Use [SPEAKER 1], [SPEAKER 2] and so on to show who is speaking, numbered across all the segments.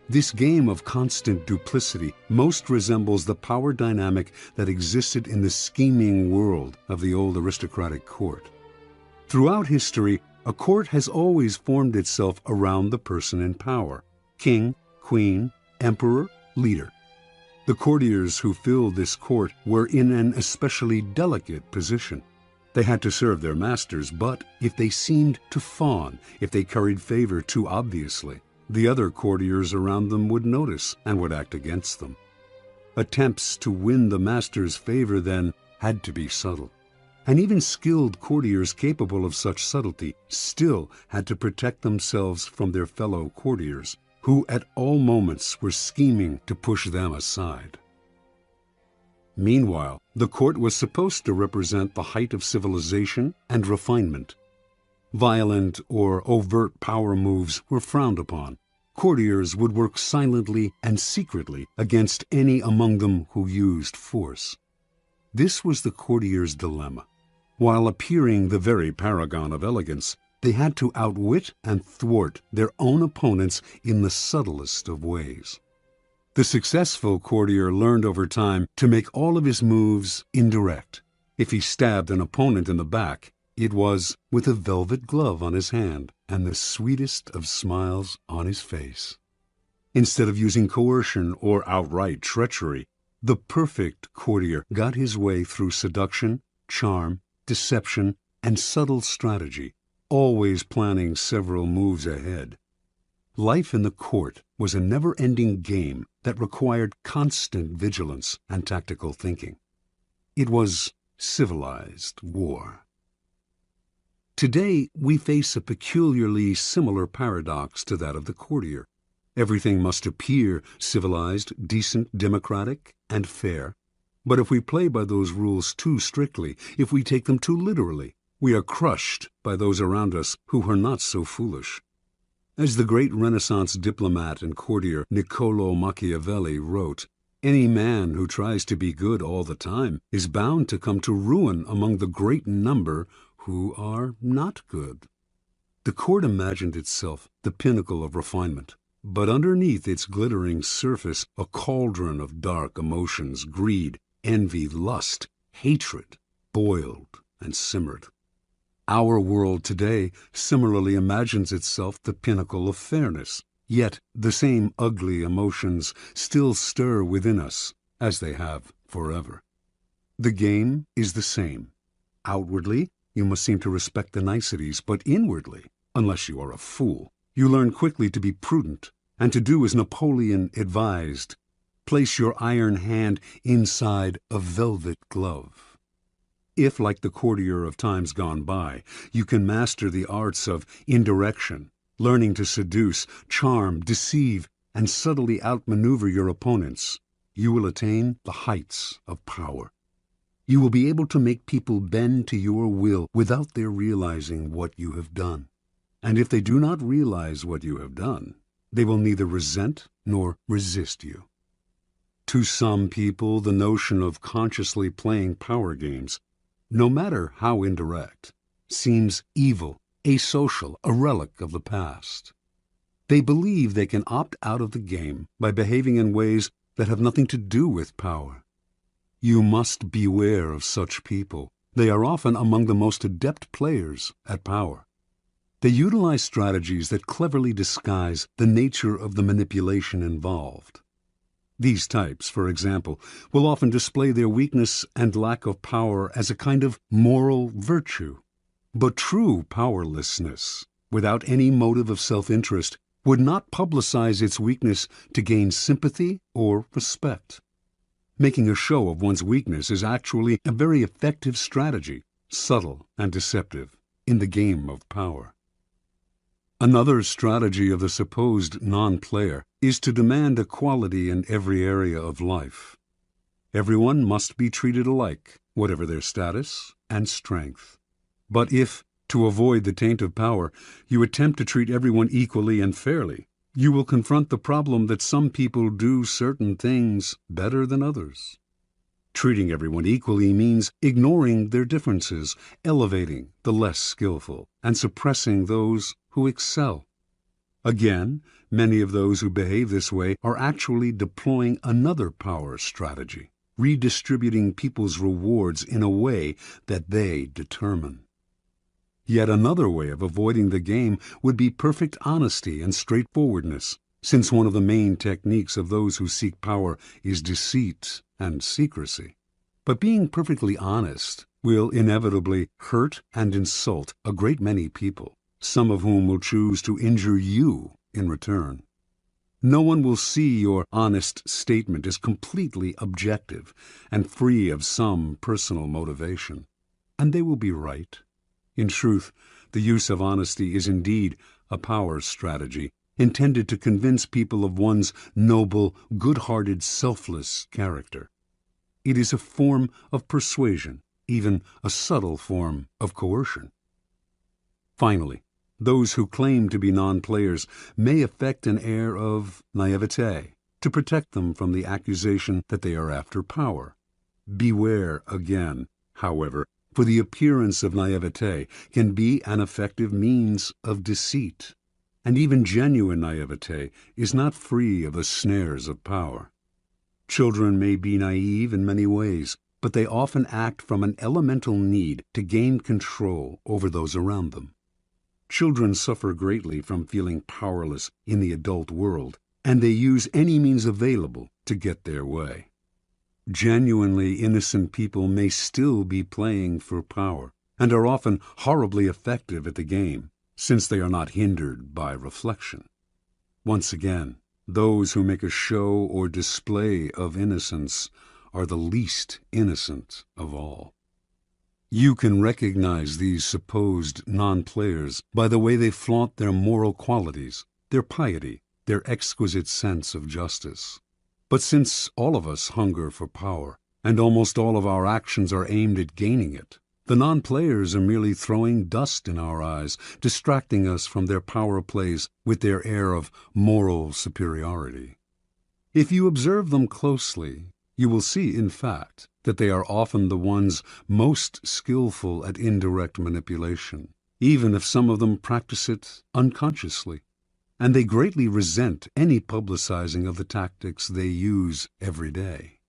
[SPEAKER 1] This game of constant duplicity most resembles the power dynamic that existed in the scheming world of the old aristocratic court. Throughout history, a court has always formed itself around the person in power: king, queen, emperor, leader. The courtiers who filled this court were in an especially delicate position. They had to serve their masters, but if they seemed to fawn, if they curried favor too obviously, the other courtiers around them would notice and would act against them. Attempts to win the master's favor then had to be subtle. And even skilled courtiers capable of such subtlety still had to protect themselves from their fellow courtiers, who at all moments were scheming to push them aside. Meanwhile, the court was supposed to represent the height of civilization and refinement. Violent or overt power moves were frowned upon. Courtiers would work silently and secretly against any among them who used force. This was the courtier's dilemma. While appearing the very paragon of elegance, they had to outwit and thwart their own opponents in the subtlest of ways. The successful courtier learned over time to make all of his moves indirect. If he stabbed an opponent in the back, it was with a velvet glove on his hand and the sweetest of smiles on his face. Instead of using coercion or outright treachery, the perfect courtier got his way through seduction, charm, deception, and subtle strategy, always planning several moves ahead. Life in the court was a never-ending game that required constant vigilance and tactical thinking. It was civilized war. Today, we face a peculiarly similar paradox to that of the courtier. Everything must appear civilized, decent, democratic, and fair. But if we play by those rules too strictly, if we take them too literally, we are crushed by those around us who are not so foolish. As the great Renaissance diplomat and courtier Niccolò Machiavelli wrote, "Any man who tries to be good all the time is bound to come to ruin among the great number who are not good." The court imagined itself the pinnacle of refinement, but underneath its glittering surface a cauldron of dark emotions, greed, envy, lust, hatred, boiled and simmered. Our world today similarly imagines itself the pinnacle of fairness, yet the same ugly emotions still stir within us, as they have forever. The game is the same. Outwardly, you must seem to respect the niceties, but inwardly, unless you are a fool, you learn quickly to be prudent and to do as Napoleon advised: place your iron hand inside a velvet glove. If, like the courtier of times gone by, you can master the arts of indirection, learning to seduce, charm, deceive, and subtly outmaneuver your opponents, you will attain the heights of power. You will be able to make people bend to your will without their realizing what you have done. And if they do not realize what you have done, they will neither resent nor resist you. To some people, the notion of consciously playing power games, no matter how indirect, seems evil, asocial, a relic of the past. They believe they can opt out of the game by behaving in ways that have nothing to do with power. You must beware of such people. They are often among the most adept players at power. They utilize strategies that cleverly disguise the nature of the manipulation involved. These types, for example, will often display their weakness and lack of power as a kind of moral virtue. But true powerlessness, without any motive of self-interest, would not publicize its weakness to gain sympathy or respect. Making a show of one's weakness is actually a very effective strategy, subtle and deceptive, in the game of power. Another strategy of the supposed non-player is to demand equality in every area of life. Everyone must be treated alike, whatever their status and strength. But if, to avoid the taint of power, you attempt to treat everyone equally and fairly, you will confront the problem that some people do certain things better than others. Treating everyone equally means ignoring their differences, elevating the less skillful, and suppressing those who excel. Again, many of those who behave this way are actually deploying another power strategy, redistributing people's rewards in a way that they determine. Yet another way of avoiding the game would be perfect honesty and straightforwardness, since one of the main techniques of those who seek power is deceit and secrecy. But being perfectly honest will inevitably hurt and insult a great many people, some of whom will choose to injure you in return. No one will see your honest statement as completely objective and free of some personal motivation. And they will be right. In truth, the use of honesty is indeed a power strategy intended to convince people of one's noble, good-hearted, selfless character. It is a form of persuasion, even a subtle form of coercion. Finally, those who claim to be non-players may affect an air of naivete to protect them from the accusation that they are after power. Beware again, however, for the appearance of naivete can be an effective means of deceit, and even genuine naivete is not free of the snares of power. Children may be naive in many ways, but they often act from an elemental need to gain control over those around them. Children suffer greatly from feeling powerless in the adult world, and they use any means available to get their way. Genuinely innocent people may still be playing for power, and are often horribly effective at the game, since they are not hindered by reflection. Once again, those who make a show or display of innocence are the least innocent of all. You can recognize these supposed non-players by the way they flaunt their moral qualities, their piety, their exquisite sense of justice. But since all of us hunger for power, and almost all of our actions are aimed at gaining it, the non-players are merely throwing dust in our eyes, distracting us from their power plays with their air of moral superiority. If you observe them closely, you will see, in fact, that they are often the ones most skillful at indirect manipulation, even if some of them practice it unconsciously, and they greatly resent any publicizing of the tactics they use every day.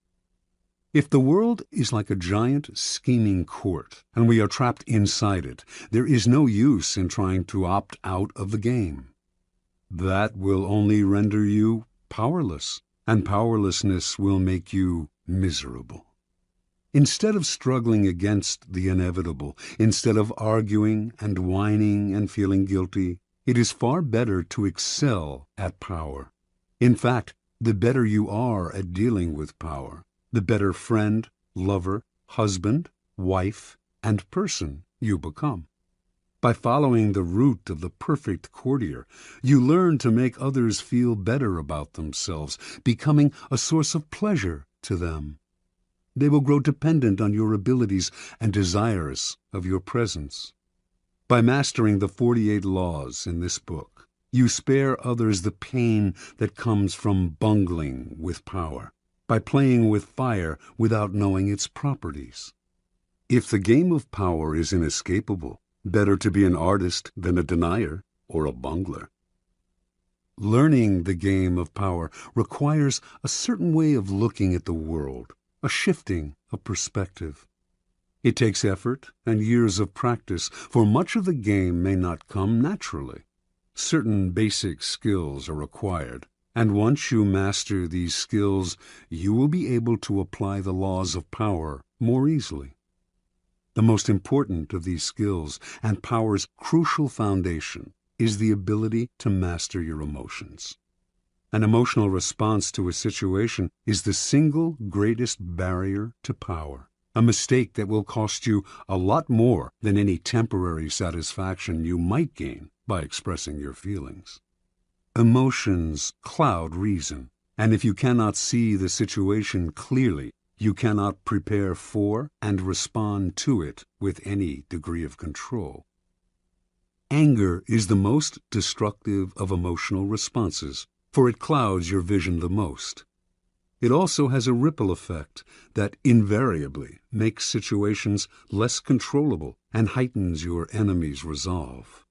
[SPEAKER 1] If the world is like a giant scheming court, and we are trapped inside it, there is no use in trying to opt out of the game. That will only render you powerless, and powerlessness will make you miserable. Instead of struggling against the inevitable, instead of arguing and whining and feeling guilty, it is far better to excel at power. In fact, the better you are at dealing with power, the better friend, lover, husband, wife, and person you become. By following the route of the perfect courtier, you learn to make others feel better about themselves, becoming a source of pleasure to them. They will grow dependent on your abilities and desirous of your presence. By mastering the 48 laws in this book, you spare others the pain that comes from bungling with power, by playing with fire without knowing its properties. If the game of power is inescapable, better to be an artist than a denier or a bungler. Learning the game of power requires a certain way of looking at the world, a shifting of perspective. It takes effort and years of practice, for much of the game may not come naturally. Certain basic skills are required, and once you master these skills, you will be able to apply the laws of power more easily. The most important of these skills, and power's crucial foundation, is the ability to master your emotions. An emotional response to a situation is the single greatest barrier to power, a mistake that will cost you a lot more than any temporary satisfaction you might gain by expressing your feelings. Emotions cloud reason, and if you cannot see the situation clearly, you cannot prepare for and respond to it with any degree of control. Anger is the most destructive of emotional responses, for it clouds your vision the most. It also has a ripple effect that invariably makes situations less controllable and heightens your enemy's resolve.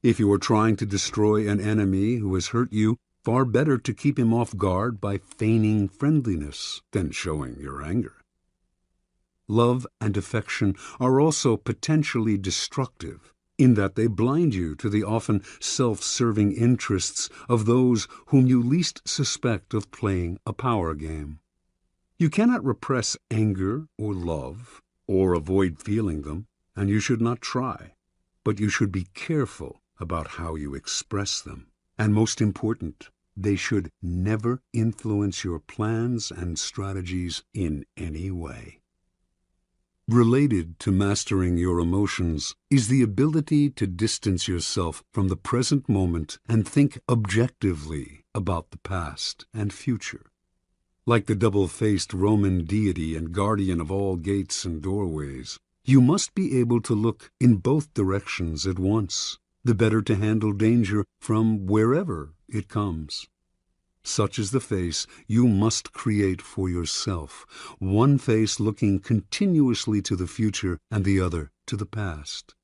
[SPEAKER 1] If you are trying to destroy an enemy who has hurt you, far better to keep him off guard by feigning friendliness than showing your anger. Love and affection are also potentially destructive, in that they blind you to the often self-serving interests of those whom you least suspect of playing a power game. You cannot repress anger or love, or avoid feeling them, and you should not try, but you should be careful about how you express them. And most important, they should never influence your plans and strategies in any way. Related to mastering your emotions is the ability to distance yourself from the present moment and think objectively about the past and future. Like the double-faced Roman deity and guardian of all gates and doorways, you must be able to look in both directions at once, the better to handle danger from wherever it comes. Such is the face you must create for yourself, one face looking continuously to the future and the other to the past.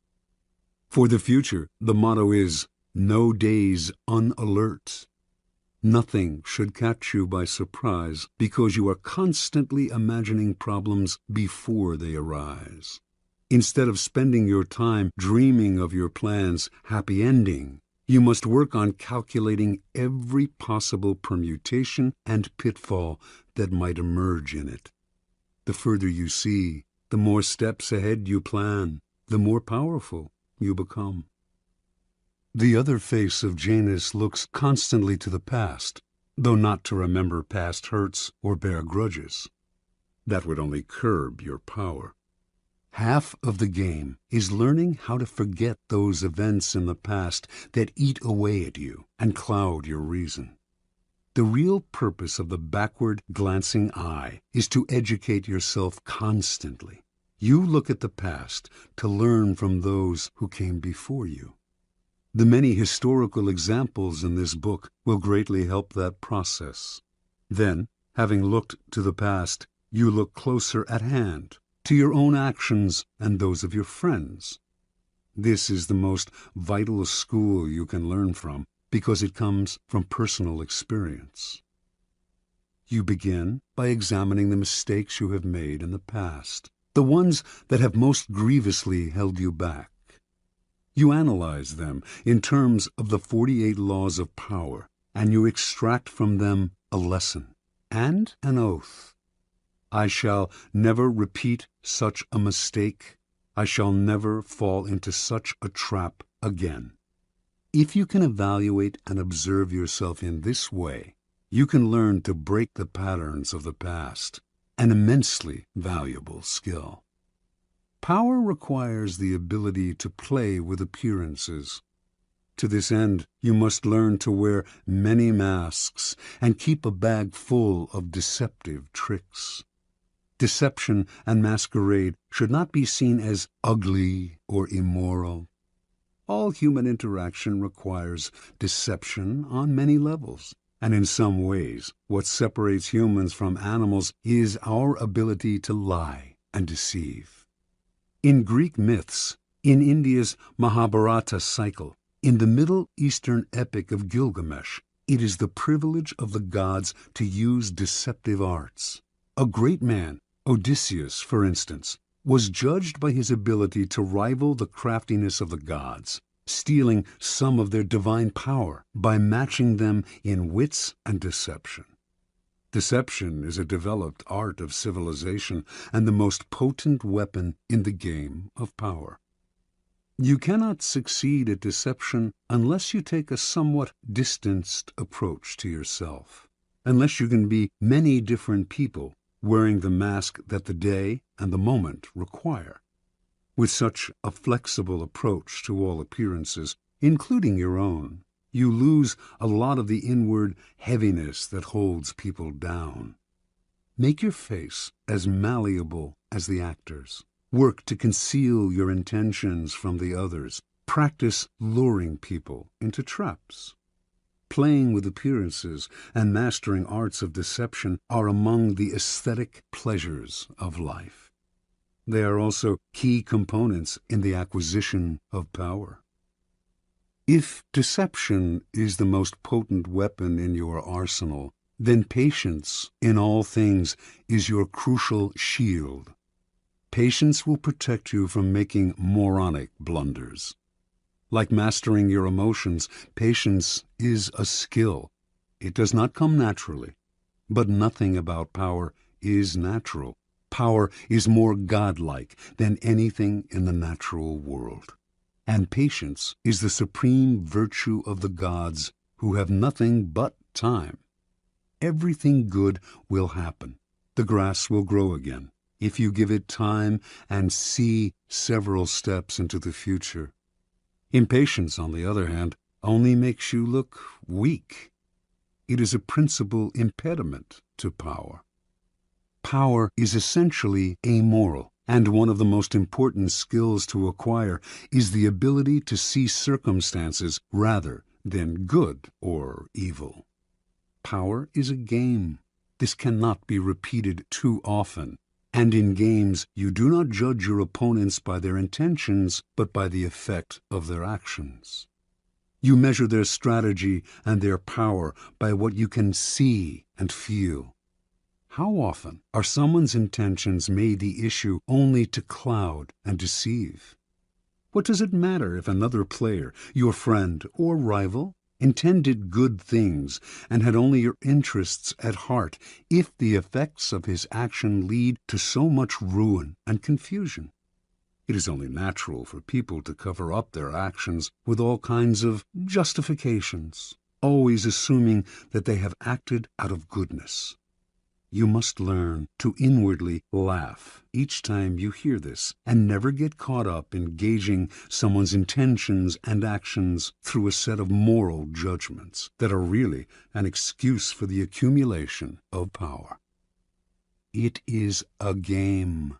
[SPEAKER 1] For the future, the motto is, no days unalert. Nothing should catch you by surprise because you are constantly imagining problems before they arise. Instead of spending your time dreaming of your plan's happy ending, you must work on calculating every possible permutation and pitfall that might emerge in it. The further you see, the more steps ahead you plan, the more powerful you become. The other face of Janus looks constantly to the past, though not to remember past hurts or bear grudges. That would only curb your power. Half of the game is learning how to forget those events in the past that eat away at you and cloud your reason. The real purpose of the backward glancing eye is to educate yourself constantly. You look at the past to learn from those who came before you. The many historical examples in this book will greatly help that process. Then, having looked to the past, you look closer at hand, to your own actions and those of your friends. This is the most vital school you can learn from, because it comes from personal experience. You begin by examining the mistakes you have made in the past, the ones that have most grievously held you back. You analyze them in terms of the 48 laws of power, and you extract from them a lesson and an oath. I shall never repeat such a mistake. I shall never fall into such a trap again. If you can evaluate and observe yourself in this way, you can learn to break the patterns of the past, an immensely valuable skill. Power requires the ability to play with appearances. To this end, you must learn to wear many masks and keep a bag full of deceptive tricks. Deception and masquerade should not be seen as ugly or immoral. All human interaction requires deception on many levels, and in some ways, what separates humans from animals is our ability to lie and deceive. In Greek myths, in India's Mahabharata cycle, in the Middle Eastern epic of Gilgamesh, it is the privilege of the gods to use deceptive arts. A great man, Odysseus, for instance, was judged by his ability to rival the craftiness of the gods, stealing some of their divine power by matching them in wits and deception. Deception is a developed art of civilization and the most potent weapon in the game of power. You cannot succeed at deception unless you take a somewhat distanced approach to yourself, unless you can be many different people wearing the mask that the day and the moment require. With such a flexible approach to all appearances, including your own, you lose a lot of the inward heaviness that holds people down. Make your face as malleable as the actors. Work to conceal your intentions from the others. Practice luring people into traps. Playing with appearances and mastering arts of deception are among the aesthetic pleasures of life. They are also key components in the acquisition of power. If deception is the most potent weapon in your arsenal, then patience in all things is your crucial shield. Patience will protect you from making moronic blunders. Like mastering your emotions, patience is a skill. It does not come naturally. But nothing about power is natural. Power is more godlike than anything in the natural world. And patience is the supreme virtue of the gods, who have nothing but time. Everything good will happen. The grass will grow again, if you give it time and see several steps into the future. Impatience, on the other hand, only makes you look weak. It is a principal impediment to power. Power is essentially amoral, and one of the most important skills to acquire is the ability to see circumstances rather than good or evil. Power is a game. This cannot be repeated too often. And in games, you do not judge your opponents by their intentions, but by the effect of their actions. You measure their strategy and their power by what you can see and feel. How often are someone's intentions made the issue only to cloud and deceive? What does it matter if another player, your friend or rival, intended good things and had only your interests at heart, if the effects of his action lead to so much ruin and confusion? It is only natural for people to cover up their actions with all kinds of justifications, always assuming that they have acted out of goodness. You must learn to inwardly laugh each time you hear this, and never get caught up in gauging someone's intentions and actions through a set of moral judgments that are really an excuse for the accumulation of power. It is a game.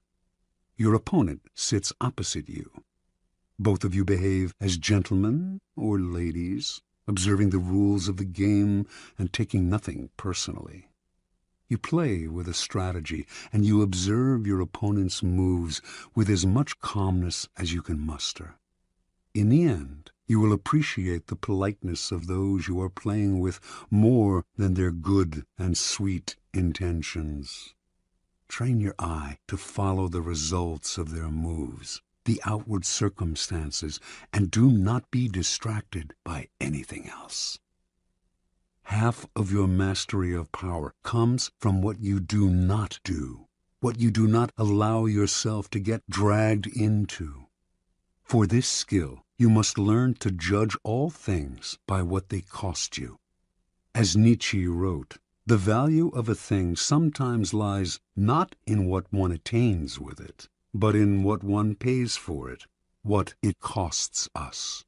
[SPEAKER 1] Your opponent sits opposite you. Both of you behave as gentlemen or ladies, observing the rules of the game and taking nothing personally. You play with a strategy, and you observe your opponent's moves with as much calmness as you can muster. In the end, you will appreciate the politeness of those you are playing with more than their good and sweet intentions. Train your eye to follow the results of their moves, the outward circumstances, and do not be distracted by anything else. Half of your mastery of power comes from what you do not do, what you do not allow yourself to get dragged into. For this skill, you must learn to judge all things by what they cost you. As Nietzsche wrote, the value of a thing sometimes lies not in what one attains with it, but in what one pays for it, what it costs us.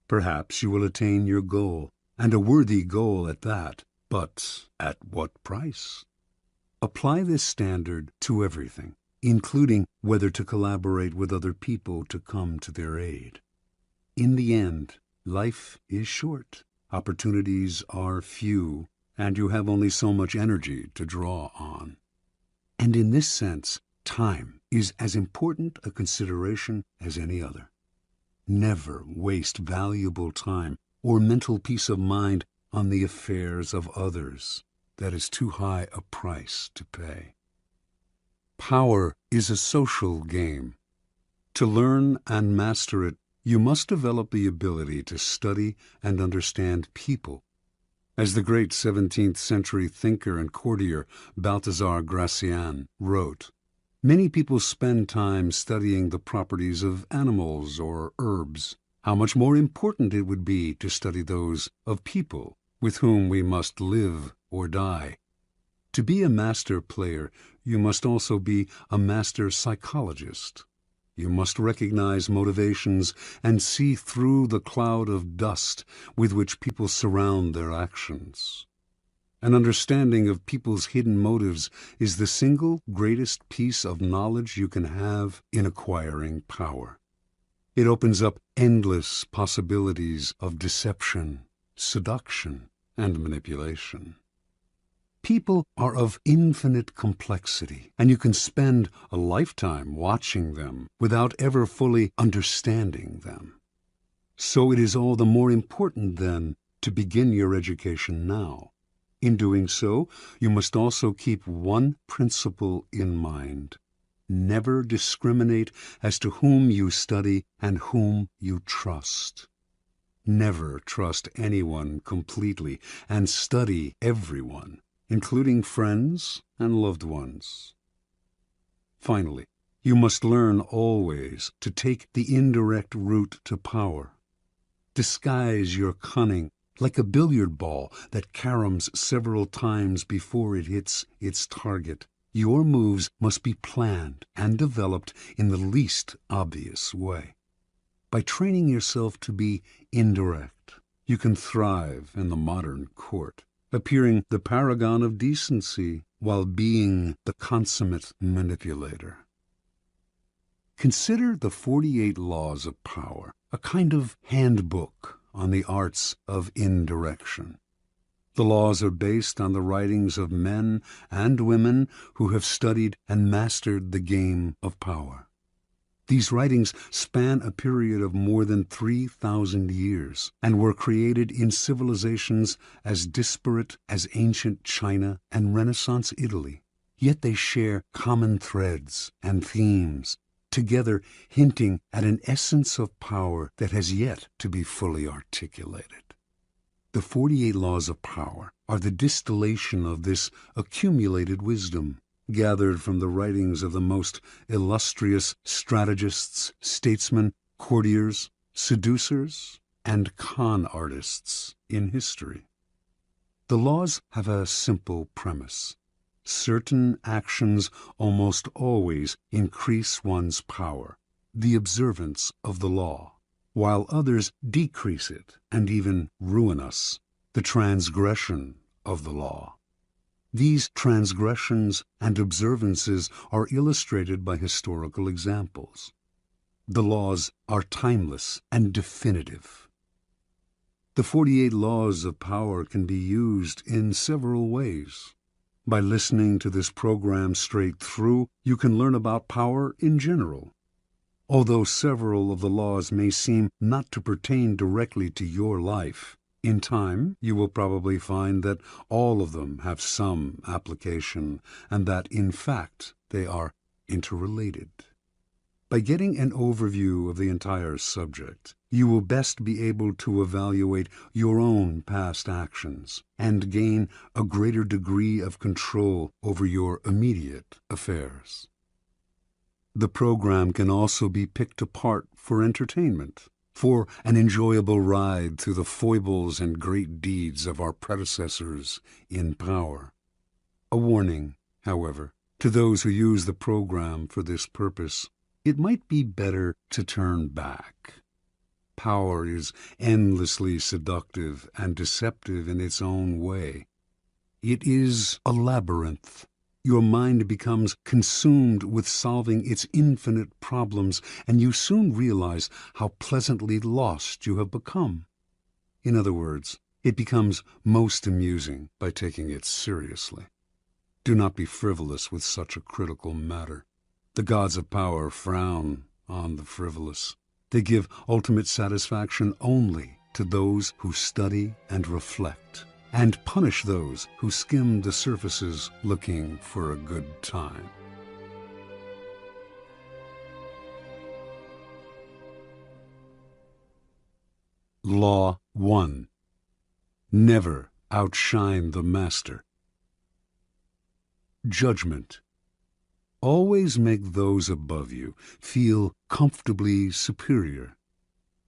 [SPEAKER 1] Perhaps you will attain your goal, and a worthy goal at that, but at what price? Apply this standard to everything, including whether to collaborate with other people to come to their aid. In the end, life is short, opportunities are few, and you have only so much energy to draw on. And in this sense, time is as important a consideration as any other. Never waste valuable time or mental peace of mind on the affairs of others. That is too high a price to pay. Power is a social game. To learn and master it, you must develop the ability to study and understand people. As the great 17th century thinker and courtier Balthazar Gracian wrote, many people spend time studying the properties of animals or herbs. How much more important it would be to study those of people with whom we must live or die. To be a master player, you must also be a master psychologist. You must recognize motivations and see through the cloud of dust with which people surround their actions. An understanding of people's hidden motives is the single greatest piece of knowledge you can have in acquiring power. It opens up endless possibilities of deception, seduction, and manipulation. People are of infinite complexity, and you can spend a lifetime watching them without ever fully understanding them. So it is all the more important, then, to begin your education now. In doing so, you must also keep one principle in mind. Never discriminate as to whom you study and whom you trust. Never trust anyone completely, and study everyone, including friends and loved ones. Finally, you must learn always to take the indirect route to power. Disguise your cunning like a billiard ball that caroms several times before it hits its target. Your moves must be planned and developed in the least obvious way. By training yourself to be indirect, you can thrive in the modern court, appearing the paragon of decency while being the consummate manipulator. Consider the 48 Laws of Power, a kind of handbook on the arts of indirection. The laws are based on the writings of men and women who have studied and mastered the game of power. These writings span a period of more than 3,000 years and were created in civilizations as disparate as ancient China and Renaissance Italy. Yet they share common threads and themes, together hinting at an essence of power that has yet to be fully articulated. The 48 Laws of Power are the distillation of this accumulated wisdom, gathered from the writings of the most illustrious strategists, statesmen, courtiers, seducers, and con artists in history. The laws have a simple premise. Certain actions almost always increase one's power, the observance of the law, while others decrease it and even ruin us, the transgression of the law. These transgressions and observances are illustrated by historical examples. The laws are timeless and definitive. The 48 Laws of Power can be used in several ways. By listening to this program straight through, you can learn about power in general. Although several of the laws may seem not to pertain directly to your life, in time you will probably find that all of them have some application and that, in fact, they are interrelated. By getting an overview of the entire subject, you will best be able to evaluate your own past actions and gain a greater degree of control over your immediate affairs. The program can also be picked apart for entertainment, for an enjoyable ride through the foibles and great deeds of our predecessors in power. A warning, however, to those who use the program for this purpose: it might be better to turn back. Power is endlessly seductive and deceptive in its own way. It is a labyrinth. Your mind becomes consumed with solving its infinite problems, and you soon realize how pleasantly lost you have become. In other words, it becomes most amusing by taking it seriously. Do not be frivolous with such a critical matter. The gods of power frown on the frivolous. They give ultimate satisfaction only to those who study and reflect, and punish those who skim the surfaces looking for a good time. Law 1. Never outshine the master. Judgment. Always make those above you feel comfortably superior.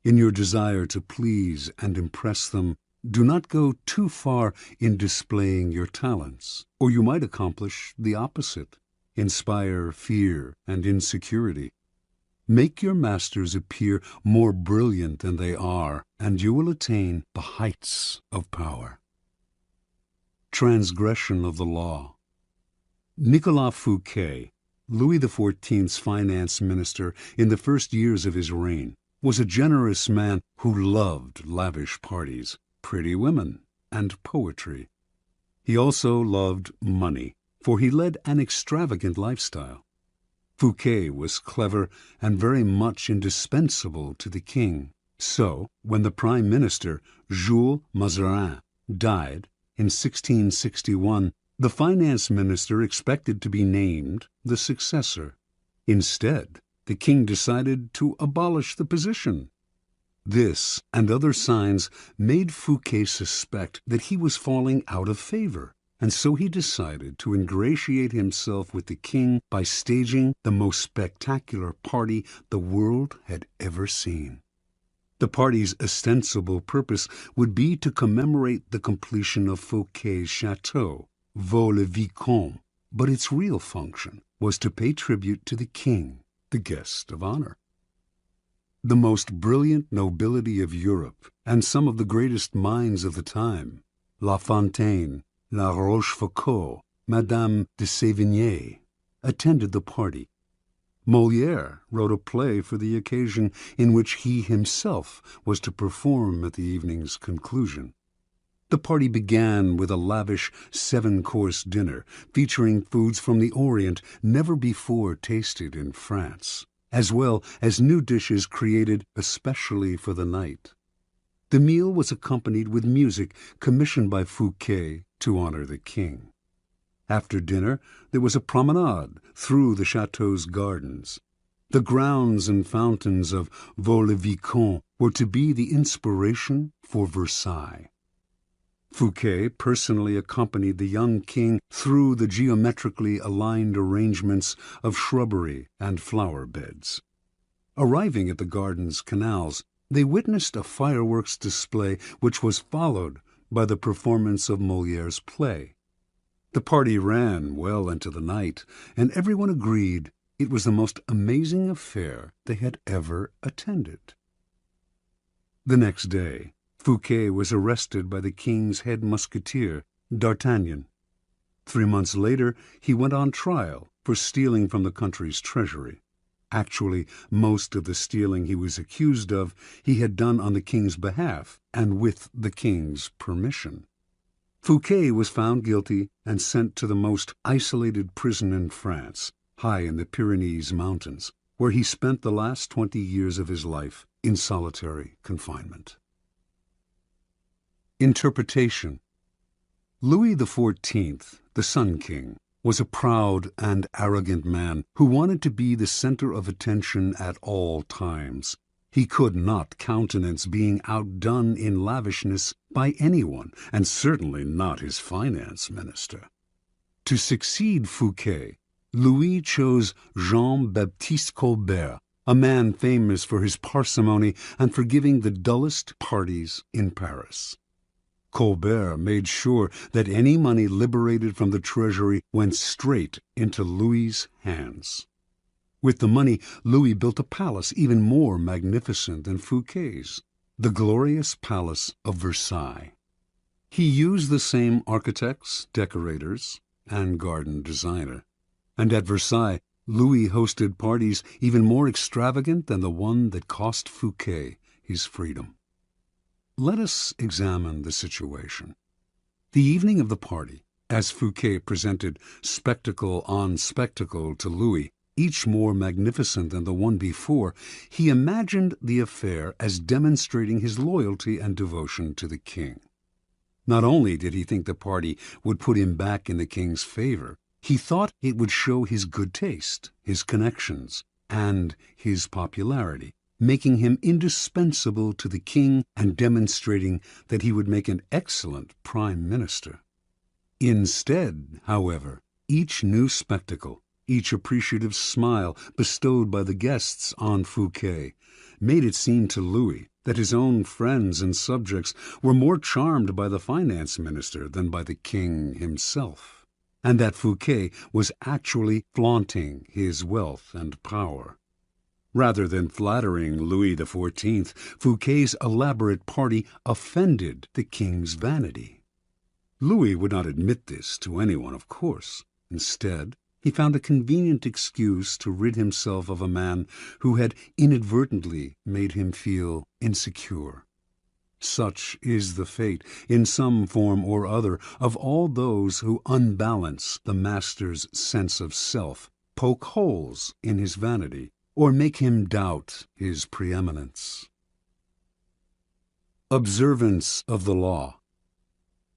[SPEAKER 1] In your desire to please and impress them, do not go too far in displaying your talents, or you might accomplish the opposite, inspire fear and insecurity. Make your masters appear more brilliant than they are, and you will attain the heights of power. Transgression of the law. Nicolas Fouquet, Louis XIV's finance minister in the first years of his reign, was a generous man who loved lavish parties, pretty women, and poetry. He also loved money, for he led an extravagant lifestyle. Fouquet was clever and very much indispensable to the king. So, when the Prime Minister, Jules Mazarin, died in 1661, the Finance Minister expected to be named the successor. Instead, the king decided to abolish the position. This and other signs made Fouquet suspect that he was falling out of favor, and so he decided to ingratiate himself with the king by staging the most spectacular party the world had ever seen. The party's ostensible purpose would be to commemorate the completion of Fouquet's chateau, Vaux-le-Vicomte, but its real function was to pay tribute to the king, the guest of honor. The most brilliant nobility of Europe and some of the greatest minds of the time, La Fontaine, La Rochefoucauld, Madame de Sévigné, attended the party. Molière wrote a play for the occasion in which he himself was to perform at the evening's conclusion. The party began with a lavish 7-course dinner featuring foods from the Orient never before tasted in France, as well as new dishes created especially for the night. The meal was accompanied with music commissioned by Fouquet to honor the king. After dinner, there was a promenade through the chateau's gardens. The grounds and fountains of Vaux-le-Vicomte were to be the inspiration for Versailles. Fouquet personally accompanied the young king through the geometrically aligned arrangements of shrubbery and flower beds. Arriving at the garden's canals, they witnessed a fireworks display which was followed by the performance of Molière's play. The party ran well into the night, and everyone agreed it was the most amazing affair they had ever attended. The next day, Fouquet was arrested by the king's head musketeer, D'Artagnan. 3 months later, he went on trial for stealing from the country's treasury. Actually, most of the stealing he was accused of he had done on the king's behalf and with the king's permission. Fouquet was found guilty and sent to the most isolated prison in France, high in the Pyrenees Mountains, where he spent the last 20 years of his life in solitary confinement. Interpretation. Louis XIV, the Sun King, was a proud and arrogant man who wanted to be the center of attention at all times. He could not countenance being outdone in lavishness by anyone, and certainly not his finance minister. To succeed Fouquet, Louis chose Jean-Baptiste Colbert, a man famous for his parsimony and for giving the dullest parties in Paris. Colbert made sure that any money liberated from the treasury went straight into Louis's hands. With the money, Louis built a palace even more magnificent than Fouquet's, the glorious Palace of Versailles. He used the same architects, decorators, and garden designer. And at Versailles, Louis hosted parties even more extravagant than the one that cost Fouquet his freedom. Let us examine the situation. The evening of the party, as Fouquet presented spectacle on spectacle to Louis, each more magnificent than the one before, he imagined the affair as demonstrating his loyalty and devotion to the king. Not only did he think the party would put him back in the king's favor, he thought it would show his good taste, his connections, and his popularity, making him indispensable to the king and demonstrating that he would make an excellent prime minister. Instead, however, each new spectacle, each appreciative smile bestowed by the guests on Fouquet, made it seem to Louis that his own friends and subjects were more charmed by the finance minister than by the king himself, and that Fouquet was actually flaunting his wealth and power. Rather than flattering Louis XIV, Fouquet's elaborate party offended the king's vanity. Louis would not admit this to anyone, of course. Instead, he found a convenient excuse to rid himself of a man who had inadvertently made him feel insecure. Such is the fate, in some form or other, of all those who unbalance the master's sense of self, poke holes in his vanity, or make him doubt his preeminence. Observance of the law.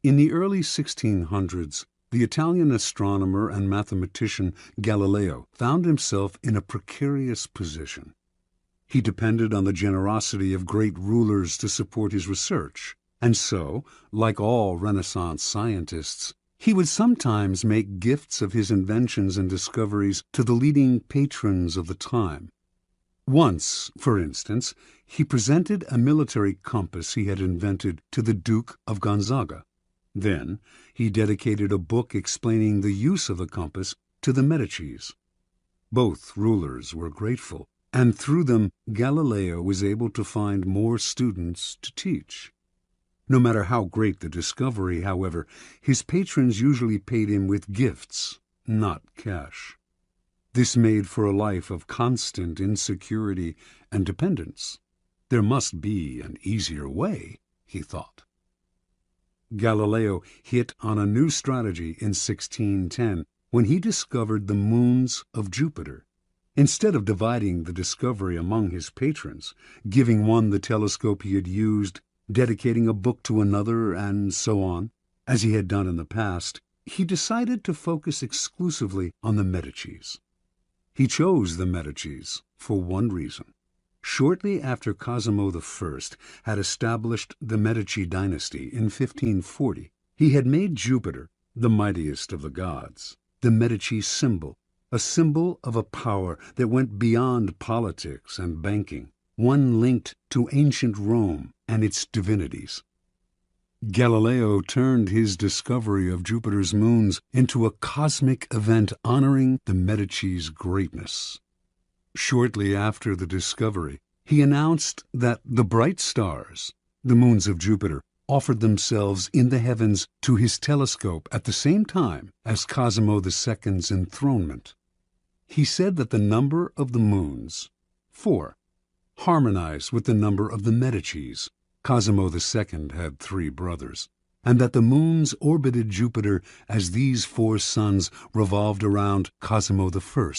[SPEAKER 1] In the early 1600s, the Italian astronomer and mathematician Galileo found himself in a precarious position. He depended on the generosity of great rulers to support his research, and so, like all Renaissance scientists, he would sometimes make gifts of his inventions and discoveries to the leading patrons of the time. Once, for instance, he presented a military compass he had invented to the Duke of Gonzaga. Then he dedicated a book explaining the use of the compass to the Medicis. Both rulers were grateful, and through them Galileo was able to find more students to teach. No matter how great the discovery, however, his patrons usually paid him with gifts, not cash. This made for a life of constant insecurity and dependence. There must be an easier way, he thought. Galileo hit on a new strategy in 1610 when he discovered the moons of Jupiter. Instead of dividing the discovery among his patrons, giving one the telescope he had used, dedicating a book to another, and so on, as he had done in the past, he decided to focus exclusively on the Medicis. He chose the Medicis for one reason. Shortly after Cosimo I had established the Medici dynasty in 1540, he had made Jupiter, the mightiest of the gods, the Medici symbol, a symbol of a power that went beyond politics and banking, one linked to ancient Rome and its divinities. Galileo turned his discovery of Jupiter's moons into a cosmic event honoring the Medici's greatness. Shortly after the discovery, he announced that the bright stars, the moons of Jupiter, offered themselves in the heavens to his telescope at the same time as Cosimo II's enthronement. He said that the number of the moons, 4, harmonized with the number of the Medicis. Cosimo II had 3 brothers, and that the moons orbited Jupiter as these 4 suns revolved around Cosimo I,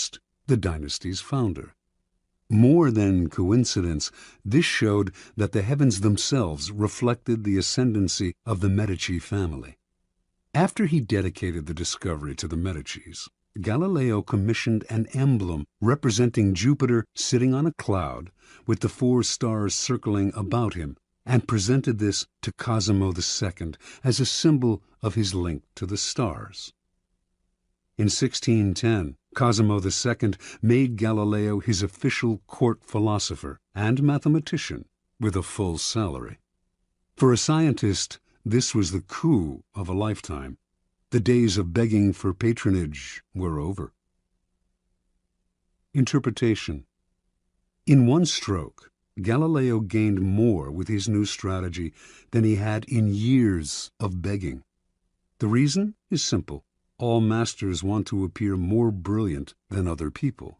[SPEAKER 1] the dynasty's founder. More than coincidence, this showed that the heavens themselves reflected the ascendancy of the Medici family. After he dedicated the discovery to the Medicis, Galileo commissioned an emblem representing Jupiter sitting on a cloud with the 4 stars circling about him, and presented this to Cosimo II as a symbol of his link to the stars. In 1610, Cosimo II made Galileo his official court philosopher and mathematician with a full salary. For a scientist, this was the coup of a lifetime. The days of begging for patronage were over. Interpretation. In one stroke, Galileo gained more with his new strategy than he had in years of begging. The reason is simple. All masters want to appear more brilliant than other people.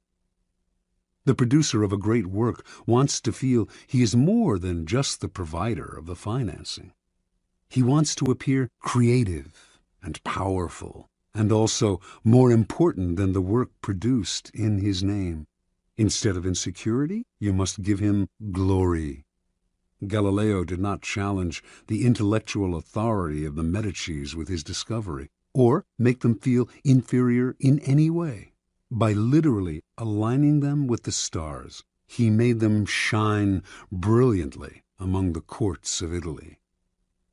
[SPEAKER 1] The producer of a great work wants to feel he is more than just the provider of the financing. He wants to appear creative and powerful, and also more important than the work produced in his name. Instead of insecurity, you must give him glory. Galileo did not challenge the intellectual authority of the Medicis with his discovery, or make them feel inferior in any way. By literally aligning them with the stars, he made them shine brilliantly among the courts of Italy.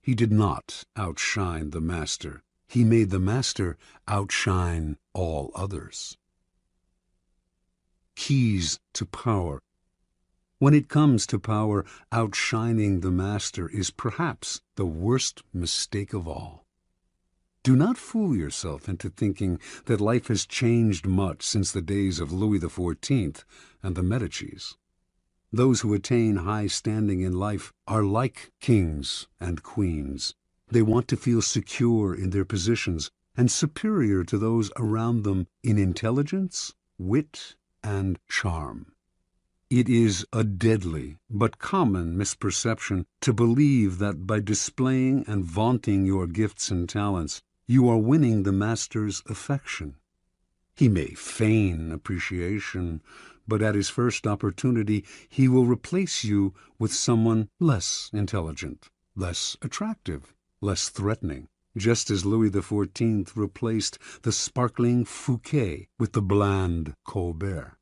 [SPEAKER 1] He did not outshine the master. He made the master outshine all others. Keys to power. When it comes to power, outshining the master is perhaps the worst mistake of all. Do not fool yourself into thinking that life has changed much since the days of Louis XIV and the Medicis. Those who attain high standing in life are like kings and queens. They want to feel secure in their positions and superior to those around them in intelligence, wit, and charm. It is a deadly but common misperception to believe that by displaying and vaunting your gifts and talents, you are winning the master's affection. He may feign appreciation, but at his first opportunity he will replace you with someone less intelligent, less attractive, less threatening, just as Louis XIV replaced the sparkling Fouquet with the bland Colbert.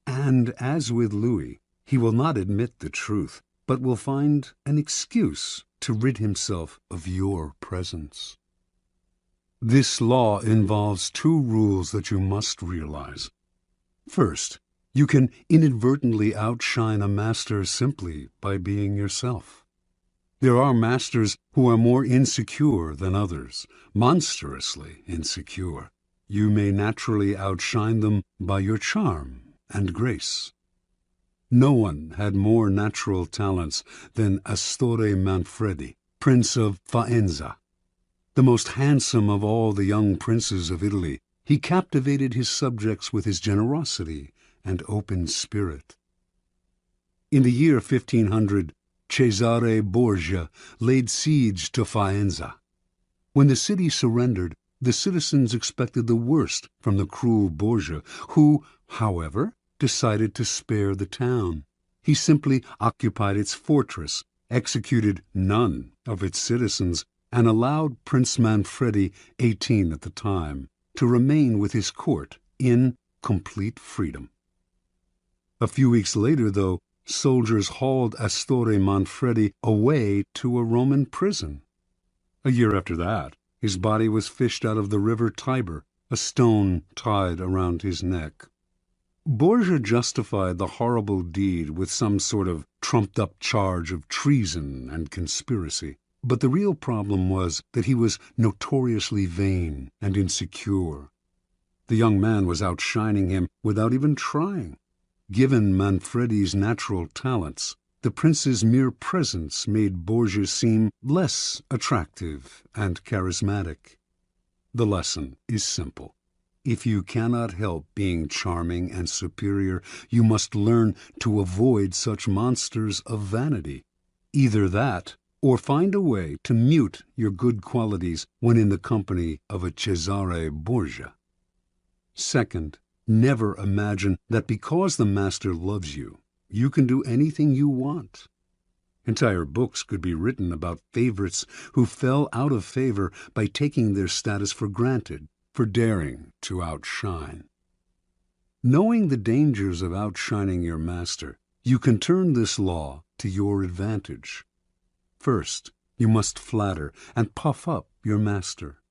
[SPEAKER 1] And as with Louis, he will not admit the truth, but will find an excuse to rid himself of your presence. This law involves two rules that you must realize. First, you can inadvertently outshine a master simply by being yourself. There are masters who are more insecure than others, monstrously insecure. You may naturally outshine them by your charm and grace. No one had more natural talents than Astorre Manfredi, Prince of Faenza. The most handsome of all the young princes of Italy, he captivated his subjects with his generosity and open spirit. In the year 1500, Cesare Borgia laid siege to Faenza. When the city surrendered, the citizens expected the worst from the cruel Borgia, who, however, decided to spare the town. He simply occupied its fortress, executed none of its citizens, and allowed Prince Manfredi, 18 at the time, to remain with his court in complete freedom. A few weeks later, though, soldiers hauled Astorre Manfredi away to a Roman prison. A year after that, his body was fished out of the river Tiber, a stone tied around his neck. Borgia justified the horrible deed with some sort of trumped-up charge of treason and conspiracy. But the real problem was that he was notoriously vain and insecure. The young man was outshining him without even trying. Given Manfredi's natural talents, the prince's mere presence made Borgia seem less attractive and charismatic. The lesson is simple. If you cannot help being charming and superior, you must learn to avoid such monsters of vanity. Either that, or find a way to mute your good qualities when in the company of a Cesare Borgia. Second, never imagine that because the master loves you, you can do anything you want. Entire books could be written about favorites who fell out of favor by taking their status for granted, for daring to outshine. Knowing the dangers of outshining your master, you can turn this law to your advantage. First, you must flatter and puff up your master.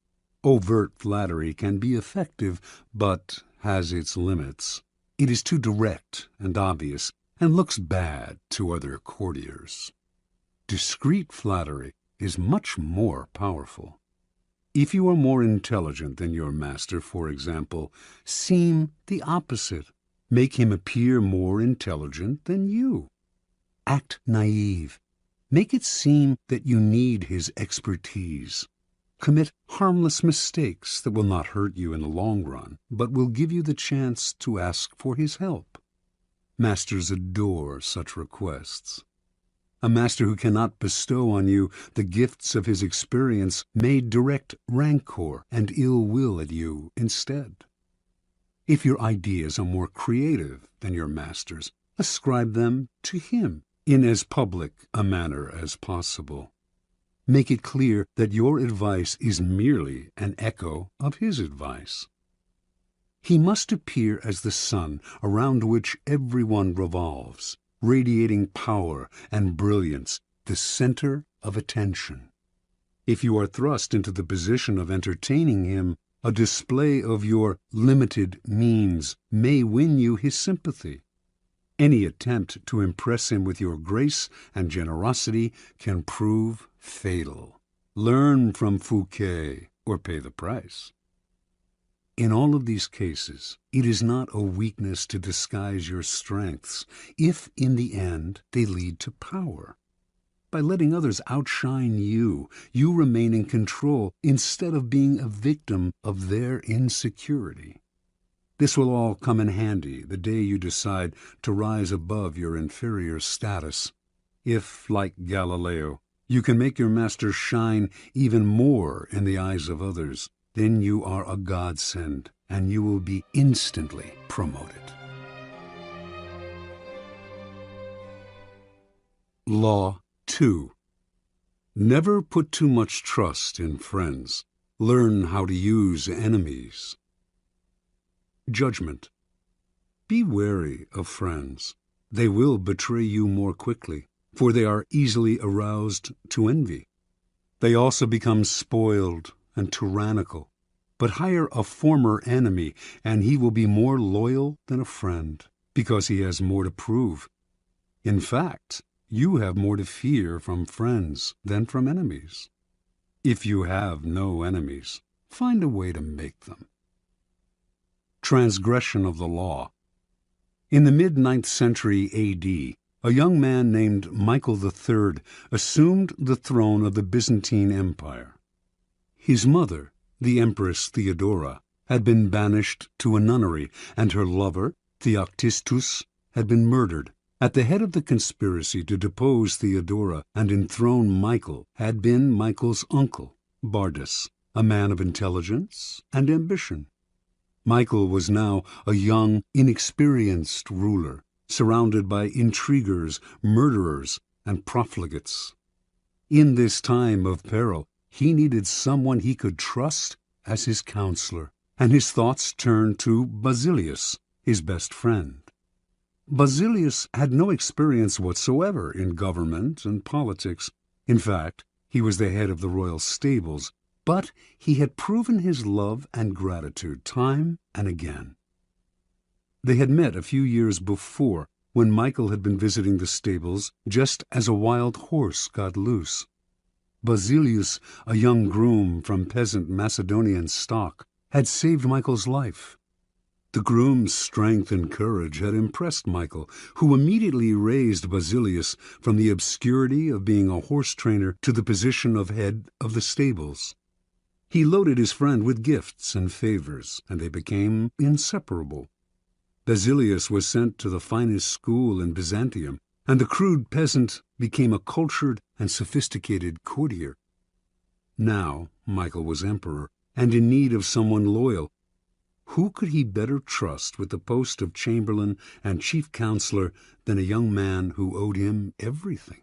[SPEAKER 1] Overt flattery can be effective, but has its limits. It is too direct and obvious, and looks bad to other courtiers. Discreet flattery is much more powerful. If you are more intelligent than your master, for example, seem the opposite. Make him appear more intelligent than you. Act naive. Make it seem that you need his expertise. Commit harmless mistakes that will not hurt you in the long run, but will give you the chance to ask for his help. Masters adore such requests. A master who cannot bestow on you the gifts of his experience may direct rancor and ill will at you instead. If your ideas are more creative than your master's, ascribe them to him in as public a manner as possible. Make it clear that your advice is merely an echo of his advice. He must appear as the sun around which everyone revolves, radiating power and brilliance, the center of attention. If you are thrust into the position of entertaining him, a display of your limited means may win you his sympathy. Any attempt to impress him with your grace and generosity can prove fatal. Learn from Fouquet or pay the price. In all of these cases, it is not a weakness to disguise your strengths if, in the end, they lead to power. By letting others outshine you, you remain in control instead of being a victim of their insecurity. This will all come in handy the day you decide to rise above your inferior status. If, like Galileo, you can make your master shine even more in the eyes of others, then you are a godsend, and you will be instantly promoted. Law 2. Never put too much trust in friends. Learn how to use enemies. Judgment. Be wary of friends. They will betray you more quickly, for they are easily aroused to envy. They also become spoiled and tyrannical. But hire a former enemy, and he will be more loyal than a friend, because he has more to prove. In fact, you have more to fear from friends than from enemies. If you have no enemies, find a way to make them. Transgression of the law. In the mid-9th century A.D., a young man named Michael III assumed the throne of the Byzantine Empire. His mother, the Empress Theodora, had been banished to a nunnery, and her lover, Theoctistus, had been murdered. At the head of the conspiracy to depose Theodora and enthrone Michael had been Michael's uncle, Bardas, a man of intelligence and ambition. Michael was now a young, inexperienced ruler, surrounded by intriguers, murderers, and profligates. In this time of peril, he needed someone he could trust as his counselor, and his thoughts turned to Basilius, his best friend. Basilius had no experience whatsoever in government and politics. In fact, he was the head of the royal stables, but he had proven his love and gratitude time and again. They had met a few years before, when Michael had been visiting the stables just as a wild horse got loose. Basilius, a young groom from peasant Macedonian stock, had saved Michael's life. The groom's strength and courage had impressed Michael, who immediately raised Basilius from the obscurity of being a horse trainer to the position of head of the stables. He loaded his friend with gifts and favors, and they became inseparable. Basilius was sent to the finest school in Byzantium, and the crude peasant became a cultured and sophisticated courtier. Now Michael was emperor, and in need of someone loyal. Who could he better trust with the post of chamberlain and chief counselor than a young man who owed him everything?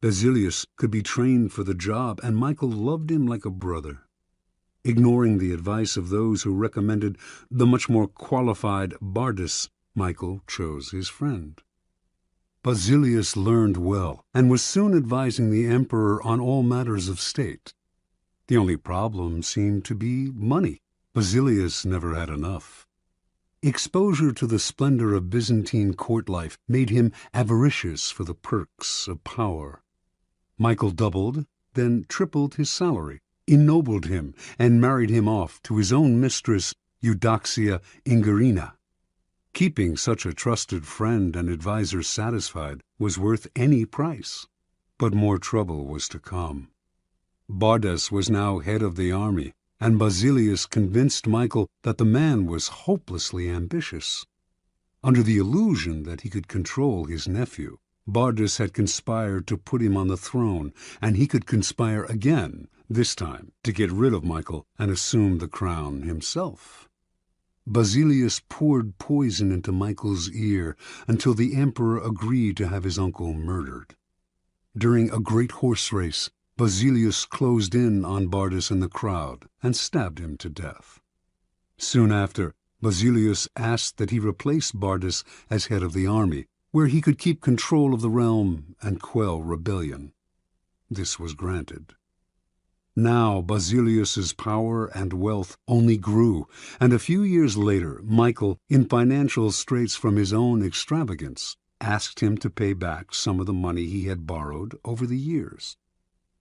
[SPEAKER 1] Basilius could be trained for the job, and Michael loved him like a brother. Ignoring the advice of those who recommended the much more qualified Bardas, Michael chose his friend. Basilius learned well, and was soon advising the emperor on all matters of state. The only problem seemed to be money. Basilius never had enough. Exposure to the splendor of Byzantine court life made him avaricious for the perks of power. Michael doubled, then tripled his salary, ennobled him, and married him off to his own mistress, Eudoxia Ingerina. Keeping such a trusted friend and adviser satisfied was worth any price. But more trouble was to come. Bardas was now head of the army, and Basilius convinced Michael that the man was hopelessly ambitious. Under the illusion that he could control his nephew, Bardas had conspired to put him on the throne, and he could conspire again, this time to get rid of Michael and assume the crown himself. Basilius poured poison into Michael's ear until the emperor agreed to have his uncle murdered. During a great horse race, Basilius closed in on Bardas in the crowd and stabbed him to death. Soon after, Basilius asked that he replace Bardas as head of the army, where he could keep control of the realm and quell rebellion. This was granted. Now Basilius's power and wealth only grew, and a few years later Michael, in financial straits from his own extravagance, asked him to pay back some of the money he had borrowed over the years.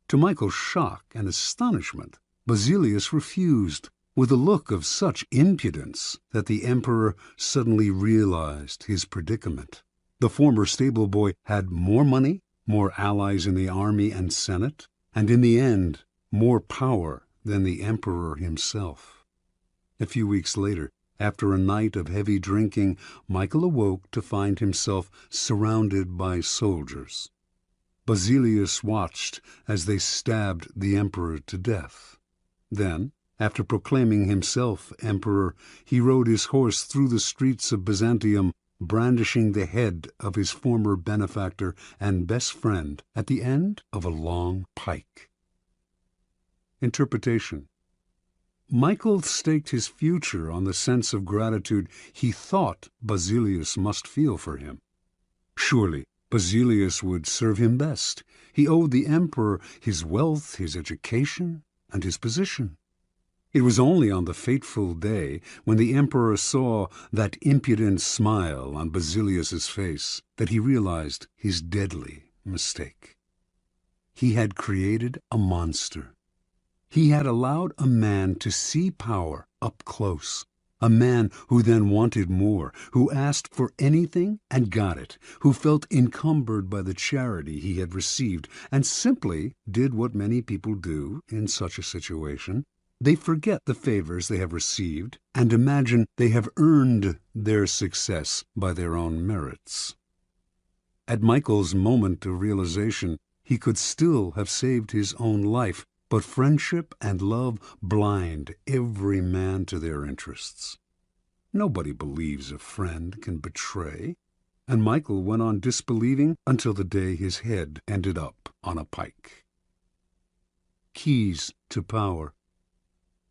[SPEAKER 1] To Michael's shock and astonishment, Basilius refused, with a look of such impudence that the emperor suddenly realized his predicament. The former stable boy had more money, more allies in the army and senate, and in the end, more power than the emperor himself. A few weeks later, after a night of heavy drinking, Michael awoke to find himself surrounded by soldiers. Basilius watched as they stabbed the emperor to death. Then, After proclaiming himself emperor, he rode his horse through the streets of Byzantium, brandishing the head of his former benefactor and best friend at the end of a long pike. Interpretation. Michael staked his future on the sense of gratitude he thought Basilius must feel for him. Surely Basilius would serve him best. He owed the emperor his wealth, his education, and his position. It was only on the fateful day when the emperor saw that impudent smile on Basilius's face that he realized his deadly mistake. He had created a monster. He had allowed a man to see power up close, a man who then wanted more, who asked for anything and got it, who felt encumbered by the charity he had received, and simply did what many people do in such a situation. They forget the favors they have received and imagine they have earned their success by their own merits. At Michael's moment of realization, he could still have saved his own life, but friendship and love blind every man to their interests. Nobody believes a friend can betray, and Michael went on disbelieving until the day his head ended up on a pike. Keys to power.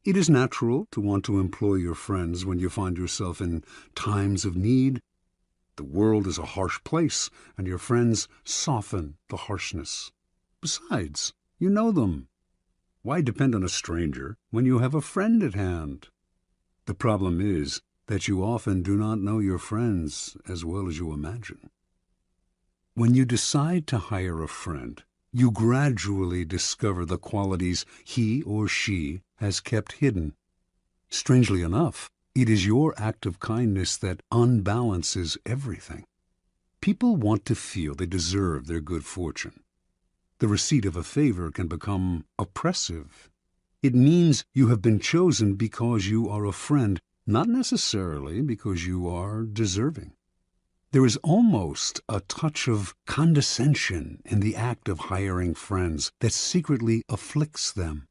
[SPEAKER 1] It is natural to want to employ your friends when you find yourself in times of need. The world is a harsh place, and your friends soften the harshness. Besides, you know them. Why depend on a stranger when you have a friend at hand? The problem is that you often do not know your friends as well as you imagine. When you decide to hire a friend, you gradually discover the qualities he or she has kept hidden. Strangely enough, it is your act of kindness that unbalances everything. People want to feel they deserve their good fortune. The receipt of a favor can become oppressive. It means you have been chosen because you are a friend, not necessarily because you are deserving. There is almost a touch of condescension in the act of hiring friends that secretly afflicts them.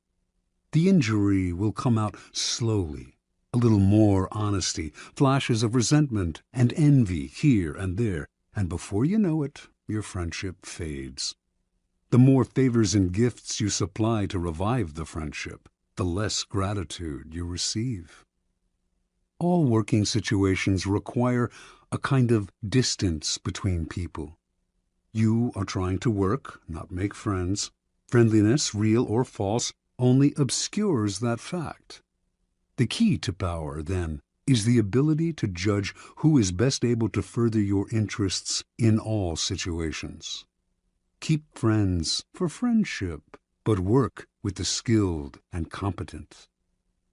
[SPEAKER 1] The injury will come out slowly, a little more honesty, flashes of resentment and envy here and there, and before you know it, your friendship fades. The more favors and gifts you supply to revive the friendship, the less gratitude you receive. All working situations require a kind of distance between people. You are trying to work, not make friends. Friendliness, real or false, only obscures that fact. The key to power, then, is the ability to judge who is best able to further your interests in all situations. Keep friends for friendship, but work with the skilled and competent.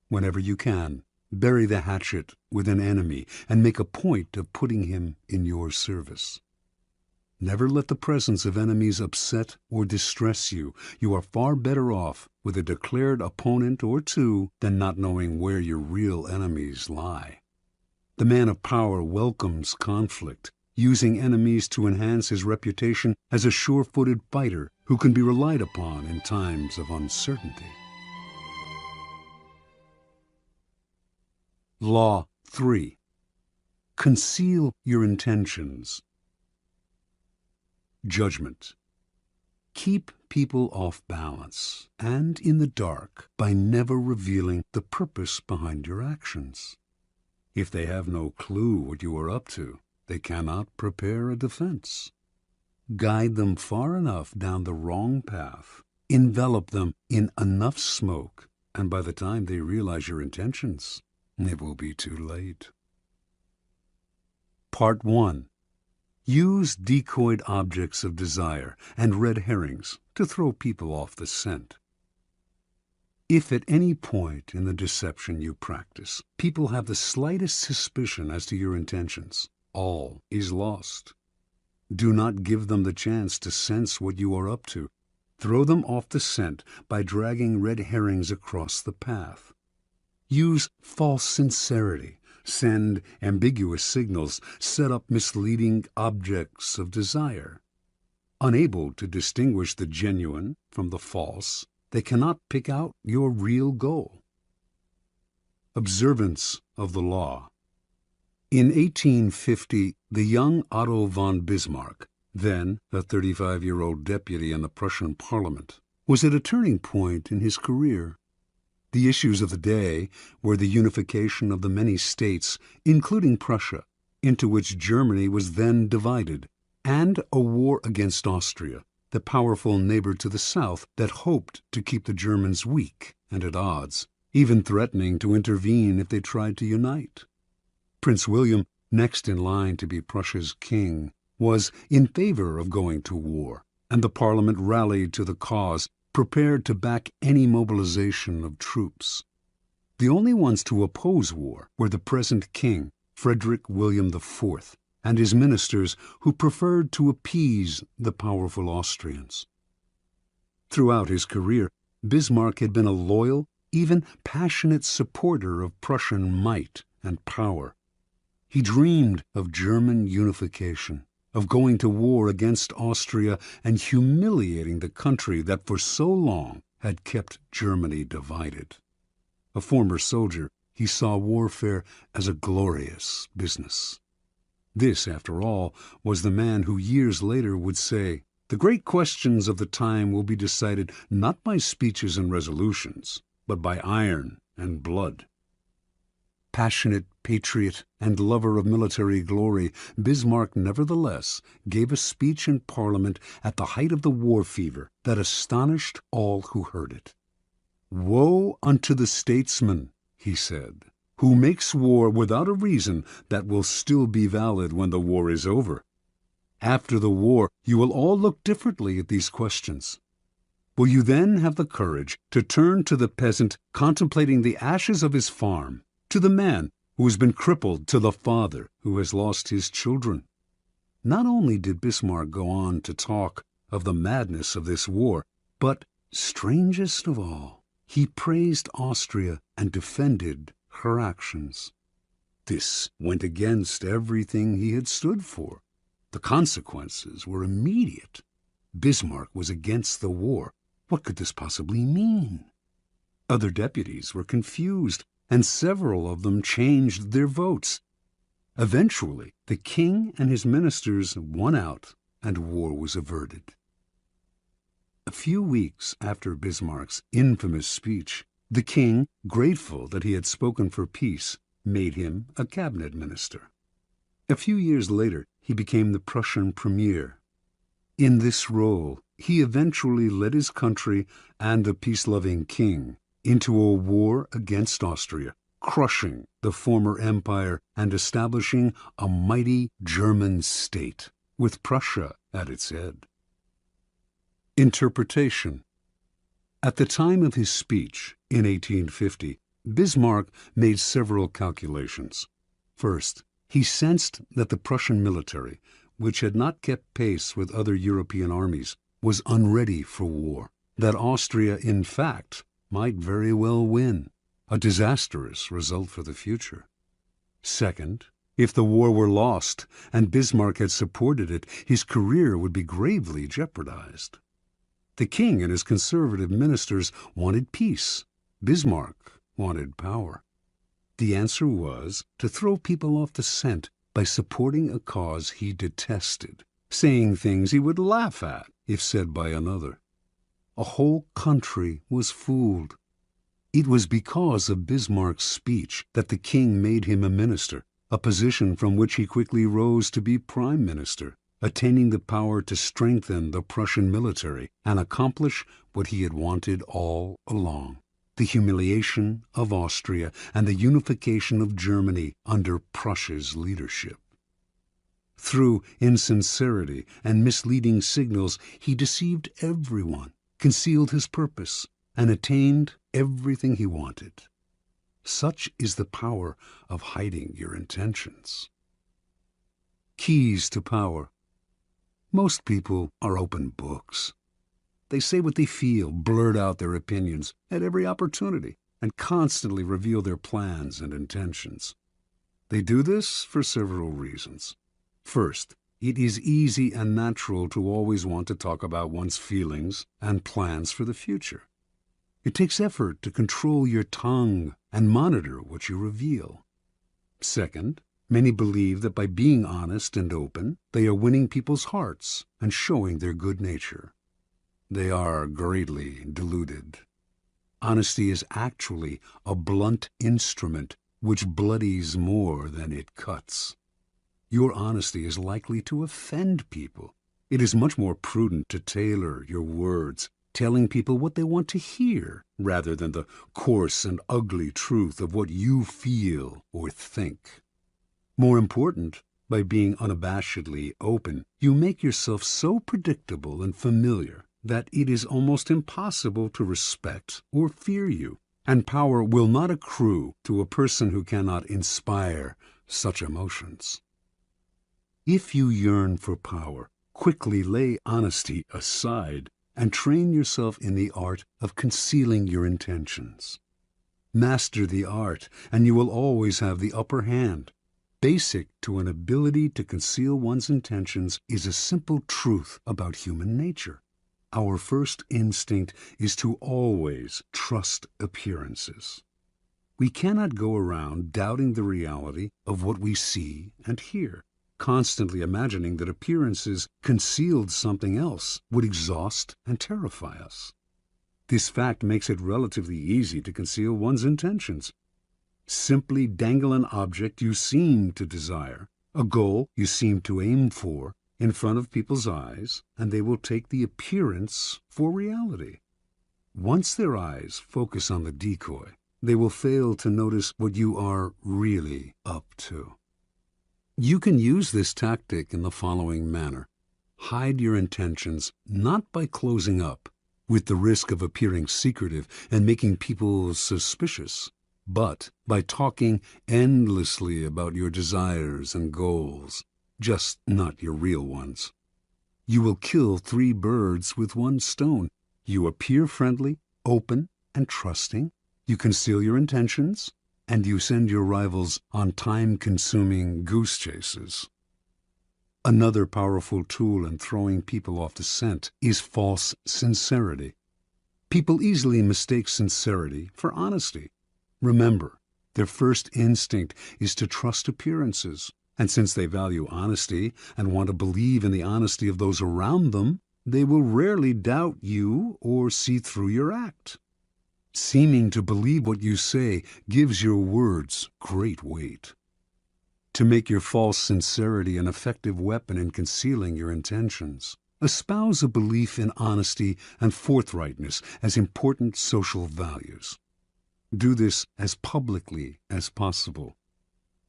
[SPEAKER 1] Whenever you can, bury the hatchet with an enemy and make a point of putting him in your service. Never let the presence of enemies upset or distress you. You are far better off with a declared opponent or two than not knowing where your real enemies lie. The man of power welcomes conflict, using enemies to enhance his reputation as a sure-footed fighter who can be relied upon in times of uncertainty. Law 3. Conceal your intentions. Judgment. Keep people off balance and in the dark by never revealing the purpose behind your actions. If they have no clue what you are up to, they cannot prepare a defense. Guide them far enough down the wrong path, envelop them in enough smoke, and by the time they realize your intentions, it will be too late. Part 1. Use decoyed objects of desire and red herrings to throw people off the scent. If at any point in the deception you practice, people have the slightest suspicion as to your intentions, all is lost. Do not give them the chance to sense what you are up to. Throw them off the scent by dragging red herrings across the path. Use false sincerity, send ambiguous signals, set up misleading objects of desire. Unable to distinguish the genuine from the false, they cannot pick out your real goal. observance of the law. In 1850, the young Otto von Bismarck, then a 35-year-old deputy in the Prussian parliament, was at a turning point in his career. The issues of the day were the unification of the many states, including Prussia, into which Germany was then divided, and a war against Austria, the powerful neighbor to the south that hoped to keep the Germans weak and at odds, even threatening to intervene if they tried to unite. Prince William, next in line to be Prussia's king, was in favor of going to war, and the Parliament rallied to the cause, prepared to back any mobilization of troops. The only ones to oppose war were the present king, Frederick William IV, and his ministers, who preferred to appease the powerful Austrians. Throughout his career, Bismarck had been a loyal, even passionate supporter of Prussian might and power. He dreamed of German unification, of going to war against Austria and humiliating the country that for so long had kept Germany divided. A former soldier, he saw warfare as a glorious business. This, after all, was the man who years later would say, "The great questions of the time will be decided not by speeches and resolutions, but by iron and blood." Passionate patriot and lover of military glory, Bismarck nevertheless gave a speech in Parliament at the height of the war fever that astonished all who heard it. "Woe unto the statesman," he said, "who makes war without a reason that will still be valid when the war is over. After the war, you will all look differently at these questions. Will you then have the courage to turn to the peasant contemplating the ashes of his farm, to the man who has been crippled, to the father who has lost his children?" Not only did Bismarck go on to talk of the madness of this war, but, strangest of all, he praised Austria and defended her actions. This went against everything he had stood for. The consequences were immediate. Bismarck was against the war. What could this possibly mean? Other deputies were confused, and several of them changed their votes. Eventually, the king and his ministers won out, and war was averted. A few weeks after Bismarck's infamous speech, the king, grateful that he had spoken for peace, made him a cabinet minister. A few years later, he became the Prussian premier. In this role, he eventually led his country and the peace-loving king into a war against Austria, crushing the former empire and establishing a mighty German state, with Prussia at its head. Interpretation. At the time of his speech, in 1850, Bismarck made several calculations. First, he sensed that the Prussian military, which had not kept pace with other European armies, was unready for war, that Austria, in fact, might very well win, a disastrous result for the future. Second, if the war were lost and Bismarck had supported it, his career would be gravely jeopardized. The king and his conservative ministers wanted peace. Bismarck wanted power. The answer was to throw people off the scent by supporting a cause he detested, saying things he would laugh at if said by another. A whole country was fooled. It was because of Bismarck's speech that the king made him a minister, a position from which he quickly rose to be prime minister, attaining the power to strengthen the Prussian military and accomplish what he had wanted all along: the humiliation of Austria and the unification of Germany under Prussia's leadership. Through insincerity and misleading signals, he deceived everyone, concealed his purpose, and attained everything he wanted. Such is the power of hiding your intentions. Keys to power. Most people are open books. They say what they feel, blurt out their opinions at every opportunity, and constantly reveal their plans and intentions. They do this for several reasons. First, it is easy and natural to always want to talk about one's feelings and plans for the future. It takes effort to control your tongue and monitor what you reveal. Second, many believe that by being honest and open, they are winning people's hearts and showing their good nature. They are greatly deluded. Honesty is actually a blunt instrument which bloodies more than it cuts. Your honesty is likely to offend people. It is much more prudent to tailor your words, telling people what they want to hear, rather than the coarse and ugly truth of what you feel or think. More important, by being unabashedly open, you make yourself so predictable and familiar that it is almost impossible to respect or fear you, and power will not accrue to a person who cannot inspire such emotions. If you yearn for power, quickly lay honesty aside and train yourself in the art of concealing your intentions. Master the art, and you will always have the upper hand. Basic to an ability to conceal one's intentions is a simple truth about human nature. Our first instinct is to always trust appearances. We cannot go around doubting the reality of what we see and hear. Constantly imagining that appearances concealed something else would exhaust and terrify us. This fact makes it relatively easy to conceal one's intentions. Simply dangle an object you seem to desire, a goal you seem to aim for, in front of people's eyes, and they will take the appearance for reality. Once their eyes focus on the decoy, they will fail to notice what you are really up to. You can use this tactic in the following manner. Hide your intentions not by closing up, with the risk of appearing secretive and making people suspicious, but by talking endlessly about your desires and goals, just not your real ones. You will kill 3 birds with 1 stone. You appear friendly, open, and trusting. You conceal your intentions, and you send your rivals on time-consuming goose chases. Another powerful tool in throwing people off the scent is false sincerity. People easily mistake sincerity for honesty. Remember, their first instinct is to trust appearances, and since they value honesty and want to believe in the honesty of those around them, they will rarely doubt you or see through your act. Seeming to believe what you say gives your words great weight. To make your false sincerity an effective weapon in concealing your intentions, espouse a belief in honesty and forthrightness as important social values. Do this as publicly as possible.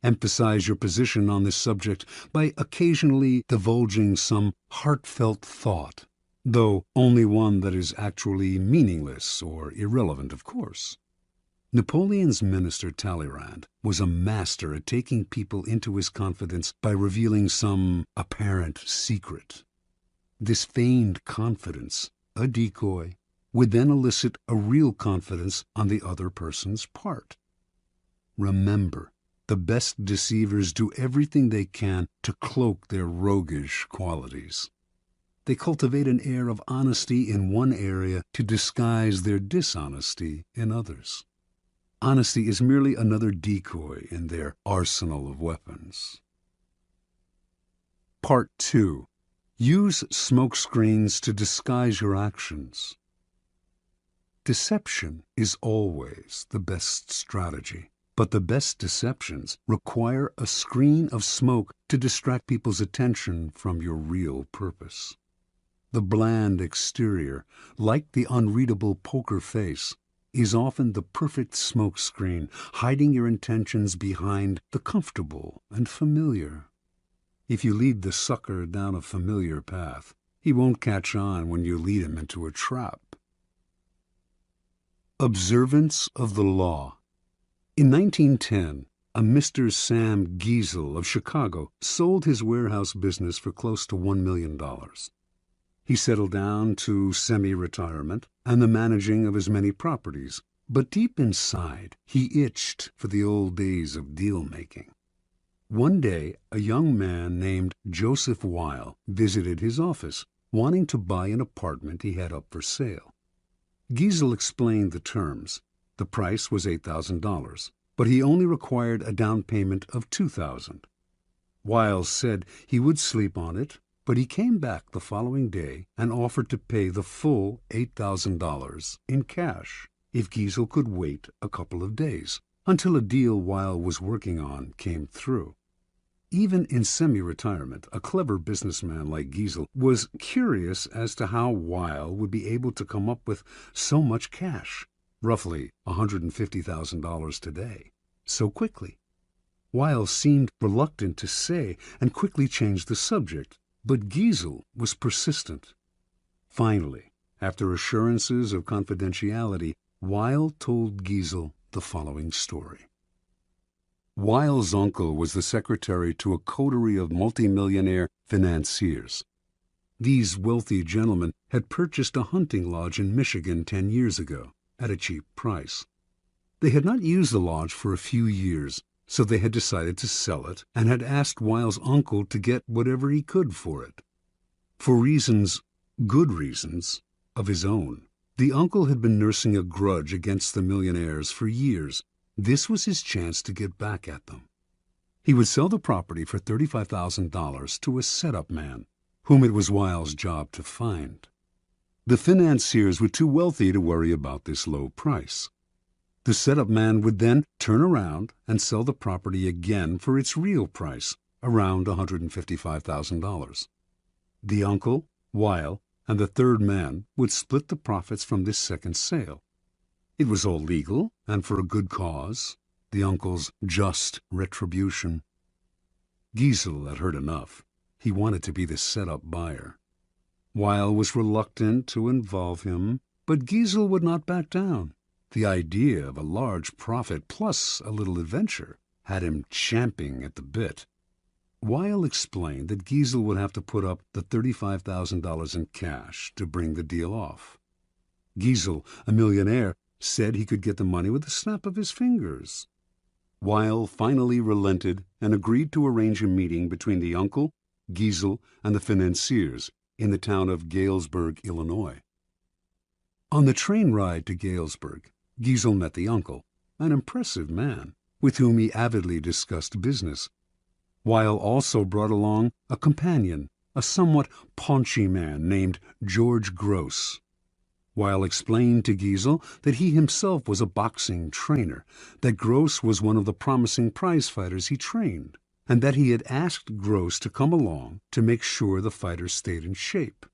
[SPEAKER 1] Emphasize your position on this subject by occasionally divulging some heartfelt thought, though only one that is actually meaningless or irrelevant, of course. Napoleon's minister Talleyrand was a master at taking people into his confidence by revealing some apparent secret. This feigned confidence, a decoy, would then elicit a real confidence on the other person's part. Remember, the best deceivers do everything they can to cloak their roguish qualities. They cultivate an air of honesty in one area to disguise their dishonesty in others. Honesty is merely another decoy in their arsenal of weapons. Part 2. Use smoke screens to disguise your actions. Deception is always the best strategy. But the best deceptions require a screen of smoke to distract people's attention from your real purpose. The bland exterior, like the unreadable poker face, is often the perfect smoke screen, hiding your intentions behind the comfortable and familiar. If you lead the sucker down a familiar path, he won't catch on when you lead him into a trap. Observance of the law. In 1910, a Mr. Sam Giesel of Chicago sold his warehouse business for close to $1 million. He settled down to semi-retirement and the managing of his many properties, but deep inside he itched for the old days of deal-making. One day, a young man named Joseph Weil visited his office, wanting to buy an apartment he had up for sale. Giesel explained the terms. The price was $8,000, but he only required a down payment of $2,000. Wiles said he would sleep on it, but he came back the following day and offered to pay the full $8,000 in cash if Giesel could wait a couple of days until a deal Weil was working on came through. Even in semi-retirement, a clever businessman like Giesel was curious as to how Weil would be able to come up with so much cash, roughly $150,000 today, so quickly. Weil seemed reluctant to say and quickly changed the subject, but Giesel was persistent. Finally, after assurances of confidentiality, Weil told Giesel the following story. Weil's uncle was the secretary to a coterie of multimillionaire financiers. These wealthy gentlemen had purchased a hunting lodge in Michigan 10 years ago at a cheap price. They had not used the lodge for a few years, so they had decided to sell it and had asked Weil's uncle to get whatever he could for it. For reasons, good reasons, of his own, the uncle had been nursing a grudge against the millionaires for years. This was his chance to get back at them. He would sell the property for $35,000 to a setup man, whom it was Weil's job to find. The financiers were too wealthy to worry about this low price. The setup man would then turn around and sell the property again for its real price, around $155,000. The uncle, Weil, and the third man would split the profits from this second sale. It was all legal and for a good cause, the uncle's just retribution. Giesel had heard enough. He wanted to be the set-up buyer. Weil was reluctant to involve him, but Giesel would not back down. The idea of a large profit plus a little adventure had him champing at the bit. Weil explained that Giesel would have to put up the $35,000 in cash to bring the deal off. Giesel, a millionaire, said he could get the money with a snap of his fingers. Weil finally relented and agreed to arrange a meeting between the uncle, Giesel, and the financiers in the town of Galesburg, Illinois. On the train ride to Galesburg, Giesel met the uncle, an impressive man, with whom he avidly discussed business. Weil also brought along a companion, a somewhat paunchy man named George Gross. Weil explained to Giesel that he himself was a boxing trainer, that Gross was one of the promising prize fighters he trained, and that he had asked Gross to come along to make sure the fighter stayed in shape.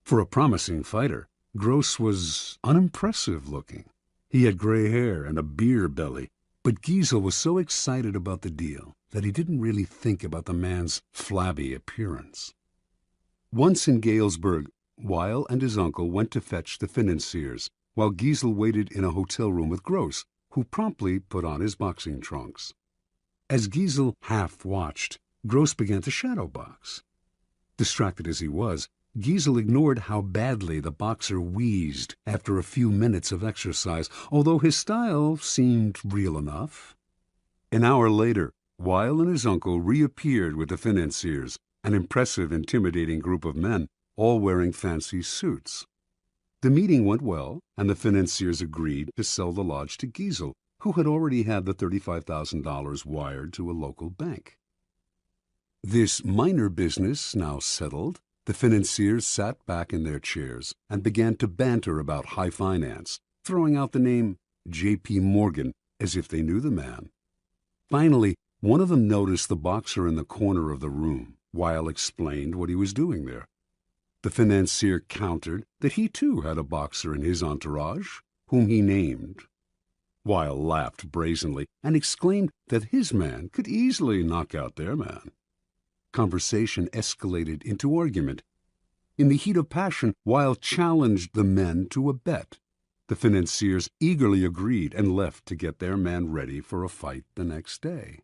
[SPEAKER 1] For a promising fighter, Gross was unimpressive looking. He had gray hair and a beer belly, but Giesel was so excited about the deal that he didn't really think about the man's flabby appearance. Once in Galesburg, Weil and his uncle went to fetch the financiers, while Giesel waited in a hotel room with Gross, who promptly put on his boxing trunks. As Giesel half-watched, Gross began to shadow box. Distracted as he was, Giesel ignored how badly the boxer wheezed after a few minutes of exercise, although his style seemed real enough. An hour later, Weil and his uncle reappeared with the financiers, an impressive, intimidating group of men, all wearing fancy suits. The meeting went well, and the financiers agreed to sell the lodge to Giesel, who had already had the $35,000 wired to a local bank. This minor business now settled, the financiers sat back in their chairs and began to banter about high finance, throwing out the name J.P. Morgan as if they knew the man. Finally, one of them noticed the boxer in the corner of the room. Weil explained what he was doing there. The financier countered that he too had a boxer in his entourage, whom he named. Weil laughed brazenly and exclaimed that his man could easily knock out their man. Conversation escalated into argument. In the heat of passion, Weil challenged the men to a bet. The financiers eagerly agreed and left to get their man ready for a fight the next day.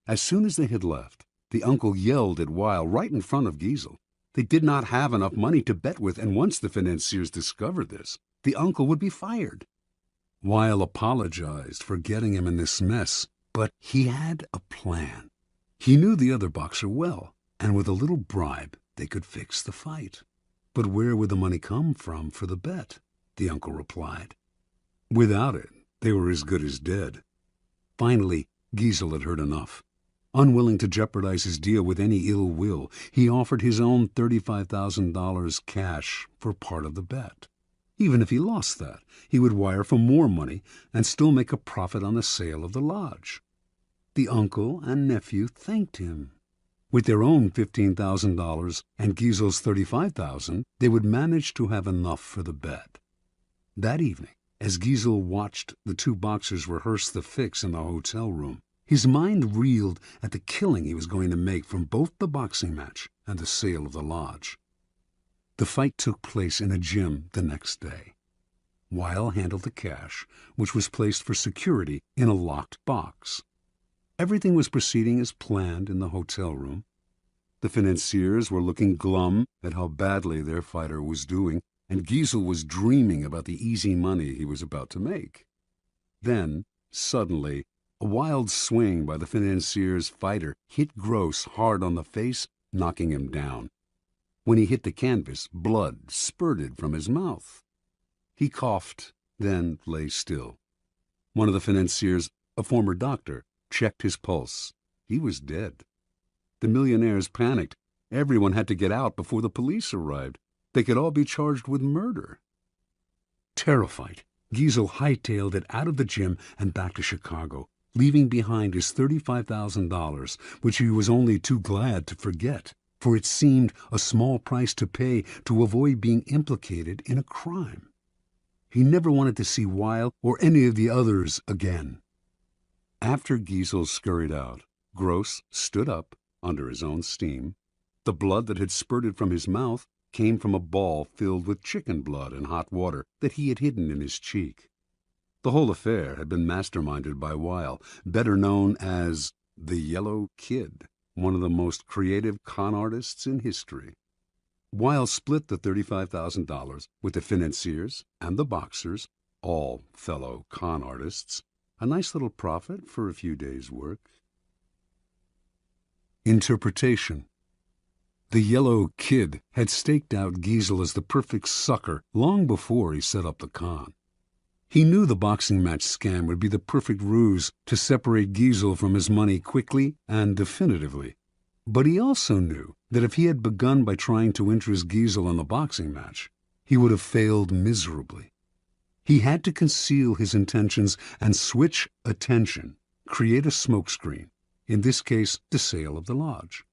[SPEAKER 1] As soon as they had left, the uncle yelled at Weil right in front of Giesel. They did not have enough money to bet with, and once the financiers discovered this, the uncle would be fired. Weil apologized for getting him in this mess, but he had a plan. He knew the other boxer well, and with a little bribe they could fix the fight. But where would the money come from for the bet? The uncle replied. Without it, they were as good as dead. Finally, Giesel had heard enough. Unwilling to jeopardize his deal with any ill will, he offered his own $35,000 cash for part of the bet. Even if he lost that, he would wire for more money and still make a profit on the sale of the lodge. The uncle and nephew thanked him. With their own $15,000 and Giesel's $35,000, they would manage to have enough for the bet. That evening, as Giesel watched the two boxers rehearse the fix in the hotel room, his mind reeled at the killing he was going to make from both the boxing match and the sale of the lodge. The fight took place in a gym the next day. Weil handled the cash, which was placed for security in a locked box. Everything was proceeding as planned in the hotel room. The financiers were looking glum at how badly their fighter was doing, and Giesel was dreaming about the easy money he was about to make. Then, suddenly, a wild swing by the financier's fighter hit Gross hard on the face, knocking him down. When he hit the canvas, blood spurted from his mouth. He coughed, then lay still. One of the financiers, a former doctor, checked his pulse. He was dead. The millionaires panicked. Everyone had to get out before the police arrived. They could all be charged with murder. Terrified, Giesel hightailed it out of the gym and back to Chicago, leaving behind his $35,000, which he was only too glad to forget, for it seemed a small price to pay to avoid being implicated in a crime. He never wanted to see Weil or any of the others again. After Giesel scurried out, Gross stood up under his own steam. The blood that had spurted from his mouth came from a ball filled with chicken blood and hot water that he had hidden in his cheek. The whole affair had been masterminded by Weil, better known as the Yellow Kid, one of the most creative con artists in history. Weil split the $35,000 with the financiers and the boxers, all fellow con artists, a nice little profit for a few days' work. Interpretation. The Yellow Kid had staked out Giesel as the perfect sucker long before he set up the con. He knew the boxing match scam would be the perfect ruse to separate Giesel from his money quickly and definitively. But he also knew that if he had begun by trying to interest Giesel in the boxing match, he would have failed miserably. He had to conceal his intentions and switch attention, create a smokescreen, in this case the sale of the lodge.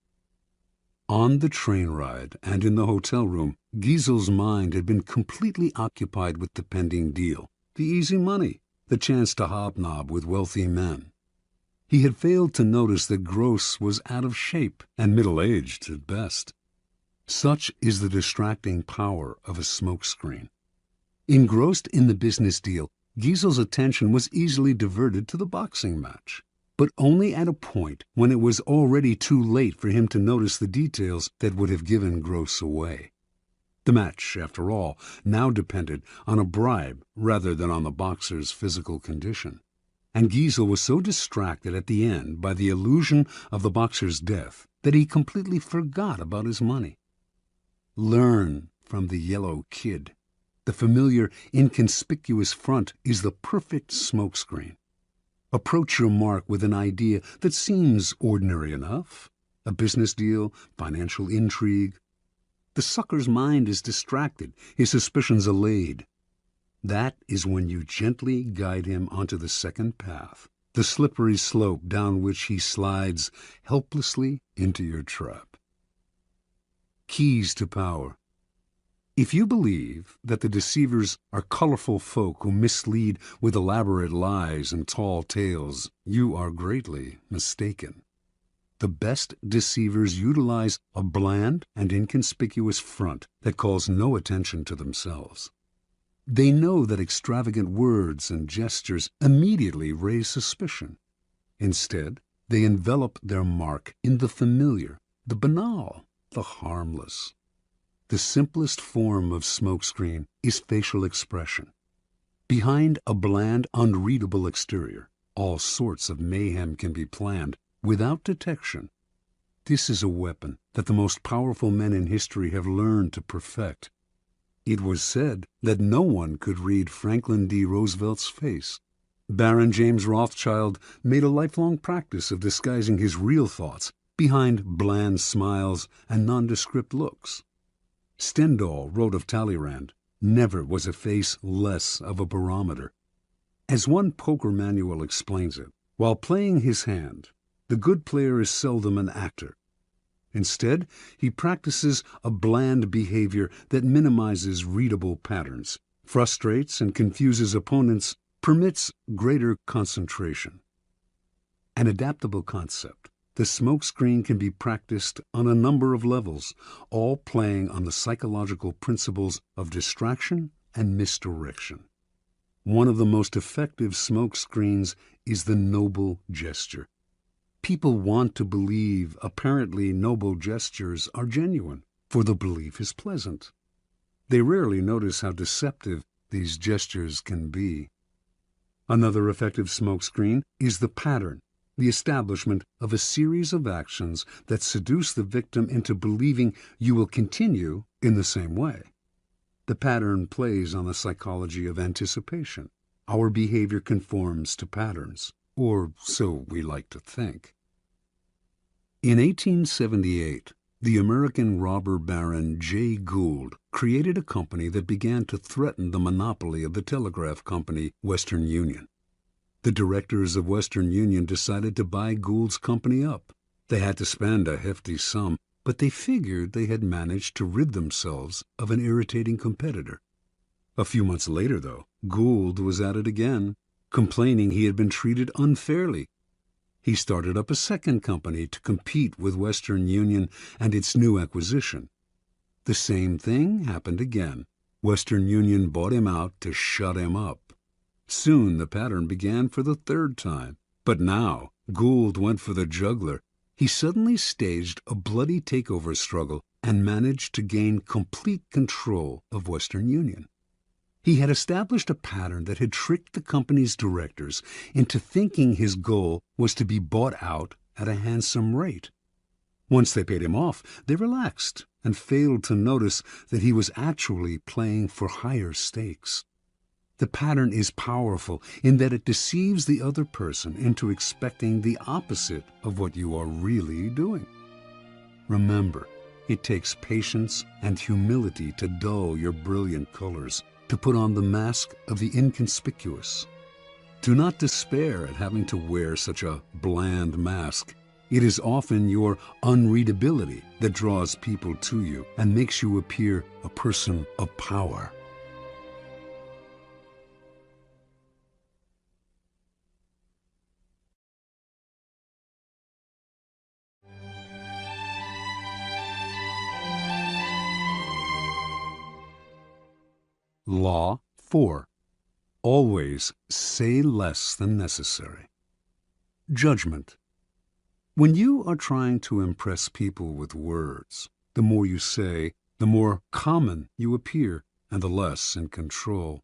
[SPEAKER 1] On the train ride and in the hotel room, Giesel's mind had been completely occupied with the pending deal, the easy money, the chance to hobnob with wealthy men. He had failed to notice that Gross was out of shape and middle-aged at best. Such is the distracting power of a smokescreen. Engrossed in the business deal, Giesel's attention was easily diverted to the boxing match, but only at a point when it was already too late for him to notice the details that would have given Gross away. The match, after all, now depended on a bribe rather than on the boxer's physical condition, and Giesel was so distracted at the end by the illusion of the boxer's death that he completely forgot about his money. Learn from the Yellow Kid. The familiar, inconspicuous front is the perfect smokescreen. Approach your mark with an idea that seems ordinary enough, a business deal, financial intrigue. The sucker's mind is distracted, his suspicions allayed. That is when you gently guide him onto the second path, the slippery slope down which he slides helplessly into your trap. Keys to power. If you believe that the deceivers are colorful folk who mislead with elaborate lies and tall tales, you are greatly mistaken. The best deceivers utilize a bland and inconspicuous front that calls no attention to themselves. They know that extravagant words and gestures immediately raise suspicion. Instead, they envelop their mark in the familiar, the banal, the harmless. The simplest form of smokescreen is facial expression. Behind a bland, unreadable exterior, all sorts of mayhem can be planned without detection. This is a weapon that the most powerful men in history have learned to perfect. It was said that no one could read Franklin D. Roosevelt's face. Baron James Rothschild made a lifelong practice of disguising his real thoughts behind bland smiles and nondescript looks. Stendhal wrote of Talleyrand, "Never was a face less of a barometer." As one poker manual explains it, while playing his hand, the good player is seldom an actor. Instead, he practices a bland behavior that minimizes readable patterns, frustrates and confuses opponents, permits greater concentration. An adaptable concept, the smokescreen can be practiced on a number of levels, all playing on the psychological principles of distraction and misdirection. One of the most effective smokescreens is the noble gesture. People want to believe apparently noble gestures are genuine, for the belief is pleasant. They rarely notice how deceptive these gestures can be. Another effective smokescreen is the pattern, the establishment of a series of actions that seduce the victim into believing you will continue in the same way. The pattern plays on the psychology of anticipation. Our behavior conforms to patterns, or so we like to think. In 1878, the American robber baron Jay Gould created a company that began to threaten the monopoly of the telegraph company Western Union. The directors of Western Union decided to buy Gould's company up. They had to spend a hefty sum, but they figured they had managed to rid themselves of an irritating competitor. A few months later, though, Gould was at it again, complaining he had been treated unfairly. He started up a second company to compete with Western Union and its new acquisition. The same thing happened again. Western Union bought him out to shut him up. Soon the pattern began for the third time. But now Gould went for the jugular. He suddenly staged a bloody takeover struggle and managed to gain complete control of Western Union. He had established a pattern that had tricked the company's directors into thinking his goal was to be bought out at a handsome rate. Once they paid him off, they relaxed and failed to notice that he was actually playing for higher stakes. The pattern is powerful in that it deceives the other person into expecting the opposite of what you are really doing. Remember, it takes patience and humility to dull your brilliant colors, to put on the mask of the inconspicuous. Do not despair at having to wear such a bland mask. It is often your unreadability that draws people to you and makes you appear a person of power. Law 4. Always say less than necessary. Judgment. When you are trying to impress people with words, the more you say, the more common you appear, and the less in control.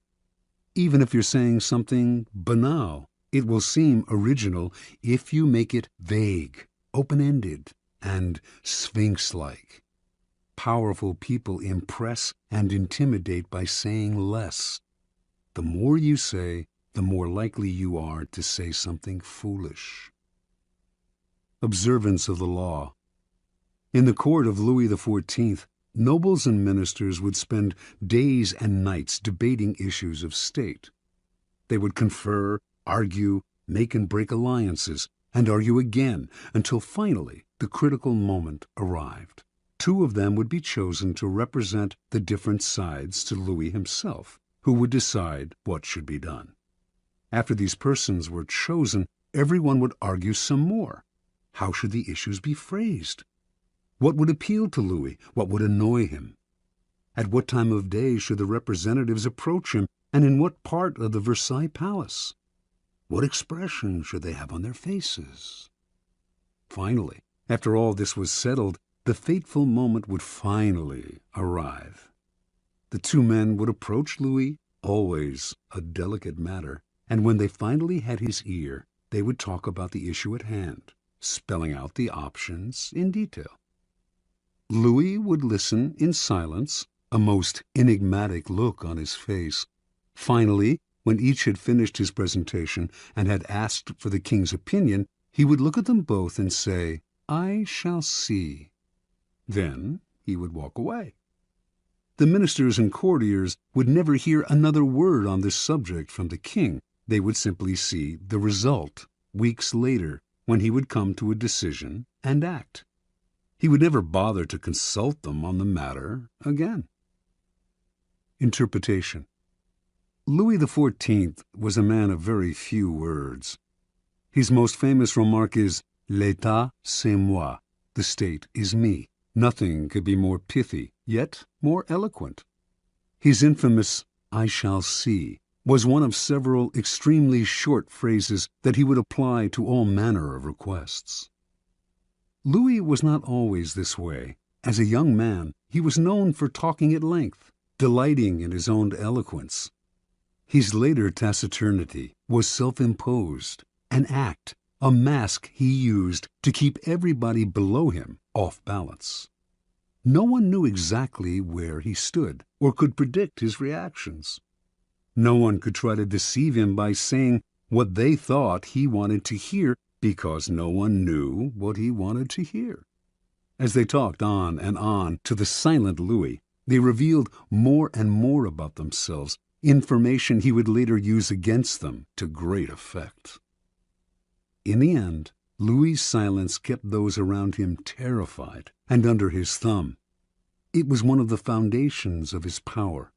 [SPEAKER 1] Even if you're saying something banal, it will seem original if you make it vague, open-ended, and sphinx-like. Powerful people impress and intimidate by saying less. The more you say, the more likely you are to say something foolish. Observance of the law. In the court of Louis XIV, nobles and ministers would spend days and nights debating issues of state. They would confer, argue, make and break alliances, and argue again until finally the critical moment arrived. Two of them would be chosen to represent the different sides to Louis himself, who would decide what should be done. After these persons were chosen, everyone would argue some more. How should the issues be phrased? What would appeal to Louis? What would annoy him? At what time of day should the representatives approach him, and in what part of the Versailles Palace? What expression should they have on their faces? Finally, after all this was settled, the fateful moment would finally arrive. The two men would approach Louis, always a delicate matter, and when they finally had his ear, they would talk about the issue at hand, spelling out the options in detail. Louis would listen in silence, a most enigmatic look on his face. Finally, when each had finished his presentation and had asked for the king's opinion, he would look at them both and say, "I shall see." Then he would walk away. The ministers and courtiers would never hear another word on this subject from the king. They would simply see the result weeks later, when he would come to a decision and act. He would never bother to consult them on the matter again. Interpretation. Louis XIV was a man of very few words. His most famous remark is, "L'État, c'est moi." The state is me. Nothing could be more pithy, yet more eloquent. His infamous "I shall see" was one of several extremely short phrases that he would apply to all manner of requests. Louis was not always this way. As a young man, he was known for talking at length, delighting in his own eloquence. His later taciturnity was self-imposed, an act, a mask he used to keep everybody below him off balance. No one knew exactly where he stood or could predict his reactions. No one could try to deceive him by saying what they thought he wanted to hear, because no one knew what he wanted to hear. As they talked on and on to the silent Louis, they revealed more and more about themselves, information he would later use against them to great effect. In the end, Louis's silence kept those around him terrified and under his thumb. It was one of the foundations of his power.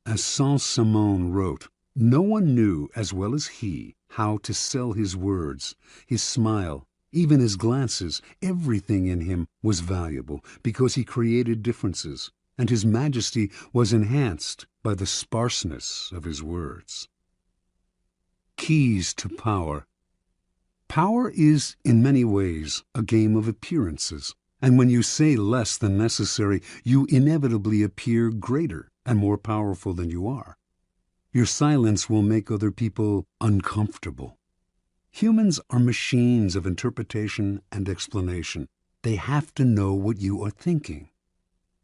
[SPEAKER 1] As Saint-Simon wrote, no one knew as well as he how to sell his words, his smile, even his glances. Everything in him was valuable because he created differences, and his majesty was enhanced by the sparseness of his words. Keys to power. Power is, in many ways, a game of appearances, and when you say less than necessary, you inevitably appear greater and more powerful than you are. Your silence will make other people uncomfortable. Humans are machines of interpretation and explanation. They have to know what you are thinking.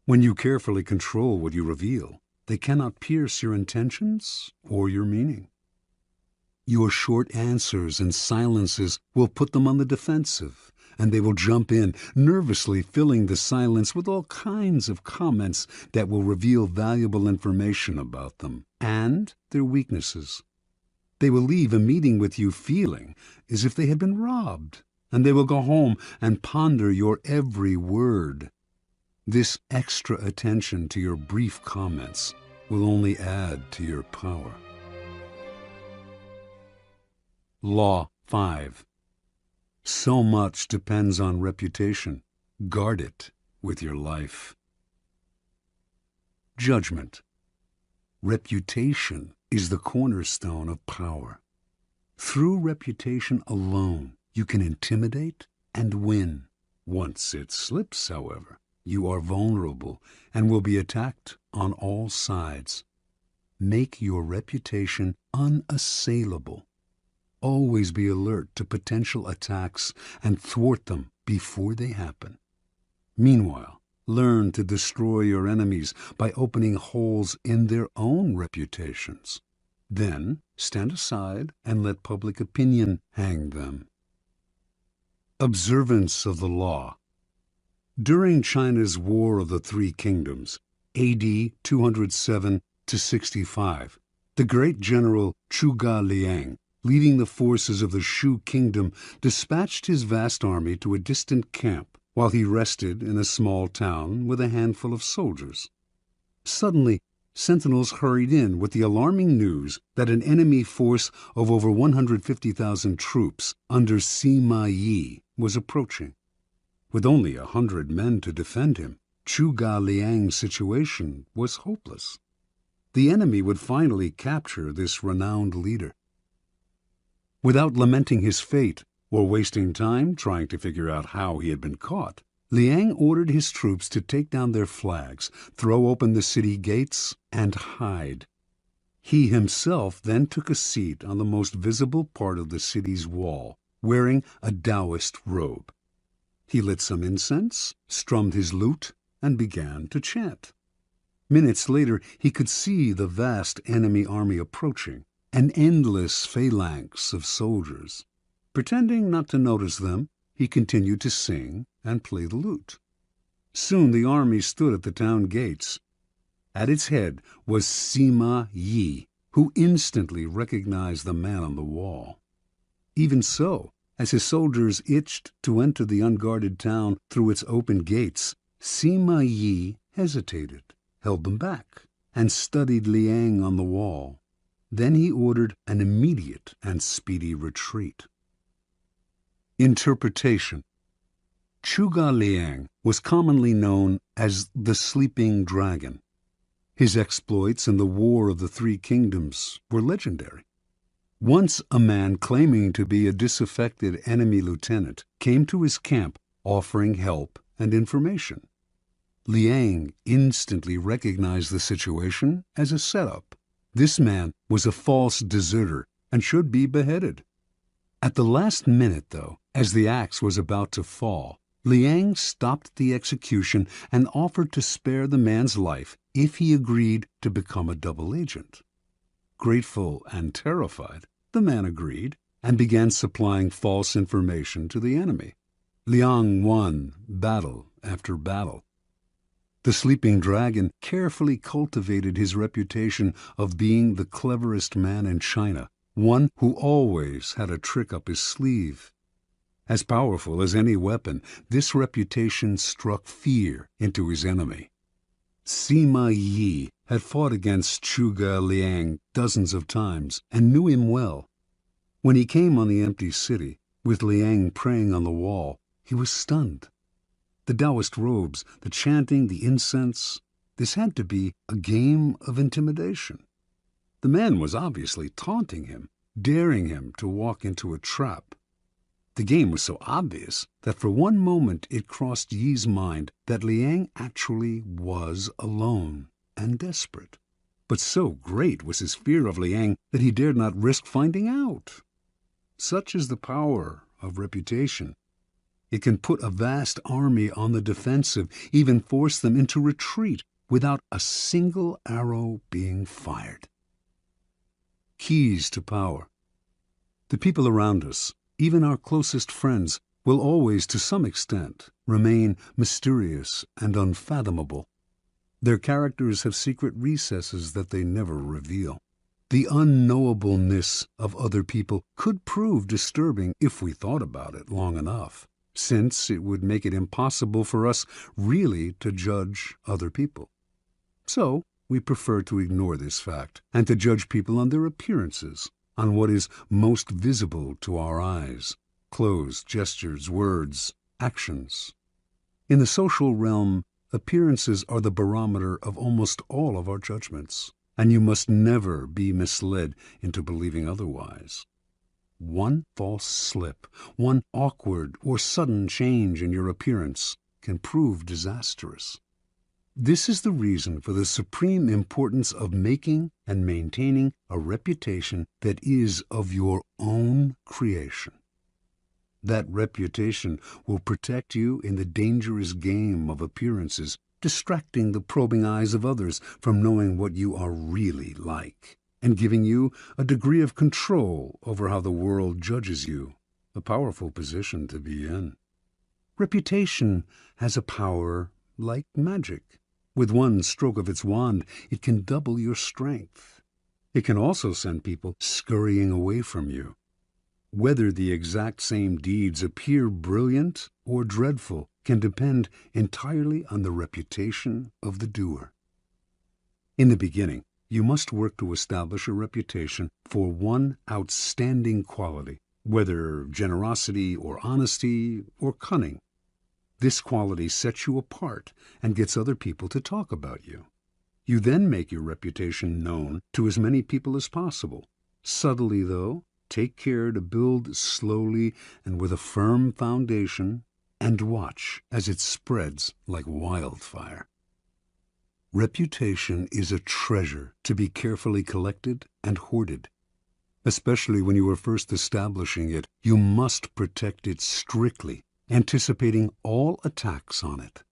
[SPEAKER 1] When you carefully control what you reveal, they cannot pierce your intentions or your meaning. Your short answers and silences will put them on the defensive, and they will jump in, nervously filling the silence with all kinds of comments that will reveal valuable information about them and their weaknesses. They will leave a meeting with you feeling as if they had been robbed, and they will go home and ponder your every word. This extra attention to your brief comments will only add to your power. Law 5. So much depends on reputation. Guard it with your life. Judgment. Reputation is the cornerstone of power. Through reputation alone, you can intimidate and win. Once it slips, however, you are vulnerable and will be attacked on all sides. Make your reputation unassailable. Always be alert to potential attacks and thwart them before they happen. Meanwhile, learn to destroy your enemies by opening holes in their own reputations. Then stand aside and let public opinion hang them. Observance of the law. During China's War of the Three Kingdoms, AD 207 to 65, the great general Zhuge Liang, leading the forces of the Shu kingdom, dispatched his vast army to a distant camp while he rested in a small town with a handful of soldiers. Suddenly, sentinels hurried in with the alarming news that an enemy force of over 150,000 troops under Sima Yi was approaching. With only 100 men to defend him, Zhuge Liang's situation was hopeless. The enemy would finally capture this renowned leader. Without lamenting his fate or wasting time trying to figure out how he had been caught, Liang ordered his troops to take down their flags, throw open the city gates, and hide. He himself then took a seat on the most visible part of the city's wall, wearing a Taoist robe. He lit some incense, strummed his lute, and began to chant. Minutes later, he could see the vast enemy army approaching, an endless phalanx of soldiers. Pretending not to notice them, he continued to sing and play the lute. Soon the army stood at the town gates. At its head was Sima Yi, who instantly recognized the man on the wall. Even so, as his soldiers itched to enter the unguarded town through its open gates, Sima Yi hesitated, held them back, and studied Liang on the wall. Then he ordered an immediate and speedy retreat. Interpretation. Zhuge Liang was commonly known as the Sleeping Dragon. His exploits in the War of the Three Kingdoms were legendary. Once a man claiming to be a disaffected enemy lieutenant came to his camp offering help and information. Liang instantly recognized the situation as a setup. This man was a false deserter and should be beheaded. At the last minute, though, as the axe was about to fall, Liang stopped the execution and offered to spare the man's life if he agreed to become a double agent. Grateful and terrified, the man agreed and began supplying false information to the enemy. Liang won battle after battle. The Sleeping Dragon carefully cultivated his reputation of being the cleverest man in China, one who always had a trick up his sleeve. As powerful as any weapon, this reputation struck fear into his enemy. Sima Yi had fought against Zhuge Liang dozens of times and knew him well. When he came on the empty city, with Liang praying on the wall, he was stunned. The Taoist robes, the chanting, the incense, this had to be a game of intimidation. The man was obviously taunting him, daring him to walk into a trap. The game was so obvious that for one moment it crossed Yi's mind that Liang actually was alone and desperate. But so great was his fear of Liang that he dared not risk finding out. Such is the power of reputation. It can put a vast army on the defensive, even force them into retreat without a single arrow being fired. Keys to power. The people around us, even our closest friends, will always, to some extent, remain mysterious and unfathomable. Their characters have secret recesses that they never reveal. The unknowableness of other people could prove disturbing if we thought about it long enough, since it would make it impossible for us really to judge other people. So, we prefer to ignore this fact and to judge people on their appearances, on what is most visible to our eyes: clothes, gestures, words, actions. In the social realm, appearances are the barometer of almost all of our judgments, and you must never be misled into believing otherwise. One false slip, one awkward or sudden change in your appearance can prove disastrous. This is the reason for the supreme importance of making and maintaining a reputation that is of your own creation. That reputation will protect you in the dangerous game of appearances, distracting the probing eyes of others from knowing what you are really like, and giving you a degree of control over how the world judges you, a powerful position to be in. Reputation has a power like magic. With one stroke of its wand, it can double your strength. It can also send people scurrying away from you. Whether the exact same deeds appear brilliant or dreadful can depend entirely on the reputation of the doer. In the beginning, you must work to establish a reputation for one outstanding quality, whether generosity or honesty or cunning. This quality sets you apart and gets other people to talk about you. You then make your reputation known to as many people as possible. Subtly, though, take care to build slowly and with a firm foundation, and watch as it spreads like wildfire. Reputation is a treasure to be carefully collected and hoarded. Especially when you are first establishing it, you must protect it strictly, anticipating all attacks on it.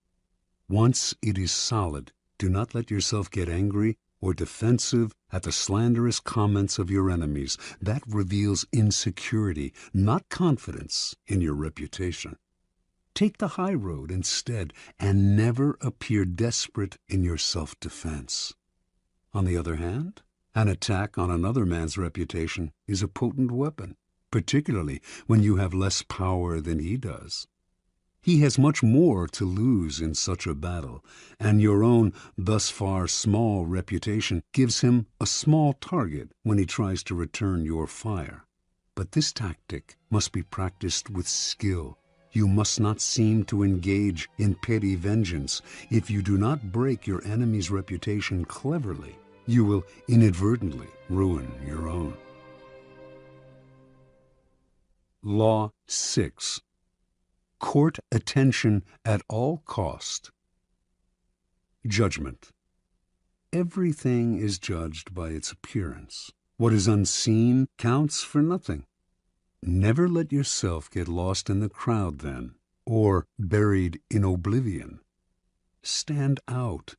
[SPEAKER 1] Once it is solid, Do not let yourself get angry or defensive at the slanderous comments of your enemies. That reveals insecurity, not confidence in your reputation. Take the high road instead, and never appear desperate in your self-defense. On the other hand, an attack on another man's reputation is a potent weapon, particularly when you have less power than he does. He has much more to lose in such a battle, and your own thus far small reputation gives him a small target when he tries to return your fire. But this tactic must be practiced with skill. You must not seem to engage in petty vengeance. If you do not break your enemy's reputation cleverly, you will inadvertently ruin your own. Law 6. Court attention at all cost. Judgment. Everything is judged by its appearance. What is unseen counts for nothing. Never let yourself get lost in the crowd then, or buried in oblivion. Stand out.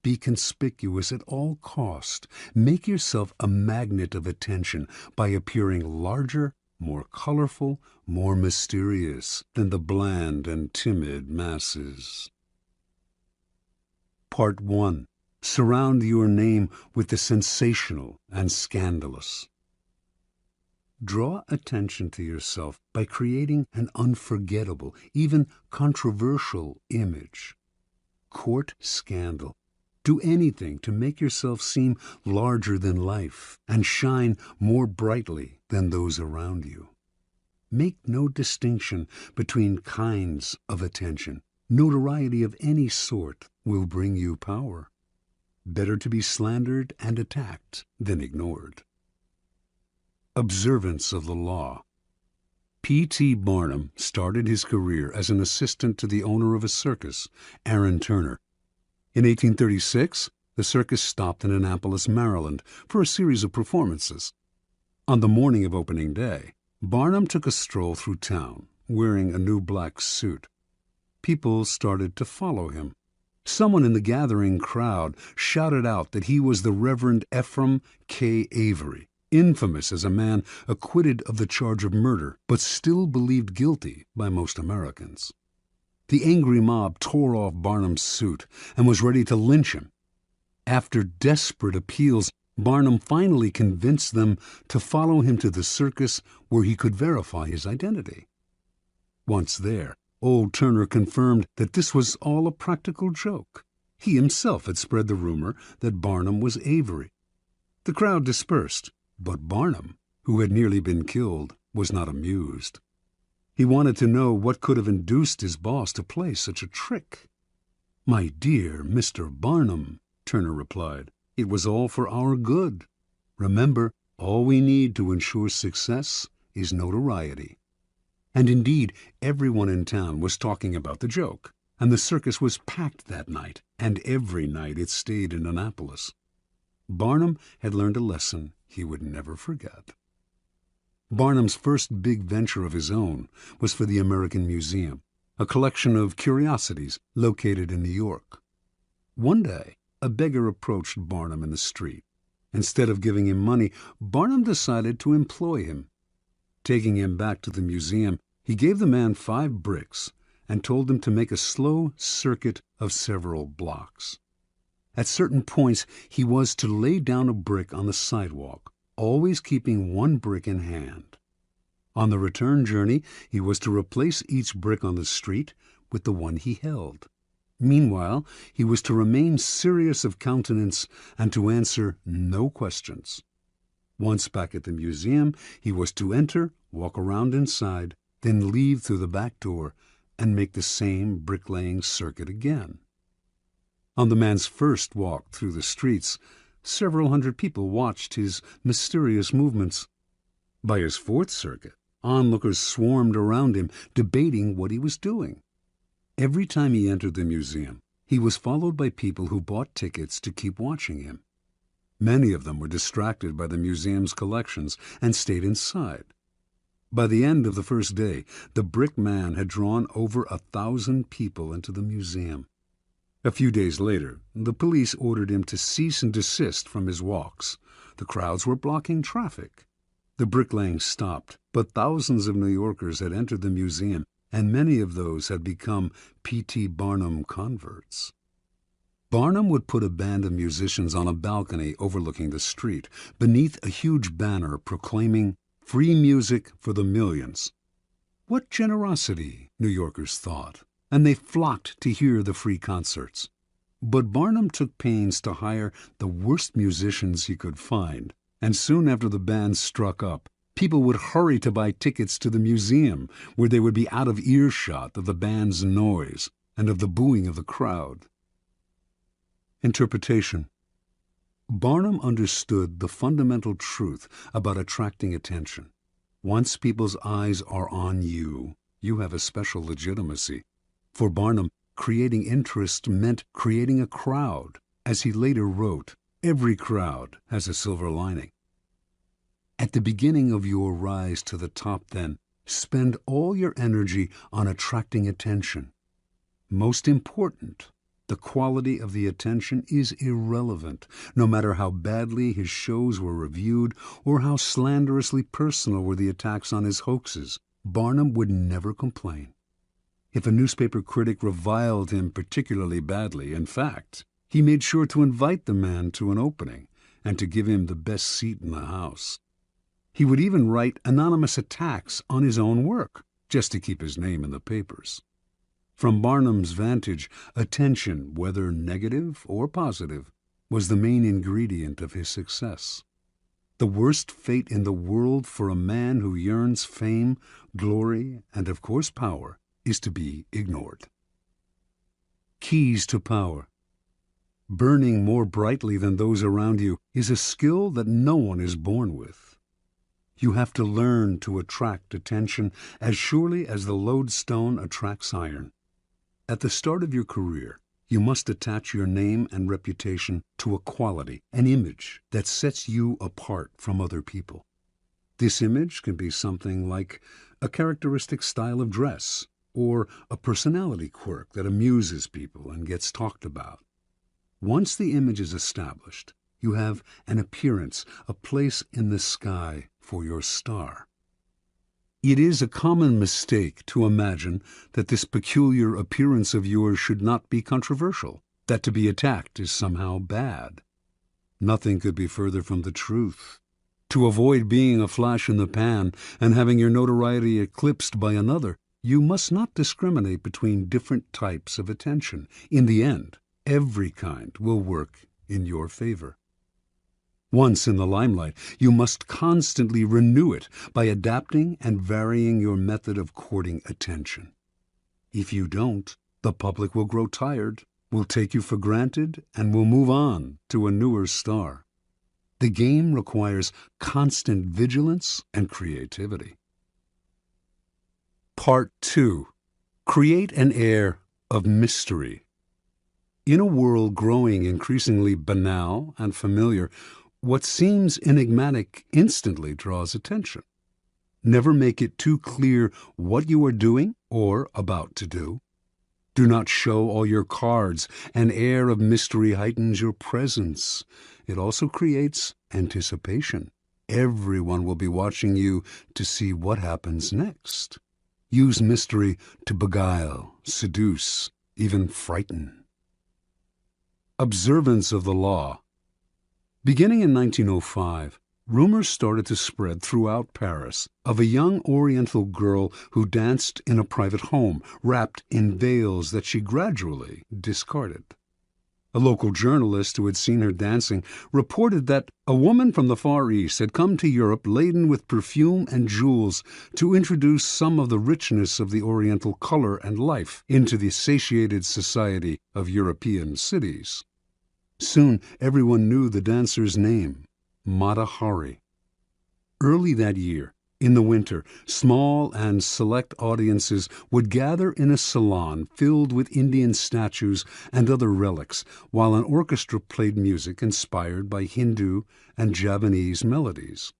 [SPEAKER 1] Be conspicuous at all cost. Make yourself a magnet of attention by appearing larger, more colorful, more mysterious than the bland and timid masses. Part 1. Surround your name with the sensational and scandalous. Draw attention to yourself by creating an unforgettable, even controversial image. Court scandal. Do anything to make yourself seem larger than life and shine more brightly than those around you. Make no distinction between kinds of attention. Notoriety of any sort will bring you power. Better to be slandered and attacked than ignored. Observance of the law. P.T. Barnum started his career as an assistant to the owner of a circus, Aaron Turner. In 1836, the circus stopped in Annapolis, Maryland, for a series of performances. On the morning of opening day, Barnum took a stroll through town, wearing a new black suit. People started to follow him. Someone in the gathering crowd shouted out that he was the Reverend Ephraim K. Avery, infamous as a man acquitted of the charge of murder, but still believed guilty by most Americans. The angry mob tore off Barnum's suit and was ready to lynch him. After desperate appeals, Barnum finally convinced them to follow him to the circus where he could verify his identity. Once there, old Turner confirmed that this was all a practical joke. He himself had spread the rumor that Barnum was Avery. The crowd dispersed, but Barnum, who had nearly been killed, was not amused. He wanted to know what could have induced his boss to play such a trick. "My dear Mr. Barnum," Turner replied, "it was all for our good. Remember, all we need to ensure success is notoriety." And indeed, everyone in town was talking about the joke, and the circus was packed that night, and every night it stayed in Annapolis. Barnum had learned a lesson he would never forget. Barnum's first big venture of his own was for the American Museum, a collection of curiosities located in New York. One day, a beggar approached Barnum in the street. Instead of giving him money, Barnum decided to employ him. Taking him back to the museum, he gave the man 5 bricks and told him to make a slow circuit of several blocks. At certain points, he was to lay down a brick on the sidewalk, always keeping 1 brick in hand. On the return journey, he was to replace each brick on the street with the one he held. Meanwhile, he was to remain serious of countenance and to answer no questions. Once back at the museum, he was to enter, walk around inside, then leave through the back door and make the same bricklaying circuit again. On the man's first walk through the streets, several hundred people watched his mysterious movements. By his 4th circuit, onlookers swarmed around him, debating what he was doing. Every time he entered the museum, he was followed by people who bought tickets to keep watching him. Many of them were distracted by the museum's collections and stayed inside. By the end of the first day, the brick man had drawn over 1,000 people into the museum. A few days later, the police ordered him to cease and desist from his walks. The crowds were blocking traffic. The bricklaying stopped, but thousands of New Yorkers had entered the museum, and many of those had become P.T. Barnum converts. Barnum would put a band of musicians on a balcony overlooking the street, beneath a huge banner proclaiming "Free music for the millions." What generosity, New Yorkers thought, and they flocked to hear the free concerts. But Barnum took pains to hire the worst musicians he could find, and soon after the band struck up, people would hurry to buy tickets to the museum, where they would be out of earshot of the band's noise and of the booing of the crowd. Interpretation. Barnum understood the fundamental truth about attracting attention. Once people's eyes are on you, you have a special legitimacy. For Barnum, creating interest meant creating a crowd. As he later wrote, every crowd has a silver lining. At the beginning of your rise to the top, then, spend all your energy on attracting attention. Most important, the quality of the attention is irrelevant, no matter how badly his shows were reviewed or how slanderously personal were the attacks on his hoaxes. Barnum would never complain. If a newspaper critic reviled him particularly badly, in fact, he made sure to invite the man to an opening and to give him the best seat in the house. He would even write anonymous attacks on his own work, just to keep his name in the papers. From Barnum's vantage, attention, whether negative or positive, was the main ingredient of his success. The worst fate in the world for a man who yearns fame, glory, and of course power, is to be ignored. Keys to power. Burning more brightly than those around you is a skill that no one is born with. You have to learn to attract attention as surely as the lodestone attracts iron. At the start of your career, you must attach your name and reputation to a quality, an image that sets you apart from other people. This image can be something like a characteristic style of dress or a personality quirk that amuses people and gets talked about. Once the image is established, you have an appearance, a place in the sky for your star. It is a common mistake to imagine that this peculiar appearance of yours should not be controversial, that to be attacked is somehow bad. Nothing could be further from the truth. To avoid being a flash in the pan and having your notoriety eclipsed by another, you must not discriminate between different types of attention. In the end, every kind will work in your favor. Once in the limelight, you must constantly renew it by adapting and varying your method of courting attention. If you don't, the public will grow tired, will take you for granted, and will move on to a newer star. The game requires constant vigilance and creativity. Part 2. Create an air of mystery. In a world growing increasingly banal and familiar, what seems enigmatic instantly draws attention. Never make it too clear what you are doing or about to do. Do not show all your cards. An air of mystery heightens your presence. It also creates anticipation. Everyone will be watching you to see what happens next. Use mystery to beguile, seduce, even frighten. Observance of the law. Beginning in 1905, rumors started to spread throughout Paris of a young Oriental girl who danced in a private home, wrapped in veils that she gradually discarded. A local journalist who had seen her dancing reported that a woman from the Far East had come to Europe laden with perfume and jewels to introduce some of the richness of the Oriental color and life into the satiated society of European cities. Soon everyone knew the dancer's name, Mata Hari. Early that year, in the winter, small and select audiences would gather in a salon filled with Indian statues and other relics, while an orchestra played music inspired by Hindu and Javanese melodies.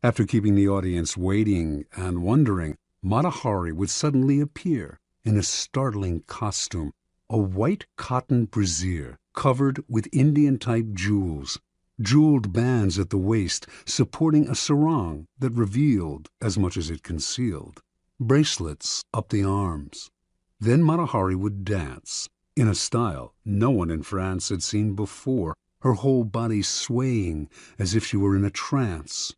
[SPEAKER 1] After keeping the audience waiting and wondering, Mata Hari would suddenly appear in a startling costume, a white cotton brassiere covered with Indian-type jewels, jeweled bands at the waist supporting a sarong that revealed as much as it concealed, bracelets up the arms. Then Mata Hari would dance, in a style no one in France had seen before, her whole body swaying as if she were in a trance.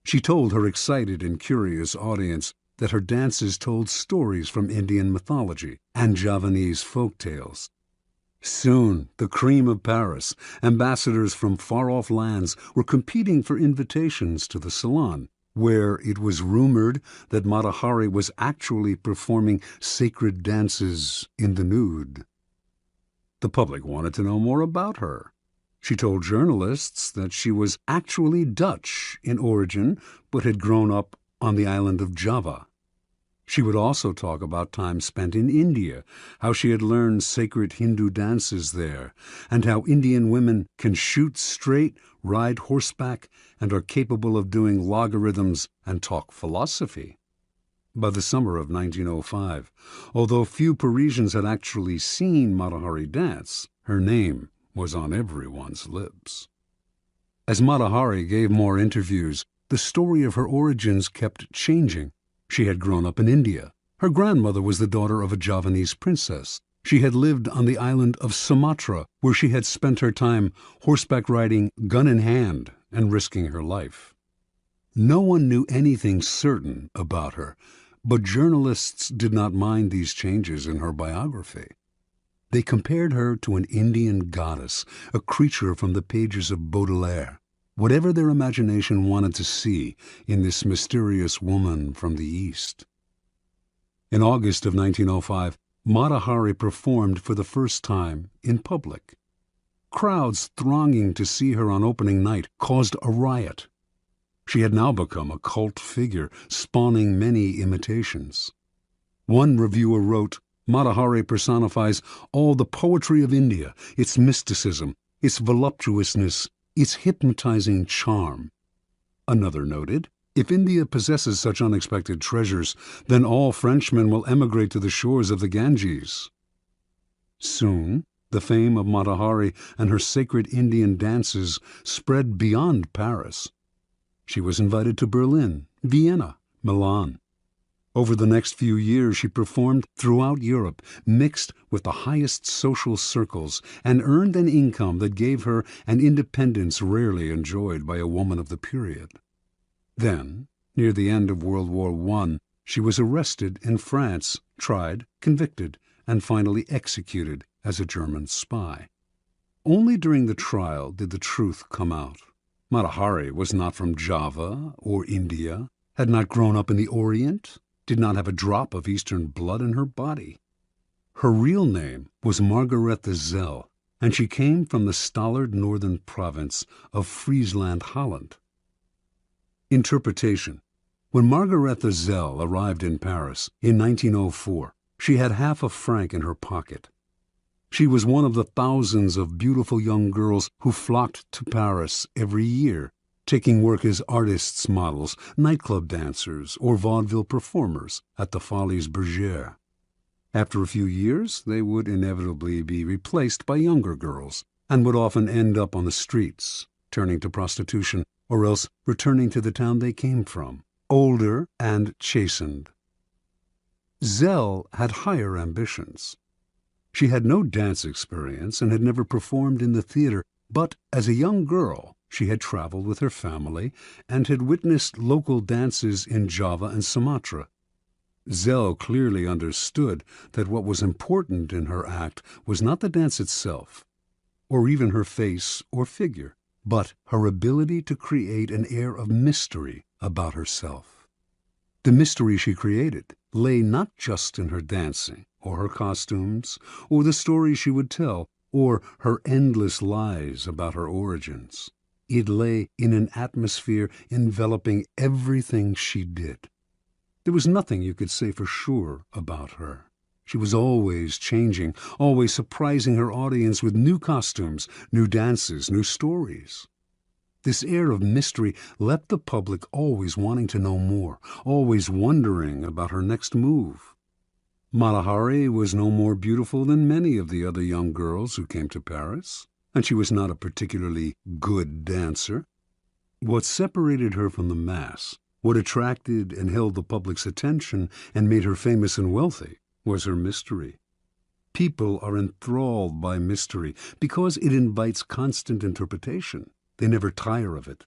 [SPEAKER 1] She told her excited and curious audience that her dances told stories from Indian mythology and Javanese folk tales. Soon, the cream of Paris, ambassadors from far-off lands, were competing for invitations to the salon, where it was rumored that Mata Hari was actually performing sacred dances in the nude. The public wanted to know more about her. She told journalists that she was actually Dutch in origin, but had grown up on the island of Java. She would also talk about time spent in India, how she had learned sacred Hindu dances there, and how Indian women can shoot straight, ride horseback, and are capable of doing logarithms and talk philosophy. By the summer of 1905, although few Parisians had actually seen Mata Hari dance, her name was on everyone's lips. As Mata Hari gave more interviews, the story of her origins kept changing. She had grown up in India. Her grandmother was the daughter of a Javanese princess. She had lived on the island of Sumatra, where she had spent her time horseback riding, gun in hand, and risking her life. No one knew anything certain about her, but journalists did not mind these changes in her biography. They compared her to an Indian goddess, a creature from the pages of Baudelaire. Whatever their imagination wanted to see in this mysterious woman from the East. In August of 1905, Mata Hari performed for the first time in public. Crowds thronging to see her on opening night caused a riot. She had now become a cult figure, spawning many imitations. One reviewer wrote, "Mata Hari personifies all the poetry of India, its mysticism, its voluptuousness, its hypnotizing charm." Another noted, "If India possesses such unexpected treasures, then all Frenchmen will emigrate to the shores of the Ganges." Soon, the fame of Mata Hari and her sacred Indian dances spread beyond Paris. She was invited to Berlin, Vienna, Milan. Over the next few years she performed throughout Europe, mixed with the highest social circles, and earned an income that gave her an independence rarely enjoyed by a woman of the period. Then, near the end of World War I, she was arrested in France, tried, convicted, and finally executed as a German spy. Only during the trial did the truth come out. Mata Hari was not from Java or India, had not grown up in the Orient, did not have a drop of Eastern blood in her body. Her real name was Margaretha Zell, and she came from the stolid northern province of Friesland, Holland. Interpretation. When Margaretha Zell arrived in Paris in 1904, she had half a franc in her pocket. She was one of the thousands of beautiful young girls who flocked to Paris every year, taking work as artists' models, nightclub dancers, or vaudeville performers at the Folies Bergère. After a few years, they would inevitably be replaced by younger girls, and would often end up on the streets, turning to prostitution, or else returning to the town they came from, older and chastened. Zell had higher ambitions. She had no dance experience and had never performed in the theater, but as a young girl, she had traveled with her family and had witnessed local dances in Java and Sumatra. Zell clearly understood that what was important in her act was not the dance itself, or even her face or figure, but her ability to create an air of mystery about herself. The mystery she created lay not just in her dancing, or her costumes, or the stories she would tell, or her endless lies about her origins. It lay in an atmosphere enveloping everything she did. There was nothing you could say for sure about her. She was always changing, always surprising her audience with new costumes, new dances, new stories. This air of mystery left the public always wanting to know more, always wondering about her next move. Malahari was no more beautiful than many of the other young girls who came to Paris, and she was not a particularly good dancer. What separated her from the mass, what attracted and held the public's attention and made her famous and wealthy, was her mystery. People are enthralled by mystery because it invites constant interpretation. They never tire of it.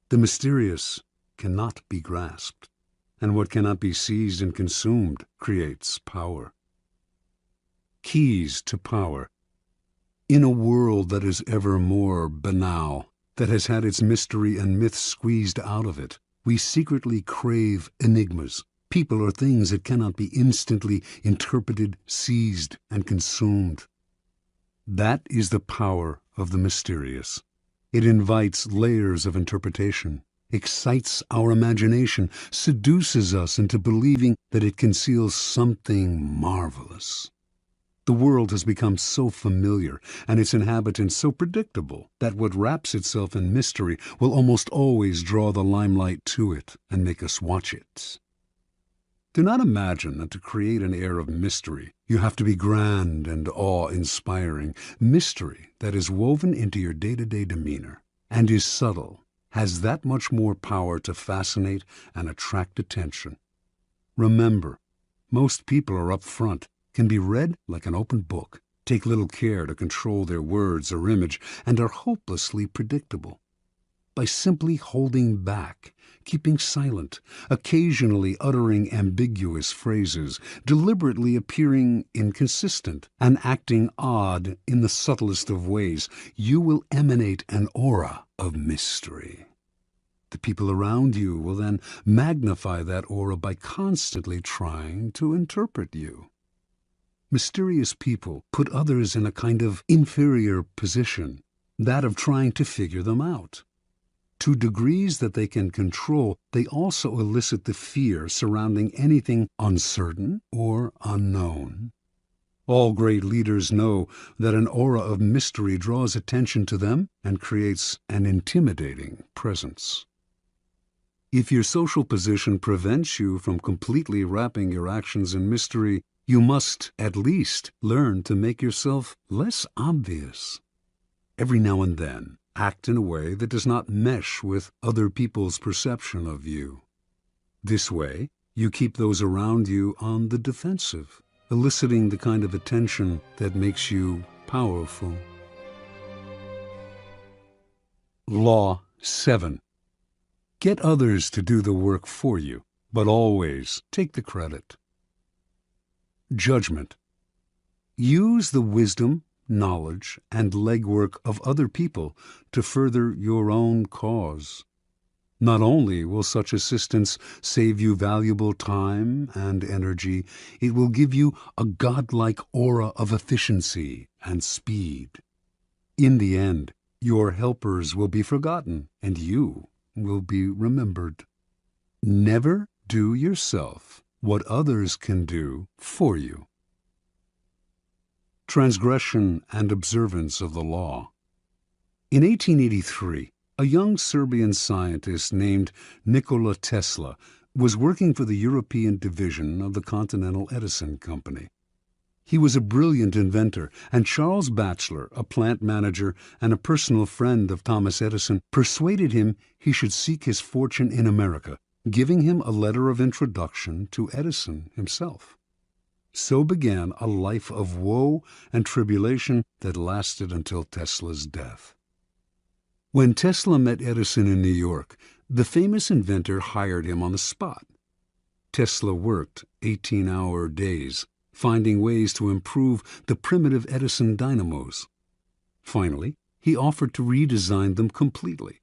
[SPEAKER 1] The mysterious cannot be grasped, and what cannot be seized and consumed creates power. Keys to power. In a world that is ever more banal, that has had its mystery and myth squeezed out of it, we secretly crave enigmas, people or things that cannot be instantly interpreted, seized, and consumed. That is the power of the mysterious. It invites layers of interpretation, excites our imagination, seduces us into believing that it conceals something marvelous. The world has become so familiar and its inhabitants so predictable that what wraps itself in mystery will almost always draw the limelight to it and make us watch it. Do not imagine that to create an air of mystery, you have to be grand and awe-inspiring. Mystery that is woven into your day-to-day demeanor and is subtle has that much more power to fascinate and attract attention. Remember, most people are up front, can be read like an open book, take little care to control their words or image, and are hopelessly predictable. By simply holding back, keeping silent, occasionally uttering ambiguous phrases, deliberately appearing inconsistent, and acting odd in the subtlest of ways, you will emanate an aura of mystery. The people around you will then magnify that aura by constantly trying to interpret you. Mysterious people put others in a kind of inferior position, that of trying to figure them out. To degrees that they can control, they also elicit the fear surrounding anything uncertain or unknown. All great leaders know that an aura of mystery draws attention to them and creates an intimidating presence. If your social position prevents you from completely wrapping your actions in mystery, you must at least learn to make yourself less obvious. Every now and then, act in a way that does not mesh with other people's perception of you. This way, you keep those around you on the defensive, eliciting the kind of attention that makes you powerful. Law 7. Get others to do the work for you, but always take the credit. Judgment. Use the wisdom, knowledge, and legwork of other people to further your own cause. Not only will such assistance save you valuable time and energy, it will give you a godlike aura of efficiency and speed. In the end, your helpers will be forgotten, and you will be remembered. Never do yourself what others can do for you. Transgression and observance of the law. In 1883, a young Serbian scientist named Nikola Tesla was working for the European division of the Continental Edison Company. He was a brilliant inventor, and Charles Batchelor, a plant manager and a personal friend of Thomas Edison, persuaded him he should seek his fortune in America, giving him a letter of introduction to Edison himself. So began a life of woe and tribulation that lasted until Tesla's death. When Tesla met Edison in New York, the famous inventor hired him on the spot. Tesla worked 18-hour days, finding ways to improve the primitive Edison dynamos. Finally, he offered to redesign them completely.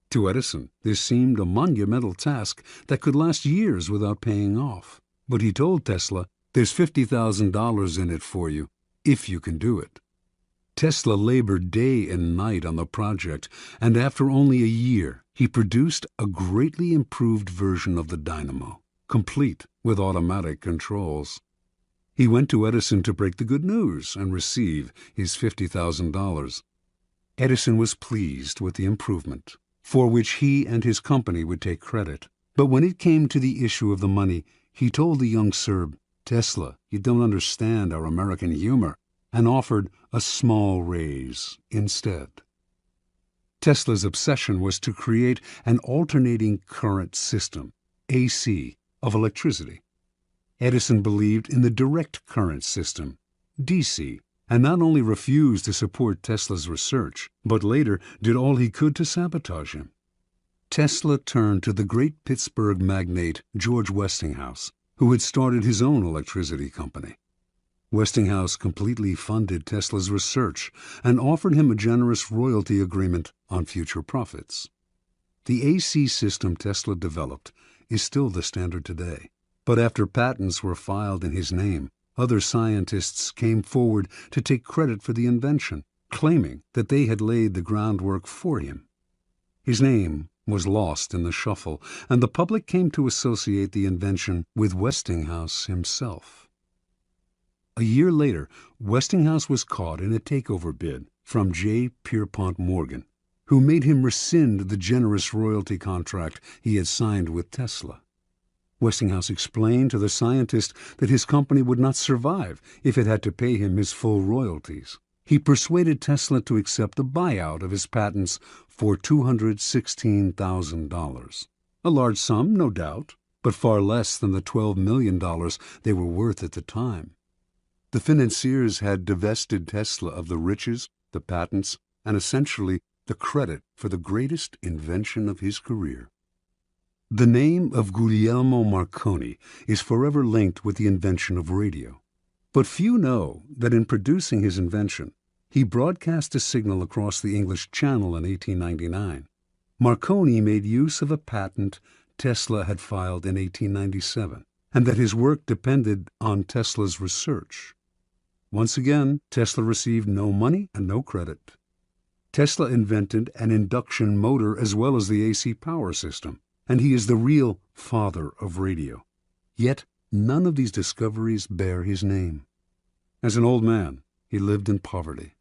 [SPEAKER 1] To Edison, this seemed a monumental task that could last years without paying off. But he told Tesla, "There's $50,000 in it for you, if you can do it." Tesla labored day and night on the project, and after only a year, he produced a greatly improved version of the dynamo, complete with automatic controls. He went to Edison to break the good news and receive his $50,000. Edison was pleased with the improvement, for which he and his company would take credit. But when it came to the issue of the money, he told the young Serb, "Tesla, you don't understand our American humor," and offered a small raise instead. Tesla's obsession was to create an alternating current system, AC, of electricity. Edison believed in the direct current system, DC, and not only refused to support Tesla's research, but later did all he could to sabotage him. Tesla turned to the great Pittsburgh magnate George Westinghouse, who had started his own electricity company. Westinghouse completely funded Tesla's research and offered him a generous royalty agreement on future profits. The AC system Tesla developed is still the standard today, but after patents were filed in his name, other scientists came forward to take credit for the invention, claiming that they had laid the groundwork for him. His name was lost in the shuffle, and the public came to associate the invention with Westinghouse himself. A year later, Westinghouse was caught in a takeover bid from J. Pierpont Morgan, who made him rescind the generous royalty contract he had signed with Tesla. Westinghouse explained to the scientist that his company would not survive if it had to pay him his full royalties. He persuaded Tesla to accept a buyout of his patents for $216,000. A large sum, no doubt, but far less than the $12 million they were worth at the time. The financiers had divested Tesla of the riches, the patents, and essentially the credit for the greatest invention of his career. The name of Guglielmo Marconi is forever linked with the invention of radio. But few know that in producing his invention, he broadcast a signal across the English Channel in 1899. Marconi made use of a patent Tesla had filed in 1897, and that his work depended on Tesla's research. Once again, Tesla received no money and no credit. Tesla invented an induction motor as well as the AC power system, and he is the real father of radio. Yet none of these discoveries bear his name. As an old man, he lived in poverty.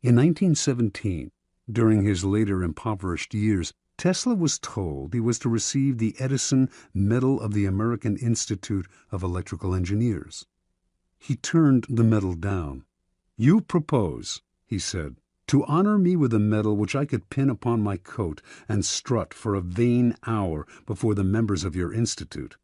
[SPEAKER 1] In 1917, during his later impoverished years, Tesla was told he was to receive the Edison Medal of the American Institute of Electrical Engineers. He turned the medal down. "You propose," he said, "to honor me with a medal which I could pin upon my coat and strut for a vain hour before the members of your institute.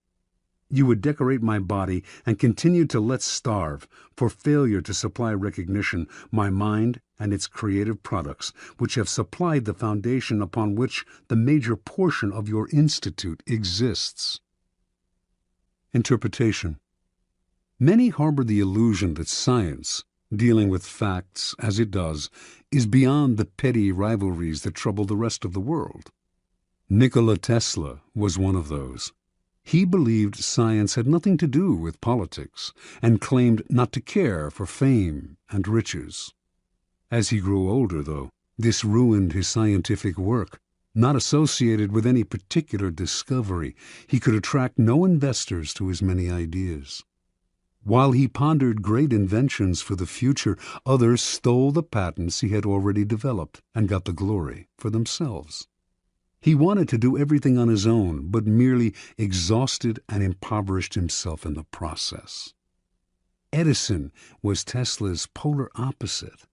[SPEAKER 1] You would decorate my body and continue to let starve for failure to supply recognition my mind and its creative products, which have supplied the foundation upon which the major portion of your institute exists." Interpretation. Many harbor the illusion that science, dealing with facts as it does, is beyond the petty rivalries that trouble the rest of the world. Nikola Tesla was one of those. He believed science had nothing to do with politics, and claimed not to care for fame and riches. As he grew older, though, this ruined his scientific work. Not associated with any particular discovery, he could attract no investors to his many ideas. While he pondered great inventions for the future, others stole the patents he had already developed and got the glory for themselves. He wanted to do everything on his own, but merely exhausted and impoverished himself in the process. Edison was Tesla's polar opposite.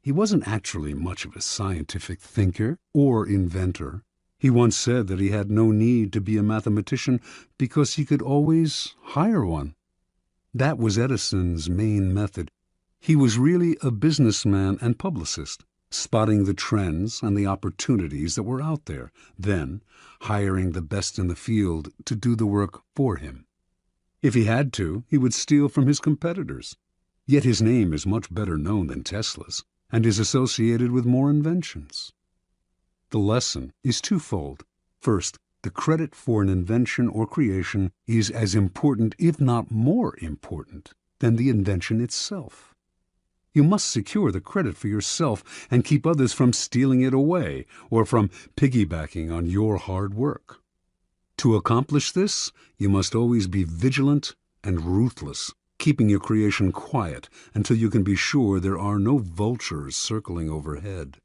[SPEAKER 1] He wasn't actually much of a scientific thinker or inventor. He once said that he had no need to be a mathematician because he could always hire one. That was Edison's main method. He was really a businessman and publicist, spotting the trends and the opportunities that were out there, then hiring the best in the field to do the work for him. If he had to, he would steal from his competitors. Yet his name is much better known than Tesla's, and is associated with more inventions. The lesson is twofold. First, the credit for an invention or creation is as important, if not more important, than the invention itself. You must secure the credit for yourself and keep others from stealing it away or from piggybacking on your hard work. To accomplish this, you must always be vigilant and ruthless, keeping your creation quiet until you can be sure there are no vultures circling overhead.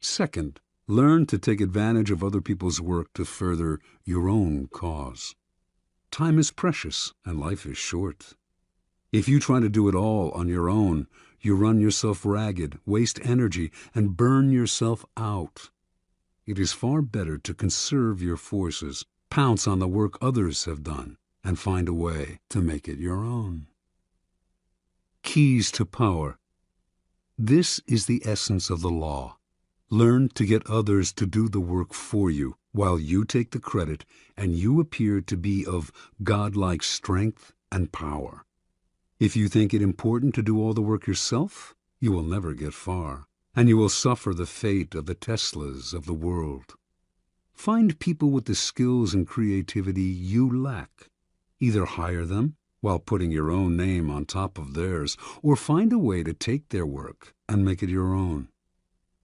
[SPEAKER 1] Second, learn to take advantage of other people's work to further your own cause. Time is precious and life is short. If you try to do it all on your own, you run yourself ragged, waste energy, and burn yourself out. It is far better to conserve your forces, pounce on the work others have done, and find a way to make it your own. Keys to power. This is the essence of the law. Learn to get others to do the work for you, while you take the credit, and you appear to be of godlike strength and power. If you think it important to do all the work yourself, you will never get far, and you will suffer the fate of the Teslas of the world. Find people with the skills and creativity you lack. Either hire them, while putting your own name on top of theirs, or find a way to take their work and make it your own.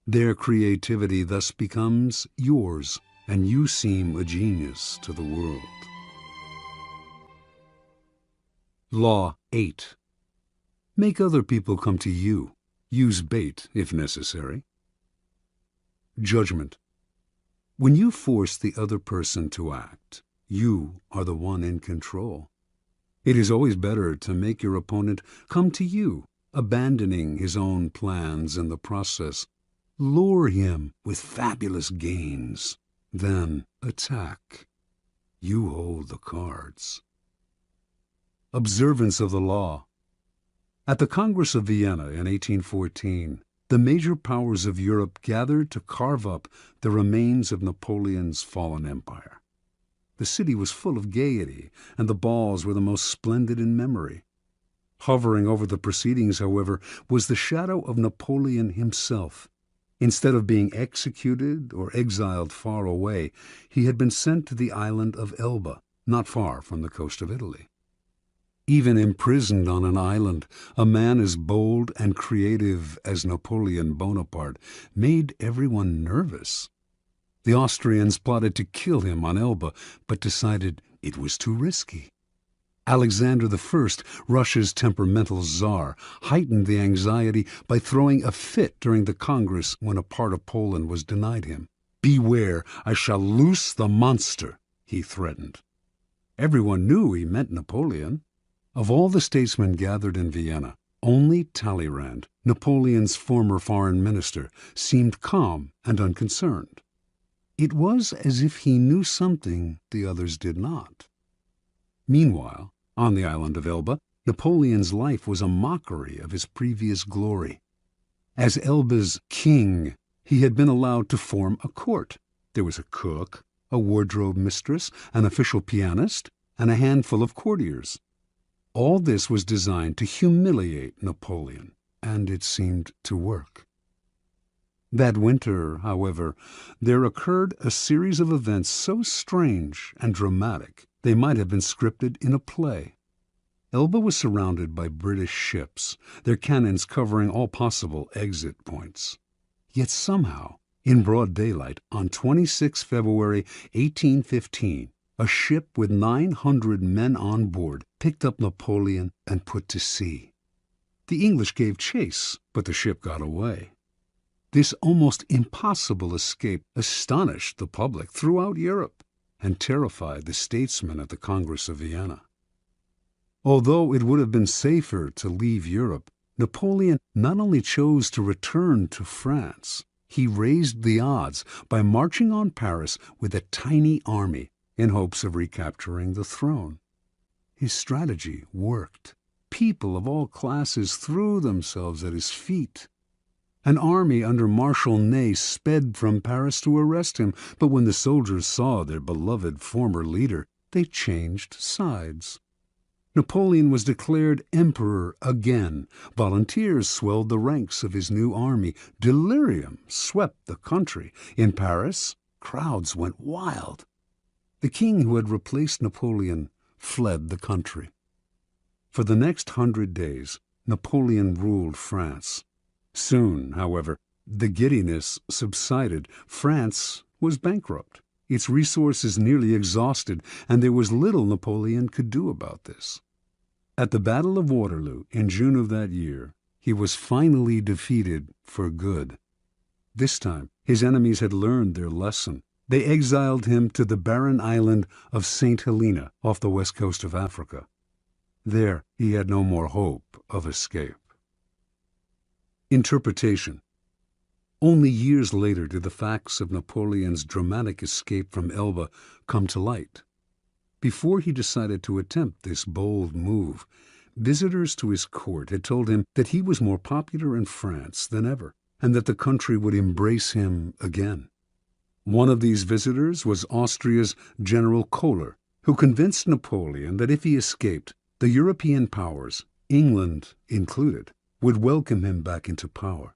[SPEAKER 1] Their creativity thus becomes yours, and you seem a genius to the world. Law 8. Make other people come to you. Use bait if necessary. Judgment. When you force the other person to act, you are the one in control. It is always better to make your opponent come to you, abandoning his own plans in the process. Lure him with fabulous gains, then attack. You hold the cards. Observance of the law. At the Congress of Vienna in 1814, the major powers of Europe gathered to carve up the remains of Napoleon's fallen empire. The city was full of gaiety, and the balls were the most splendid in memory. Hovering over the proceedings, however, was the shadow of Napoleon himself. Instead of being executed or exiled far away, he had been sent to the island of Elba, not far from the coast of Italy. Even imprisoned on an island, a man as bold and creative as Napoleon Bonaparte made everyone nervous. The Austrians plotted to kill him on Elba, but decided it was too risky. Alexander I, Russia's temperamental czar, heightened the anxiety by throwing a fit during the Congress when a part of Poland was denied him. "Beware, I shall loose the monster," he threatened. Everyone knew he meant Napoleon. Of all the statesmen gathered in Vienna, only Talleyrand, Napoleon's former foreign minister, seemed calm and unconcerned. It was as if he knew something the others did not. Meanwhile, on the island of Elba, Napoleon's life was a mockery of his previous glory. As Elba's king, he had been allowed to form a court. There was a cook, a wardrobe mistress, an official pianist, and a handful of courtiers. All this was designed to humiliate Napoleon, and it seemed to work. That winter, however, there occurred a series of events so strange and dramatic they might have been scripted in a play. Elba was surrounded by British ships, their cannons covering all possible exit points. Yet somehow, in broad daylight, on 26 February 1815, a ship with 900 men on board picked up Napoleon and put to sea. The English gave chase, but the ship got away. This almost impossible escape astonished the public throughout Europe and terrified the statesmen at the Congress of Vienna. Although it would have been safer to leave Europe, Napoleon not only chose to return to France, he raised the odds by marching on Paris with a tiny army in hopes of recapturing the throne. His strategy worked. People of all classes threw themselves at his feet. An army under Marshal Ney sped from Paris to arrest him, but when the soldiers saw their beloved former leader, they changed sides. Napoleon was declared emperor again. Volunteers swelled the ranks of his new army. Delirium swept the country. In Paris, crowds went wild. The king who had replaced Napoleon fled the country. For the next 100 days, Napoleon ruled France. Soon, however, the giddiness subsided. France was bankrupt, its resources nearly exhausted, and there was little Napoleon could do about this. At the Battle of Waterloo in June of that year, he was finally defeated for good. This time, his enemies had learned their lesson. They exiled him to the barren island of St. Helena off the west coast of Africa. There he had no more hope of escape. Interpretation. Only years later did the facts of Napoleon's dramatic escape from Elba come to light. Before he decided to attempt this bold move, visitors to his court had told him that he was more popular in France than ever, and that the country would embrace him again. One of these visitors was Austria's General Kohler, who convinced Napoleon that if he escaped, the European powers, England included, would welcome him back into power.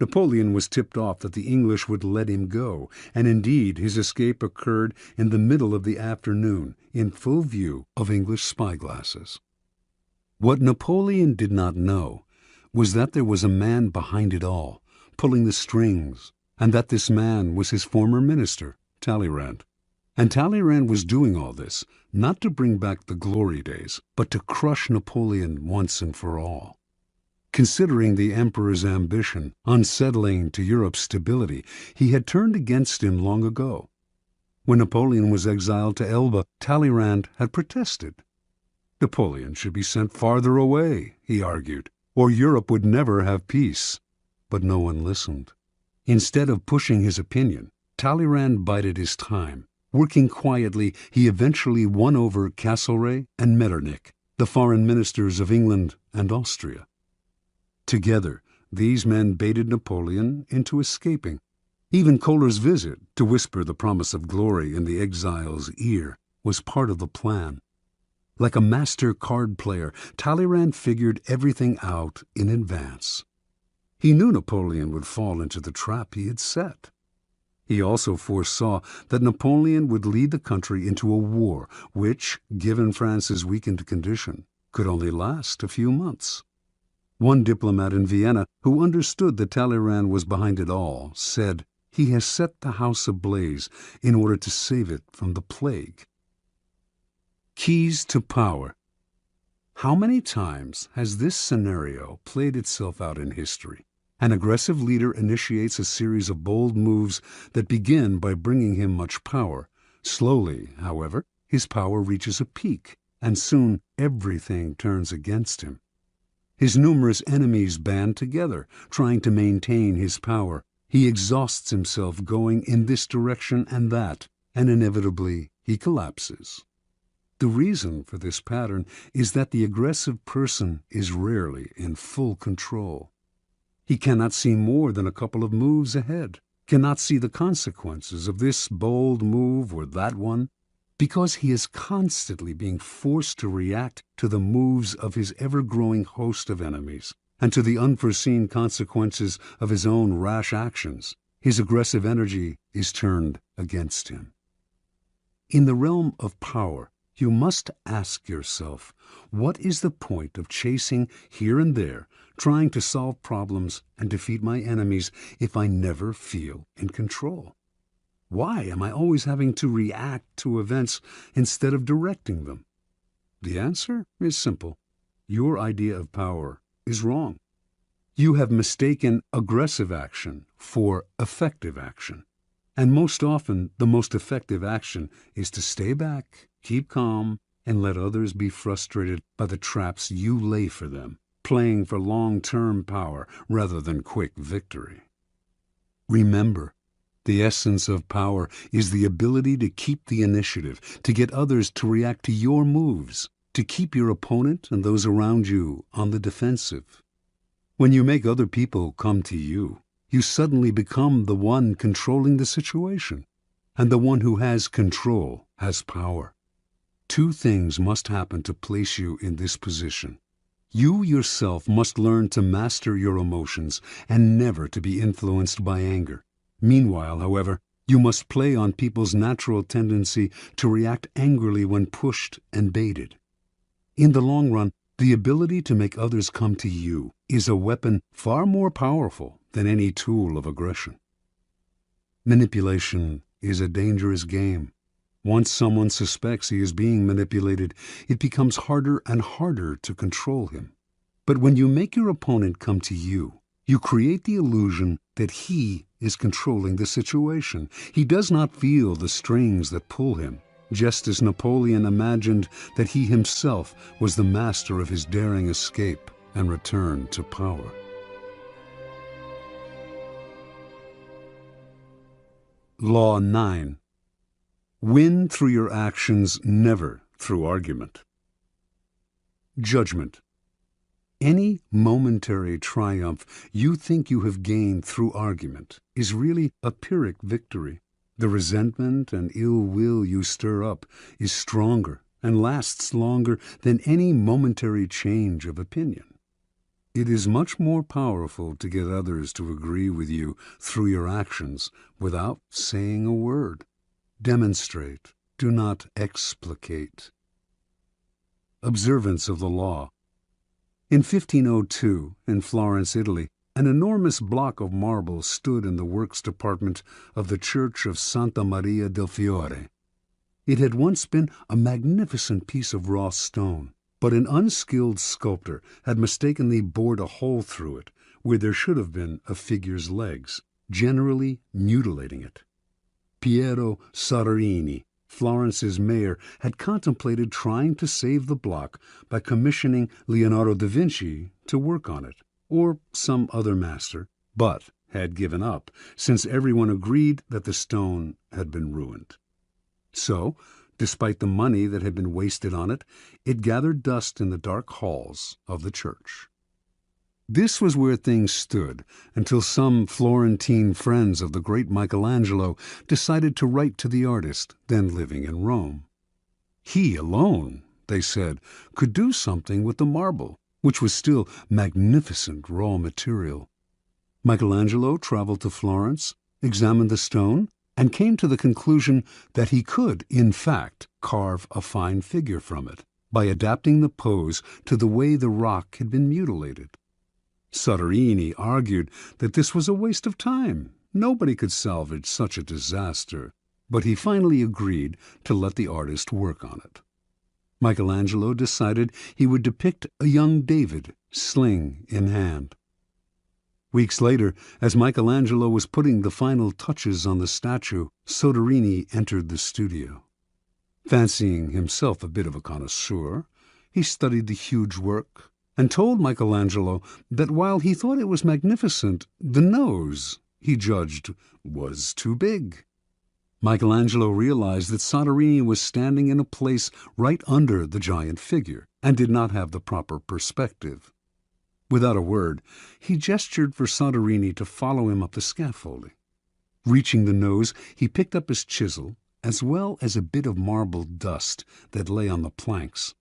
[SPEAKER 1] Napoleon was tipped off that the English would let him go, and indeed his escape occurred in the middle of the afternoon, in full view of English spyglasses. What Napoleon did not know was that there was a man behind it all, pulling the strings, and that this man was his former minister, Talleyrand. And Talleyrand was doing all this, not to bring back the glory days, but to crush Napoleon once and for all. Considering the emperor's ambition unsettling to Europe's stability, he had turned against him long ago. When Napoleon was exiled to Elba, Talleyrand had protested. Napoleon should be sent farther away, he argued, or Europe would never have peace. But no one listened. Instead of pushing his opinion, Talleyrand bided his time. Working quietly, he eventually won over Castlereagh and Metternich, the foreign ministers of England and Austria. Together, these men baited Napoleon into escaping. Even Kohler's visit, to whisper the promise of glory in the exile's ear, was part of the plan. Like a master card player, Talleyrand figured everything out in advance. He knew Napoleon would fall into the trap he had set. He also foresaw that Napoleon would lead the country into a war which, given France's weakened condition, could only last a few months. One diplomat in Vienna, who understood that Talleyrand was behind it all, said, "He has set the house ablaze in order to save it from the plague." Keys to power. How many times has this scenario played itself out in history? An aggressive leader initiates a series of bold moves that begin by bringing him much power. Slowly, however, his power reaches a peak, and soon everything turns against him. His numerous enemies band together, trying to maintain his power. He exhausts himself going in this direction and that, and inevitably he collapses. The reason for this pattern is that the aggressive person is rarely in full control. He cannot see more than a couple of moves ahead, cannot see the consequences of this bold move or that one, because he is constantly being forced to react to the moves of his ever-growing host of enemies, and to the unforeseen consequences of his own rash actions. His aggressive energy is turned against him. In the realm of power, you must ask yourself, what is the point of chasing here and there, trying to solve problems and defeat my enemies if I never feel in control? Why am I always having to react to events instead of directing them? The answer is simple. Your idea of power is wrong. You have mistaken aggressive action for effective action. And most often, the most effective action is to stay back, keep calm, and let others be frustrated by the traps you lay for them, playing for long-term power rather than quick victory. Remember, the essence of power is the ability to keep the initiative, to get others to react to your moves, to keep your opponent and those around you on the defensive. When you make other people come to you, you suddenly become the one controlling the situation, and the one who has control has power. Two things must happen to place you in this position. You yourself must learn to master your emotions and never to be influenced by anger. Meanwhile, however, you must play on people's natural tendency to react angrily when pushed and baited. In the long run, the ability to make others come to you is a weapon far more powerful than any tool of aggression. Manipulation is a dangerous game. Once someone suspects he is being manipulated, it becomes harder and harder to control him. But when you make your opponent come to you, you create the illusion that he is controlling the situation. He does not feel the strings that pull him, just as Napoleon imagined that he himself was the master of his daring escape and return to power. Law 9. Win through your actions, never through argument. Judgment. Any momentary triumph you think you have gained through argument is really a Pyrrhic victory. The resentment and ill will you stir up is stronger and lasts longer than any momentary change of opinion. It is much more powerful to get others to agree with you through your actions without saying a word. Demonstrate, do not explicate. Observance of the law. In 1502, in Florence, Italy, an enormous block of marble stood in the works department of the Church of Santa Maria del Fiore. It had once been a magnificent piece of raw stone, but an unskilled sculptor had mistakenly bored a hole through it where there should have been a figure's legs, generally mutilating it. Piero Soderini, Florence's mayor, had contemplated trying to save the block by commissioning Leonardo da Vinci to work on it, or some other master, but had given up, since everyone agreed that the stone had been ruined. So, despite the money that had been wasted on it, it gathered dust in the dark halls of the church. This was where things stood until some Florentine friends of the great Michelangelo decided to write to the artist, then living in Rome. He alone, they said, could do something with the marble, which was still magnificent raw material. Michelangelo traveled to Florence, examined the stone, and came to the conclusion that he could, in fact, carve a fine figure from it by adapting the pose to the way the rock had been mutilated. Soderini argued that this was a waste of time. Nobody could salvage such a disaster, but he finally agreed to let the artist work on it. Michelangelo decided he would depict a young David, sling in hand. Weeks later, as Michelangelo was putting the final touches on the statue, Soderini entered the studio. Fancying himself a bit of a connoisseur, he studied the huge work and told Michelangelo that while he thought it was magnificent, the nose, he judged, was too big. Michelangelo realized that Soderini was standing in a place right under the giant figure and did not have the proper perspective. Without a word, he gestured for Soderini to follow him up the scaffolding. Reaching the nose, he picked up his chisel, as well as a bit of marble dust that lay on the planks.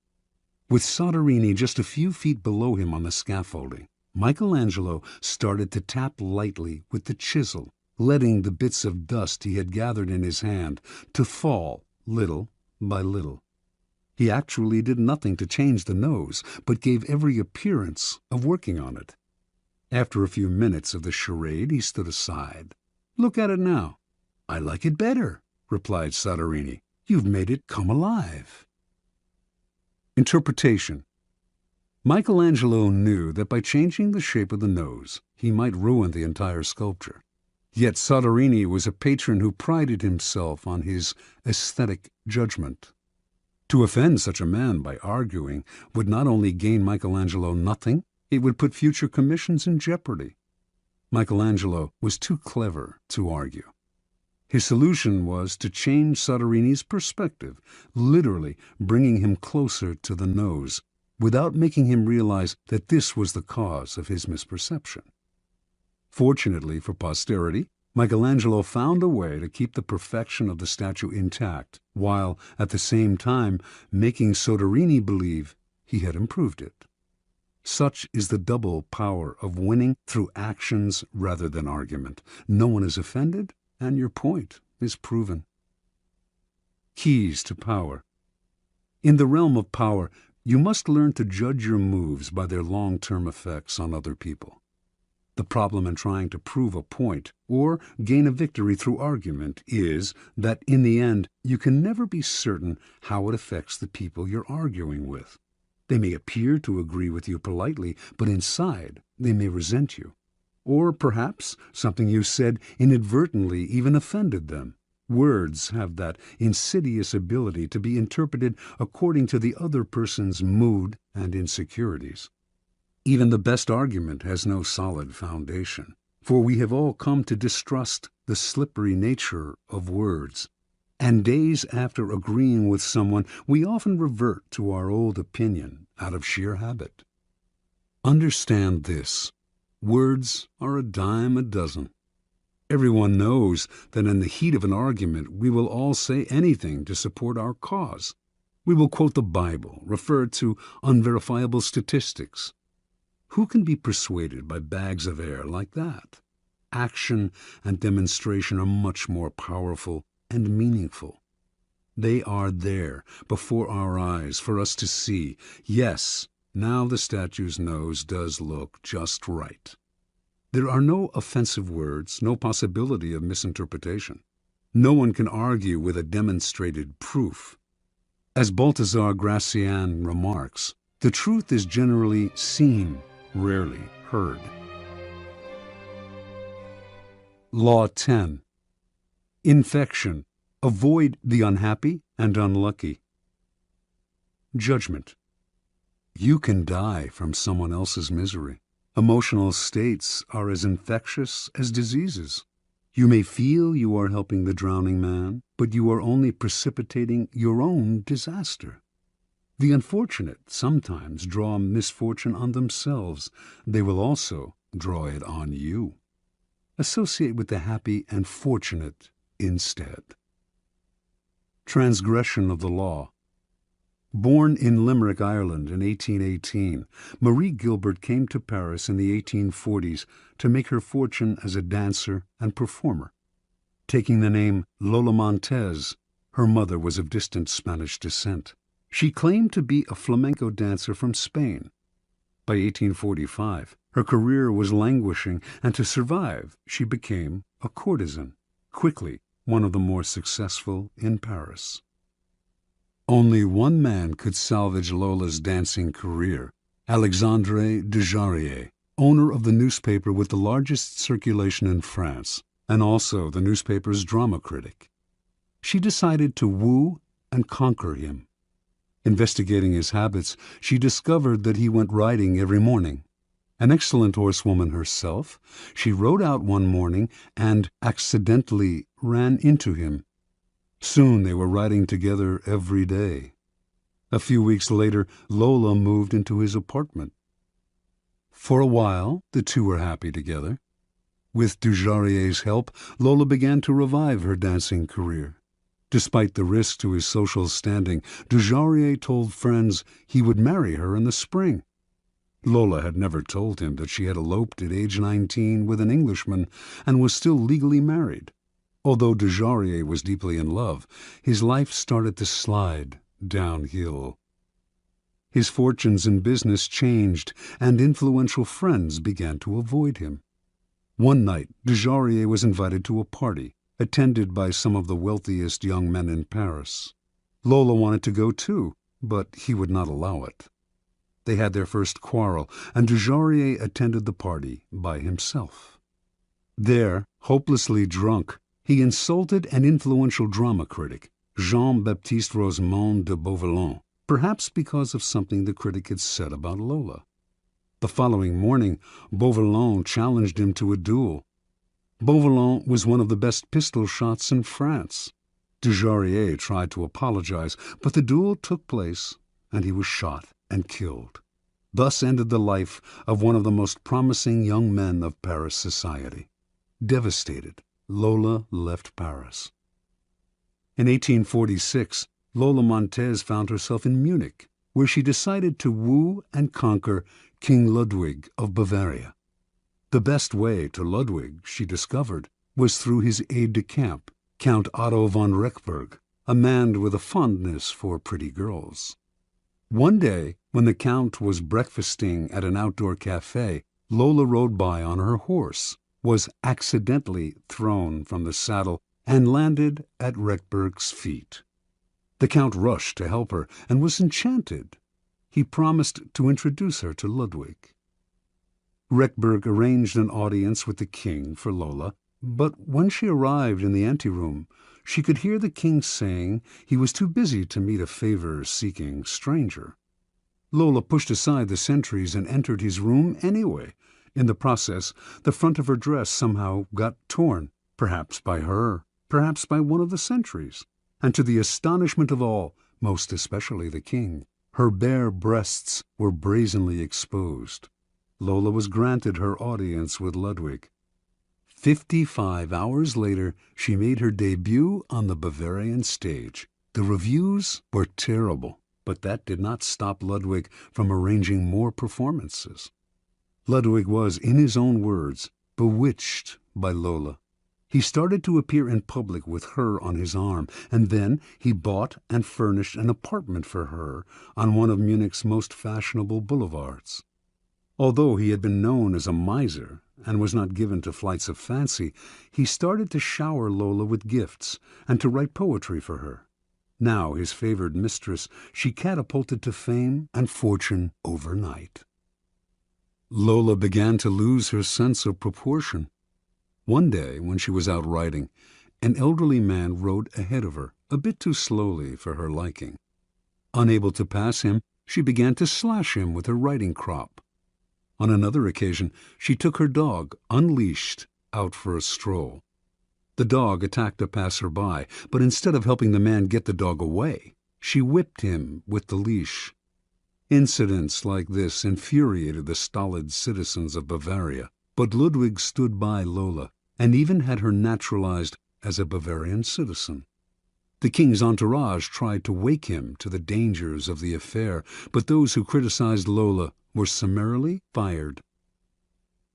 [SPEAKER 1] With Soderini just a few feet below him on the scaffolding, Michelangelo started to tap lightly with the chisel, letting the bits of dust he had gathered in his hand to fall little by little. He actually did nothing to change the nose, but gave every appearance of working on it. After a few minutes of the charade, he stood aside. "Look at it now." "I like it better," replied Soderini. "You've made it come alive." Interpretation. Michelangelo knew that by changing the shape of the nose, he might ruin the entire sculpture. Yet Soderini was a patron who prided himself on his aesthetic judgment. To offend such a man by arguing would not only gain Michelangelo nothing, it would put future commissions in jeopardy. Michelangelo was too clever to argue. His solution was to change Soderini's perspective, literally bringing him closer to the nose, without making him realize that this was the cause of his misperception. Fortunately for posterity, Michelangelo found a way to keep the perfection of the statue intact, while at the same time making Soderini believe he had improved it. Such is the double power of winning through actions rather than argument. No one is offended, and your point is proven. Keys to power. In the realm of power, you must learn to judge your moves by their long-term effects on other people. The problem in trying to prove a point or gain a victory through argument is that, in the end, you can never be certain how it affects the people you're arguing with. They may appear to agree with you politely, but inside they may resent you. Or perhaps something you said inadvertently even offended them. Words have that insidious ability to be interpreted according to the other person's mood and insecurities. Even the best argument has no solid foundation, for we have all come to distrust the slippery nature of words. And days after agreeing with someone, we often revert to our old opinion out of sheer habit. Understand this: words are a dime a dozen. Everyone knows that in the heat of an argument we will all say anything to support our cause. We will quote the Bible, refer to unverifiable statistics. Who can be persuaded by bags of air like that? Action and demonstration are much more powerful and meaningful. They are there before our eyes for us to see. Yes, now the statue's nose does look just right. There are no offensive words, no possibility of misinterpretation. No one can argue with a demonstrated proof. As Balthazar Gracian remarks, the truth is generally seen, rarely heard. Law 10. Infection. Avoid the unhappy and unlucky. Judgment. You can die from someone else's misery. Emotional states are as infectious as diseases. You may feel you are helping the drowning man, but you are only precipitating your own disaster. The unfortunate sometimes draw misfortune on themselves. They will also draw it on you. Associate with the happy and fortunate instead. Transgression of the law. Born in Limerick, Ireland in 1818, Marie Gilbert came to Paris in the 1840s to make her fortune as a dancer and performer. Taking the name Lola Montez, her mother was of distant Spanish descent. She claimed to be a flamenco dancer from Spain. By 1845, her career was languishing, and to survive, she became a courtesan, quickly one of the more successful in Paris. Only one man could salvage Lola's dancing career: Alexandre de Jarier, owner of the newspaper with the largest circulation in France, and also the newspaper's drama critic. She decided to woo and conquer him. Investigating his habits, she discovered that he went riding every morning. An excellent horsewoman herself, she rode out one morning and accidentally ran into him. Soon they were riding together every day. A few weeks later, Lola moved into his apartment. For a while, the two were happy together. With Dujarrier's help, Lola began to revive her dancing career. Despite the risk to his social standing, Dujarrier told friends he would marry her in the spring. Lola had never told him that she had eloped at age 19 with an Englishman and was still legally married. Although Dujarrier was deeply in love, his life started to slide downhill. His fortunes in business changed, and influential friends began to avoid him. One night, Dujarrier was invited to a party, attended by some of the wealthiest young men in Paris. Lola wanted to go too, but he would not allow it. They had their first quarrel, and Dujarrier attended the party by himself. There, hopelessly drunk, he insulted an influential drama critic, Jean-Baptiste Rosemond de Beauvalon, perhaps because of something the critic had said about Lola. The following morning, Beauvalon challenged him to a duel. Beauvalon was one of the best pistol shots in France. Dujarrier tried to apologize, but the duel took place, and he was shot and killed. Thus ended the life of one of the most promising young men of Paris society. Devastated, Lola left Paris. In 1846, Lola Montez found herself in Munich, where she decided to woo and conquer King Ludwig of Bavaria. The best way to Ludwig, she discovered, was through his aide-de-camp, Count Otto von Rechberg, a man with a fondness for pretty girls. One day, when the Count was breakfasting at an outdoor cafe, Lola rode by on her horse, was accidentally thrown from the saddle, and landed at Rechberg's feet. The Count rushed to help her and was enchanted. He promised to introduce her to Ludwig. Reckberg arranged an audience with the king for Lola, but when she arrived in the anteroom, she could hear the king saying he was too busy to meet a favor-seeking stranger. Lola pushed aside the sentries and entered his room anyway. In the process, the front of her dress somehow got torn, perhaps by her, perhaps by one of the sentries, and to the astonishment of all, most especially the king, her bare breasts were brazenly exposed. Lola was granted her audience with Ludwig. 55 hours later, she made her debut on the Bavarian stage. The reviews were terrible, but that did not stop Ludwig from arranging more performances. Ludwig was, in his own words, bewitched by Lola. He started to appear in public with her on his arm, and then he bought and furnished an apartment for her on one of Munich's most fashionable boulevards. Although he had been known as a miser and was not given to flights of fancy, he started to shower Lola with gifts and to write poetry for her. Now his favored mistress, she catapulted to fame and fortune overnight. Lola began to lose her sense of proportion. One day, when she was out riding, an elderly man rode ahead of her, a bit too slowly for her liking. Unable to pass him, she began to slash him with her riding crop. On another occasion, she took her dog, unleashed, out for a stroll. The dog attacked a passer-by, but instead of helping the man get the dog away, she whipped him with the leash. Incidents like this infuriated the stolid citizens of Bavaria, but Ludwig stood by Lola and even had her naturalized as a Bavarian citizen. The king's entourage tried to wake him to the dangers of the affair, but those who criticized Lola were summarily fired.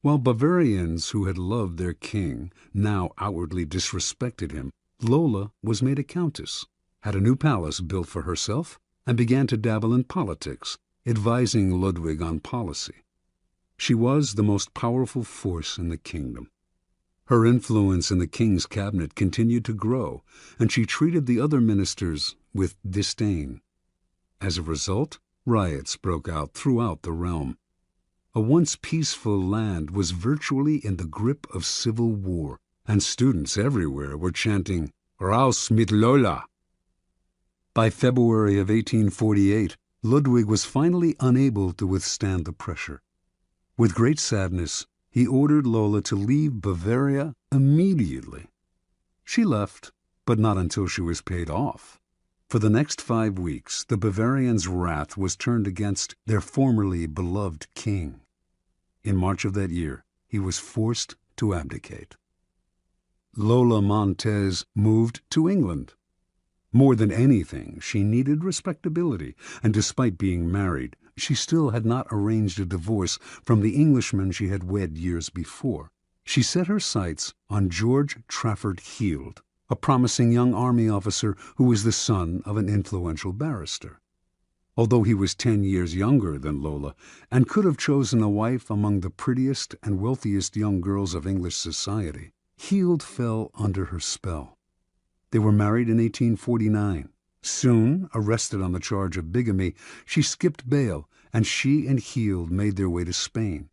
[SPEAKER 1] While Bavarians who had loved their king now outwardly disrespected him, Lola was made a countess, had a new palace built for herself, and began to dabble in politics, advising Ludwig on policy. She was the most powerful force in the kingdom. Her influence in the king's cabinet continued to grow, and she treated the other ministers with disdain. As a result, riots broke out throughout the realm. A once peaceful land was virtually in the grip of civil war, and students everywhere were chanting, "Raus mit Lola!" By February of 1848, Ludwig was finally unable to withstand the pressure. With great sadness, he ordered Lola to leave Bavaria immediately. She left, but not until she was paid off. For the next 5 weeks, the Bavarians' wrath was turned against their formerly beloved king. In March of that year, he was forced to abdicate. Lola Montez moved to England. More than anything, she needed respectability, and despite being married, she still had not arranged a divorce from the Englishman she had wed years before. She set her sights on George Trafford Heald, a promising young army officer who was the son of an influential barrister. Although he was 10 years younger than Lola and could have chosen a wife among the prettiest and wealthiest young girls of English society, Heald fell under her spell. They were married in 1849. Soon, arrested on the charge of bigamy, she skipped bail, and she and Heald made their way to Spain.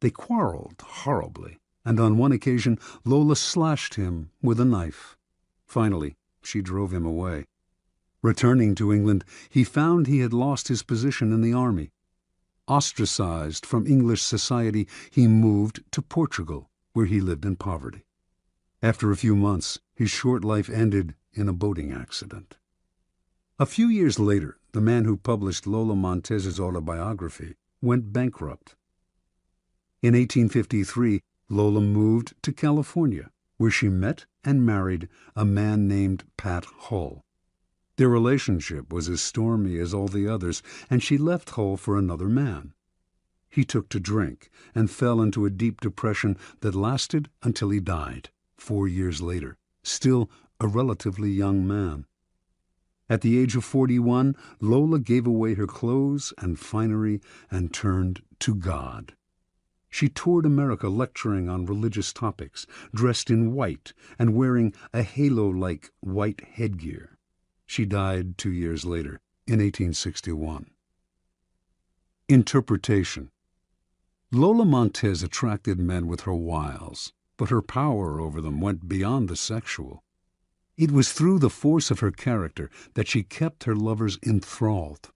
[SPEAKER 1] They quarreled horribly, and on one occasion Lola slashed him with a knife. Finally, she drove him away. Returning to England, he found he had lost his position in the army. Ostracized from English society, he moved to Portugal, where he lived in poverty. After a few months, his short life ended in a boating accident. A few years later, the man who published Lola Montez's autobiography went bankrupt. In 1853, Lola moved to California, where she met and married a man named Pat Hull. Their relationship was as stormy as all the others, and she left Hull for another man. He took to drink and fell into a deep depression that lasted until he died 4 years later, still a relatively young man. At the age of 41, Lola gave away her clothes and finery and turned to God. She toured America lecturing on religious topics, dressed in white and wearing a halo-like white headgear. She died 2 years later, in 1861. Interpretation. Lola Montez attracted men with her wiles, but her power over them went beyond the sexual. It was through the force of her character that she kept her lovers enthralled.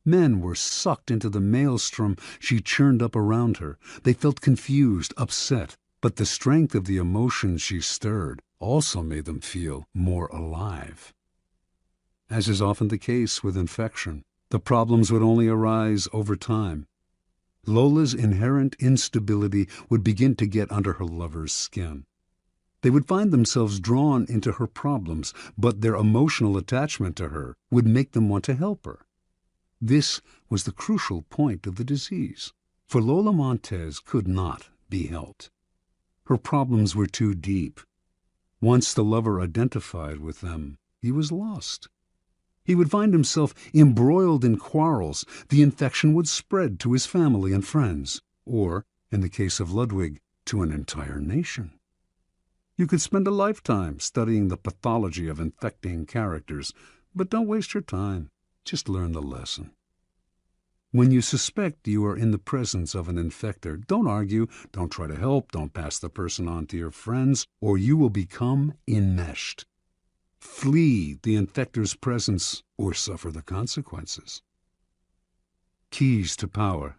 [SPEAKER 1] Men were sucked into the maelstrom she churned up around her. They felt confused, upset, but the strength of the emotions she stirred also made them feel more alive. As is often the case with infection, the problems would only arise over time. Lola's inherent instability would begin to get under her lover's skin. They would find themselves drawn into her problems, but their emotional attachment to her would make them want to help her. This was the crucial point of the disease, for Lola Montez could not be helped. Her problems were too deep. Once the lover identified with them, he was lost. He would find himself embroiled in quarrels. The infection would spread to his family and friends, or, in the case of Ludwig, to an entire nation. You could spend a lifetime studying the pathology of infecting characters, but don't waste your time. Just learn the lesson. When you suspect you are in the presence of an infector, don't argue, don't try to help, don't pass the person on to your friends, or you will become enmeshed. Flee the infector's presence or suffer the consequences. Keys to power.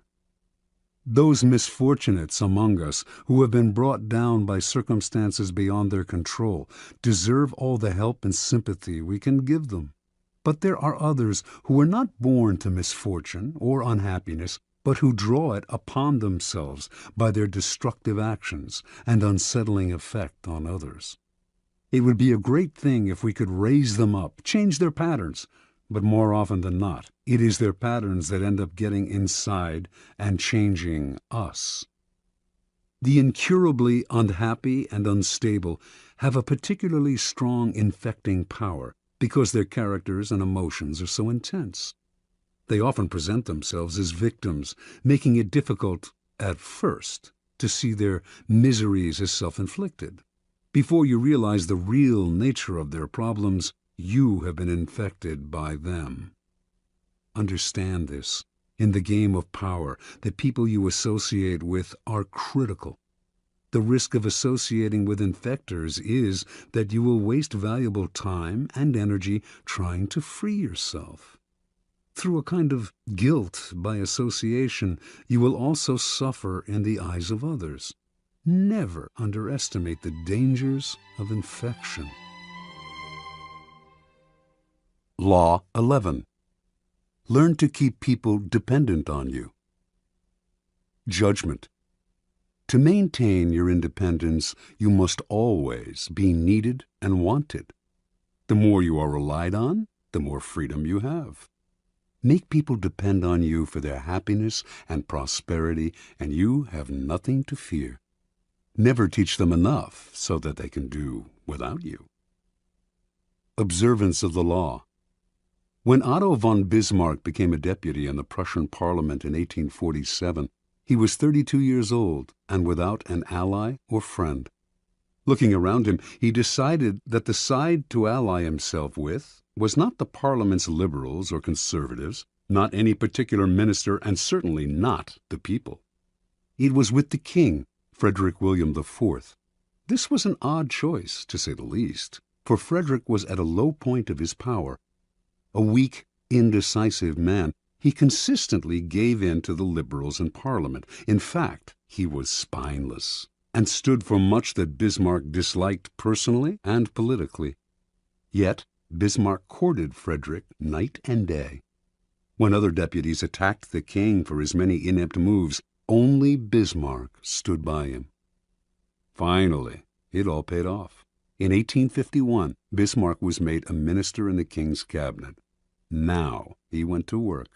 [SPEAKER 1] Those misfortunates among us who have been brought down by circumstances beyond their control deserve all the help and sympathy we can give them. But there are others who are not born to misfortune or unhappiness, but who draw it upon themselves by their destructive actions and unsettling effect on others. It would be a great thing if we could raise them up, change their patterns, but more often than not, it is their patterns that end up getting inside and changing us. The incurably unhappy and unstable have a particularly strong infecting power because their characters and emotions are so intense. They often present themselves as victims, making it difficult, at first, to see their miseries as self-inflicted. Before you realize the real nature of their problems, you have been infected by them. Understand this. In the game of power, the people you associate with are critical. The risk of associating with infectors is that you will waste valuable time and energy trying to free yourself. Through a kind of guilt by association, you will also suffer in the eyes of others. Never underestimate the dangers of infection. Law 11. Learn to keep people dependent on you. Judgment. To maintain your independence, you must always be needed and wanted. The more you are relied on, the more freedom you have. Make people depend on you for their happiness and prosperity, and you have nothing to fear. Never teach them enough so that they can do without you. Observance of the law. When Otto von Bismarck became a deputy in the Prussian Parliament in 1847, he was 32 years old and without an ally or friend. Looking around him, he decided that the side to ally himself with was not the Parliament's liberals or conservatives, not any particular minister, and certainly not the people. It was with the king, Frederick William IV. This was an odd choice, to say the least, for Frederick was at a low point of his power. A weak, indecisive man, he consistently gave in to the liberals in Parliament. In fact, he was spineless and stood for much that Bismarck disliked personally and politically. Yet Bismarck courted Frederick night and day. When other deputies attacked the king for his many inept moves, only Bismarck stood by him. Finally, it all paid off. In 1851, Bismarck was made a minister in the king's cabinet. Now he went to work.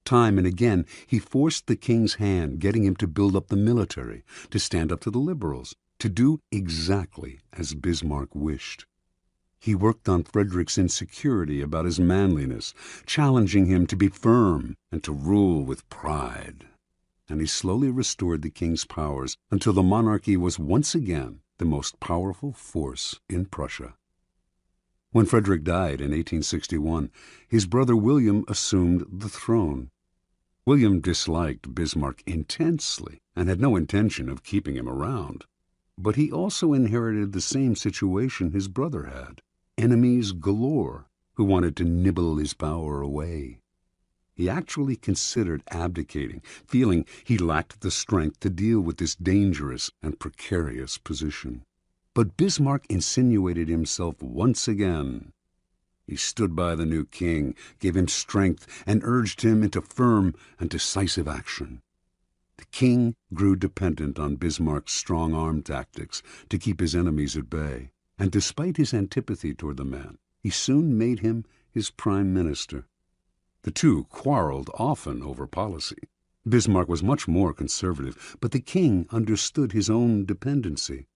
[SPEAKER 1] Time and again, he forced the king's hand, getting him to build up the military, to stand up to the liberals, to do exactly as Bismarck wished. He worked on Frederick's insecurity about his manliness, challenging him to be firm and to rule with pride. And he slowly restored the king's powers until the monarchy was once again the most powerful force in Prussia. When Frederick died in 1861, his brother William assumed the throne. William disliked Bismarck intensely and had no intention of keeping him around. But he also inherited the same situation his brother had: enemies galore who wanted to nibble his power away. He actually considered abdicating, feeling he lacked the strength to deal with this dangerous and precarious position. But Bismarck insinuated himself once again. He stood by the new king, gave him strength, and urged him into firm and decisive action. The king grew dependent on Bismarck's strong-arm tactics to keep his enemies at bay, and despite his antipathy toward the man, he soon made him his prime minister. The two quarreled often over policy. Bismarck was much more conservative, but the king understood his own dependency.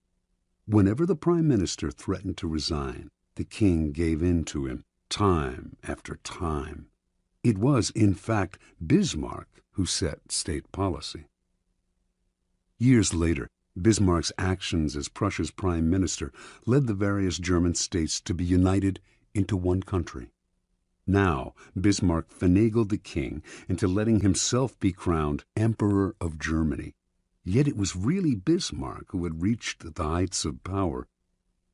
[SPEAKER 1] Whenever the prime minister threatened to resign, the king gave in to him, time after time. It was, in fact, Bismarck who set state policy. Years later, Bismarck's actions as Prussia's prime minister led the various German states to be united into one country. Now, Bismarck finagled the king into letting himself be crowned Emperor of Germany. Yet it was really Bismarck who had reached the heights of power.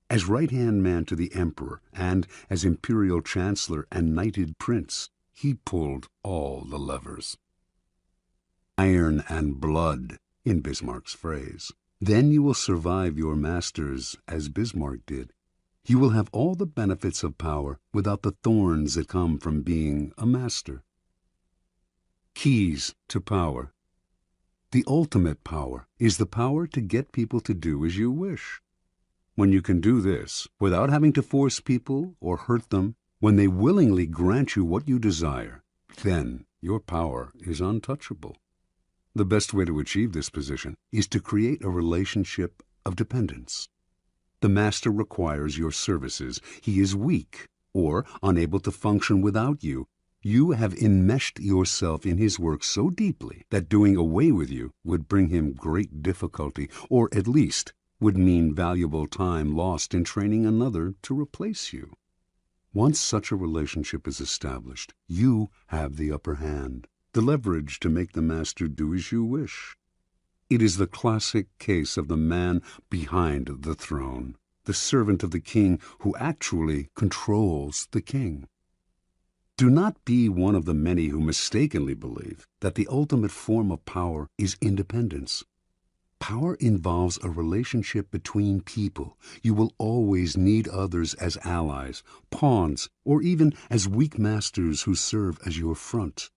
[SPEAKER 1] As right-hand man to the emperor and as imperial chancellor and knighted prince, he pulled all the levers. Iron and blood, in Bismarck's phrase. Then you will survive your masters as Bismarck did. You will have all the benefits of power without the thorns that come from being a master. Keys to power. The ultimate power is the power to get people to do as you wish. When you can do this without having to force people or hurt them, when they willingly grant you what you desire, then your power is untouchable. The best way to achieve this position is to create a relationship of dependence. The master requires your services. He is weak or unable to function without you. You have enmeshed yourself in his work so deeply that doing away with you would bring him great difficulty, or at least would mean valuable time lost in training another to replace you. Once such a relationship is established, you have the upper hand, the leverage to make the master do as you wish. It is the classic case of the man behind the throne, the servant of the king who actually controls the king. Do not be one of the many who mistakenly believe that the ultimate form of power is independence. Power involves a relationship between people. You will always need others as allies, pawns, or even as weak masters who serve as your front.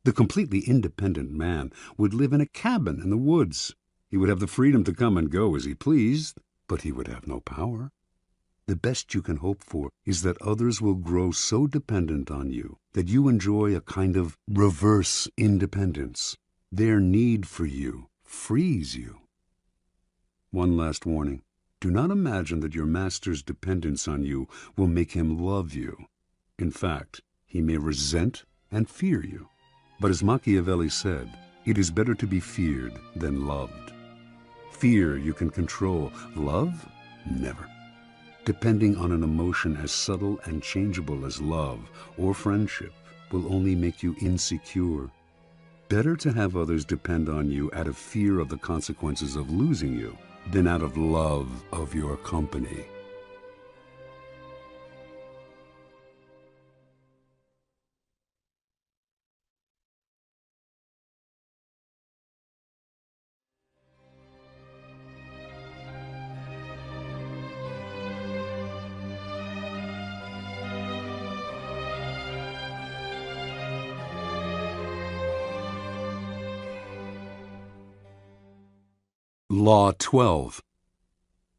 [SPEAKER 1] The completely independent man would live in a cabin in the woods. He would have the freedom to come and go as he pleased, but he would have no power. The best you can hope for is that others will grow so dependent on you that you enjoy a kind of reverse independence. Their need for you frees you. One last warning. Do not imagine that your master's dependence on you will make him love you. In fact, he may resent and fear you. But as Machiavelli said, it is better to be feared than loved. Fear you can control. Love? Never. Depending on an emotion as subtle and changeable as love or friendship will only make you insecure. Better to have others depend on you out of fear of the consequences of losing you than out of love of your company. Law 12.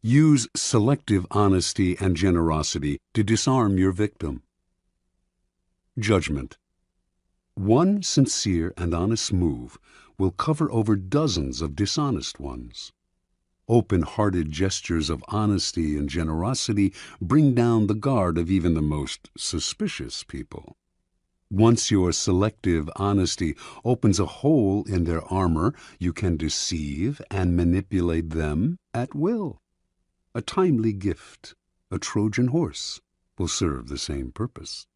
[SPEAKER 1] Use selective honesty and generosity to disarm your victim. Judgment. One sincere and honest move will cover over dozens of dishonest ones. Open-hearted gestures of honesty and generosity bring down the guard of even the most suspicious people. Once your selective honesty opens a hole in their armor, you can deceive and manipulate them at will. A timely gift, a Trojan horse, will serve the same purpose.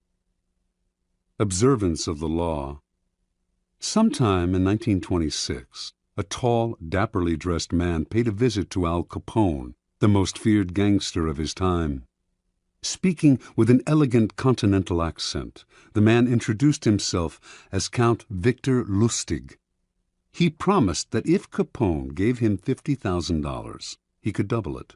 [SPEAKER 1] Observance of the law. Sometime in 1926, a tall, dapperly dressed man paid a visit to Al Capone, the most feared gangster of his time. Speaking with an elegant continental accent, the man introduced himself as Count Victor Lustig. He promised that if Capone gave him $50,000, he could double it.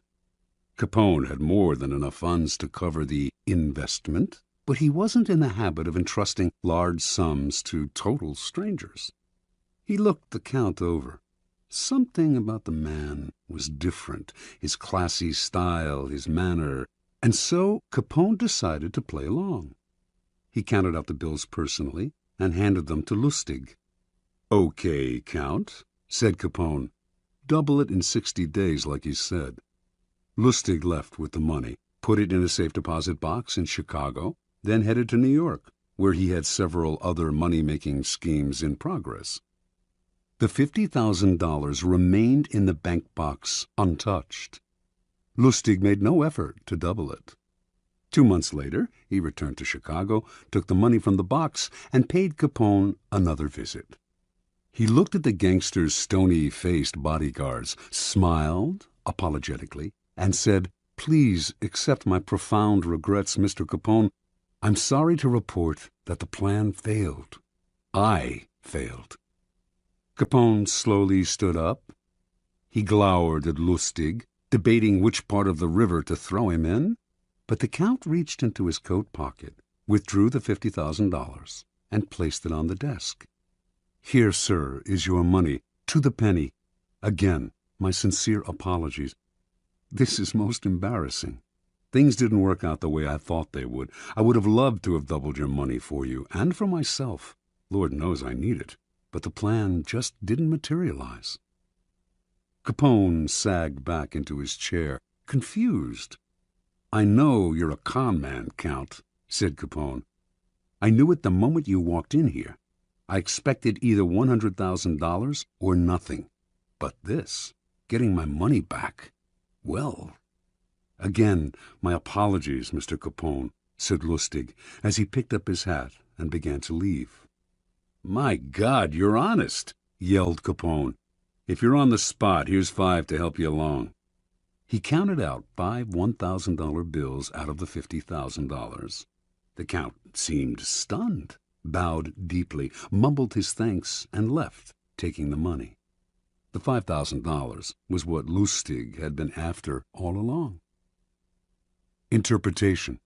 [SPEAKER 1] Capone had more than enough funds to cover the investment, but he wasn't in the habit of entrusting large sums to total strangers. He looked the Count over. Something about the man was different, his classy style, his manner, and so Capone decided to play along. He counted out the bills personally and handed them to Lustig. "Okay, Count," said Capone. "Double it in 60 days like you said." Lustig left with the money, put it in a safe deposit box in Chicago, then headed to New York, where he had several other money-making schemes in progress. The $50,000 remained in the bank box untouched. Lustig made no effort to double it. 2 months later, he returned to Chicago, took the money from the box, and paid Capone another visit. He looked at the gangster's stony-faced bodyguards, smiled apologetically, and said, "Please accept my profound regrets, Mr. Capone. I'm sorry to report that the plan failed. I failed." Capone slowly stood up. He glowered at Lustig, debating which part of the river to throw him in, but the Count reached into his coat pocket, withdrew the $50,000, and placed it on the desk. "Here, sir, is your money, to the penny. Again, my sincere apologies. This is most embarrassing. Things didn't work out the way I thought they would. I would have loved to have doubled your money for you, and for myself. Lord knows I need it, but the plan just didn't materialize." Capone sagged back into his chair, confused. "I know you're a con man, Count," said Capone. "I knew it the moment you walked in here. I expected either $100,000 or nothing. But this, getting my money back, well—" "Again, my apologies, Mr. Capone," said Lustig, as he picked up his hat and began to leave. "My God, you're honest!" yelled Capone. "If you're on the spot, here's 5 to help you along." He counted out 5 $1,000 bills out of the $50,000. The Count seemed stunned, bowed deeply, mumbled his thanks, and left, taking the money. The $5,000 was what Lustig had been after all along. Interpretation.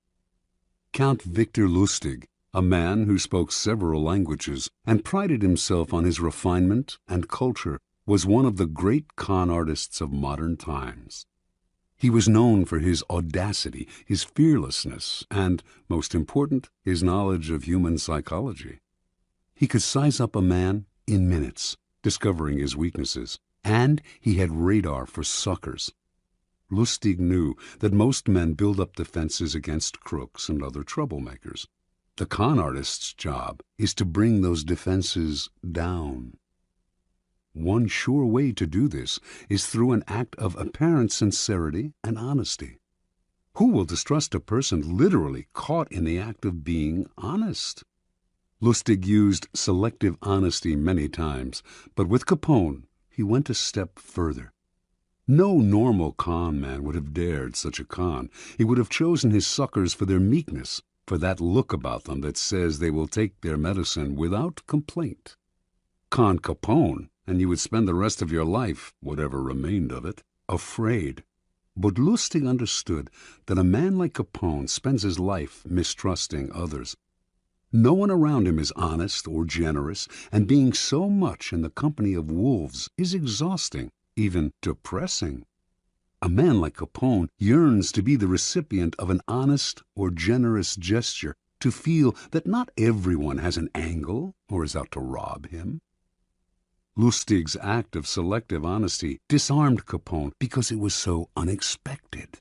[SPEAKER 1] Count Victor Lustig, a man who spoke several languages and prided himself on his refinement and culture, was one of the great con artists of modern times. He was known for his audacity, his fearlessness, and, most important, his knowledge of human psychology. He could size up a man in minutes, discovering his weaknesses, and he had radar for suckers. Lustig knew that most men build up defenses against crooks and other troublemakers. The con artist's job is to bring those defenses down. One sure way to do this is through an act of apparent sincerity and honesty. Who will distrust a person literally caught in the act of being honest? Lustig used selective honesty many times, but with Capone he went a step further. No normal con man would have dared such a con. He would have chosen his suckers for their meekness, for that look about them that says they will take their medicine without complaint. Con Capone, and you would spend the rest of your life, whatever remained of it, afraid. But Lustig understood that a man like Capone spends his life mistrusting others. No one around him is honest or generous, and being so much in the company of wolves is exhausting, even depressing. A man like Capone yearns to be the recipient of an honest or generous gesture, to feel that not everyone has an angle or is out to rob him. Lustig's act of selective honesty disarmed Capone because it was so unexpected.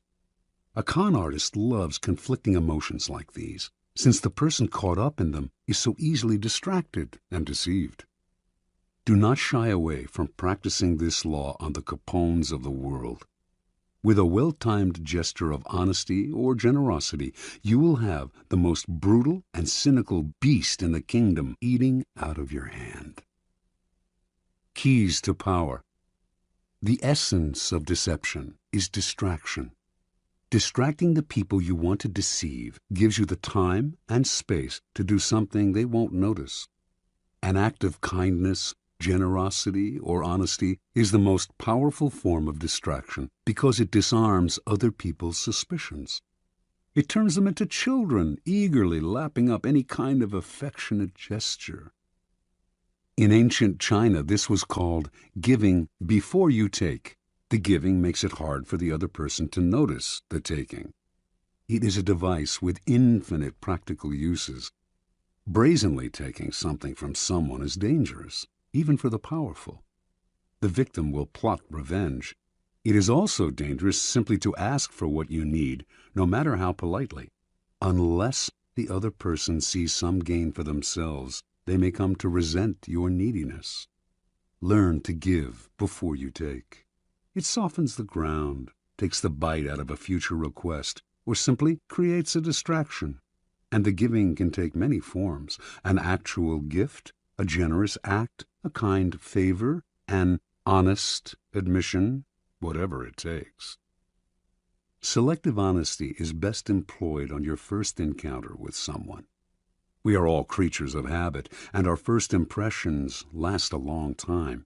[SPEAKER 1] A con artist loves conflicting emotions like these, since the person caught up in them is so easily distracted and deceived. Do not shy away from practicing this law on the Capones of the world. With a well-timed gesture of honesty or generosity, you will have the most brutal and cynical beast in the kingdom eating out of your hand. Keys to power. The essence of deception is distraction. Distracting the people you want to deceive gives you the time and space to do something they won't notice. An act of kindness, generosity, or honesty is the most powerful form of distraction because it disarms other people's suspicions. It turns them into children, eagerly lapping up any kind of affectionate gesture. In ancient China, this was called giving before you take. The giving makes it hard for the other person to notice the taking. It is a device with infinite practical uses. Brazenly taking something from someone is dangerous, even for the powerful. The victim will plot revenge. It is also dangerous simply to ask for what you need, no matter how politely. Unless the other person sees some gain for themselves, they may come to resent your neediness. Learn to give before you take. It softens the ground, takes the bite out of a future request, or simply creates a distraction. And the giving can take many forms: an actual gift, a generous act, a kind favor, an honest admission, whatever it takes. Selective honesty is best employed on your first encounter with someone. We are all creatures of habit, and our first impressions last a long time.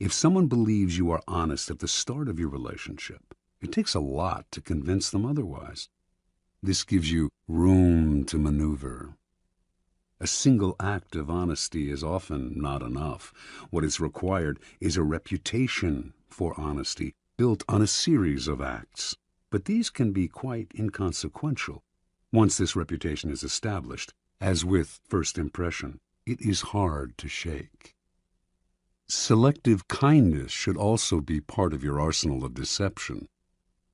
[SPEAKER 1] If someone believes you are honest at the start of your relationship, it takes a lot to convince them otherwise. This gives you room to maneuver. A single act of honesty is often not enough. What is required is a reputation for honesty built on a series of acts. But these can be quite inconsequential. Once this reputation is established, as with first impression, it is hard to shake. Selective kindness should also be part of your arsenal of deception.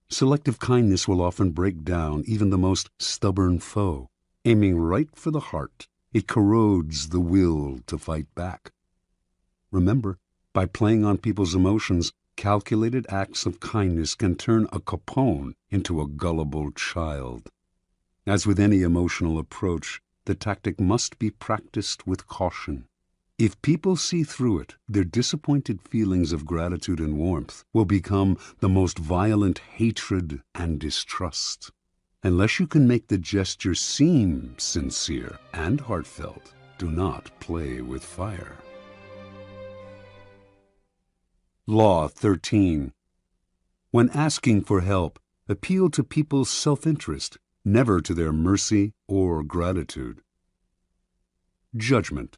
[SPEAKER 1] Selective kindness will often break down even the most stubborn foe. Aiming right for the heart, it corrodes the will to fight back. Remember, by playing on people's emotions, calculated acts of kindness can turn a Capone into a gullible child. As with any emotional approach, the tactic must be practiced with caution. If people see through it, their disappointed feelings of gratitude and warmth will become the most violent hatred and distrust. Unless you can make the gesture seem sincere and heartfelt, do not play with fire. Law 13. When asking for help, appeal to people's self-interest, never to their mercy or gratitude. Judgment.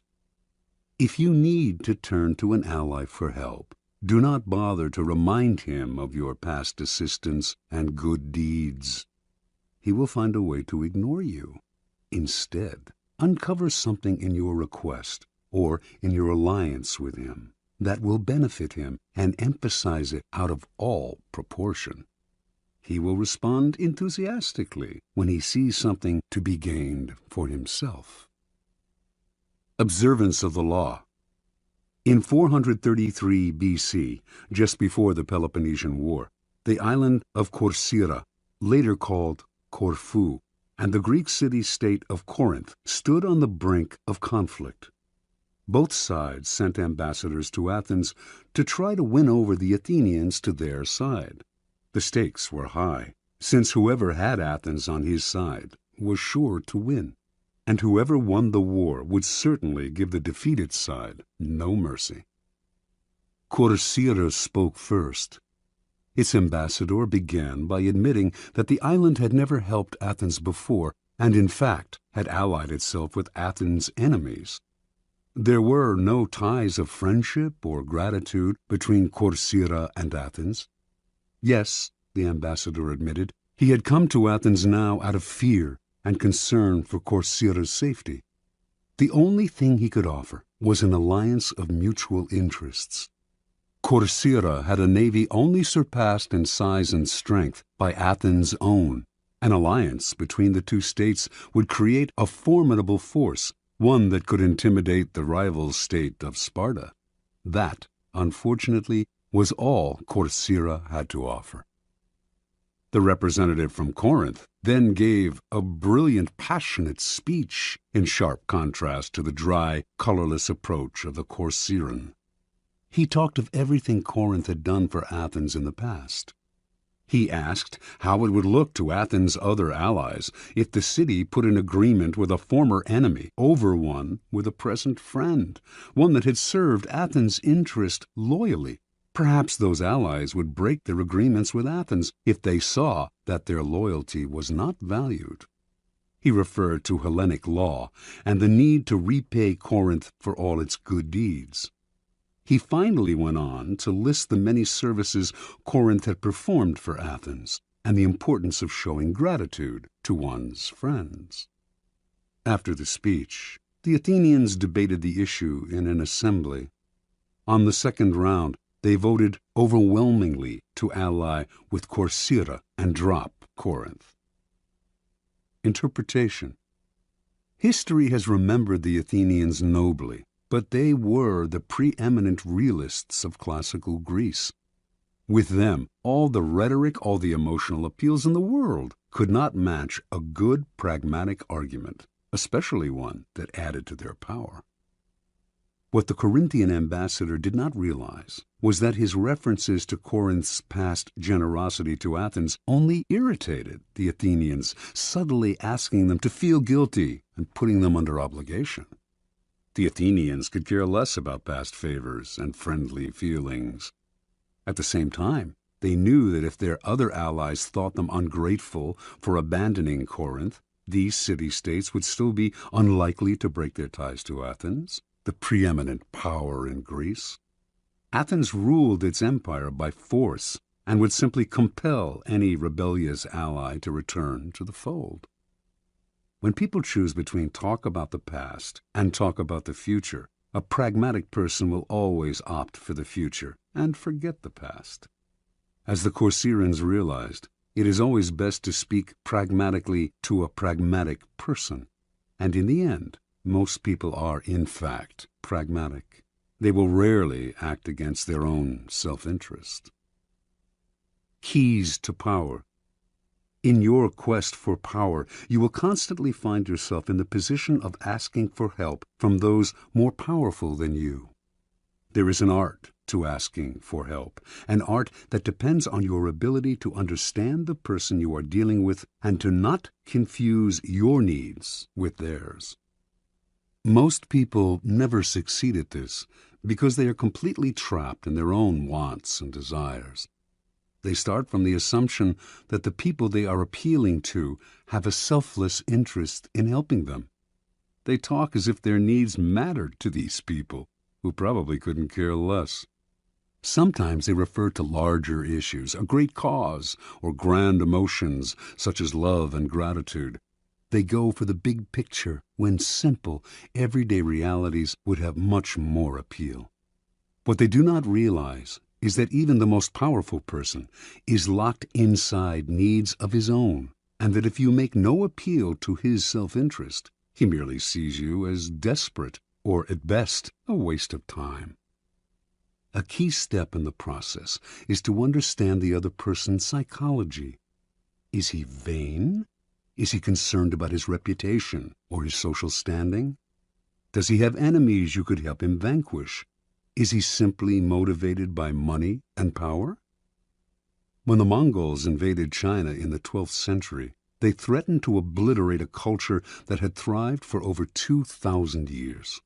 [SPEAKER 1] If you need to turn to an ally for help, do not bother to remind him of your past assistance and good deeds. He will find a way to ignore you. Instead, uncover something in your request or in your alliance with him that will benefit him and emphasize it out of all proportion. He will respond enthusiastically when he sees something to be gained for himself. Observance of the law. In 433 BC, just before the Peloponnesian War, the island of Corcyra, later called Corfu, and the Greek city-state of Corinth stood on the brink of conflict. Both sides sent ambassadors to Athens to try to win over the Athenians to their side. The stakes were high, since whoever had Athens on his side was sure to win, and whoever won the war would certainly give the defeated side no mercy. Corcyra spoke first. Its ambassador began by admitting that the island had never helped Athens before, and in fact had allied itself with Athens' enemies. There were no ties of friendship or gratitude between Corcyra and Athens. Yes, the ambassador admitted, he had come to Athens now out of fear and concern for Corcyra's safety. The only thing he could offer was an alliance of mutual interests. Corcyra had a navy only surpassed in size and strength by Athens' own. An alliance between the two states would create a formidable force, one that could intimidate the rival state of Sparta. That, unfortunately, was all Corcyra had to offer. The representative from Corinth then gave a brilliant, passionate speech in sharp contrast to the dry, colorless approach of the Corcyran. He talked of everything Corinth had done for Athens in the past. He asked how it would look to Athens' other allies if the city put an agreement with a former enemy over one with a present friend, one that had served Athens' interest loyally. Perhaps those allies would break their agreements with Athens if they saw that their loyalty was not valued. He referred to Hellenic law and the need to repay Corinth for all its good deeds. He finally went on to list the many services Corinth had performed for Athens and the importance of showing gratitude to one's friends. After the speech, the Athenians debated the issue in an assembly. On the second round, they voted overwhelmingly to ally with Corcyra and drop Corinth. Interpretation. History has remembered the Athenians nobly, but they were the preeminent realists of classical Greece. With them, all the rhetoric, all the emotional appeals in the world could not match a good pragmatic argument, especially one that added to their power. What the Corinthian ambassador did not realize was that his references to Corinth's past generosity to Athens only irritated the Athenians, subtly asking them to feel guilty and putting them under obligation. The Athenians could care less about past favors and friendly feelings. At the same time, they knew that if their other allies thought them ungrateful for abandoning Corinth, these city-states would still be unlikely to break their ties to Athens, the preeminent power in Greece. Athens ruled its empire by force and would simply compel any rebellious ally to return to the fold. When people choose between talk about the past and talk about the future, a pragmatic person will always opt for the future and forget the past. As the Corcyrians realized, it is always best to speak pragmatically to a pragmatic person, and in the end, most people are, in fact, pragmatic. They will rarely act against their own self-interest. Keys to power. In your quest for power, you will constantly find yourself in the position of asking for help from those more powerful than you. There is an art to asking for help, an art that depends on your ability to understand the person you are dealing with and to not confuse your needs with theirs. Most people never succeed at this because they are completely trapped in their own wants and desires. They start from the assumption that the people they are appealing to have a selfless interest in helping them. They talk as if their needs mattered to these people, who probably couldn't care less. Sometimes they refer to larger issues, a great cause, or grand emotions such as love and gratitude. They go for the big picture when simple, everyday realities would have much more appeal. What they do not realize is that even the most powerful person is locked inside needs of his own, and that if you make no appeal to his self-interest, he merely sees you as desperate, or at best, a waste of time. A key step in the process is to understand the other person's psychology. Is he vain? Is he concerned about his reputation or his social standing? Does he have enemies you could help him vanquish? Is he simply motivated by money and power? When the Mongols invaded China in the 12th century, they threatened to obliterate a culture that had thrived for over 2,000 years.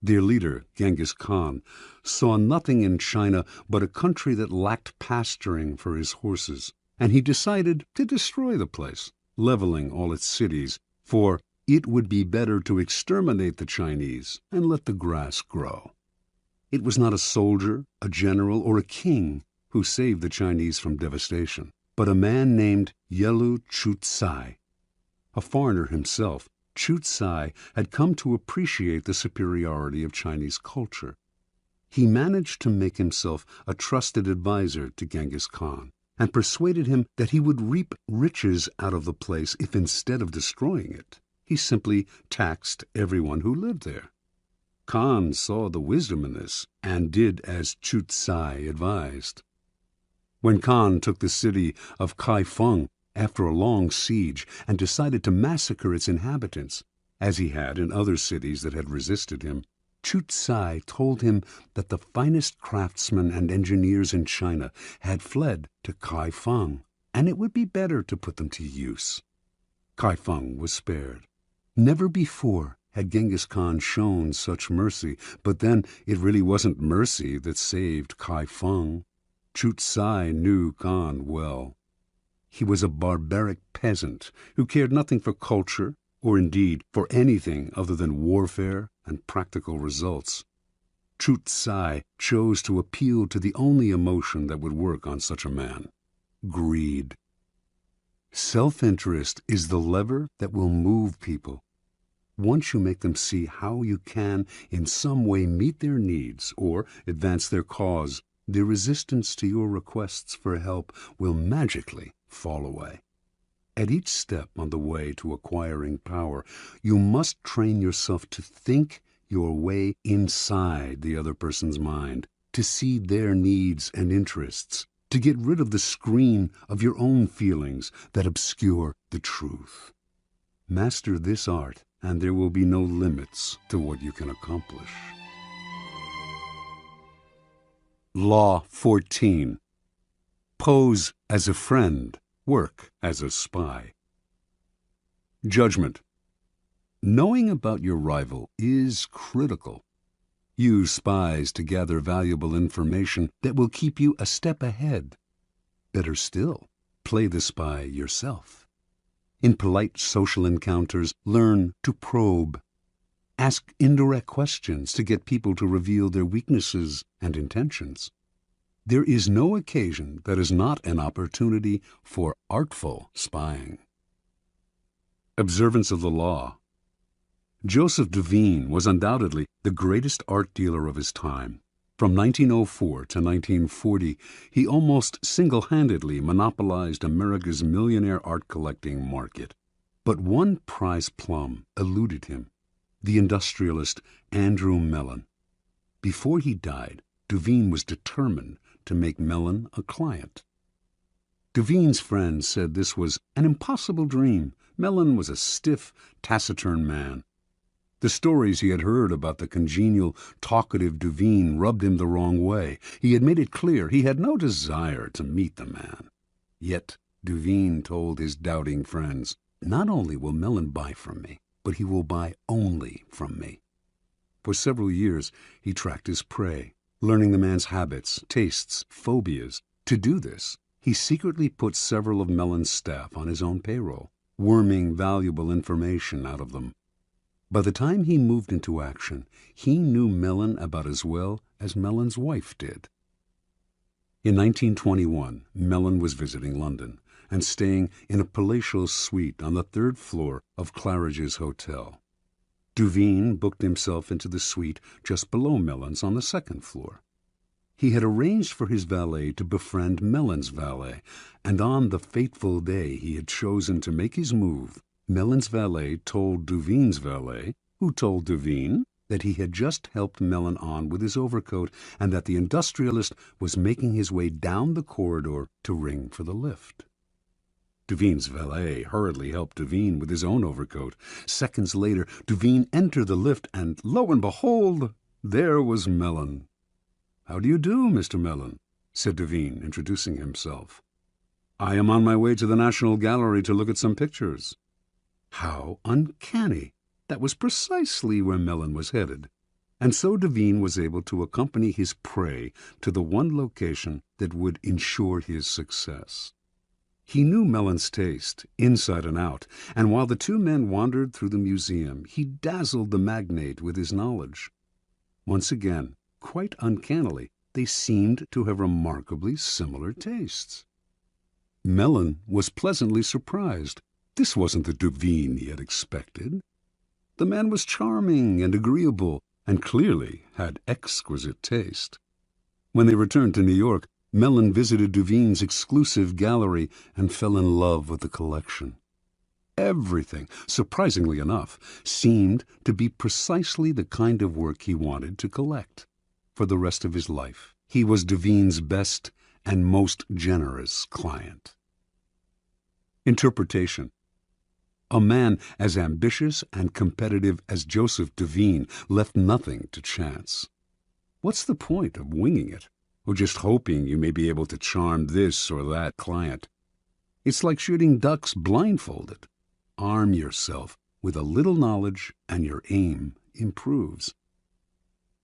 [SPEAKER 1] Their leader, Genghis Khan, saw nothing in China but a country that lacked pasturing for his horses, and he decided to destroy the place, leveling all its cities, for it would be better to exterminate the Chinese and let the grass grow. It was not a soldier, a general, or a king who saved the Chinese from devastation, but a man named Yelu Chutsai. A foreigner himself, Chutsai had come to appreciate the superiority of Chinese culture. He managed to make himself a trusted advisor to Genghis Khan, and persuaded him that he would reap riches out of the place if instead of destroying it, he simply taxed everyone who lived there. Khan saw the wisdom in this and did as Chutsai advised. When Khan took the city of Kaifeng after a long siege and decided to massacre its inhabitants, as he had in other cities that had resisted him, Chu Tsai told him that the finest craftsmen and engineers in China had fled to Kai Feng, and it would be better to put them to use. Kai Feng was spared. Never before had Genghis Khan shown such mercy, but then it really wasn't mercy that saved Kai Feng. Chu Tsai knew Khan well. He was a barbaric peasant who cared nothing for culture, or indeed for anything other than warfare and practical results. Chu Tsai chose to appeal to the only emotion that would work on such a man: greed. Self-interest is the lever that will move people. Once you make them see how you can in some way meet their needs or advance their cause, their resistance to your requests for help will magically fall away. At each step on the way to acquiring power, you must train yourself to think your way inside the other person's mind, to see their needs and interests, to get rid of the screen of your own feelings that obscure the truth. Master this art, and there will be no limits to what you can accomplish. Law 14. Pose as a friend, work as a spy. Judgment. Knowing about your rival is critical. Use spies to gather valuable information that will keep you a step ahead. Better still, play the spy yourself. In polite social encounters, learn to probe. Ask indirect questions to get people to reveal their weaknesses and intentions. There is no occasion that is not an opportunity for artful spying. Observance of the law. Joseph Devine was undoubtedly the greatest art dealer of his time. From 1904 to 1940, he almost single-handedly monopolized America's millionaire art collecting market. But one prize plum eluded him: the industrialist Andrew Mellon. Before he died, Devine was determined to make Mellon a client. Devine's friends said this was an impossible dream. Mellon was a stiff, taciturn man. The stories he had heard about the congenial, talkative Devine rubbed him the wrong way. He had made it clear he had no desire to meet the man. Yet Devine told his doubting friends, "Not only will Mellon buy from me, but he will buy only from me." For several years he tracked his prey, learning the man's habits, tastes, phobias. To do this, he secretly put several of Mellon's staff on his own payroll, worming valuable information out of them. By the time he moved into action, he knew Mellon about as well as Mellon's wife did. In 1921, Mellon was visiting London and staying in a palatial suite on the third floor of Claridge's Hotel. Devine booked himself into the suite just below Mellon's on the second floor. He had arranged for his valet to befriend Mellon's valet, and on the fateful day he had chosen to make his move, Mellon's valet told Devine's valet, who told Devine, that he had just helped Mellon on with his overcoat and that the industrialist was making his way down the corridor to ring for the lift. Devine's valet hurriedly helped Devine with his own overcoat. Seconds later, Devine entered the lift, and lo and behold, there was Mellon. "How do you do, Mr. Mellon?" said Devine, introducing himself. "I am on my way to the National Gallery to look at some pictures." How uncanny! That was precisely where Mellon was headed. And so Devine was able to accompany his prey to the one location that would ensure his success. He knew Mellon's taste, inside and out, and while the two men wandered through the museum, he dazzled the magnate with his knowledge. Once again, quite uncannily, they seemed to have remarkably similar tastes. Mellon was pleasantly surprised. This wasn't the Devine he had expected. The man was charming and agreeable, and clearly had exquisite taste. When they returned to New York, Mellon visited Devine's exclusive gallery and fell in love with the collection. Everything, surprisingly enough, seemed to be precisely the kind of work he wanted to collect. For the rest of his life, he was Devine's best and most generous client. Interpretation. A man as ambitious and competitive as Joseph Devine left nothing to chance. What's the point of winging it, or just hoping you may be able to charm this or that client? It's like shooting ducks blindfolded. Arm yourself with a little knowledge and your aim improves.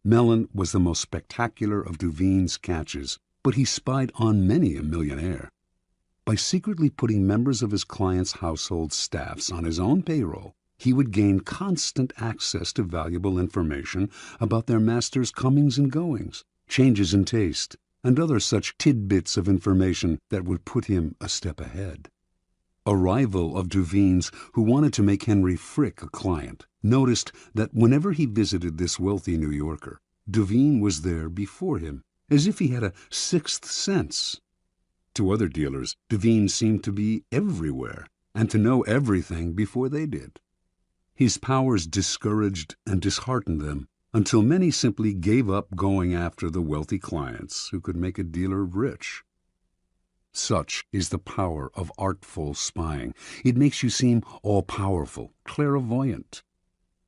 [SPEAKER 1] Mellon was the most spectacular of Devine's catches, but he spied on many a millionaire. By secretly putting members of his clients' household staffs on his own payroll, he would gain constant access to valuable information about their master's comings and goings, changes in taste, and other such tidbits of information that would put him a step ahead. A rival of Devine's, who wanted to make Henry Frick a client, noticed that whenever he visited this wealthy New Yorker, Devine was there before him, as if he had a sixth sense. To other dealers, Devine seemed to be everywhere, and to know everything before they did. His powers discouraged and disheartened them, until many simply gave up going after the wealthy clients who could make a dealer rich. Such is the power of artful spying. It makes you seem all-powerful, clairvoyant.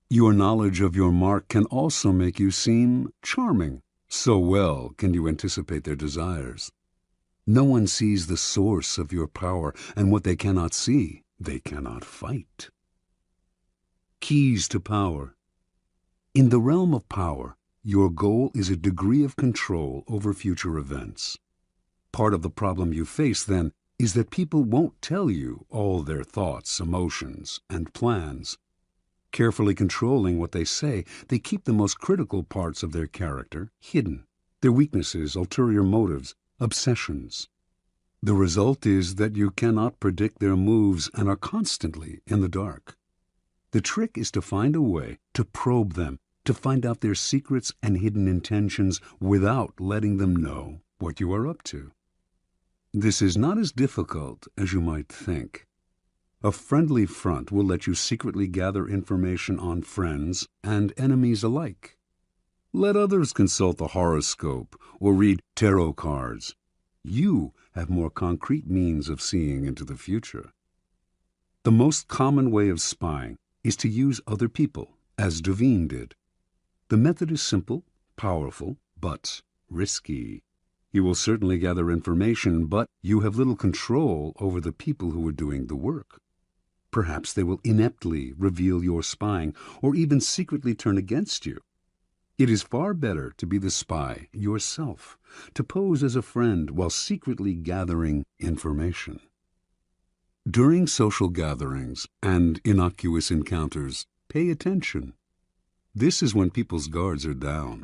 [SPEAKER 1] Your knowledge of your mark can also make you seem charming. So well can you anticipate their desires. No one sees the source of your power, and what they cannot see, they cannot fight. Keys to power. In the realm of power, your goal is a degree of control over future events. Part of the problem you face, then, is that people won't tell you all their thoughts, emotions, and plans. Carefully controlling what they say, they keep the most critical parts of their character hidden, their weaknesses, ulterior motives, obsessions. The result is that you cannot predict their moves and are constantly in the dark. The trick is to find a way to probe them, to find out their secrets and hidden intentions without letting them know what you are up to. This is not as difficult as you might think. A friendly front will let you secretly gather information on friends and enemies alike. Let others consult the horoscope or read tarot cards. You have more concrete means of seeing into the future. The most common way of spying is to use other people, as Devine did. The method is simple, powerful, but risky. You will certainly gather information, but you have little control over the people who are doing the work. Perhaps they will ineptly reveal your spying, or even secretly turn against you. It is far better to be the spy yourself, to pose as a friend while secretly gathering information. During social gatherings and innocuous encounters, pay attention. This is when people's guards are down.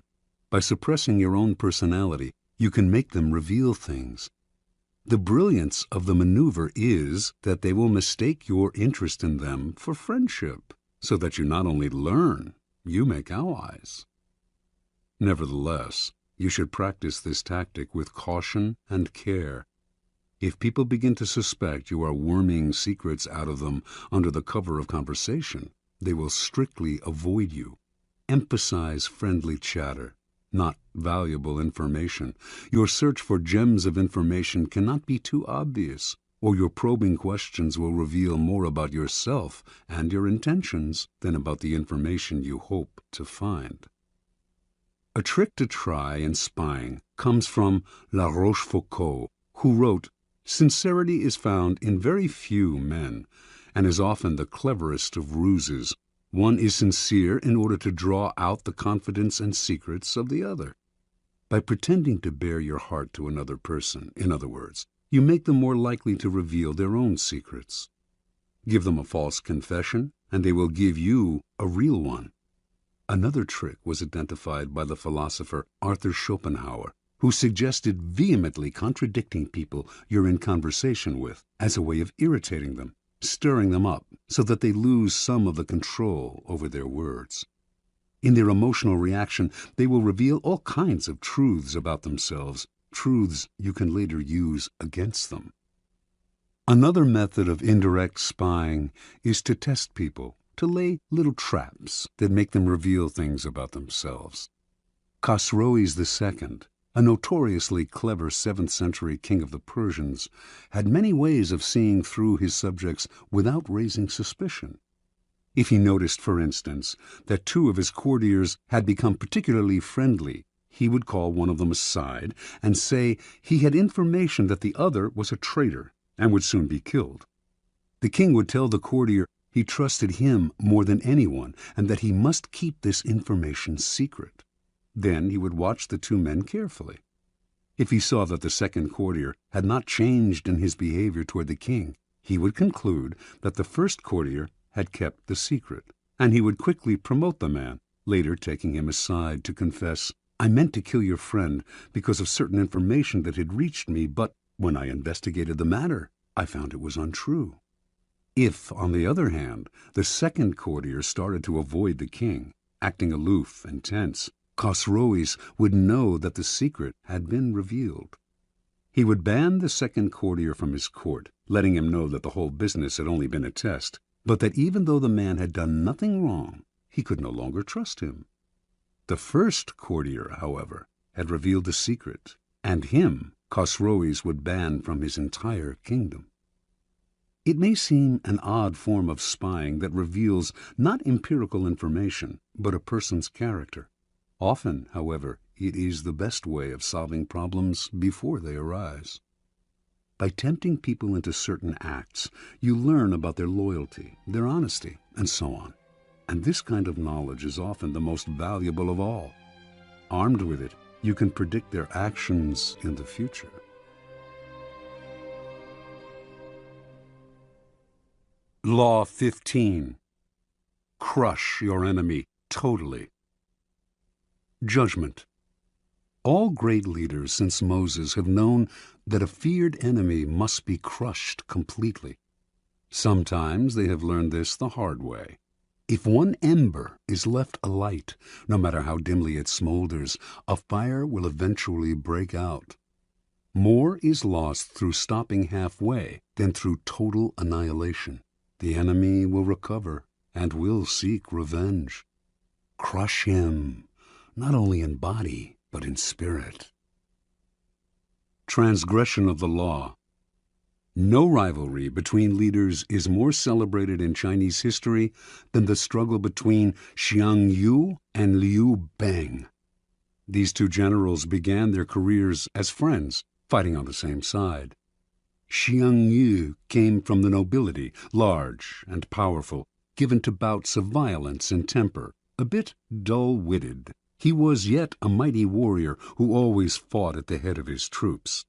[SPEAKER 1] By suppressing your own personality, you can make them reveal things. The brilliance of the maneuver is that they will mistake your interest in them for friendship, so that you not only learn, you make allies. Nevertheless, you should practice this tactic with caution and care. If people begin to suspect you are worming secrets out of them under the cover of conversation, they will strictly avoid you. Emphasize friendly chatter, not valuable information. Your search for gems of information cannot be too obvious, or your probing questions will reveal more about yourself and your intentions than about the information you hope to find. A trick to try in spying comes from La Rochefoucauld, who wrote, "Sincerity is found in very few men, and is often the cleverest of ruses. One is sincere in order to draw out the confidence and secrets of the other. By pretending to bare your heart to another person, in other words, you make them more likely to reveal their own secrets. Give them a false confession, and they will give you a real one." Another trick was identified by the philosopher Arthur Schopenhauer, who suggested vehemently contradicting people you're in conversation with as a way of irritating them, stirring them up so that they lose some of the control over their words. In their emotional reaction, they will reveal all kinds of truths about themselves, truths you can later use against them. Another method of indirect spying is to test people, to lay little traps that make them reveal things about themselves. Chosroes II, a notoriously clever 7th century king of the Persians, had many ways of seeing through his subjects without raising suspicion. If he noticed, for instance, that 2 of his courtiers had become particularly friendly, he would call one of them aside and say he had information that the other was a traitor and would soon be killed. The king would tell the courtier he trusted him more than anyone and that he must keep this information secret. Then he would watch the 2 men carefully. If he saw that the second courtier had not changed in his behavior toward the king, he would conclude that the first courtier had kept the secret, and he would quickly promote the man, later taking him aside to confess, "I meant to kill your friend because of certain information that had reached me, but when I investigated the matter, I found it was untrue." If, on the other hand, the second courtier started to avoid the king, acting aloof and tense, Khosroes would know that the secret had been revealed. He would ban the second courtier from his court, letting him know that the whole business had only been a test, but that even though the man had done nothing wrong, he could no longer trust him. The first courtier, however, had revealed the secret, and him Khosroes would ban from his entire kingdom. It may seem an odd form of spying that reveals not empirical information, but a person's character. Often, however, it is the best way of solving problems before they arise. By tempting people into certain acts, you learn about their loyalty, their honesty, and so on. And this kind of knowledge is often the most valuable of all. Armed with it, you can predict their actions in the future. Law 15. Crush your enemy totally. Judgment. All great leaders since Moses have known that a feared enemy must be crushed completely. Sometimes they have learned this the hard way. If one ember is left alight, no matter how dimly it smolders, a fire will eventually break out. More is lost through stopping halfway than through total annihilation. The enemy will recover and will seek revenge. Crush him, not only in body, but in spirit. Transgression of the law. No rivalry between leaders is more celebrated in Chinese history than the struggle between Xiang Yu and Liu Bang. These 2 generals began their careers as friends, fighting on the same side. Xiang Yu came from the nobility, large and powerful, given to bouts of violence and temper, a bit dull-witted. He was yet a mighty warrior who always fought at the head of his troops.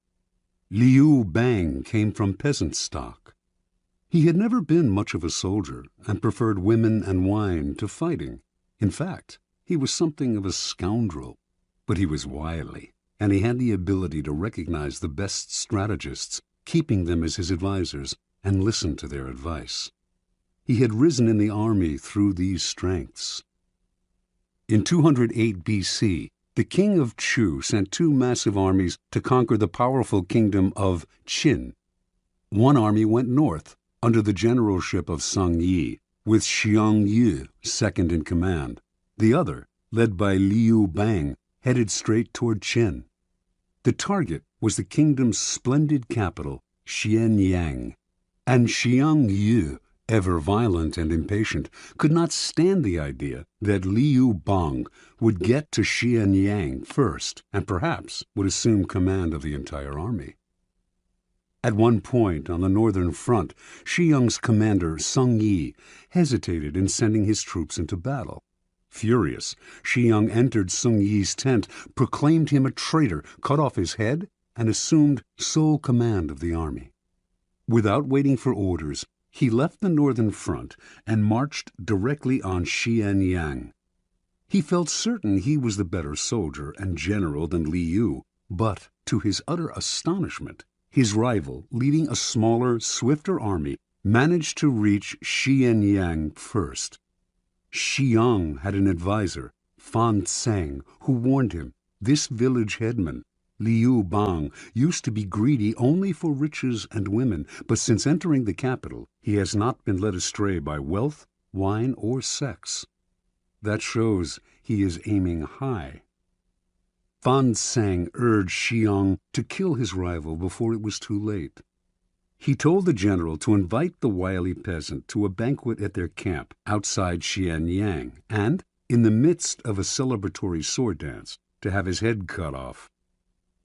[SPEAKER 1] Liu Bang came from peasant stock. He had never been much of a soldier and preferred women and wine to fighting. In fact, he was something of a scoundrel, but he was wily, and he had the ability to recognize the best strategists, keeping them as his advisers, and listen to their advice. He had risen in the army through these strengths. In 208 B.C., the king of Chu sent 2 massive armies to conquer the powerful kingdom of Qin. One army went north, under the generalship of Sung Yi, with Xiang Yu second in command. The other, led by Liu Bang, headed straight toward Qin. The target was the kingdom's splendid capital, Xianyang, and Xiang Yu, ever violent and impatient, could not stand the idea that Liu Bang would get to Xianyang first and perhaps would assume command of the entire army. At one point on the northern front, Xiang's commander, Sung Yi, hesitated in sending his troops into battle. Furious, Xiang entered Sung Yi's tent, proclaimed him a traitor, cut off his head, and assumed sole command of the army. Without waiting for orders, he left the northern front and marched directly on Xianyang. He felt certain he was the better soldier and general than Liu, but, to his utter astonishment, his rival, leading a smaller, swifter army, managed to reach Xianyang first. Xiang had an advisor, Fan Tseng, who warned him, this village headman, Liu Bang, used to be greedy only for riches and women, but since entering the capital, he has not been led astray by wealth, wine, or sex. That shows he is aiming high. Fan Sang urged Xiang to kill his rival before it was too late. He told the general to invite the wily peasant to a banquet at their camp outside Xianyang, and, in the midst of a celebratory sword dance, to have his head cut off.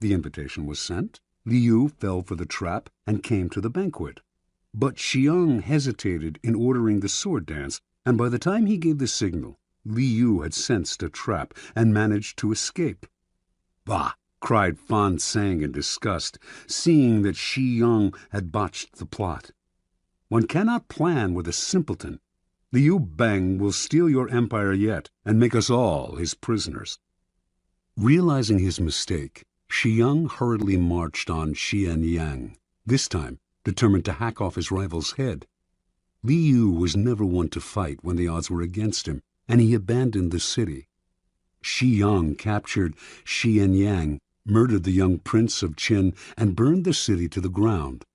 [SPEAKER 1] The invitation was sent. Liu fell for the trap and came to the banquet. But Xiang hesitated in ordering the sword dance, and by the time he gave the signal, Liu had sensed a trap and managed to escape. "Bah!" cried Fan Sang in disgust, seeing that Xiang had botched the plot. "One cannot plan with a simpleton. Liu Bang will steal your empire yet and make us all his prisoners." Realizing his mistake, Xiang hurriedly marched on Xianyang, this time determined to hack off his rival's head. Liu was never one to fight when the odds were against him, and he abandoned the city. Xiang captured Xianyang, murdered the young prince of Qin, and burned the city to the ground.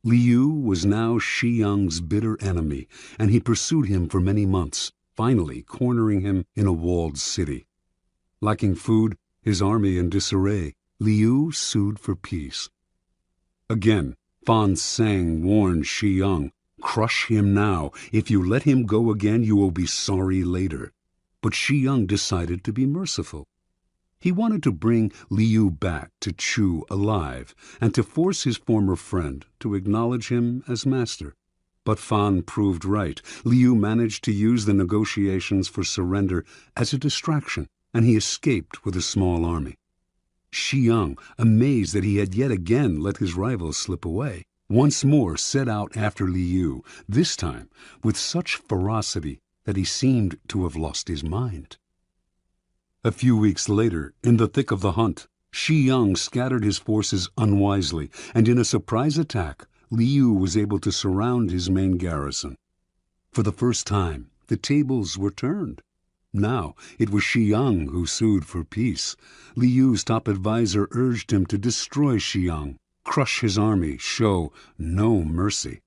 [SPEAKER 1] Liu was now Xiang's bitter enemy, and he pursued him for many months, finally cornering him in a walled city. Lacking food, his army in disarray, Liu sued for peace. Again, Fan Sang warned Xiang, "Crush him now. If you let him go again, you will be sorry later." But Xiang decided to be merciful. He wanted to bring Liu back to Chu alive, and to force his former friend to acknowledge him as master. But Fan proved right. Liu managed to use the negotiations for surrender as a distraction, and he escaped with a small army. Xiang, amazed that he had yet again let his rival slip away, once more set out after Liu, this time with such ferocity that he seemed to have lost his mind. A few weeks later, in the thick of the hunt, Xiang scattered his forces unwisely, and in a surprise attack, Liu was able to surround his main garrison. For the first time, the tables were turned. Now it was Xiang who sued for peace. Liu's top advisor urged him to destroy Xiang, crush his army, show no mercy.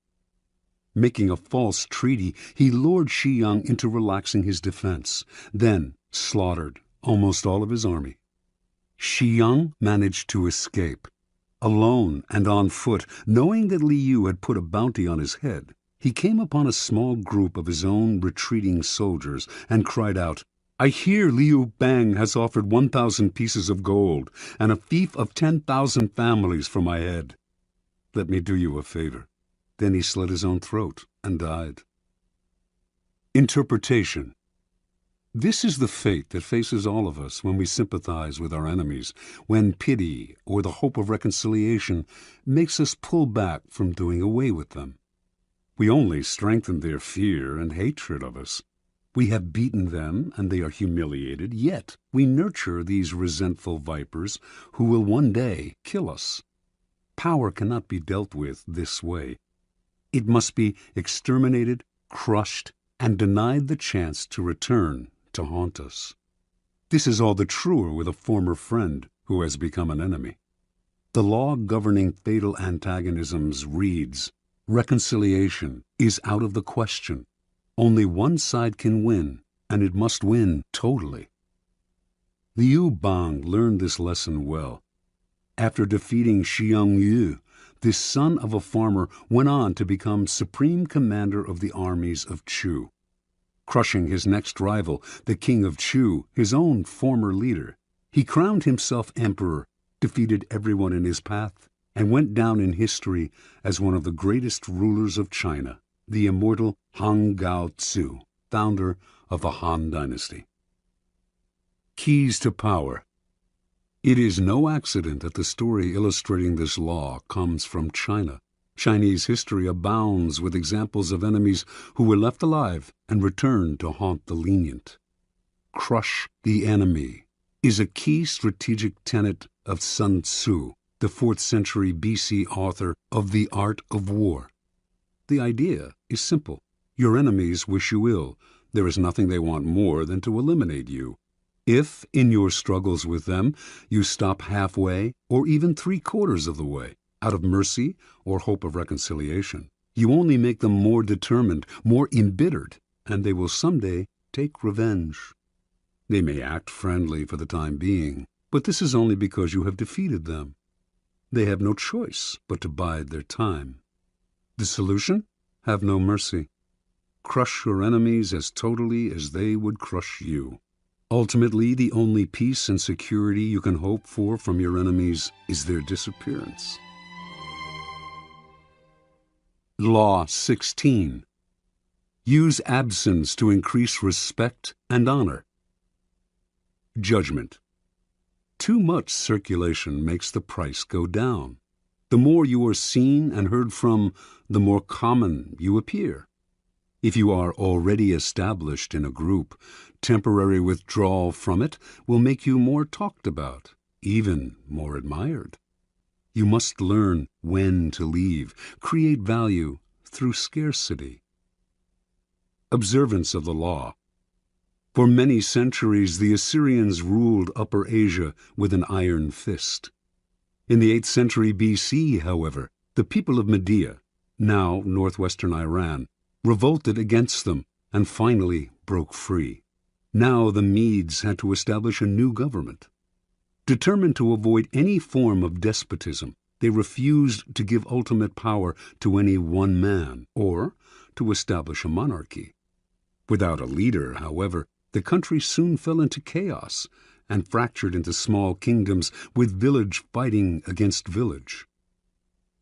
[SPEAKER 1] Making a false treaty, he lured Xiang into relaxing his defense, then slaughtered almost all of his army. Xiang managed to escape. Alone and on foot, knowing that Liu had put a bounty on his head, he came upon a small group of his own retreating soldiers and cried out, "I hear Liu Bang has offered 1,000 pieces of gold and a fief of 10,000 families for my head. Let me do you a favor." Then he slit his own throat and died. Interpretation. This is the fate that faces all of us when we sympathize with our enemies, when pity or the hope of reconciliation makes us pull back from doing away with them. We only strengthen their fear and hatred of us. We have beaten them and they are humiliated, yet we nurture these resentful vipers who will one day kill us. Power cannot be dealt with this way. It must be exterminated, crushed, and denied the chance to return to haunt us. This is all the truer with a former friend who has become an enemy. The law governing fatal antagonisms reads, "Reconciliation is out of the question. Only one side can win, and it must win totally." Liu Bang learned this lesson well. After defeating Xiang Yu, this son of a farmer went on to become supreme commander of the armies of Chu. Crushing his next rival, the king of Chu, his own former leader, he crowned himself emperor, defeated everyone in his path, and went down in history as one of the greatest rulers of China, the immortal Han Gao Tzu, founder of the Han Dynasty. Keys to Power. It is no accident that the story illustrating this law comes from China. Chinese history abounds with examples of enemies who were left alive and returned to haunt the lenient. Crush the enemy is a key strategic tenet of Sun Tzu, the 4th century BC author of The Art of War. The idea is simple. Your enemies wish you ill. There is nothing they want more than to eliminate you. If, in your struggles with them, you stop halfway or even 3/4 of the way, out of mercy or hope of reconciliation, you only make them more determined, more embittered, and they will someday take revenge. They may act friendly for the time being, But this is only because you have defeated them. They have no choice but to bide their time. The solution? Have no mercy. Crush your enemies as totally as they would crush you. Ultimately, the only peace and security you can hope for from your enemies is their disappearance. Law 16. Use absence to increase respect and honor. Judgment. Too much circulation makes the price go down. The more you are seen and heard from, the more common you appear. If you are already established in a group, temporary withdrawal from it will make you more talked about, even more admired. You must learn when to leave, create value through scarcity. Observance of the law. For many centuries, the Assyrians ruled Upper Asia with an iron fist. In the 8th century BC, however, the people of Media, now northwestern Iran, revolted against them and finally broke free. Now the Medes had to establish a new government. Determined to avoid any form of despotism, they refused to give ultimate power to any one man or to establish a monarchy. Without a leader, however, the country soon fell into chaos and fractured into small kingdoms with village fighting against village.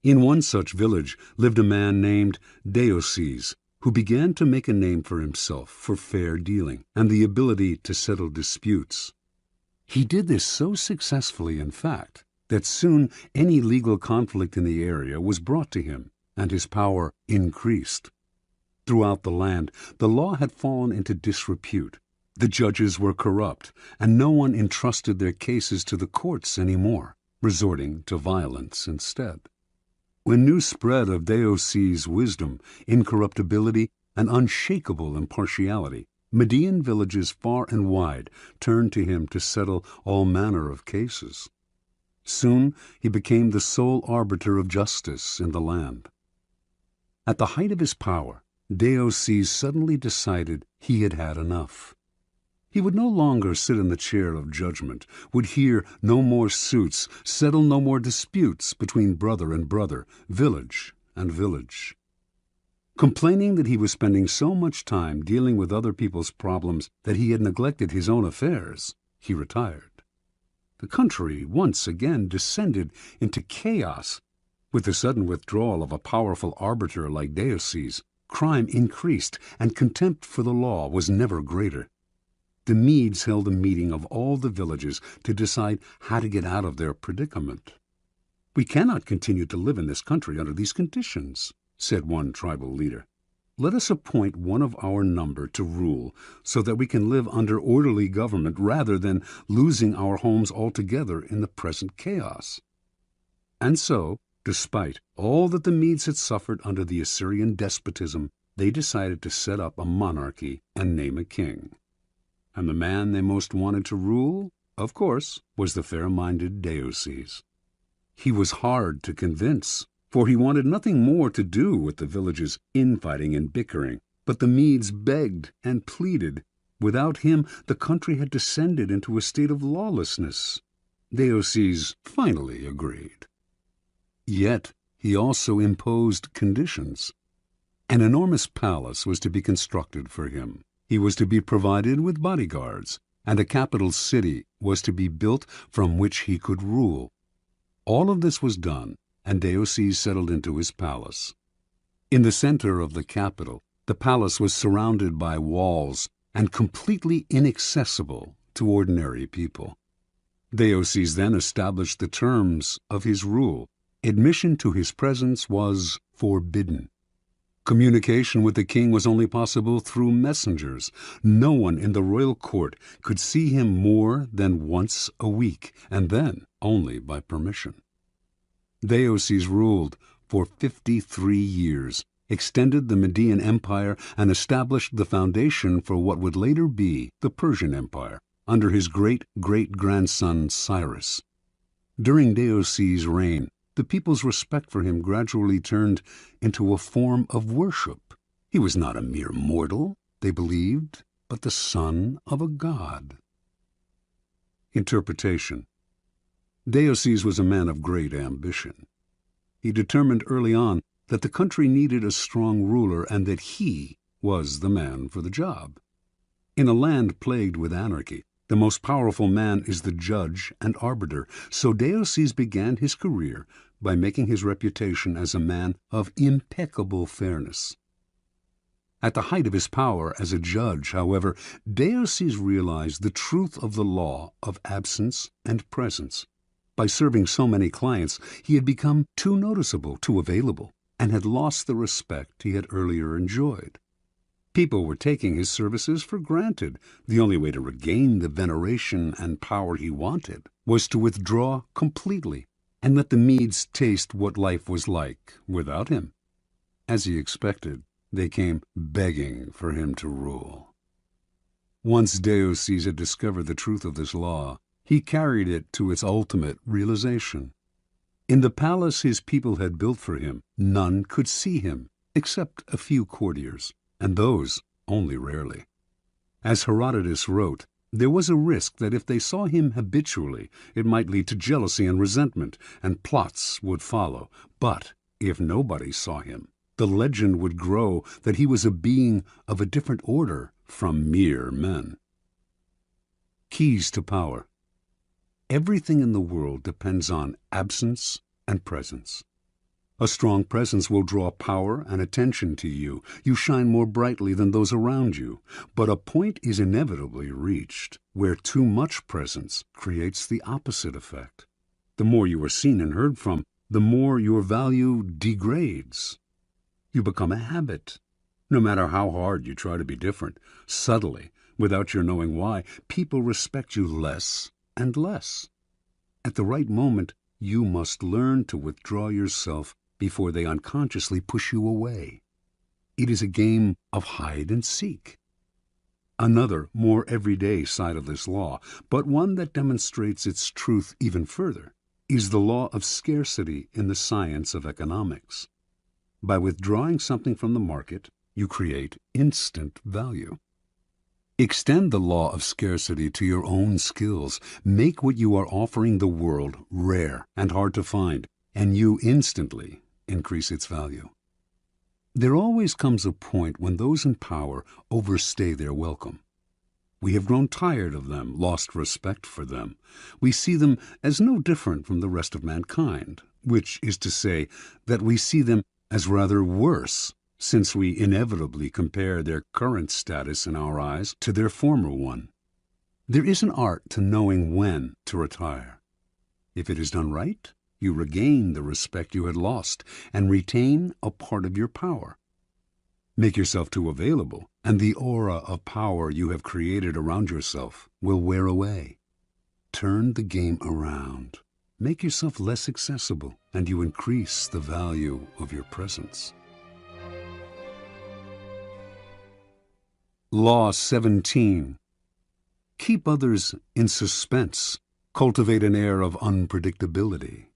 [SPEAKER 1] In one such village lived a man named Deioces, who began to make a name for himself for fair dealing and the ability to settle disputes. He did this so successfully, in fact, that soon any legal conflict in the area was brought to him, and his power increased. Throughout the land, the law had fallen into disrepute. The judges were corrupt, and no one entrusted their cases to the courts anymore, resorting to violence instead. When news spread of Deioces' wisdom, incorruptibility, and unshakable impartiality, Median villages far and wide turned to him to settle all manner of cases. Soon he became the sole arbiter of justice in the land. At the height of his power, Deioces suddenly decided he had had enough. He would no longer sit in the chair of judgment, would hear no more suits, settle no more disputes between brother and brother, village and village. Complaining that he was spending so much time dealing with other people's problems that he had neglected his own affairs, he retired. The country once again descended into chaos. With the sudden withdrawal of a powerful arbiter like Deioces, crime increased, and contempt for the law was never greater. The Medes held a meeting of all the villages to decide how to get out of their predicament. "We cannot continue to live in this country under these conditions," said one tribal leader. "Let us appoint one of our number to rule so that we can live under orderly government rather than losing our homes altogether in the present chaos." And so, despite all that the Medes had suffered under the Assyrian despotism, they decided to set up a monarchy and name a king. And the man they most wanted to rule, of course, was the fair-minded Deioces. He was hard to convince, for he wanted nothing more to do with the village's infighting and bickering. But the Medes begged and pleaded. Without him, the country had descended into a state of lawlessness. Deioces finally agreed. Yet he also imposed conditions. An enormous palace was to be constructed for him. He was to be provided with bodyguards, and a capital city was to be built from which he could rule. All of this was done, and Deioces settled into his palace. In the center of the capital, the palace was surrounded by walls and completely inaccessible to ordinary people. Deioces then established the terms of his rule. Admission to his presence was forbidden. Communication with the king was only possible through messengers. No one in the royal court could see him more than once a week, and then only by permission. Deioces ruled for 53 years, extended the Median Empire, and established the foundation for what would later be the Persian Empire, under his great-great-grandson Cyrus. During Deioces' reign, the people's respect for him gradually turned into a form of worship. He was not a mere mortal, they believed, but the son of a god. Interpretation. Deoces was a man of great ambition. He determined early on that the country needed a strong ruler and that he was the man for the job. In a land plagued with anarchy, the most powerful man is the judge and arbiter, so Deoces began his career by making his reputation as a man of impeccable fairness. At the height of his power as a judge, however, Deoces realized the truth of the law of absence and presence. By serving so many clients, he had become too noticeable, too available, and had lost the respect he had earlier enjoyed. People were taking his services for granted. The only way to regain the veneration and power he wanted was to withdraw completely and let the Medes taste what life was like without him. As he expected, they came begging for him to rule. Once Deoces had discovered the truth of this law, he carried it to its ultimate realization. In the palace his people had built for him, none could see him except a few courtiers, and those only rarely. As Herodotus wrote, there was a risk that if they saw him habitually, it might lead to jealousy and resentment, and plots would follow. But if nobody saw him, the legend would grow that he was a being of a different order from mere men. Keys to power. Everything in the world depends on absence and presence. A strong presence will draw power and attention to you. You shine more brightly than those around you. But a point is inevitably reached where too much presence creates the opposite effect. The more you are seen and heard from, the more your value degrades. You become a habit. No matter how hard you try to be different, subtly, without your knowing why, people respect you less and less. At the right moment, you must learn to withdraw yourself before they unconsciously push you away. It is a game of hide and seek. Another, more everyday side of this law, but one that demonstrates its truth even further, is the law of scarcity in the science of economics. By withdrawing something from the market, you create instant value. Extend the law of scarcity to your own skills. Make what you are offering the world rare and hard to find, and you instantly increase its value. There always comes a point when those in power overstay their welcome. We have grown tired of them, lost respect for them. We see them as no different from the rest of mankind, which is to say that we see them as rather worse, since we inevitably compare their current status in our eyes to their former one. There is an art to knowing when to retire. If it is done right, you regain the respect you had lost and retain a part of your power. Make yourself too available, and the aura of power you have created around yourself will wear away. Turn the game around. Make yourself less accessible, and you increase the value of your presence. Law 17. Keep others in suspense. Cultivate an air of unpredictability.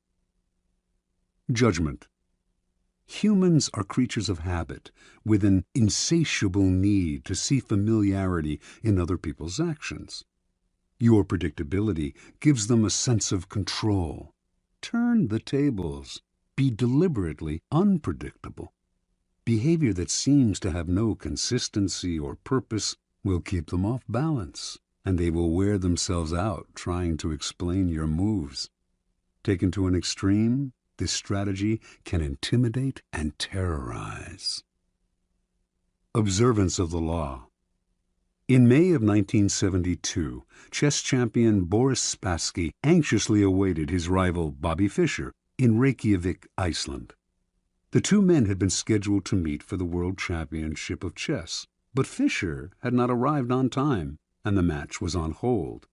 [SPEAKER 1] Judgment. Humans are creatures of habit, with an insatiable need to see familiarity in other people's actions. Your predictability gives them a sense of control. Turn the tables. Be deliberately unpredictable. Behavior that seems to have no consistency or purpose will keep them off balance, and they will wear themselves out trying to explain your moves. Taken to an extreme, this strategy can intimidate and terrorize. Observance of the law. In May of 1972, chess champion Boris Spassky anxiously awaited his rival Bobby Fischer in Reykjavik, Iceland. The two men had been scheduled to meet for the World Championship of Chess, but Fischer had not arrived on time, and the match was on hold.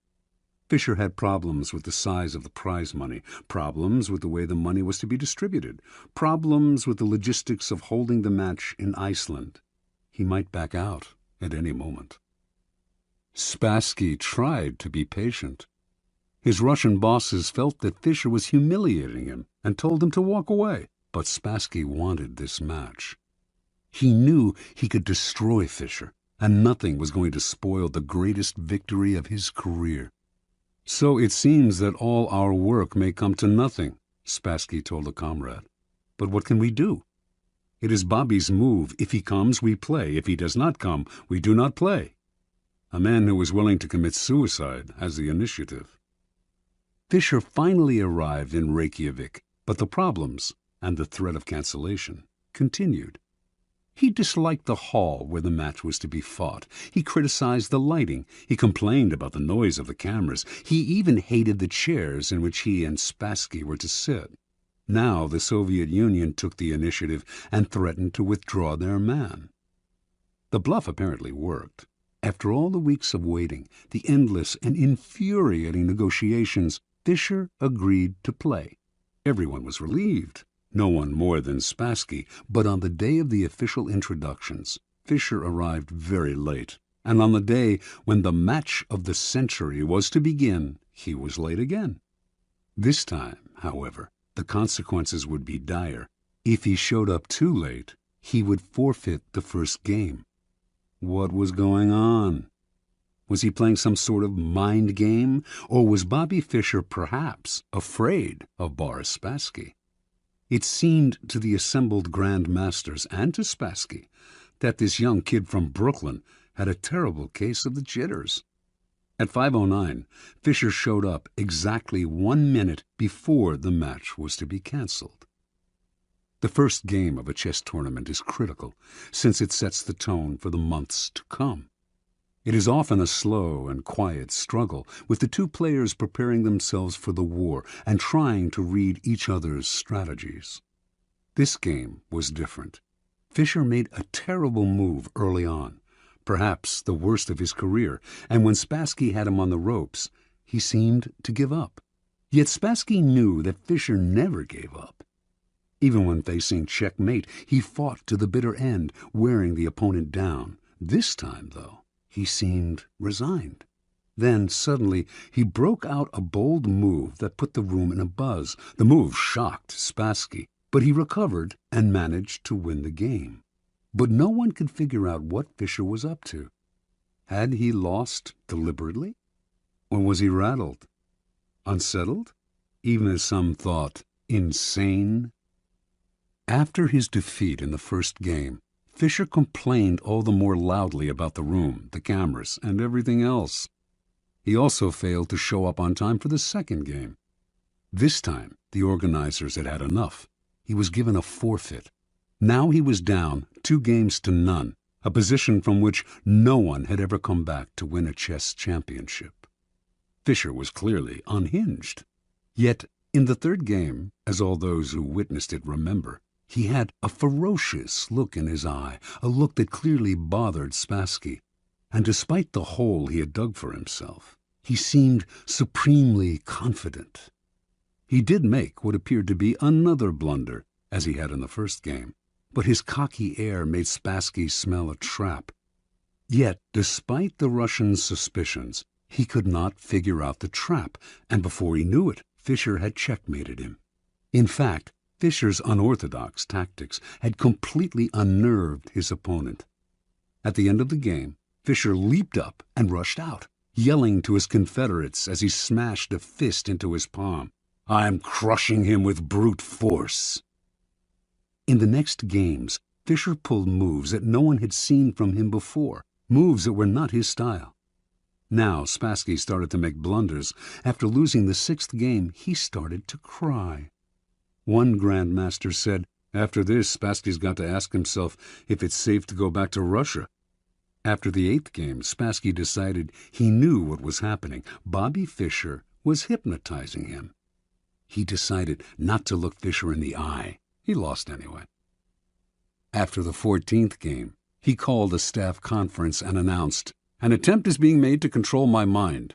[SPEAKER 1] Fischer had problems with the size of the prize money, problems with the way the money was to be distributed, problems with the logistics of holding the match in Iceland. He might back out at any moment. Spassky tried to be patient. His Russian bosses felt that Fischer was humiliating him and told him to walk away, but Spassky wanted this match. He knew he could destroy Fischer, and nothing was going to spoil the greatest victory of his career. "So it seems that all our work may come to nothing," Spassky told a comrade. "But what can we do? It is Bobby's move. If he comes, we play. If he does not come, we do not play. A man who is willing to commit suicide has the initiative." Fischer finally arrived in Reykjavik, but the problems and the threat of cancellation continued. He disliked the hall where the match was to be fought. He criticized the lighting. He complained about the noise of the cameras. He even hated the chairs in which he and Spassky were to sit. Now the Soviet Union took the initiative and threatened to withdraw their man. The bluff apparently worked. After all the weeks of waiting, the endless and infuriating negotiations, Fischer agreed to play. Everyone was relieved. No one more than Spassky, but on the day of the official introductions, Fischer arrived very late, and on the day when the match of the century was to begin, he was late again. This time, however, the consequences would be dire. If he showed up too late, he would forfeit the first game. What was going on? Was he playing some sort of mind game, or was Bobby Fischer perhaps afraid of Boris Spassky? It seemed to the assembled Grand Masters and to Spassky that this young kid from Brooklyn had a terrible case of the jitters. At 5:09, Fischer showed up exactly 1 minute before the match was to be cancelled. The first game of a chess tournament is critical, since it sets the tone for the months to come. It is often a slow and quiet struggle, with the two players preparing themselves for the war and trying to read each other's strategies. This game was different. Fischer made a terrible move early on, perhaps the worst of his career, and when Spassky had him on the ropes, he seemed to give up. Yet Spassky knew that Fischer never gave up. Even when facing checkmate, he fought to the bitter end, wearing the opponent down. This time, though, he seemed resigned. Then, suddenly, he broke out a bold move that put the room in a buzz. The move shocked Spassky, but he recovered and managed to win the game. But no one could figure out what Fischer was up to. Had he lost deliberately? Or was he rattled? Unsettled? Even as some thought, insane? After his defeat in the first game, Fischer complained all the more loudly about the room, the cameras, and everything else. He also failed to show up on time for the second game. This time, the organizers had had enough. He was given a forfeit. Now he was down 2-0, a position from which no one had ever come back to win a chess championship. Fischer was clearly unhinged. Yet, in the third game, as all those who witnessed it remember, he had a ferocious look in his eye, a look that clearly bothered Spassky. And despite the hole he had dug for himself, he seemed supremely confident. He did make what appeared to be another blunder, as he had in the first game, but his cocky air made Spassky smell a trap. Yet, despite the Russian's suspicions, he could not figure out the trap, and before he knew it, Fischer had checkmated him. In fact, Fischer's unorthodox tactics had completely unnerved his opponent. At the end of the game, Fischer leaped up and rushed out, yelling to his confederates as he smashed a fist into his palm, "I'm crushing him with brute force." In the next games, Fischer pulled moves that no one had seen from him before, moves that were not his style. Now Spassky started to make blunders. After losing the 6th game, he started to cry. One grandmaster said, "After this, Spassky's got to ask himself if it's safe to go back to Russia." After the 8th game, Spassky decided he knew what was happening. Bobby Fischer was hypnotizing him. He decided not to look Fischer in the eye. He lost anyway. After the 14th game, he called a staff conference and announced, "An attempt is being made to control my mind."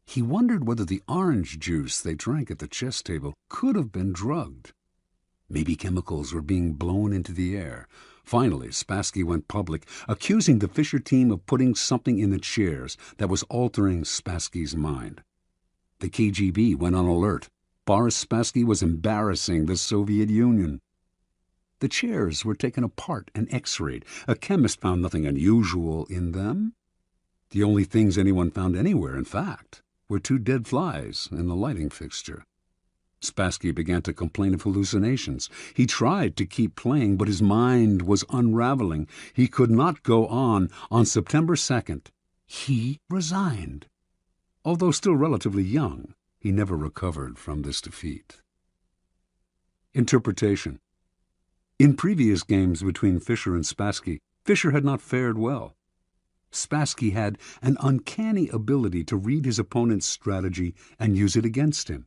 [SPEAKER 1] He wondered whether the orange juice they drank at the chess table could have been drugged. Maybe chemicals were being blown into the air. Finally, Spassky went public, accusing the Fischer team of putting something in the chairs that was altering Spassky's mind. The KGB went on alert. Boris Spassky was embarrassing the Soviet Union. The chairs were taken apart and x-rayed. A chemist found nothing unusual in them. The only things anyone found anywhere, in fact, were 2 dead flies in the lighting fixture. Spassky began to complain of hallucinations. He tried to keep playing, but his mind was unraveling. He could not go on. On September 2nd, he resigned. Although still relatively young, he never recovered from this defeat. Interpretation. In previous games between Fischer and Spassky, Fischer had not fared well. Spassky had an uncanny ability to read his opponent's strategy and use it against him.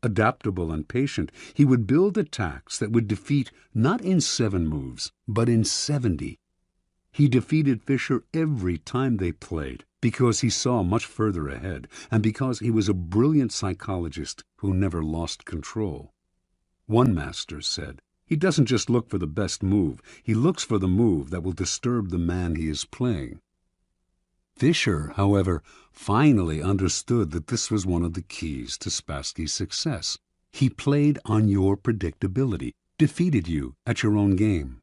[SPEAKER 1] Adaptable and patient, he would build attacks that would defeat not in 7 moves, but in 70. He defeated Fischer every time they played because he saw much further ahead and because he was a brilliant psychologist who never lost control. One master said, "He doesn't just look for the best move, he looks for the move that will disturb the man he is playing." Fischer, however, finally understood that this was one of the keys to Spassky's success. He played on your predictability, defeated you at your own game.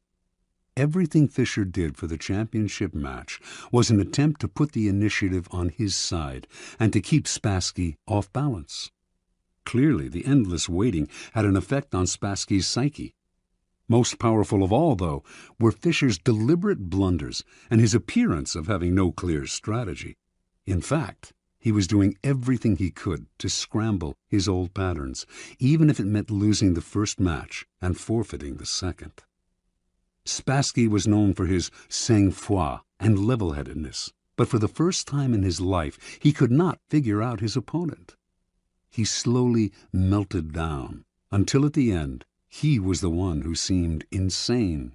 [SPEAKER 1] Everything Fischer did for the championship match was an attempt to put the initiative on his side and to keep Spassky off balance. Clearly, the endless waiting had an effect on Spassky's psyche. Most powerful of all, though, were Fischer's deliberate blunders and his appearance of having no clear strategy. In fact, he was doing everything he could to scramble his old patterns, even if it meant losing the first match and forfeiting the second. Spassky was known for his sang-froid and level-headedness, but for the first time in his life he could not figure out his opponent. He slowly melted down, until at the end he was the one who seemed insane.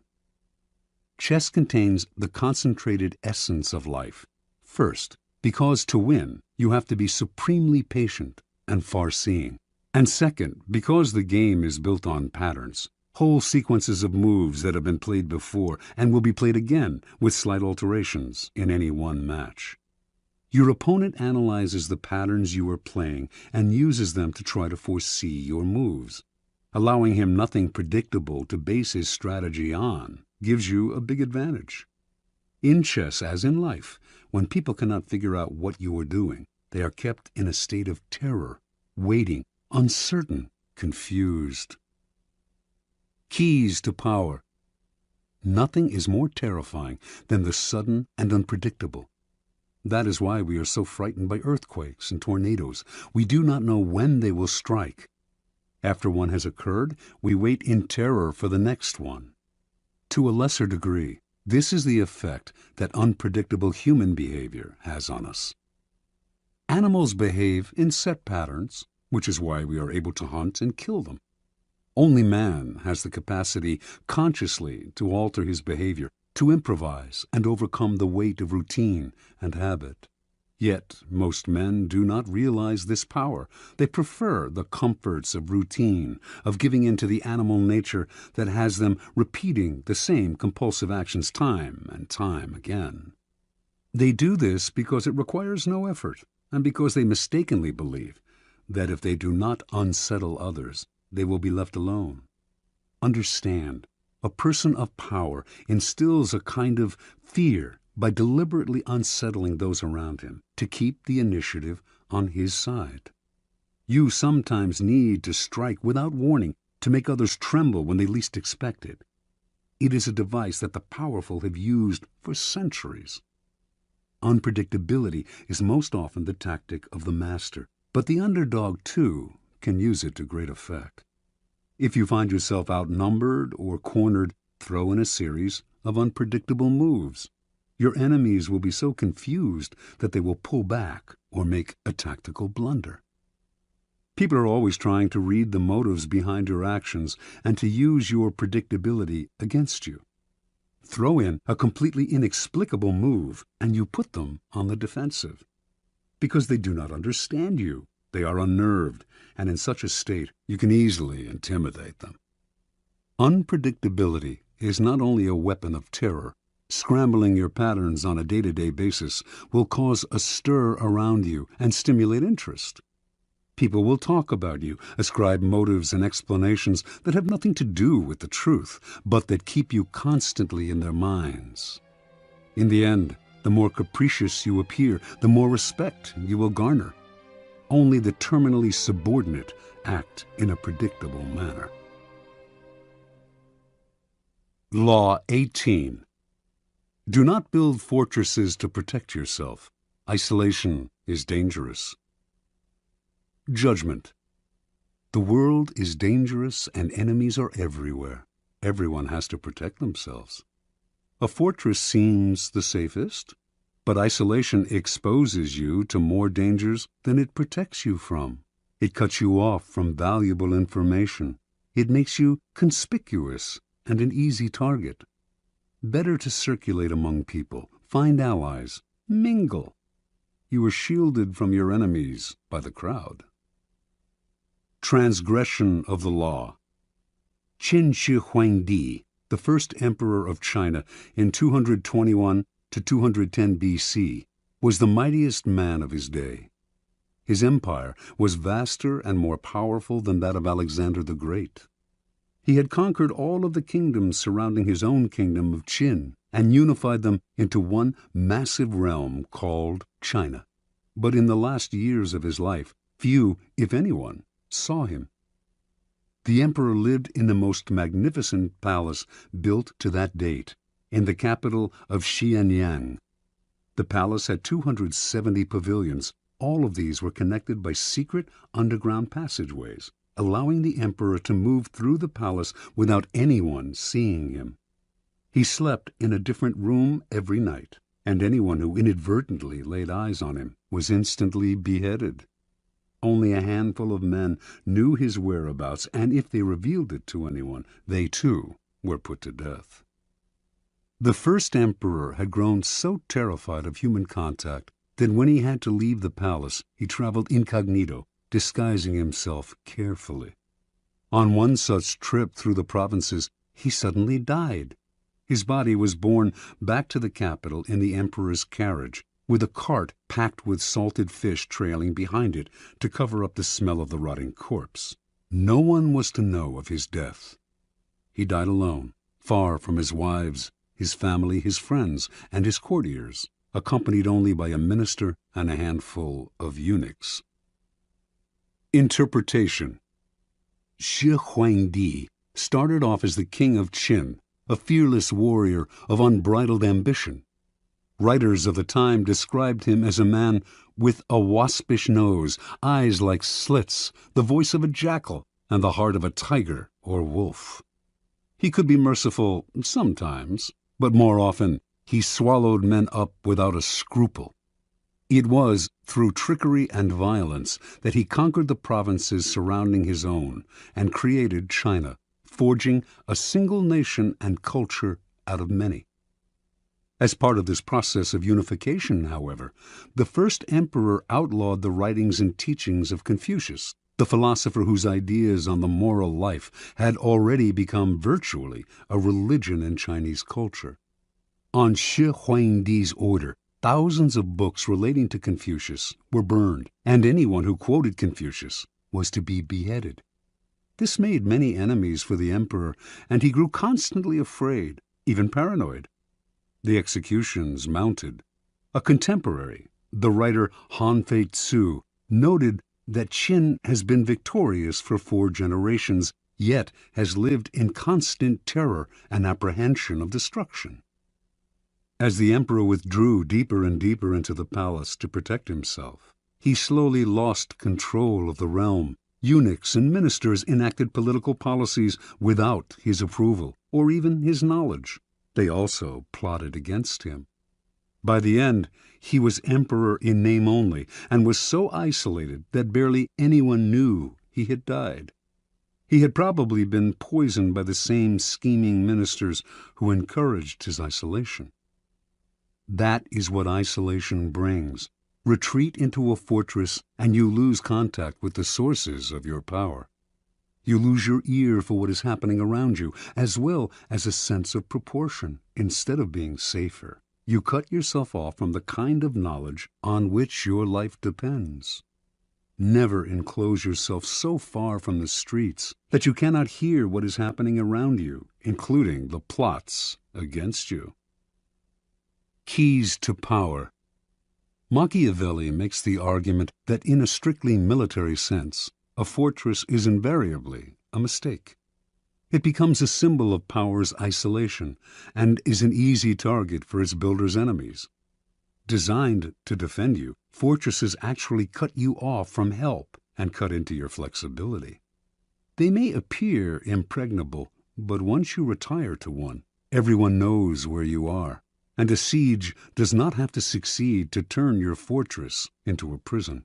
[SPEAKER 1] Chess contains the concentrated essence of life. First, because to win, you have to be supremely patient and far-seeing. And second, because the game is built on patterns, whole sequences of moves that have been played before and will be played again with slight alterations in any one match. Your opponent analyzes the patterns you are playing and uses them to try to foresee your moves. Allowing him nothing predictable to base his strategy on gives you a big advantage. In chess, as in life, when people cannot figure out what you are doing, they are kept in a state of terror, waiting, uncertain, confused. Keys to power. Nothing is more terrifying than the sudden and unpredictable. That is why we are so frightened by earthquakes and tornadoes. We do not know when they will strike. After one has occurred, we wait in terror for the next one. To a lesser degree, this is the effect that unpredictable human behavior has on us. Animals behave in set patterns, which is why we are able to hunt and kill them. Only man has the capacity consciously to alter his behavior, to improvise and overcome the weight of routine and habit. Yet most men do not realize this power. They prefer the comforts of routine, of giving in to the animal nature that has them repeating the same compulsive actions time and time again. They do this because it requires no effort, and because they mistakenly believe that if they do not unsettle others, they will be left alone. Understand, a person of power instills a kind of fear by deliberately unsettling those around him to keep the initiative on his side. You sometimes need to strike without warning to make others tremble when they least expect it. It is a device that the powerful have used for centuries. Unpredictability is most often the tactic of the master, but the underdog, too, can use it to great effect. If you find yourself outnumbered or cornered, throw in a series of unpredictable moves. Your enemies will be so confused that they will pull back or make a tactical blunder. People are always trying to read the motives behind your actions and to use your predictability against you. Throw in a completely inexplicable move and you put them on the defensive. Because they do not understand you, they are unnerved, and in such a state you can easily intimidate them. Unpredictability is not only a weapon of terror. Scrambling your patterns on a day-to-day basis will cause a stir around you and stimulate interest. People will talk about you, ascribe motives and explanations that have nothing to do with the truth, but that keep you constantly in their minds. In the end, the more capricious you appear, the more respect you will garner. Only the terminally subordinate act in a predictable manner. Law 18. Do not build fortresses to protect yourself. Isolation is dangerous. Judgment. The world is dangerous and enemies are everywhere. Everyone has to protect themselves. A fortress seems the safest, but isolation exposes you to more dangers than it protects you from. It cuts you off from valuable information. It makes you conspicuous and an easy target. Better to circulate among people, find allies, mingle. You are shielded from your enemies by the crowd. Transgression of the law. Qin Shi Huangdi, the first emperor of China in 221 to 210 BC, was the mightiest man of his day. His empire was vaster and more powerful than that of Alexander the Great. He had conquered all of the kingdoms surrounding his own kingdom of Qin and unified them into one massive realm called China. But in the last years of his life, few, if anyone, saw him. The emperor lived in the most magnificent palace built to that date, in the capital of Xianyang. The palace had 270 pavilions. All of these were connected by secret underground passageways, allowing the emperor to move through the palace without anyone seeing him. He slept in a different room every night, and anyone who inadvertently laid eyes on him was instantly beheaded. Only a handful of men knew his whereabouts, and if they revealed it to anyone, they too were put to death. The first emperor had grown so terrified of human contact that when he had to leave the palace, he traveled incognito, disguising himself carefully. On one such trip through the provinces, he suddenly died. His body was borne back to the capital in the emperor's carriage, with a cart packed with salted fish trailing behind it to cover up the smell of the rotting corpse. No one was to know of his death. He died alone, far from his wives, his family, his friends, and his courtiers, accompanied only by a minister and a handful of eunuchs. Interpretation. Shi Huangdi started off as the king of Qin, a fearless warrior of unbridled ambition. Writers of the time described him as a man with a waspish nose, eyes like slits, the voice of a jackal, and the heart of a tiger or wolf. He could be merciful sometimes, but more often he swallowed men up without a scruple. It was through trickery and violence that he conquered the provinces surrounding his own and created China, forging a single nation and culture out of many. As part of this process of unification, however, the first emperor outlawed the writings and teachings of Confucius, the philosopher whose ideas on the moral life had already become virtually a religion in Chinese culture. On Shi Huangdi's order, thousands of books relating to Confucius were burned, and anyone who quoted Confucius was to be beheaded. This made many enemies for the emperor, and he grew constantly afraid, even paranoid. The executions mounted. A contemporary, the writer Han Fei Tzu, noted that Qin has been victorious for 4 generations, yet has lived in constant terror and apprehension of destruction. As the emperor withdrew deeper and deeper into the palace to protect himself, he slowly lost control of the realm. Eunuchs and ministers enacted political policies without his approval or even his knowledge. They also plotted against him. By the end, he was emperor in name only, and was so isolated that barely anyone knew he had died. He had probably been poisoned by the same scheming ministers who encouraged his isolation. That is what isolation brings. Retreat into a fortress, and you lose contact with the sources of your power. You lose your ear for what is happening around you, as well as a sense of proportion. Instead of being safer, you cut yourself off from the kind of knowledge on which your life depends. Never enclose yourself so far from the streets that you cannot hear what is happening around you, including the plots against you. Keys to power. Machiavelli makes the argument that in a strictly military sense, a fortress is invariably a mistake. It becomes a symbol of power's isolation and is an easy target for its builder's enemies. Designed to defend you, fortresses actually cut you off from help and cut into your flexibility. They may appear impregnable, but once you retire to one, everyone knows where you are, and a siege does not have to succeed to turn your fortress into a prison.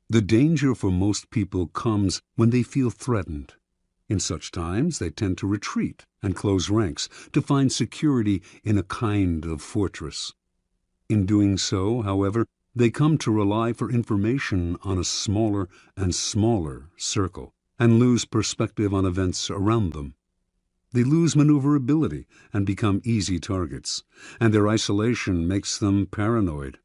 [SPEAKER 1] The danger for most people comes when they feel threatened. In such times, they tend to retreat and close ranks to find security in a kind of fortress. In doing so, however, they come to rely for information on a smaller and smaller circle and lose perspective on events around them. They lose maneuverability and become easy targets, and their isolation makes them paranoid.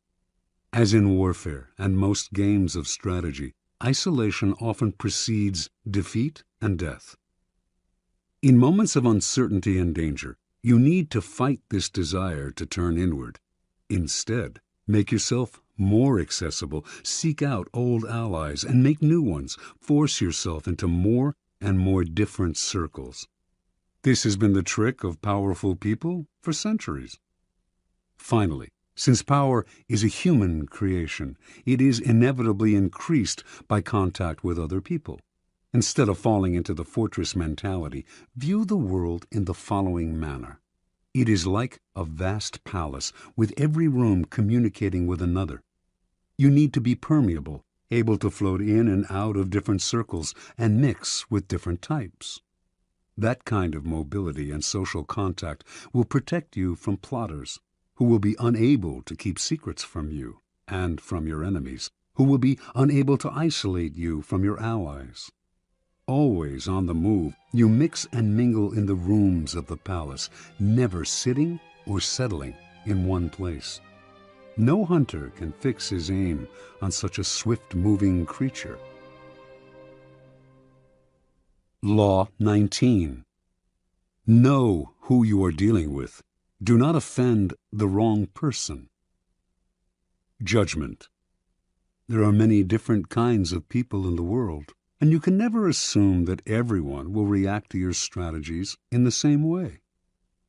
[SPEAKER 1] As in warfare and most games of strategy, isolation often precedes defeat and death. In moments of uncertainty and danger, you need to fight this desire to turn inward. Instead, make yourself more accessible, seek out old allies and make new ones, force yourself into more and more different circles. This has been the trick of powerful people for centuries. Finally, since power is a human creation, it is inevitably increased by contact with other people. Instead of falling into the fortress mentality, view the world in the following manner. It is like a vast palace, with every room communicating with another. You need to be permeable, able to float in and out of different circles and mix with different types. That kind of mobility and social contact will protect you from plotters, who will be unable to keep secrets from you and from your enemies, who will be unable to isolate you from your allies. Always on the move, you mix and mingle in the rooms of the palace, never sitting or settling in one place. No hunter can fix his aim on such a swift-moving creature. Law 19. Know who you are dealing with. Do not offend the wrong person. Judgment. There are many different kinds of people in the world, and you can never assume that everyone will react to your strategies in the same way.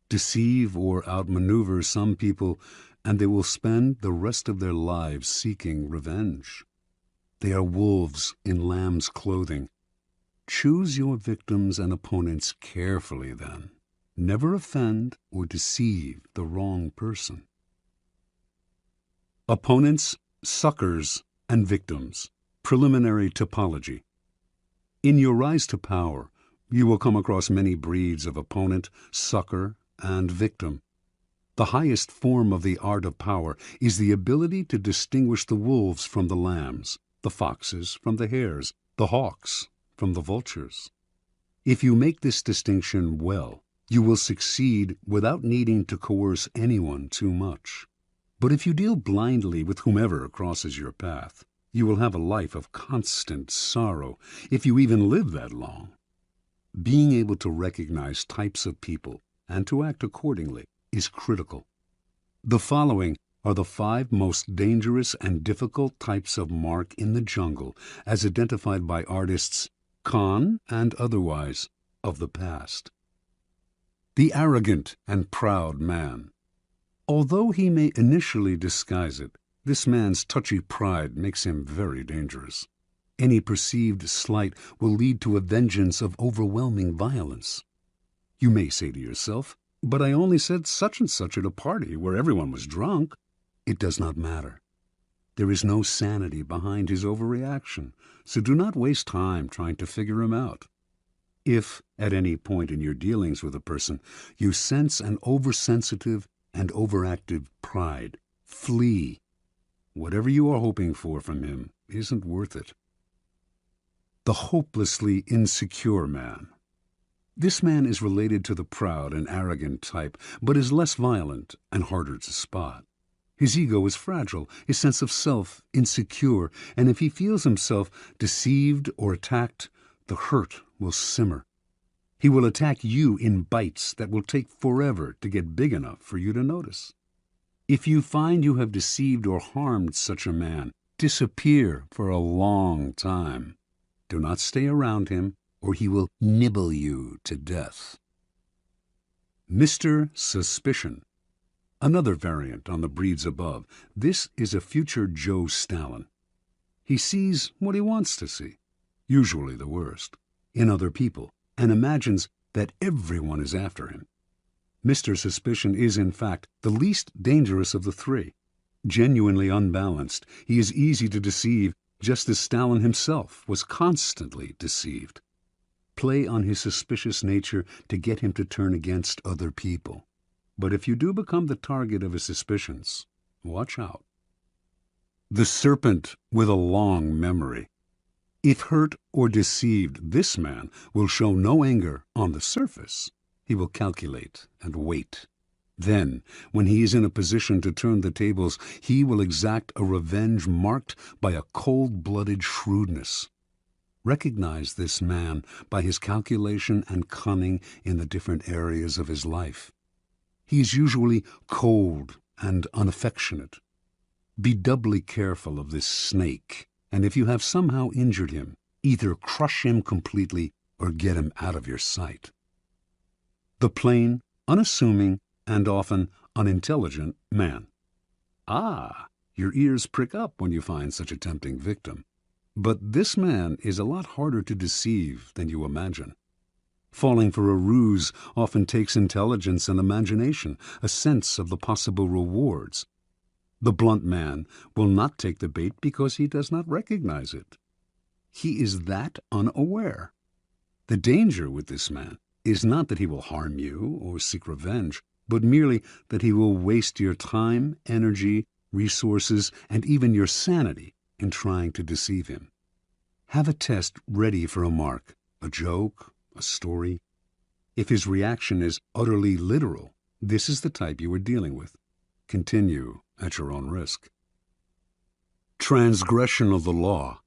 [SPEAKER 1] Deceive or outmaneuver some people, and they will spend the rest of their lives seeking revenge. They are wolves in lamb's clothing. Choose your victims and opponents carefully then. Never offend or deceive the wrong person. Opponents, suckers, and victims. Preliminary typology. In your rise to power, you will come across many breeds of opponent, sucker, and victim. The highest form of the art of power is the ability to distinguish the wolves from the lambs, the foxes from the hares, the hawks from the vultures. If you make this distinction well, you will succeed without needing to coerce anyone too much. But if you deal blindly with whomever crosses your path, you will have a life of constant sorrow, if you even live that long. Being able to recognize types of people and to act accordingly is critical. The following are the 5 most dangerous and difficult types of mark in the jungle as identified by artists, con and otherwise, of the past. The arrogant and proud man. Although he may initially disguise it, this man's touchy pride makes him very dangerous. Any perceived slight will lead to a vengeance of overwhelming violence. You may say to yourself, "But I only said such and such at a party where everyone was drunk." It does not matter. There is no sanity behind his overreaction, so do not waste time trying to figure him out. If, at any point in your dealings with a person, you sense an oversensitive and overactive pride, flee. Whatever you are hoping for from him isn't worth it. The hopelessly insecure man. This man is related to the proud and arrogant type, but is less violent and harder to spot. His ego is fragile, his sense of self insecure, and if he feels himself deceived or attacked, the hurt will simmer. He will attack you in bites that will take forever to get big enough for you to notice. If you find you have deceived or harmed such a man, disappear for a long time. Do not stay around him, or he will nibble you to death. Mr. Suspicion. Another variant on the breeds above. This is a future Joe Stalin. He sees what he wants to see, usually the worst, in other people, and imagines that everyone is after him. Mr. Suspicion is, in fact, the least dangerous of the three. Genuinely unbalanced, he is easy to deceive, just as Stalin himself was constantly deceived. Play on his suspicious nature to get him to turn against other people. But if you do become the target of his suspicions, watch out. The serpent with a long memory. If hurt or deceived, this man will show no anger on the surface. He will calculate and wait. Then, when he is in a position to turn the tables, he will exact a revenge marked by a cold-blooded shrewdness. Recognize this man by his calculation and cunning in the different areas of his life. He is usually cold and unaffectionate. Be doubly careful of this snake, and if you have somehow injured him, either crush him completely or get him out of your sight. The plain, unassuming, and often unintelligent man. Ah, your ears prick up when you find such a tempting victim. But this man is a lot harder to deceive than you imagine. Falling for a ruse often takes intelligence and imagination, a sense of the possible rewards. The blunt man will not take the bait because he does not recognize it. He is that unaware. The danger with this man is not that he will harm you or seek revenge, but merely that he will waste your time, energy, resources, and even your sanity in trying to deceive him. Have a test ready for a mark, a joke, a story. If his reaction is utterly literal, this is the type you are dealing with. Continue at your own risk. Transgression of the law.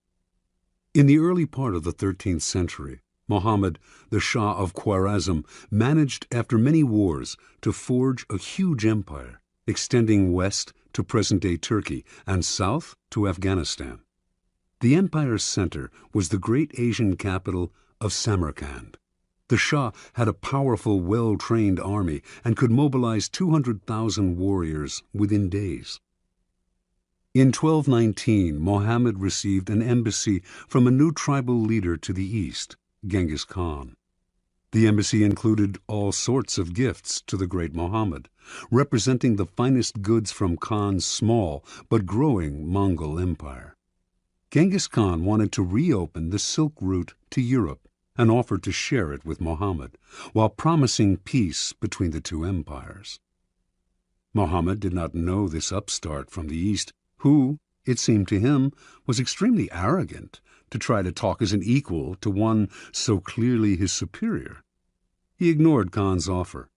[SPEAKER 1] In the early part of the 13th century, Muhammad, the Shah of Khwarezm, managed after many wars to forge a huge empire, extending west to present-day Turkey and south to Afghanistan. The empire's center was the great Asian capital of Samarkand. The Shah had a powerful, well-trained army and could mobilize 200,000 warriors within days. In 1219, Muhammad received an embassy from a new tribal leader to the east, Genghis Khan. The embassy included all sorts of gifts to the great Muhammad, representing the finest goods from Khan's small but growing Mongol empire. Genghis Khan wanted to reopen the Silk Route to Europe and offered to share it with Muhammad, while promising peace between the two empires. Muhammad did not know this upstart from the east, who, it seemed to him, was extremely arrogant to try to talk as an equal to one so clearly his superior. He ignored Khan's offer.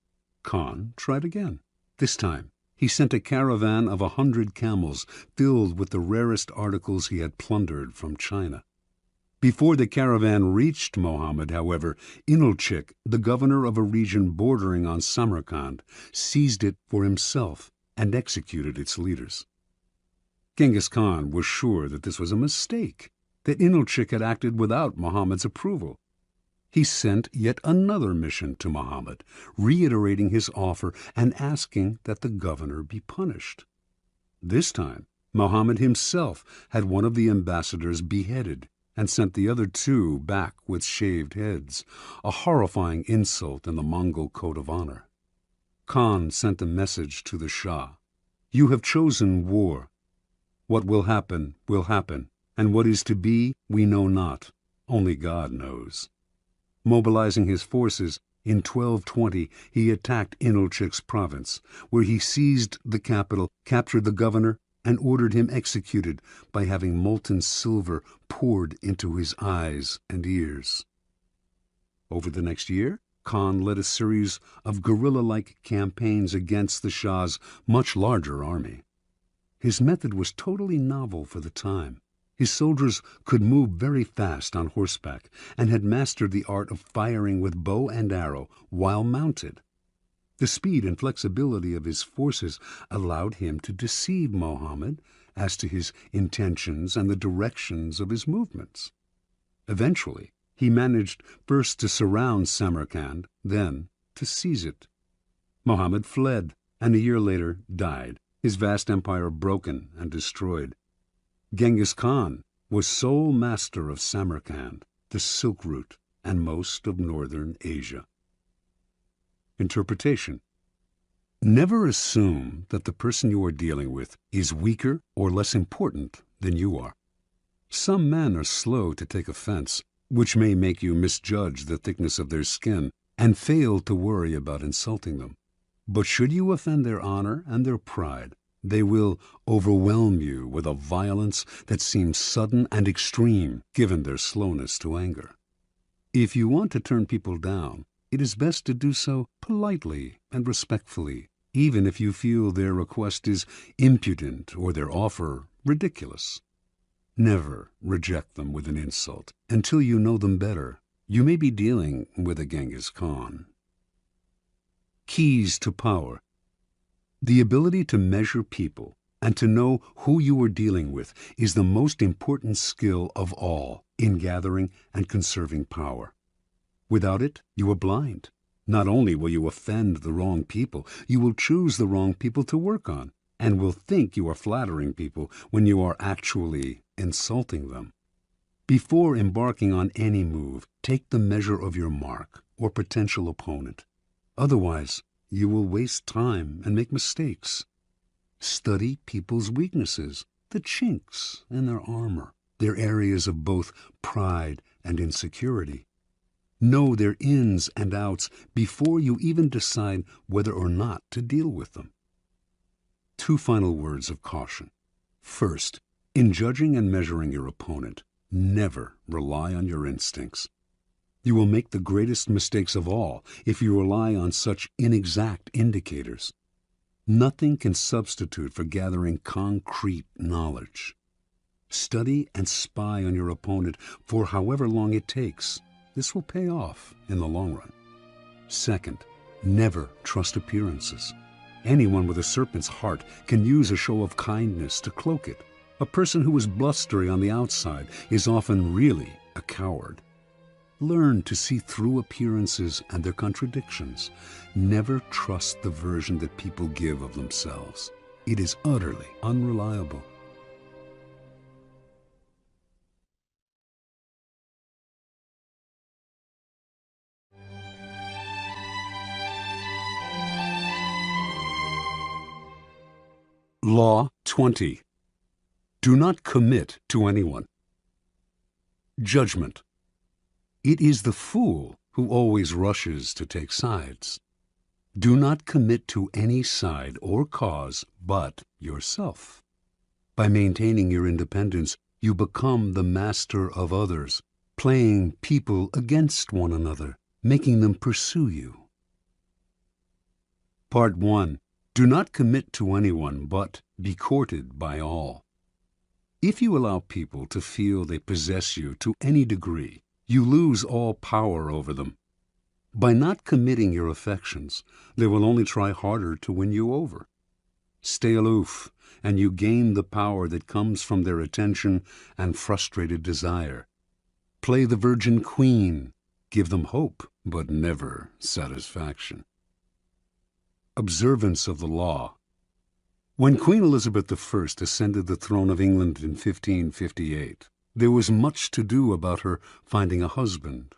[SPEAKER 1] Khan tried again. This time, he sent a caravan of 100 camels filled with the rarest articles he had plundered from China. Before the caravan reached Muhammad, however, Inalchik, the governor of a region bordering on Samarkand, seized it for himself and executed its leaders. Genghis Khan was sure that this was a mistake, that Inalchik had acted without Muhammad's approval. He sent yet another mission to Muhammad, reiterating his offer and asking that the governor be punished. This time, Muhammad himself had one of the ambassadors beheaded and sent the other two back with shaved heads, a horrifying insult in the Mongol code of honor. Khan sent a message to the Shah. "You have chosen war. What will happen, and what is to be, we know not. Only God knows." Mobilizing his forces, in 1220 he attacked Inalchik's province, where he seized the capital, captured the governor, and ordered him executed by having molten silver poured into his eyes and ears. Over the next year, Khan led a series of guerrilla-like campaigns against the Shah's much larger army. His method was totally novel for the time. His soldiers could move very fast on horseback and had mastered the art of firing with bow and arrow while mounted. The speed and flexibility of his forces allowed him to deceive Mohammed as to his intentions and the directions of his movements. Eventually, he managed first to surround Samarkand, then to seize it. Mohammed fled, and a year later died, his vast empire broken and destroyed. Genghis Khan was sole master of Samarkand, the Silk Route, and most of northern Asia. Interpretation. Never assume that the person you are dealing with is weaker or less important than you are. Some men are slow to take offense, which may make you misjudge the thickness of their skin and fail to worry about insulting them. But should you offend their honor and their pride, they will overwhelm you with a violence that seems sudden and extreme given their slowness to anger. If you want to turn people down, it is best to do so politely and respectfully, even if you feel their request is impudent or their offer ridiculous. Never reject them with an insult until you know them better. You may be dealing with a Genghis Khan. Keys to power. The ability to measure people and to know who you are dealing with is the most important skill of all in gathering and conserving power. Without it, you are blind. Not only will you offend the wrong people, you will choose the wrong people to work on, and will think you are flattering people when you are actually insulting them. Before embarking on any move, take the measure of your mark or potential opponent. Otherwise, you will waste time and make mistakes. Study people's weaknesses, the chinks in their armor, their areas of both pride and insecurity. Know their ins and outs before you even decide whether or not to deal with them. 2 final words of caution. First, in judging and measuring your opponent, never rely on your instincts. You will make the greatest mistakes of all if you rely on such inexact indicators. Nothing can substitute for gathering concrete knowledge. Study and spy on your opponent for however long it takes. This will pay off in the long run. Second, never trust appearances. Anyone with a serpent's heart can use a show of kindness to cloak it. A person who is blustery on the outside is often really a coward. Learn to see through appearances and their contradictions. Never trust the version that people give of themselves. It is utterly unreliable. Law 20. Do not commit to anyone. Judgment. It is the fool who always rushes to take sides. Do not commit to any side or cause but yourself. By maintaining your independence, you become the master of others, playing people against one another, making them pursue you. Part 1. Do not commit to anyone, but be courted by all. If you allow people to feel they possess you to any degree, you lose all power over them. By not committing your affections, they will only try harder to win you over. Stay aloof, and you gain the power that comes from their attention and frustrated desire. Play the virgin queen. Give them hope, but never satisfaction. Observance of the law. When Queen Elizabeth I ascended the throne of England in 1558, there was much to do about her finding a husband.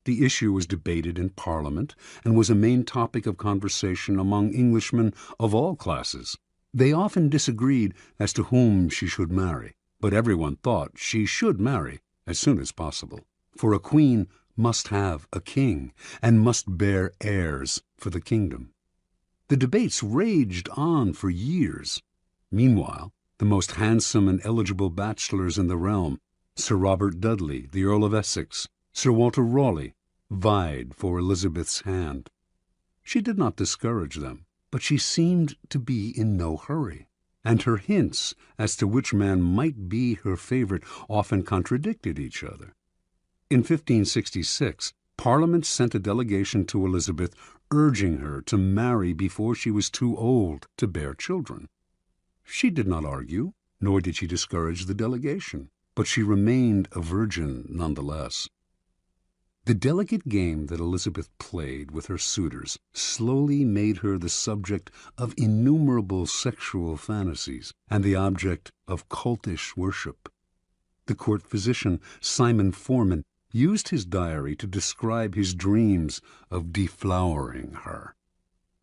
[SPEAKER 1] The issue was debated in Parliament and was a main topic of conversation among Englishmen of all classes. They often disagreed as to whom she should marry, but everyone thought she should marry as soon as possible, for a queen must have a king and must bear heirs for the kingdom. The debates raged on for years. Meanwhile, the most handsome and eligible bachelors in the realm, Sir Robert Dudley, the Earl of Essex, Sir Walter Raleigh, vied for Elizabeth's hand. She did not discourage them, but she seemed to be in no hurry, and her hints as to which man might be her favorite often contradicted each other. In 1566, Parliament sent a delegation to Elizabeth urging her to marry before she was too old to bear children. She did not argue, nor did she discourage the delegation, but she remained a virgin nonetheless. The delicate game that Elizabeth played with her suitors slowly made her the subject of innumerable sexual fantasies and the object of cultish worship. The court physician, Simon Forman, used his diary to describe his dreams of deflowering her.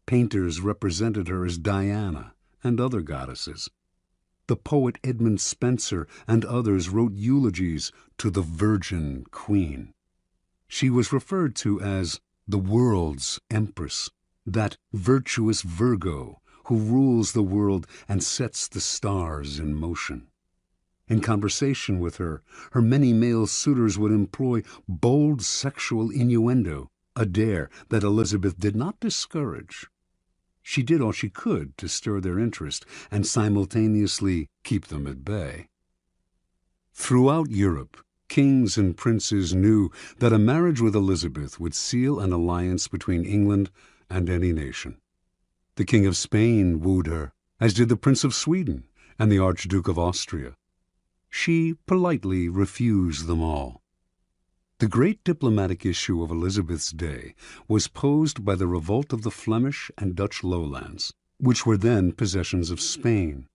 [SPEAKER 1] Painters represented her as Diana and other goddesses. The poet Edmund Spenser and others wrote eulogies to the Virgin Queen. She was referred to as the world's empress, that virtuous Virgo who rules the world and sets the stars in motion. In conversation with her, her many male suitors would employ bold sexual innuendo, a dare that Elizabeth did not discourage. She did all she could to stir their interest and simultaneously keep them at bay. Throughout Europe, kings and princes knew that a marriage with Elizabeth would seal an alliance between England and any nation. The King of Spain wooed her, as did the Prince of Sweden and the Archduke of Austria. She politely refused them all. The great diplomatic issue of Elizabeth's day was posed by the revolt of the Flemish and Dutch lowlands, which were then possessions of Spain.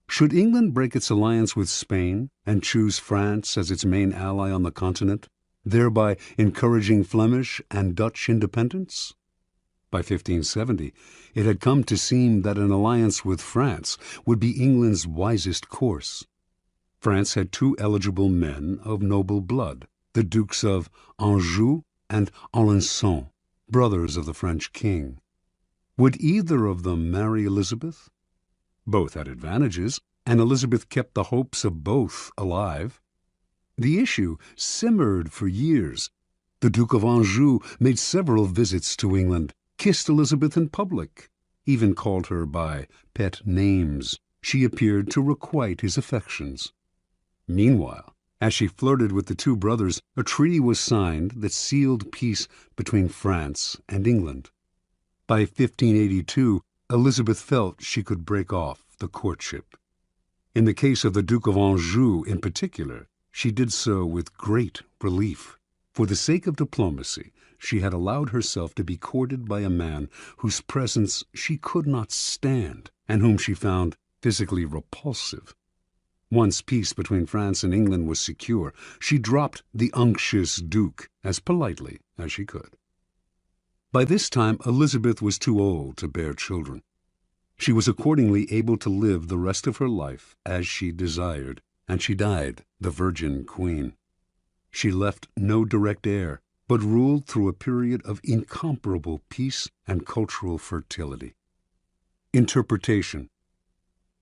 [SPEAKER 1] Should England break its alliance with Spain and choose France as its main ally on the continent, thereby encouraging Flemish and Dutch independence? By 1570, it had come to seem that an alliance with France would be England's wisest course. France had two eligible men of noble blood, the Dukes of Anjou and Alençon, brothers of the French king. Would either of them marry Elizabeth? Both had advantages, and Elizabeth kept the hopes of both alive. The issue simmered for years. The Duke of Anjou made several visits to England, kissed Elizabeth in public, even called her by pet names. She appeared to requite his affections. Meanwhile, as she flirted with the two brothers, a treaty was signed that sealed peace between France and England. By 1582, Elizabeth felt she could break off the courtship. In the case of the Duke of Anjou in particular, she did so with great relief. For the sake of diplomacy, she had allowed herself to be courted by a man whose presence she could not stand and whom she found physically repulsive. Once peace between France and England was secure, she dropped the unctuous Duke as politely as she could. By this time, Elizabeth was too old to bear children. She was accordingly able to live the rest of her life as she desired, and she died the Virgin Queen. She left no direct heir, but ruled through a period of incomparable peace and cultural fertility. Interpretation.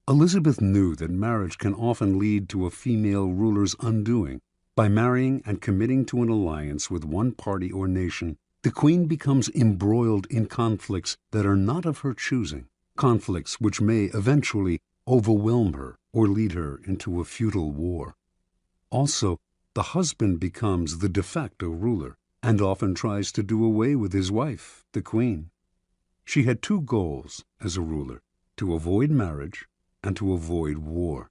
[SPEAKER 1] Elizabeth knew that marriage can often lead to a female ruler's undoing. By marrying and committing to an alliance with one party or nation, the queen becomes embroiled in conflicts that are not of her choosing, conflicts which may eventually overwhelm her or lead her into a futile war. Also, the husband becomes the de facto ruler and often tries to do away with his wife, the queen. She had two goals as a ruler: to avoid marriage and to avoid war.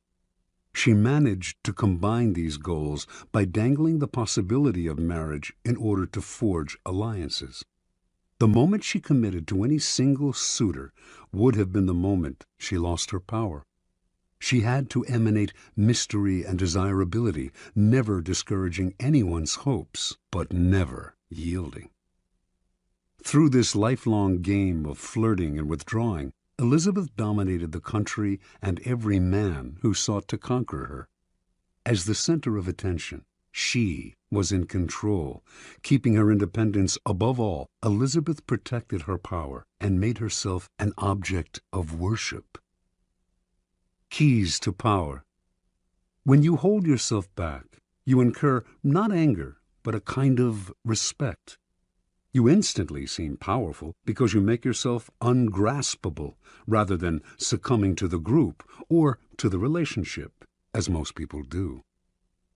[SPEAKER 1] She managed to combine these goals by dangling the possibility of marriage in order to forge alliances. The moment she committed to any single suitor would have been the moment she lost her power. She had to emanate mystery and desirability, never discouraging anyone's hopes, but never yielding. Through this lifelong game of flirting and withdrawing, Elizabeth dominated the country and every man who sought to conquer her. As the center of attention, she was in control. Keeping her independence above all, Elizabeth protected her power and made herself an object of worship. Keys to power. When you hold yourself back, you incur not anger, but a kind of respect. You instantly seem powerful because you make yourself ungraspable rather than succumbing to the group or to the relationship, as most people do.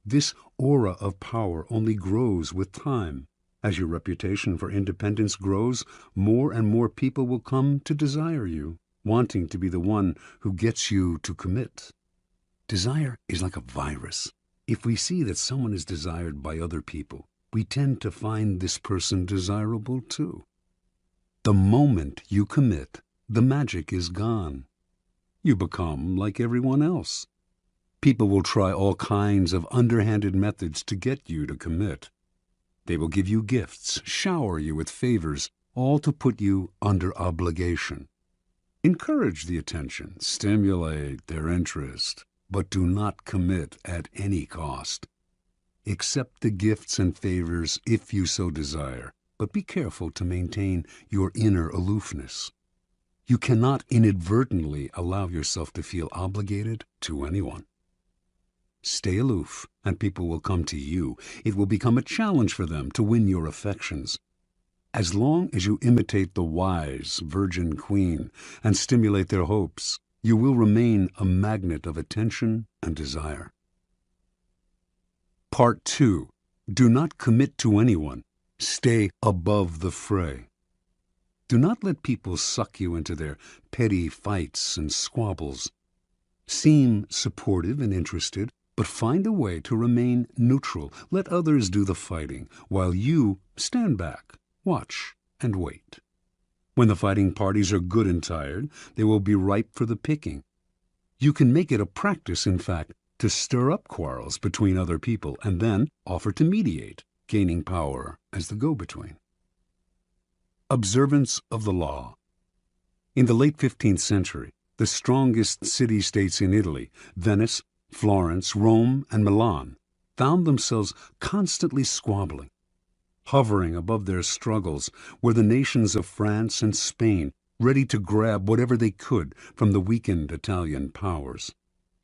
[SPEAKER 1] This aura of power only grows with time, As your reputation for independence grows, more and more people will come to desire you, wanting to be the one who gets you to commit. Desire is like a virus. If we see that someone is desired by other people, we tend to find this person desirable too. The moment you commit, the magic is gone. You become like everyone else. People will try all kinds of underhanded methods to get you to commit. They will give you gifts, shower you with favors, all to put you under obligation. Encourage the attention, stimulate their interest, but do not commit at any cost. Accept the gifts and favors if you so desire, but be careful to maintain your inner aloofness. You cannot inadvertently allow yourself to feel obligated to anyone. Stay aloof, and people will come to you. It will become a challenge for them to win your affections. As long as you imitate the wise virgin queen and stimulate their hopes, you will remain a magnet of attention and desire. Part 2. Do not commit to anyone. Stay above the fray. Do not let people suck you into their petty fights and squabbles. Seem supportive and interested, but find a way to remain neutral. Let others do the fighting, while you stand back, watch, and wait. When the fighting parties are good and tired, they will be ripe for the picking. You can make it a practice, in fact, to stir up quarrels between other people and then offer to mediate, gaining power as the go-between. Observance of the law. In the late 15th century, the strongest city-states in Italy, Venice, Florence, Rome, and Milan, found themselves constantly squabbling. Hovering above their struggles were the nations of France and Spain, ready to grab whatever they could from the weakened Italian powers.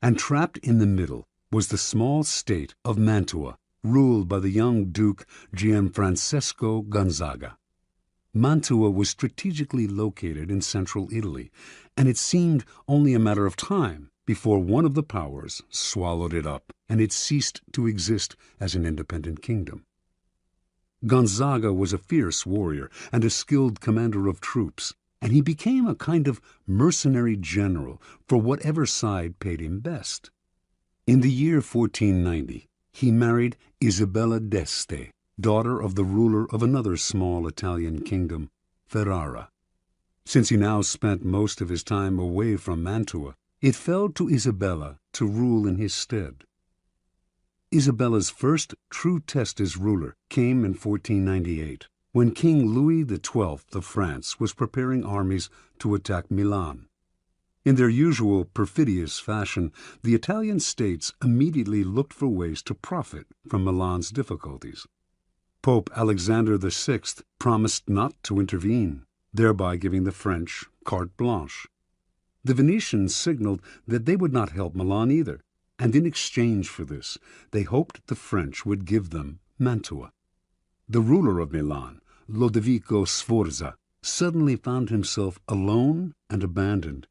[SPEAKER 1] And trapped in the middle was the small state of Mantua, ruled by the young Duke Gianfrancesco Gonzaga. Mantua was strategically located in central Italy, and it seemed only a matter of time before one of the powers swallowed it up, and it ceased to exist as an independent kingdom. Gonzaga was a fierce warrior and a skilled commander of troops, and he became a kind of mercenary general for whatever side paid him best. In the year 1490, he married Isabella d'Este, daughter of the ruler of another small Italian kingdom, Ferrara. Since he now spent most of his time away from Mantua, it fell to Isabella to rule in his stead. Isabella's first true test as ruler came in 1498, when King Louis XII of France was preparing armies to attack Milan. In their usual perfidious fashion, the Italian states immediately looked for ways to profit from Milan's difficulties. Pope Alexander VI promised not to intervene, thereby giving the French carte blanche. The Venetians signaled that they would not help Milan either, and in exchange for this, they hoped the French would give them Mantua. The ruler of Milan, Lodovico Sforza, suddenly found himself alone and abandoned.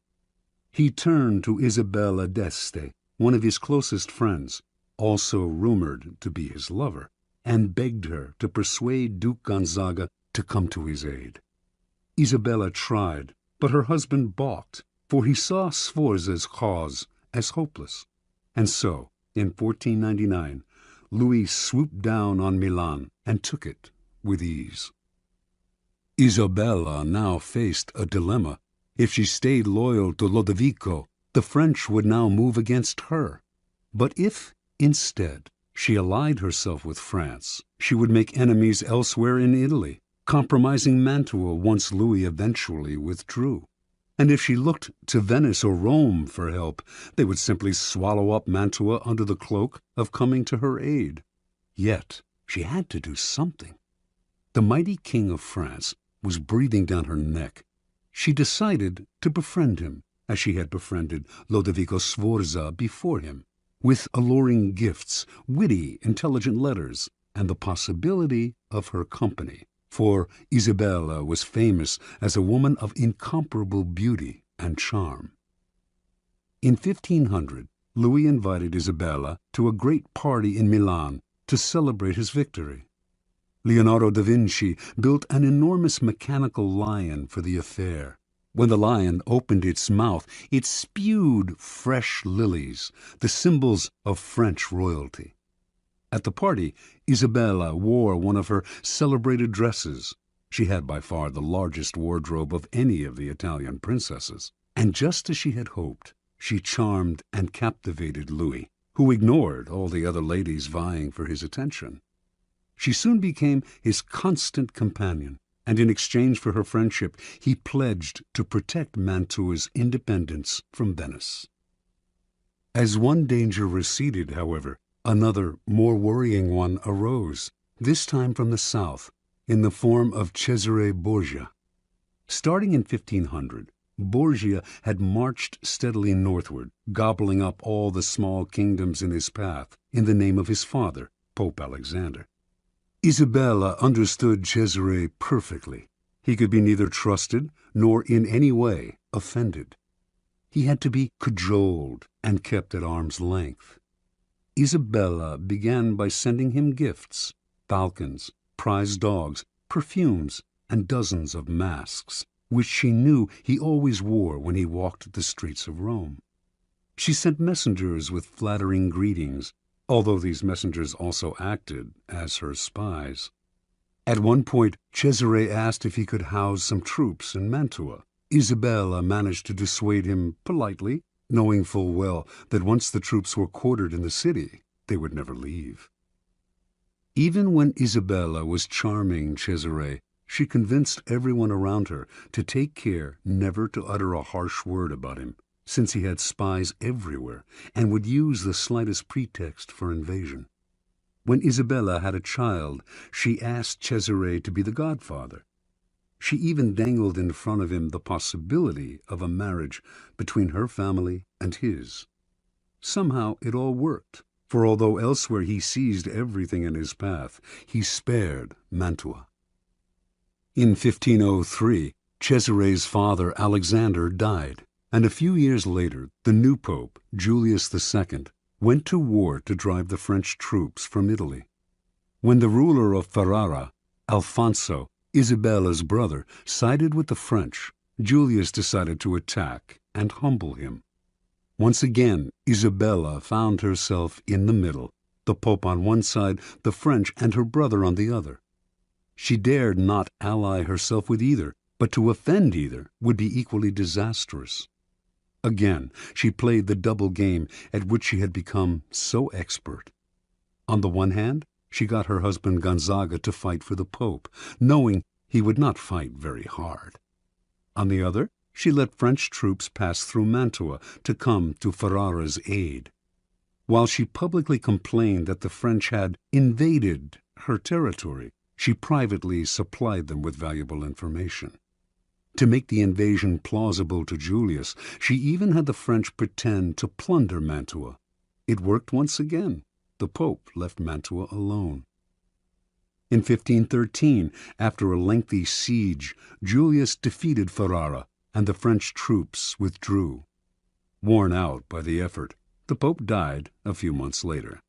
[SPEAKER 1] He turned to Isabella d'Este, one of his closest friends, also rumored to be his lover, and begged her to persuade Duke Gonzaga to come to his aid. Isabella tried, but her husband balked, for he saw Sforza's cause as hopeless. And so, in 1499, Louis swooped down on Milan and took it with ease. Isabella now faced a dilemma. If she stayed loyal to Lodovico, the French would now move against her. But if, instead, she allied herself with France, she would make enemies elsewhere in Italy, compromising Mantua once Louis eventually withdrew. And if she looked to Venice or Rome for help, they would simply swallow up Mantua under the cloak of coming to her aid. Yet she had to do something. The mighty king of France was breathing down her neck. She decided to befriend him, as she had befriended Lodovico Sforza before him, with alluring gifts, witty, intelligent letters, and the possibility of her company. For Isabella was famous as a woman of incomparable beauty and charm. In 1500, Louis invited Isabella to a great party in Milan to celebrate his victory. Leonardo da Vinci built an enormous mechanical lion for the affair. When the lion opened its mouth, it spewed fresh lilies, the symbols of French royalty. At the party, Isabella wore one of her celebrated dresses. She had by far the largest wardrobe of any of the Italian princesses. And just as she had hoped, she charmed and captivated Louis, who ignored all the other ladies vying for his attention. She soon became his constant companion, and in exchange for her friendship, he pledged to protect Mantua's independence from Venice. As one danger receded, however, another, more worrying one arose, this time from the south, in the form of Cesare Borgia. Starting in 1500, Borgia had marched steadily northward, gobbling up all the small kingdoms in his path, in the name of his father, Pope Alexander. Isabella understood Cesare perfectly. He could be neither trusted nor in any way offended. He had to be cajoled and kept at arm's length. Isabella began by sending him gifts, falcons, prize dogs, perfumes, and dozens of masks, which she knew he always wore when he walked the streets of Rome. She sent messengers with flattering greetings, although these messengers also acted as her spies. At one point, Cesare asked if he could house some troops in Mantua. Isabella managed to dissuade him politely, knowing full well that once the troops were quartered in the city, they would never leave. Even when Isabella was charming Cesare, she convinced everyone around her to take care never to utter a harsh word about him, since he had spies everywhere and would use the slightest pretext for invasion. When Isabella had a child, she asked Cesare to be the godfather. She even dangled in front of him the possibility of a marriage between her family and his. Somehow it all worked, for although elsewhere he seized everything in his path, he spared Mantua. In 1503, Cesare's father Alexander died, and a few years later the new pope, Julius II, went to war to drive the French troops from Italy. When the ruler of Ferrara, Alfonso, Isabella's brother, sided with the French, Julius decided to attack and humble him. Once again, Isabella found herself in the middle, the Pope on one side, the French and her brother on the other. She dared not ally herself with either, but to offend either would be equally disastrous. Again, she played the double game at which she had become so expert. On the one hand, she got her husband Gonzaga to fight for the Pope, knowing he would not fight very hard. On the other, she let French troops pass through Mantua to come to Ferrara's aid. While she publicly complained that the French had invaded her territory, she privately supplied them with valuable information. To make the invasion plausible to Julius, she even had the French pretend to plunder Mantua. It worked once again. The Pope left Mantua alone. In 1513, after a lengthy siege, Julius defeated Ferrara, and the French troops withdrew. Worn out by the effort, the Pope died a few months later.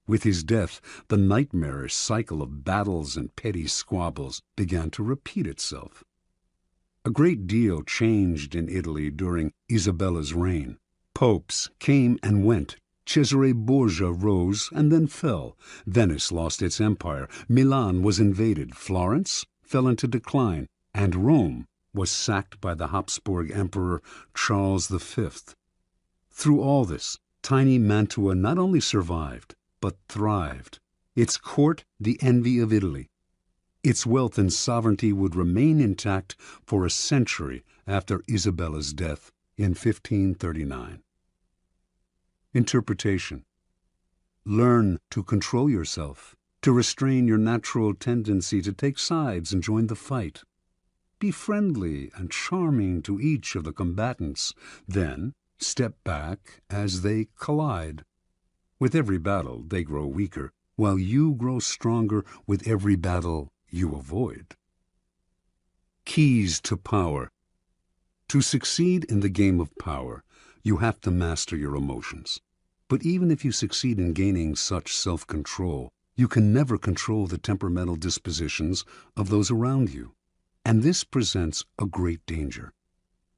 [SPEAKER 1] With his death, the nightmarish cycle of battles and petty squabbles began to repeat itself. A great deal changed in Italy during Isabella's reign. Popes came and went. Cesare Borgia rose and then fell. Venice lost its empire. Milan was invaded. Florence fell into decline. And Rome was sacked by the Habsburg Emperor Charles V. Through all this, tiny Mantua not only survived, but thrived. Its court the envy of Italy. Its wealth and sovereignty would remain intact for a century after Isabella's death in 1539. Interpretation. Learn to control yourself, to restrain your natural tendency to take sides and join the fight. Be friendly and charming to each of the combatants, then step back as they collide. With every battle, they grow weaker, while you grow stronger with every battle you avoid. Keys to power. To succeed in the game of power, you have to master your emotions. But even if you succeed in gaining such self-control, You can never control the temperamental dispositions of those around you, and this presents a great danger.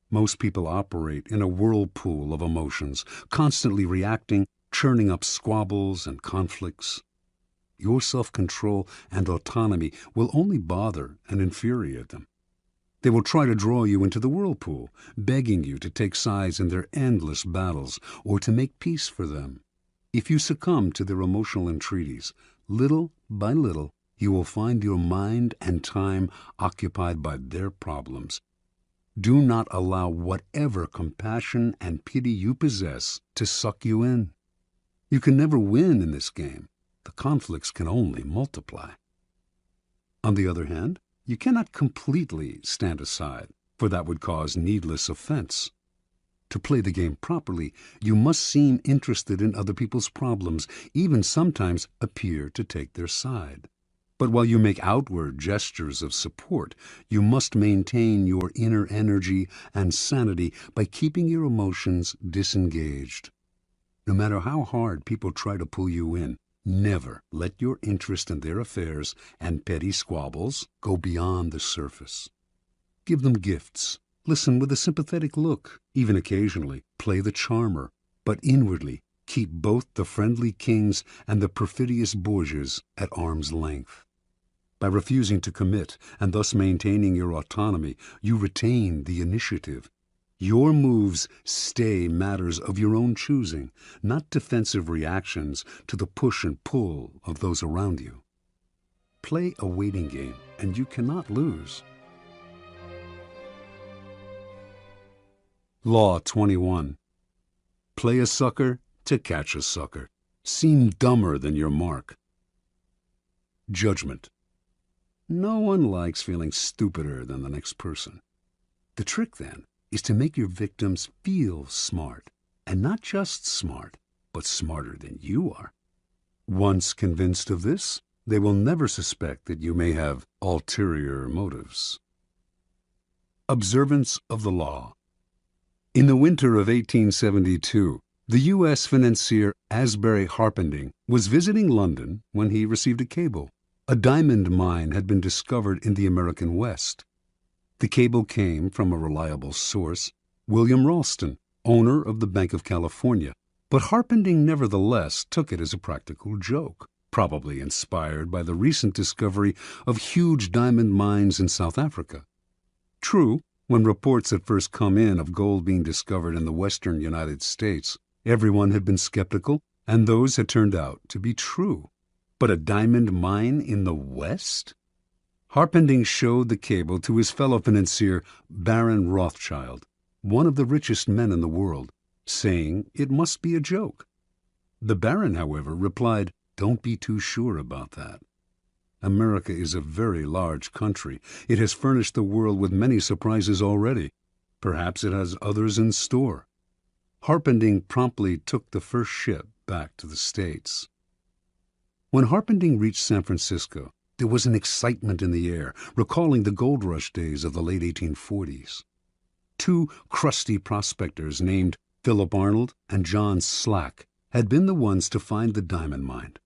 [SPEAKER 1] Most people operate in a whirlpool of emotions, constantly reacting, churning up squabbles and conflicts. Your self-control and autonomy will only bother and infuriate them. They will try to draw you into the whirlpool, begging you to take sides in their endless battles or to make peace for them. If you succumb to their emotional entreaties, little by little, you will find your mind and time occupied by their problems. Do not allow whatever compassion and pity you possess to suck you in. You can never win in this game. The conflicts can only multiply. On the other hand, you cannot completely stand aside, for that would cause needless offense. To play the game properly, you must seem interested in other people's problems, even sometimes appear to take their side. But while you make outward gestures of support, you must maintain your inner energy and sanity by keeping your emotions disengaged. No matter how hard people try to pull you in, never let your interest in their affairs and petty squabbles go beyond the surface. Give them gifts. Listen with a sympathetic look. Even occasionally, play the charmer. But inwardly, keep both the friendly kings and the perfidious Borgias at arm's length. By refusing to commit and thus maintaining your autonomy, you retain the initiative. Your moves stay matters of your own choosing, not defensive reactions to the push and pull of those around you. Play a waiting game, and you cannot lose. Law 21. Play a sucker to catch a sucker. Seem dumber than your mark. Judgment. No one likes feeling stupider than the next person. The trick, then, is to make your victims feel smart, and not just smart, but smarter than you are. Once convinced of this, they will never suspect that you may have ulterior motives. Observance of the law. In the winter of 1872, the U.S. financier Asbury Harpending was visiting London when he received a cable. A diamond mine had been discovered in the American West. The cable came from a reliable source, William Ralston, owner of the Bank of California, but Harpending nevertheless took it as a practical joke, probably inspired by the recent discovery of huge diamond mines in South Africa. True, when reports had first come in of gold being discovered in the western United States, everyone had been skeptical, and those had turned out to be true. But a diamond mine in the West? Harpending showed the cable to his fellow financier, Baron Rothschild, one of the richest men in the world, saying it must be a joke. The Baron, however, replied, "Don't be too sure about that. America is a very large country. It has furnished the world with many surprises already. Perhaps it has others in store." Harpending promptly took the first ship back to the States. When Harpending reached San Francisco, there was an excitement in the air, recalling the gold rush days of the late 1840s. Two crusty prospectors named Philip Arnold and John Slack had been the ones to find the diamond mine.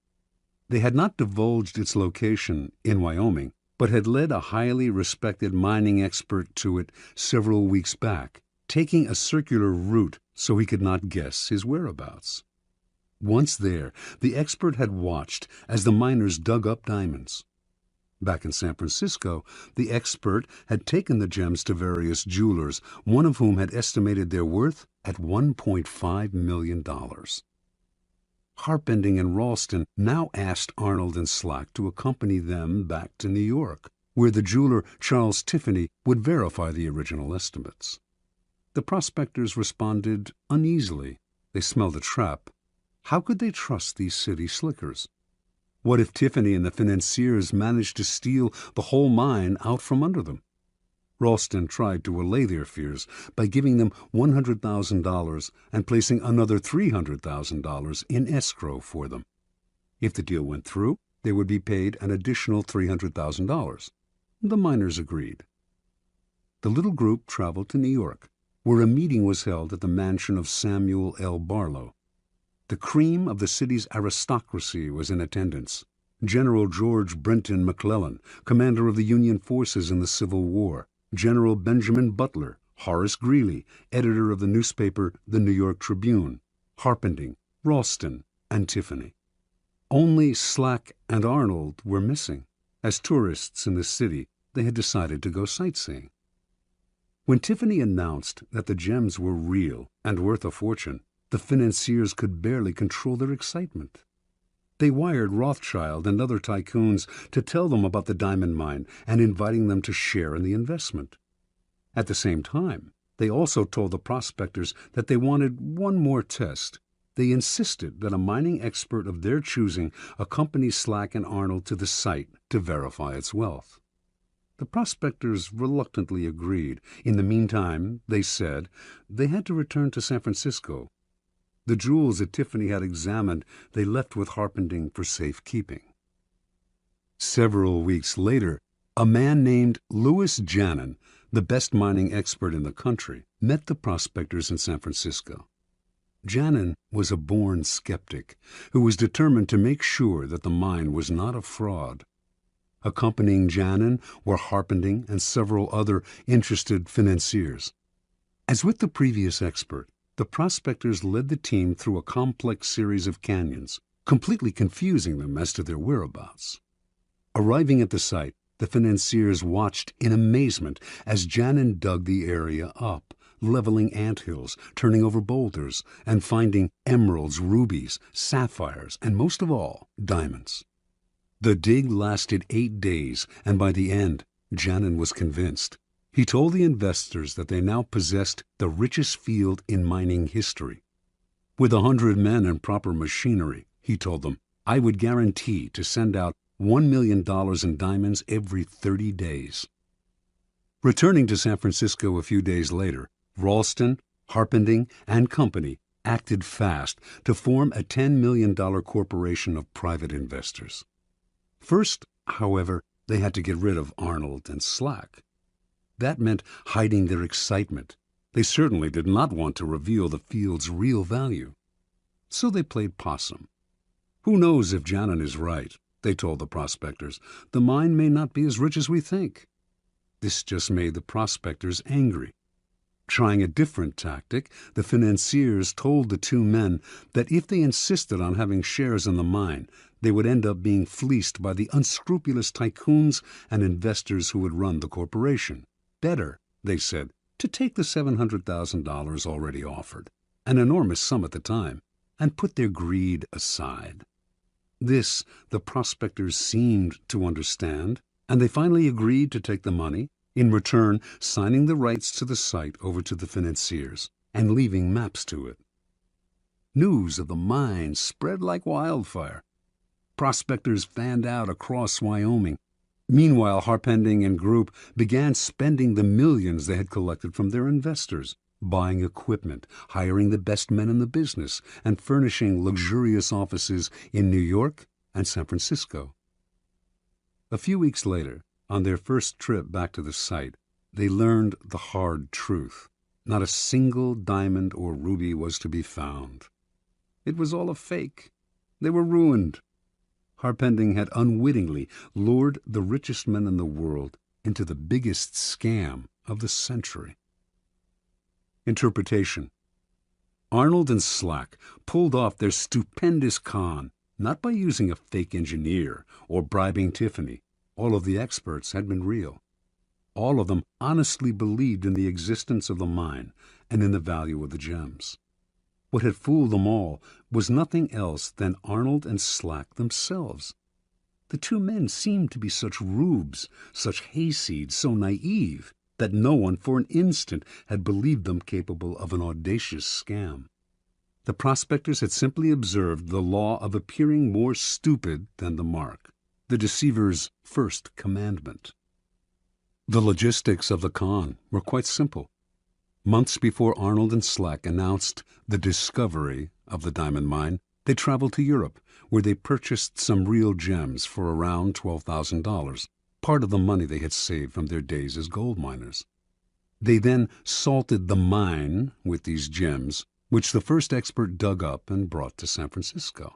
[SPEAKER 1] They had not divulged its location in Wyoming, but had led a highly respected mining expert to it several weeks back, taking a circular route so he could not guess his whereabouts. Once there, the expert had watched as the miners dug up diamonds. Back in San Francisco, the expert had taken the gems to various jewelers, one of whom had estimated their worth at $1.5 million. Harpending and Ralston now asked Arnold and Slack to accompany them back to New York, where the jeweler Charles Tiffany would verify the original estimates. The prospectors responded uneasily. They smelled a trap. How could they trust these city slickers? What if Tiffany and the financiers managed to steal the whole mine out from under them? Ralston tried to allay their fears by giving them $100,000 and placing another $300,000 in escrow for them. If the deal went through, they would be paid an additional $300,000. The miners agreed. The little group traveled to New York, where a meeting was held at the mansion of Samuel L. Barlow. The cream of the city's aristocracy was in attendance. General George Brenton McClellan, commander of the Union forces in the Civil War, General Benjamin Butler, Horace Greeley, editor of the newspaper The New York Tribune, Harpending, Ralston, and Tiffany. Only Slack and Arnold were missing. As tourists in the city, they had decided to go sightseeing. When Tiffany announced that the gems were real and worth a fortune, the financiers could barely control their excitement. They wired Rothschild and other tycoons to tell them about the diamond mine and inviting them to share in the investment. At the same time, they also told the prospectors that they wanted one more test. They insisted that a mining expert of their choosing accompany Slack and Arnold to the site to verify its wealth. The prospectors reluctantly agreed. In the meantime, they said, they had to return to San Francisco. The jewels that Tiffany had examined they left with Harpending for safekeeping. Several weeks later, a man named Louis Janin, the best mining expert in the country, met the prospectors in San Francisco. Janin was a born skeptic who was determined to make sure that the mine was not a fraud. Accompanying Janin were Harpending and several other interested financiers. As with the previous expert, the prospectors led the team through a complex series of canyons, completely confusing them as to their whereabouts. Arriving at the site, the financiers watched in amazement as Janin dug the area up, leveling anthills, turning over boulders, and finding emeralds, rubies, sapphires, and most of all, diamonds. The dig lasted 8 days, and by the end, Janin was convinced. He told the investors that they now possessed the richest field in mining history. With 100 men and proper machinery, he told them, I would guarantee to send out $1 million in diamonds every 30 days. Returning to San Francisco a few days later, Ralston, Harpending, and Company acted fast to form a $10 million corporation of private investors. First, however, they had to get rid of Arnold and Slack. That meant hiding their excitement. They certainly did not want to reveal the field's real value. So they played possum. Who knows if Janin is right, they told the prospectors. The mine may not be as rich as we think. This just made the prospectors angry. Trying a different tactic, the financiers told the two men that if they insisted on having shares in the mine, they would end up being fleeced by the unscrupulous tycoons and investors who would run the corporation. Better, they said, to take the $700,000 already offered, an enormous sum at the time, and put their greed aside. This the prospectors seemed to understand, and they finally agreed to take the money, in return signing the rights to the site over to the financiers and leaving maps to it. News of the mine spread like wildfire. Prospectors fanned out across Wyoming. Meanwhile, Harpending and Group began spending the millions they had collected from their investors, buying equipment, hiring the best men in the business, and furnishing luxurious offices in New York and San Francisco. A few weeks later, on their first trip back to the site, they learned the hard truth. Not a single diamond or ruby was to be found. It was all a fake. They were ruined. Harpending had unwittingly lured the richest men in the world into the biggest scam of the century. Interpretation. Arnold and Slack pulled off their stupendous con, not by using a fake engineer or bribing Tiffany. All of the experts had been real. All of them honestly believed in the existence of the mine and in the value of the gems. What had fooled them all was nothing else than Arnold and Slack themselves. The two men seemed to be such rubes, such hayseeds, so naive, that no one for an instant had believed them capable of an audacious scam. The prospectors had simply observed the law of appearing more stupid than the mark, the deceiver's first commandment. The logistics of the con were quite simple. Months before Arnold and Slack announced the discovery of the diamond mine, they traveled to Europe, where they purchased some real gems for around $12,000, part of the money they had saved from their days as gold miners. They then salted the mine with these gems, which the first expert dug up and brought to San Francisco.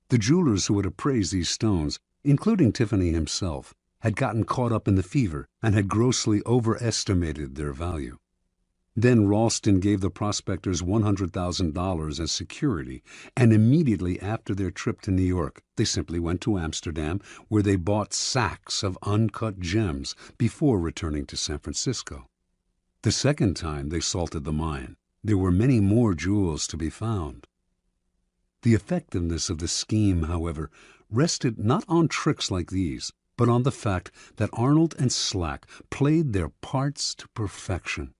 [SPEAKER 1] The jewelers who had appraised these stones including Tiffany himself, had gotten caught up in the fever and had grossly overestimated their value. Then Ralston gave the prospectors $100,000 as security, and immediately after their trip to New York, they simply went to Amsterdam, where they bought sacks of uncut gems before returning to San Francisco. The second time they salted the mine, there were many more jewels to be found. The effectiveness of the scheme, however, rested not on tricks like these, but on the fact that Arnold and Slack played their parts to perfection.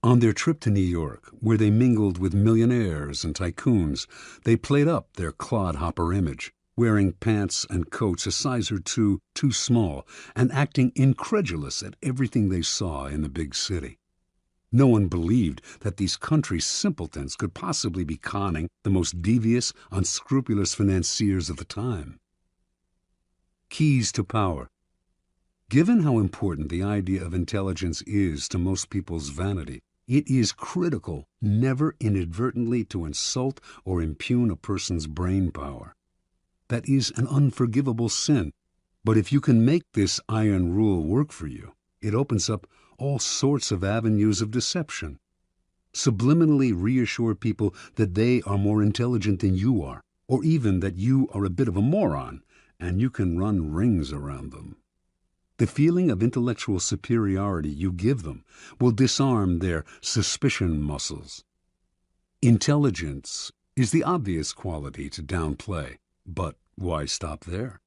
[SPEAKER 1] On their trip to New York, where they mingled with millionaires and tycoons, they played up their clodhopper image, wearing pants and coats a size or two too small and acting incredulous at everything they saw in the big city. No one believed that these country simpletons could possibly be conning the most devious, unscrupulous financiers of the time. Keys to power. Given how important the idea of intelligence is to most people's vanity, it is critical never inadvertently to insult or impugn a person's brain power. That is an unforgivable sin, but if you can make this iron rule work for you, it opens up all sorts of avenues of deception. Subliminally reassure people that they are more intelligent than you are, or even that you are a bit of a moron, and you can run rings around them. The feeling of intellectual superiority you give them will disarm their suspicion muscles. Intelligence is the obvious quality to downplay, but why stop there?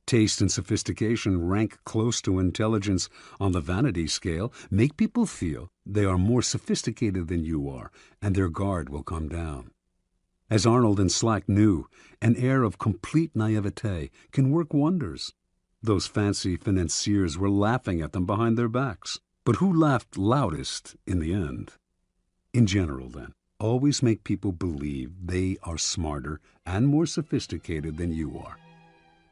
[SPEAKER 1] Taste and sophistication rank close to intelligence on the vanity scale, make people feel they are more sophisticated than you are, and their guard will come down. As Arnold and Slack knew, an air of complete naivete can work wonders. Those fancy financiers were laughing at them behind their backs. But who laughed loudest in the end? In general, then, always make people believe they are smarter and more sophisticated than you are.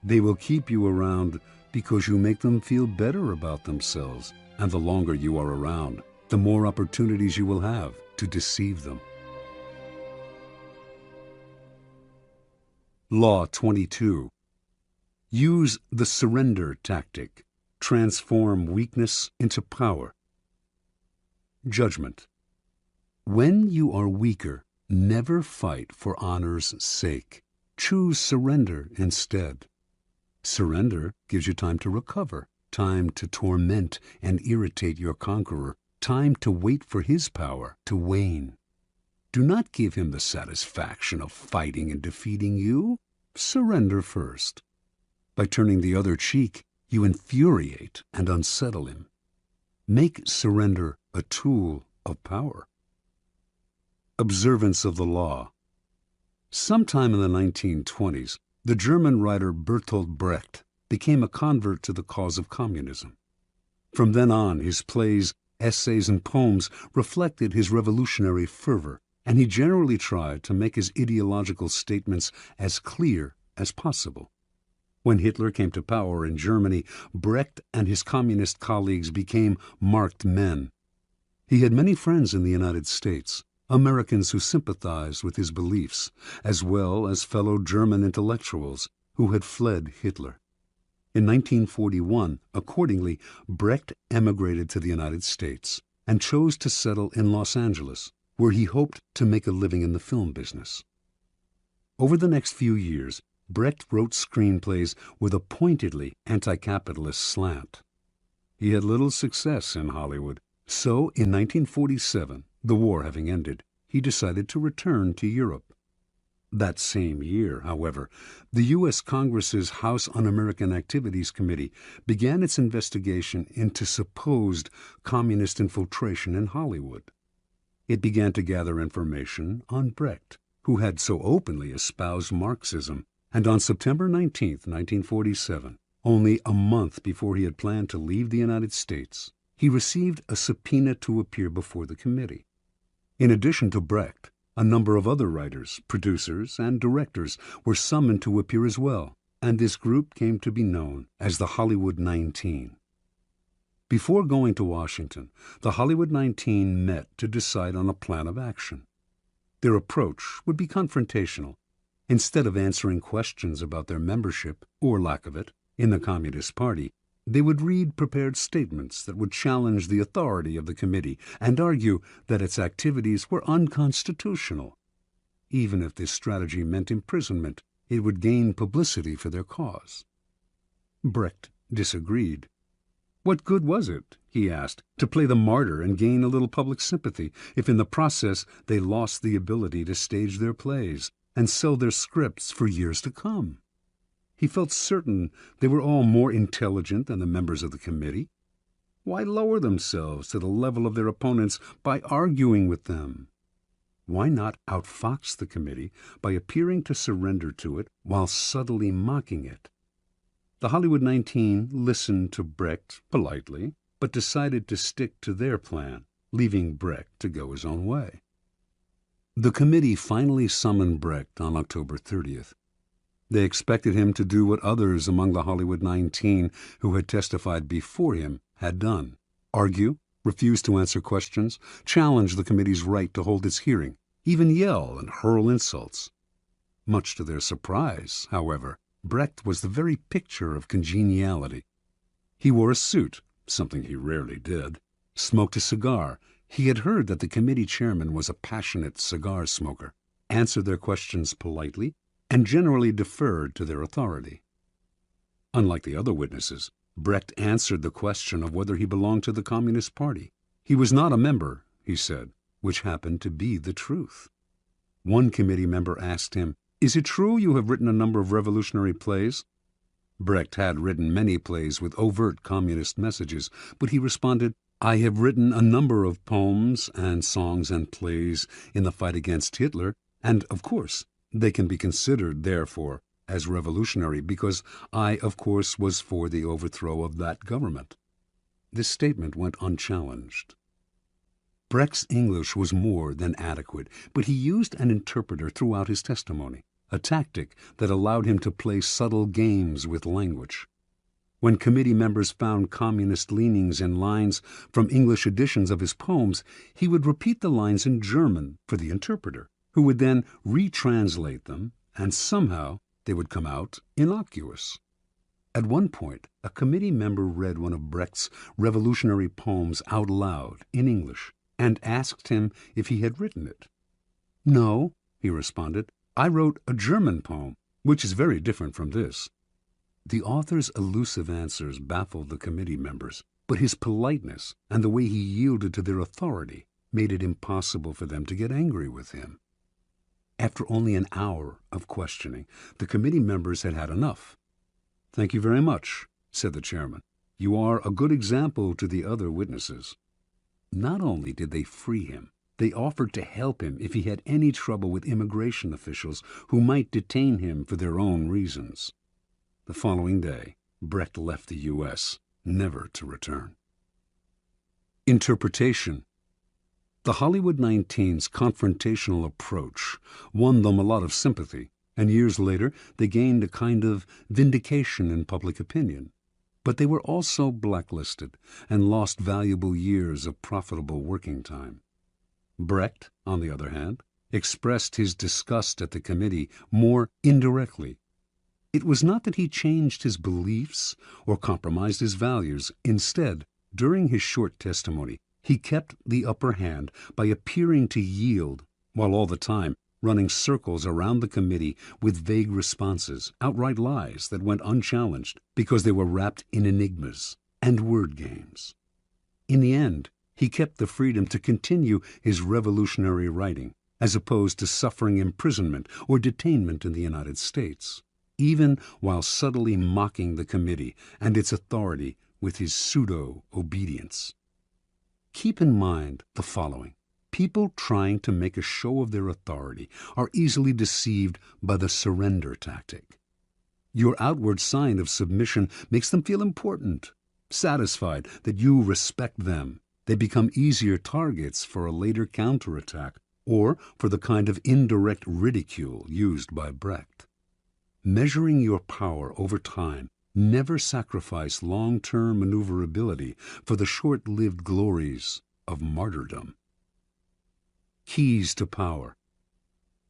[SPEAKER 1] They will keep you around because you make them feel better about themselves, and the longer you are around, the more opportunities you will have to deceive them. Law 22. Use the surrender tactic. Transform weakness into power. Judgment. When you are weaker, never fight for honor's sake. Choose surrender instead. Surrender gives you time to recover, time to torment and irritate your conqueror, time to wait for his power to wane. Do not give him the satisfaction of fighting and defeating you. Surrender first. By turning the other cheek, you infuriate and unsettle him. Make surrender a tool of power. Observance of the law. Sometime in the 1920s, the German writer Bertolt Brecht became a convert to the cause of communism. From then on, his plays, essays, and poems reflected his revolutionary fervor, and he generally tried to make his ideological statements as clear as possible. When Hitler came to power in Germany, Brecht and his communist colleagues became marked men. He had many friends in the United States, Americans who sympathized with his beliefs, as well as fellow German intellectuals who had fled Hitler. In 1941, accordingly, Brecht emigrated to the United States and chose to settle in Los Angeles, where he hoped to make a living in the film business. Over the next few years, Brecht wrote screenplays with a pointedly anti-capitalist slant. He had little success in Hollywood, so in 1947, the war having ended, he decided to return to Europe. That same year, however, the U.S. Congress's House Un-American Activities Committee began its investigation into supposed communist infiltration in Hollywood. It began to gather information on Brecht, who had so openly espoused Marxism, and on September 19, 1947, only a month before he had planned to leave the United States, he received a subpoena to appear before the committee. In addition to Brecht, a number of other writers, producers, and directors were summoned to appear as well, and this group came to be known as the Hollywood 19. Before going to Washington, the Hollywood 19 met to decide on a plan of action. Their approach would be confrontational, Instead of answering questions about their membership, or lack of it, in the Communist Party, they would read prepared statements that would challenge the authority of the committee and argue that its activities were unconstitutional. Even if this strategy meant imprisonment, it would gain publicity for their cause. Brecht disagreed. What good was it, he asked, to play the martyr and gain a little public sympathy, if in the process they lost the ability to stage their plays and sell their scripts for years to come? He felt certain they were all more intelligent than the members of the committee. Why lower themselves to the level of their opponents by arguing with them? Why not outfox the committee by appearing to surrender to it while subtly mocking it? The Hollywood 19 listened to Brecht politely, but decided to stick to their plan, leaving Brecht to go his own way. The committee finally summoned Brecht on October 30th. They expected him to do what others among the Hollywood 19 who had testified before him had done: argue, refuse to answer questions, challenge the committee's right to hold its hearing, even yell and hurl insults. Much to their surprise, however, Brecht was the very picture of congeniality. He wore a suit, something he rarely did, smoked a cigar. He had heard that the committee chairman was a passionate cigar smoker, answered their questions politely, and generally deferred to their authority. Unlike the other witnesses, Brecht answered the question of whether he belonged to the Communist Party. He was not a member, he said, which happened to be the truth. One committee member asked him, "Is it true you have written a number of revolutionary plays?" Brecht had written many plays with overt communist messages, but he responded, "I have written a number of poems and songs and plays in the fight against Hitler, and, of course, they can be considered, therefore, as revolutionary because I, of course, was for the overthrow of that government." This statement went unchallenged. Brecht's English was more than adequate, but he used an interpreter throughout his testimony, a tactic that allowed him to play subtle games with language. When committee members found communist leanings in lines from English editions of his poems, he would repeat the lines in German for the interpreter, who would then retranslate them, and somehow they would come out innocuous. At one point, a committee member read one of Brecht's revolutionary poems out loud in English and asked him if he had written it. "No," he responded, "I wrote a German poem, which is very different from this." The author's elusive answers baffled the committee members, but his politeness and the way he yielded to their authority made it impossible for them to get angry with him. After only an hour of questioning, the committee members had had enough. "Thank you very much," said the chairman. "You are a good example to the other witnesses." Not only did they free him, they offered to help him if he had any trouble with immigration officials who might detain him for their own reasons. The following day, Brecht left the U.S., never to return. Interpretation. The Hollywood 19's confrontational approach won them a lot of sympathy, and years later they gained a kind of vindication in public opinion. But they were also blacklisted and lost valuable years of profitable working time. Brecht, on the other hand, expressed his disgust at the committee more indirectly. It was not that he changed his beliefs or compromised his values. Instead, during his short testimony, he kept the upper hand by appearing to yield, while all the time running circles around the committee with vague responses, outright lies that went unchallenged because they were wrapped in enigmas and word games. In the end, he kept the freedom to continue his revolutionary writing, as opposed to suffering imprisonment or detainment in the United States, even while subtly mocking the committee and its authority with his pseudo-obedience. Keep in mind the following. People trying to make a show of their authority are easily deceived by the surrender tactic. Your outward sign of submission makes them feel important, satisfied that you respect them. They become easier targets for a later counterattack or for the kind of indirect ridicule used by Brecht. Measuring your power over time, never sacrifice long-term maneuverability for the short-lived glories of martyrdom. Keys to power.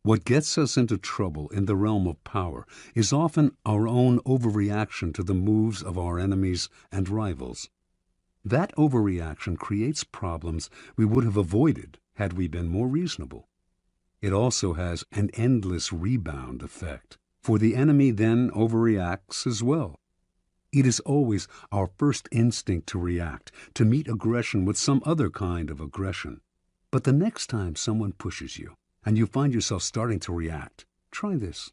[SPEAKER 1] What gets us into trouble in the realm of power is often our own overreaction to the moves of our enemies and rivals. That overreaction creates problems we would have avoided had we been more reasonable. It also has an endless rebound effect, for the enemy then overreacts as well. It is always our first instinct to react, to meet aggression with some other kind of aggression. But the next time someone pushes you, and you find yourself starting to react, try this.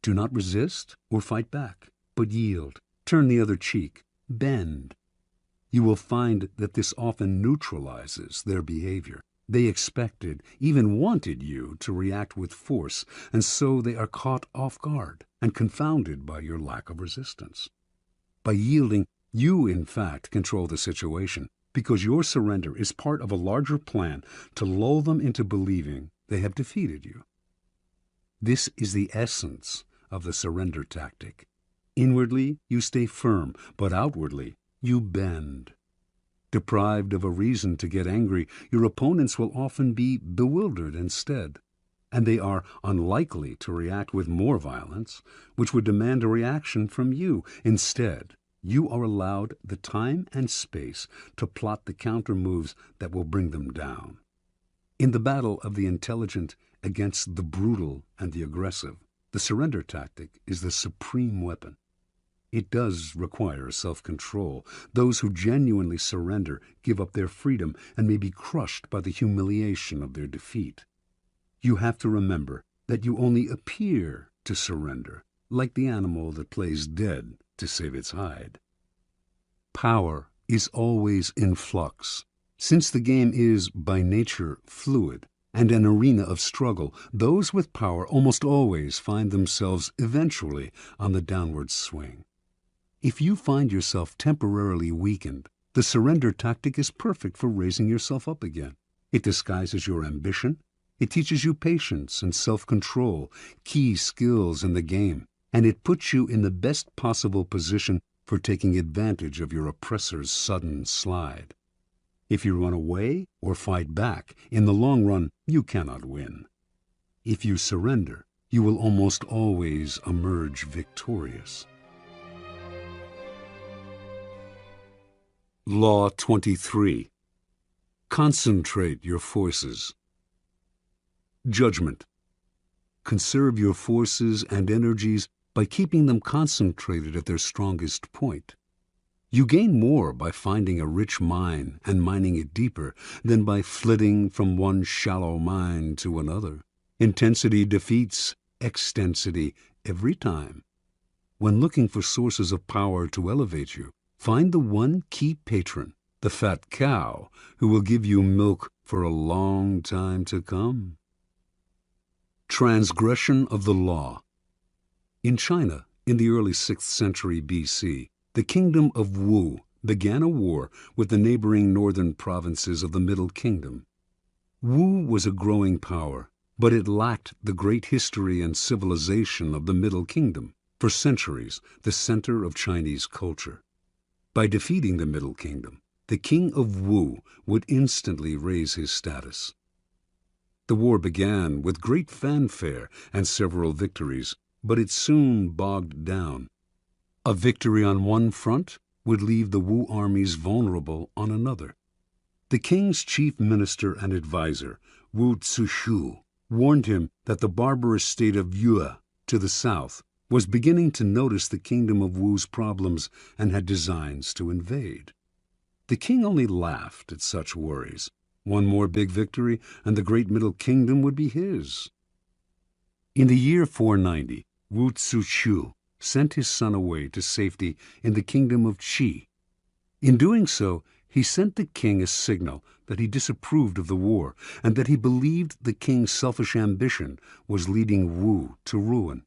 [SPEAKER 1] Do not resist or fight back, but yield, turn the other cheek, bend. You will find that this often neutralizes their behavior. They expected, even wanted you to react with force, and so they are caught off guard and confounded by your lack of resistance. By yielding, you in fact control the situation, because your surrender is part of a larger plan to lull them into believing they have defeated you. This is the essence of the surrender tactic. Inwardly, you stay firm, but outwardly, you bend. Deprived of a reason to get angry, your opponents will often be bewildered instead, and they are unlikely to react with more violence, which would demand a reaction from you. Instead, you are allowed the time and space to plot the counter moves that will bring them down. In the battle of the intelligent against the brutal and the aggressive, the surrender tactic is the supreme weapon. It does require self-control. Those who genuinely surrender give up their freedom and may be crushed by the humiliation of their defeat. You have to remember that you only appear to surrender, like the animal that plays dead to save its hide. Power is always in flux. Since the game is, by nature, fluid and an arena of struggle, those with power almost always find themselves eventually on the downward swing. If you find yourself temporarily weakened, the surrender tactic is perfect for raising yourself up again. It disguises your ambition. It teaches you patience and self-control, key skills in the game, and it puts you in the best possible position for taking advantage of your oppressor's sudden slide. If you run away or fight back, in the long run, you cannot win. If you surrender, you will almost always emerge victorious. Law 23. Concentrate your forces. Judgment. Conserve your forces and energies by keeping them concentrated at their strongest point. You gain more by finding a rich mine and mining it deeper than by flitting from one shallow mine to another. Intensity defeats extensity every time. When looking for sources of power to elevate you, find the one key patron, the fat cow, who will give you milk for a long time to come. Transgression of the law. In China, in the early 6th century B.C., the kingdom of Wu began a war with the neighboring northern provinces of the Middle Kingdom. Wu was a growing power, but it lacked the great history and civilization of the Middle Kingdom, for centuries the center of Chinese culture. By defeating the Middle Kingdom, the king of Wu would instantly raise his status. The war began with great fanfare and several victories, but it soon bogged down. A victory on one front would leave the Wu armies vulnerable on another. The king's chief minister and advisor, Wu Zishu, warned him that the barbarous state of Yue to the south was beginning to notice the kingdom of Wu's problems and had designs to invade. The king only laughed at such worries. One more big victory, and the great Middle Kingdom would be his. In the year 490, Wu Zishu sent his son away to safety in the kingdom of Qi. In doing so, he sent the king a signal that he disapproved of the war and that he believed the king's selfish ambition was leading Wu to ruin.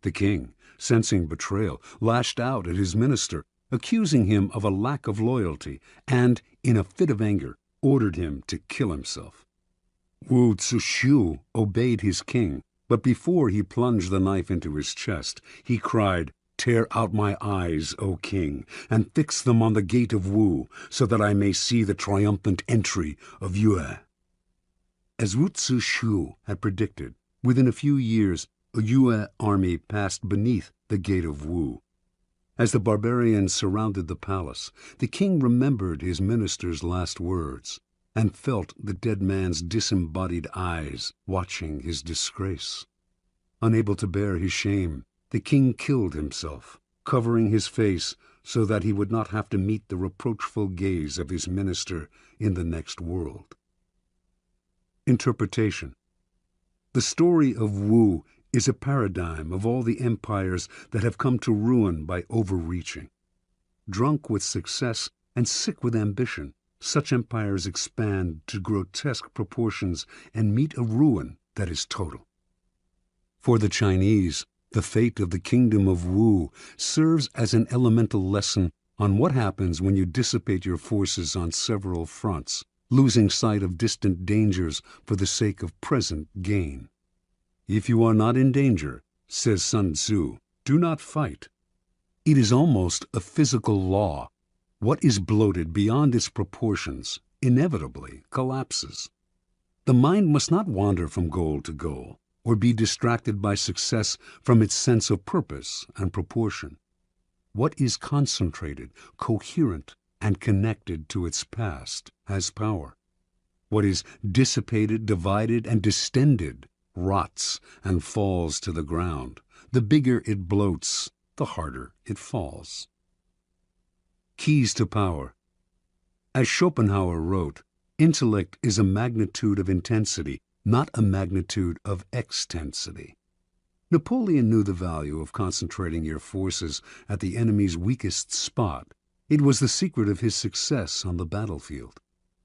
[SPEAKER 1] The king, sensing betrayal, lashed out at his minister, accusing him of a lack of loyalty, and, in a fit of anger, ordered him to kill himself. Wu Zishu obeyed his king, but before he plunged the knife into his chest, he cried, "Tear out my eyes, O king, and fix them on the gate of Wu, so that I may see the triumphant entry of Yue." As Wu Zishu had predicted, Within a few years, a Yue army passed beneath the gate of Wu. As the barbarians surrounded the palace, the king remembered his minister's last words and felt the dead man's disembodied eyes watching his disgrace. Unable to bear his shame, the king killed himself, covering his face so that he would not have to meet the reproachful gaze of his minister in the next world. Interpretation. The story of Wu is a paradigm of all the empires that have come to ruin by overreaching. Drunk with success and sick with ambition, such empires expand to grotesque proportions and meet a ruin that is total. For the Chinese, the fate of the kingdom of Wu serves as an elemental lesson on what happens when you dissipate your forces on several fronts, losing sight of distant dangers for the sake of present gain. If you are not in danger, says Sun Tzu, do not fight. It is almost a physical law. What is bloated beyond its proportions inevitably collapses. The mind must not wander from goal to goal, or be distracted by success from its sense of purpose and proportion. What is concentrated, coherent, and connected to its past has power. What is dissipated, divided, and distended rots and falls to the ground. The bigger it bloats, the harder it falls. Keys to power. As Schopenhauer wrote, intellect is a magnitude of intensity, not a magnitude of extensity. Napoleon knew the value of concentrating your forces at the enemy's weakest spot. It was the secret of his success on the battlefield.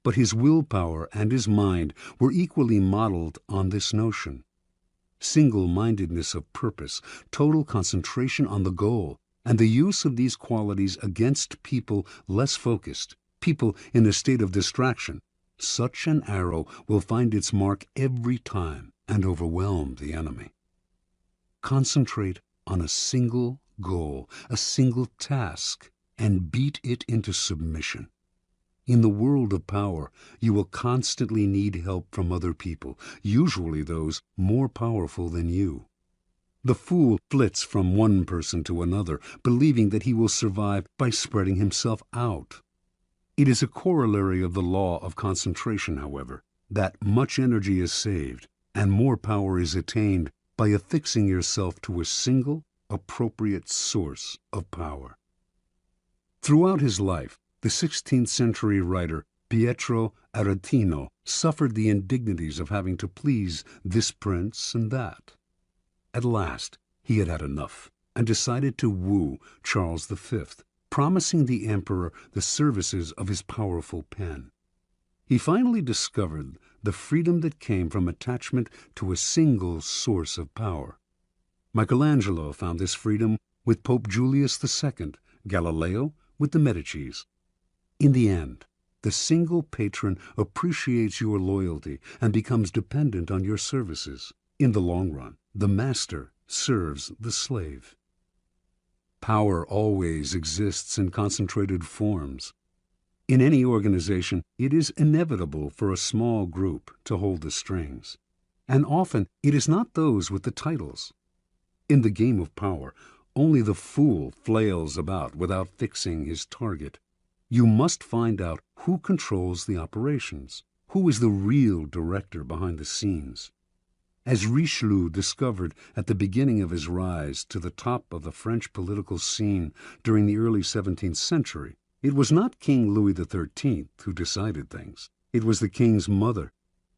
[SPEAKER 1] But his willpower and his mind were equally modeled on this notion. Single-mindedness of purpose, total concentration on the goal, and the use of these qualities against people less focused, people in a state of distraction. Such an arrow will find its mark every time and overwhelm the enemy. Concentrate on a single goal, a single task, and beat it into submission. In the world of power, you will constantly need help from other people, usually those more powerful than you. The fool flits from one person to another, believing that he will survive by spreading himself out. It is a corollary of the law of concentration, however, that much energy is saved and more power is attained by affixing yourself to a single, appropriate source of power. Throughout his life, the 16th century writer Pietro Aretino suffered the indignities of having to please this prince and that. At last, he had had enough and decided to woo Charles V, promising the emperor the services of his powerful pen. He finally discovered the freedom that came from attachment to a single source of power. Michelangelo found this freedom with Pope Julius II, Galileo with the Medicis. In the end, the single patron appreciates your loyalty and becomes dependent on your services. In the long run, the master serves the slave. Power always exists in concentrated forms. In any organization, it is inevitable for a small group to hold the strings, and often it is not those with the titles. In the game of power, only the fool flails about without fixing his target. You must find out who controls the operations, who is the real director behind the scenes. As Richelieu discovered at the beginning of his rise to the top of the French political scene during the early 17th century, it was not King Louis XIII who decided things. It was the king's mother,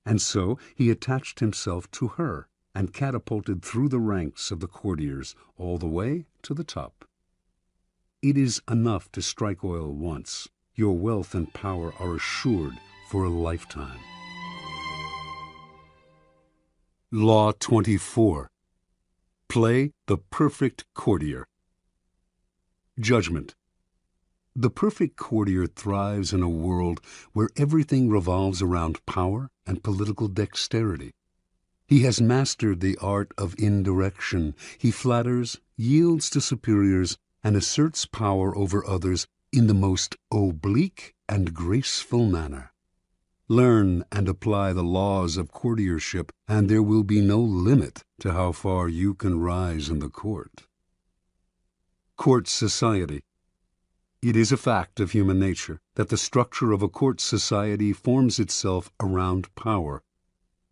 [SPEAKER 1] and so he attached himself to her and catapulted through the ranks of the courtiers all the way to the top. It is enough to strike oil once. Your wealth and power are assured for a lifetime. Law 24. Play the perfect courtier. Judgment. The perfect courtier thrives in a world where everything revolves around power and political dexterity. He has mastered the art of indirection. He flatters, yields to superiors, and asserts power over others in the most oblique and graceful manner. Learn and apply the laws of courtiership, and there will be no limit to how far you can rise in the court. Court society. It is a fact of human nature that the structure of a court society forms itself around power.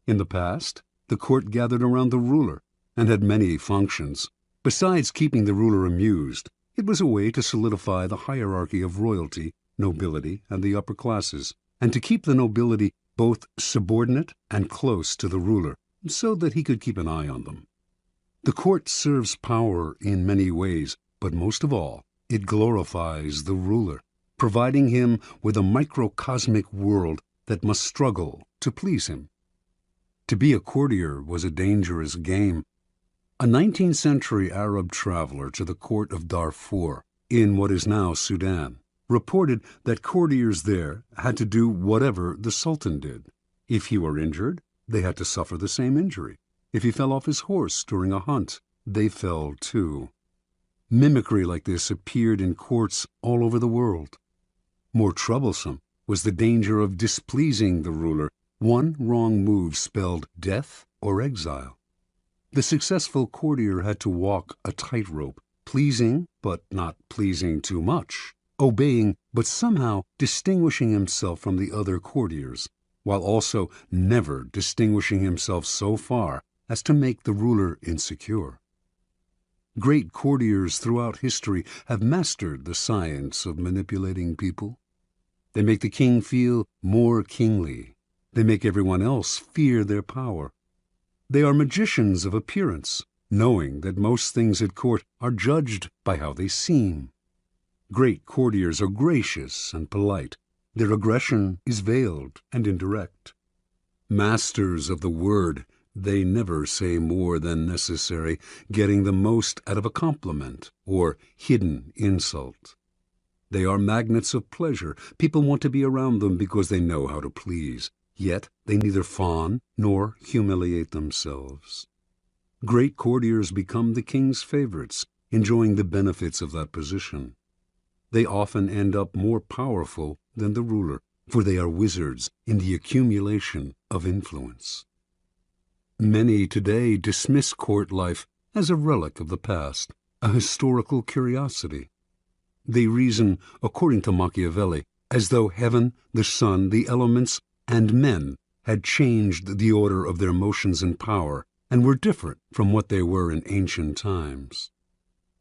[SPEAKER 1] In the past, the court gathered around the ruler and had many functions. Besides keeping the ruler amused, it was a way to solidify the hierarchy of royalty, nobility, and the upper classes, and to keep the nobility both subordinate and close to the ruler, so that he could keep an eye on them. The court serves power in many ways, but most of all, it glorifies the ruler, providing him with a microcosmic world that must struggle to please him. To be a courtier was a dangerous game. A 19th century Arab traveler to the court of Darfur, in what is now Sudan, reported that courtiers there had to do whatever the Sultan did. If he were injured, they had to suffer the same injury. If he fell off his horse during a hunt, they fell too. Mimicry like this appeared in courts all over the world. More troublesome was the danger of displeasing the ruler. One wrong move spelled death or exile. The successful courtier had to walk a tightrope, pleasing but not pleasing too much, obeying but somehow distinguishing himself from the other courtiers, while also never distinguishing himself so far as to make the ruler insecure. Great courtiers throughout history have mastered the science of manipulating people. They make the king feel more kingly. They make everyone else fear their power. They are magicians of appearance, knowing that most things at court are judged by how they seem. Great courtiers are gracious and polite. Their aggression is veiled and indirect. Masters of the word, they never say more than necessary, getting the most out of a compliment or hidden insult. They are magnets of pleasure. People want to be around them because they know how to please. Yet they neither fawn nor humiliate themselves. Great courtiers become the king's favorites, enjoying the benefits of that position. They often end up more powerful than the ruler, for they are wizards in the accumulation of influence. Many today dismiss court life as a relic of the past, a historical curiosity. They reason, according to Machiavelli, as though heaven, the sun, the elements, and men had changed the order of their motions and power, and were different from what they were in ancient times.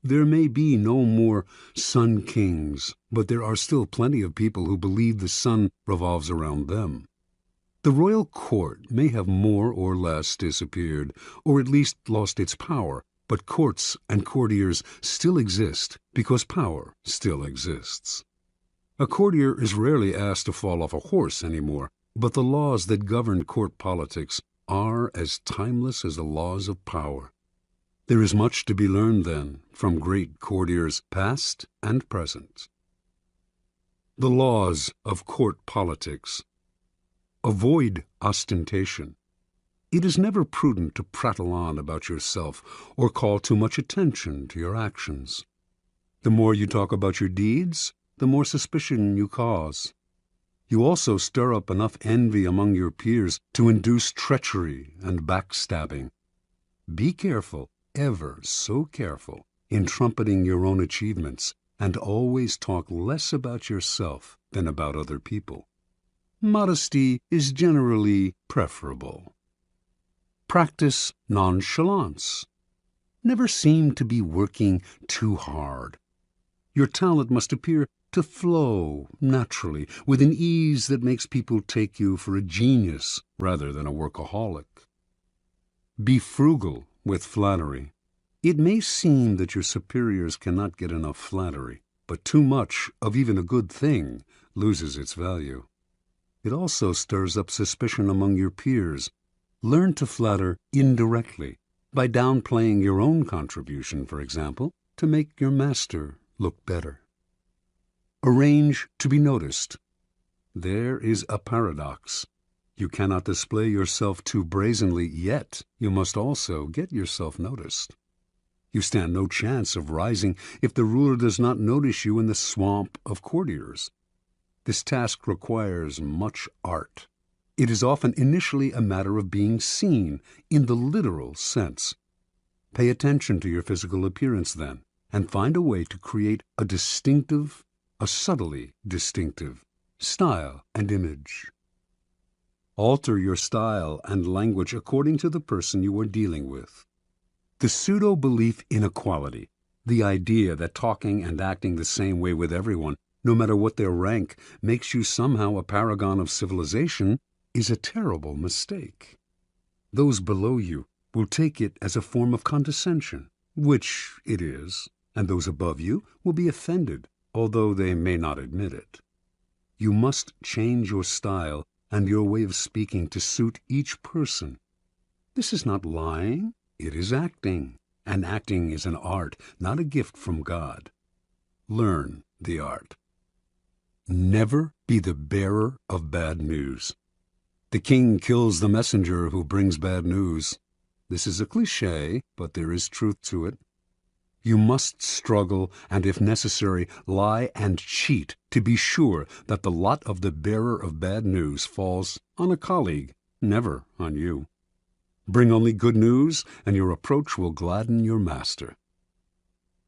[SPEAKER 1] There may be no more sun kings, but there are still plenty of people who believe the sun revolves around them. The royal court may have more or less disappeared, or at least lost its power, but courts and courtiers still exist because power still exists. A courtier is rarely asked to fall off a horse anymore, but the laws that govern court politics are as timeless as the laws of power. There is much to be learned, then, from great courtiers past and present. The laws of court politics. Avoid ostentation. It is never prudent to prattle on about yourself or call too much attention to your actions. The more you talk about your deeds, the more suspicion you cause. You also stir up enough envy among your peers to induce treachery and backstabbing. Be careful, ever so careful, in trumpeting your own achievements, and always talk less about yourself than about other people. Modesty is generally preferable. Practice nonchalance. Never seem to be working too hard. Your talent must appear to flow naturally, with an ease that makes people take you for a genius rather than a workaholic. Be frugal with flattery. It may seem that your superiors cannot get enough flattery, but too much of even a good thing loses its value. It also stirs up suspicion among your peers. Learn to flatter indirectly, by downplaying your own contribution, for example, to make your master look better. Arrange to be noticed. There is a paradox. You cannot display yourself too brazenly, yet you must also get yourself noticed. You stand no chance of rising if the ruler does not notice you in the swamp of courtiers. This task requires much art. It is often initially a matter of being seen in the literal sense. Pay attention to your physical appearance then, and find a way to create a subtly distinctive, style and image. Alter your style and language according to the person you are dealing with. The pseudo-belief in equality, the idea that talking and acting the same way with everyone, no matter what their rank, makes you somehow a paragon of civilization, is a terrible mistake. Those below you will take it as a form of condescension, which it is, and those above you will be offended, although they may not admit it. You must change your style and your way of speaking to suit each person. This is not lying, it is acting, and acting is an art, not a gift from God. Learn the art. Never be the bearer of bad news. The king kills the messenger who brings bad news. This is a cliché, but there is truth to it. You must struggle and, if necessary, lie and cheat to be sure that the lot of the bearer of bad news falls on a colleague, never on you. Bring only good news, and your approach will gladden your master.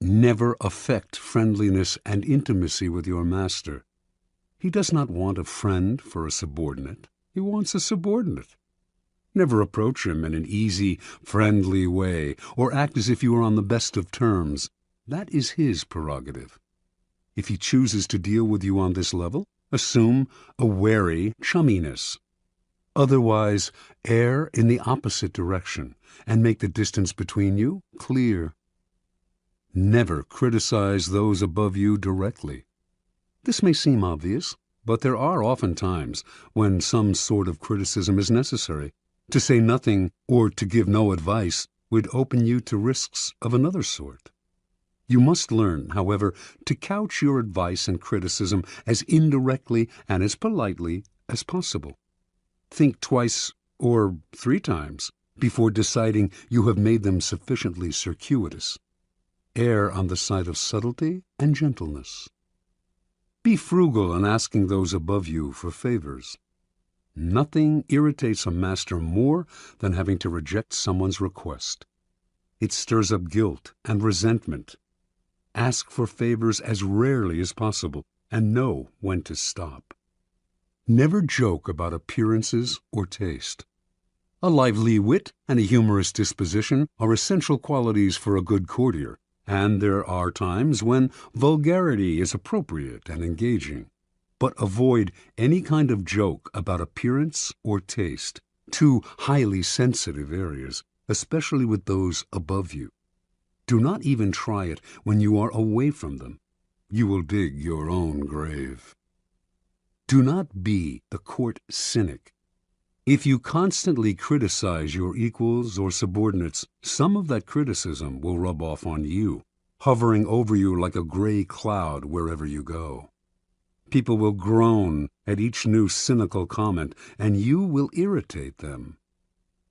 [SPEAKER 1] Never affect friendliness and intimacy with your master. He does not want a friend for a subordinate. He wants a subordinate. Never approach him in an easy, friendly way, or act as if you are on the best of terms. That is his prerogative. If he chooses to deal with you on this level, assume a wary chumminess. Otherwise, err in the opposite direction, and make the distance between you clear. Never criticize those above you directly. This may seem obvious, but there are often times when some sort of criticism is necessary. To say nothing or to give no advice would open you to risks of another sort. You must learn, however, to couch your advice and criticism as indirectly and as politely as possible. Think twice or 3 times before deciding you have made them sufficiently circuitous. Err on the side of subtlety and gentleness. Be frugal in asking those above you for favors. Nothing irritates a master more than having to reject someone's request. It stirs up guilt and resentment. Ask for favors as rarely as possible, and know when to stop. Never joke about appearances or taste. A lively wit and a humorous disposition are essential qualities for a good courtier, and there are times when vulgarity is appropriate and engaging. But avoid any kind of joke about appearance or taste, 2 highly sensitive areas, especially with those above you. Do not even try it when you are away from them. You will dig your own grave. Do not be the court cynic. If you constantly criticize your equals or subordinates, some of that criticism will rub off on you, hovering over you like a gray cloud wherever you go. People will groan at each new cynical comment, and you will irritate them.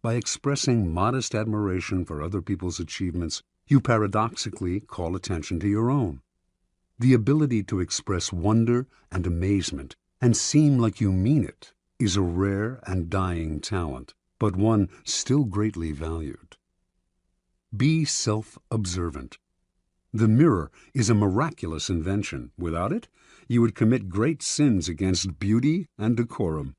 [SPEAKER 1] By expressing modest admiration for other people's achievements, you paradoxically call attention to your own. The ability to express wonder and amazement and seem like you mean it is a rare and dying talent, but one still greatly valued. Be self-observant. The mirror is a miraculous invention. Without it, you would commit great sins against beauty and decorum.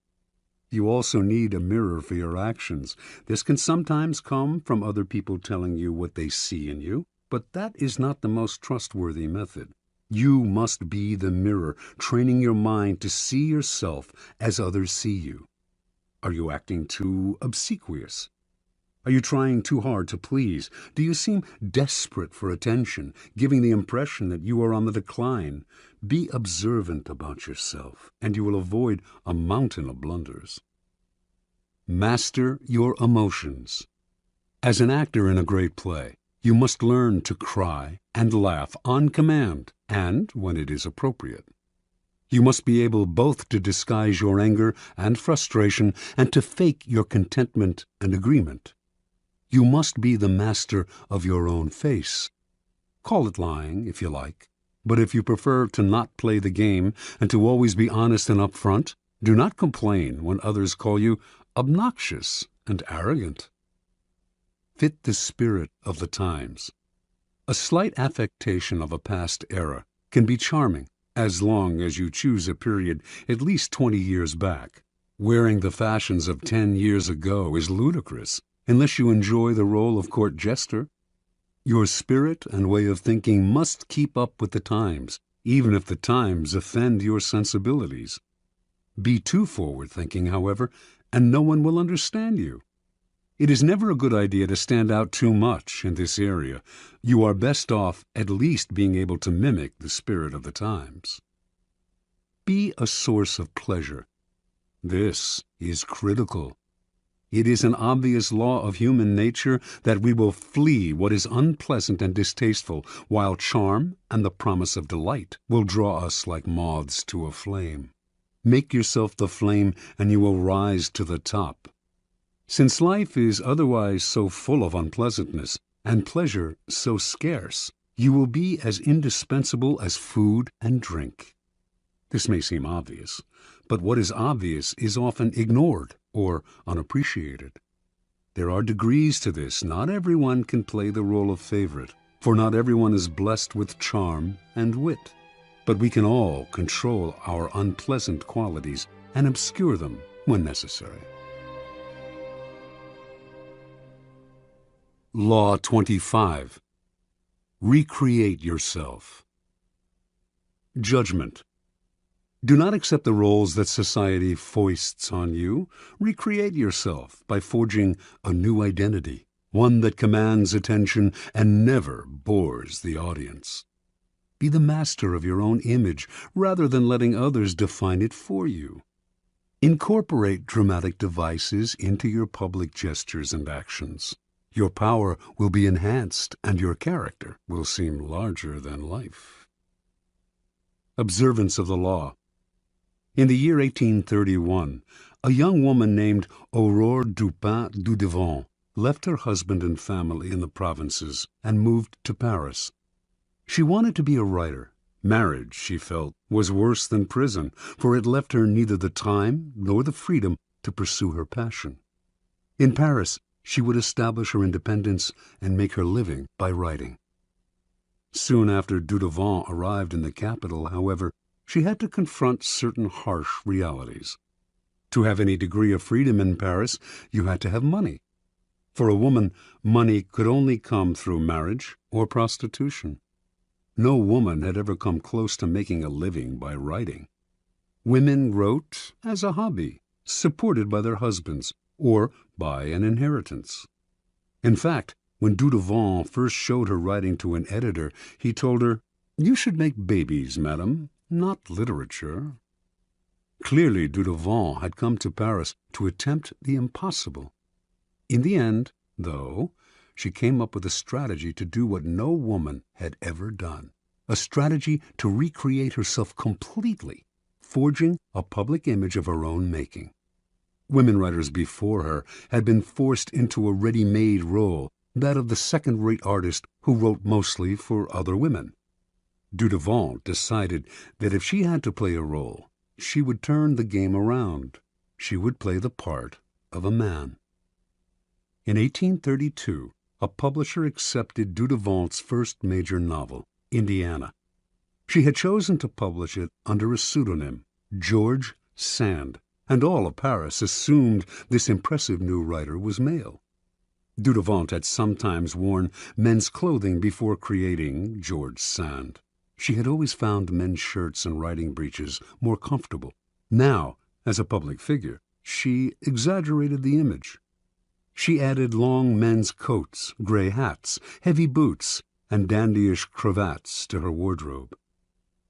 [SPEAKER 1] You also need a mirror for your actions. This can sometimes come from other people telling you what they see in you, but that is not the most trustworthy method. You must be the mirror, training your mind to see yourself as others see you. Are you acting too obsequious? Are you trying too hard to please? Do you seem desperate for attention, giving the impression that you are on the decline? Be observant about yourself, and you will avoid a mountain of blunders. Master your emotions. As an actor in a great play, you must learn to cry and laugh on command and when it is appropriate. You must be able both to disguise your anger and frustration and to fake your contentment and agreement. You must be the master of your own face. Call it lying, if you like, but if you prefer to not play the game and to always be honest and upfront, Do not complain when others call you obnoxious and arrogant. Fit the spirit of the times. A slight affectation of a past era can be charming as long as you choose a period at least 20 years back. Wearing the fashions of 10 years ago is ludicrous unless you enjoy the role of court jester. Your spirit and way of thinking must keep up with the times, even if the times offend your sensibilities. Be too forward-thinking, however, and no one will understand you. It is never a good idea to stand out too much in this area. You are best off at least being able to mimic the spirit of the times. Be a source of pleasure. This is critical. It is an obvious law of human nature that we will flee what is unpleasant and distasteful, while charm and the promise of delight will draw us like moths to a flame. Make yourself the flame, and you will rise to the top. Since life is otherwise so full of unpleasantness, and pleasure so scarce, you will be as indispensable as food and drink. This may seem obvious, but what is obvious is often ignored or unappreciated. There are degrees to this. Not everyone can play the role of favorite, for not everyone is blessed with charm and wit. But we can all control our unpleasant qualities and obscure them when necessary. Law 25. Recreate yourself. Judgment. Do not accept the roles that society foists on you. Recreate yourself by forging a new identity, one that commands attention and never bores the audience. Be the master of your own image rather than letting others define it for you. Incorporate dramatic devices into your public gestures and actions. Your power will be enhanced and your character will seem larger than life. Observance of the law. In the year 1831, a young woman named Aurore Dupin Dudevant left her husband and family in the provinces and moved to Paris. She wanted to be a writer. Marriage, she felt, was worse than prison, for it left her neither the time nor the freedom to pursue her passion. In Paris, she would establish her independence and make her living by writing. Soon after Dudevant arrived in the capital, however, she had to confront certain harsh realities. To have any degree of freedom in Paris, you had to have money. For a woman, money could only come through marriage or prostitution. No woman had ever come close to making a living by writing. Women wrote as a hobby, supported by their husbands, or by an inheritance. In fact, when Dudevant first showed her writing to an editor, he told her, "You should make babies, madam, not literature." Clearly, Dudevant had come to Paris to attempt the impossible. In the end, though, she came up with a strategy to do what no woman had ever done, a strategy to recreate herself completely, forging a public image of her own making. Women writers before her had been forced into a ready-made role, that of the second-rate artist who wrote mostly for other women. Dudevant decided that if she had to play a role, she would turn the game around. She would play the part of a man. In 1832, a publisher accepted Dudevant's first major novel, Indiana. She had chosen to publish it under a pseudonym, George Sand, and all of Paris assumed this impressive new writer was male. Dudevant had sometimes worn men's clothing before creating George Sand. She had always found men's shirts and riding breeches more comfortable. Now, as a public figure, she exaggerated the image. She added long men's coats, gray hats, heavy boots, and dandyish cravats to her wardrobe.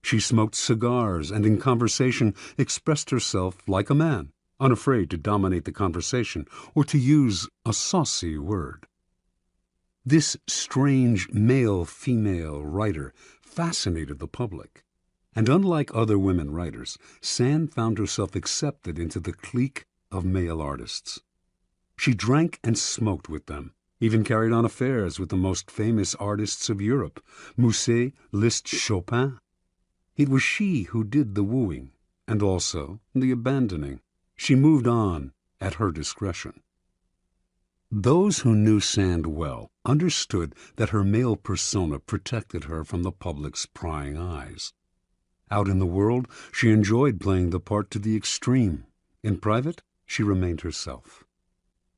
[SPEAKER 1] She smoked cigars and in conversation expressed herself like a man, unafraid to dominate the conversation or to use a saucy word. This strange male-female writer fascinated the public, and unlike other women writers, Sand found herself accepted into the clique of male artists. She drank and smoked with them, even carried on affairs with the most famous artists of Europe, Musset, Liszt, Chopin. It was she who did the wooing, and also the abandoning. She moved on at her discretion. Those who knew Sand well understood that her male persona protected her from the public's prying eyes. Out in the world, she enjoyed playing the part to the extreme. In private, she remained herself.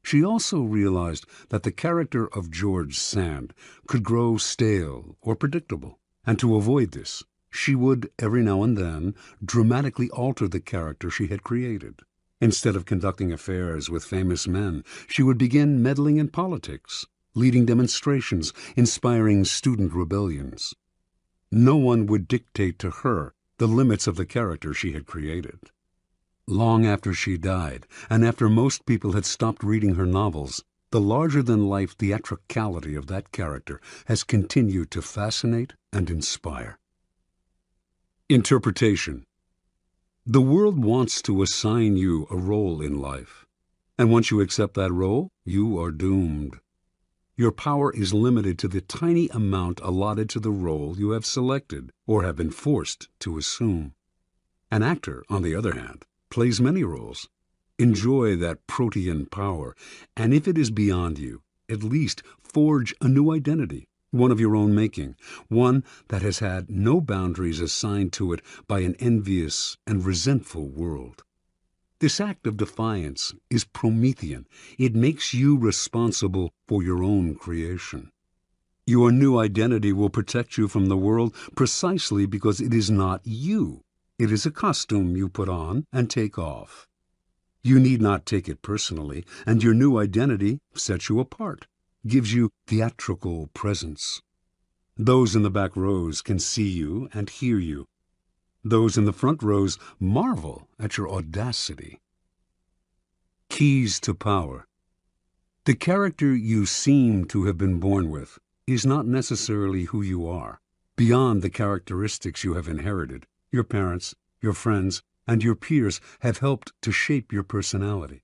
[SPEAKER 1] She also realized that the character of George Sand could grow stale or predictable, and to avoid this, she would, every now and then, dramatically alter the character she had created. Instead of conducting affairs with famous men, she would begin meddling in politics, leading demonstrations, inspiring student rebellions. No one would dictate to her the limits of the character she had created. Long after she died, and after most people had stopped reading her novels, the larger-than-life theatricality of that character has continued to fascinate and inspire. Interpretation. The world wants to assign you a role in life, and once you accept that role, you are doomed. Your power is limited to the tiny amount allotted to the role you have selected or have been forced to assume. An actor, on the other hand, plays many roles. Enjoy that protean power, and if it is beyond you, at least forge a new identity, one of your own making, one that has had no boundaries assigned to it by an envious and resentful world. This act of defiance is Promethean. It makes you responsible for your own creation. Your new identity will protect you from the world precisely because it is not you. It is a costume you put on and take off. You need not take it personally, and your new identity sets you apart, gives you theatrical presence. Those in the back rows can see you and hear you. Those in the front rows marvel at your audacity. Keys to power. The character you seem to have been born with is not necessarily who you are. Beyond the characteristics you have inherited, your parents, your friends, and your peers have helped to shape your personality.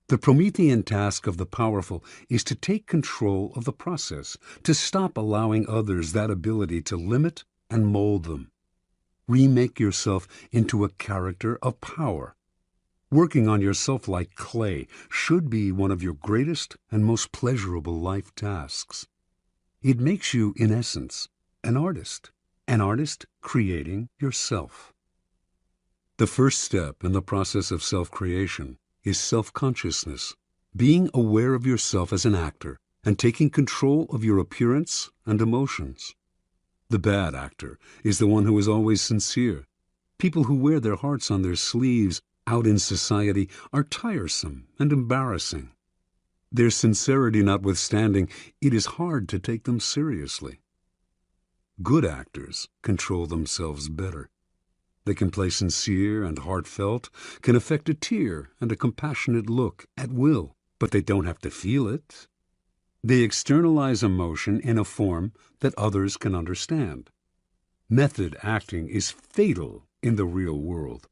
[SPEAKER 1] The Promethean task of the powerful is to take control of the process, to stop allowing others that ability to limit and mold them. Remake yourself into a character of power. Working on yourself like clay should be one of your greatest and most pleasurable life tasks. It makes you, in essence, an artist creating yourself. The first step in the process of self-creation is self-consciousness, being aware of yourself as an actor and taking control of your appearance and emotions. The bad actor is the one who is always sincere. People who wear their hearts on their sleeves out in society are tiresome and embarrassing. Their sincerity notwithstanding, it is hard to take them seriously. Good actors control themselves better. They can play sincere and heartfelt, can affect a tear and a compassionate look at will, but they don't have to feel it. They externalize emotion in a form that others can understand. Method acting is fatal in the real world.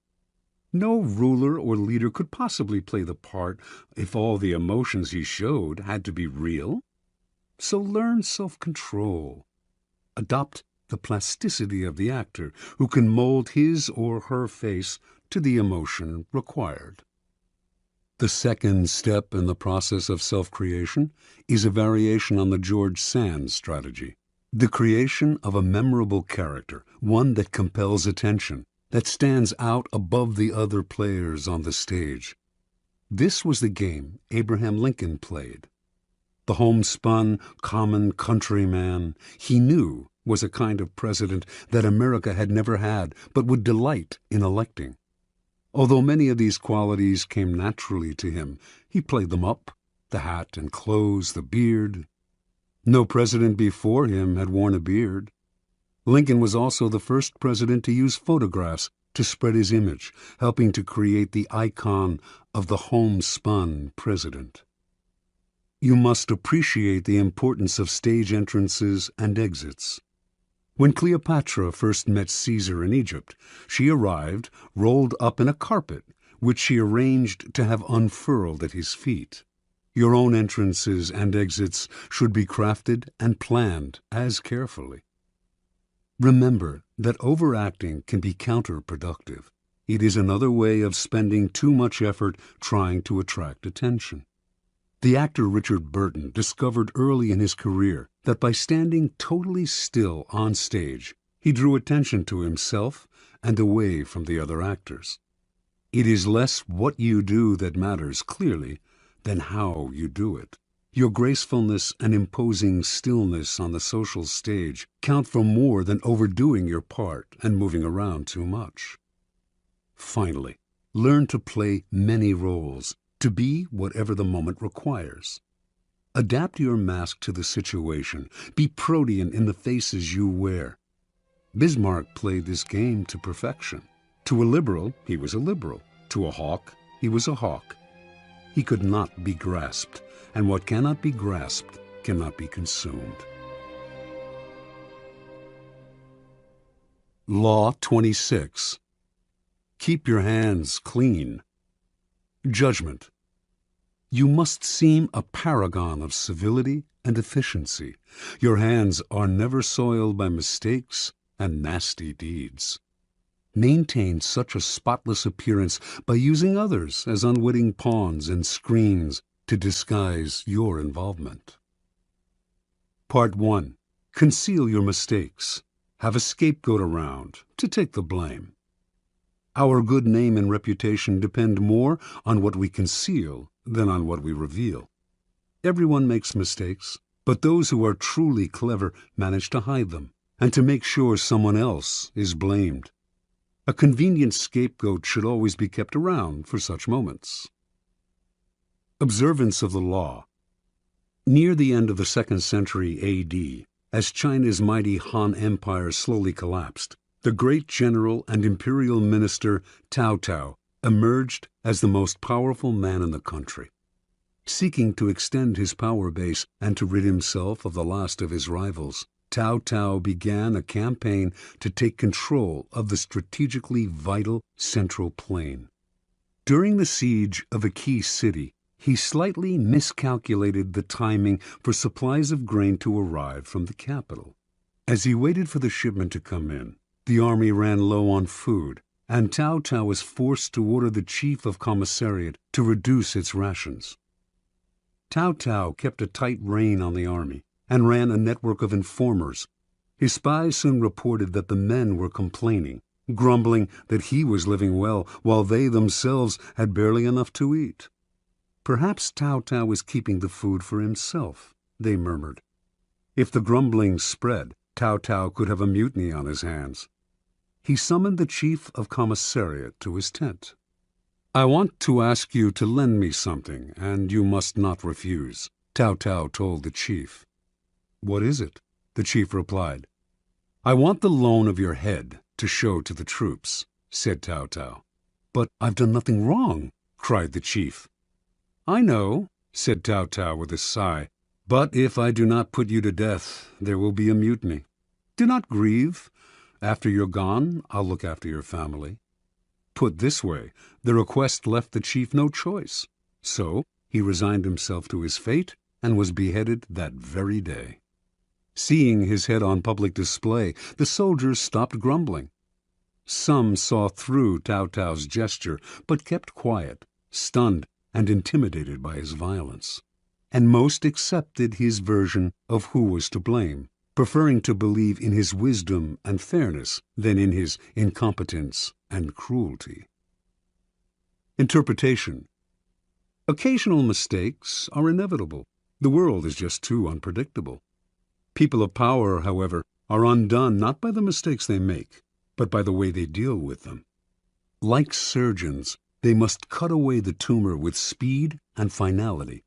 [SPEAKER 1] No ruler or leader could possibly play the part if all the emotions he showed had to be real. So learn self-control. Adopt the plasticity of the actor, who can mold his or her face to the emotion required. The second step in the process of self-creation is a variation on the George Sand strategy. The creation of a memorable character, one that compels attention, that stands out above the other players on the stage. This was the game Abraham Lincoln played. The homespun, common countryman he knew was a kind of president that America had never had but would delight in electing. Although many of these qualities came naturally to him, he played them up, the hat and clothes, the beard. No president before him had worn a beard. Lincoln was also the first president to use photographs to spread his image, helping to create the icon of the homespun president. You must appreciate the importance of stage entrances and exits. When Cleopatra first met Caesar in Egypt, she arrived rolled up in a carpet, which she arranged to have unfurled at his feet. Your own entrances and exits should be crafted and planned as carefully. Remember that overacting can be counterproductive. It is another way of spending too much effort trying to attract attention. The actor Richard Burton discovered early in his career that by standing totally still on stage, he drew attention to himself and away from the other actors. It is less what you do that matters clearly than how you do it. Your gracefulness and imposing stillness on the social stage count for more than overdoing your part and moving around too much. Finally, learn to play many roles, to be whatever the moment requires. Adapt your mask to the situation. Be protean in the faces you wear. Bismarck played this game to perfection. To a liberal, he was a liberal. To a hawk, he was a hawk. He could not be grasped, and what cannot be grasped cannot be consumed. Law 26. Keep your hands clean. Judgment. You must seem a paragon of civility and efficiency. Your hands are never soiled by mistakes and nasty deeds. Maintain such a spotless appearance by using others as unwitting pawns and screens to disguise your involvement. Part 1. Conceal your mistakes. Have a scapegoat around to take the blame. Our good name and reputation depend more on what we conceal than on what we reveal. Everyone makes mistakes, but those who are truly clever manage to hide them and to make sure someone else is blamed. A convenient scapegoat should always be kept around for such moments. Observance of the law. Near the end of the 2nd century A.D., as China's mighty Han Empire slowly collapsed, the great general and imperial minister Cao Cao emerged as the most powerful man in the country. Seeking to extend his power base and to rid himself of the last of his rivals, Cao Cao began a campaign to take control of the strategically vital Central Plain. During the siege of a key city, he slightly miscalculated the timing for supplies of grain to arrive from the capital. As he waited for the shipment to come in, the army ran low on food, and Cao Cao was forced to order the chief of commissariat to reduce its rations. Cao Cao kept a tight rein on the army and ran a network of informers. His spies soon reported that the men were complaining, grumbling that he was living well while they themselves had barely enough to eat. Perhaps Cao Cao was keeping the food for himself, they murmured. If the grumbling spread, Cao Cao could have a mutiny on his hands. He summoned the chief of commissariat to his tent. "I want to ask you to lend me something, and you must not refuse," Cao Cao told the chief. "What is it?" the chief replied. "I want the loan of your head to show to the troops," said Cao Cao. "But I've done nothing wrong," cried the chief. "I know," said Cao Cao with a sigh, "but if I do not put you to death, there will be a mutiny. Do not grieve. After you're gone, I'll look after your family." Put this way, the request left the chief no choice. So he resigned himself to his fate and was beheaded that very day. Seeing his head on public display, the soldiers stopped grumbling. Some saw through Cao Cao's gesture, but kept quiet, stunned and intimidated by his violence. And most accepted his version of who was to blame, preferring to believe in his wisdom and fairness than in his incompetence and cruelty. Interpretation. Occasional mistakes are inevitable. The world is just too unpredictable. People of power, however, are undone not by the mistakes they make, but by the way they deal with them. Like surgeons, they must cut away the tumor with speed and finality.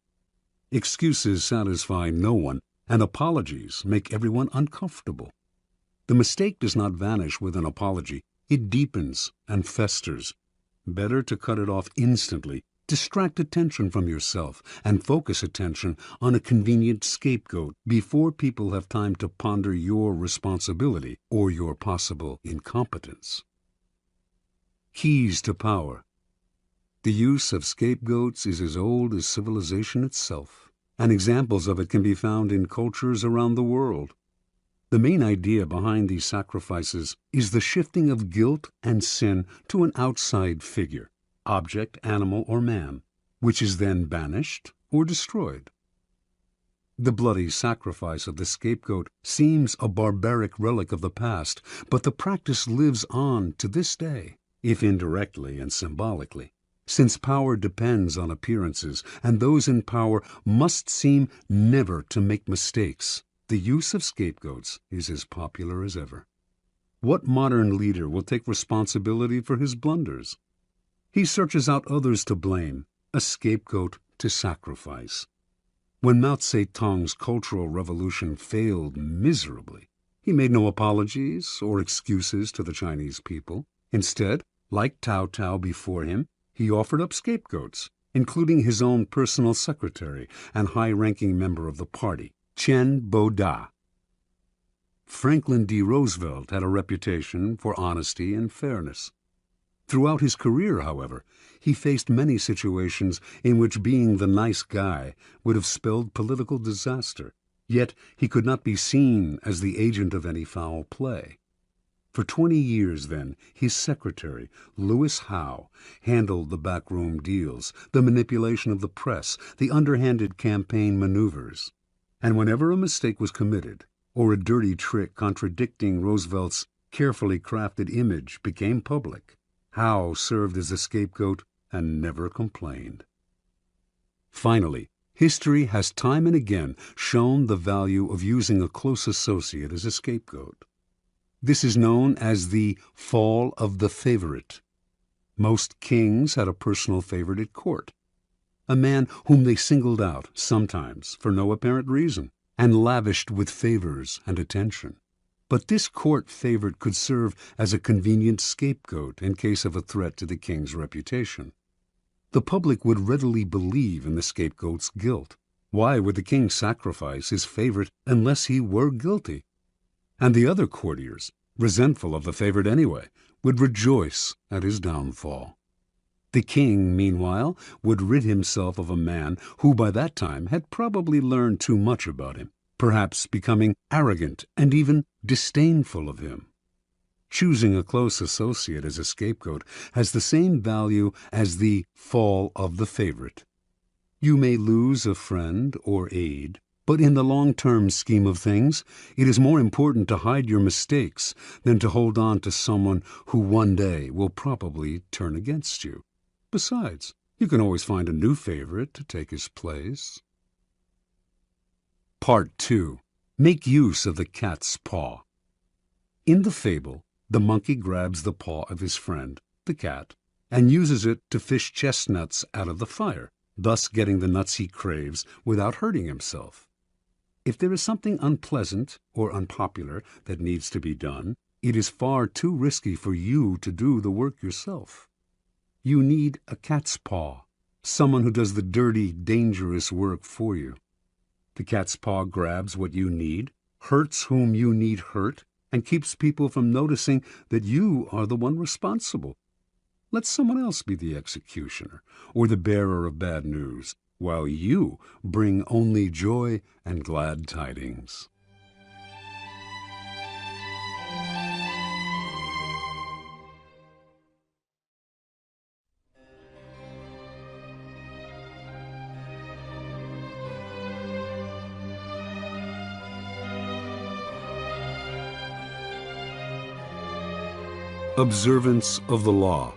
[SPEAKER 1] Excuses satisfy no one, and apologies make everyone uncomfortable. The mistake does not vanish with an apology. It deepens and festers. Better to cut it off instantly, distract attention from yourself, and focus attention on a convenient scapegoat before people have time to ponder your responsibility or your possible incompetence. Keys to power. The use of scapegoats is as old as civilization itself, and examples of it can be found in cultures around the world. The main idea behind these sacrifices is the shifting of guilt and sin to an outside figure, object, animal, or man, which is then banished or destroyed. The bloody sacrifice of the scapegoat seems a barbaric relic of the past, but the practice lives on to this day, if indirectly and symbolically. Since power depends on appearances, and those in power must seem never to make mistakes, the use of scapegoats is as popular as ever. What modern leader will take responsibility for his blunders? He searches out others to blame, a scapegoat to sacrifice. When Mao Zedong's Cultural Revolution failed miserably, he made no apologies or excuses to the Chinese people. Instead, like Cao Cao before him, he offered up scapegoats, including his own personal secretary and high-ranking member of the party, Chen Bo-da. Franklin D. Roosevelt had a reputation for honesty and fairness. Throughout his career, however, he faced many situations in which being the nice guy would have spelled political disaster, yet he could not be seen as the agent of any foul play. For 20 years, then, his secretary, Lewis Howe, handled the backroom deals, the manipulation of the press, the underhanded campaign maneuvers. And whenever a mistake was committed, or a dirty trick contradicting Roosevelt's carefully crafted image became public, Howe served as a scapegoat and never complained. Finally, history has time and again shown the value of using a close associate as a scapegoat. This is known as the fall of the favorite. Most kings had a personal favorite at court, a man whom they singled out, sometimes for no apparent reason, and lavished with favors and attention. But this court favorite could serve as a convenient scapegoat in case of a threat to the king's reputation. The public would readily believe in the scapegoat's guilt. Why would the king sacrifice his favorite unless he were guilty? And the other courtiers, resentful of the favorite anyway, would rejoice at his downfall. The king, meanwhile, would rid himself of a man who by that time had probably learned too much about him, perhaps becoming arrogant and even disdainful of him. Choosing a close associate as a scapegoat has the same value as the fall of the favorite. You may lose a friend or aide, but in the long-term scheme of things, it is more important to hide your mistakes than to hold on to someone who one day will probably turn against you. Besides, you can always find a new favorite to take his place. Part 2. Make use of the cat's paw. In the fable, the monkey grabs the paw of his friend, the cat, and uses it to fish chestnuts out of the fire, thus getting the nuts he craves without hurting himself. If there is something unpleasant or unpopular that needs to be done, it is far too risky for you to do the work yourself. You need a cat's paw, someone who does the dirty, dangerous work for you. The cat's paw grabs what you need, hurts whom you need hurt, and keeps people from noticing that you are the one responsible. Let someone else be the executioner or the bearer of bad news, while you bring only joy and glad tidings. Observance of the law.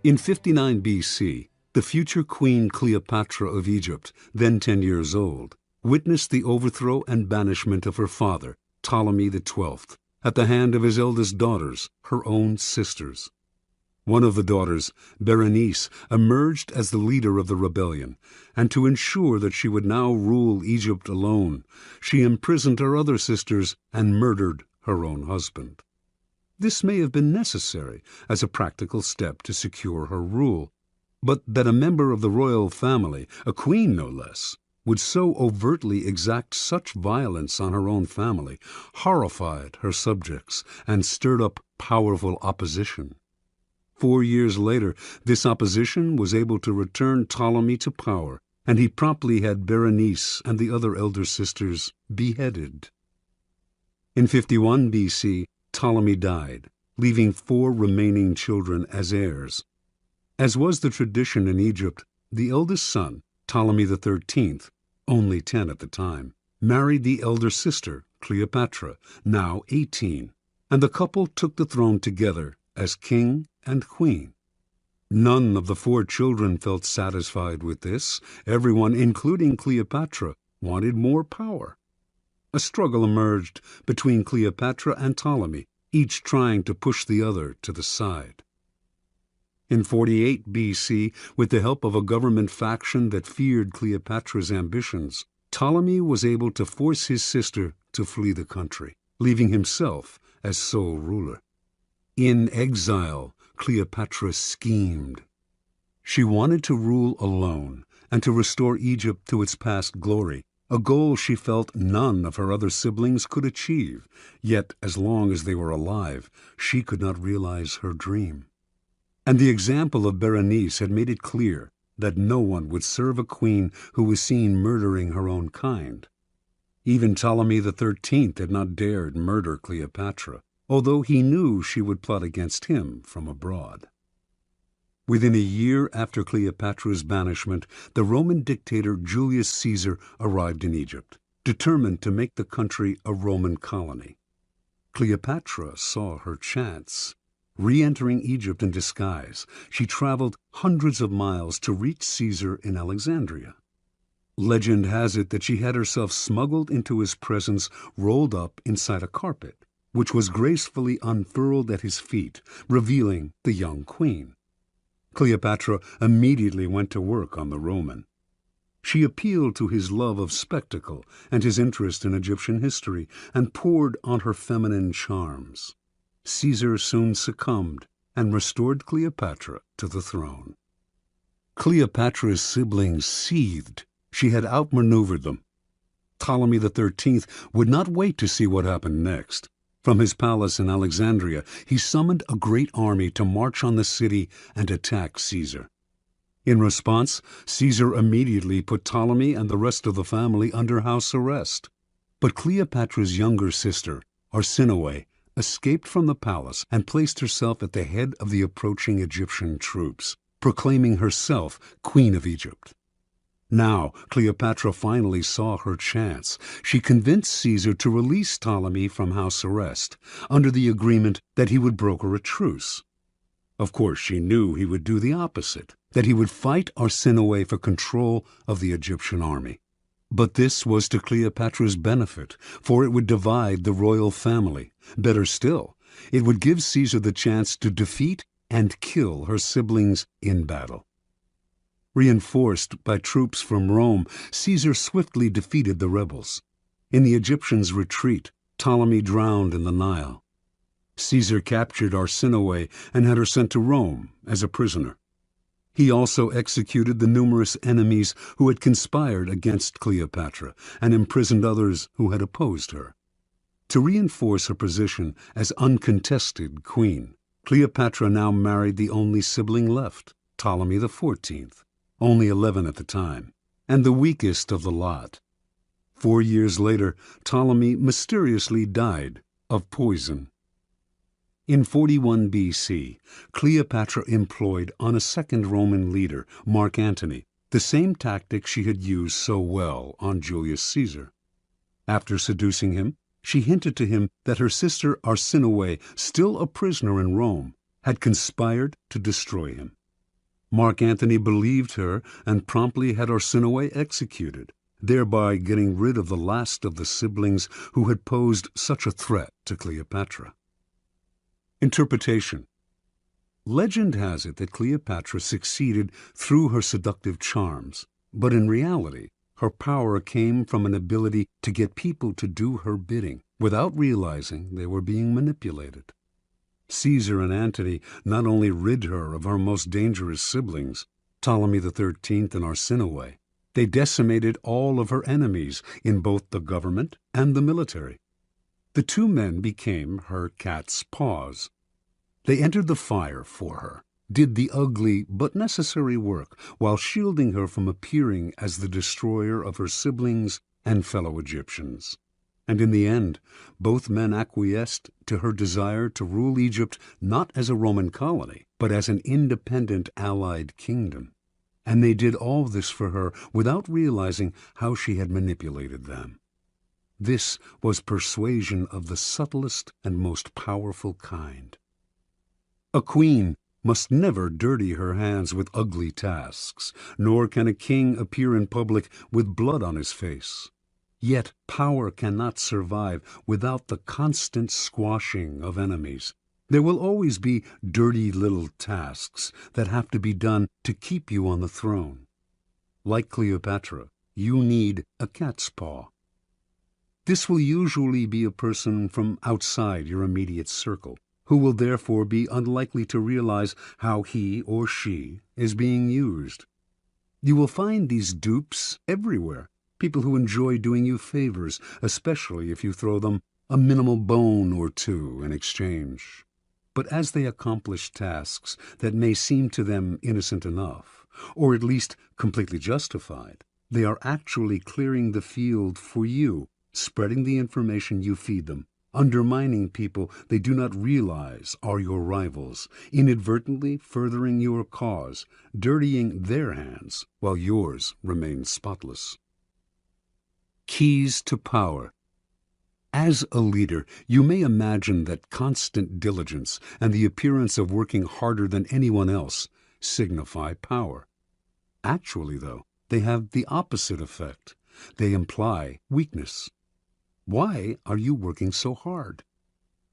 [SPEAKER 1] In 59 B.C., the future Queen Cleopatra of Egypt, then 10 years old, witnessed the overthrow and banishment of her father, Ptolemy XII, at the hand of his eldest daughters, her own sisters. One of the daughters, Berenice, emerged as the leader of the rebellion, and to ensure that she would now rule Egypt alone, she imprisoned her other sisters and murdered her own husband. This may have been necessary as a practical step to secure her rule, but that a member of the royal family, a queen no less, would so overtly exact such violence on her own family horrified her subjects and stirred up powerful opposition. 4 years later, this opposition was able to return Ptolemy to power, and he promptly had Berenice and the other elder sisters beheaded. In 51 BC, Ptolemy died, leaving 4 remaining children as heirs. As was the tradition in Egypt, the eldest son, Ptolemy XIII, only 10 at the time, married the elder sister, Cleopatra, now 18, and the couple took the throne together as king and queen. None of the 4 children felt satisfied with this. Everyone, including Cleopatra, wanted more power. A struggle emerged between Cleopatra and Ptolemy, each trying to push the other to the side. In 48 BC, with the help of a government faction that feared Cleopatra's ambitions, Ptolemy was able to force his sister to flee the country, leaving himself as sole ruler. In exile, Cleopatra schemed. She wanted to rule alone and to restore Egypt to its past glory, a goal she felt none of her other siblings could achieve, yet as long as they were alive, she could not realize her dream. And the example of Berenice had made it clear that no one would serve a queen who was seen murdering her own kind. Even Ptolemy XIII had not dared murder Cleopatra, although he knew she would plot against him from abroad. Within a year after Cleopatra's banishment, the Roman dictator Julius Caesar arrived in Egypt, determined to make the country a Roman colony. Cleopatra saw her chance. Re-entering Egypt in disguise, she traveled hundreds of miles to reach Caesar in Alexandria. Legend has it that she had herself smuggled into his presence rolled up inside a carpet, which was gracefully unfurled at his feet, revealing the young queen. Cleopatra immediately went to work on the Roman. She appealed to his love of spectacle and his interest in Egyptian history, and poured on her feminine charms. Caesar soon succumbed and restored Cleopatra to the throne. Cleopatra's siblings seethed. She had outmaneuvered them. Ptolemy XIII would not wait to see what happened next. From his palace in Alexandria, he summoned a great army to march on the city and attack Caesar. In response, Caesar immediately put Ptolemy and the rest of the family under house arrest. But Cleopatra's younger sister, Arsinoe, escaped from the palace and placed herself at the head of the approaching Egyptian troops, proclaiming herself Queen of Egypt. Now Cleopatra finally saw her chance. She convinced Caesar to release Ptolemy from house arrest, under the agreement that he would broker a truce. Of course, she knew he would do the opposite, that he would fight Arsinoe for control of the Egyptian army. But this was to Cleopatra's benefit, for it would divide the royal family. Better still, it would give Caesar the chance to defeat and kill her siblings in battle. Reinforced by troops from Rome, Caesar swiftly defeated the rebels. In the Egyptians' retreat, Ptolemy drowned in the Nile. Caesar captured Arsinoe and had her sent to Rome as a prisoner. He also executed the numerous enemies who had conspired against Cleopatra and imprisoned others who had opposed her. To reinforce her position as uncontested queen, Cleopatra now married the only sibling left, Ptolemy XIV, only 11 at the time, and the weakest of the lot. 4 years later, Ptolemy mysteriously died of poison. In 41 BC, Cleopatra employed on a second Roman leader, Mark Antony, the same tactic she had used so well on Julius Caesar. After seducing him, she hinted to him that her sister Arsinoe, still a prisoner in Rome, had conspired to destroy him. Mark Antony believed her and promptly had Arsinoe executed, thereby getting rid of the last of the siblings who had posed such a threat to Cleopatra. Interpretation. Legend has it that Cleopatra succeeded through her seductive charms, but in reality, her power came from an ability to get people to do her bidding without realizing they were being manipulated. Caesar and Antony not only rid her of her most dangerous siblings, Ptolemy XIII and Arsinoe, they decimated all of her enemies in both the government and the military. The 2 men became her cat's paws. They entered the fire for her, did the ugly but necessary work, while shielding her from appearing as the destroyer of her siblings and fellow Egyptians. And in the end, both men acquiesced to her desire to rule Egypt not as a Roman colony, but as an independent allied kingdom. And they did all this for her without realizing how she had manipulated them. This was persuasion of the subtlest and most powerful kind. A queen must never dirty her hands with ugly tasks, nor can a king appear in public with blood on his face. Yet power cannot survive without the constant squashing of enemies. There will always be dirty little tasks that have to be done to keep you on the throne. Like Cleopatra, you need a cat's paw. This will usually be a person from outside your immediate circle, who will therefore be unlikely to realize how he or she is being used. You will find these dupes everywhere, people who enjoy doing you favors, especially if you throw them a minimal bone or two in exchange. But as they accomplish tasks that may seem to them innocent enough, or at least completely justified, they are actually clearing the field for you, spreading the information you feed them, undermining people they do not realize are your rivals, inadvertently furthering your cause, dirtying their hands while yours remain spotless. Keys to power. As a leader, you may imagine that constant diligence and the appearance of working harder than anyone else signify power. Actually, though, they have the opposite effect. They imply weakness. Why are you working so hard?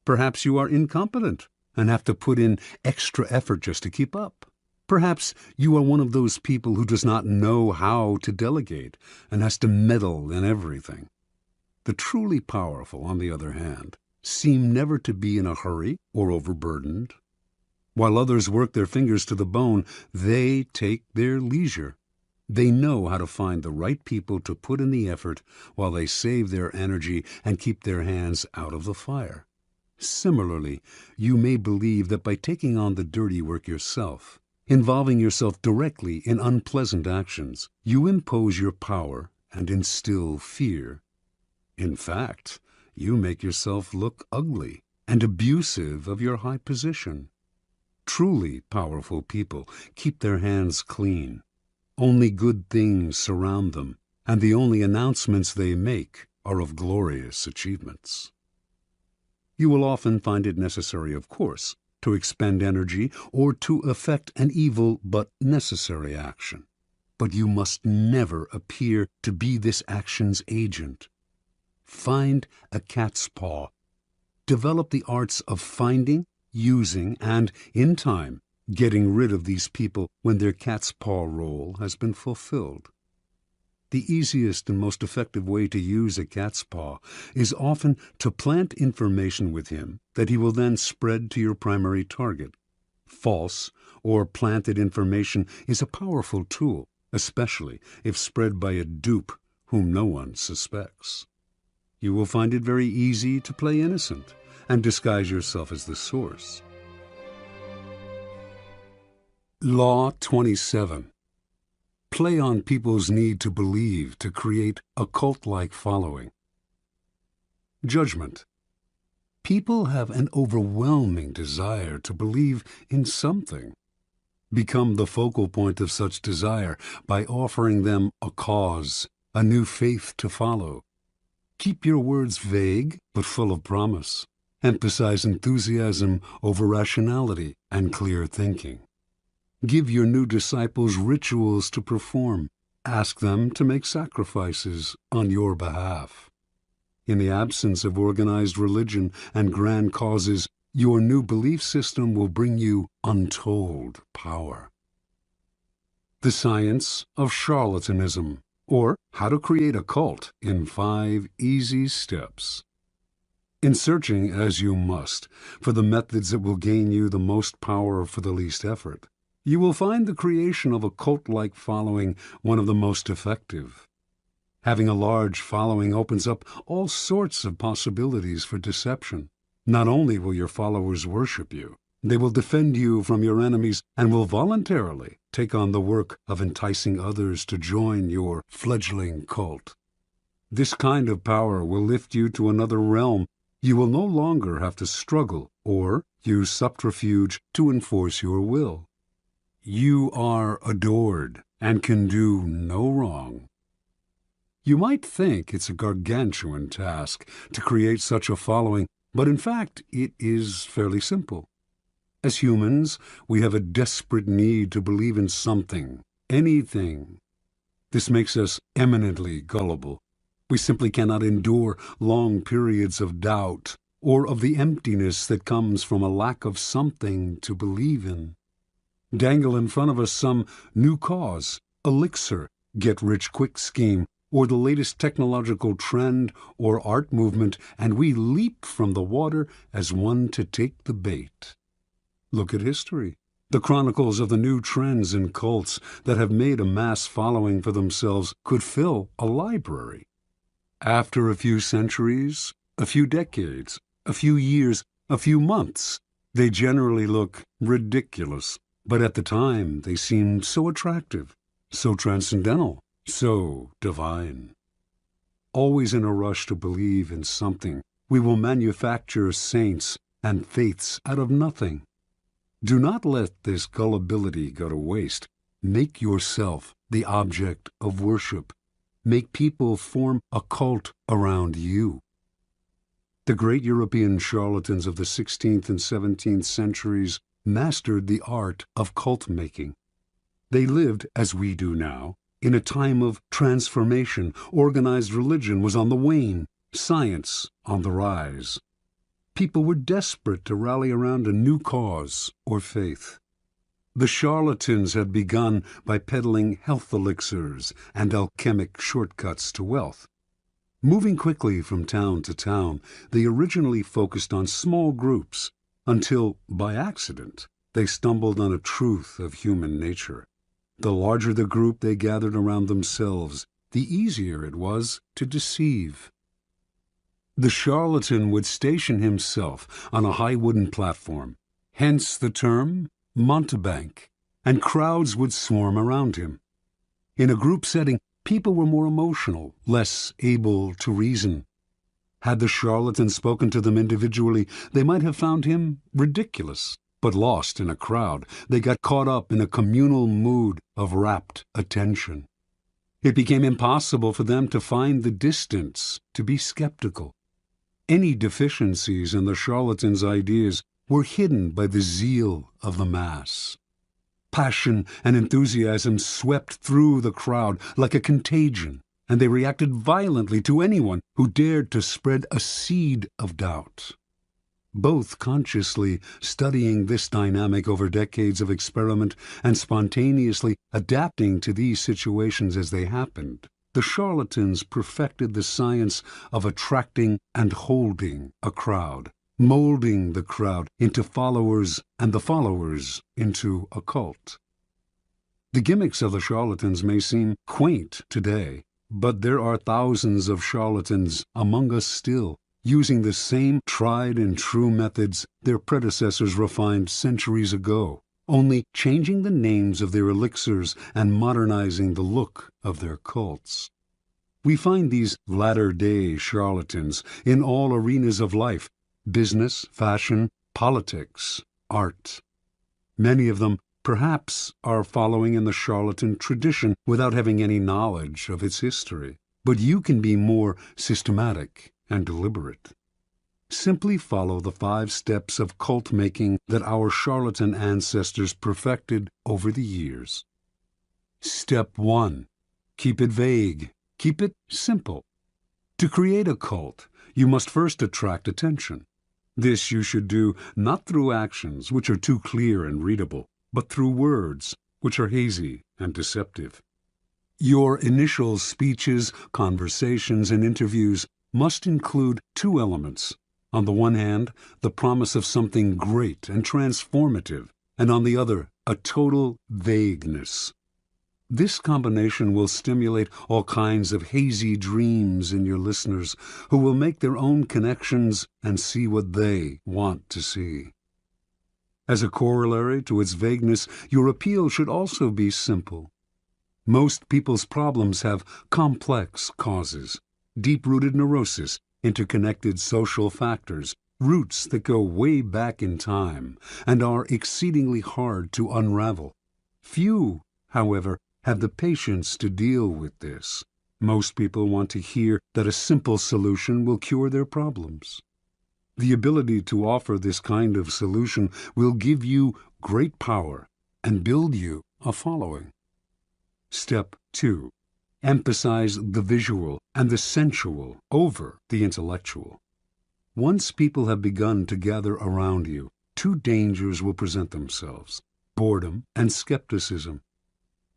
[SPEAKER 1] Perhaps you are incompetent and have to put in extra effort just to keep up. Perhaps you are one of those people who does not know how to delegate and has to meddle in everything. The truly powerful, on the other hand, seem never to be in a hurry or overburdened. While others work their fingers to the bone, they take their leisure. They know how to find the right people to put in the effort while they save their energy and keep their hands out of the fire. Similarly, you may believe that by taking on the dirty work yourself, involving yourself directly in unpleasant actions, you impose your power and instill fear. In fact, you make yourself look ugly and abusive of your high position. Truly powerful people keep their hands clean. Only good things surround them, and the only announcements they make are of glorious achievements. You will often find it necessary, of course, to expend energy or to effect an evil but necessary action. But you must never appear to be this action's agent. Find a cat's paw. Develop the arts of finding, using, and, in time, getting rid of these people when their cat's paw role has been fulfilled. The easiest and most effective way to use a cat's paw is often to plant information with him that he will then spread to your primary target. False or planted information is a powerful tool, especially if spread by a dupe whom no one suspects. You will find it very easy to play innocent and disguise yourself as the source. Law 27. Play on people's need to believe to create a cult-like following. Judgment. People have an overwhelming desire to believe in something. Become the focal point of such desire by offering them a cause, a new faith to follow. Keep your words vague but full of promise. Emphasize enthusiasm over rationality and clear thinking. Give your new disciples rituals to perform. Ask them to make sacrifices on your behalf. In the absence of organized religion and grand causes, your new belief system will bring you untold power. The Science of Charlatanism, or How to Create a Cult in 5 Easy Steps. In searching, as you must, for the methods that will gain you the most power for the least effort, you will find the creation of a cult-like following one of the most effective. Having a large following opens up all sorts of possibilities for deception. Not only will your followers worship you, they will defend you from your enemies and will voluntarily take on the work of enticing others to join your fledgling cult. This kind of power will lift you to another realm. You will no longer have to struggle or use subterfuge to enforce your will. You are adored and can do no wrong. You might think it's a gargantuan task to create such a following, but in fact it is fairly simple. As humans, we have a desperate need to believe in something, anything. This makes us eminently gullible. We simply cannot endure long periods of doubt or of the emptiness that comes from a lack of something to believe in. Dangle in front of us some new cause, elixir, get-rich-quick scheme, or the latest technological trend or art movement, and we leap from the water as one to take the bait. Look at history, the chronicles of the new trends and cults that have made a mass following for themselves could fill a library. After a few centuries, a few decades, a few years, a few months, they generally look ridiculous, but at the time they seemed so attractive, so transcendental, so divine. Always in a rush to believe in something, we will manufacture saints and faiths out of nothing. Do not let this gullibility go to waste. Make yourself the object of worship. Make people form a cult around you. The great European charlatans of the 16th and 17th centuries mastered the art of cult making. They lived, as we do now, in a time of transformation. Organized religion was on the wane, science on the rise. People were desperate to rally around a new cause or faith. The charlatans had begun by peddling health elixirs and alchemic shortcuts to wealth. Moving quickly from town to town, they originally focused on small groups until, by accident, they stumbled on a truth of human nature. The larger the group they gathered around themselves, the easier it was to deceive. The charlatan would station himself on a high wooden platform, hence the term mountebank, and crowds would swarm around him. In a group setting, people were more emotional, less able to reason. Had the charlatan spoken to them individually, they might have found him ridiculous. But lost in a crowd, they got caught up in a communal mood of rapt attention. It became impossible for them to find the distance, to be skeptical. Any deficiencies in the charlatan's ideas were hidden by the zeal of the mass. Passion and enthusiasm swept through the crowd like a contagion, and they reacted violently to anyone who dared to spread a seed of doubt. Both consciously studying this dynamic over decades of experiment and spontaneously adapting to these situations as they happened, the charlatans perfected the science of attracting and holding a crowd, molding the crowd into followers and the followers into a cult. The gimmicks of the charlatans may seem quaint today, but there are thousands of charlatans among us still, using the same tried and true methods their predecessors refined centuries ago, only changing the names of their elixirs and modernizing the look of their cults. We find these latter-day charlatans in all arenas of life: business, fashion, politics, art. Many of them, perhaps, are following in the charlatan tradition without having any knowledge of its history. But you can be more systematic and deliberate. Simply follow the 5 steps of cult making that our charlatan ancestors perfected over the years. Step 1. Keep it vague. Keep it simple. To create a cult, you must first attract attention. This you should do not through actions, which are too clear and readable, but through words, which are hazy and deceptive. Your initial speeches, conversations, and interviews must include 2 elements. On the one hand, the promise of something great and transformative, and on the other, a total vagueness. This combination will stimulate all kinds of hazy dreams in your listeners, who will make their own connections and see what they want to see. As a corollary to its vagueness, your appeal should also be simple. Most people's problems have complex causes. deep-rooted neurosis, interconnected social factors, roots that go way back in time and are exceedingly hard to unravel. Few, however, have the patience to deal with this. Most people want to hear that a simple solution will cure their problems. The ability to offer this kind of solution will give you great power and build you a following. Step 2. Emphasize the visual and the sensual over the intellectual. Once people have begun to gather around you, two dangers will present themselves: boredom and skepticism.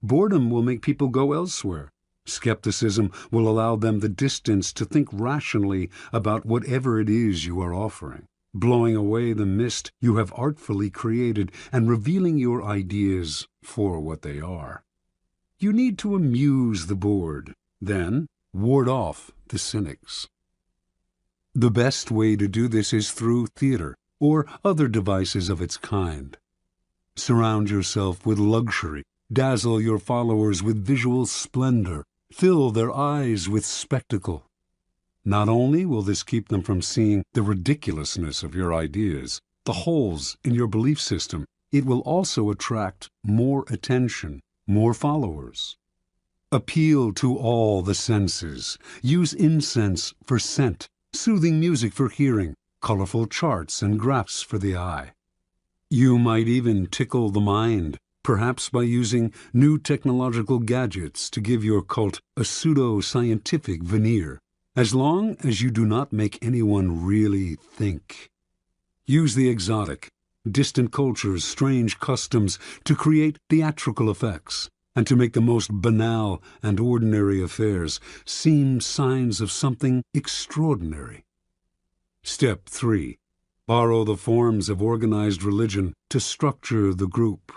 [SPEAKER 1] Boredom will make people go elsewhere. Skepticism will allow them the distance to think rationally about whatever it is you are offering, blowing away the mist you have artfully created and revealing your ideas for what they are. You need to amuse the bored, then ward off the cynics. The best way to do this is through theater or other devices of its kind. Surround yourself with luxury, dazzle your followers with visual splendor, fill their eyes with spectacle. Not only will this keep them from seeing the ridiculousness of your ideas, the holes in your belief system, it will also attract more attention, more followers. Appeal to all the senses. Use incense for scent, soothing music for hearing, colorful charts and graphs for the eye. You might even tickle the mind, perhaps by using new technological gadgets to give your cult a pseudo-scientific veneer, as long as you do not make anyone really think. Use the exotic, distant culture's strange customs to create theatrical effects, and to make the most banal and ordinary affairs seem signs of something extraordinary. Step 3. Borrow the forms of organized religion to structure the group.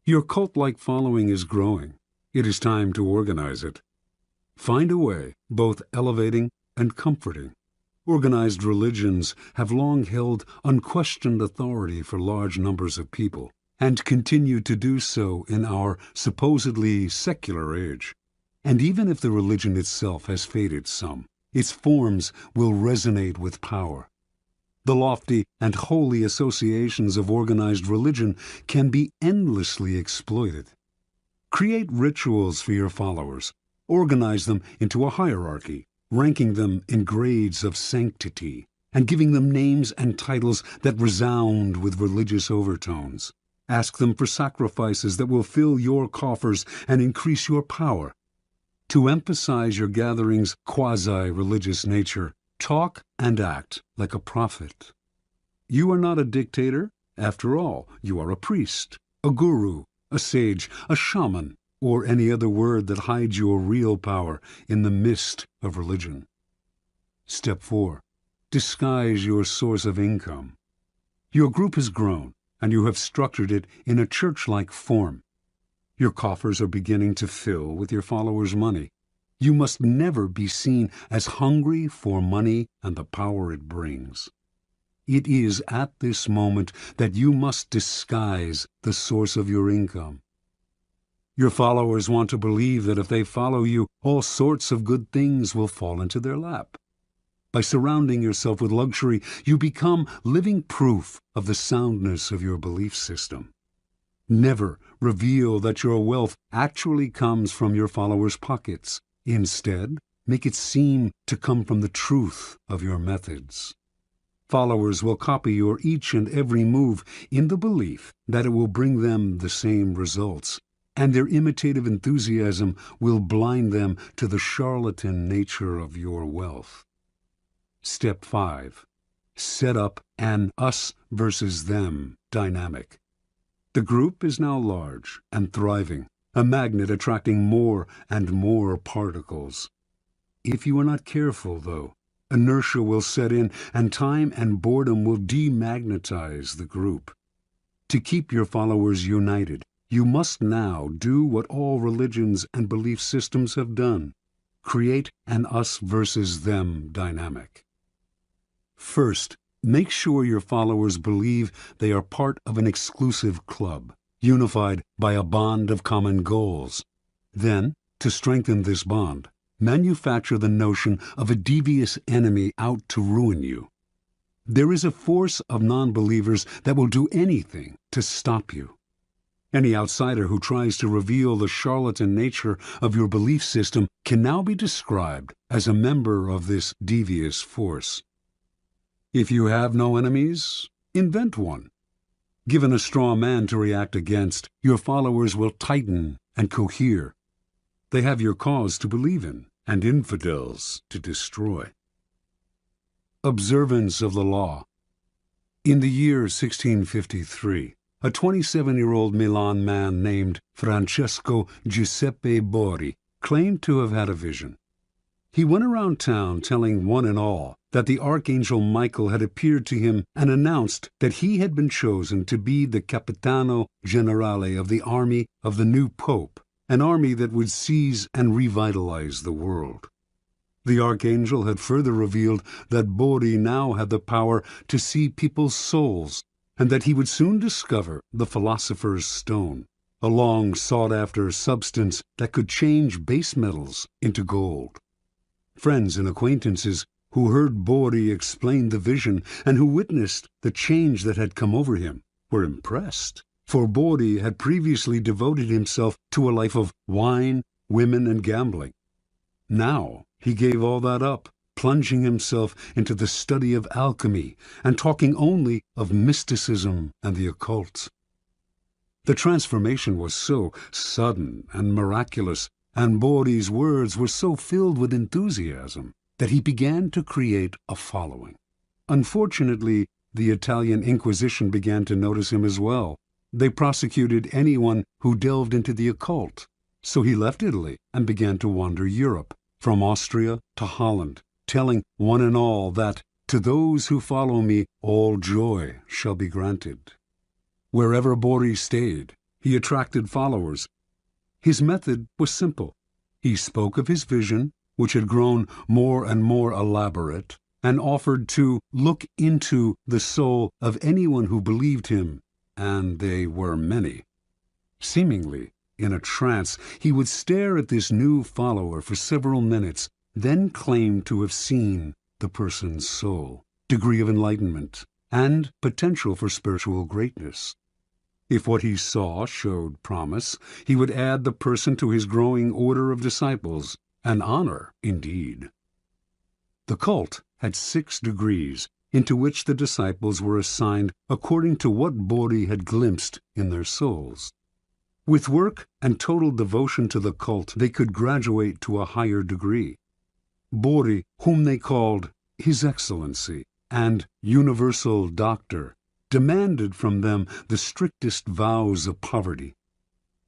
[SPEAKER 1] Your cult-like following is growing. It is time to organize it. Find a way, both elevating and comforting. Organized religions have long held unquestioned authority for large numbers of people, and continue to do so in our supposedly secular age. And even if the religion itself has faded some, its forms will resonate with power. The lofty and holy associations of organized religion can be endlessly exploited. Create rituals for your followers. Organize them into a hierarchy, ranking them in grades of sanctity, and giving them names and titles that resound with religious overtones. Ask them for sacrifices that will fill your coffers and increase your power. To emphasize your gathering's quasi-religious nature, talk and act like a prophet. You are not a dictator. After all, you are a priest, a guru, a sage, a shaman, or any other word that hides your real power in the mist of religion. Step 4. Disguise your source of income. Your group has grown, and you have structured it in a church-like form. Your coffers are beginning to fill with your followers' money. You must never be seen as hungry for money and the power it brings. It is at this moment that you must disguise the source of your income. Your followers want to believe that if they follow you, all sorts of good things will fall into their lap. By surrounding yourself with luxury, you become living proof of the soundness of your belief system. Never reveal that your wealth actually comes from your followers' pockets. Instead, make it seem to come from the truth of your methods. Followers will copy your each and every move in the belief that it will bring them the same results, and their imitative enthusiasm will blind them to the charlatan nature of your wealth. Step 5. Set up an us versus them dynamic. The group is now large and thriving, a magnet attracting more and more particles. If you are not careful, though, inertia will set in and time and boredom will demagnetize the group. To keep your followers united, you must now do what all religions and belief systems have done: create an us versus them dynamic. First, make sure your followers believe they are part of an exclusive club, unified by a bond of common goals. Then, to strengthen this bond, manufacture the notion of a devious enemy out to ruin you. There is a force of non-believers that will do anything to stop you. Any outsider who tries to reveal the charlatan nature of your belief system can now be described as a member of this devious force. If you have no enemies, invent one. Given a straw man to react against, your followers will tighten and cohere. They have your cause to believe in, and infidels to destroy. Observance of the law. In the year 1653, a 27-year-old Milan man named Francesco Giuseppe Borri claimed to have had a vision. He went around town telling one and all that the Archangel Michael had appeared to him and announced that he had been chosen to be the Capitano Generale of the army of the new Pope, an army that would seize and revitalize the world. The Archangel had further revealed that Borri now had the power to see people's souls, and that he would soon discover the philosopher's stone, a long sought-after substance that could change base metals into gold. Friends and acquaintances who heard Borri explain the vision and who witnessed the change that had come over him were impressed, for Borri had previously devoted himself to a life of wine, women, and gambling. Now he gave all that up, plunging himself into the study of alchemy and talking only of mysticism and the occult. The transformation was so sudden and miraculous, and Borri's words were so filled with enthusiasm, that he began to create a following. Unfortunately, the Italian Inquisition began to notice him as well. They prosecuted anyone who delved into the occult, so he left Italy and began to wander Europe, from Austria to Holland, telling one and all that, "To those who follow me, all joy shall be granted." Wherever Borri stayed, he attracted followers. His method was simple. He spoke of his vision, which had grown more and more elaborate, and offered to look into the soul of anyone who believed him, and they were many. Seemingly in a trance, he would stare at this new follower for several minutes, then claim to have seen the person's soul, degree of enlightenment, and potential for spiritual greatness. If what he saw showed promise, he would add the person to his growing order of disciples, an honor indeed. The cult had 6 degrees, into which the disciples were assigned according to what Borri had glimpsed in their souls. With work and total devotion to the cult, they could graduate to a higher degree. Borri, whom they called His Excellency and Universal Doctor, demanded from them the strictest vows of poverty.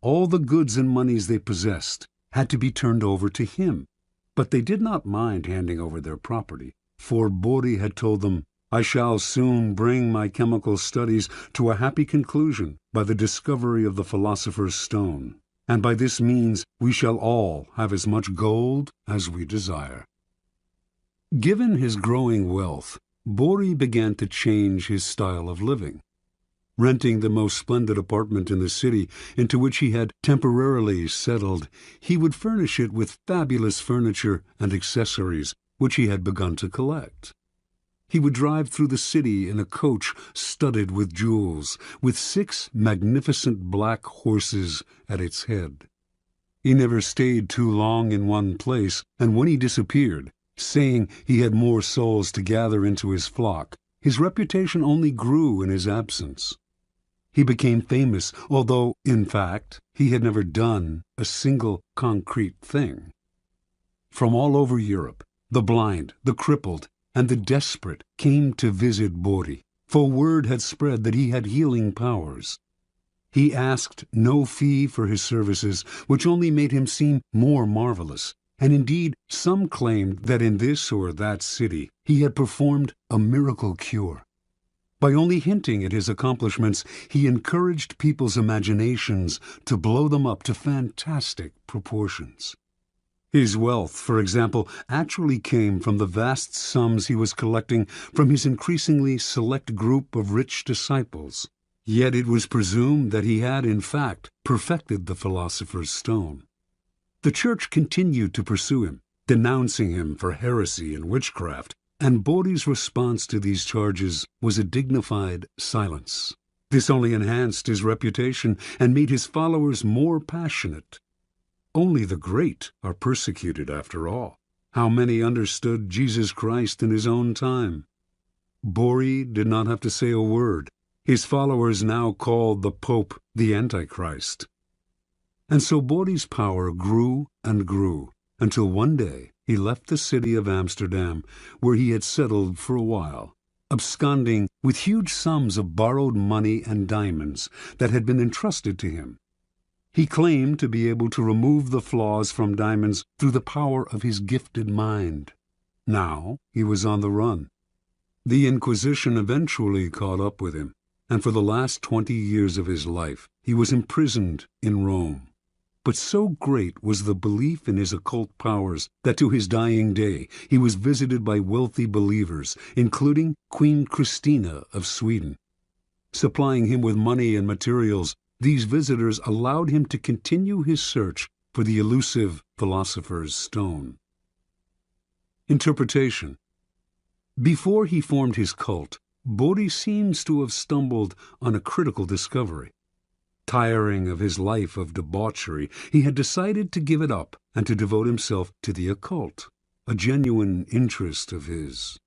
[SPEAKER 1] All the goods and monies they possessed had to be turned over to him, but they did not mind handing over their property, for Borri had told them, "I shall soon bring my chemical studies to a happy conclusion by the discovery of the philosopher's stone, and by this means we shall all have as much gold as we desire." Given his growing wealth, Borri began to change his style of living. Renting the most splendid apartment in the city into which he had temporarily settled, he would furnish it with fabulous furniture and accessories which he had begun to collect. He would drive through the city in a coach studded with jewels, with 6 magnificent black horses at its head. He never stayed too long in one place, and when he disappeared, saying he had more souls to gather into his flock, his reputation only grew in his absence. He became famous, although, in fact, he had never done a single concrete thing. From all over Europe, the blind, the crippled, and the desperate came to visit Borri, for word had spread that he had healing powers. He asked no fee for his services, which only made him seem more marvelous, and indeed some claimed that in this or that city he had performed a miracle cure. By only hinting at his accomplishments, he encouraged people's imaginations to blow them up to fantastic proportions. His wealth, for example, actually came from the vast sums he was collecting from his increasingly select group of rich disciples. Yet it was presumed that he had, in fact, perfected the philosopher's stone. The Church continued to pursue him, denouncing him for heresy and witchcraft, and Bodhi's response to these charges was a dignified silence. This only enhanced his reputation and made his followers more passionate. Only the great are persecuted, after all. How many understood Jesus Christ in his own time? Bodhi did not have to say a word. His followers now called the Pope the Antichrist. And so Bodhi's power grew and grew, until one day he left the city of Amsterdam, where he had settled for a while, absconding with huge sums of borrowed money and diamonds that had been entrusted to him. He claimed to be able to remove the flaws from diamonds through the power of his gifted mind. Now he was on the run. The Inquisition eventually caught up with him, and for the last 20 years of his life he was imprisoned in Rome. But so great was the belief in his occult powers that to his dying day he was visited by wealthy believers, including Queen Christina of Sweden. Supplying him with money and materials, these visitors allowed him to continue his search for the elusive philosopher's stone. Interpretation. Before he formed his cult, Bodhi seems to have stumbled on a critical discovery. Tiring of his life of debauchery, he had decided to give it up and to devote himself to the occult, a genuine interest of his.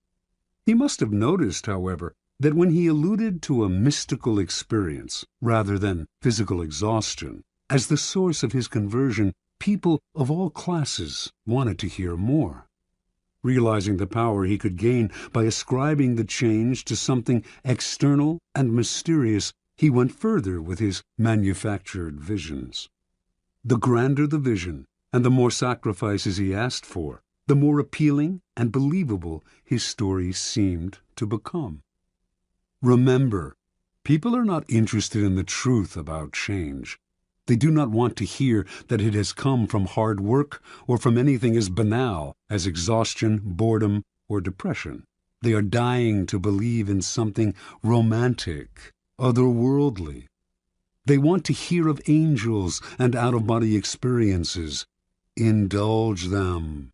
[SPEAKER 1] He must have noticed, however, that when he alluded to a mystical experience, rather than physical exhaustion, as the source of his conversion, people of all classes wanted to hear more. Realizing the power he could gain by ascribing the change to something external and mysterious, he went further with his manufactured visions. The grander the vision, and the more sacrifices he asked for, the more appealing and believable his story seemed to become. Remember, people are not interested in the truth about change. They do not want to hear that it has come from hard work or from anything as banal as exhaustion, boredom, or depression. They are dying to believe in something romantic, otherworldly. They want to hear of angels and out-of-body experiences. Indulge them.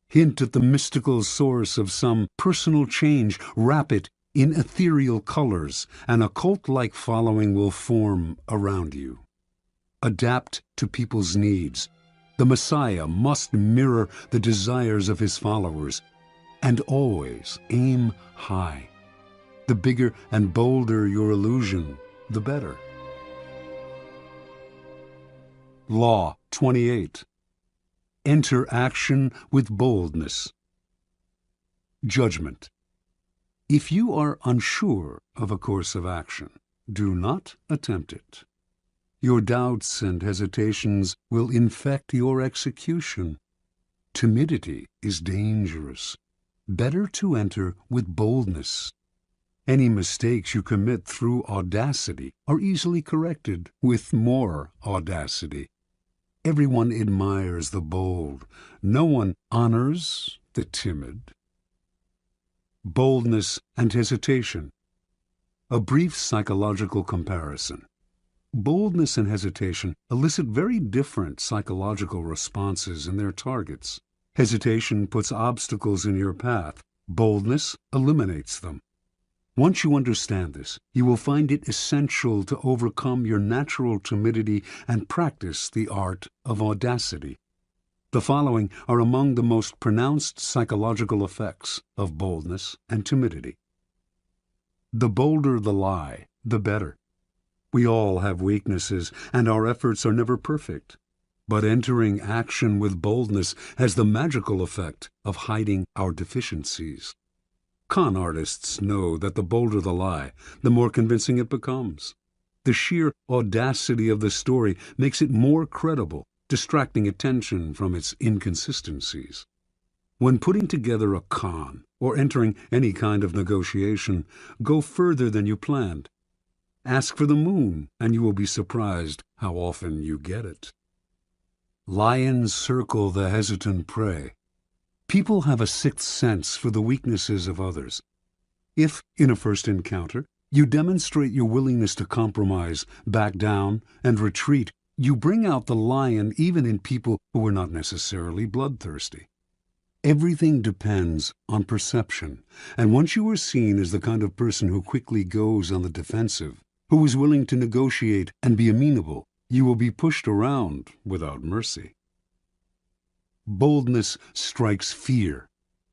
[SPEAKER 1] Hint at the mystical source of some personal change. Wrap it in ethereal colors. An occult-like following will form around you. Adapt to people's needs. The Messiah must mirror the desires of his followers. And always aim high. The bigger and bolder your illusion, the better. Law 28. Enter action with boldness. Judgment. If you are unsure of a course of action, do not attempt it. Your doubts and hesitations will infect your execution. Timidity is dangerous. Better to enter with boldness. Any mistakes you commit through audacity are easily corrected with more audacity. Everyone admires the bold. No one honors the timid. Boldness and hesitation. A brief psychological comparison. Boldness and hesitation elicit very different psychological responses in their targets. Hesitation puts obstacles in your path. Boldness eliminates them. Once you understand this, you will find it essential to overcome your natural timidity and practice the art of audacity. The following are among the most pronounced psychological effects of boldness and timidity. The bolder the lie, the better. We all have weaknesses, and our efforts are never perfect. But entering action with boldness has the magical effect of hiding our deficiencies. Con artists know that the bolder the lie, the more convincing it becomes. The sheer audacity of the story makes it more credible, distracting attention from its inconsistencies. When putting together a con, or entering any kind of negotiation, go further than you planned. Ask for the moon, and you will be surprised how often you get it. Lions circle the hesitant prey. People have a sixth sense for the weaknesses of others. If, in a first encounter, you demonstrate your willingness to compromise, back down, and retreat, you bring out the lion even in people who are not necessarily bloodthirsty. Everything depends on perception, and once you are seen as the kind of person who quickly goes on the defensive, who is willing to negotiate and be amenable, you will be pushed around without mercy. Boldness strikes fear.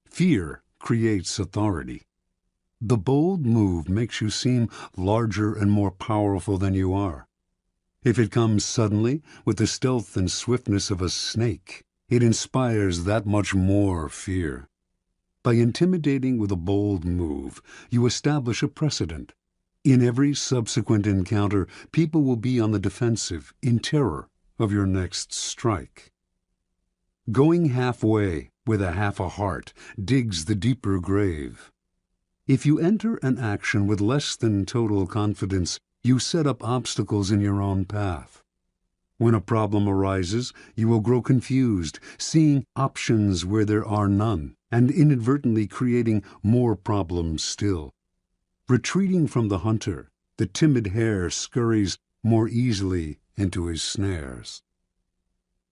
[SPEAKER 1] Fear creates authority. The bold move makes you seem larger and more powerful than you are. If it comes suddenly, with the stealth and swiftness of a snake, it inspires that much more fear. By intimidating with a bold move, you establish a precedent. In every subsequent encounter, people will be on the defensive, in terror of your next strike. Going halfway with half a heart digs the deeper grave. If you enter an action with less than total confidence, you set up obstacles in your own path. When a problem arises, you will grow confused, seeing options where there are none, and inadvertently creating more problems still. Retreating from the hunter, the timid hare scurries more easily into his snares.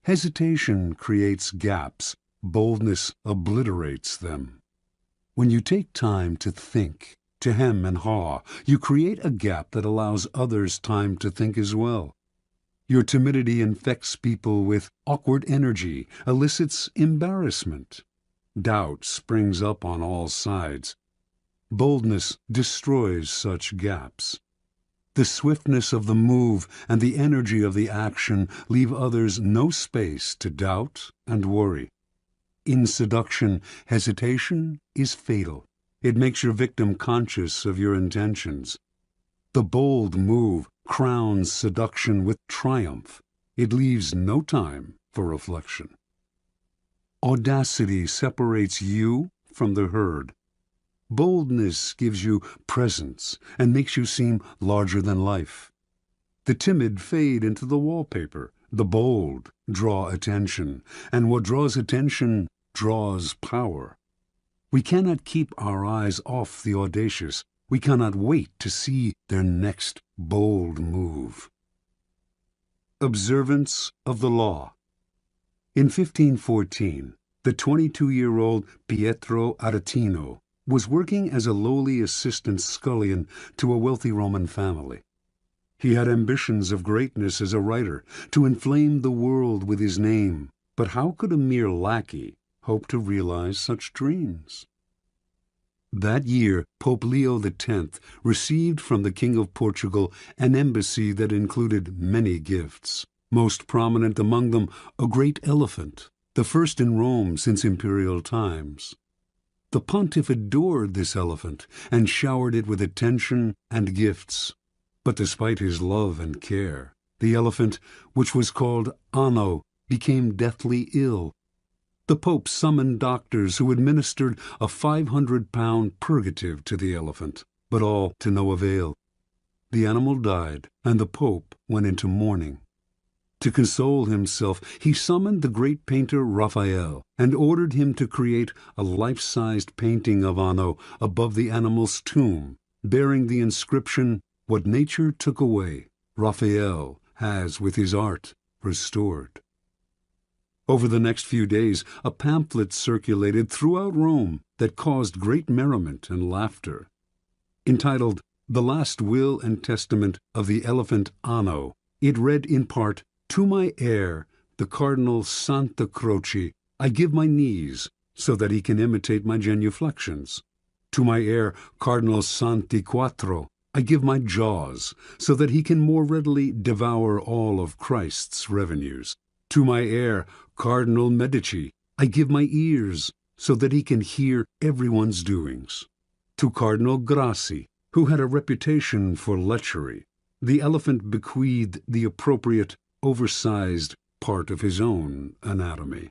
[SPEAKER 1] Hesitation creates gaps. Boldness obliterates them. When you take time to think, to hem and haw, you create a gap that allows others time to think as well. Your timidity infects people with awkward energy, elicits embarrassment. Doubt springs up on all sides. Boldness destroys such gaps. The swiftness of the move and the energy of the action leave others no space to doubt and worry. In seduction, hesitation is fatal. It makes your victim conscious of your intentions. The bold move crowns seduction with triumph. It leaves no time for reflection. Audacity separates you from the herd. Boldness gives you presence and makes you seem larger than life. The timid fade into the wallpaper. The bold draw attention, and what draws attention draws power. We cannot keep our eyes off the audacious. We cannot wait to see their next bold move. Observance of the law. In 1514, the 22-year-old Pietro Aretino was working as a lowly assistant scullion to a wealthy Roman family. He had ambitions of greatness as a writer, to inflame the world with his name, but how could a mere lackey hope to realize such dreams? That year, Pope Leo X received from the King of Portugal an embassy that included many gifts, most prominent among them a great elephant, the first in Rome since imperial times. The pontiff adored this elephant and showered it with attention and gifts. But despite his love and care, the elephant, which was called Anno, became deathly ill. The Pope summoned doctors who administered a 500-pound purgative to the elephant, but all to no avail. The animal died, and the Pope went into mourning. To console himself, he summoned the great painter Raphael and ordered him to create a life-sized painting of Anno above the animal's tomb, bearing the inscription, "What nature took away, Raphael has with his art restored." Over the next few days, a pamphlet circulated throughout Rome that caused great merriment and laughter. Entitled, "The Last Will and Testament of the Elephant Anno," it read in part, "To my heir, the Cardinal Santa Croce, I give my knees, so that he can imitate my genuflections. To my heir, Cardinal Santi Quattro, I give my jaws, so that he can more readily devour all of Christ's revenues. To my heir, Cardinal Medici, I give my ears, so that he can hear everyone's doings. To Cardinal Grassi, who had a reputation for lechery, the elephant bequeathed the appropriate, oversized part of his own anatomy."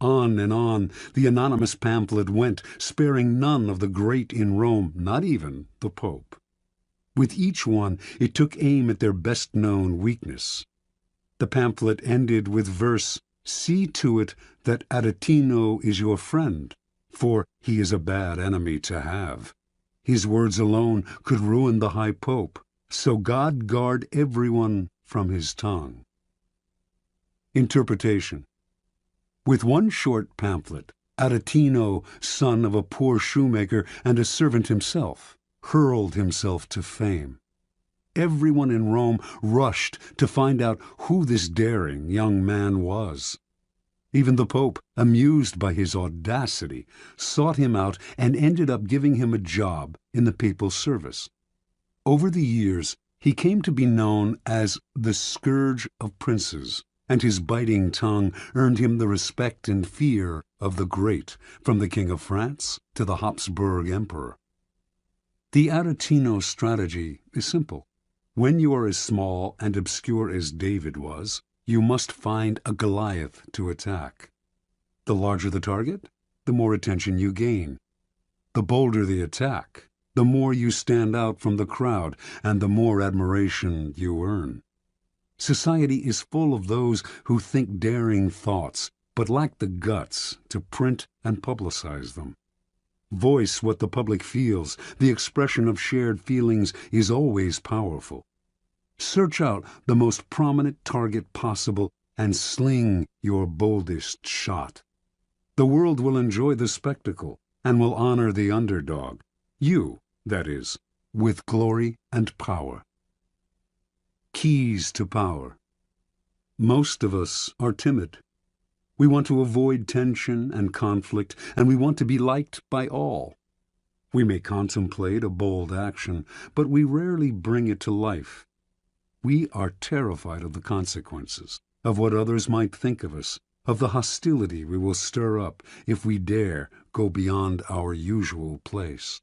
[SPEAKER 1] On and on the anonymous pamphlet went, sparing none of the great in Rome, not even the Pope. With each one it took aim at their best-known weakness. The pamphlet ended with verse, "See to it that Aretino is your friend, for he is a bad enemy to have. His words alone could ruin the High Pope, so God guard everyone from his tongue." Interpretation. With one short pamphlet, Aretino, son of a poor shoemaker and a servant himself, hurled himself to fame. Everyone in Rome rushed to find out who this daring young man was. Even the Pope, amused by his audacity, sought him out and ended up giving him a job in the papal service. Over the years, he came to be known as the scourge of princes, and his biting tongue earned him the respect and fear of the great, from the King of France to the Habsburg Emperor. The Aretino strategy is simple. When you are as small and obscure as David was, you must find a Goliath to attack. The larger the target, the more attention you gain. The bolder the attack, the more you stand out from the crowd and the more admiration you earn. Society is full of those who think daring thoughts but lack the guts to print and publicize them. Voice what the public feels. The expression of shared feelings is always powerful. Search out the most prominent target possible and sling your boldest shot. The world will enjoy the spectacle and will honor the underdog. You, that is, with glory and power. Keys to power. Most of us are timid. We want to avoid tension and conflict, and we want to be liked by all. We may contemplate a bold action, but we rarely bring it to life. We are terrified of the consequences, of what others might think of us, of the hostility we will stir up if we dare go beyond our usual place.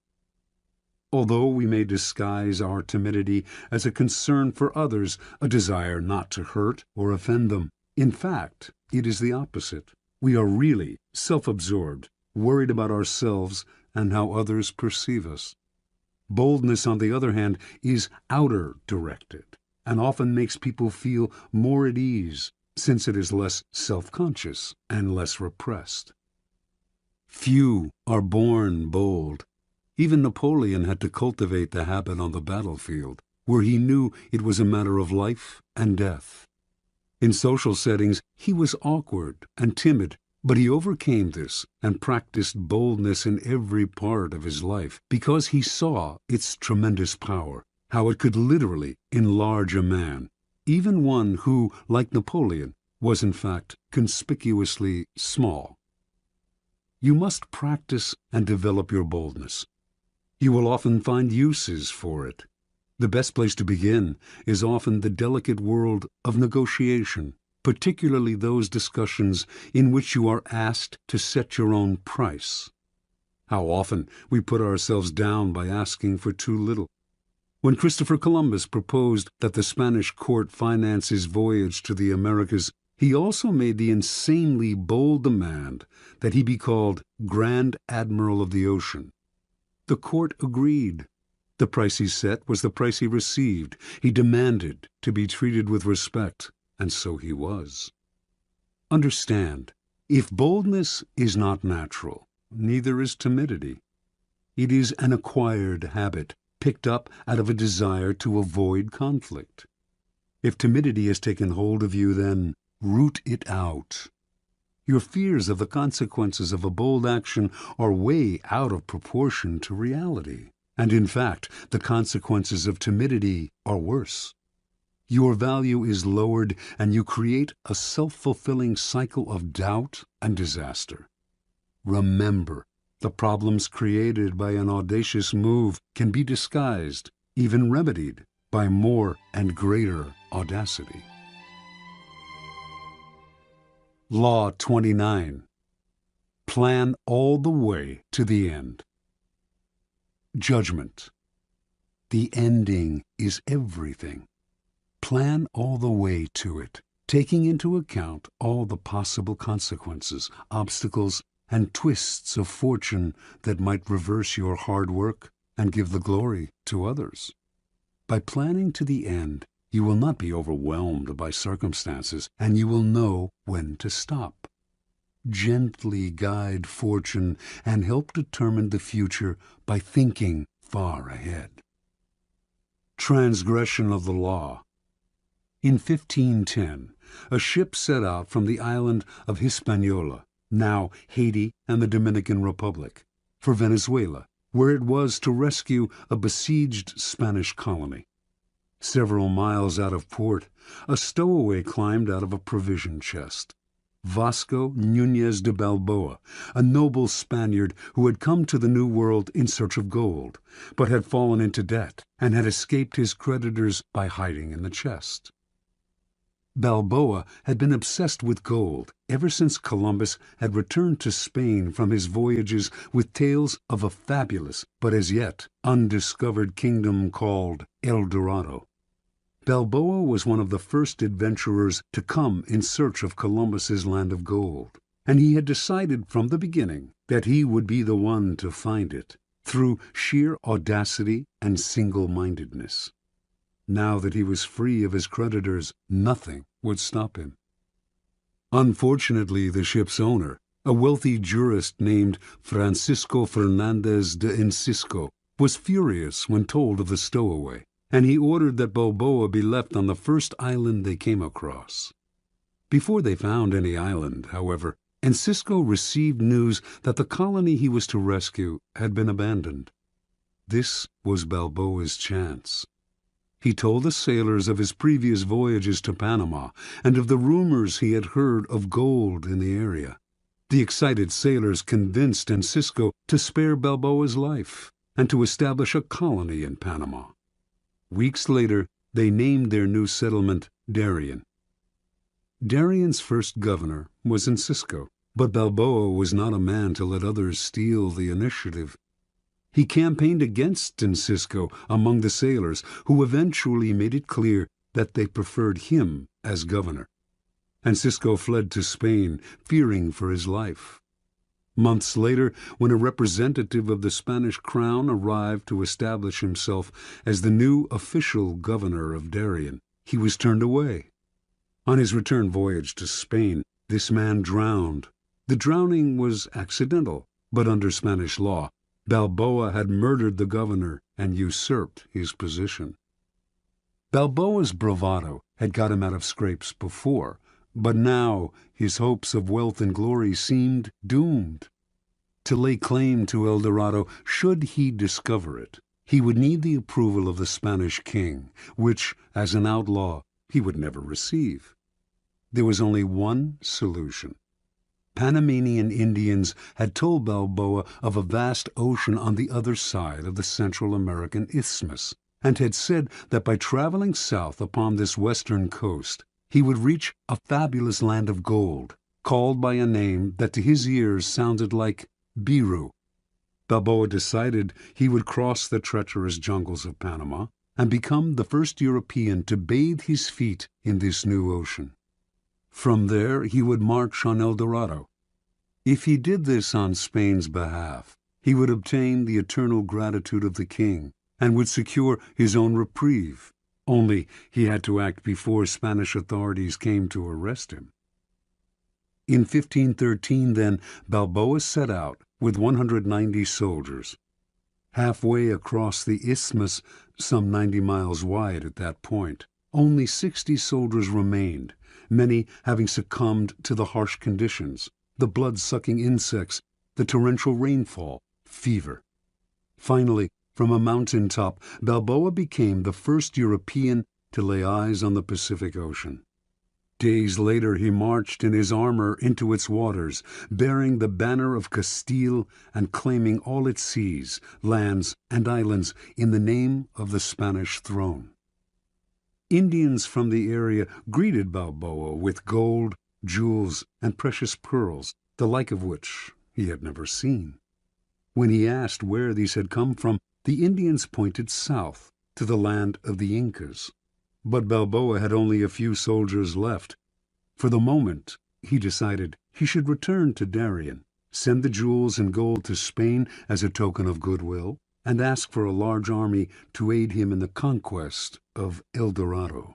[SPEAKER 1] Although we may disguise our timidity as a concern for others, a desire not to hurt or offend them, in fact, it is the opposite. We are really self-absorbed, worried about ourselves and how others perceive us. Boldness, on the other hand, is outer-directed and often makes people feel more at ease, since it is less self-conscious and less repressed. Few are born bold. Even Napoleon had to cultivate the habit on the battlefield, where he knew it was a matter of life and death. In social settings, he was awkward and timid, but he overcame this and practiced boldness in every part of his life because he saw its tremendous power, how it could literally enlarge a man, even one who, like Napoleon, was in fact conspicuously small. You must practice and develop your boldness. You will often find uses for it. The best place to begin is often the delicate world of negotiation, particularly those discussions in which you are asked to set your own price. How often we put ourselves down by asking for too little. When Christopher Columbus proposed that the Spanish court finance his voyage to the Americas, he also made the insanely bold demand that he be called Grand Admiral of the Ocean. The court agreed. The price he set was the price he received. He demanded to be treated with respect, and so he was. Understand, if boldness is not natural, neither is timidity. It is an acquired habit, picked up out of a desire to avoid conflict. If timidity has taken hold of you, then root it out. Your fears of the consequences of a bold action are way out of proportion to reality. And in fact, the consequences of timidity are worse. Your value is lowered, and you create a self-fulfilling cycle of doubt and disaster. Remember, the problems created by an audacious move can be disguised, even remedied, by more and greater audacity. Law 29. Plan all the way to the end. Judgment. The ending is everything. Plan all the way to it, taking into account all the possible consequences, obstacles, and twists of fortune that might reverse your hard work and give the glory to others. By planning to the end, you will not be overwhelmed by circumstances, and you will know when to stop. Gently guide fortune and help determine the future by thinking far ahead. Transgression of the law. In 1510, a ship set out from the island of Hispaniola, now Haiti and the Dominican Republic, for Venezuela, where it was to rescue a besieged Spanish colony. Several miles out of port, a stowaway climbed out of a provision chest. Vasco Núñez de Balboa, a noble Spaniard who had come to the New World in search of gold, but had fallen into debt and had escaped his creditors by hiding in the chest. Balboa had been obsessed with gold ever since Columbus had returned to Spain from his voyages with tales of a fabulous but as yet undiscovered kingdom called El Dorado. Balboa was one of the first adventurers to come in search of Columbus's land of gold, and he had decided from the beginning that he would be the one to find it, through sheer audacity and single-mindedness. Now that he was free of his creditors, nothing would stop him. Unfortunately, the ship's owner, a wealthy jurist named Francisco Fernandez de Incisco, was furious when told of the stowaway, and he ordered that Balboa be left on the first island they came across. Before they found any island, however, Incisco received news that the colony he was to rescue had been abandoned. This was Balboa's chance. He told the sailors of his previous voyages to Panama and of the rumors he had heard of gold in the area. The excited sailors convinced Incisco to spare Balboa's life and to establish a colony in Panama. Weeks later, they named their new settlement Darien. Darien's first governor was Incisco, but Balboa was not a man to let others steal the initiative. He campaigned against Incisco among the sailors, who eventually made it clear that they preferred him as governor. Incisco fled to Spain, fearing for his life. Months later, when a representative of the Spanish crown arrived to establish himself as the new official governor of Darien, he was turned away. On his return voyage to Spain, this man drowned. The drowning was accidental, but under Spanish law, Balboa had murdered the governor and usurped his position. Balboa's bravado had got him out of scrapes before, but now his hopes of wealth and glory seemed doomed. To lay claim to El Dorado, should he discover it, he would need the approval of the Spanish king, which, as an outlaw, he would never receive. There was only one solution. Panamanian Indians had told Balboa of a vast ocean on the other side of the Central American Isthmus, and had said that by traveling south upon this western coast, he would reach a fabulous land of gold, called by a name that to his ears sounded like Biru. Balboa decided he would cross the treacherous jungles of Panama and become the first European to bathe his feet in this new ocean. From there he would march on El Dorado. If he did this on Spain's behalf, he would obtain the eternal gratitude of the king and would secure his own reprieve. Only he had to act before Spanish authorities came to arrest him. In 1513, then, Balboa set out with 190 soldiers. Halfway across the isthmus, some 90 miles wide at that point, only 60 soldiers remained, many having succumbed to the harsh conditions, the blood-sucking insects, the torrential rainfall, fever. Finally, from a mountaintop, Balboa became the first European to lay eyes on the Pacific Ocean. Days later he marched in his armor into its waters, bearing the banner of Castile and claiming all its seas, lands, and islands in the name of the Spanish throne. Indians from the area greeted Balboa with gold, jewels, and precious pearls, the like of which he had never seen. When he asked where these had come from, the Indians pointed south to the land of the Incas. But Balboa had only a few soldiers left. For the moment, he decided he should return to Darien, send the jewels and gold to Spain as a token of goodwill, and ask for a large army to aid him in the conquest of El Dorado.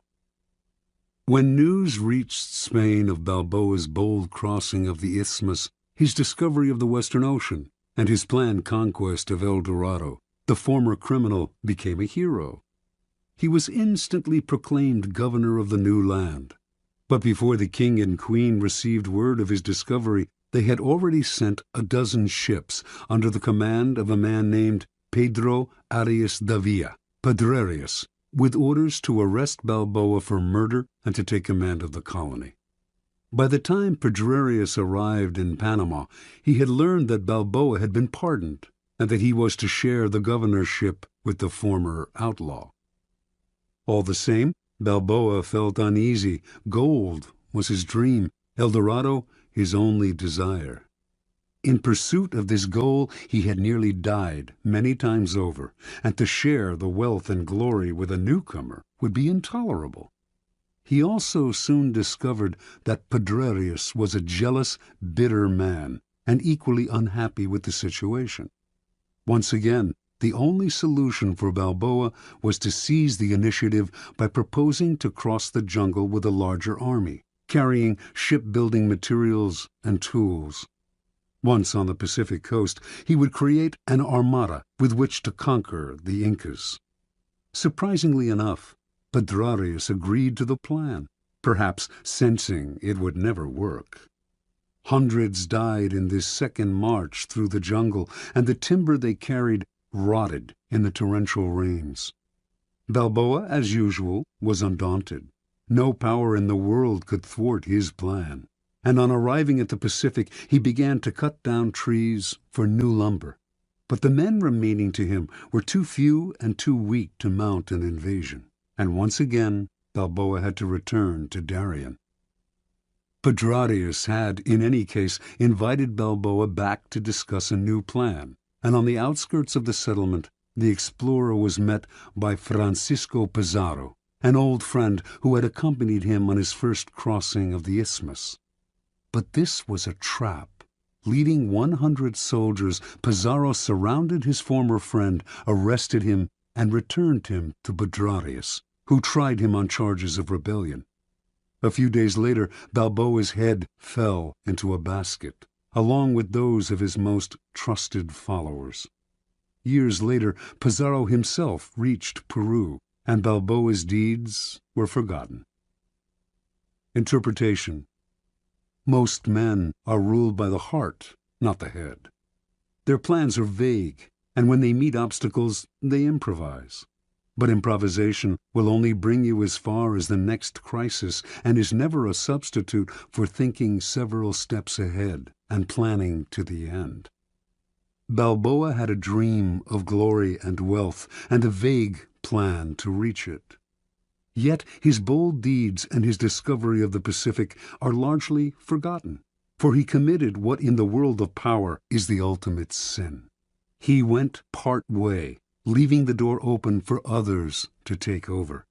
[SPEAKER 1] When news reached Spain of Balboa's bold crossing of the isthmus, his discovery of the Western Ocean, and his planned conquest of El Dorado, the former criminal became a hero. He was instantly proclaimed governor of the new land. But before the king and queen received word of his discovery, they had already sent a dozen ships under the command of a man named Pedro Arias Davila, Pedrerius, with orders to arrest Balboa for murder and to take command of the colony. By the time Pedrerius arrived in Panama, he had learned that Balboa had been pardoned and that he was to share the governorship with the former outlaw. All the same, Balboa felt uneasy. Gold was his dream, El Dorado his only desire. In pursuit of this goal, he had nearly died many times over, and to share the wealth and glory with a newcomer would be intolerable. He also soon discovered that Pedrerius was a jealous, bitter man, and equally unhappy with the situation. Once again, the only solution for Balboa was to seize the initiative by proposing to cross the jungle with a larger army, carrying shipbuilding materials and tools. Once on the Pacific coast, he would create an armada with which to conquer the Incas. Surprisingly enough, Pedrerius agreed to the plan, perhaps sensing it would never work. Hundreds died in this second march through the jungle, and the timber they carried rotted in the torrential rains. Balboa, as usual, was undaunted. No power in the world could thwart his plan, and on arriving at the Pacific, he began to cut down trees for new lumber. But the men remaining to him were too few and too weak to mount an invasion, and once again Balboa had to return to Darien. Pedrerius had, in any case, invited Balboa back to discuss a new plan, and on the outskirts of the settlement, the explorer was met by Francisco Pizarro, an old friend who had accompanied him on his first crossing of the isthmus. But this was a trap. Leading 100 soldiers, Pizarro surrounded his former friend, arrested him, and returned him to Pedrerius, who tried him on charges of rebellion. A few days later, Balboa's head fell into a basket, along with those of his most trusted followers. Years later, Pizarro himself reached Peru, and Balboa's deeds were forgotten. Interpretation. Most men are ruled by the heart, not the head. Their plans are vague, and when they meet obstacles, they improvise. But improvisation will only bring you as far as the next crisis, and is never a substitute for thinking several steps ahead and planning to the end. Balboa had a dream of glory and wealth, and a vague plan to reach it. Yet his bold deeds and his discovery of the Pacific are largely forgotten, for he committed what in the world of power is the ultimate sin. He went part way, leaving the door open for others to take over.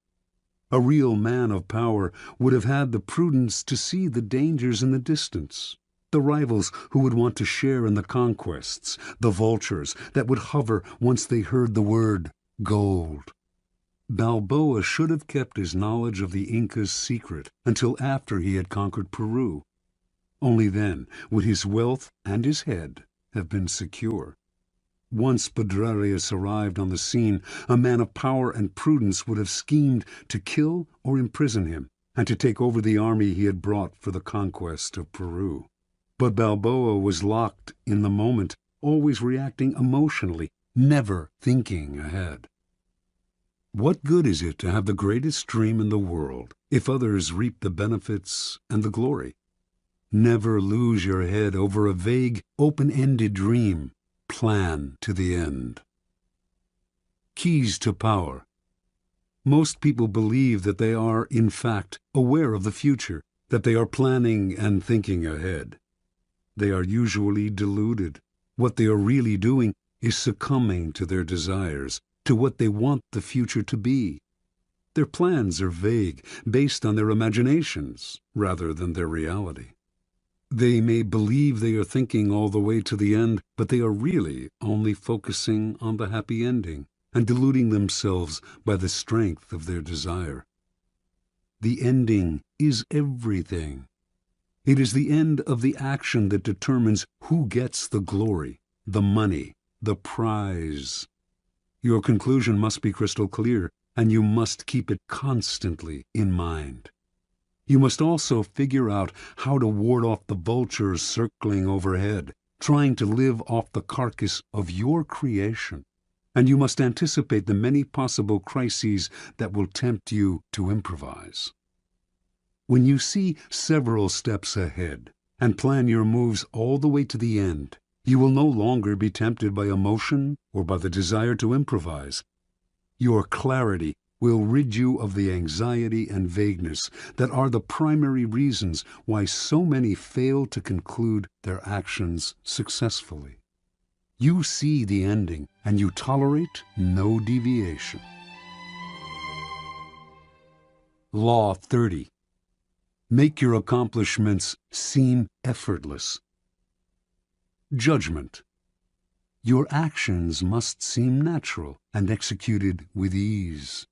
[SPEAKER 1] A real man of power would have had the prudence to see the dangers in the distance, the rivals who would want to share in the conquests, the vultures that would hover once they heard the word gold. Balboa should have kept his knowledge of the Incas secret until after he had conquered Peru. Only then would his wealth and his head have been secure. Once Pedrerius arrived on the scene, a man of power and prudence would have schemed to kill or imprison him, and to take over the army he had brought for the conquest of Peru. But Balboa was locked in the moment, always reacting emotionally, never thinking ahead. What good is it to have the greatest dream in the world if others reap the benefits and the glory? Never lose your head over a vague, open-ended dream. Plan to the end. Keys to power. Most people believe that they are, in fact, aware of the future, that they are planning and thinking ahead. They are usually deluded. What they are really doing is succumbing to their desires, to what they want the future to be. Their plans are vague, based on their imaginations rather than their reality. They may believe they are thinking all the way to the end, but they are really only focusing on the happy ending and deluding themselves by the strength of their desire. The ending is everything. It is the end of the action that determines who gets the glory, the money, the prize. Your conclusion must be crystal clear. and you must keep it constantly in mind. You must also figure out how to ward off the vultures circling overhead, trying to live off the carcass of your creation. And you must anticipate the many possible crises that will tempt you to improvise. When you see several steps ahead and plan your moves all the way to the end, you will no longer be tempted by emotion or by the desire to improvise. Your clarity will rid you of the anxiety and vagueness that are the primary reasons why so many fail to conclude their actions successfully. You see the ending, and you tolerate no deviation. Law 30. Make your accomplishments seem effortless. Judgment. Your actions must seem natural and executed with ease.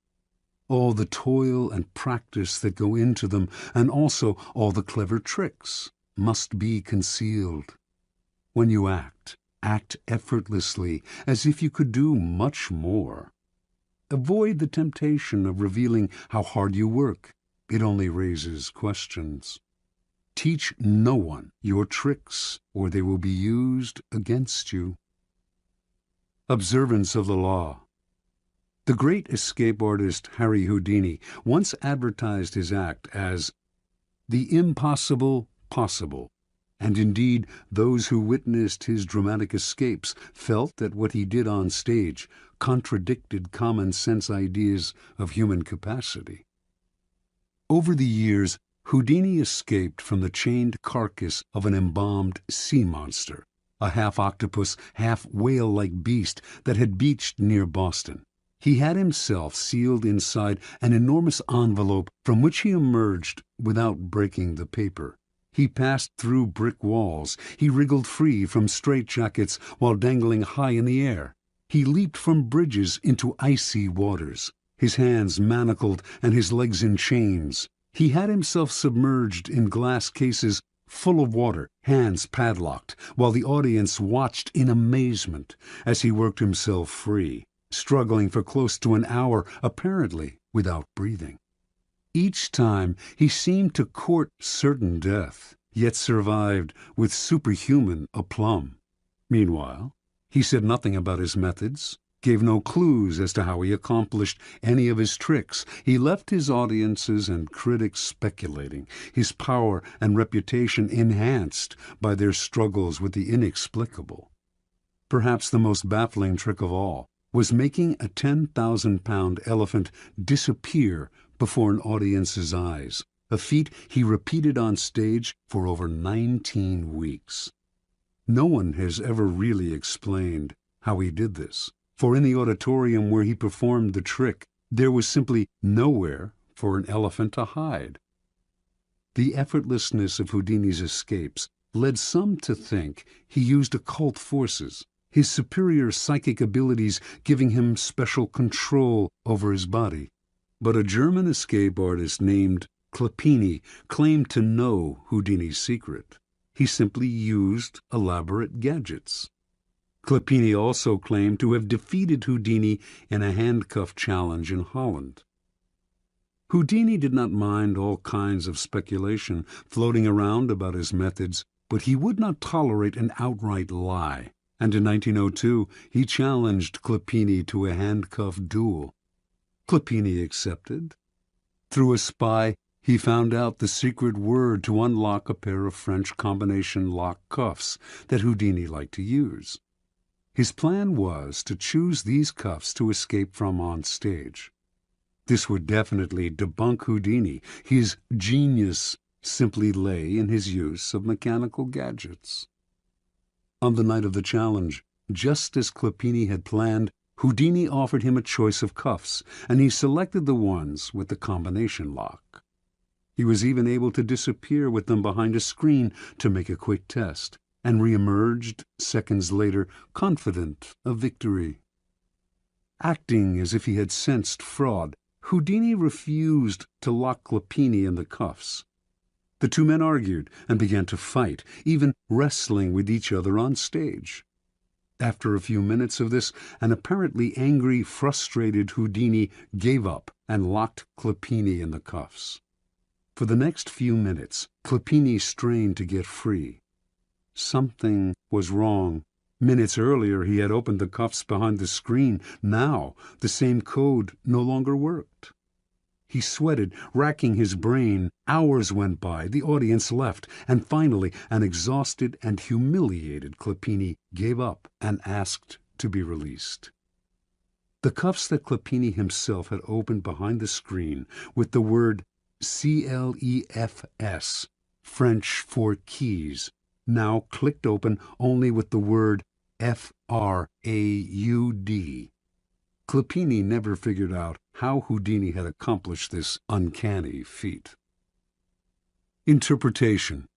[SPEAKER 1] All the toil and practice that go into them, and also all the clever tricks, must be concealed. When you act effortlessly, as if you could do much more. Avoid the temptation of revealing how hard you work. It only raises questions. Teach no one your tricks, or they will be used against you. Observance of the law. The great escape artist Harry Houdini once advertised his act as the impossible possible, and indeed those who witnessed his dramatic escapes felt that what he did on stage contradicted common-sense ideas of human capacity. Over the years, Houdini escaped from the chained carcass of an embalmed sea monster, a half-octopus, half-whale-like beast that had beached near Boston. He had himself sealed inside an enormous envelope from which he emerged without breaking the paper. He passed through brick walls. He wriggled free from straitjackets while dangling high in the air. He leaped from bridges into icy waters, his hands manacled and his legs in chains. He had himself submerged in glass cases full of water, hands padlocked, while the audience watched in amazement as he worked himself free, struggling for close to an hour, apparently without breathing. Each time he seemed to court certain death, yet survived with superhuman aplomb. Meanwhile, he said nothing about his methods, gave no clues as to how he accomplished any of his tricks. He left his audiences and critics speculating, his power and reputation enhanced by their struggles with the inexplicable. Perhaps the most baffling trick of all was making a 10,000-pound elephant disappear before an audience's eyes, a feat he repeated on stage for over 19 weeks. No one has ever really explained how he did this, for in the auditorium where he performed the trick, there was simply nowhere for an elephant to hide. The effortlessness of Houdini's escapes led some to think he used occult forces, his superior psychic abilities giving him special control over his body. But a German escape artist named Clapini claimed to know Houdini's secret. He simply used elaborate gadgets. Clapini also claimed to have defeated Houdini in a handcuff challenge in Holland. Houdini did not mind all kinds of speculation floating around about his methods, but he would not tolerate an outright lie, and in 1902 he challenged Clapini to a handcuff duel. Clapini accepted. Through a spy, he found out the secret word to unlock a pair of French combination lock cuffs that Houdini liked to use. His plan was to choose these cuffs to escape from on stage. This would definitely debunk Houdini. His genius simply lay in his use of mechanical gadgets. On the night of the challenge, just as Clapini had planned, Houdini offered him a choice of cuffs, and he selected the ones with the combination lock. He was even able to disappear with them behind a screen to make a quick test, and re-emerged seconds later, confident of victory. Acting as if he had sensed fraud, Houdini refused to lock Clapini in the cuffs. The two men argued and began to fight, even wrestling with each other on stage. After a few minutes of this, an apparently angry, frustrated Houdini gave up and locked Clopini in the cuffs. For the next few minutes, Clopini strained to get free. Something was wrong. Minutes earlier he had opened the cuffs behind the screen. Now the same code no longer worked. He sweated, racking his brain. Hours went by, the audience left, and finally an exhausted and humiliated Clopini gave up and asked to be released. The cuffs that Clopini himself had opened behind the screen with the word CLEFS, French for keys, now clicked open only with the word FRAUD. Clopini never figured out how Houdini had accomplished this uncanny feat. Interpretation.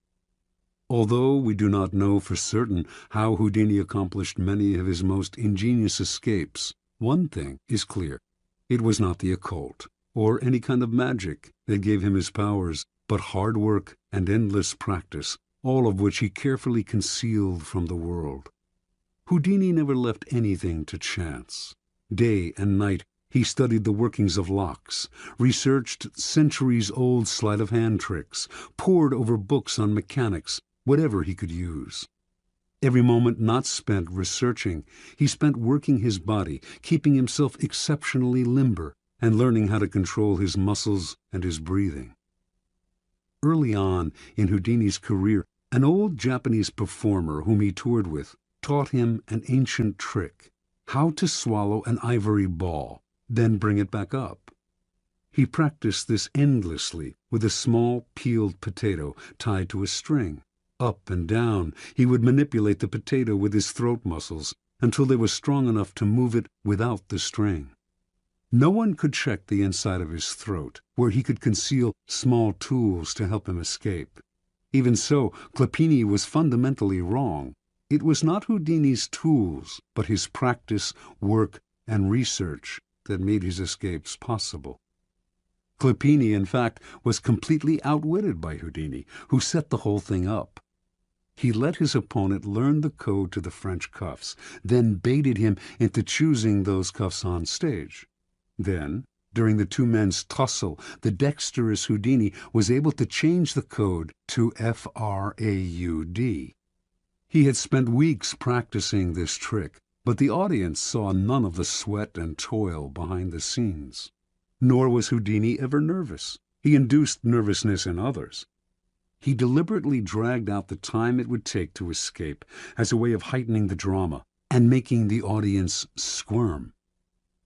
[SPEAKER 1] Although we do not know for certain how Houdini accomplished many of his most ingenious escapes, one thing is clear. It was not the occult, or any kind of magic, that gave him his powers, but hard work and endless practice, all of which he carefully concealed from the world. Houdini never left anything to chance. Day and night he studied the workings of locks, researched centuries-old sleight-of-hand tricks, pored over books on mechanics, whatever he could use. Every moment not spent researching, he spent working his body, keeping himself exceptionally limber, and learning how to control his muscles and his breathing. Early on in Houdini's career, an old Japanese performer whom he toured with taught him an ancient trick: how to swallow an ivory ball, then bring it back up. He practiced this endlessly with a small peeled potato tied to a string. Up and down he would manipulate the potato with his throat muscles until they were strong enough to move it without the string. No one could check the inside of his throat, where he could conceal small tools to help him escape. Even so, Clopini was fundamentally wrong. It was not Houdini's tools, but his practice, work, and research that made his escapes possible. Clopini, in fact, was completely outwitted by Houdini, who set the whole thing up. He let his opponent learn the code to the French cuffs, then baited him into choosing those cuffs on stage. Then, during the two men's tussle, the dexterous Houdini was able to change the code to FRAUD. He had spent weeks practicing this trick, but the audience saw none of the sweat and toil behind the scenes. Nor was Houdini ever nervous. He induced nervousness in others. He deliberately dragged out the time it would take to escape as a way of heightening the drama and making the audience squirm.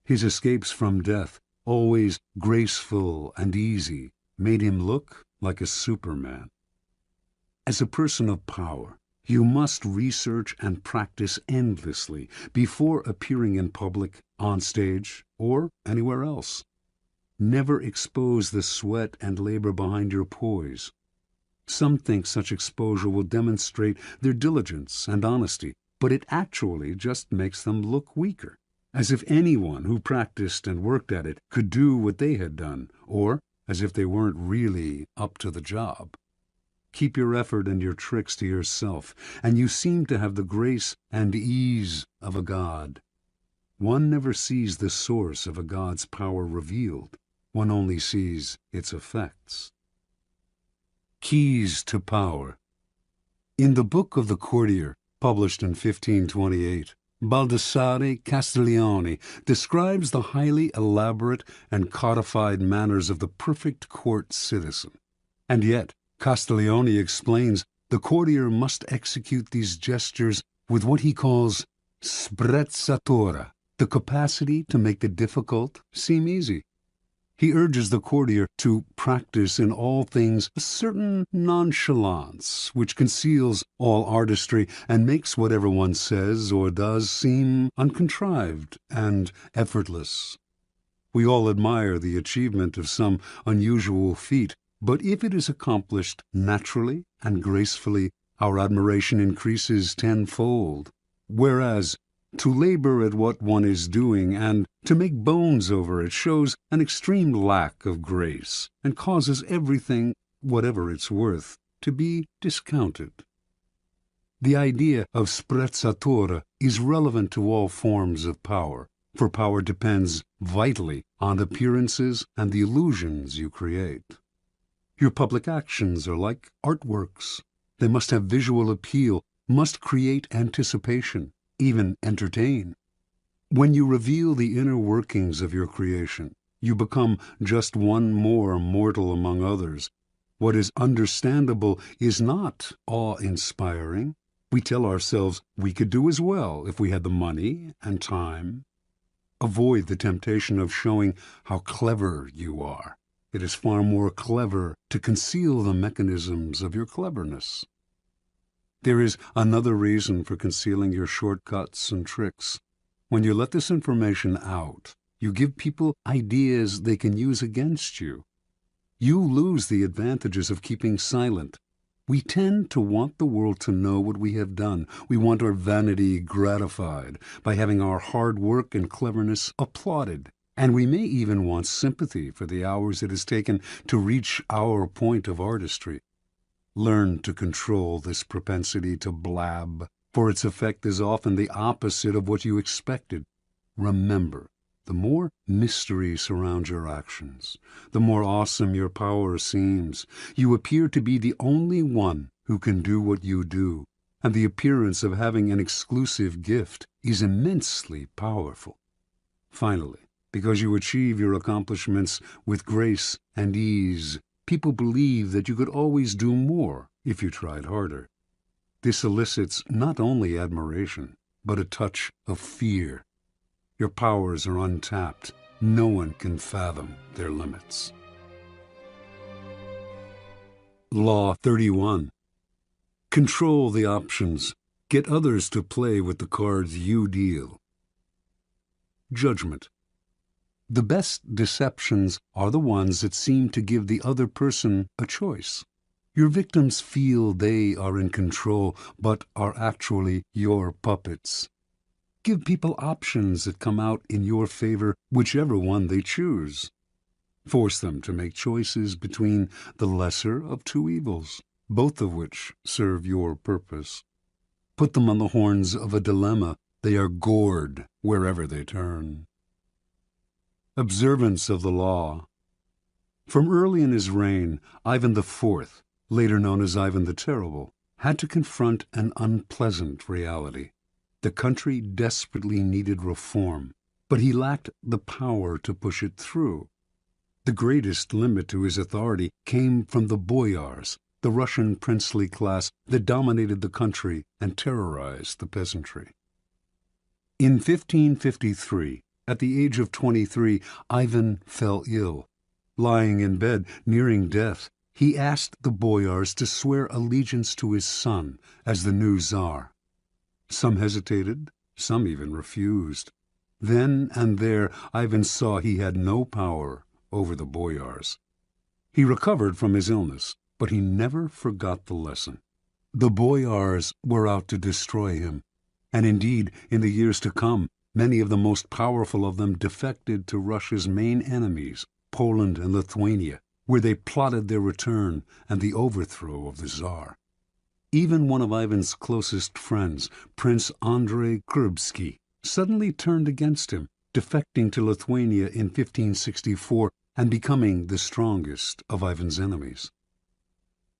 [SPEAKER 1] His escapes from death, always graceful and easy, made him look like a Superman. As a person of power, you must research and practice endlessly before appearing in public, on stage, or anywhere else. Never expose the sweat and labor behind your poise. Some think such exposure will demonstrate their diligence and honesty, but it actually just makes them look weaker, as if anyone who practiced and worked at it could do what they had done, or as if they weren't really up to the job. Keep your effort and your tricks to yourself, and you seem to have the grace and ease of a god. One never sees the source of a god's power revealed. One only sees its effects. Keys to Power. In the Book of the Courtier, published in 1528, Baldassare Castiglione describes the highly elaborate and codified manners of the perfect court citizen. And yet, Castiglione explains the courtier must execute these gestures with what he calls sprezzatura, the capacity to make the difficult seem easy. He urges the courtier to practice in all things a certain nonchalance which conceals all artistry and makes whatever one says or does seem uncontrived and effortless. We all admire the achievement of some unusual feat, but if it is accomplished naturally and gracefully, our admiration increases tenfold. Whereas to labor at what one is doing and to make bones over it shows an extreme lack of grace and causes everything, whatever it's worth, to be discounted. The idea of sprezzatura is relevant to all forms of power, for power depends vitally on appearances and the illusions you create. Your public actions are like artworks. They must have visual appeal, must create anticipation, even entertain. When you reveal the inner workings of your creation, you become just one more mortal among others. What is understandable is not awe-inspiring. We tell ourselves we could do as well if we had the money and time. Avoid the temptation of showing how clever you are. It is far more clever to conceal the mechanisms of your cleverness. There is another reason for concealing your shortcuts and tricks. When you let this information out, you give people ideas they can use against you. You lose the advantages of keeping silent. We tend to want the world to know what we have done. We want our vanity gratified by having our hard work and cleverness applauded. And we may even want sympathy for the hours it has taken to reach our point of artistry. Learn to control this propensity to blab, for its effect is often the opposite of what you expected. Remember, the more mystery surrounds your actions, the more awesome your power seems. You appear to be the only one who can do what you do, and the appearance of having an exclusive gift is immensely powerful. Finally, because you achieve your accomplishments with grace and ease, people believe that you could always do more if you tried harder. This elicits not only admiration, but a touch of fear. Your powers are untapped. No one can fathom their limits. Law 31. Control the options. Get others to play with the cards you deal. Judgment. The best deceptions are the ones that seem to give the other person a choice. Your victims feel they are in control, but are actually your puppets. Give people options that come out in your favor, whichever one they choose. Force them to make choices between the lesser of two evils, both of which serve your purpose. Put them on the horns of a dilemma. They are gored wherever they turn. Observance of the law. From early in his reign, Ivan IV, later known as Ivan the Terrible, had to confront an unpleasant reality. The country desperately needed reform, but he lacked the power to push it through. The greatest limit to his authority came from the boyars, the Russian princely class that dominated the country and terrorized the peasantry. In 1553, at the age of 23, Ivan fell ill. Lying in bed, nearing death, he asked the boyars to swear allegiance to his son as the new Tsar. Some hesitated, some even refused. Then and there, Ivan saw he had no power over the boyars. He recovered from his illness, but he never forgot the lesson. The boyars were out to destroy him, and indeed, in the years to come, many of the most powerful of them defected to Russia's main enemies, Poland and Lithuania, where they plotted their return and the overthrow of the Tsar. Even one of Ivan's closest friends, Prince Andrei Kurbsky, suddenly turned against him, defecting to Lithuania in 1564 and becoming the strongest of Ivan's enemies.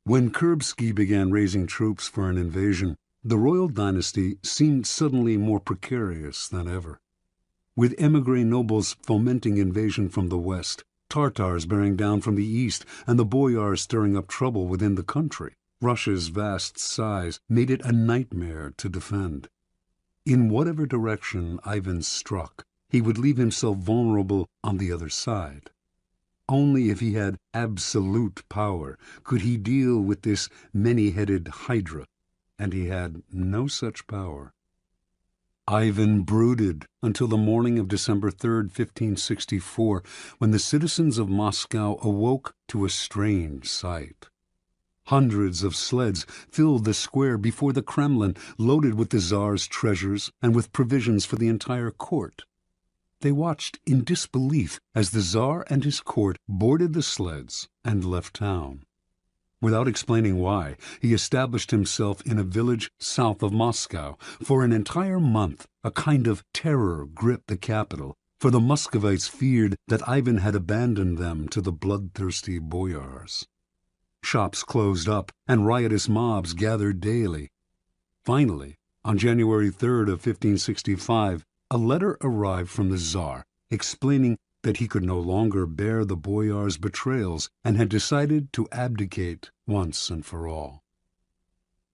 [SPEAKER 1] When Kurbsky began raising troops for an invasion, the royal dynasty seemed suddenly more precarious than ever. With émigré nobles fomenting invasion from the west, Tartars bearing down from the east, and the boyars stirring up trouble within the country, Russia's vast size made it a nightmare to defend. In whatever direction Ivan struck, he would leave himself vulnerable on the other side. Only if he had absolute power could he deal with this many-headed hydra, and he had no such power. Ivan brooded until the morning of December 3rd, 1564, when the citizens of Moscow awoke to a strange sight. Hundreds of sleds filled the square before the Kremlin, loaded with the Tsar's treasures and with provisions for the entire court. They watched in disbelief as the Tsar and his court boarded the sleds and left town. Without explaining why, he established himself in a village south of Moscow. For an entire month, a kind of terror gripped the capital, for the Muscovites feared that Ivan had abandoned them to the bloodthirsty boyars. Shops closed up, and riotous mobs gathered daily. Finally, on January 3rd of 1565, a letter arrived from the Tsar, explaining that he could no longer bear the boyars' betrayals and had decided to abdicate once and for all.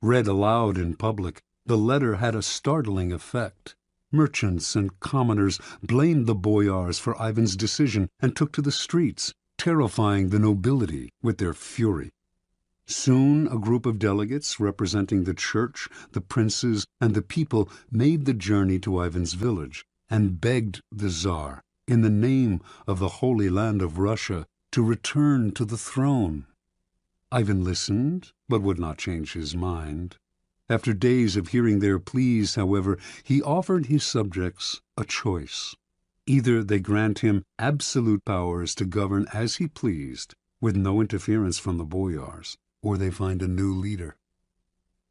[SPEAKER 1] Read aloud in public, the letter had a startling effect. Merchants and commoners blamed the boyars for Ivan's decision and took to the streets, terrifying the nobility with their fury. Soon a group of delegates representing the church, the princes, and the people made the journey to Ivan's village and begged the Tsar, in the name of the Holy Land of Russia, to return to the throne. Ivan listened, but would not change his mind. After days of hearing their pleas, however, he offered his subjects a choice. Either they grant him absolute powers to govern as he pleased, with no interference from the boyars, or they find a new leader.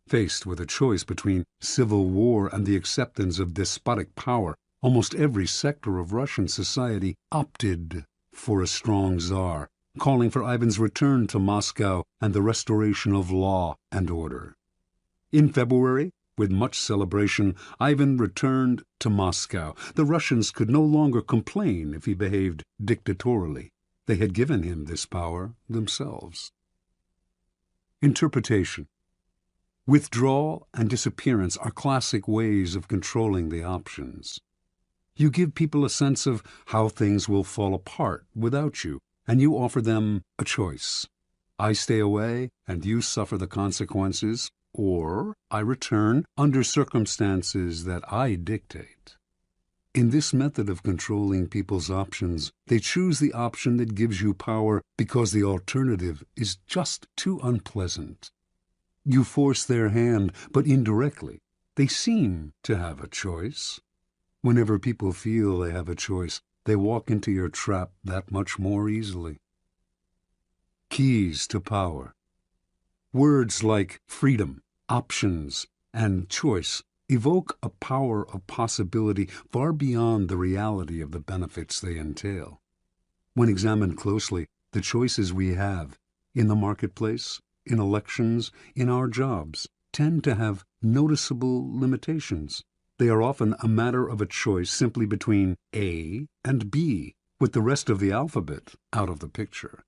[SPEAKER 1] Faced with a choice between civil war and the acceptance of despotic power, almost every sector of Russian society opted for a strong Tsar, calling for Ivan's return to Moscow and the restoration of law and order. In February, with much celebration, Ivan returned to Moscow. The Russians could no longer complain if he behaved dictatorially. They had given him this power themselves. Interpretation. Withdrawal and disappearance are classic ways of controlling the options. You give people a sense of how things will fall apart without you, and you offer them a choice. I stay away, and you suffer the consequences, or I return under circumstances that I dictate. In this method of controlling people's options, they choose the option that gives you power because the alternative is just too unpleasant. You force their hand, but indirectly. They seem to have a choice. Whenever people feel they have a choice, they walk into your trap that much more easily. Keys to power. Words like freedom, options, and choice evoke a power of possibility far beyond the reality of the benefits they entail. When examined closely, the choices we have in the marketplace, in elections, in our jobs, tend to have noticeable limitations. They are often a matter of a choice simply between A and B, with the rest of the alphabet out of the picture.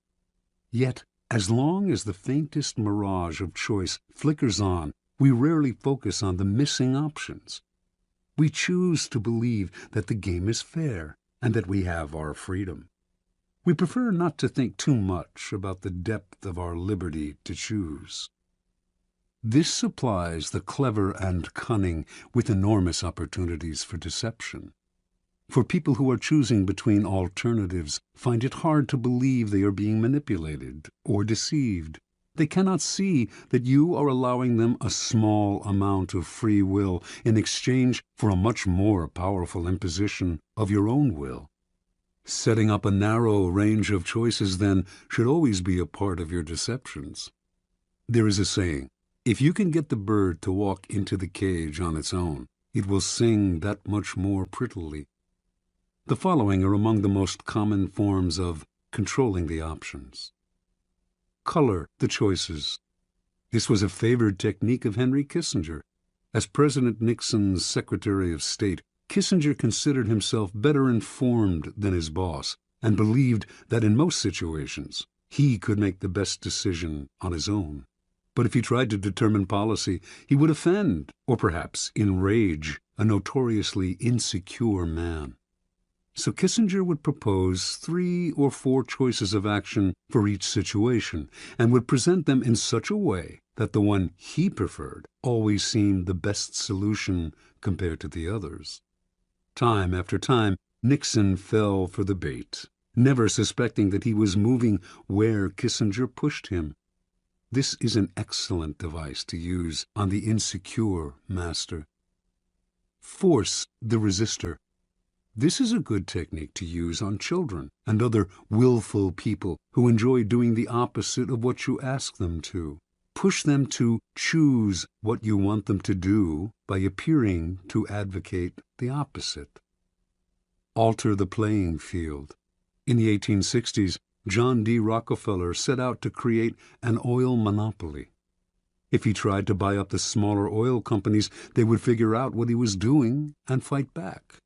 [SPEAKER 1] Yet, as long as the faintest mirage of choice flickers on, we rarely focus on the missing options. We choose to believe that the game is fair and that we have our freedom. We prefer not to think too much about the depth of our liberty to choose. This supplies the clever and cunning with enormous opportunities for deception. For people who are choosing between alternatives find it hard to believe they are being manipulated or deceived. They cannot see that you are allowing them a small amount of free will in exchange for a much more powerful imposition of your own will. Setting up a narrow range of choices, then, should always be a part of your deceptions. There is a saying, if you can get the bird to walk into the cage on its own, it will sing that much more prettily. The following are among the most common forms of controlling the options. Color the choices. This was a favored technique of Henry Kissinger. As President Nixon's Secretary of State, Kissinger considered himself better informed than his boss and believed that in most situations he could make the best decision on his own. But if he tried to determine policy, he would offend, or perhaps enrage, a notoriously insecure man. So Kissinger would propose 3 or 4 choices of action for each situation, and would present them in such a way that the one he preferred always seemed the best solution compared to the others. Time after time, Nixon fell for the bait, never suspecting that he was moving where Kissinger pushed him. This is an excellent device to use on the insecure master. Force the resistor. This is a good technique to use on children and other willful people who enjoy doing the opposite of what you ask them to. Push them to choose what you want them to do by appearing to advocate the opposite. Alter the playing field. In the 1860s, John D. Rockefeller set out to create an oil monopoly. If he tried to buy up the smaller oil companies, they would figure out what he was doing and fight back.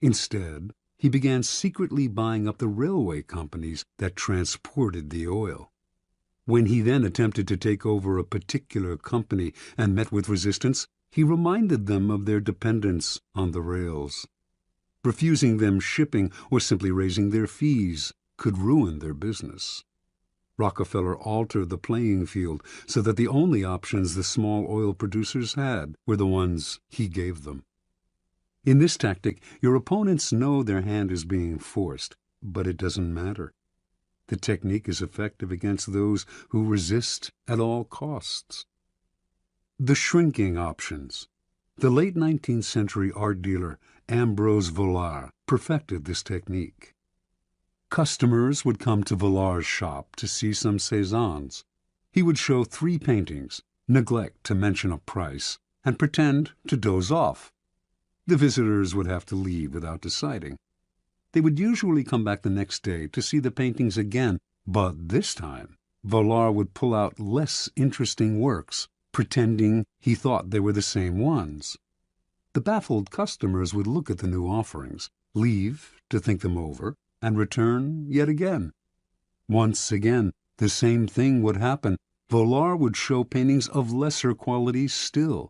[SPEAKER 1] Instead, he began secretly buying up the railway companies that transported the oil. When he then attempted to take over a particular company and met with resistance, he reminded them of their dependence on the rails. Refusing them shipping or simply raising their fees could ruin their business. Rockefeller altered the playing field so that the only options the small oil producers had were the ones he gave them. In this tactic, your opponents know their hand is being forced, but it doesn't matter. The technique is effective against those who resist at all costs. The shrinking options. The late 19th century art dealer Ambrose Vollard perfected this technique. Customers would come to Vollard's shop to see some Cézannes. He would show 3 paintings, neglect to mention a price, and pretend to doze off. The visitors would have to leave without deciding. They would usually come back the next day to see the paintings again, but this time Vollard would pull out less interesting works, pretending he thought they were the same ones. The baffled customers would look at the new offerings, leave to think them over, and return yet again. Once again, the same thing would happen. Vollard would show paintings of lesser quality still.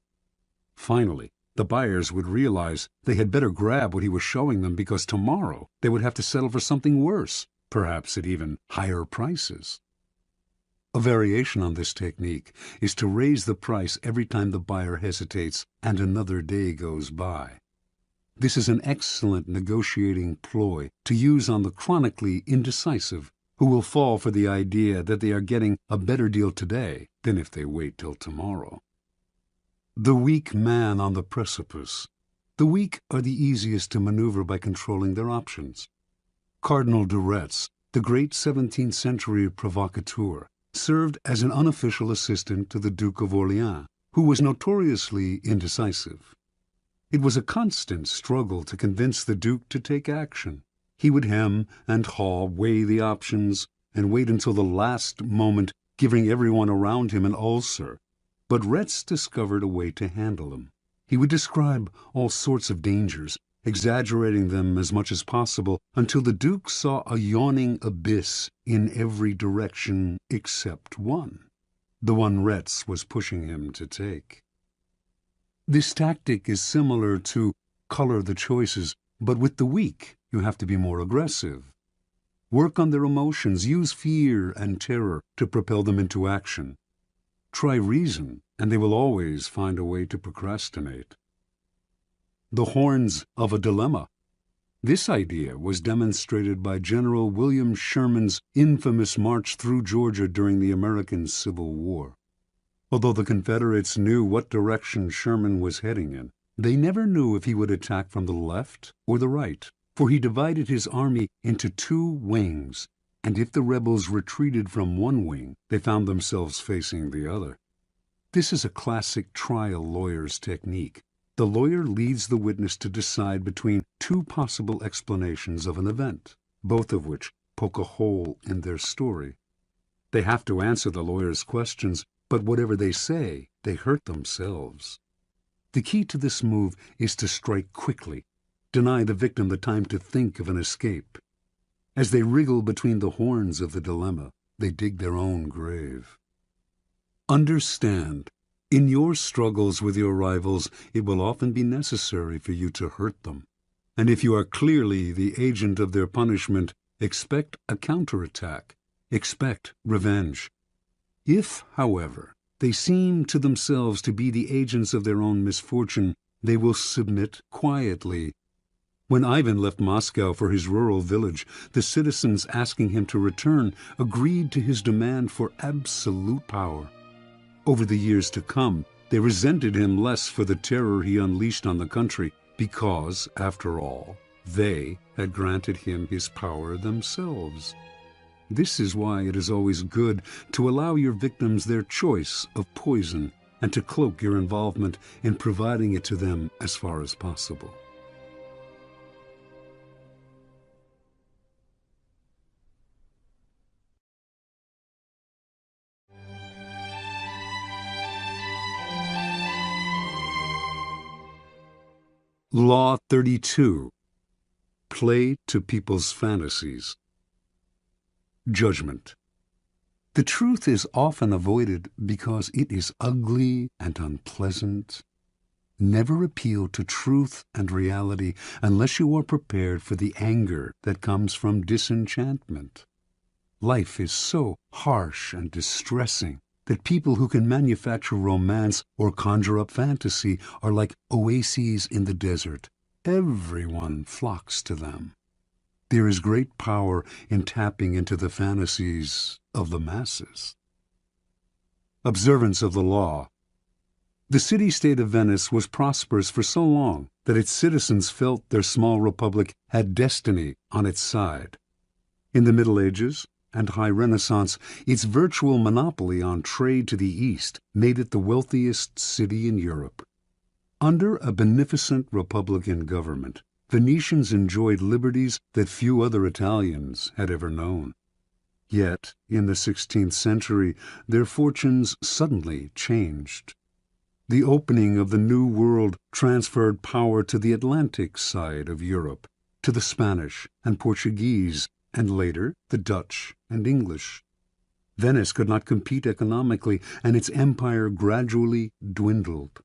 [SPEAKER 1] Finally, the buyers would realize they had better grab what he was showing them because tomorrow they would have to settle for something worse, perhaps at even higher prices. A variation on this technique is to raise the price every time the buyer hesitates and another day goes by. This is an excellent negotiating ploy to use on the chronically indecisive, who will fall for the idea that they are getting a better deal today than if they wait till tomorrow. The weak man on the precipice. The weak are the easiest to maneuver by controlling their options. Cardinal de Retz, the great 17th century provocateur, served as an unofficial assistant to the Duke of Orleans, who was notoriously indecisive. It was a constant struggle to convince the Duke to take action. He would hem and haw, weigh the options, and wait until the last moment, giving everyone around him an ulcer. But Retz discovered a way to handle him. He would describe all sorts of dangers, exaggerating them as much as possible, until the Duke saw a yawning abyss in every direction except one, the one Retz was pushing him to take. This tactic is similar to color the choices, but with the weak you have to be more aggressive. Work on their emotions, use fear and terror to propel them into action. Try reason, and they will always find a way to procrastinate. The horns of a dilemma. This idea was demonstrated by General William Sherman's infamous march through Georgia during the American Civil War. Although the Confederates knew what direction Sherman was heading in, they never knew if he would attack from the left or the right, for he divided his army into 2 wings, and if the rebels retreated from one wing, they found themselves facing the other. This is a classic trial lawyer's technique. The lawyer leads the witness to decide between 2 possible explanations of an event, both of which poke a hole in their story. They have to answer the lawyer's questions, but whatever they say, they hurt themselves. The key to this move is to strike quickly, deny the victim the time to think of an escape. As they wriggle between the horns of the dilemma, they dig their own grave. Understand, in your struggles with your rivals, it will often be necessary for you to hurt them. And if you are clearly the agent of their punishment, expect a counterattack, expect revenge. If, however, they seem to themselves to be the agents of their own misfortune, they will submit quietly. When Ivan left Moscow for his rural village, the citizens asking him to return agreed to his demand for absolute power. Over the years to come, they resented him less for the terror he unleashed on the country, because, after all, They had granted him his power themselves. This is why it is always good to allow your victims their choice of poison and to cloak your involvement in providing it to them as far as possible. Law 32. Play to people's fantasies. Judgment. The truth is often avoided because it is ugly and unpleasant. Never appeal to truth and reality unless you are prepared for the anger that comes from disenchantment. Life is so harsh and distressing that people who can manufacture romance or conjure up fantasy are like oases in the desert. Everyone flocks to them. There is great power in tapping into the fantasies of the masses. Observance of the law. The city-state of Venice was prosperous for so long that its citizens felt their small republic had destiny on its side. In the Middle Ages and High Renaissance, its virtual monopoly on trade to the East made it the wealthiest city in Europe. Under a beneficent republican government, Venetians enjoyed liberties that few other Italians had ever known. Yet, in the 16th century, their fortunes suddenly changed. The opening of the New World transferred power to the Atlantic side of Europe, to the Spanish and Portuguese, and later the Dutch and English. Venice could not compete economically, and its empire gradually dwindled.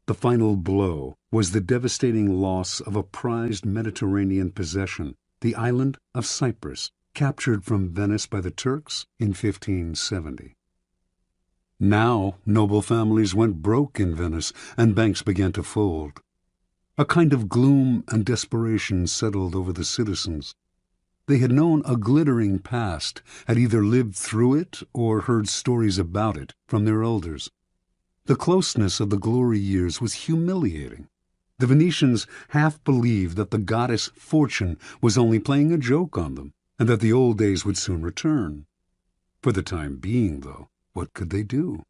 [SPEAKER 1] The final blow was the devastating loss of a prized Mediterranean possession, the island of Cyprus, captured from Venice by the Turks in 1570. Now noble families went broke in Venice, and banks began to fold. A kind of gloom and desperation settled over the citizens. They had known a glittering past, had either lived through it or heard stories about it from their elders. The closeness of the glory years was humiliating. The Venetians half believed that the goddess Fortune was only playing a joke on them, and that the old days would soon return. For the time being, though, what could they do?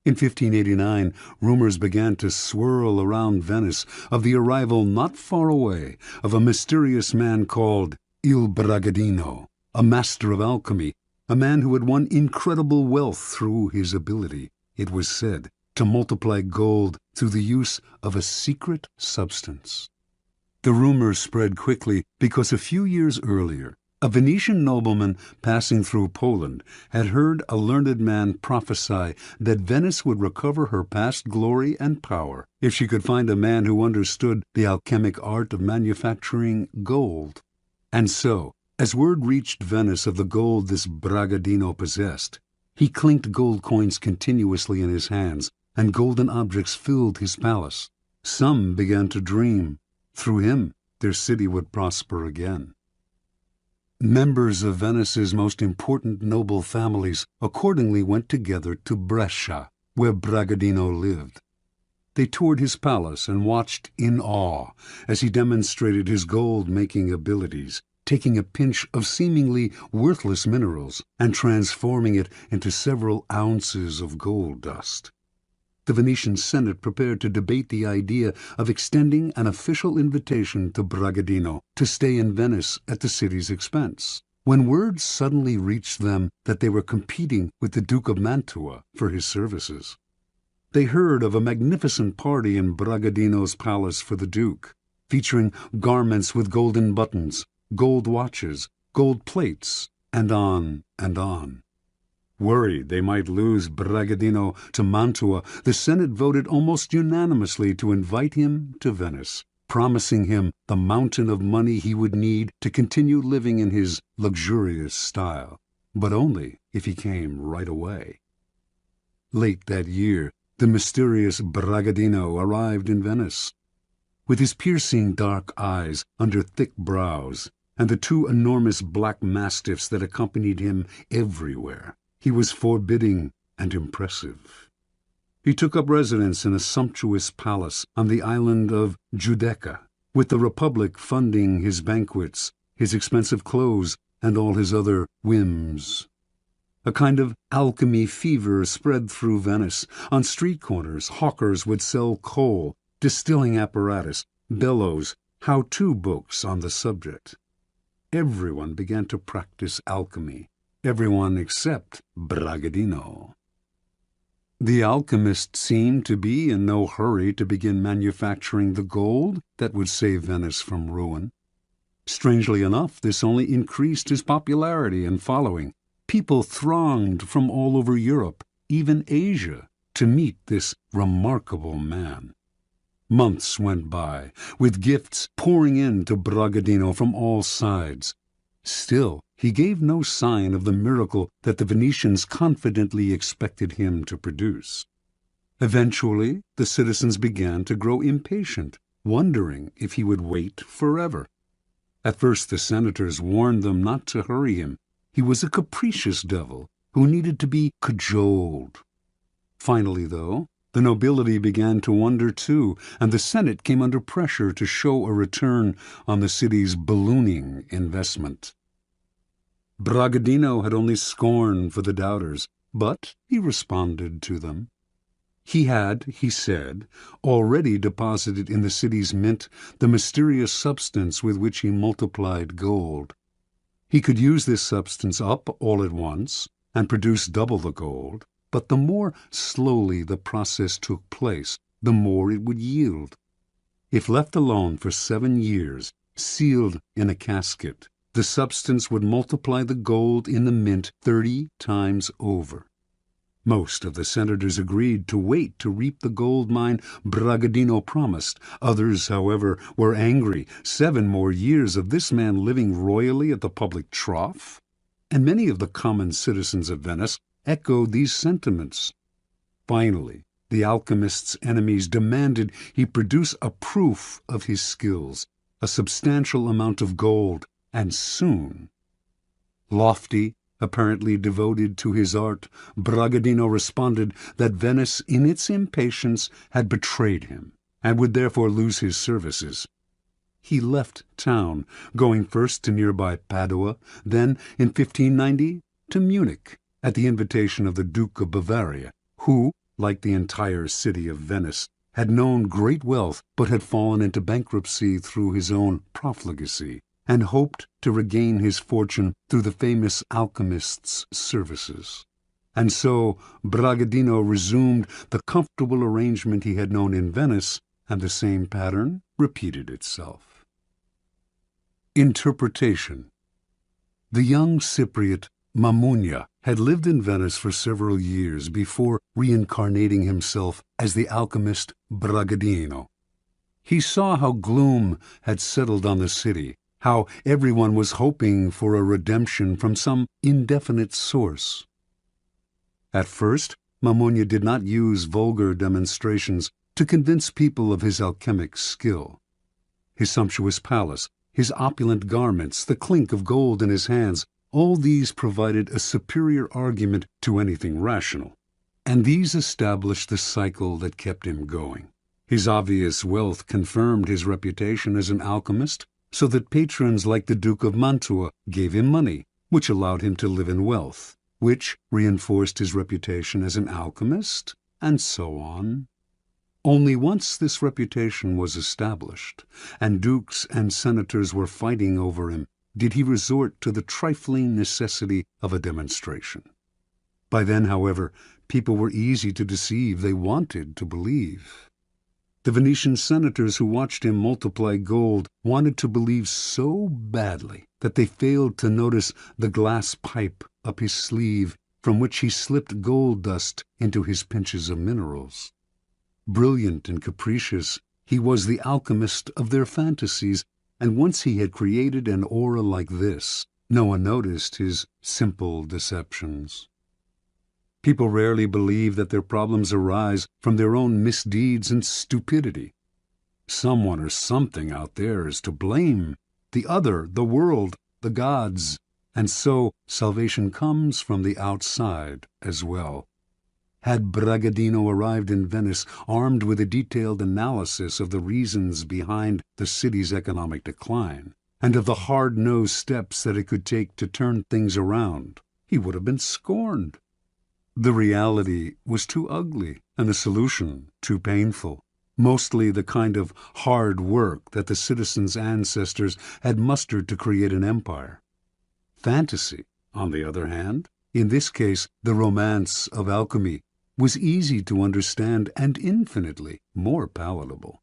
[SPEAKER 1] In 1589, rumors began to swirl around Venice of the arrival not far away of a mysterious man called Il Bragadino, a master of alchemy, a man who had won incredible wealth through his ability, it was said, to multiply gold through the use of a secret substance. The rumors spread quickly because a few years earlier, a Venetian nobleman passing through Poland had heard a learned man prophesy that Venice would recover her past glory and power if she could find a man who understood the alchemic art of manufacturing gold. And so, as word reached Venice of the gold this Bragadino possessed, he clinked gold coins continuously in his hands, and golden objects filled his palace. Some began to dream. Through him, their city would prosper again. Members of Venice's most important noble families accordingly went together to Brescia, where Bragadino lived. They toured his palace and watched in awe as he demonstrated his gold-making abilities, taking a pinch of seemingly worthless minerals and transforming it into several ounces of gold dust. The Venetian Senate prepared to debate the idea of extending an official invitation to Bragadino to stay in Venice at the city's expense, when word suddenly reached them that they were competing with the Duke of Mantua for his services. They heard of a magnificent party in Bragadino's palace for the Duke, featuring garments with golden buttons, gold watches, gold plates, and on and on. Worried they might lose Bragadino to Mantua, the Senate voted almost unanimously to invite him to Venice, promising him the mountain of money he would need to continue living in his luxurious style, but only if he came right away. Late that year, the mysterious Bragadino arrived in Venice. With his piercing dark eyes under thick brows, and the two enormous black mastiffs that accompanied him everywhere, he was forbidding and impressive. He took up residence in a sumptuous palace on the island of Giudecca, with the Republic funding his banquets, his expensive clothes, and all his other whims. A kind of alchemy fever spread through Venice. On street corners, hawkers would sell coal, distilling apparatus, bellows, how-to books on the subject. Everyone began to practice alchemy, everyone except Bragadino. The alchemist seemed to be in no hurry to begin manufacturing the gold that would save Venice from ruin. Strangely enough, this only increased his popularity and following. People thronged from all over Europe, even Asia, to meet this remarkable man. Months went by, with gifts pouring in to Bragadino from all sides. Still, he gave no sign of the miracle that the Venetians confidently expected him to produce. Eventually, the citizens began to grow impatient, wondering if he would wait forever. At first the senators warned them not to hurry him. He was a capricious devil who needed to be cajoled. Finally, though, the nobility began to wonder too, and the Senate came under pressure to show a return on the city's ballooning investment. Bragadino had only scorn for the doubters, but he responded to them. He had, he said, already deposited in the city's mint the mysterious substance with which he multiplied gold. He could use this substance up all at once and produce double the gold, but the more slowly the process took place, the more it would yield. If left alone for 7 years, sealed in a casket, the substance would multiply the gold in the mint 30 times over. Most of the senators agreed to wait to reap the gold mine Bragadino promised. Others, however, were angry. 7 more years of this man living royally at the public trough? And many of the common citizens of Venice echoed these sentiments. Finally, the alchemist's enemies demanded he produce a proof of his skills, a substantial amount of gold, and soon. Lofty, apparently devoted to his art, Bragadino responded that Venice, in its impatience, had betrayed him, and would therefore lose his services. He left town, going first to nearby Padua, then, in 1590, to Munich, at the invitation of the Duke of Bavaria, who, like the entire city of Venice, had known great wealth but had fallen into bankruptcy through his own profligacy, and hoped to regain his fortune through the famous alchemist's services. And so Bragadino resumed the comfortable arrangement he had known in Venice, and the same pattern repeated itself. Interpretation. The young Cypriot Mamounia had lived in Venice for several years before reincarnating himself as the alchemist Bragadino. He saw how gloom had settled on the city, how everyone was hoping for a redemption from some indefinite source. At first, Mamounia did not use vulgar demonstrations to convince people of his alchemic skill. His sumptuous palace, his opulent garments, the clink of gold in his hands, all these provided a superior argument to anything rational, and these established the cycle that kept him going. His obvious wealth confirmed his reputation as an alchemist, so that patrons like the Duke of Mantua gave him money, which allowed him to live in wealth, which reinforced his reputation as an alchemist, and so on. Only once this reputation was established, and dukes and senators were fighting over him, did he resort to the trifling necessity of a demonstration. By then, however, people were easy to deceive. They wanted to believe. The Venetian senators who watched him multiply gold wanted to believe so badly that they failed to notice the glass pipe up his sleeve from which he slipped gold dust into his pinches of minerals. Brilliant and capricious, he was the alchemist of their fantasies, and once he had created an aura like this, no one noticed his simple deceptions. People rarely believe that their problems arise from their own misdeeds and stupidity. Someone or something out there is to blame, the other, the world, the gods, and so salvation comes from the outside as well. Had Bragadino arrived in Venice armed with a detailed analysis of the reasons behind the city's economic decline, and of the hard-nosed steps that it could take to turn things around, he would have been scorned. The reality was too ugly, and the solution too painful, mostly the kind of hard work that the citizens' ancestors had mustered to create an empire. Fantasy, on the other hand, in this case the romance of alchemy, was easy to understand and infinitely more palatable.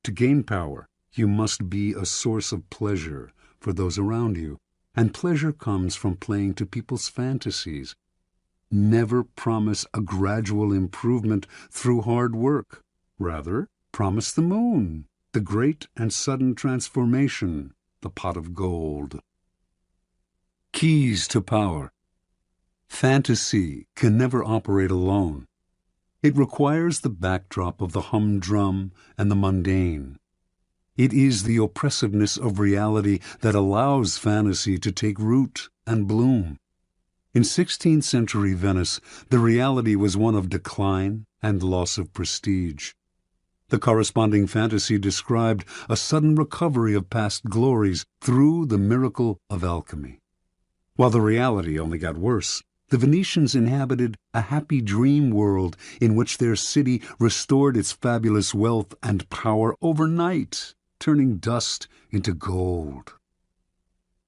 [SPEAKER 1] To gain power, you must be a source of pleasure for those around you, and pleasure comes from playing to people's fantasies. Never promise a gradual improvement through hard work. Rather, promise the moon, the great and sudden transformation, the pot of gold. Keys to power. Fantasy can never operate alone. It requires the backdrop of the humdrum and the mundane. It is the oppressiveness of reality that allows fantasy to take root and bloom. In 16th century Venice, the reality was one of decline and loss of prestige. The corresponding fantasy described a sudden recovery of past glories through the miracle of alchemy. While the reality only got worse, the Venetians inhabited a happy dream world in which their city restored its fabulous wealth and power overnight, turning dust into gold.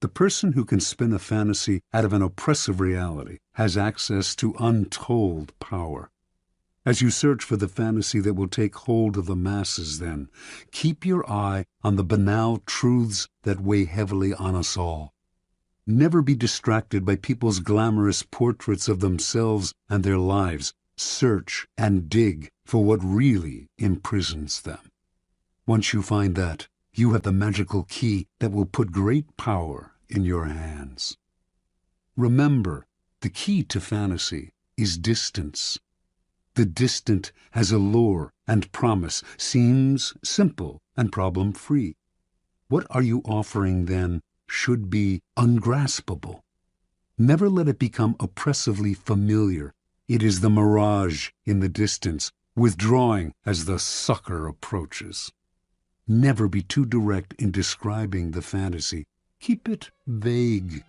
[SPEAKER 1] The person who can spin a fantasy out of an oppressive reality has access to untold power. As you search for the fantasy that will take hold of the masses, then, keep your eye on the banal truths that weigh heavily on us all. Never be distracted by people's glamorous portraits of themselves and their lives. Search and dig for what really imprisons them. Once you find that, you have the magical key that will put great power in your hands. Remember, the key to fantasy is distance. The distant has allure and promise, seems simple and problem-free. What are you offering, then, should be ungraspable. Never let it become oppressively familiar. It is the mirage in the distance, withdrawing as the sucker approaches. Never be too direct in describing the fantasy. Keep it vague.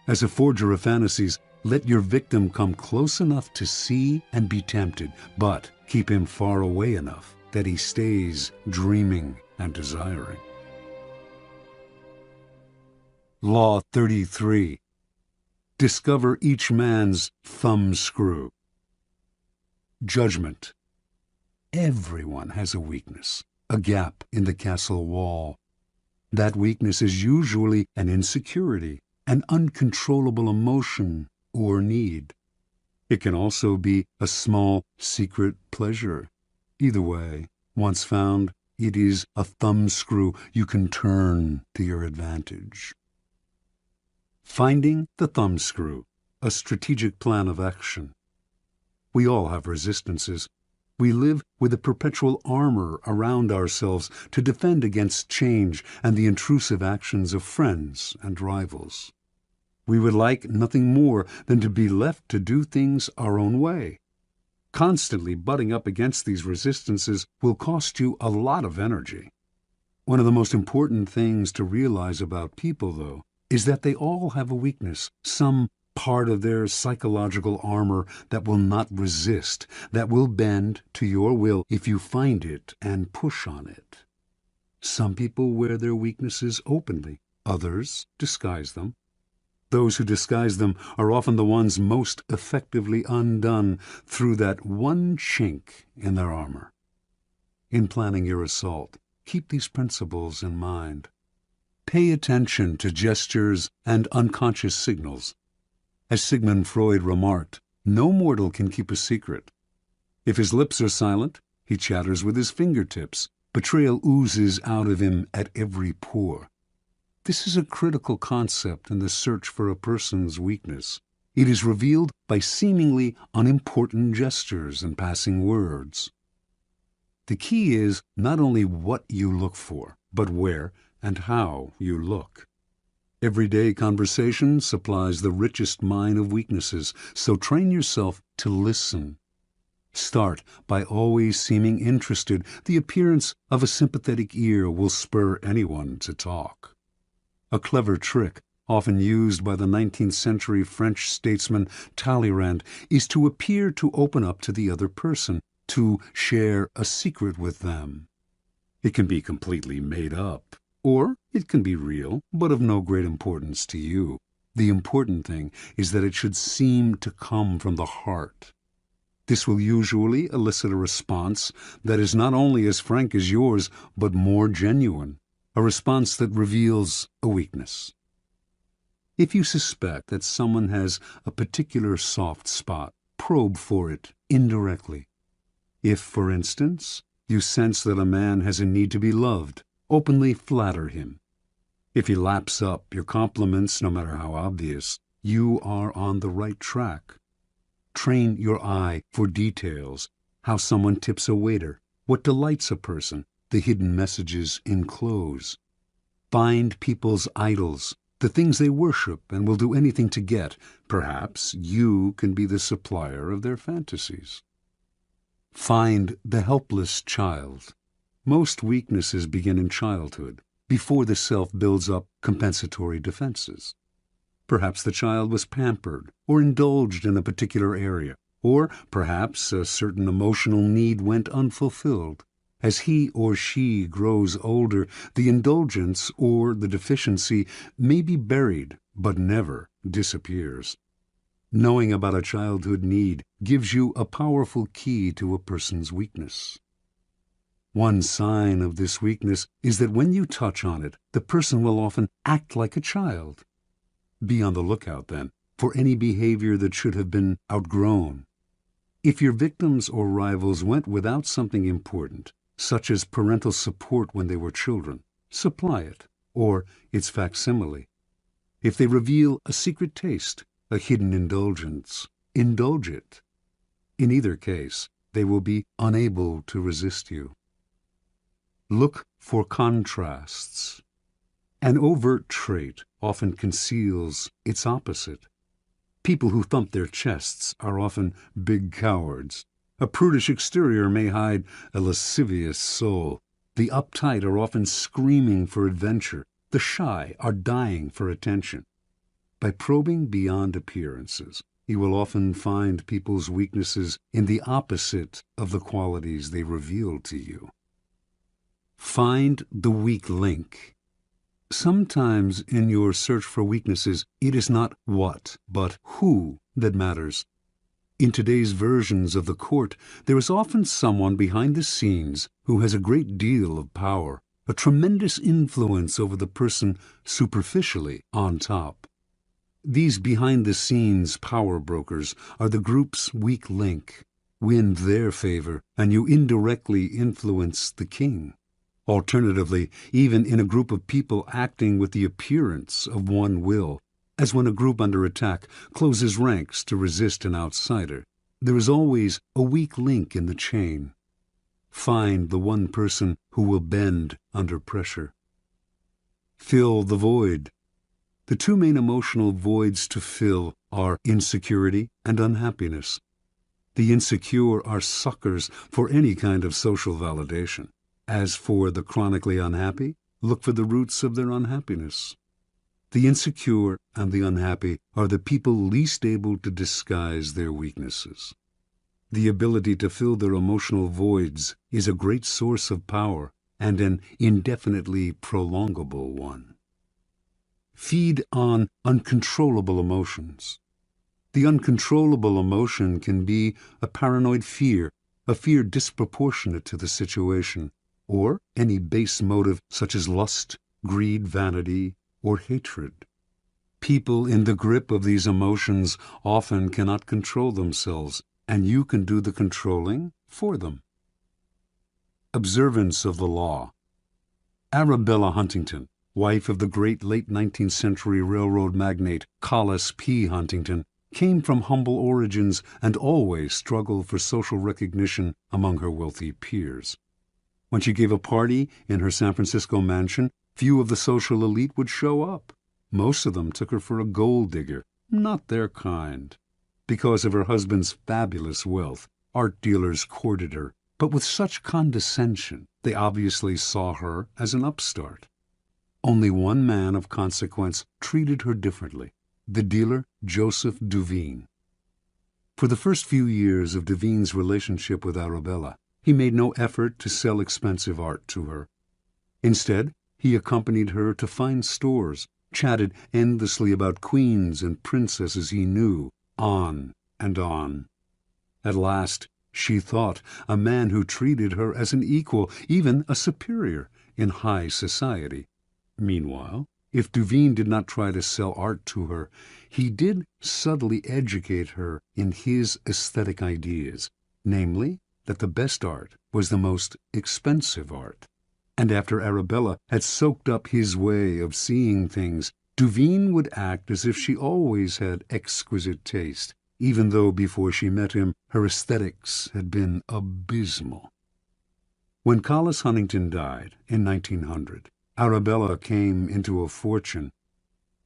[SPEAKER 1] As a forger of fantasies, let your victim come close enough to see and be tempted, but keep him far away enough that he stays dreaming and desiring. Law 33. Discover each man's thumbscrew. Judgment. Everyone has a weakness, a gap in the castle wall. That weakness is usually an insecurity, an uncontrollable emotion or need. It can also be a small, secret pleasure. Either way, once found, it is a thumbscrew you can turn to your advantage. Finding the thumbscrew, a strategic plan of action. We all have resistances. We live with a perpetual armor around ourselves to defend against change and the intrusive actions of friends and rivals. We would like nothing more than to be left to do things our own way. Constantly butting up against these resistances will cost you a lot of energy. One of the most important things to realize about people, though, is that they all have a weakness, some part of their psychological armor that will not resist, that will bend to your will if you find it and push on it. Some people wear their weaknesses openly, others disguise them. Those who disguise them are often the ones most effectively undone through that one chink in their armor. In planning your assault, keep these principles in mind. Pay attention to gestures and unconscious signals. As Sigmund Freud remarked, no mortal can keep a secret. If his lips are silent, he chatters with his fingertips. Betrayal oozes out of him at every pore. This is a critical concept in the search for a person's weakness. It is revealed by seemingly unimportant gestures and passing words. The key is not only what you look for, but where and how you look. Everyday conversation supplies the richest mine of weaknesses, so train yourself to listen. Start by always seeming interested. The appearance of a sympathetic ear will spur anyone to talk. A clever trick, often used by the 19th century French statesman Talleyrand, is to appear to open up to the other person, to share a secret with them. It can be completely made up, or it can be real, but of no great importance to you. The important thing is that it should seem to come from the heart. This will usually elicit a response that is not only as frank as yours, but more genuine, a response that reveals a weakness. If you suspect that someone has a particular soft spot, probe for it indirectly. If, for instance, you sense that a man has a need to be loved, openly flatter him. If he laps up your compliments, no matter how obvious, you are on the right track. Train your eye for details, how someone tips a waiter, what delights a person, the hidden messages enclose. Find people's idols, the things they worship and will do anything to get. Perhaps you can be the supplier of their fantasies. Find the helpless child. Most weaknesses begin in childhood, before the self builds up compensatory defenses. Perhaps the child was pampered or indulged in a particular area, or perhaps a certain emotional need went unfulfilled. As he or she grows older, the indulgence or the deficiency may be buried, but never disappears. Knowing about a childhood need gives you a powerful key to a person's weakness. One sign of this weakness is that when you touch on it, the person will often act like a child. Be on the lookout, then, for any behavior that should have been outgrown. If your victims or rivals went without something important, such as parental support when they were children, supply it, or its facsimile. If they reveal a secret taste, a hidden indulgence, indulge it. In either case, they will be unable to resist you. Look for contrasts. An overt trait often conceals its opposite. People who thump their chests are often big cowards. A prudish exterior may hide a lascivious soul. The uptight are often screaming for adventure. The shy are dying for attention. By probing beyond appearances, you will often find people's weaknesses in the opposite of the qualities they reveal to you. Find the weak link. Sometimes in your search for weaknesses, it is not what, but who that matters. In today's versions of the court, there is often someone behind the scenes who has a great deal of power, a tremendous influence over the person superficially on top. These behind-the-scenes power brokers are the group's weak link. Win their favor, and you indirectly influence the king. Alternatively, even in a group of people acting with the appearance of one will, as when a group under attack closes ranks to resist an outsider, there is always a weak link in the chain. Find the one person who will bend under pressure. Fill the void. The two main emotional voids to fill are insecurity and unhappiness. The insecure are suckers for any kind of social validation. As for the chronically unhappy, look for the roots of their unhappiness. The insecure and the unhappy are the people least able to disguise their weaknesses. The ability to fill their emotional voids is a great source of power and an indefinitely prolongable one. Feed on uncontrollable emotions. The uncontrollable emotion can be a paranoid fear, a fear disproportionate to the situation, or any base motive such as lust, greed, vanity, or hatred. People in the grip of these emotions often cannot control themselves, and you can do the controlling for them. Observance of the law. Arabella Huntington, wife of the great late 19th century railroad magnate Collis P. Huntington, came from humble origins and always struggled for social recognition among her wealthy peers. When she gave a party in her San Francisco mansion, few of the social elite would show up. Most of them took her for a gold digger, not their kind. Because of her husband's fabulous wealth, art dealers courted her, but with such condescension they obviously saw her as an upstart. Only one man of consequence treated her differently, the dealer Joseph Duveen. For the first few years of Duveen's relationship with Arabella, he made no effort to sell expensive art to her. Instead, he accompanied her to fine stores, chatted endlessly about queens and princesses he knew, on and on. At last, she thought, a man who treated her as an equal, even a superior, in high society. Meanwhile, if Duveen did not try to sell art to her, he did subtly educate her in his aesthetic ideas, namely, that the best art was the most expensive art. And after Arabella had soaked up his way of seeing things, Duveen would act as if she always had exquisite taste, even though before she met him her aesthetics had been abysmal. When Collis Huntington died in 1900, Arabella came into a fortune.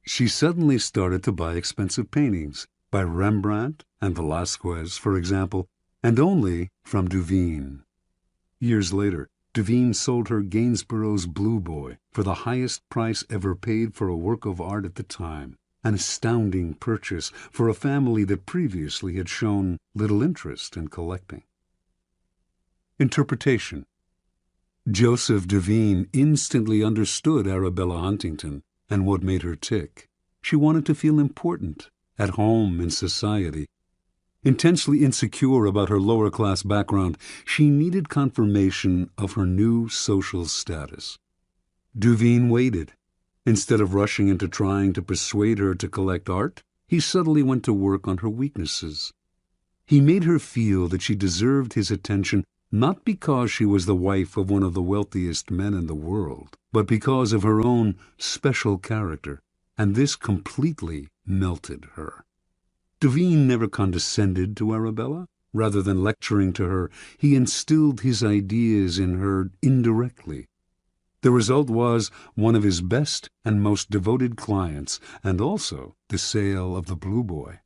[SPEAKER 1] She suddenly started to buy expensive paintings, by Rembrandt and Velázquez, for example, and only from Duveen. Years later, Duveen sold her Gainsborough's Blue Boy for the highest price ever paid for a work of art at the time, an astounding purchase for a family that previously had shown little interest in collecting. Interpretation. Joseph Duveen instantly understood Arabella Huntington and what made her tick. She wanted to feel important, at home in society. Intensely insecure about her lower-class background, she needed confirmation of her new social status. Duveen waited. Instead of rushing into trying to persuade her to collect art, he subtly went to work on her weaknesses. He made her feel that she deserved his attention not because she was the wife of one of the wealthiest men in the world, but because of her own special character, and this completely melted her. Duveen never condescended to Arabella. Rather than lecturing to her, he instilled his ideas in her indirectly. The result was one of his best and most devoted clients, and also the sale of the Blue Boy.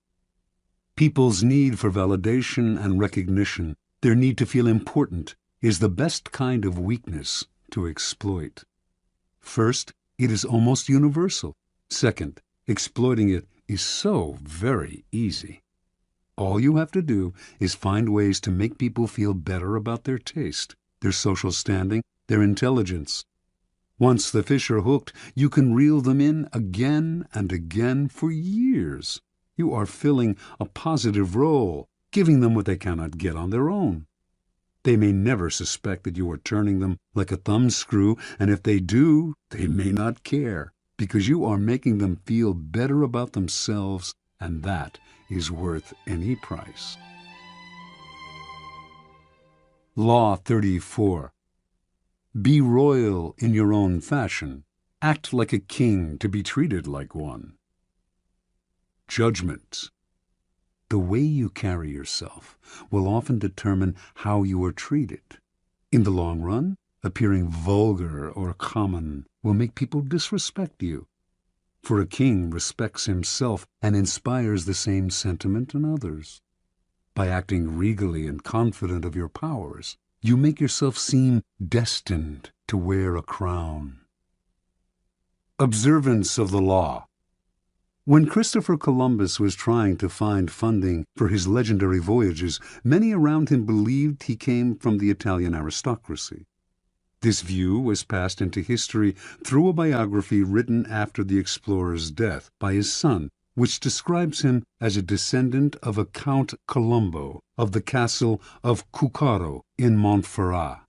[SPEAKER 1] People's need for validation and recognition, their need to feel important, is the best kind of weakness to exploit. First, it is almost universal. Second, exploiting it is so very easy. All you have to do is find ways to make people feel better about their taste, their social standing, their intelligence. Once the fish are hooked, you can reel them in again and again for years. You are filling a positive role, giving them what they cannot get on their own. They may never suspect that you are turning them like a thumbscrew, and if they do, they may not care, because you are making them feel better about themselves, and that is worth any price. Law 34. Be royal in your own fashion. Act like a king to be treated like one. Judgment. The way you carry yourself will often determine how you are treated. In the long run, appearing vulgar or common will make people disrespect you. For a king respects himself and inspires the same sentiment in others. By acting regally and confident of your powers, you make yourself seem destined to wear a crown. Observance of the law. When Christopher Columbus was trying to find funding for his legendary voyages, many around him believed he came from the Italian aristocracy. This view was passed into history through a biography written after the explorer's death by his son, which describes him as a descendant of a Count Colombo of the castle of Cuccaro in Montferrat.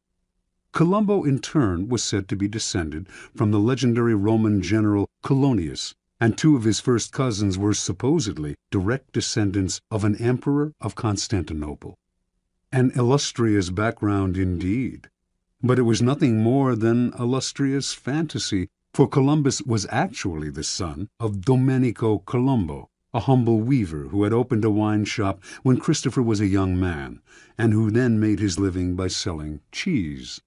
[SPEAKER 1] Colombo, in turn, was said to be descended from the legendary Roman general Colonius, and two of his first cousins were supposedly direct descendants of an emperor of Constantinople. An illustrious background indeed. But it was nothing more than illustrious fantasy, for Columbus was actually the son of Domenico Colombo, a humble weaver who had opened a wine shop when Christopher was a young man, and who then made his living by selling cheese.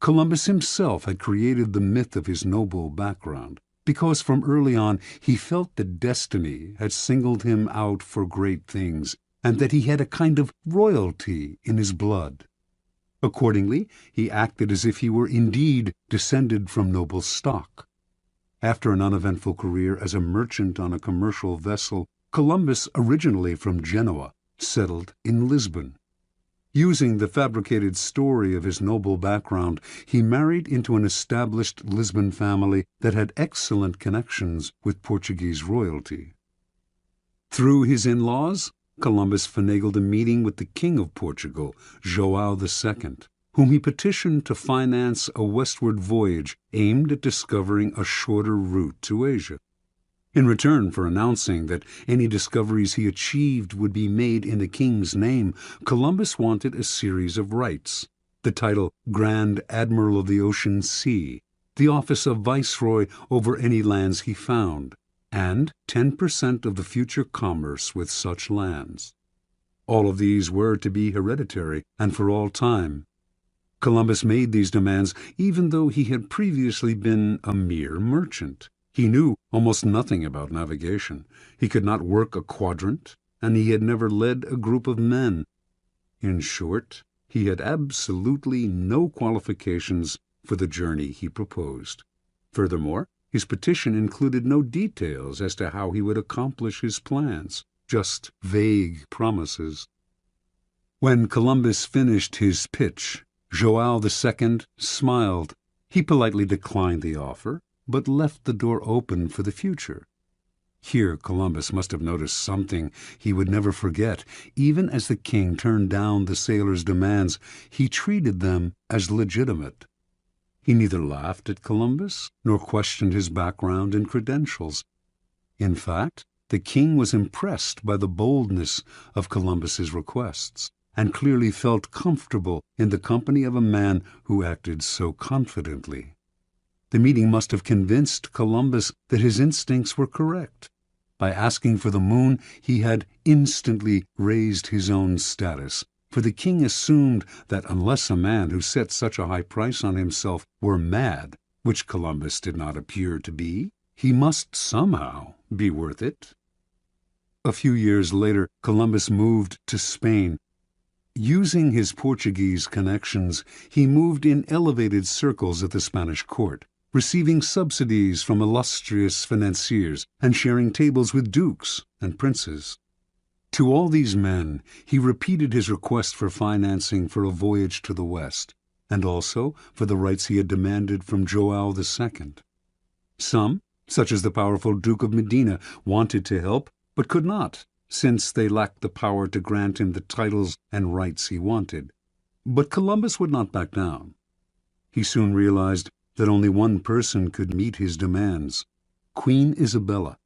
[SPEAKER 1] Columbus himself had created the myth of his noble background, because from early on he felt that destiny had singled him out for great things, and that he had a kind of royalty in his blood. Accordingly, he acted as if he were indeed descended from noble stock. After an uneventful career as a merchant on a commercial vessel, Columbus, originally from Genoa, settled in Lisbon. Using the fabricated story of his noble background, he married into an established Lisbon family that had excellent connections with Portuguese royalty. Through his in-laws, Columbus finagled a meeting with the King of Portugal, João II, whom he petitioned to finance a westward voyage aimed at discovering a shorter route to Asia. In return for announcing that any discoveries he achieved would be made in the king's name, Columbus wanted a series of rights: the title Grand Admiral of the Ocean Sea, the office of Viceroy over any lands he found, and 10% of the future commerce with such lands. All of these were to be hereditary and for all time. Columbus made these demands even though he had previously been a mere merchant. He knew almost nothing about navigation. He could not work a quadrant, and he had never led a group of men. In short, he had absolutely no qualifications for the journey he proposed. Furthermore, his petition included no details as to how he would accomplish his plans, just vague promises. When Columbus finished his pitch, João II smiled. He politely declined the offer, but left the door open for the future. Here Columbus must have noticed something he would never forget. Even as the king turned down the sailors' demands, he treated them as legitimate. He neither laughed at Columbus nor questioned his background and credentials. In fact, the king was impressed by the boldness of Columbus's requests, and clearly felt comfortable in the company of a man who acted so confidently. The meeting must have convinced Columbus that his instincts were correct. By asking for the moon, he had instantly raised his own status, for the king assumed that unless a man who set such a high price on himself were mad, which Columbus did not appear to be, he must somehow be worth it. A few years later, Columbus moved to Spain. Using his Portuguese connections, he moved in elevated circles at the Spanish court, receiving subsidies from illustrious financiers and sharing tables with dukes and princes. To all these men, he repeated his request for financing for a voyage to the West, and also for the rights he had demanded from João II. Some, such as the powerful Duke of Medina, wanted to help, but could not, since they lacked the power to grant him the titles and rights he wanted. But Columbus would not back down. He soon realized that only one person could meet his demands: Queen Isabella.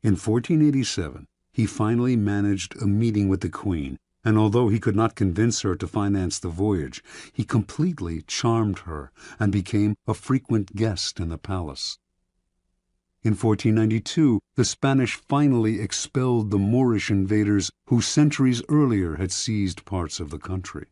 [SPEAKER 1] In 1487, he finally managed a meeting with the Queen, and although he could not convince her to finance the voyage, he completely charmed her and became a frequent guest in the palace. In 1492, the Spanish finally expelled the Moorish invaders who centuries earlier had seized parts of the country.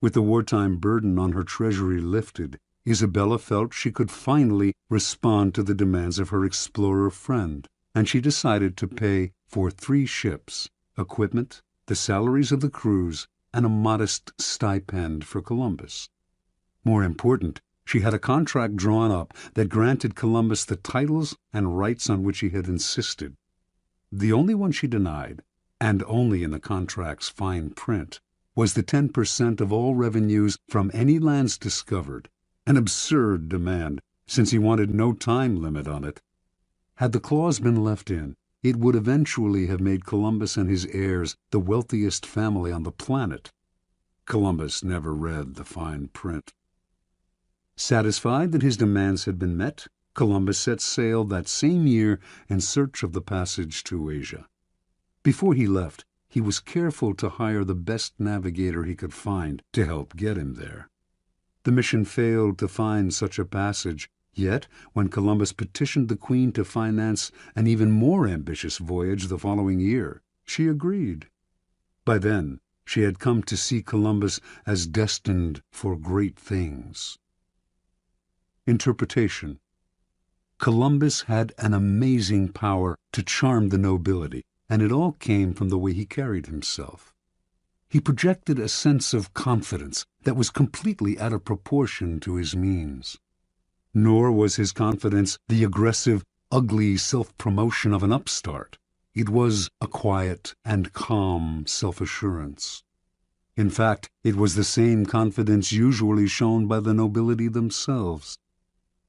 [SPEAKER 1] With the wartime burden on her treasury lifted, Isabella felt she could finally respond to the demands of her explorer friend, and she decided to pay for 3 ships, equipment, the salaries of the crews, and a modest stipend for Columbus. More important, she had a contract drawn up that granted Columbus the titles and rights on which he had insisted. The only one she denied, and only in the contract's fine print, was the 10% of all revenues from any lands discovered, an absurd demand, since he wanted no time limit on it. Had the clause been left in, it would eventually have made Columbus and his heirs the wealthiest family on the planet. Columbus never read the fine print. Satisfied that his demands had been met, Columbus set sail that same year in search of the passage to Asia. Before he left, he was careful to hire the best navigator he could find to help get him there. The mission failed to find such a passage, yet when Columbus petitioned the Queen to finance an even more ambitious voyage the following year, she agreed. By then, she had come to see Columbus as destined for great things. Interpretation. Columbus had an amazing power to charm the nobility, and it all came from the way he carried himself. He projected a sense of confidence that was completely out of proportion to his means. Nor was his confidence the aggressive, ugly self-promotion of an upstart. It was a quiet and calm self-assurance. In fact, it was the same confidence usually shown by the nobility themselves.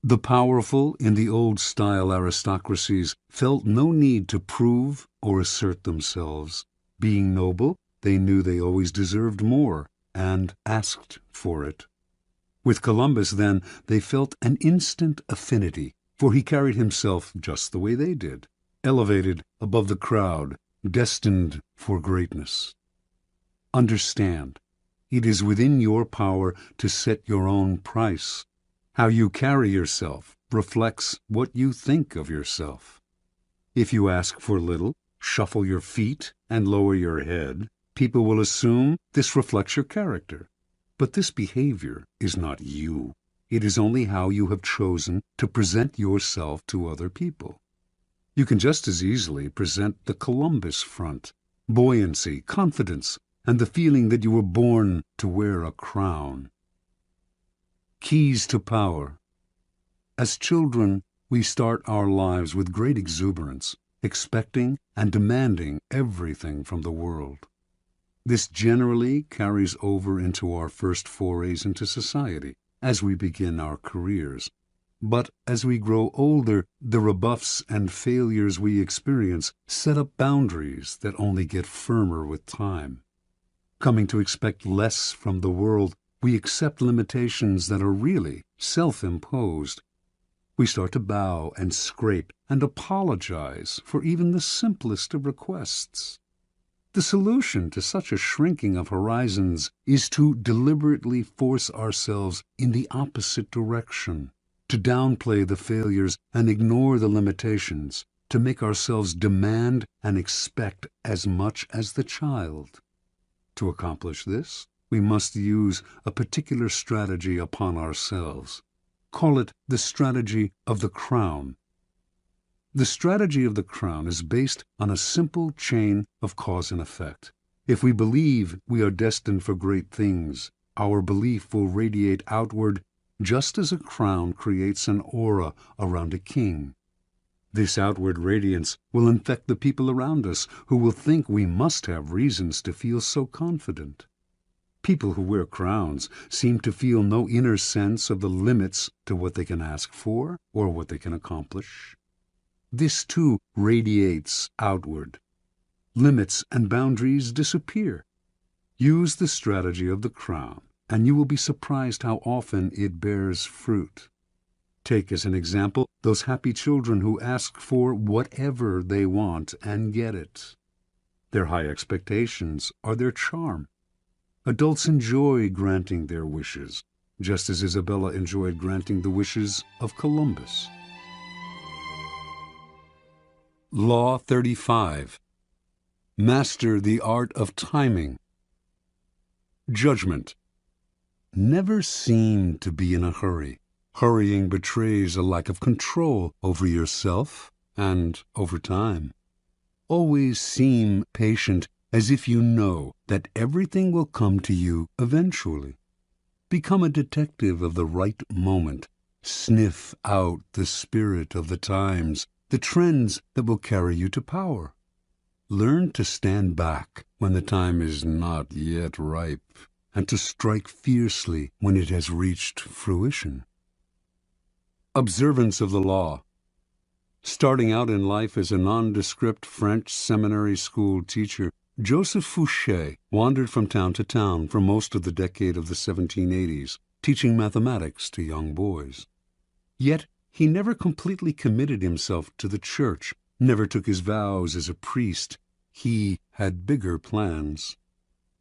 [SPEAKER 1] The powerful in the old-style aristocracies felt no need to prove or assert themselves. Being noble, they knew they always deserved more and asked for it. With Columbus, then, they felt an instant affinity, for he carried himself just the way they did, elevated above the crowd, destined for greatness. Understand, it is within your power to set your own price. How you carry yourself reflects what you think of yourself. If you ask for little, shuffle your feet, and lower your head, people will assume this reflects your character. But this behavior is not you. It is only how you have chosen to present yourself to other people. You can just as easily present the Columbus front, buoyancy, confidence, and the feeling that you were born to wear a crown. Keys to power. As children, we start our lives with great exuberance, expecting and demanding everything from the world. This generally carries over into our first forays into society, as we begin our careers. But as we grow older, the rebuffs and failures we experience set up boundaries that only get firmer with time. Coming to expect less from the world, we accept limitations that are really self-imposed. We start to bow and scrape and apologize for even the simplest of requests. The solution to such a shrinking of horizons is to deliberately force ourselves in the opposite direction, to downplay the failures and ignore the limitations, to make ourselves demand and expect as much as the child. To accomplish this, we must use a particular strategy upon ourselves. Call it the strategy of the crown. The strategy of the crown is based on a simple chain of cause and effect. If we believe we are destined for great things, our belief will radiate outward just as a crown creates an aura around a king. This outward radiance will infect the people around us, who will think we must have reasons to feel so confident. People who wear crowns seem to feel no inner sense of the limits to what they can ask for or what they can accomplish. This, too, radiates outward. Limits and boundaries disappear. Use the strategy of the crown, and you will be surprised how often it bears fruit. Take as an example those happy children who ask for whatever they want and get it. Their high expectations are their charm. Adults enjoy granting their wishes, just as Isabella enjoyed granting the wishes of Columbus. Law 35. Master the art of timing. Judgment. Never seem to be in a hurry. Hurrying betrays a lack of control over yourself and over time. Always seem patient, as if you know that everything will come to you eventually. Become a detective of the right moment. Sniff out the spirit of the times, the trends that will carry you to power. Learn to stand back when the time is not yet ripe, and to strike fiercely when it has reached fruition. Observance of the law. Starting out in life as a nondescript French seminary school teacher, Joseph Fouché wandered from town to town for most of the decade of the 1780s, teaching mathematics to young boys. Yet he never completely committed himself to the church, never took his vows as a priest. He had bigger plans.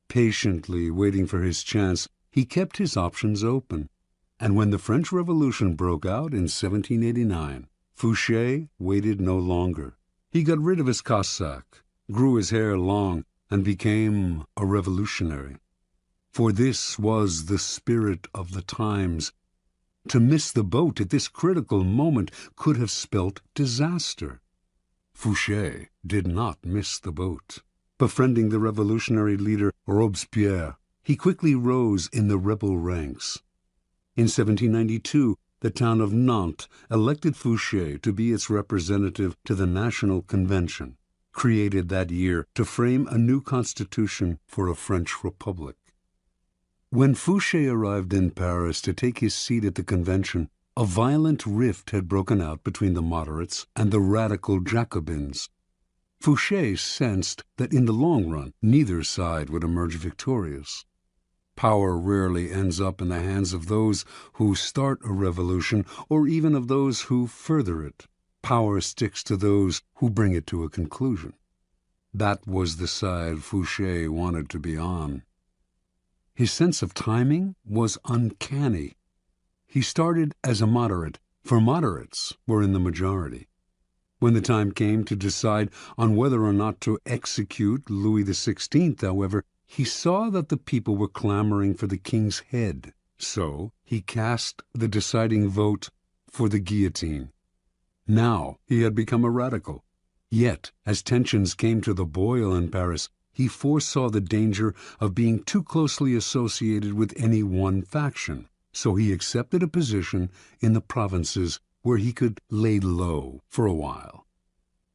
[SPEAKER 1] Patiently waiting for his chance, he kept his options open. And when the French Revolution broke out in 1789, Fouché waited no longer. He got rid of his cassock, grew his hair long, and became a revolutionary. For this was the spirit of the times. To miss the boat at this critical moment could have spelt disaster. Fouché did not miss the boat. Befriending the revolutionary leader Robespierre, he quickly rose in the rebel ranks. In 1792, the town of Nantes elected Fouché to be its representative to the National Convention, created that year to frame a new constitution for a French republic. When Fouché arrived in Paris to take his seat at the convention, a violent rift had broken out between the moderates and the radical Jacobins. Fouché sensed that in the long run neither side would emerge victorious. Power rarely ends up in the hands of those who start a revolution or even of those who further it. Power sticks to those who bring it to a conclusion. That was the side Fouché wanted to be on. His sense of timing was uncanny. He started as a moderate, for moderates were in the majority. When the time came to decide on whether or not to execute Louis XVI, however, he saw that the people were clamoring for the king's head, so he cast the deciding vote for the guillotine. Now he had become a radical. Yet, as tensions came to the boil in Paris, he foresaw the danger of being too closely associated with any one faction. So he accepted a position in the provinces where he could lay low for a while.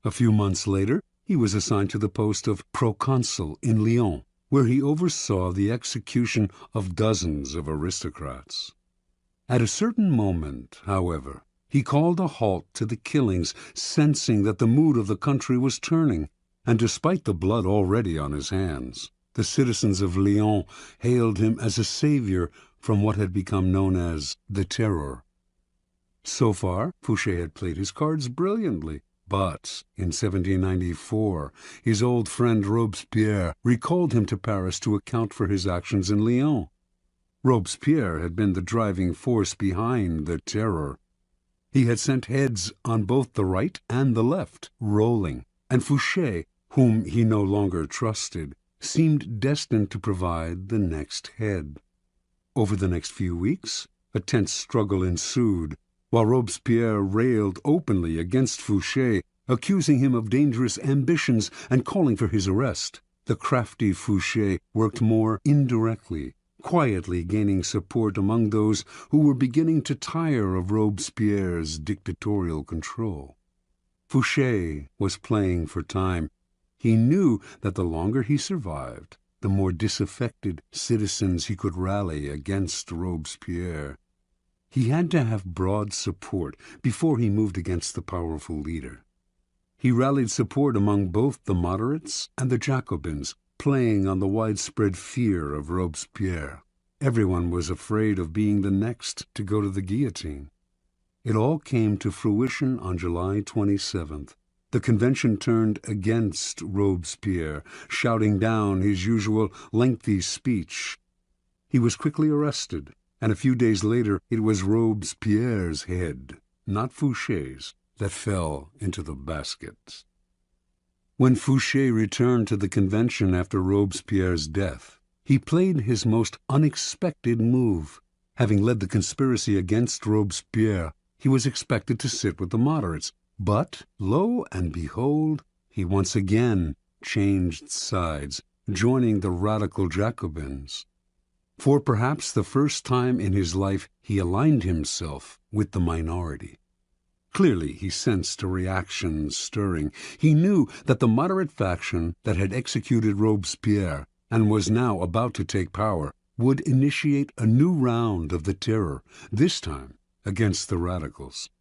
[SPEAKER 1] A few months later, he was assigned to the post of proconsul in Lyon, where he oversaw the execution of dozens of aristocrats. At a certain moment, however, he called a halt to the killings, sensing that the mood of the country was turning, and despite the blood already on his hands, the citizens of Lyon hailed him as a savior from what had become known as the Terror. So far, Fouché had played his cards brilliantly, but in 1794, his old friend Robespierre recalled him to Paris to account for his actions in Lyon. Robespierre had been the driving force behind the Terror. He had sent heads on both the right and the left rolling, and Fouché, whom he no longer trusted, seemed destined to provide the next head. Over the next few weeks, a tense struggle ensued, while Robespierre railed openly against Fouché, accusing him of dangerous ambitions and calling for his arrest. The crafty Fouché worked more indirectly, quietly gaining support among those who were beginning to tire of Robespierre's dictatorial control. Fouché was playing for time. He knew that the longer he survived, the more disaffected citizens he could rally against Robespierre. He had to have broad support before he moved against the powerful leader. He rallied support among both the moderates and the Jacobins, playing on the widespread fear of Robespierre. Everyone was afraid of being the next to go to the guillotine. It all came to fruition on July 27th. The convention turned against Robespierre, shouting down his usual lengthy speech. He was quickly arrested, and a few days later it was Robespierre's head, not Fouché's, that fell into the basket. When Fouché returned to the convention after Robespierre's death, he played his most unexpected move. Having led the conspiracy against Robespierre, he was expected to sit with the moderates. But, lo and behold, he once again changed sides, joining the radical Jacobins. For perhaps the first time in his life, he aligned himself with the minority. Clearly, he sensed a reaction stirring. He knew that the moderate faction that had executed Robespierre and was now about to take power would initiate a new round of the Terror, this time against the radicals.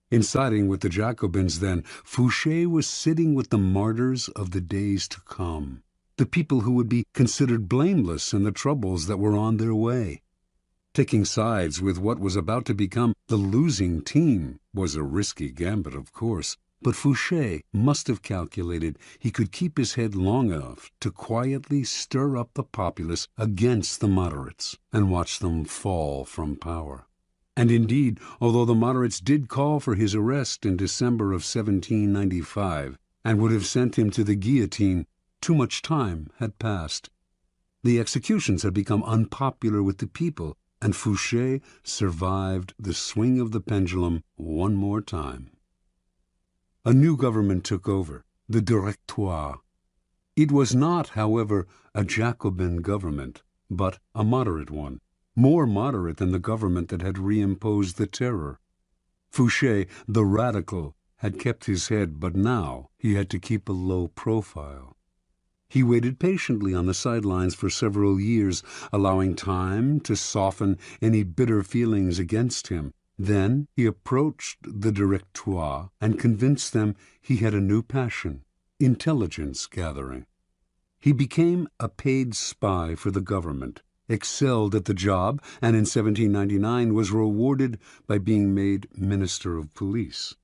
[SPEAKER 1] In siding with the Jacobins, then, Fouché was sitting with the martyrs of the days to come, the people who would be considered blameless in the troubles that were on their way. Taking sides with what was about to become the losing team was a risky gambit, of course, but Fouché must have calculated he could keep his head long enough to quietly stir up the populace against the moderates and watch them fall from power. And indeed, although the moderates did call for his arrest in December of 1795 and would have sent him to the guillotine, too much time had passed. The executions had become unpopular with the people, and Fouché survived the swing of the pendulum one more time. A new government took over, the Directoire. It was not, however, a Jacobin government, but a moderate one, more moderate than the government that had reimposed the terror. Fouché, the radical, had kept his head, but now he had to keep a low profile. He waited patiently on the sidelines for several years, allowing time to soften any bitter feelings against him. Then he approached the Directoire and convinced them he had a new passion, intelligence gathering. He became a paid spy for the government, excelled at the job, and in 1799 was rewarded by being made Minister of Police.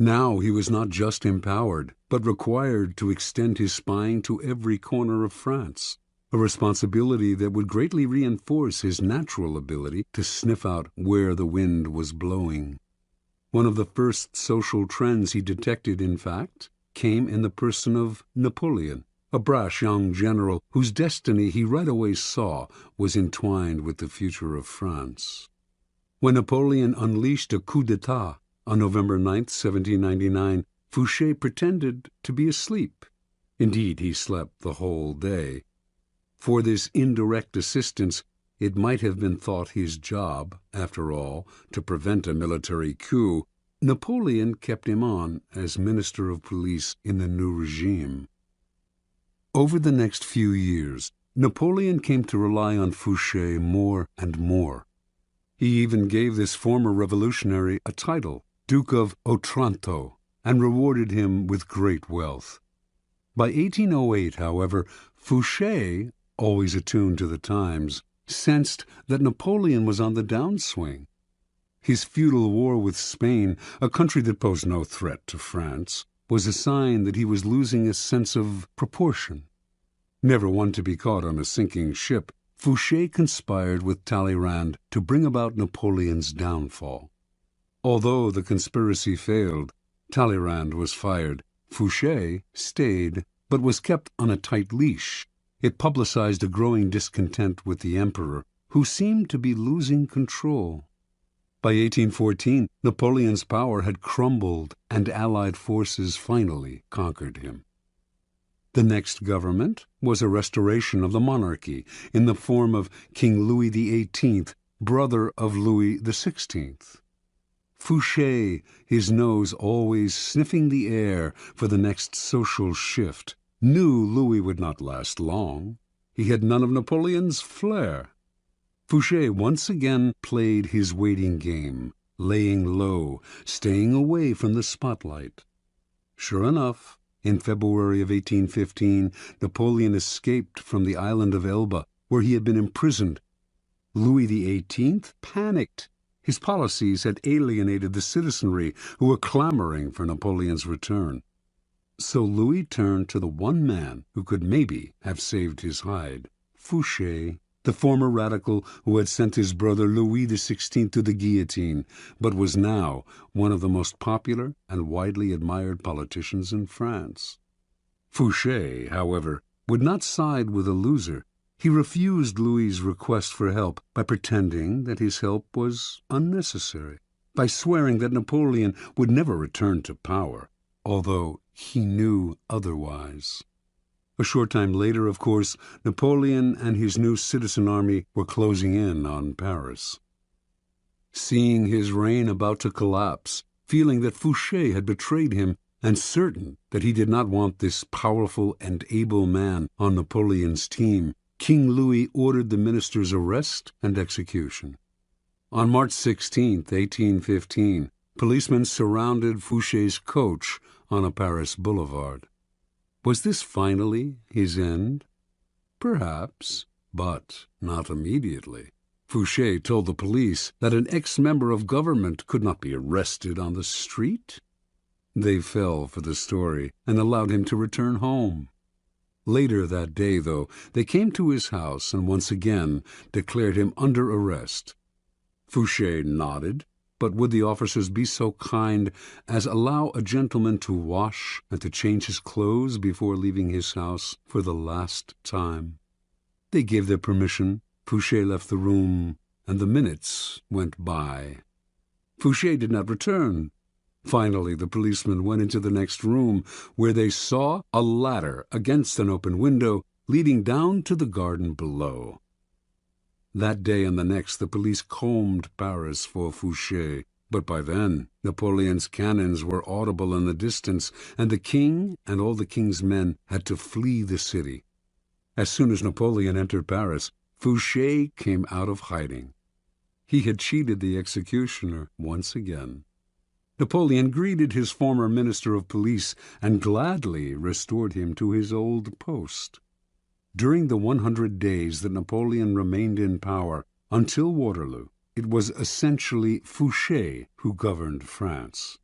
[SPEAKER 1] Now he was not just empowered, but required to extend his spying to every corner of France, a responsibility that would greatly reinforce his natural ability to sniff out where the wind was blowing. One of the first social trends he detected, in fact, came in the person of Napoleon, a brash young general whose destiny he right away saw was entwined with the future of France. When Napoleon unleashed a coup d'etat on November 9, 1799, Fouché pretended to be asleep. Indeed, he slept the whole day. For this indirect assistance, it might have been thought his job, after all, to prevent a military coup. Napoleon kept him on as Minister of Police in the new regime. Over the next few years, Napoleon came to rely on Fouché more and more. He even gave this former revolutionary a title, Duke of Otranto, and rewarded him with great wealth. By 1808, however, Fouché, always attuned to the times, sensed that Napoleon was on the downswing. His feudal war with Spain, a country that posed no threat to France, was a sign that he was losing a sense of proportion. Never one to be caught on a sinking ship, Fouché conspired with Talleyrand to bring about Napoleon's downfall. Although the conspiracy failed, Talleyrand was fired. Fouché stayed, but was kept on a tight leash. It publicized a growing discontent with the emperor, who seemed to be losing control. By 1814, Napoleon's power had crumbled, and Allied forces finally conquered him. The next government was a restoration of the monarchy in the form of King Louis XVIII, brother of Louis XVI. Fouché, his nose always sniffing the air for the next social shift, knew Louis would not last long. He had none of Napoleon's flair. Fouché once again played his waiting game, laying low, staying away from the spotlight. Sure enough, in February of 1815, Napoleon escaped from the island of Elba, where he had been imprisoned. Louis XVIII panicked. His policies had alienated the citizenry, who were clamoring for Napoleon's return. So Louis turned to the one man who could maybe have saved his hide, Fouché, the former radical who had sent his brother Louis XVI to the guillotine, but was now one of the most popular and widely admired politicians in France. Fouché, however, would not side with a loser. He refused Louis's request for help by pretending that his help was unnecessary, by swearing that Napoleon would never return to power, although he knew otherwise. A short time later, of course, Napoleon and his new citizen army were closing in on Paris. Seeing his reign about to collapse, feeling that Fouché had betrayed him, and certain that he did not want this powerful and able man on Napoleon's team, King Louis ordered the minister's arrest and execution. On March 16, 1815, policemen surrounded Fouché's coach on a Paris boulevard. Was this finally his end? Perhaps, but not immediately. Fouché told the police that an ex-member of government could not be arrested on the street. They fell for the story and allowed him to return home. Later that day, though, they came to his house and once again declared him under arrest. Fouché nodded, but would the officers be so kind as allow a gentleman to wash and to change his clothes before leaving his house for the last time? They gave their permission. Fouché left the room, and the minutes went by. Fouché did not return. Finally, the policemen went into the next room, where they saw a ladder against an open window leading down to the garden below. That day and the next the police combed Paris for Fouché, but by then Napoleon's cannons were audible in the distance, and the king and all the king's men had to flee the city. As soon as Napoleon entered Paris, Fouché came out of hiding. He had cheated the executioner once again. Napoleon greeted his former minister of police and gladly restored him to his old post. During the 100 days that Napoleon remained in power, until Waterloo, it was essentially Fouché who governed France.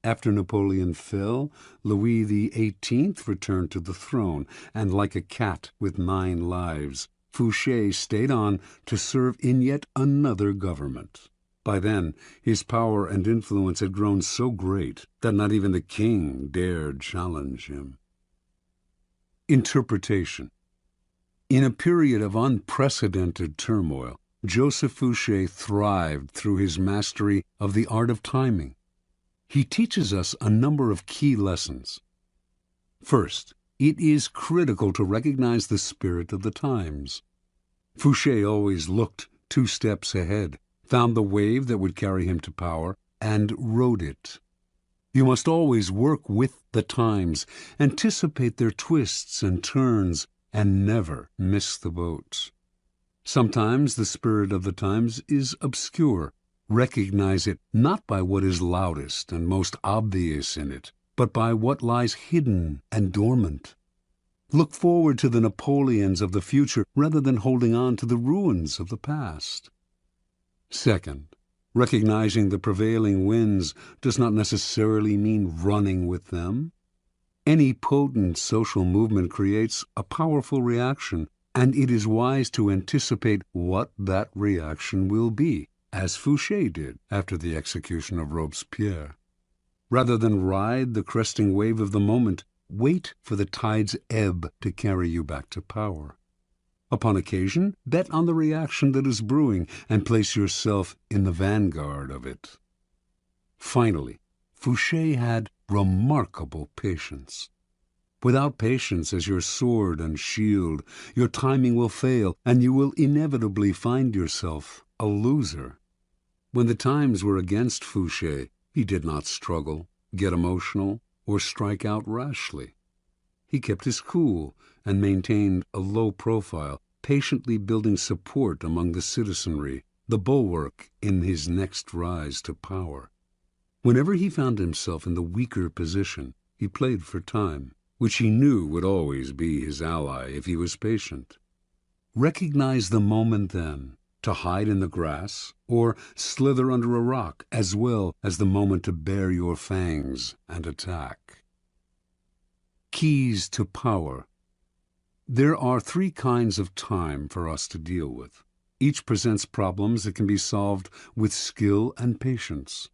[SPEAKER 1] After Napoleon fell, Louis XVIII returned to the throne, and like a cat with 9 lives, Fouché stayed on to serve in yet another government. By then, his power and influence had grown so great that not even the king dared challenge him. Interpretation. In a period of unprecedented turmoil, Joseph Fouché thrived through his mastery of the art of timing. He teaches us a number of key lessons. First, it is critical to recognize the spirit of the times. Fouché always looked 2 steps ahead, found the wave that would carry him to power, and rode it. You must always work with the times, anticipate their twists and turns, and never miss the boat. Sometimes the spirit of the times is obscure. Recognize it not by what is loudest and most obvious in it, but by what lies hidden and dormant. Look forward to the Napoleons of the future rather than holding on to the ruins of the past. Second, recognizing the prevailing winds does not necessarily mean running with them. Any potent social movement creates a powerful reaction, and it is wise to anticipate what that reaction will be, as Fouché did after the execution of Robespierre. Rather than ride the cresting wave of the moment, wait for the tide's ebb to carry you back to power. Upon occasion, bet on the reaction that is brewing and place yourself in the vanguard of it. Finally, Fouché had remarkable patience. Without patience as your sword and shield, your timing will fail, and you will inevitably find yourself a loser. When the times were against Fouché, he did not struggle, get emotional, or strike out rashly. He kept his cool and maintained a low profile, patiently building support among the citizenry, the bulwark in his next rise to power. Whenever he found himself in the weaker position, he played for time, which he knew would always be his ally if he was patient. Recognize the moment then, to hide in the grass or slither under a rock, as well as the moment to bare your fangs and attack. Keys to power. There are 3 kinds of time for us to deal with. Each presents problems that can be solved with skill and patience.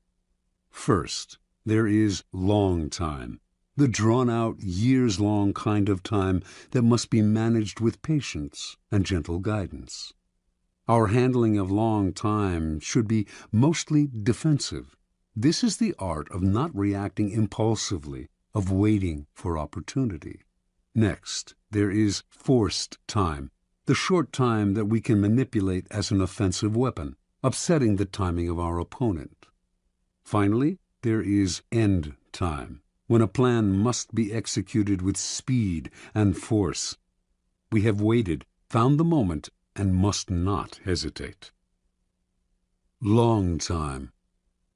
[SPEAKER 1] First, there is long time, the drawn-out, years-long kind of time that must be managed with patience and gentle guidance. Our handling of long time should be mostly defensive. This is the art of not reacting impulsively, of waiting for opportunity. Next, there is forced time, the short time that we can manipulate as an offensive weapon, upsetting the timing of our opponent. Finally, there is end time, when a plan must be executed with speed and force. We have waited, found the moment, and must not hesitate. Long time.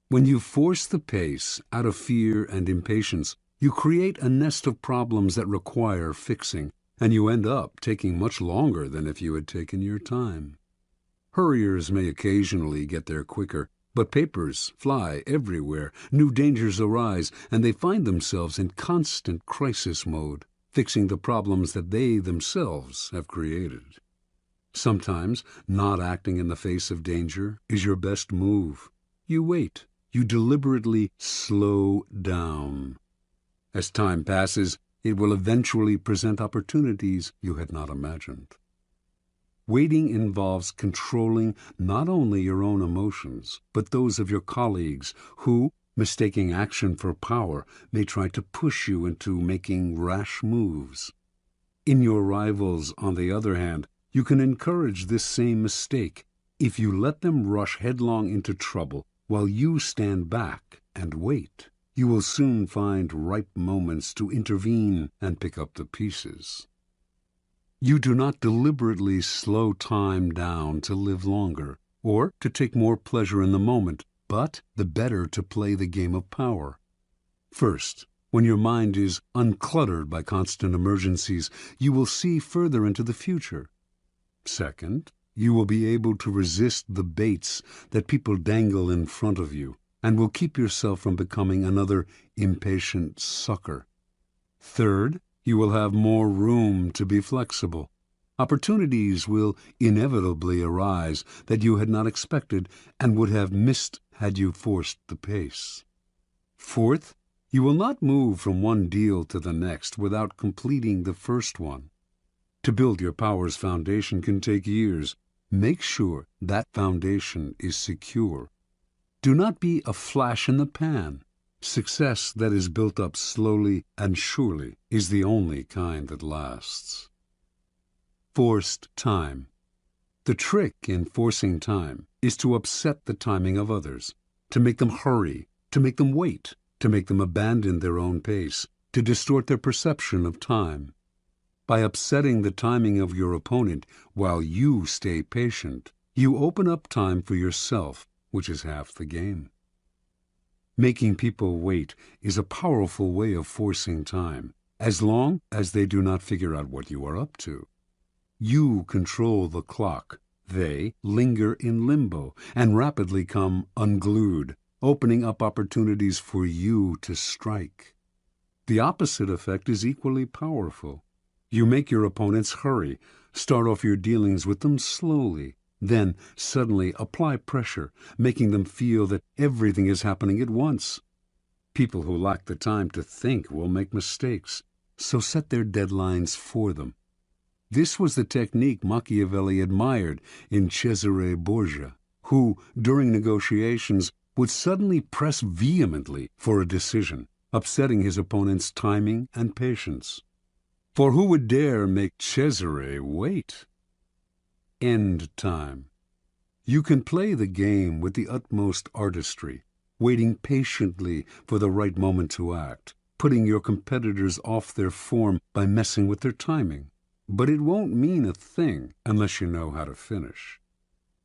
[SPEAKER 1] When you force the pace out of fear and impatience, you create a nest of problems that require fixing, and you end up taking much longer than if you had taken your time. Hurriers may occasionally get there quicker, but papers fly everywhere, new dangers arise, and they find themselves in constant crisis mode, fixing the problems that they themselves have created. Sometimes not acting in the face of danger is your best move. You wait. You deliberately slow down. As time passes, it will eventually present opportunities you had not imagined. Waiting involves controlling not only your own emotions, but those of your colleagues who, mistaking action for power, may try to push you into making rash moves. In your rivals, on the other hand, you can encourage this same mistake if you let them rush headlong into trouble while you stand back and wait. You will soon find ripe moments to intervene and pick up the pieces. You do not deliberately slow time down to live longer, or to take more pleasure in the moment, but the better to play the game of power. First, when your mind is uncluttered by constant emergencies, you will see further into the future. Second, you will be able to resist the baits that people dangle in front of you, and will keep yourself from becoming another impatient sucker. Third, you will have more room to be flexible. Opportunities will inevitably arise that you had not expected and would have missed had you forced the pace. Fourth, you will not move from one deal to the next without completing the first one. To build your power's foundation can take years. Make sure that foundation is secure. Do not be a flash in the pan. Success that is built up slowly and surely is the only kind that lasts. Forced time. The trick in forcing time is to upset the timing of others, to make them hurry, to make them wait, to make them abandon their own pace, to distort their perception of time. By upsetting the timing of your opponent while you stay patient, you open up time for yourself, which is half the game. Making people wait is a powerful way of forcing time, as long as they do not figure out what you are up to. You control the clock. They linger in limbo and rapidly come unglued, opening up opportunities for you to strike. The opposite effect is equally powerful. You make your opponents hurry, start off your dealings with them slowly, then suddenly apply pressure, making them feel that everything is happening at once. People who lack the time to think will make mistakes, so set their deadlines for them. This was the technique Machiavelli admired in Cesare Borgia, who, during negotiations, would suddenly press vehemently for a decision, upsetting his opponent's timing and patience. For who would dare make Cesare wait? End time. You can play the game with the utmost artistry, waiting patiently for the right moment to act, putting your competitors off their form by messing with their timing. But it won't mean a thing unless you know how to finish.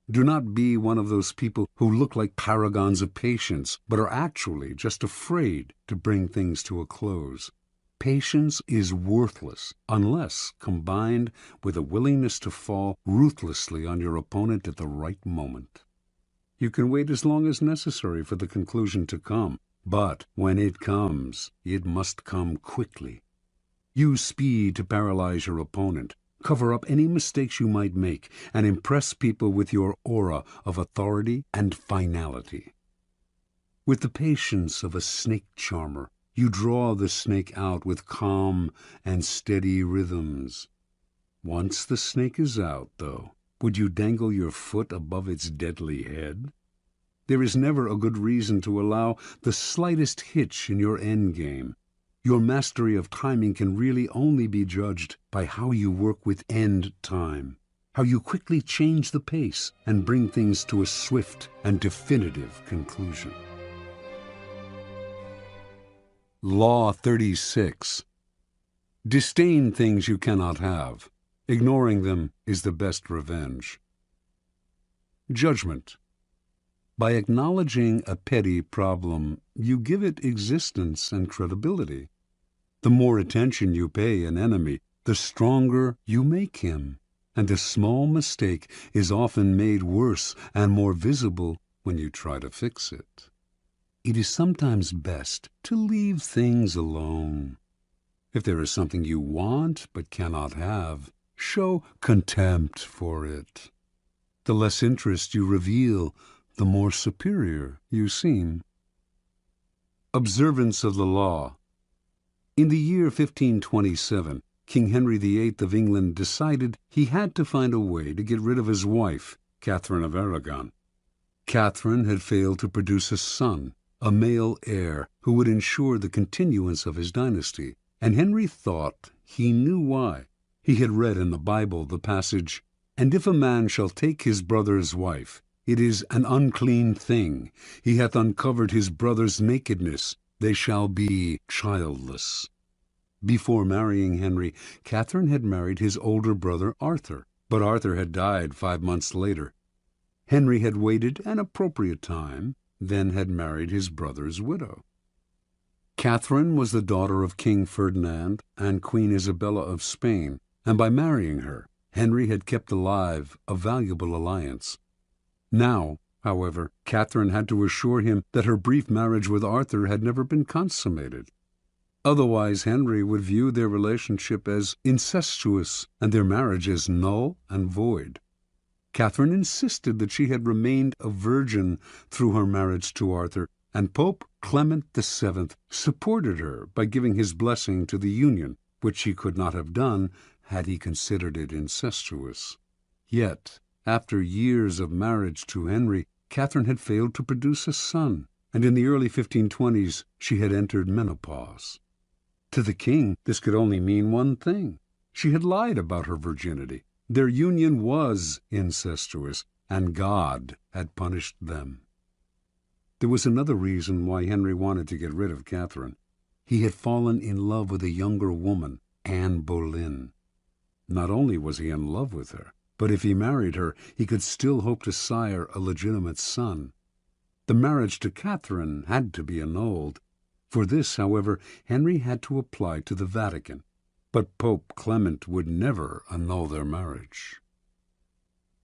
[SPEAKER 1] Do not be one of those people who look like paragons of patience, but are actually just afraid to bring things to a close. Patience is worthless unless combined with a willingness to fall ruthlessly on your opponent at the right moment. You can wait as long as necessary for the conclusion to come, but when it comes, it must come quickly. Use speed to paralyze your opponent, cover up any mistakes you might make, and impress people with your aura of authority and finality. With the patience of a snake charmer, you draw the snake out with calm and steady rhythms. Once the snake is out, though, would you dangle your foot above its deadly head? There is never a good reason to allow the slightest hitch in your endgame. Your mastery of timing can really only be judged by how you work with end time, how you quickly change the pace and bring things to a swift and definitive conclusion. Law 36. Disdain things you cannot have. Ignoring them is the best revenge. Judgment. By acknowledging a petty problem, you give it existence and credibility. The more attention you pay an enemy, the stronger you make him, and a small mistake is often made worse and more visible when you try to fix it. It is sometimes best to leave things alone. If there is something you want but cannot have, show contempt for it. The less interest you reveal, the more superior you seem. Observance of the law. In the year 1527, King Henry VIII of England decided he had to find a way to get rid of his wife, Catherine of Aragon. Catherine had failed to produce a son, a male heir, who would ensure the continuance of his dynasty, and Henry thought he knew why. He had read in the Bible the passage, "And if a man shall take his brother's wife, it is an unclean thing. He hath uncovered his brother's nakedness. They shall be childless." Before marrying Henry, Catherine had married his older brother Arthur, but Arthur had died 5 months later. Henry had waited an appropriate time, then had married his brother's widow. Catherine was the daughter of King Ferdinand and Queen Isabella of Spain, and by marrying her, Henry had kept alive a valuable alliance. Now, however, Catherine had to assure him that her brief marriage with Arthur had never been consummated. Otherwise, Henry would view their relationship as incestuous and their marriage as null and void. Catherine insisted that she had remained a virgin through her marriage to Arthur, and Pope Clement VII supported her by giving his blessing to the union, which he could not have done had he considered it incestuous. Yet, after years of marriage to Henry, Catherine had failed to produce a son, and in the early 1520s she had entered menopause. To the king, this could only mean one thing. She had lied about her virginity. Their union was incestuous, and God had punished them. There was another reason why Henry wanted to get rid of Catherine. He had fallen in love with a younger woman, Anne Boleyn. Not only was he in love with her, but if he married her, he could still hope to sire a legitimate son. The marriage to Catherine had to be annulled. For this, however, Henry had to apply to the Vatican, but Pope Clement would never annul their marriage.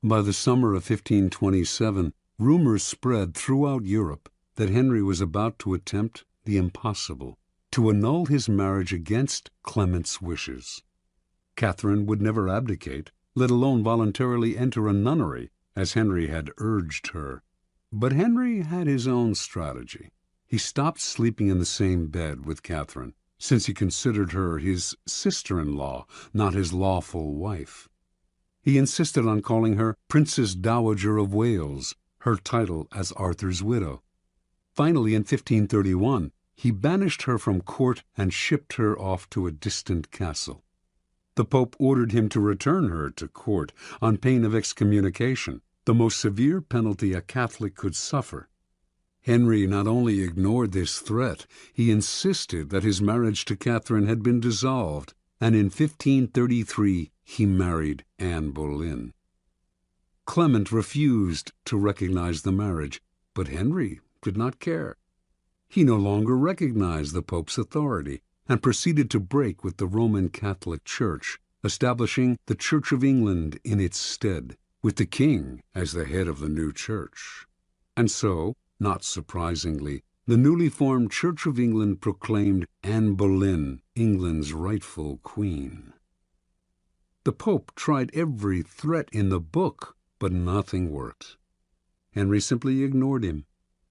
[SPEAKER 1] By the summer of 1527, rumors spread throughout Europe that Henry was about to attempt the impossible, to annul his marriage against Clement's wishes. Catherine would never abdicate, let alone voluntarily enter a nunnery, as Henry had urged her. But Henry had his own strategy. He stopped sleeping in the same bed with Catherine, since he considered her his sister-in-law, not his lawful wife. He insisted on calling her Princess Dowager of Wales, her title as Arthur's widow. Finally, in 1531, he banished her from court and shipped her off to a distant castle. The Pope ordered him to return her to court on pain of excommunication, the most severe penalty a Catholic could suffer. Henry not only ignored this threat, he insisted that his marriage to Catherine had been dissolved, and in 1533 he married Anne Boleyn. Clement refused to recognize the marriage, but Henry did not care. He no longer recognized the Pope's authority and proceeded to break with the Roman Catholic Church, establishing the Church of England in its stead, with the king as the head of the new church. And so, not surprisingly, the newly formed Church of England proclaimed Anne Boleyn England's rightful queen. The Pope tried every threat in the book, but nothing worked. Henry simply ignored him.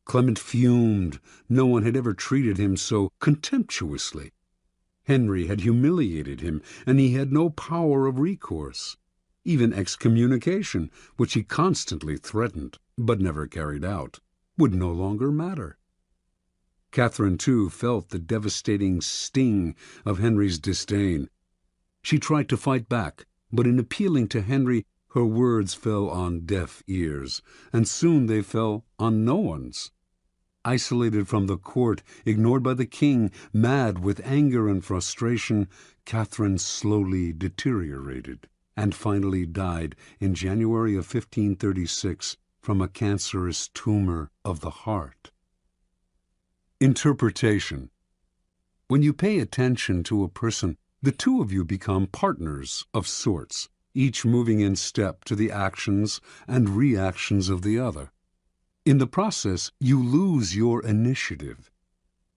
[SPEAKER 1] Clement fumed. No one had ever treated him so contemptuously. Henry had humiliated him, and he had no power of recourse. Even excommunication, which he constantly threatened but never carried out, would no longer matter. Catherine, too, felt the devastating sting of Henry's disdain. She tried to fight back, but in appealing to Henry, her words fell on deaf ears, and soon they fell on no one's. Isolated from the court, ignored by the king, mad with anger and frustration, Catherine slowly deteriorated, and finally died in January of 1536 from a cancerous tumor of the heart. Interpretation. When you pay attention to a person, the two of you become partners of sorts, each moving in step to the actions and reactions of the other. In the process, you lose your initiative.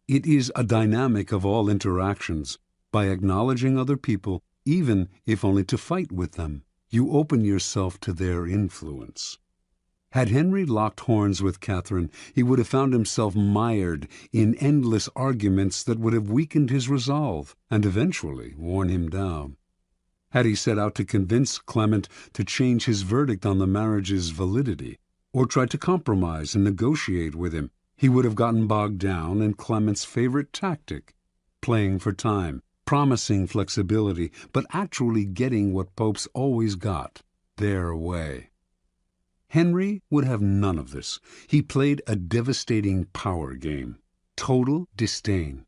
[SPEAKER 1] It is a dynamic of all interactions. By acknowledging other people, even if only to fight with them, you open yourself to their influence. Had Henry locked horns with Catherine, he would have found himself mired in endless arguments that would have weakened his resolve and eventually worn him down. Had he set out to convince Clement to change his verdict on the marriage's validity, or tried to compromise and negotiate with him, he would have gotten bogged down in Clement's favorite tactic, playing for time, promising flexibility, but actually getting what popes always got, their way. Henry would have none of this. He played a devastating power game, total disdain.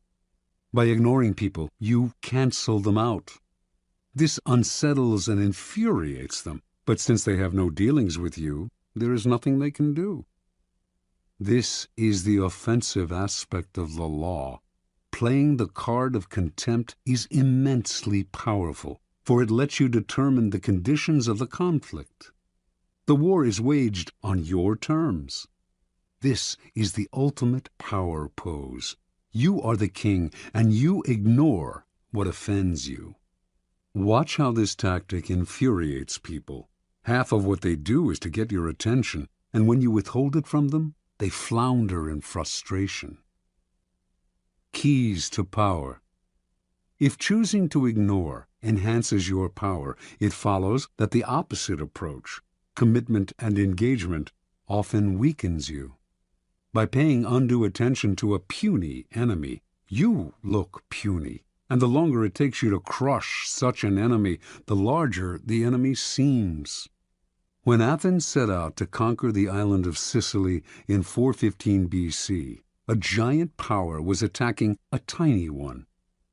[SPEAKER 1] By ignoring people, you cancel them out. This unsettles and infuriates them, but since they have no dealings with you, there is nothing they can do. This is the offensive aspect of the law. Playing the card of contempt is immensely powerful, for it lets you determine the conditions of the conflict. The war is waged on your terms. This is the ultimate power pose. You are the king, and you ignore what offends you. Watch how this tactic infuriates people. Half of what they do is to get your attention, and when you withhold it from them, they flounder in frustration. Keys to power. If choosing to ignore enhances your power, it follows that the opposite approach, commitment and engagement, often weakens you. By paying undue attention to a puny enemy, you look puny, and the longer it takes you to crush such an enemy, the larger the enemy seems. When Athens set out to conquer the island of Sicily in 415 BC, a giant power was attacking a tiny one.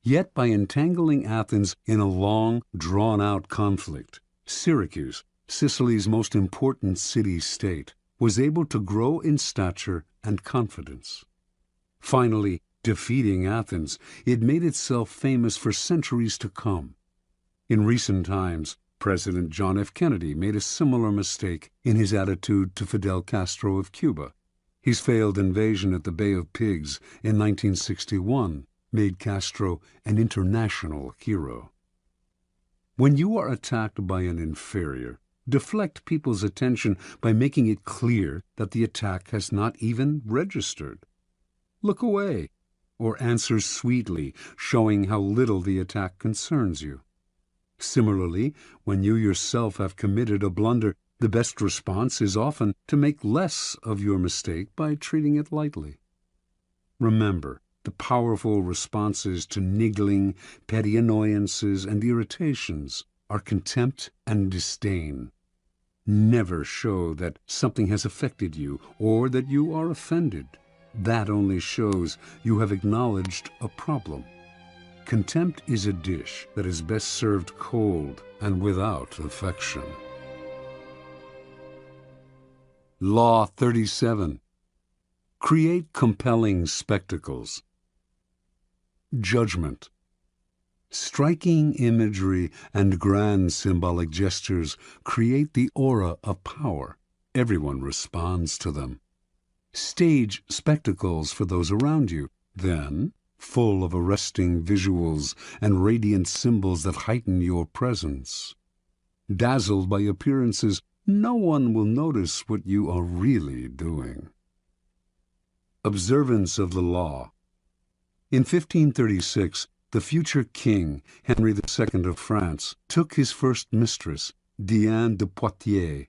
[SPEAKER 1] Yet by entangling Athens in a long, drawn-out conflict, Syracuse, Sicily's most important city-state, was able to grow in stature and confidence. Finally, defeating Athens, it made itself famous for centuries to come. In recent times, President John F. Kennedy made a similar mistake in his attitude to Fidel Castro of Cuba. His failed invasion at the Bay of Pigs in 1961 made Castro an international hero. When you are attacked by an inferior, deflect people's attention by making it clear that the attack has not even registered. Look away, or answer sweetly, showing how little the attack concerns you. Similarly, when you yourself have committed a blunder, the best response is often to make less of your mistake by treating it lightly. Remember, the powerful responses to niggling, petty annoyances, and irritations are contempt and disdain. Never show that something has affected you or that you are offended. That only shows you have acknowledged a problem. Contempt is a dish that is best served cold and without affection. Law 37. Create compelling spectacles. Judgment. Striking imagery and grand symbolic gestures create the aura of power. Everyone responds to them. Stage spectacles for those around you. Then, full of arresting visuals and radiant symbols that heighten your presence. Dazzled by appearances, no one will notice what you are really doing. Observance of the law. In 1536, the future king, Henry II of France, took his first mistress, Diane de Poitiers.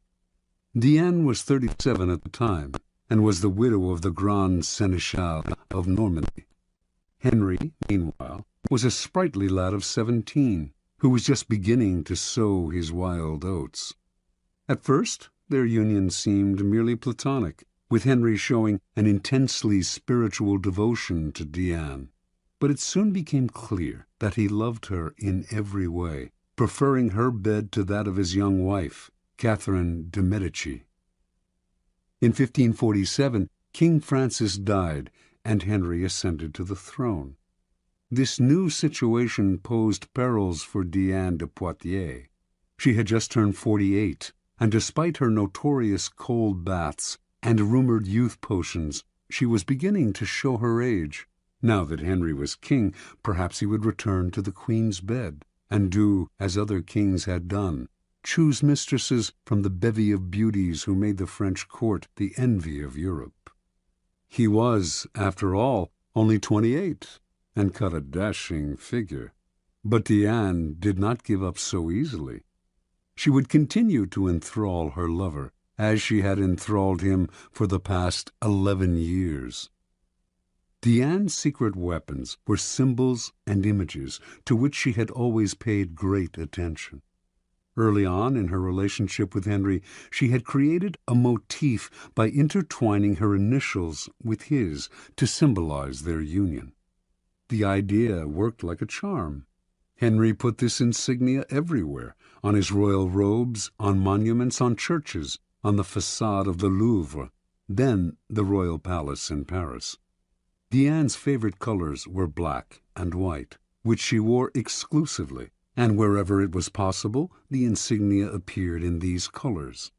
[SPEAKER 1] Diane was 37 at the time, and was the widow of the Grand Seneschal of Normandy. Henry, meanwhile, was a sprightly lad of 17, who was just beginning to sow his wild oats. At first, their union seemed merely platonic, with Henry showing an intensely spiritual devotion to Diane. But it soon became clear that he loved her in every way, preferring her bed to that of his young wife, Catherine de' Medici. In 1547, King Francis died, and Henry ascended to the throne. This new situation posed perils for Diane de Poitiers. She had just turned 48, and despite her notorious cold baths and rumored youth potions, she was beginning to show her age. Now that Henry was king, perhaps he would return to the Queen's bed, and do as other kings had done, choose mistresses from the bevy of beauties who made the French court the envy of Europe. He was, after all, only 28, and cut a dashing figure. But Diane did not give up so easily. She would continue to enthrall her lover, as she had enthralled him for the past 11 years. Diane's secret weapons were symbols and images to which she had always paid great attention. Early on in her relationship with Henry, she had created a motif by intertwining her initials with his to symbolize their union. The idea worked like a charm. Henry put this insignia everywhere, on his royal robes, on monuments, on churches, on the façade of the Louvre, then the Royal Palace in Paris. Diane's favorite colors were black and white, which she wore exclusively, and wherever it was possible, the insignia appeared in these colors.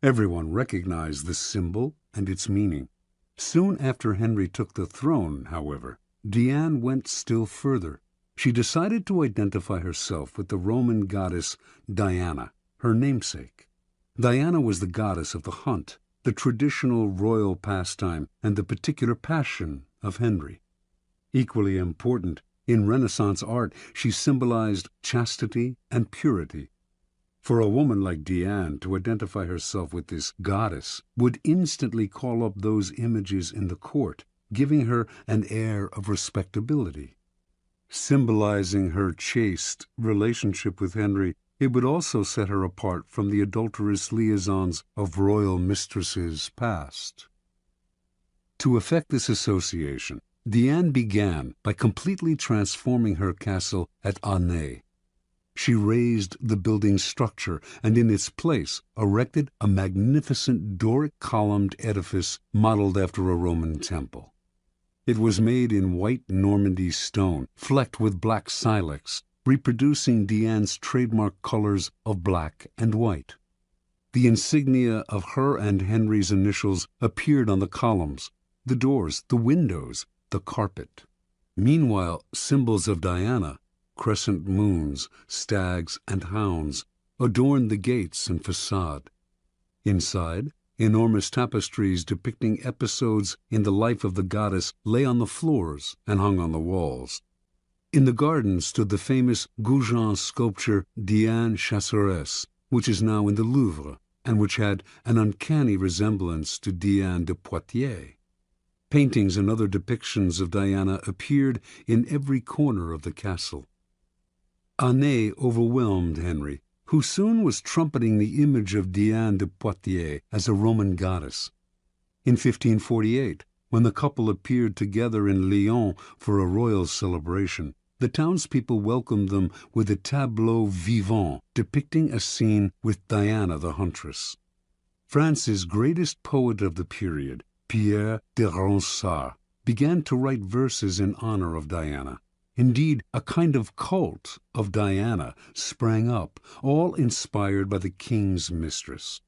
[SPEAKER 1] Everyone recognized the symbol and its meaning. Soon after Henry took the throne, however, Diane went still further. She decided to identify herself with the Roman goddess Diana, her namesake. Diana was the goddess of the hunt, the traditional royal pastime, and the particular passion of Henry. Equally important, in Renaissance art, she symbolized chastity and purity. For a woman like Diane to identify herself with this goddess would instantly call up those images in the court, giving her an air of respectability. Symbolizing her chaste relationship with Henry, it would also set her apart from the adulterous liaisons of royal mistresses past. To effect this association, Diane began by completely transforming her castle at Aunay. She razed the building's structure and in its place erected a magnificent Doric-columned edifice modeled after a Roman temple. It was made in white Normandy stone, flecked with black silex, reproducing Diane's trademark colors of black and white. The insignia of her and Henry's initials appeared on the columns, the doors, the windows, the carpet. Meanwhile, symbols of Diana, crescent moons, stags, and hounds, adorned the gates and facade. Inside, enormous tapestries depicting episodes in the life of the goddess lay on the floors and hung on the walls. In the garden stood the famous Goujon sculpture Diane Chasseresse, which is now in the Louvre, and which had an uncanny resemblance to Diane de Poitiers. Paintings and other depictions of Diana appeared in every corner of the castle. Aunay overwhelmed Henry, who soon was trumpeting the image of Diane de Poitiers as a Roman goddess. In 1548, when the couple appeared together in Lyon for a royal celebration, the townspeople welcomed them with a tableau vivant depicting a scene with Diana the huntress. France's greatest poet of the period, Pierre de Ronsard, began to write verses in honor of Diana. Indeed, a kind of cult of Diana sprang up, all inspired by the king's mistress.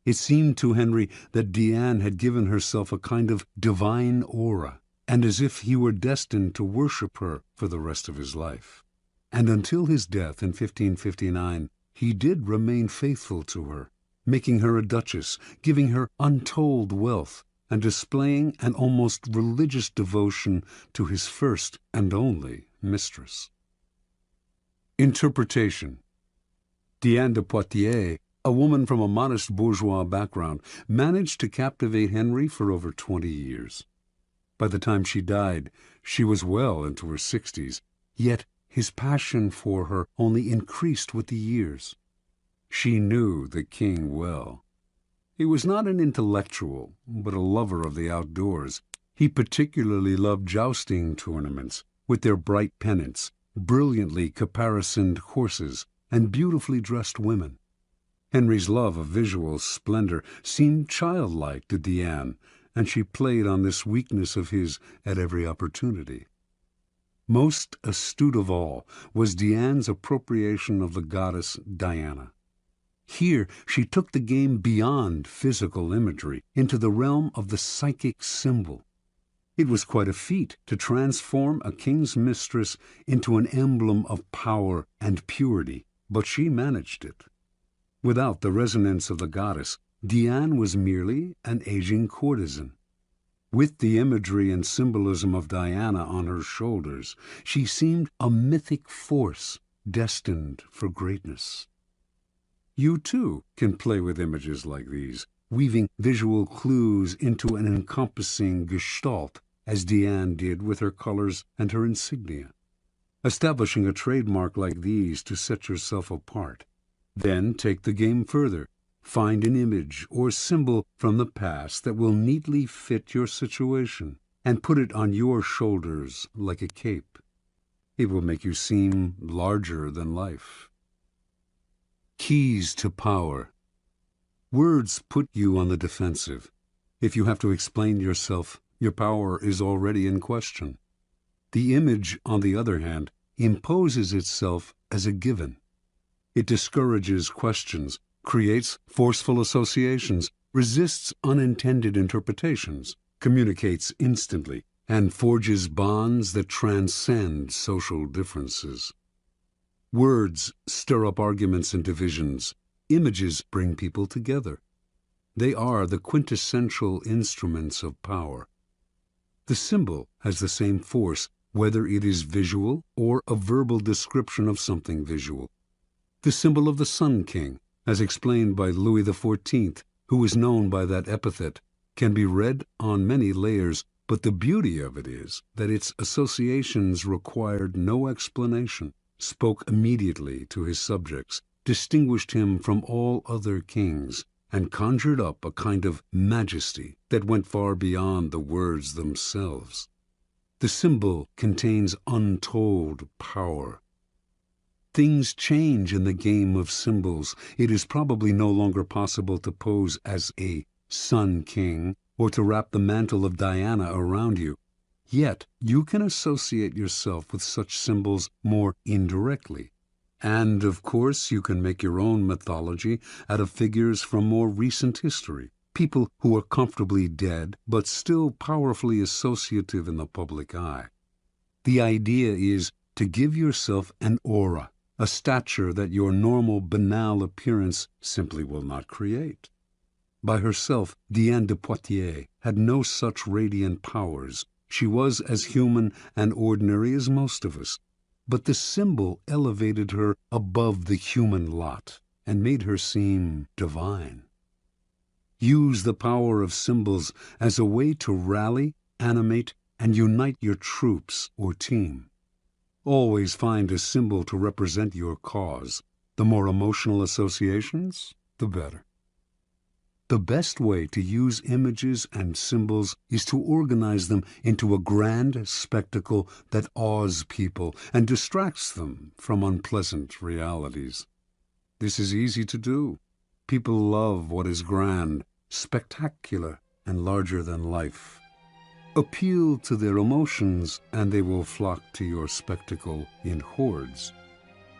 [SPEAKER 1] It seemed to Henry that Diane had given herself a kind of divine aura, and as if he were destined to worship her for the rest of his life. And until his death in 1559, he did remain faithful to her, making her a duchess, giving her untold wealth, and displaying an almost religious devotion to his first and only mistress. Interpretation. Diane de Poitiers, a woman from a modest bourgeois background, managed to captivate Henry for over 20 years. By the time she died, she was well into her 60s, yet his passion for her only increased with the years. She knew the king well. He was not an intellectual, but a lover of the outdoors. He particularly loved jousting tournaments, with their bright pennants, brilliantly caparisoned horses, and beautifully dressed women. Henry's love of visual splendor seemed childlike to Diane, and she played on this weakness of his at every opportunity. Most astute of all was Diane's appropriation of the goddess Diana. Here she took the game beyond physical imagery into the realm of the psychic symbol. It was quite a feat to transform a king's mistress into an emblem of power and purity, but she managed it. Without the resonance of the goddess, Diane was merely an aging courtesan. With the imagery and symbolism of Diana on her shoulders, she seemed a mythic force destined for greatness. You, too, can play with images like these, weaving visual clues into an encompassing gestalt, as Diane did with her colors and her insignia. Establishing a trademark like these to set yourself apart. Then take the game further. Find an image or symbol from the past that will neatly fit your situation, and put it on your shoulders like a cape. It will make you seem larger than life. Keys to power. Words put you on the defensive. If you have to explain yourself, your power is already in question. The image, on the other hand, imposes itself as a given. It discourages questions, creates forceful associations, resists unintended interpretations, communicates instantly, and forges bonds that transcend social differences. Words stir up arguments and divisions. Images bring people together. They are the quintessential instruments of power. The symbol has the same force, whether it is visual or a verbal description of something visual. The symbol of the Sun King, as explained by Louis XIV, who is known by that epithet, can be read on many layers, but the beauty of it is that its associations required no explanation, spoke immediately to his subjects, distinguished him from all other kings, and conjured up a kind of majesty that went far beyond the words themselves. The symbol contains untold power. Things change in the game of symbols. It is probably no longer possible to pose as a Sun King or to wrap the mantle of Diana around you. Yet you can associate yourself with such symbols more indirectly. And, of course, you can make your own mythology out of figures from more recent history, people who are comfortably dead but still powerfully associative in the public eye. The idea is to give yourself an aura, a stature that your normal banal appearance simply will not create. By herself, Diane de Poitiers had no such radiant powers. She was as human and ordinary as most of us, but the symbol elevated her above the human lot and made her seem divine. Use the power of symbols as a way to rally, animate, and unite your troops or team. Always find a symbol to represent your cause. The more emotional associations, the better. The best way to use images and symbols is to organize them into a grand spectacle that awes people and distracts them from unpleasant realities. This is easy to do. People love what is grand, spectacular, and larger than life. Appeal to their emotions, and they will flock to your spectacle in hordes.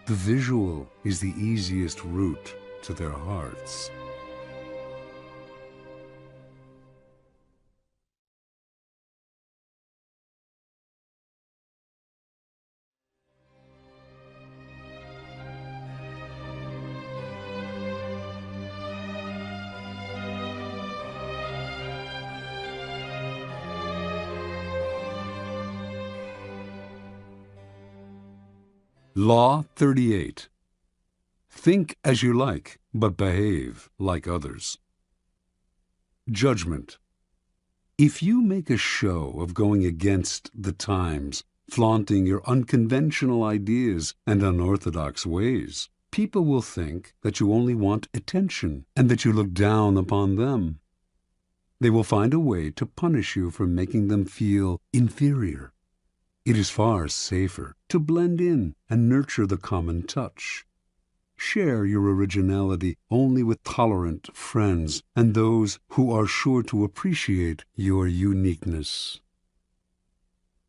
[SPEAKER 1] The visual is the easiest route to their hearts. Law 38. Think as you like, but behave like others. Judgment. If you make a show of going against the times, flaunting your unconventional ideas and unorthodox ways, people will think that you only want attention and that you look down upon them. They will find a way to punish you for making them feel inferior. It is far safer to blend in and nurture the common touch. Share your originality only with tolerant friends and those who are sure to appreciate your uniqueness.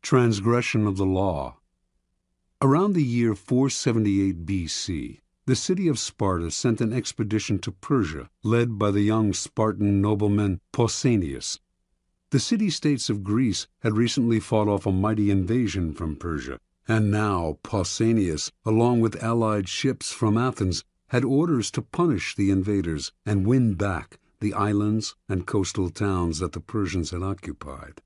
[SPEAKER 1] Transgression of the law. Around the year 478 BC, the city of Sparta sent an expedition to Persia, led by the young Spartan nobleman Pausanias. The city-states of Greece had recently fought off a mighty invasion from Persia, and now Pausanias, along with allied ships from Athens, had orders to punish the invaders and win back the islands and coastal towns that the Persians had occupied.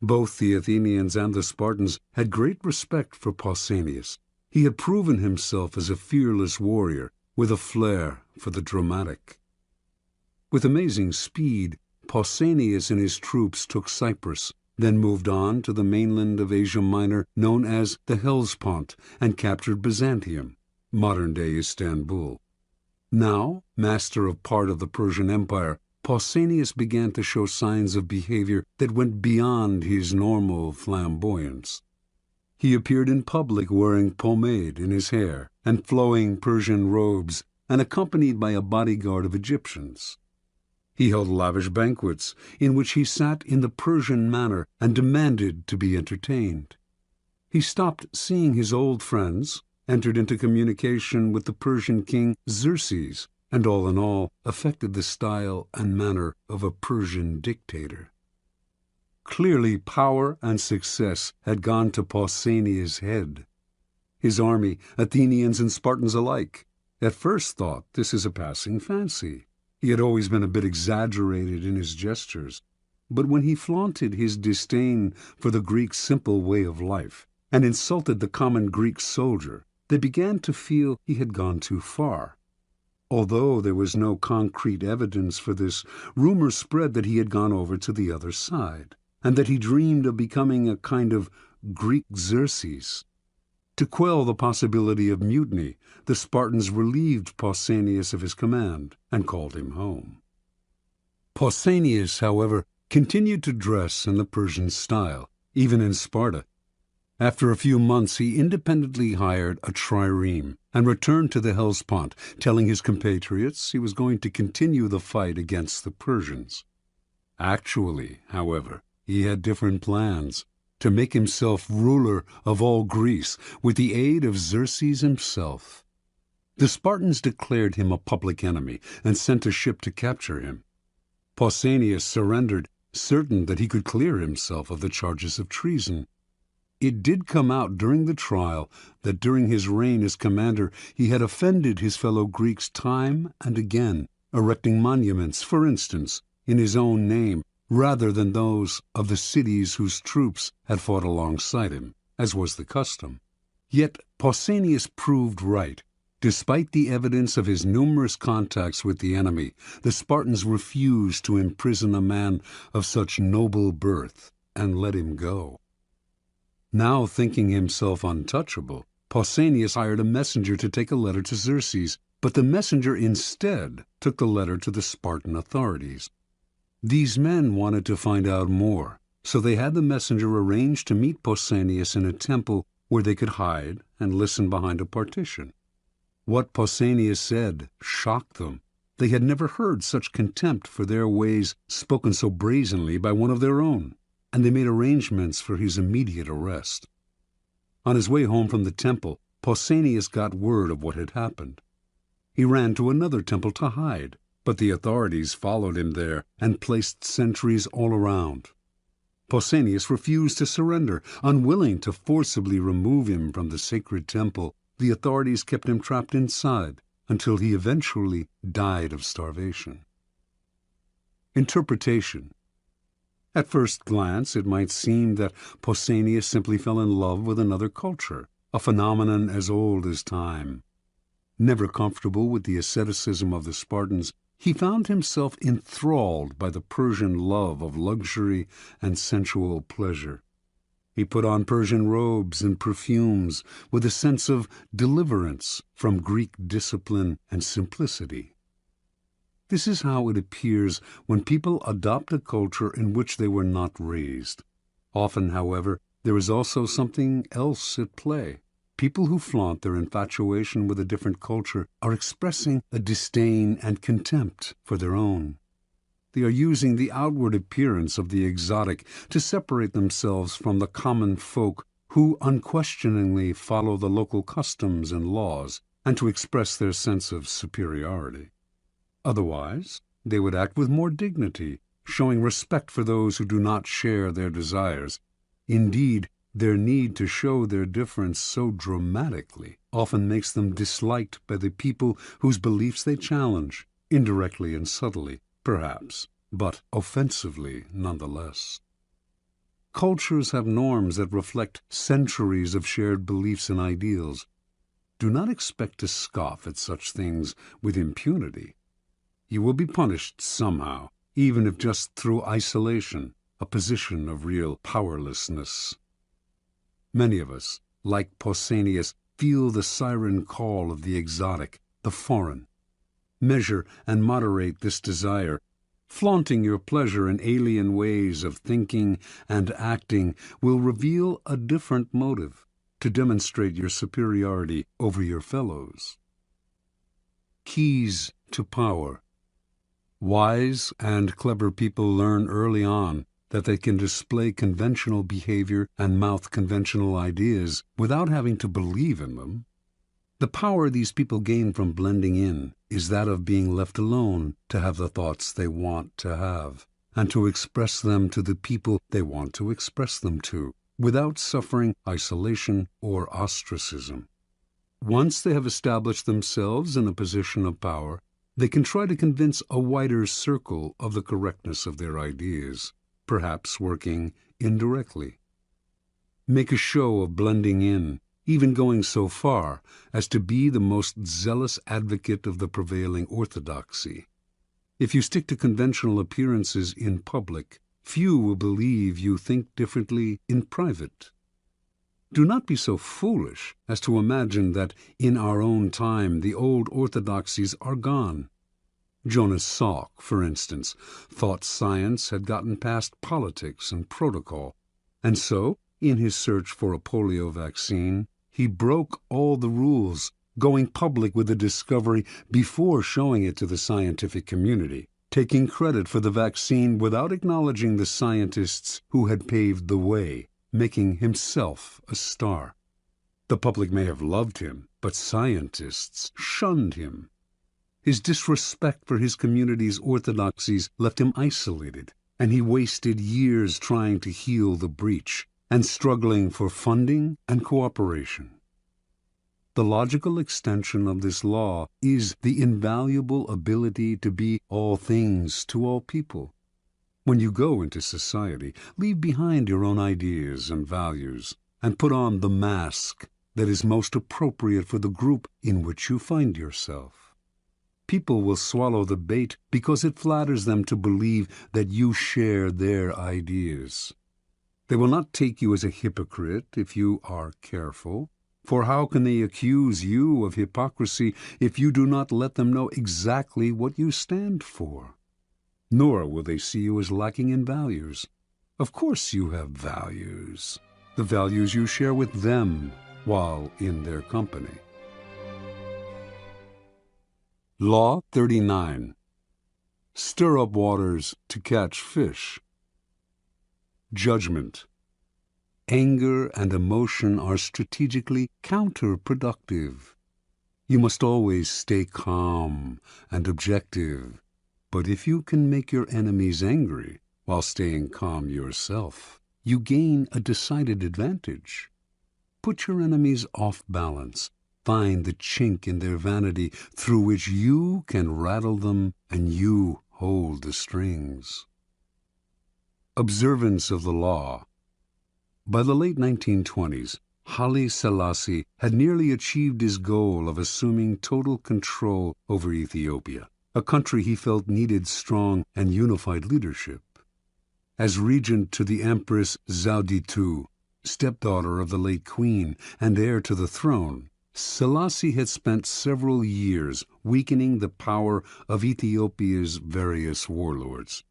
[SPEAKER 1] Both the Athenians and the Spartans had great respect for Pausanias. He had proven himself as a fearless warrior with a flair for the dramatic. With amazing speed, Pausanias and his troops took Cyprus, then moved on to the mainland of Asia Minor known as the Hellespont, and captured Byzantium, modern-day Istanbul. Now, master of part of the Persian Empire, Pausanias began to show signs of behavior that went beyond his normal flamboyance. He appeared in public wearing pomade in his hair and flowing Persian robes, and accompanied by a bodyguard of Egyptians. He held lavish banquets in which he sat in the Persian manner and demanded to be entertained. He stopped seeing his old friends, entered into communication with the Persian king Xerxes, and all in all affected the style and manner of a Persian dictator. Clearly power and success had gone to Pausanias' head. His army, Athenians and Spartans alike, at first thought this is a passing fancy. He had always been a bit exaggerated in his gestures, but when he flaunted his disdain for the Greek simple way of life and insulted the common Greek soldier, they began to feel he had gone too far. Although there was no concrete evidence for this, rumors spread that he had gone over to the other side, and that he dreamed of becoming a kind of Greek Xerxes. To quell the possibility of mutiny, the Spartans relieved Pausanias of his command and called him home. Pausanias, however, continued to dress in the Persian style, even in Sparta. After a few months he independently hired a trireme and returned to the Hellespont, telling his compatriots he was going to continue the fight against the Persians. Actually, however, he had different plans: to make himself ruler of all Greece with the aid of Xerxes himself. The Spartans declared him a public enemy and sent a ship to capture him. Pausanias surrendered, certain that he could clear himself of the charges of treason. It did come out during the trial that during his reign as commander he had offended his fellow Greeks time and again, erecting monuments, for instance, in his own name, rather than those of the cities whose troops had fought alongside him, as was the custom. Yet Pausanias proved right. Despite the evidence of his numerous contacts with the enemy, the Spartans refused to imprison a man of such noble birth and let him go. Now thinking himself untouchable, Pausanias hired a messenger to take a letter to Xerxes, but the messenger instead took the letter to the Spartan authorities. These men wanted to find out more, so they had the messenger arrange to meet Pausanias in a temple where they could hide and listen behind a partition. What Pausanias said shocked them. They had never heard such contempt for their ways spoken so brazenly by one of their own, and they made arrangements for his immediate arrest. On his way home from the temple, Pausanias got word of what had happened. He ran to another temple to hide, but the authorities followed him there and placed sentries all around. Pausanias refused to surrender. Unwilling to forcibly remove him from the sacred temple, the authorities kept him trapped inside until he eventually died of starvation. Interpretation. At first glance, it might seem that Pausanias simply fell in love with another culture, a phenomenon as old as time. Never comfortable with the asceticism of the Spartans, he found himself enthralled by the Persian love of luxury and sensual pleasure. He put on Persian robes and perfumes with a sense of deliverance from Greek discipline and simplicity. This is how it appears when people adopt a culture in which they were not raised. Often, however, there is also something else at play. People who flaunt their infatuation with a different culture are expressing a disdain and contempt for their own. They are using the outward appearance of the exotic to separate themselves from the common folk who unquestioningly follow the local customs and laws, and to express their sense of superiority. Otherwise, they would act with more dignity, showing respect for those who do not share their desires. Indeed, their need to show their difference so dramatically often makes them disliked by the people whose beliefs they challenge, indirectly and subtly, perhaps, but offensively nonetheless. Cultures have norms that reflect centuries of shared beliefs and ideals. Do not expect to scoff at such things with impunity. You will be punished somehow, even if just through isolation, a position of real powerlessness. Many of us, like Pausanias, feel the siren call of the exotic, the foreign. Measure and moderate this desire. Flaunting your pleasure in alien ways of thinking and acting will reveal a different motive to demonstrate your superiority over your fellows. Keys to power. Wise and clever people learn early on that they can display conventional behavior and mouth conventional ideas without having to believe in them. The power these people gain from blending in is that of being left alone to have the thoughts they want to have, and to express them to the people they want to express them to, without suffering isolation or ostracism. Once they have established themselves in a position of power, they can try to convince a wider circle of the correctness of their ideas, perhaps working indirectly. Make a show of blending in, even going so far as to be the most zealous advocate of the prevailing orthodoxy. If you stick to conventional appearances in public, few will believe you think differently in private. Do not be so foolish as to imagine that in our own time the old orthodoxies are gone. Jonas Salk, for instance, thought science had gotten past politics and protocol, and so, in his search for a polio vaccine, he broke all the rules, going public with the discovery before showing it to the scientific community, taking credit for the vaccine without acknowledging the scientists who had paved the way, making himself a star. The public may have loved him, but scientists shunned him. His disrespect for his community's orthodoxies left him isolated, and he wasted years trying to heal the breach and struggling for funding and cooperation. The logical extension of this law is the invaluable ability to be all things to all people. When you go into society, leave behind your own ideas and values, and put on the mask that is most appropriate for the group in which you find yourself. People will swallow the bait because it flatters them to believe that you share their ideas. They will not take you as a hypocrite if you are careful, for how can they accuse you of hypocrisy if you do not let them know exactly what you stand for? Nor will they see you as lacking in values. Of course you have values, the values you share with them while in their company. Law 39. Stir up waters to catch fish. Judgment. Anger and emotion are strategically counterproductive. You must always stay calm and objective, but if you can make your enemies angry while staying calm yourself, you gain a decided advantage. Put your enemies off balance. Find the chink in their vanity through which you can rattle them and you hold the strings. Observance of the law. By the late 1920s, Haile Selassie had nearly achieved his goal of assuming total control over Ethiopia, a country he felt needed strong and unified leadership. As regent to the Empress Zewditu, stepdaughter of the late queen and heir to the throne, Selassie had spent several years weakening the power of Ethiopia's various warlords.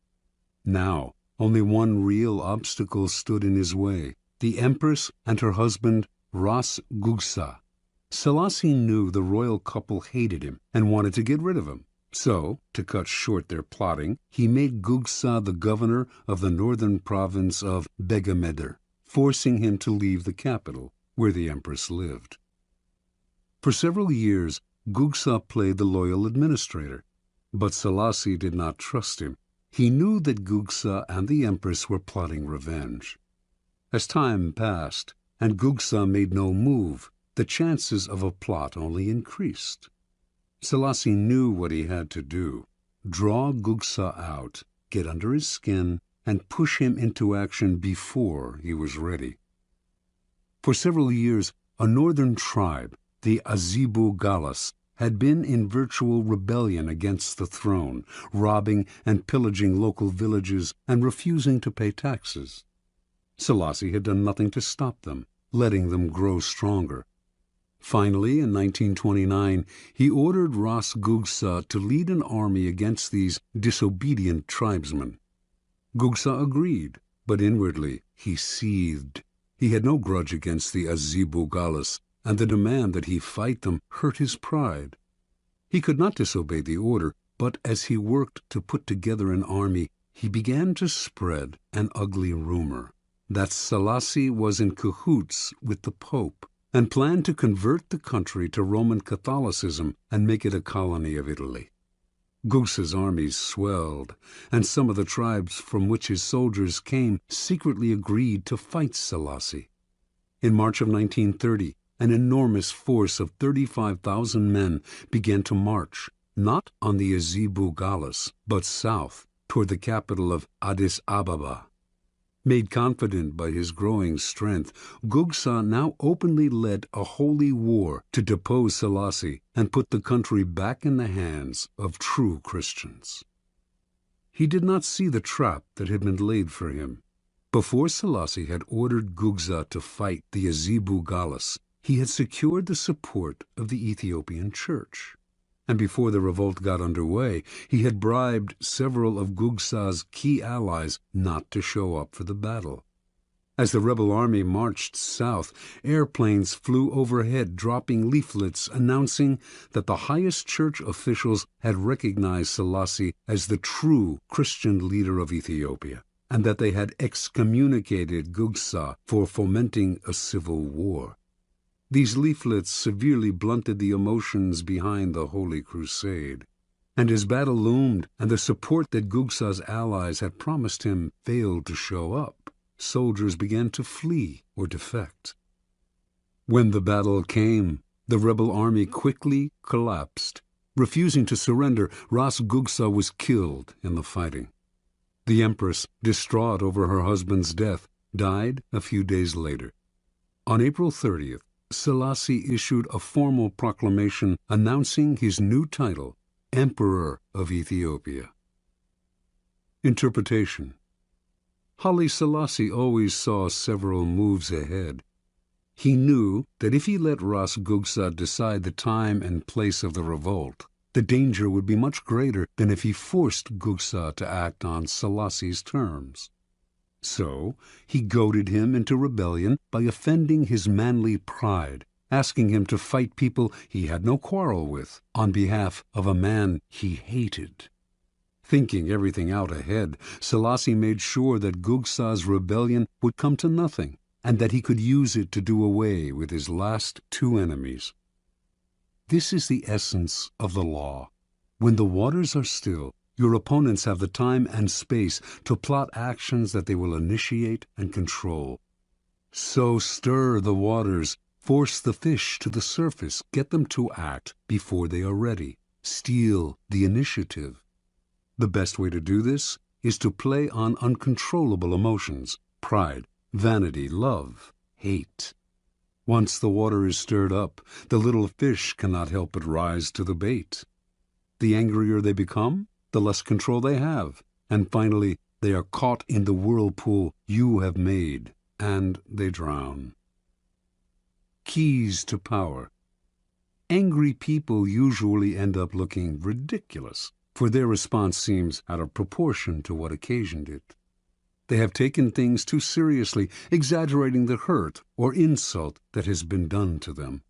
[SPEAKER 1] Now, only one real obstacle stood in his way: the Empress and her husband, Ras Gugsa. Selassie knew the royal couple hated him and wanted to get rid of him. So, to cut short their plotting, he made Gugsa the governor of the northern province of Begemeder, forcing him to leave the capital, where the Empress lived. For several years, Gugsa played the loyal administrator, but Selassie did not trust him. He knew that Gugsa and the Empress were plotting revenge. As time passed, and Gugsa made no move, the chances of a plot only increased. Selassie knew what he had to do. draw Gugsa out, get under his skin, and push him into action before he was ready. For several years, a northern tribe, the Azibu-Galas, had been in virtual rebellion against the throne, robbing and pillaging local villages and refusing to pay taxes. Selassie had done nothing to stop them, letting them grow stronger. Finally, in 1929, he ordered Ras Gugsa to lead an army against these disobedient tribesmen. Gugsa agreed, but inwardly he seethed. He had no grudge against the Azibu-Galas, and the demand that he fight them hurt his pride. He could not disobey the order, but as he worked to put together an army, he began to spread an ugly rumor that Selassie was in cahoots with the Pope and planned to convert the country to Roman Catholicism and make it a colony of Italy. Gugsa's armies swelled, and some of the tribes from which his soldiers came secretly agreed to fight Selassie. In March of 1930, an enormous force of 35,000 men began to march, not on the Azibu-Galas, but south, toward the capital of Addis Ababa. Made confident by his growing strength, Gugsa now openly led a holy war to depose Selassie and put the country back in the hands of true Christians. He did not see the trap that had been laid for him. Before Selassie had ordered Gugsa to fight the Azibu-Galas, he had secured the support of the Ethiopian Church. And before the revolt got underway, he had bribed several of Gugsa's key allies not to show up for the battle. As the rebel army marched south, airplanes flew overhead, dropping leaflets announcing that the highest church officials had recognized Selassie as the true Christian leader of Ethiopia, and that they had excommunicated Gugsa for fomenting a civil war. These leaflets severely blunted the emotions behind the Holy Crusade. And as battle loomed and the support that Gugsa's allies had promised him failed to show up, soldiers began to flee or defect. When the battle came, the rebel army quickly collapsed. Refusing to surrender, Ras Gugsa was killed in the fighting. The empress, distraught over her husband's death, died a few days later. On April 30th, Selassie issued a formal proclamation announcing his new title, Emperor of Ethiopia. Interpretation. Haile Selassie always saw several moves ahead. He knew that if he let Ras Gugsa decide the time and place of the revolt, the danger would be much greater than if he forced Gugsa to act on Selassie's terms. So he goaded him into rebellion by offending his manly pride, asking him to fight people he had no quarrel with on behalf of a man he hated. Thinking everything out ahead, Selassie made sure that Gugsa's rebellion would come to nothing, and that he could use it to do away with his last two enemies. This is the essence of the law. When the waters are still, your opponents have the time and space to plot actions that they will initiate and control. So stir the waters, force the fish to the surface, get them to act before they are ready. Steal the initiative. The best way to do this is to play on uncontrollable emotions: pride, vanity, love, hate. Once the water is stirred up, the little fish cannot help but rise to the bait. The angrier they become, the less control they have, and finally they are caught in the whirlpool you have made, and they drown. Keys to power. Angry people usually end up looking ridiculous, for their response seems out of proportion to what occasioned it. They have taken things too seriously, exaggerating the hurt or insult that has been done to them.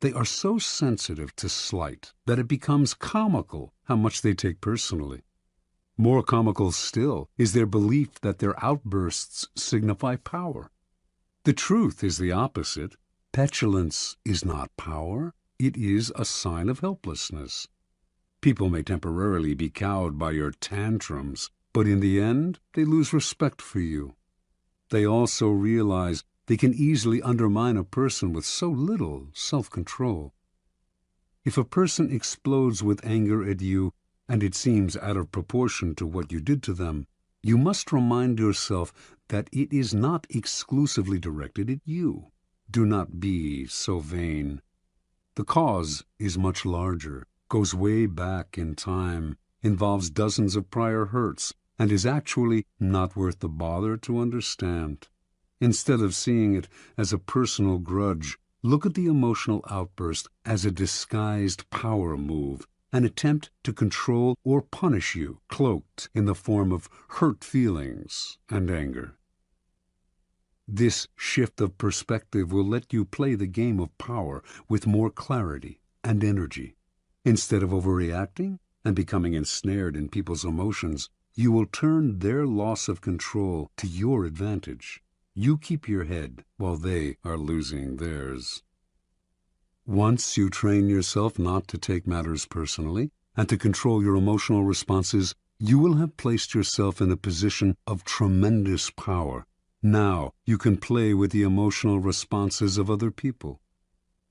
[SPEAKER 1] They are so sensitive to slight that it becomes comical how much they take personally. More comical still is their belief that their outbursts signify power. The truth is the opposite. Petulance is not power. It is a sign of helplessness. People may temporarily be cowed by your tantrums, but in the end, they lose respect for you. They also realize they can easily undermine a person with so little self-control. If a person explodes with anger at you, and it seems out of proportion to what you did to them, you must remind yourself that it is not exclusively directed at you. Do not be so vain. The cause is much larger, goes way back in time, involves dozens of prior hurts, and is actually not worth the bother to understand. Instead of seeing it as a personal grudge, look at the emotional outburst as a disguised power move, an attempt to control or punish you, cloaked in the form of hurt feelings and anger. This shift of perspective will let you play the game of power with more clarity and energy. Instead of overreacting and becoming ensnared in people's emotions, you will turn their loss of control to your advantage. You keep your head while they are losing theirs. Once you train yourself not to take matters personally and to control your emotional responses, you will have placed yourself in a position of tremendous power. Now you can play with the emotional responses of other people.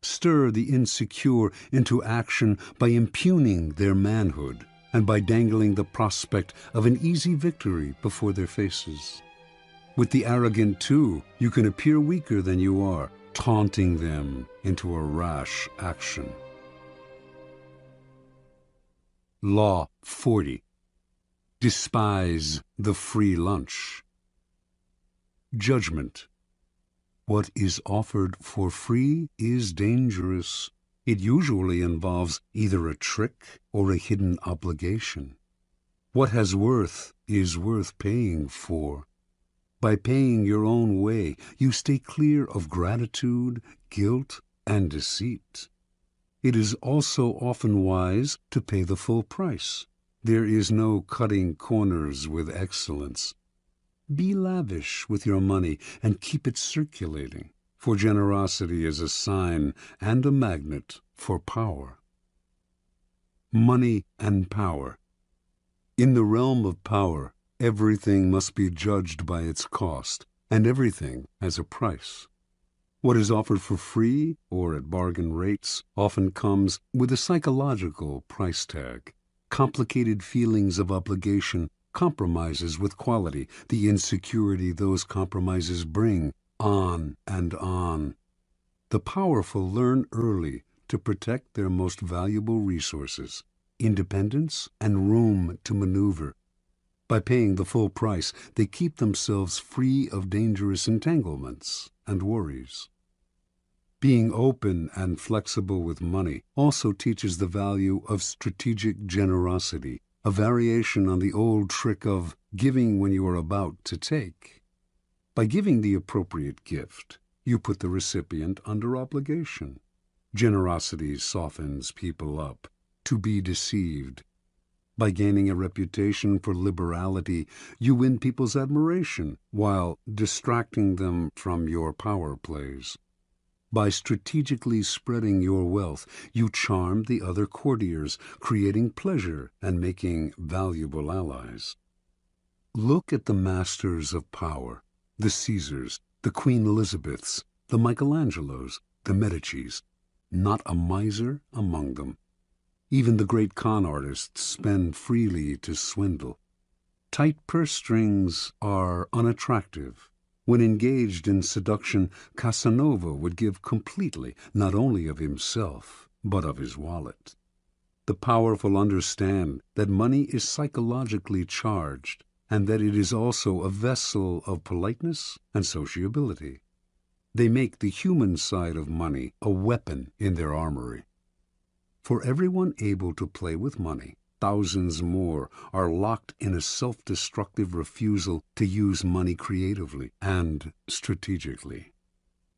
[SPEAKER 1] Stir the insecure into action by impugning their manhood and by dangling the prospect of an easy victory before their faces. With the arrogant, too, you can appear weaker than you are, taunting them into a rash action. Law 40. Despise the free lunch. Judgment. What is offered for free is dangerous. It usually involves either a trick or a hidden obligation. What has worth is worth paying for. By paying your own way, you stay clear of gratitude, guilt, and deceit. It is also often wise to pay the full price. There is no cutting corners with excellence. Be lavish with your money and keep it circulating, for generosity is a sign and a magnet for power. Money and power. In the realm of power, everything must be judged by its cost, and everything has a price. What is offered for free or at bargain rates often comes with a psychological price tag. Complicated feelings of obligation, compromises with quality, the insecurity those compromises bring, on and on. The powerful learn early to protect their most valuable resources, independence and room to maneuver. By paying the full price, they keep themselves free of dangerous entanglements and worries. Being open and flexible with money also teaches the value of strategic generosity, a variation on the old trick of giving when you are about to take. By giving the appropriate gift, you put the recipient under obligation. Generosity softens people up to be deceived. By gaining a reputation for liberality, you win people's admiration while distracting them from your power plays. By strategically spreading your wealth, you charm the other courtiers, creating pleasure and making valuable allies. Look at the masters of power, the Caesars, the Queen Elizabeths, the Michelangelos, the Medicis. Not a miser among them. Even the great con artists spend freely to swindle. Tight purse strings are unattractive. When engaged in seduction, Casanova would give completely, not only of himself, but of his wallet. The powerful understand that money is psychologically charged, and that it is also a vessel of politeness and sociability. They make the human side of money a weapon in their armory. For everyone able to play with money, thousands more are locked in a self-destructive refusal to use money creatively and strategically.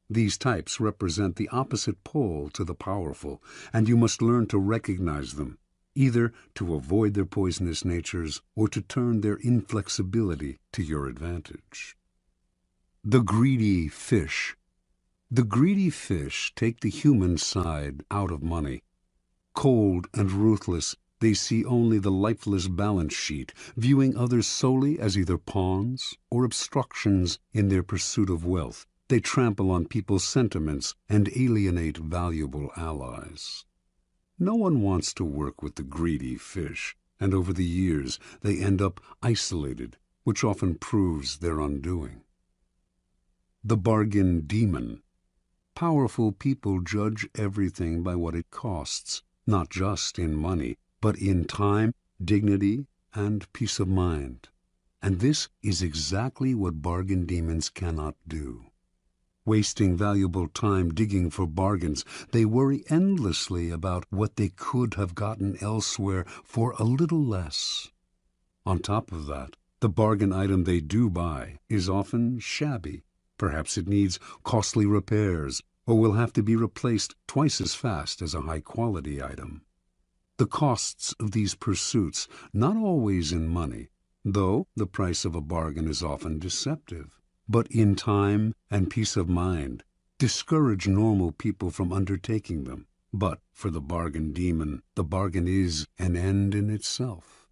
[SPEAKER 1] These types represent the opposite pole to the powerful, and you must learn to recognize them, either to avoid their poisonous natures or to turn their inflexibility to your advantage. The greedy fish. The greedy fish take the human side out of money. Cold and ruthless, they see only the lifeless balance sheet, viewing others solely as either pawns or obstructions in their pursuit of wealth. They trample on people's sentiments and alienate valuable allies. No one wants to work with the greedy fish, and over the years they end up isolated, which often proves their undoing. The bargain demon. Powerful people judge everything by what it costs, not just in money, but in time, dignity, and peace of mind. And this is exactly what bargain demons cannot do. Wasting valuable time digging for bargains, they worry endlessly about what they could have gotten elsewhere for a little less. On top of that, the bargain item they do buy is often shabby. Perhaps it needs costly repairs, or will have to be replaced twice as fast as a high-quality item. The costs of these pursuits, not always in money, though the price of a bargain is often deceptive, but in time and peace of mind, discourage normal people from undertaking them. But for the bargain demon, the bargain is an end in itself.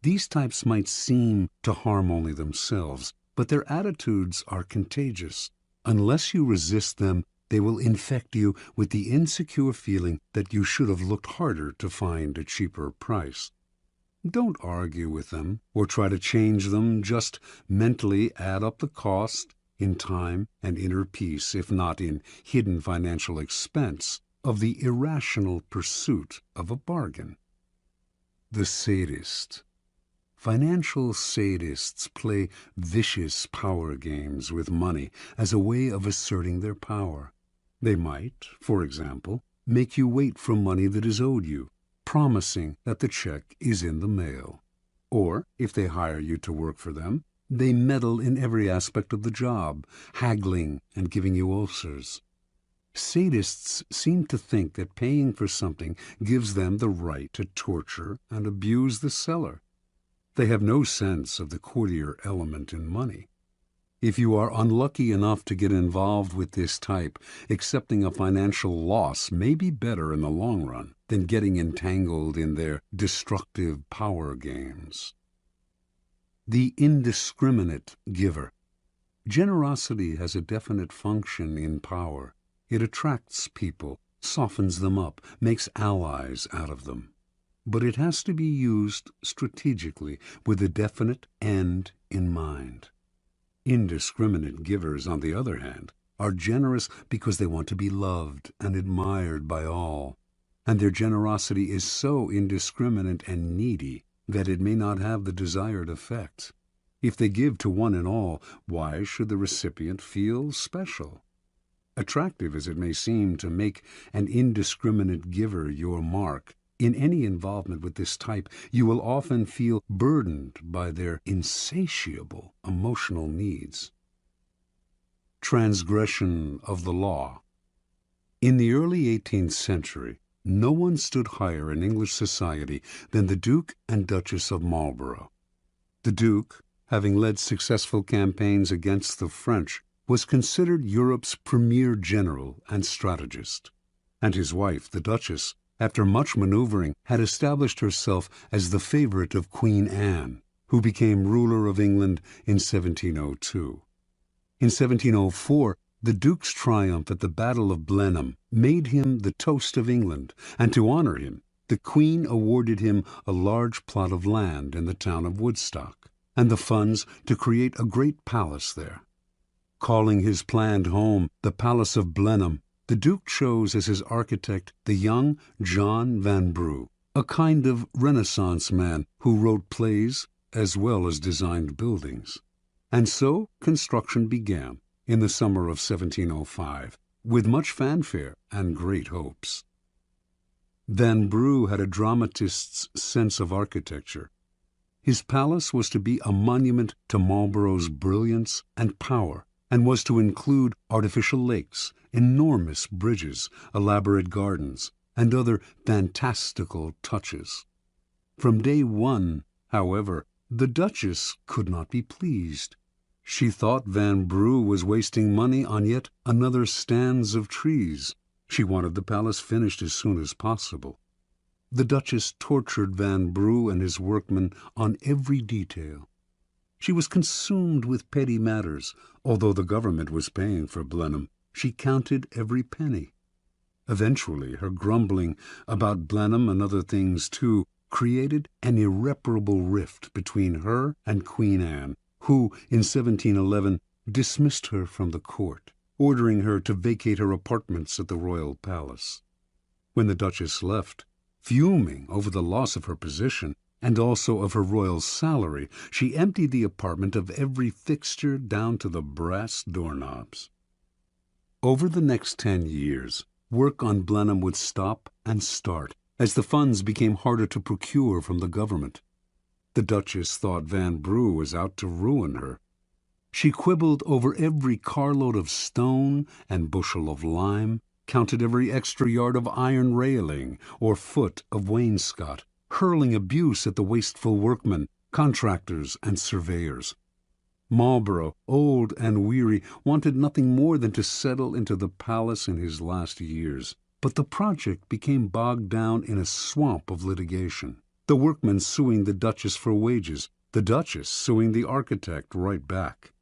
[SPEAKER 1] These types might seem to harm only themselves, but their attitudes are contagious. Unless you resist them, they will infect you with the insecure feeling that you should have looked harder to find a cheaper price. Don't argue with them or try to change them. Just mentally add up the cost in time and inner peace, if not in hidden financial expense, of the irrational pursuit of a bargain. The sadist. Financial sadists play vicious power games with money as a way of asserting their power. They might, for example, make you wait for money that is owed you, promising that the check is in the mail. Or, if they hire you to work for them, they meddle in every aspect of the job, haggling and giving you ulcers. Sadists seem to think that paying for something gives them the right to torture and abuse the seller. They have no sense of the courtier element in money. If you are unlucky enough to get involved with this type, accepting a financial loss may be better in the long run than getting entangled in their destructive power games. The indiscriminate giver. Generosity has a definite function in power. It attracts people, softens them up, makes allies out of them. But it has to be used strategically with a definite end in mind. Indiscriminate givers, on the other hand, are generous because they want to be loved and admired by all, and their generosity is so indiscriminate and needy that it may not have the desired effect. If they give to one and all, why should the recipient feel special? Attractive as it may seem to make an indiscriminate giver your mark, in any involvement with this type, you will often feel burdened by their insatiable emotional needs. Transgression of the law. In the early 18th century, no one stood higher in English society than the Duke and Duchess of Marlborough. The Duke, having led successful campaigns against the French, was considered Europe's premier general and strategist, and his wife, the Duchess, after much maneuvering, had established herself as the favorite of Queen Anne, who became ruler of England in 1702. In 1704, the Duke's triumph at the Battle of Blenheim made him the toast of England, and to honor him, the Queen awarded him a large plot of land in the town of Woodstock, and the funds to create a great palace there. Calling his planned home the Palace of Blenheim, the Duke chose as his architect the young John Vanbrugh, a kind of Renaissance man who wrote plays as well as designed buildings. And so construction began in the summer of 1705, with much fanfare and great hopes. Vanbrugh had a dramatist's sense of architecture. His palace was to be a monument to Marlborough's brilliance and power, and was to include artificial lakes, enormous bridges, elaborate gardens, and other fantastical touches. From day one, however, the Duchess could not be pleased. She thought Vanbrugh was wasting money on yet another stand of trees. She wanted the palace finished as soon as possible. The Duchess tortured Vanbrugh and his workmen on every detail. She was consumed with petty matters. Although the government was paying for Blenheim, she counted every penny. Eventually, her grumbling about Blenheim and other things too created an irreparable rift between her and Queen Anne, who, in 1711, dismissed her from the court, ordering her to vacate her apartments at the royal palace. When the Duchess left, fuming over the loss of her position and also of her royal salary, she emptied the apartment of every fixture down to the brass doorknobs. Over the next 10 years, work on Blenheim would stop and start as the funds became harder to procure from the government. The Duchess thought Vanbrugh was out to ruin her. She quibbled over every carload of stone and bushel of lime, counted every extra yard of iron railing or foot of wainscot, hurling abuse at the wasteful workmen, contractors, and surveyors. Marlborough, old and weary, wanted nothing more than to settle into the palace in his last years. But the project became bogged down in a swamp of litigation. The workmen suing the Duchess for wages, the Duchess suing the architect right back.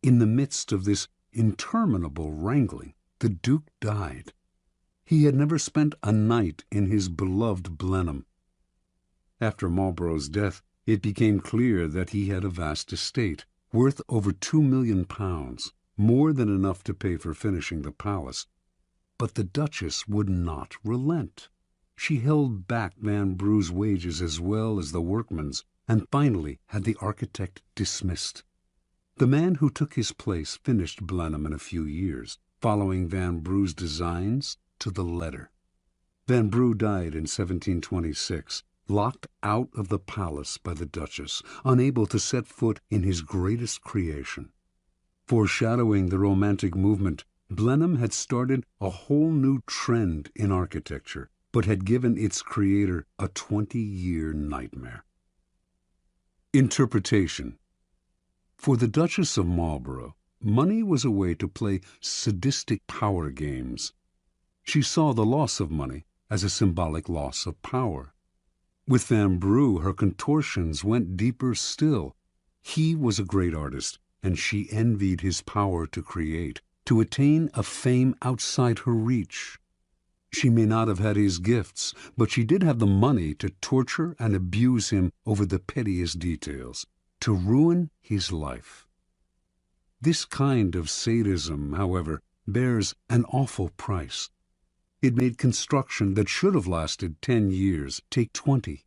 [SPEAKER 1] In the midst of this interminable wrangling, the Duke died. He had never spent a night in his beloved Blenheim. After Marlborough's death, it became clear that he had a vast estate, worth over £2 million, more than enough to pay for finishing the palace. But the Duchess would not relent. She held back Vanbrugh's wages as well as the workmen's, and finally had the architect dismissed. The man who took his place finished Blenheim in a few years, following Vanbrugh's designs to the letter. Vanbrugh died in 1726, locked out of the palace by the Duchess, unable to set foot in his greatest creation. Foreshadowing the Romantic movement, Blenheim had started a whole new trend in architecture, but had given its creator a 20-year nightmare. Interpretation. For the Duchess of Marlborough, money was a way to play sadistic power games. She saw the loss of money as a symbolic loss of power. With Vanbrugh, her contortions went deeper still. He was a great artist, and she envied his power to create, to attain a fame outside her reach. She may not have had his gifts, but she did have the money to torture and abuse him over the pettiest details, to ruin his life. This kind of sadism, however, bears an awful price. It made construction that should have lasted 10 years take 20.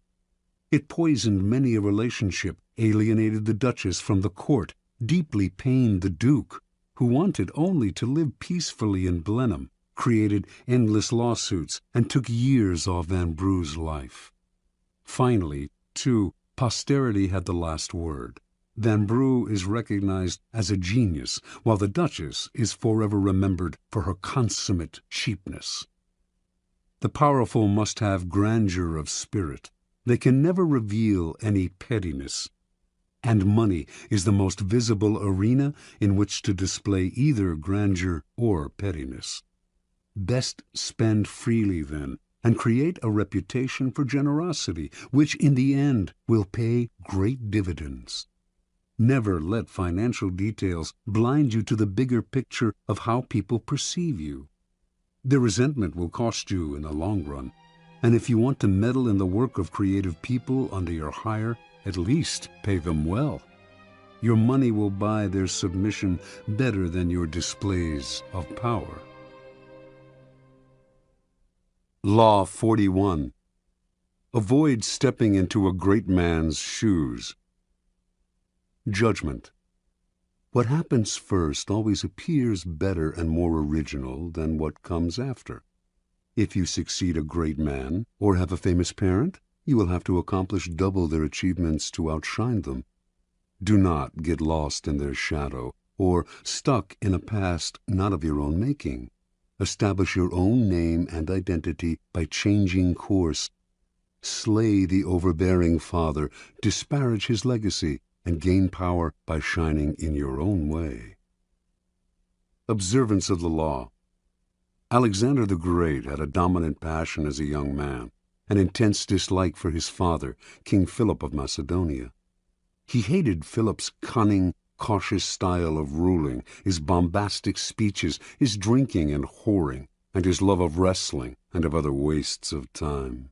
[SPEAKER 1] It poisoned many a relationship, alienated the Duchess from the court, deeply pained the Duke, who wanted only to live peacefully in Blenheim, created endless lawsuits, and took years off Vanbrugh's life. Finally, too, posterity had the last word. Vanbrugh is recognized as a genius, while the Duchess is forever remembered for her consummate cheapness. The powerful must have grandeur of spirit. They can never reveal any pettiness. And money is the most visible arena in which to display either grandeur or pettiness. Best spend freely, then, and create a reputation for generosity, which in the end will pay great dividends. Never let financial details blind you to the bigger picture of how people perceive you. Their resentment will cost you in the long run, and if you want to meddle in the work of creative people under your hire, at least pay them well. Your money will buy their submission better than your displays of power. Law 41. Avoid stepping into a great man's shoes. Judgment. What happens first always appears better and more original than what comes after. If you succeed a great man or have a famous parent, you will have to accomplish double their achievements to outshine them. Do not get lost in their shadow or stuck in a past not of your own making. Establish your own name and identity by changing course. Slay the overbearing father, disparage his legacy, and gain power by shining in your own way. Observance of the law. Alexander the Great had a dominant passion as a young man, an intense dislike for his father, King Philip of Macedonia. He hated Philip's cunning, cautious style of ruling, his bombastic speeches, his drinking and whoring, and his love of wrestling and of other wastes of time.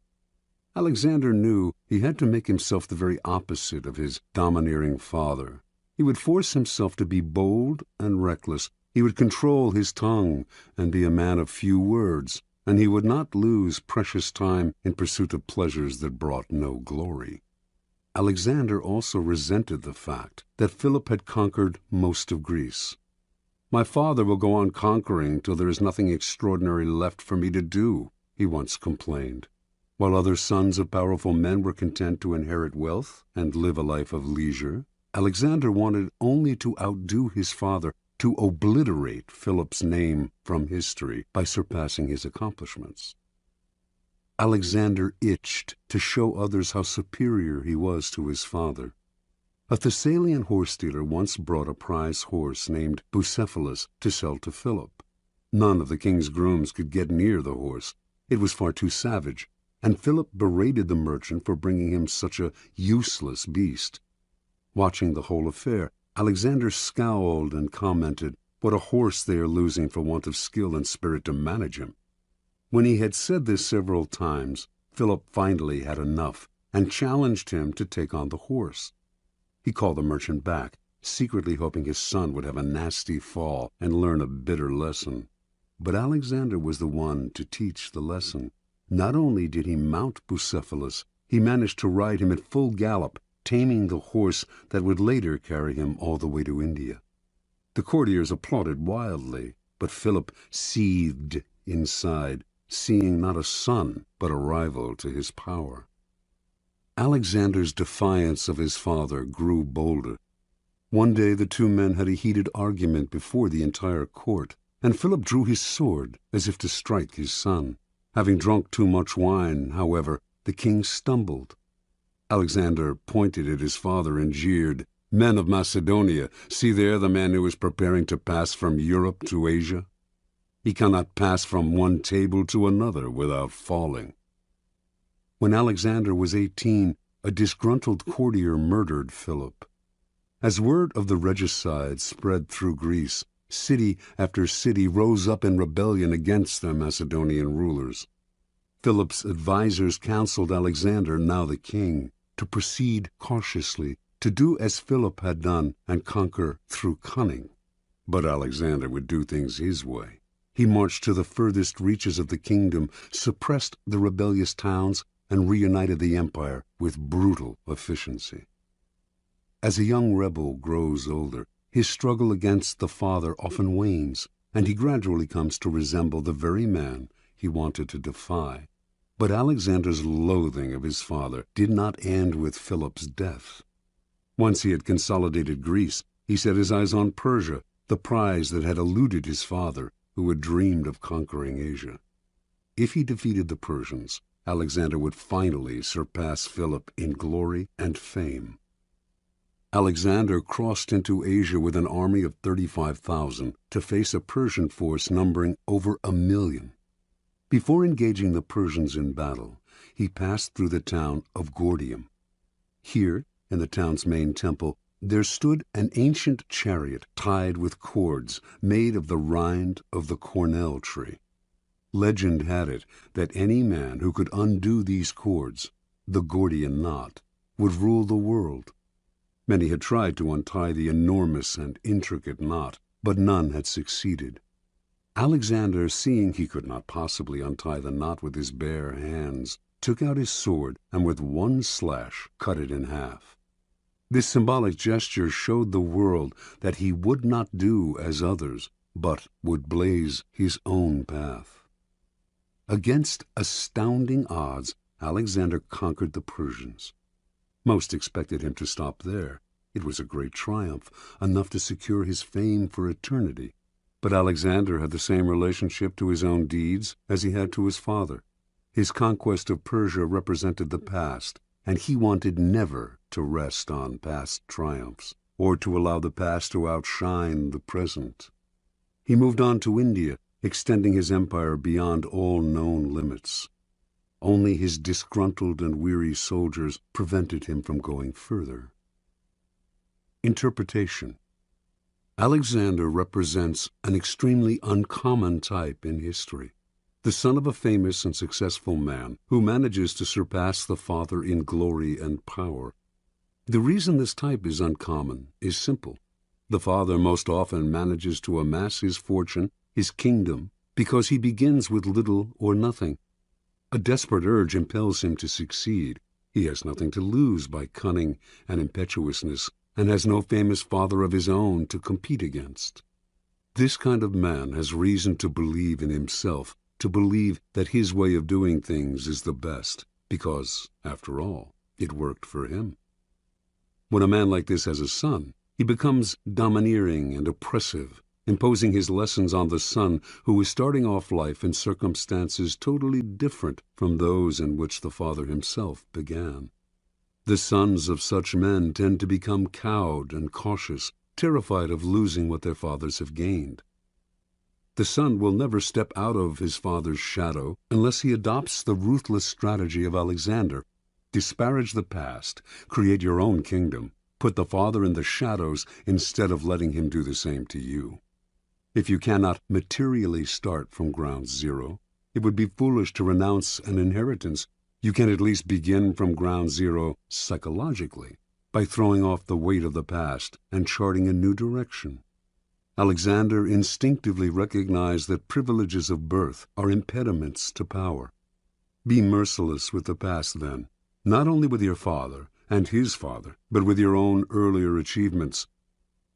[SPEAKER 1] Alexander knew he had to make himself the very opposite of his domineering father. He would force himself to be bold and reckless. He would control his tongue and be a man of few words, and he would not lose precious time in pursuit of pleasures that brought no glory. Alexander also resented the fact that Philip had conquered most of Greece. "My father will go on conquering till there is nothing extraordinary left for me to do," he once complained. While other sons of powerful men were content to inherit wealth and live a life of leisure, Alexander wanted only to outdo his father, to obliterate Philip's name from history by surpassing his accomplishments. Alexander itched to show others how superior he was to his father. A Thessalian horse-dealer once brought a prize horse named Bucephalus to sell to Philip. None of the king's grooms could get near the horse. It was far too savage, and Philip berated the merchant for bringing him such a useless beast. Watching the whole affair, Alexander scowled and commented, "What a horse they are losing for want of skill and spirit to manage him." When he had said this several times, Philip finally had enough and challenged him to take on the horse. He called the merchant back, secretly hoping his son would have a nasty fall and learn a bitter lesson. But Alexander was the one to teach the lesson. Not only did he mount Bucephalus, he managed to ride him at full gallop, taming the horse that would later carry him all the way to India. The courtiers applauded wildly, but Philip seethed inside, seeing not a son but a rival to his power. Alexander's defiance of his father grew bolder. One day the two men had a heated argument before the entire court, and Philip drew his sword as if to strike his son. Having drunk too much wine, however, the king stumbled. Alexander pointed at his father and jeered, "Men of Macedonia, see there the man who is preparing to pass from Europe to Asia. He cannot pass from one table to another without falling." When Alexander was 18, a disgruntled courtier murdered Philip. As word of the regicide spread through Greece, city after city rose up in rebellion against their Macedonian rulers. Philip's advisers counseled Alexander, now the king, to proceed cautiously, to do as Philip had done and conquer through cunning. But Alexander would do things his way. He marched to the furthest reaches of the kingdom, suppressed the rebellious towns, and reunited the empire with brutal efficiency. As a young rebel grows older, his struggle against the father often wanes, and he gradually comes to resemble the very man he wanted to defy. But Alexander's loathing of his father did not end with Philip's death. Once he had consolidated Greece, he set his eyes on Persia, the prize that had eluded his father, who had dreamed of conquering Asia. If he defeated the Persians, Alexander would finally surpass Philip in glory and fame. Alexander crossed into Asia with an army of 35,000 to face a Persian force numbering over 1,000,000. Before engaging the Persians in battle, he passed through the town of Gordium. Here, in the town's main temple, there stood an ancient chariot tied with cords made of the rind of the cornel tree. Legend had it that any man who could undo these cords, the Gordian knot, would rule the world. Many had tried to untie the enormous and intricate knot, but none had succeeded. Alexander, seeing he could not possibly untie the knot with his bare hands, took out his sword and with one slash cut it in half. This symbolic gesture showed the world that he would not do as others, but would blaze his own path. Against astounding odds, Alexander conquered the Persians. Most expected him to stop there. It was a great triumph, enough to secure his fame for eternity. But Alexander had the same relationship to his own deeds as he had to his father. His conquest of Persia represented the past, and he wanted never to rest on past triumphs, or to allow the past to outshine the present. He moved on to India, extending his empire beyond all known limits. Only his disgruntled and weary soldiers prevented him from going further. Interpretation. Alexander represents an extremely uncommon type in history. The son of a famous and successful man who manages to surpass the father in glory and power. The reason this type is uncommon is simple. The father most often manages to amass his fortune, his kingdom, because he begins with little or nothing. A desperate urge impels him to succeed. He has nothing to lose by cunning and impetuousness, and has no famous father of his own to compete against. This kind of man has reason to believe in himself, to believe that his way of doing things is the best, because, after all, it worked for him. When a man like this has a son, he becomes domineering and oppressive, imposing his lessons on the son who is starting off life in circumstances totally different from those in which the father himself began. The sons of such men tend to become cowed and cautious, terrified of losing what their fathers have gained. The son will never step out of his father's shadow unless he adopts the ruthless strategy of Alexander. Disparage the past, create your own kingdom, put the father in the shadows instead of letting him do the same to you. If you cannot materially start from ground zero, it would be foolish to renounce an inheritance. You can at least begin from ground zero psychologically by throwing off the weight of the past and charting a new direction. Alexander instinctively recognized that privileges of birth are impediments to power. Be merciless with the past then, not only with your father and his father, but with your own earlier achievements.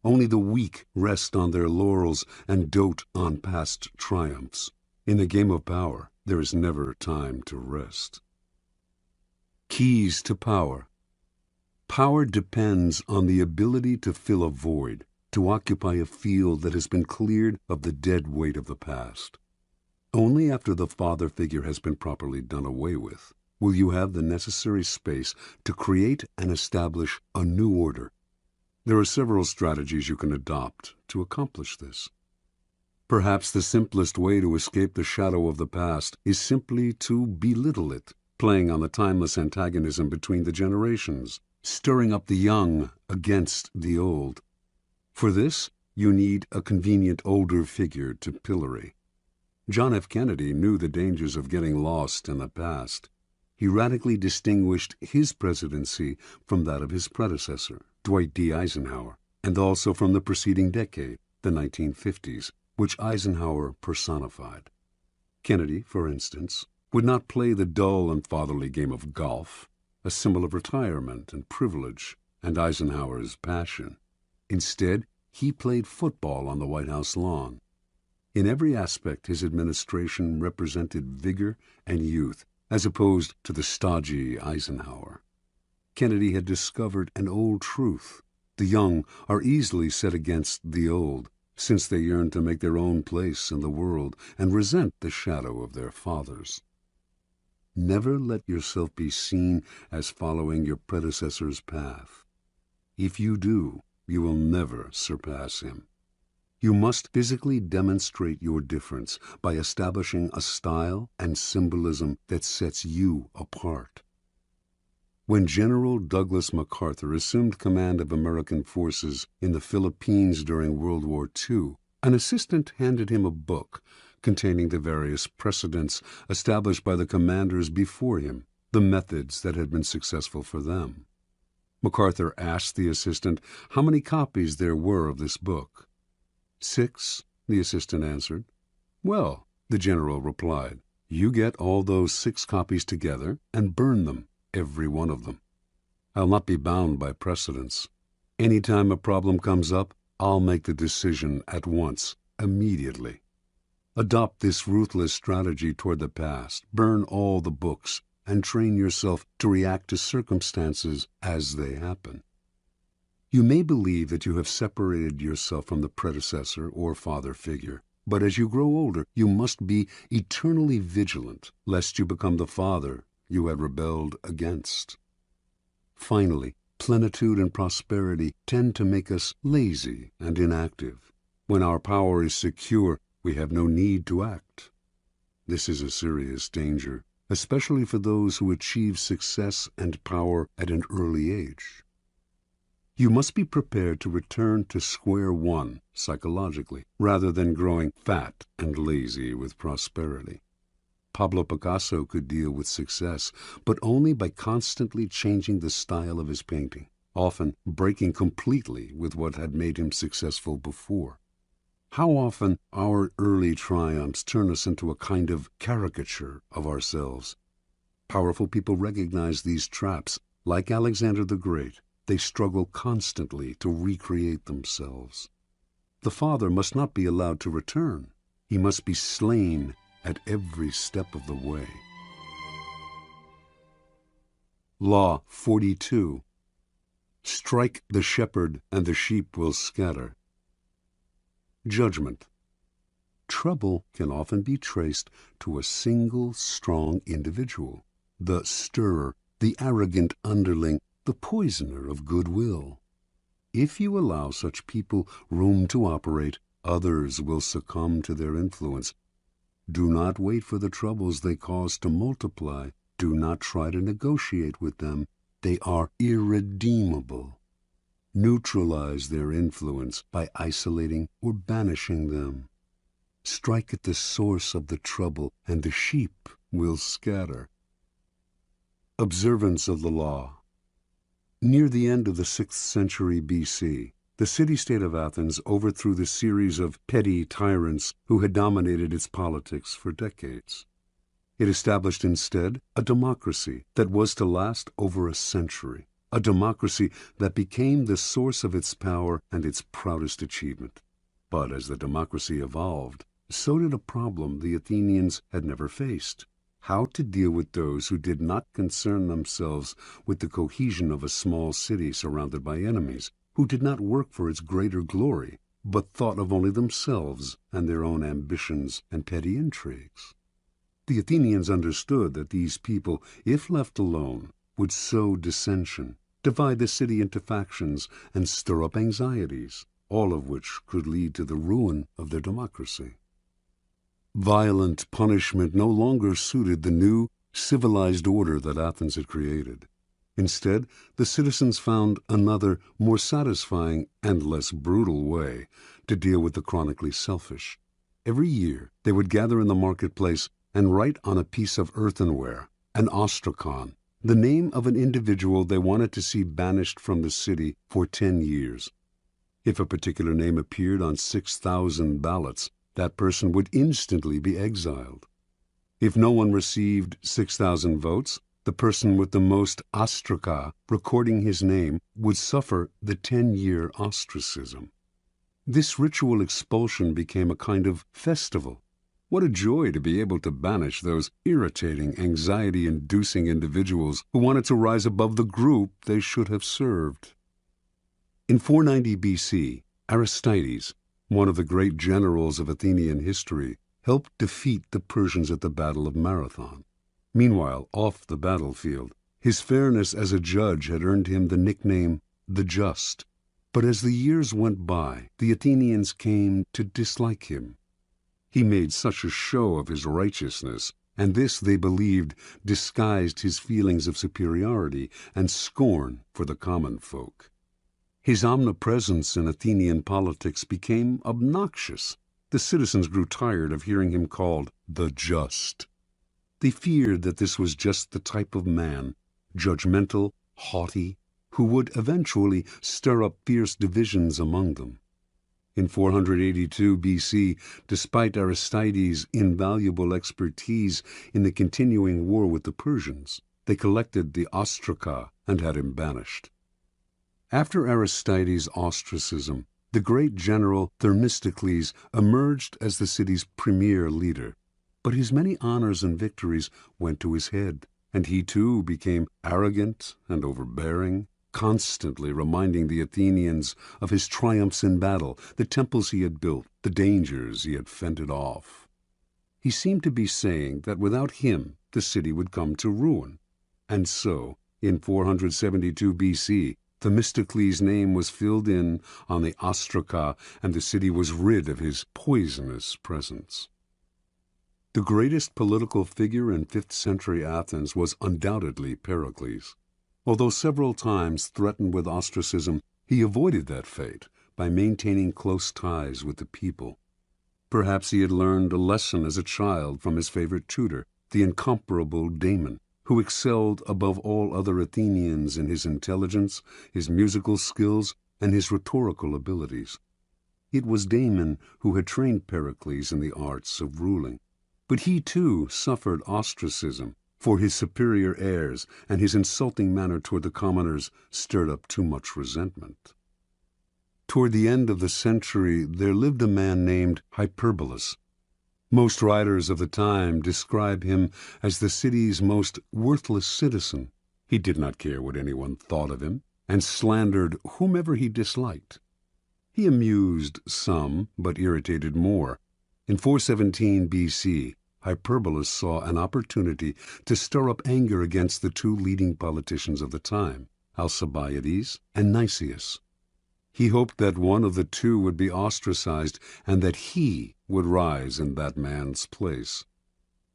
[SPEAKER 1] Only the weak rest on their laurels and dote on past triumphs. In the game of power, there is never time to rest. Keys to power. Power depends on the ability to fill a void, to occupy a field that has been cleared of the dead weight of the past. Only after the father figure has been properly done away with will you have the necessary space to create and establish a new order. There are several strategies you can adopt to accomplish this. Perhaps the simplest way to escape the shadow of the past is simply to belittle it, playing on the timeless antagonism between the generations, stirring up the young against the old. For this, you need a convenient older figure to pillory. John F. Kennedy knew the dangers of getting lost in the past. He radically distinguished his presidency from that of his predecessor, Dwight D. Eisenhower, and also from the preceding decade, the 1950s, which Eisenhower personified. Kennedy, for instance, would not play the dull and fatherly game of golf, a symbol of retirement and privilege, and Eisenhower's passion. Instead, he played football on the White House lawn. In every aspect, his administration represented vigor and youth, as opposed to the stodgy Eisenhower. Kennedy had discovered an old truth. The young are easily set against the old, since they yearn to make their own place in the world and resent the shadow of their fathers. Never let yourself be seen as following your predecessor's path. If you do, you will never surpass him. You must physically demonstrate your difference by establishing a style and symbolism that sets you apart. When General Douglas MacArthur assumed command of American forces in the Philippines during World War II, an assistant handed him a book containing the various precedents established by the commanders before him, the methods that had been successful for them. MacArthur asked the assistant how many copies there were of this book. 6, the assistant answered. Well, the general replied, you get all those 6 copies together and burn them, every one of them. I'll not be bound by precedents. Any time a problem comes up, I'll make the decision at once, immediately. Adopt this ruthless strategy toward the past, burn all the books, and train yourself to react to circumstances as they happen. You may believe that you have separated yourself from the predecessor or father figure, but as you grow older, you must be eternally vigilant, lest you become the father you had rebelled against. Finally, plenitude and prosperity tend to make us lazy and inactive. When our power is secure, we have no need to act. This is a serious danger, especially for those who achieve success and power at an early age. You must be prepared to return to square one psychologically, rather than growing fat and lazy with prosperity. Pablo Picasso could deal with success, but only by constantly changing the style of his painting, often breaking completely with what had made him successful before. How often our early triumphs turn us into a kind of caricature of ourselves. Powerful people recognize these traps. Like Alexander the Great, they struggle constantly to recreate themselves. The father must not be allowed to return. He must be slain at every step of the way. Law 42. Strike the shepherd and the sheep will scatter. Judgment. Trouble can often be traced to a single strong individual, the stirrer, the arrogant underling, the poisoner of goodwill. If you allow such people room to operate, others will succumb to their influence. Do not wait for the troubles they cause to multiply. Do not try to negotiate with them. They are irredeemable. Neutralize their influence by isolating or banishing them. Strike at the source of the trouble, and the sheep will scatter. Observance of the law. Near the end of the 6th century B.C., the city-state of Athens overthrew the series of petty tyrants who had dominated its politics for decades. It established instead a democracy that was to last over a century, a democracy that became the source of its power and its proudest achievement. But as the democracy evolved, so did a problem the Athenians had never faced: how to deal with those who did not concern themselves with the cohesion of a small city surrounded by enemies, who did not work for its greater glory, but thought of only themselves and their own ambitions and petty intrigues. The Athenians understood that these people, if left alone, would sow dissension, divide the city into factions, and stir up anxieties, all of which could lead to the ruin of their democracy. Violent punishment no longer suited the new, civilized order that Athens had created. Instead, the citizens found another, more satisfying and less brutal way to deal with the chronically selfish. Every year, they would gather in the marketplace and write on a piece of earthenware, an ostrakon, the name of an individual they wanted to see banished from the city for 10 years. If a particular name appeared on 6,000 ballots, that person would instantly be exiled. If no one received 6,000 votes, the person with the most ostraka recording his name would suffer the 10-year ostracism. This ritual expulsion became a kind of festival. What a joy to be able to banish those irritating, anxiety-inducing individuals who wanted to rise above the group they should have served. In 490 B.C., Aristides, one of the great generals of Athenian history, helped defeat the Persians at the Battle of Marathon. Meanwhile, off the battlefield, his fairness as a judge had earned him the nickname the Just. But as the years went by, the Athenians came to dislike him. He made such a show of his righteousness, and this, they believed, disguised his feelings of superiority and scorn for the common folk. His omnipresence in Athenian politics became obnoxious. The citizens grew tired of hearing him called the Just. They feared that this was just the type of man, judgmental, haughty, who would eventually stir up fierce divisions among them. In 482 B.C., despite Aristides' invaluable expertise in the continuing war with the Persians, they collected the ostraka and had him banished. After Aristides' ostracism, the great general Themistocles emerged as the city's premier leader. But his many honors and victories went to his head, and he too became arrogant and overbearing, constantly reminding the Athenians of his triumphs in battle, the temples he had built, the dangers he had fended off. He seemed to be saying that without him the city would come to ruin. And so, in 472 B.C., Themistocles' name was filled in on the ostraka, and the city was rid of his poisonous presence. The greatest political figure in 5th century Athens was undoubtedly Pericles. Although several times threatened with ostracism, he avoided that fate by maintaining close ties with the people. Perhaps he had learned a lesson as a child from his favorite tutor, the incomparable Damon, who excelled above all other Athenians in his intelligence, his musical skills, and his rhetorical abilities. It was Damon who had trained Pericles in the arts of ruling. But he, too, suffered ostracism, for his superior airs and his insulting manner toward the commoners stirred up too much resentment. Toward the end of the century there lived a man named Hyperbolus. Most writers of the time describe him as the city's most worthless citizen. He did not care what anyone thought of him, and slandered whomever he disliked. He amused some, but irritated more. In 417 B.C., Hyperbolus saw an opportunity to stir up anger against the two leading politicians of the time, Alcibiades and Nicias. He hoped that one of the two would be ostracized and that he would rise in that man's place.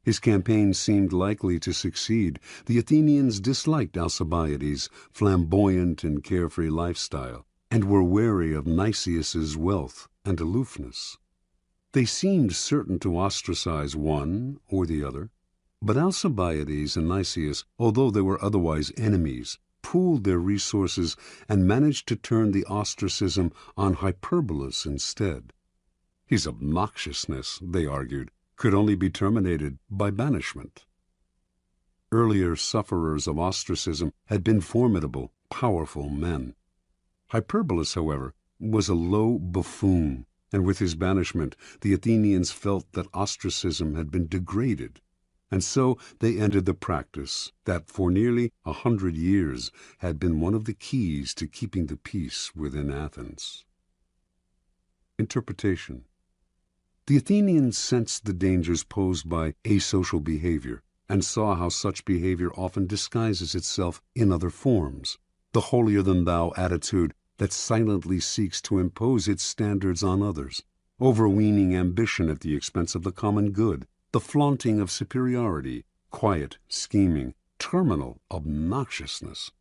[SPEAKER 1] His campaign seemed likely to succeed. The Athenians disliked Alcibiades' flamboyant and carefree lifestyle, and were wary of Nicias's wealth and aloofness. They seemed certain to ostracize one or the other, but Alcibiades and Nicias, although they were otherwise enemies, pooled their resources and managed to turn the ostracism on Hyperbolus instead. His obnoxiousness, they argued, could only be terminated by banishment. Earlier sufferers of ostracism had been formidable, powerful men. Hyperbolus, however, was a low buffoon, and with his banishment the Athenians felt that ostracism had been degraded, and so they ended the practice that for nearly 100 years had been one of the keys to keeping the peace within Athens. Interpretation. The Athenians sensed the dangers posed by asocial behavior and saw how such behavior often disguises itself in other forms. The holier-than-thou attitude that silently seeks to impose its standards on others, overweening ambition at the expense of the common good, the flaunting of superiority, quiet scheming, terminal obnoxiousness.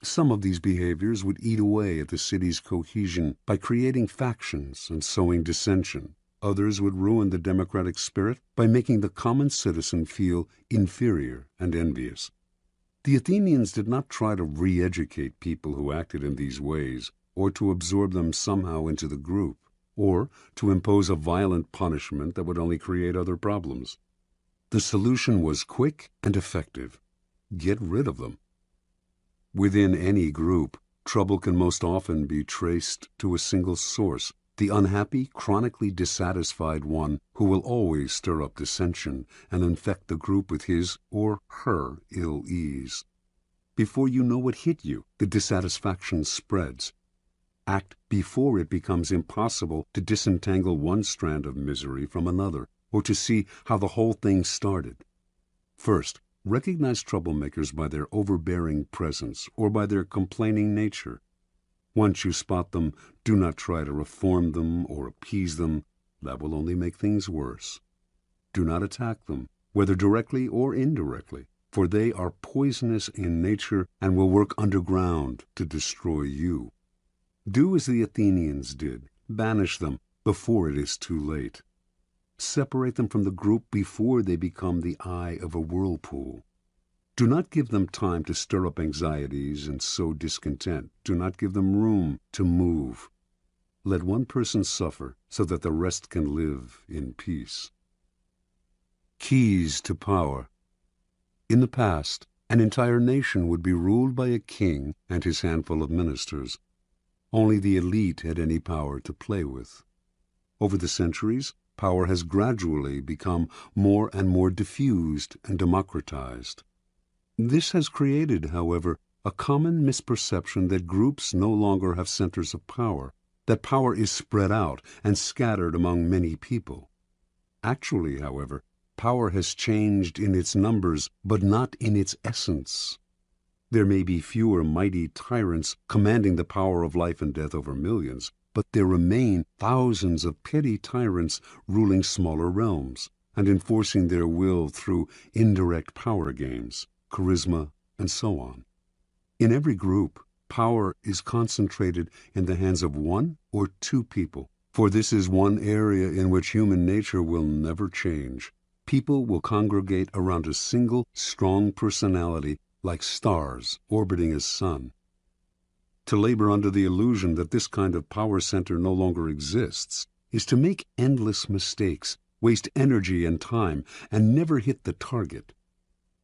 [SPEAKER 1] Some of these behaviors would eat away at the city's cohesion by creating factions and sowing dissension. Others would ruin the democratic spirit by making the common citizen feel inferior and envious. The Athenians did not try to re-educate people who acted in these ways, or to absorb them somehow into the group, or to impose a violent punishment that would only create other problems. The solution was quick and effective. Get rid of them. Within any group, trouble can most often be traced to a single source, the unhappy, chronically dissatisfied one who will always stir up dissension and infect the group with his or her ill ease. Before you know what hit you, the dissatisfaction spreads. Act before it becomes impossible to disentangle one strand of misery from another, or to see how the whole thing started. First, recognize troublemakers by their overbearing presence or by their complaining nature. Once you spot them, do not try to reform them or appease them. That will only make things worse. Do not attack them, whether directly or indirectly, for they are poisonous in nature and will work underground to destroy you. Do as the Athenians did. Banish them before it is too late. Separate them from the group before they become the eye of a whirlpool. Do not give them time to stir up anxieties and sow discontent. Do not give them room to move. Let one person suffer so that the rest can live in peace. Keys to power. In the past, an entire nation would be ruled by a king and his handful of ministers. Only the elite had any power to play with. Over the centuries, power has gradually become more and more diffused and democratized. This has created, however, a common misperception that groups no longer have centers of power, that power is spread out and scattered among many people. Actually, however, power has changed in its numbers, but not in its essence. There may be fewer mighty tyrants commanding the power of life and death over millions, but there remain thousands of petty tyrants ruling smaller realms and enforcing their will through indirect power games, charisma, and so on. In every group, power is concentrated in the hands of one or two people, for this is one area in which human nature will never change. People will congregate around a single, strong personality like stars orbiting a sun. To labor under the illusion that this kind of power center no longer exists is to make endless mistakes, waste energy and time, and never hit the target.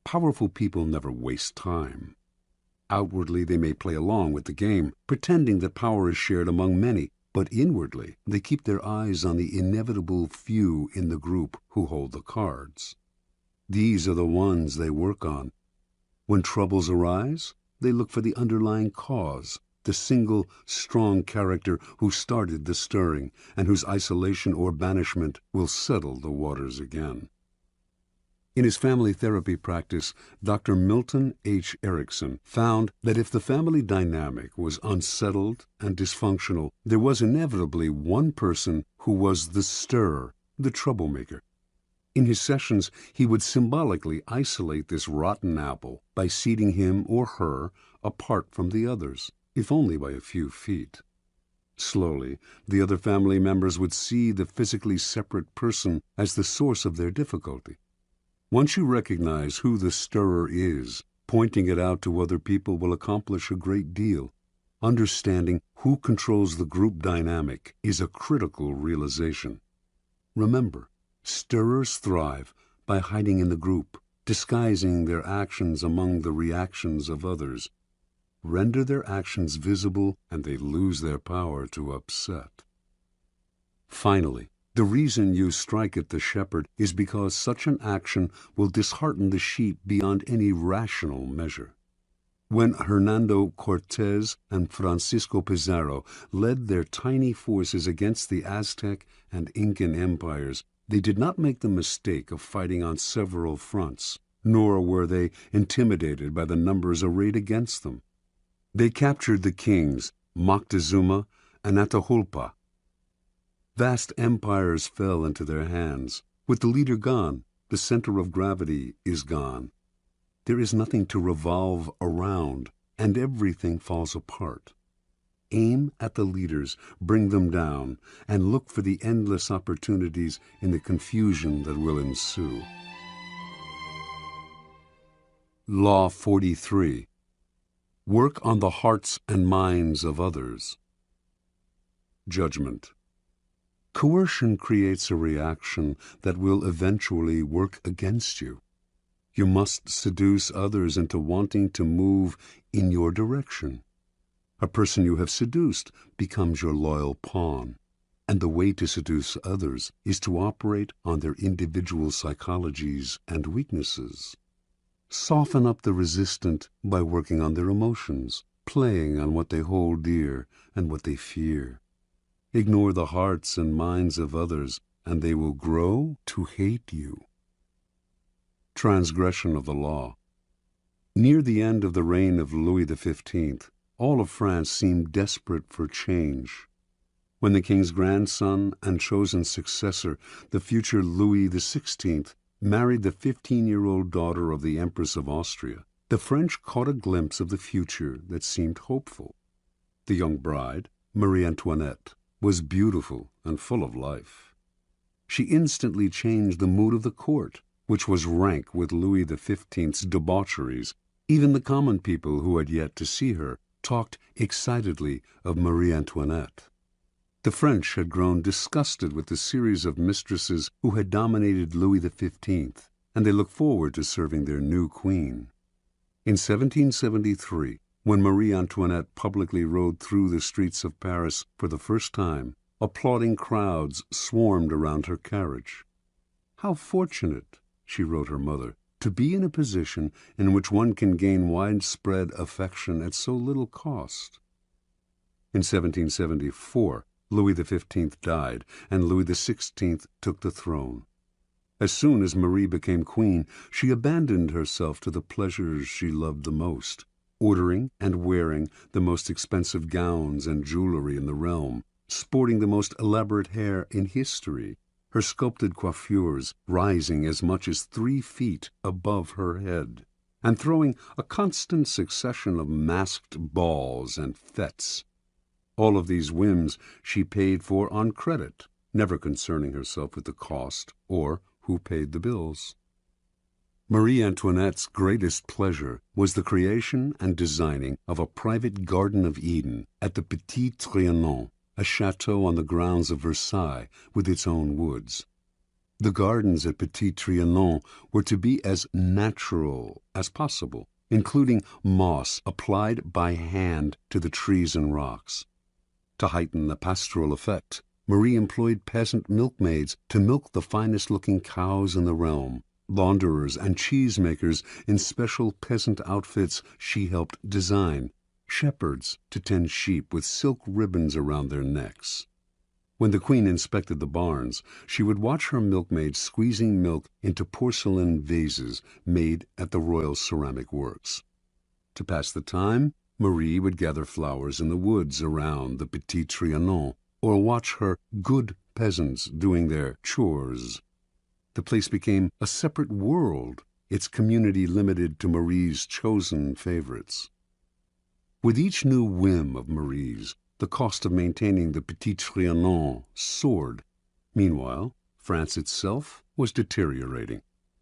[SPEAKER 1] Powerful people never waste time. Outwardly, they may play along with the game, pretending that power is shared among many, but inwardly, they keep their eyes on the inevitable few in the group who hold the cards. These are the ones they work on. When troubles arise, they look for the underlying cause, the single, strong character who started the stirring, and whose isolation or banishment will settle the waters again. In his family therapy practice, Dr. Milton H. Erickson found that if the family dynamic was unsettled and dysfunctional, there was inevitably one person who was the stirrer, the troublemaker. In his sessions, he would symbolically isolate this rotten apple by seating him or her apart from the others, if only by a few feet. Slowly, the other family members would see the physically separate person as the source of their difficulty. Once you recognize who the stirrer is, pointing it out to other people will accomplish a great deal. Understanding who controls the group dynamic is a critical realization. Remember, stirrers thrive by hiding in the group, disguising their actions among the reactions of others. Render their actions visible, and they lose their power to upset. Finally, the reason you strike at the shepherd is because such an action will dishearten the sheep beyond any rational measure. When Hernando Cortez and Francisco Pizarro led their tiny forces against the Aztec and Incan empires, they did not make the mistake of fighting on several fronts, nor were they intimidated by the numbers arrayed against them. They captured the kings Moctezuma and Atahualpa. Vast empires fell into their hands. With the leader gone, the center of gravity is gone. There is nothing to revolve around, and everything falls apart. Aim at the leaders, bring them down, and look for the endless opportunities in the confusion that will ensue. Law 43. Work on the hearts and minds of others. Judgment. Coercion creates a reaction that will eventually work against you. You must seduce others into wanting to move in your direction. A person you have seduced becomes your loyal pawn, and the way to seduce others is to operate on their individual psychologies and weaknesses. Soften up the resistant by working on their emotions, playing on what they hold dear and what they fear. Ignore the hearts and minds of others, and they will grow to hate you. Transgression of the law. Near the end of the reign of Louis XV, all of France seemed desperate for change. When the king's grandson and chosen successor, the future Louis XVI, married the 15-year-old daughter of the Empress of Austria, the French caught a glimpse of the future that seemed hopeful. The young bride, Marie Antoinette, was beautiful and full of life. She instantly changed the mood of the court, which was rank with Louis XV's debaucheries. Even the common people who had yet to see her talked excitedly of Marie Antoinette. The French had grown disgusted with the series of mistresses who had dominated Louis XV, and they looked forward to serving their new queen. In 1773, when Marie Antoinette publicly rode through the streets of Paris for the first time, applauding crowds swarmed around her carriage. "How fortunate," she wrote her mother, "to be in a position in which one can gain widespread affection at so little cost." In 1774, Louis XV died, and Louis XVI took the throne. As soon as Marie became queen, she abandoned herself to the pleasures she loved the most, ordering and wearing the most expensive gowns and jewelry in the realm, sporting the most elaborate hair in history, her sculpted coiffures rising as much as 3 feet above her head, and throwing a constant succession of masked balls and fêtes. All of these whims she paid for on credit, never concerning herself with the cost or who paid the bills. Marie Antoinette's greatest pleasure was the creation and designing of a private Garden of Eden at the Petit Trianon, a chateau on the grounds of Versailles with its own woods. The gardens at Petit Trianon were to be as natural as possible, including moss applied by hand to the trees and rocks. To heighten the pastoral effect, Marie employed peasant milkmaids to milk the finest-looking cows in the realm. Launderers and cheesemakers in special peasant outfits she helped design, shepherds to tend sheep with silk ribbons around their necks. When the Queen inspected the barns, she would watch her milkmaids squeezing milk into porcelain vases made at the Royal Ceramic Works. To pass the time, Marie would gather flowers in the woods around the Petit Trianon, or watch her good peasants doing their chores. The place became a separate world, its community limited to Marie's chosen favorites. With each new whim of Marie's, the cost of maintaining the Petit Trianon soared. Meanwhile, France itself was deteriorating.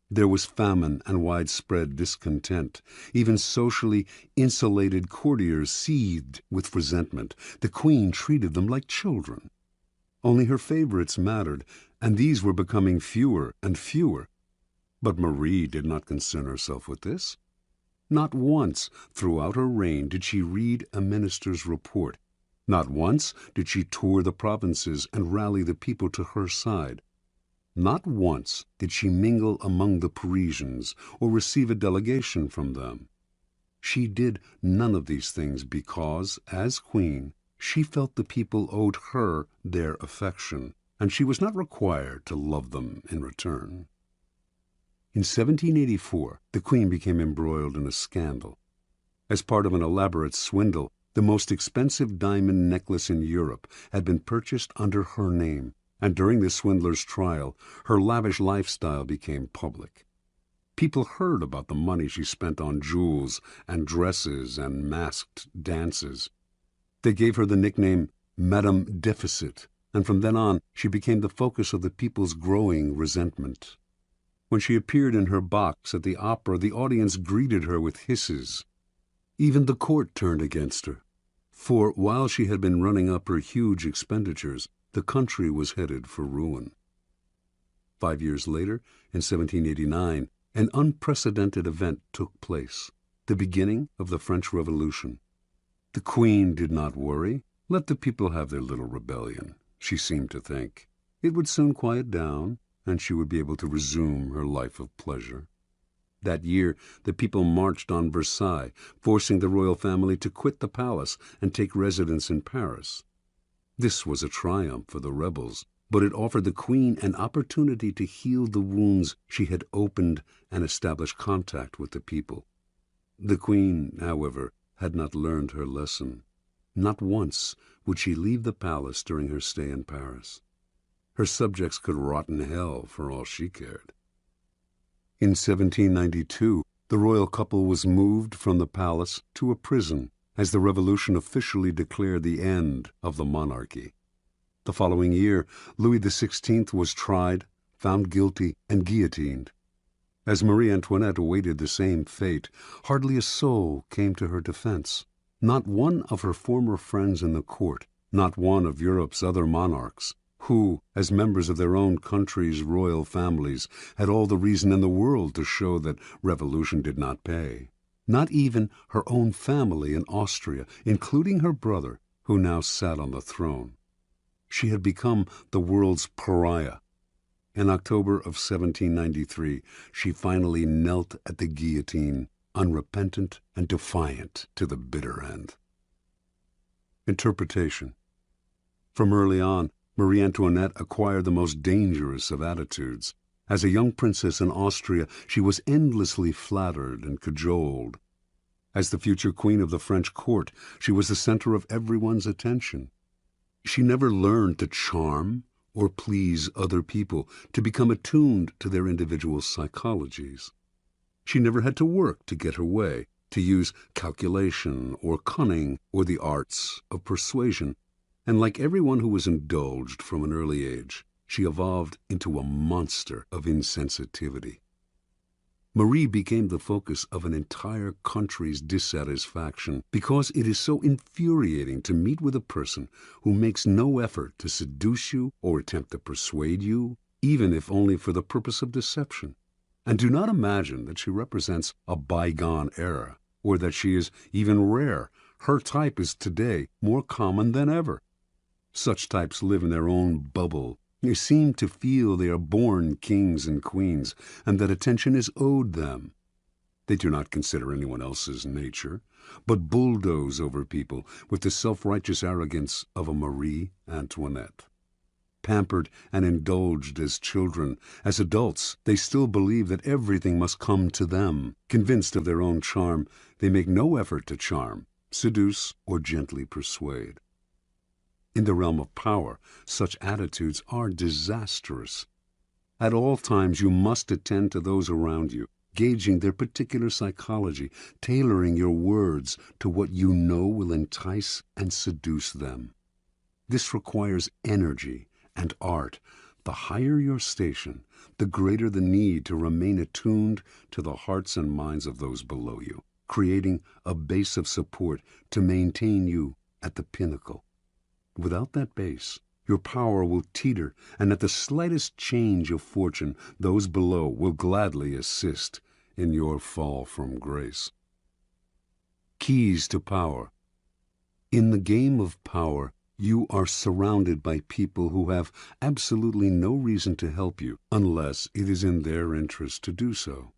[SPEAKER 1] There was famine and widespread discontent. Even socially insulated courtiers seethed with resentment. The Queen treated them like children. Only her favorites mattered, and these were becoming fewer and fewer. But Marie did not concern herself with this. Not once throughout her reign did she read a minister's report. Not once did she tour the provinces and rally the people to her side. Not once did she mingle among the Parisians or receive a delegation from them. She did none of these things because, as Queen, she felt the people owed her their affection, and she was not required to love them in return. In 1784, the Queen became embroiled in a scandal. As part of an elaborate swindle, the most expensive diamond necklace in Europe had been purchased under her name, and during the swindler's trial, her lavish lifestyle became public. People heard about the money she spent on jewels and dresses and masked dances. They gave her the nickname Madame Deficit, and from then on she became the focus of the people's growing resentment. When she appeared in her box at the opera, the audience greeted her with hisses. Even the court turned against her, for while she had been running up her huge expenditures, the country was headed for ruin. 5 years later, in 1789, an unprecedented event took place, the beginning of the French Revolution. The Queen did not worry. Let the people have their little rebellion, she seemed to think. It would soon quiet down, and she would be able to resume her life of pleasure. That year, the people marched on Versailles, forcing the royal family to quit the palace and take residence in Paris. This was a triumph for the rebels, but it offered the Queen an opportunity to heal the wounds she had opened and establish contact with the people. The Queen, however, had not learned her lesson. Not once would she leave the palace during her stay in Paris. Her subjects could rot in hell for all she cared. In 1792, the royal couple was moved from the palace to a prison as the revolution officially declared the end of the monarchy. The following year, Louis XVI was tried, found guilty, and guillotined. As Marie Antoinette awaited the same fate, hardly a soul came to her defense. Not one of her former friends in the court, not one of Europe's other monarchs, who, as members of their own country's royal families, had all the reason in the world to show that revolution did not pay. Not even her own family in Austria, including her brother, who now sat on the throne. She had become the world's pariah. In October of 1793, she finally knelt at the guillotine, unrepentant and defiant to the bitter end. Interpretation. From early on, Marie Antoinette acquired the most dangerous of attitudes. As a young princess in Austria, she was endlessly flattered and cajoled. As the future queen of the French court, she was the center of everyone's attention. She never learned to charm or please other people, to become attuned to their individual psychologies. She never had to work to get her way, to use calculation or cunning or the arts of persuasion. And like everyone who was indulged from an early age, she evolved into a monster of insensitivity. Marie became the focus of an entire country's dissatisfaction because it is so infuriating to meet with a person who makes no effort to seduce you or attempt to persuade you, even if only for the purpose of deception. And do not imagine that she represents a bygone era, or that she is even rare. Her type is today more common than ever. Such types live in their own bubble. They seem to feel they are born kings and queens, and that attention is owed them. They do not consider anyone else's nature, but bulldoze over people with the self-righteous arrogance of a Marie Antoinette. Pampered and indulged as children, as adults, they still believe that everything must come to them. Convinced of their own charm, they make no effort to charm, seduce, or gently persuade. In the realm of power, such attitudes are disastrous. At all times you must attend to those around you, gauging their particular psychology, tailoring your words to what you know will entice and seduce them. This requires energy and art. The higher your station, the greater the need to remain attuned to the hearts and minds of those below you, creating a base of support to maintain you at the pinnacle. Without that base, your power will teeter, and at the slightest change of fortune, those below will gladly assist in your fall from grace. Keys to power. In the game of power, you are surrounded by people who have absolutely no reason to help you unless it is in their interest to do so.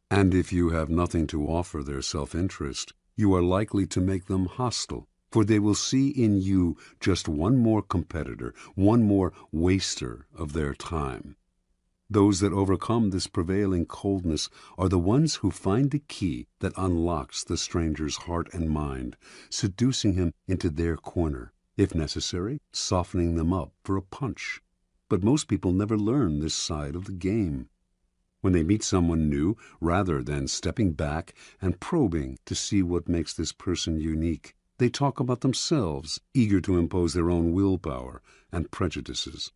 [SPEAKER 1] And if you have nothing to offer their self-interest, you are likely to make them hostile, for they will see in you just one more competitor, one more waster of their time. Those that overcome this prevailing coldness are the ones who find the key that unlocks the stranger's heart and mind, seducing him into their corner, if necessary, softening them up for a punch. But most people never learn this side of the game. When they meet someone new, rather than stepping back and probing to see what makes this person unique, they talk about themselves, eager to impose their own willpower and prejudices.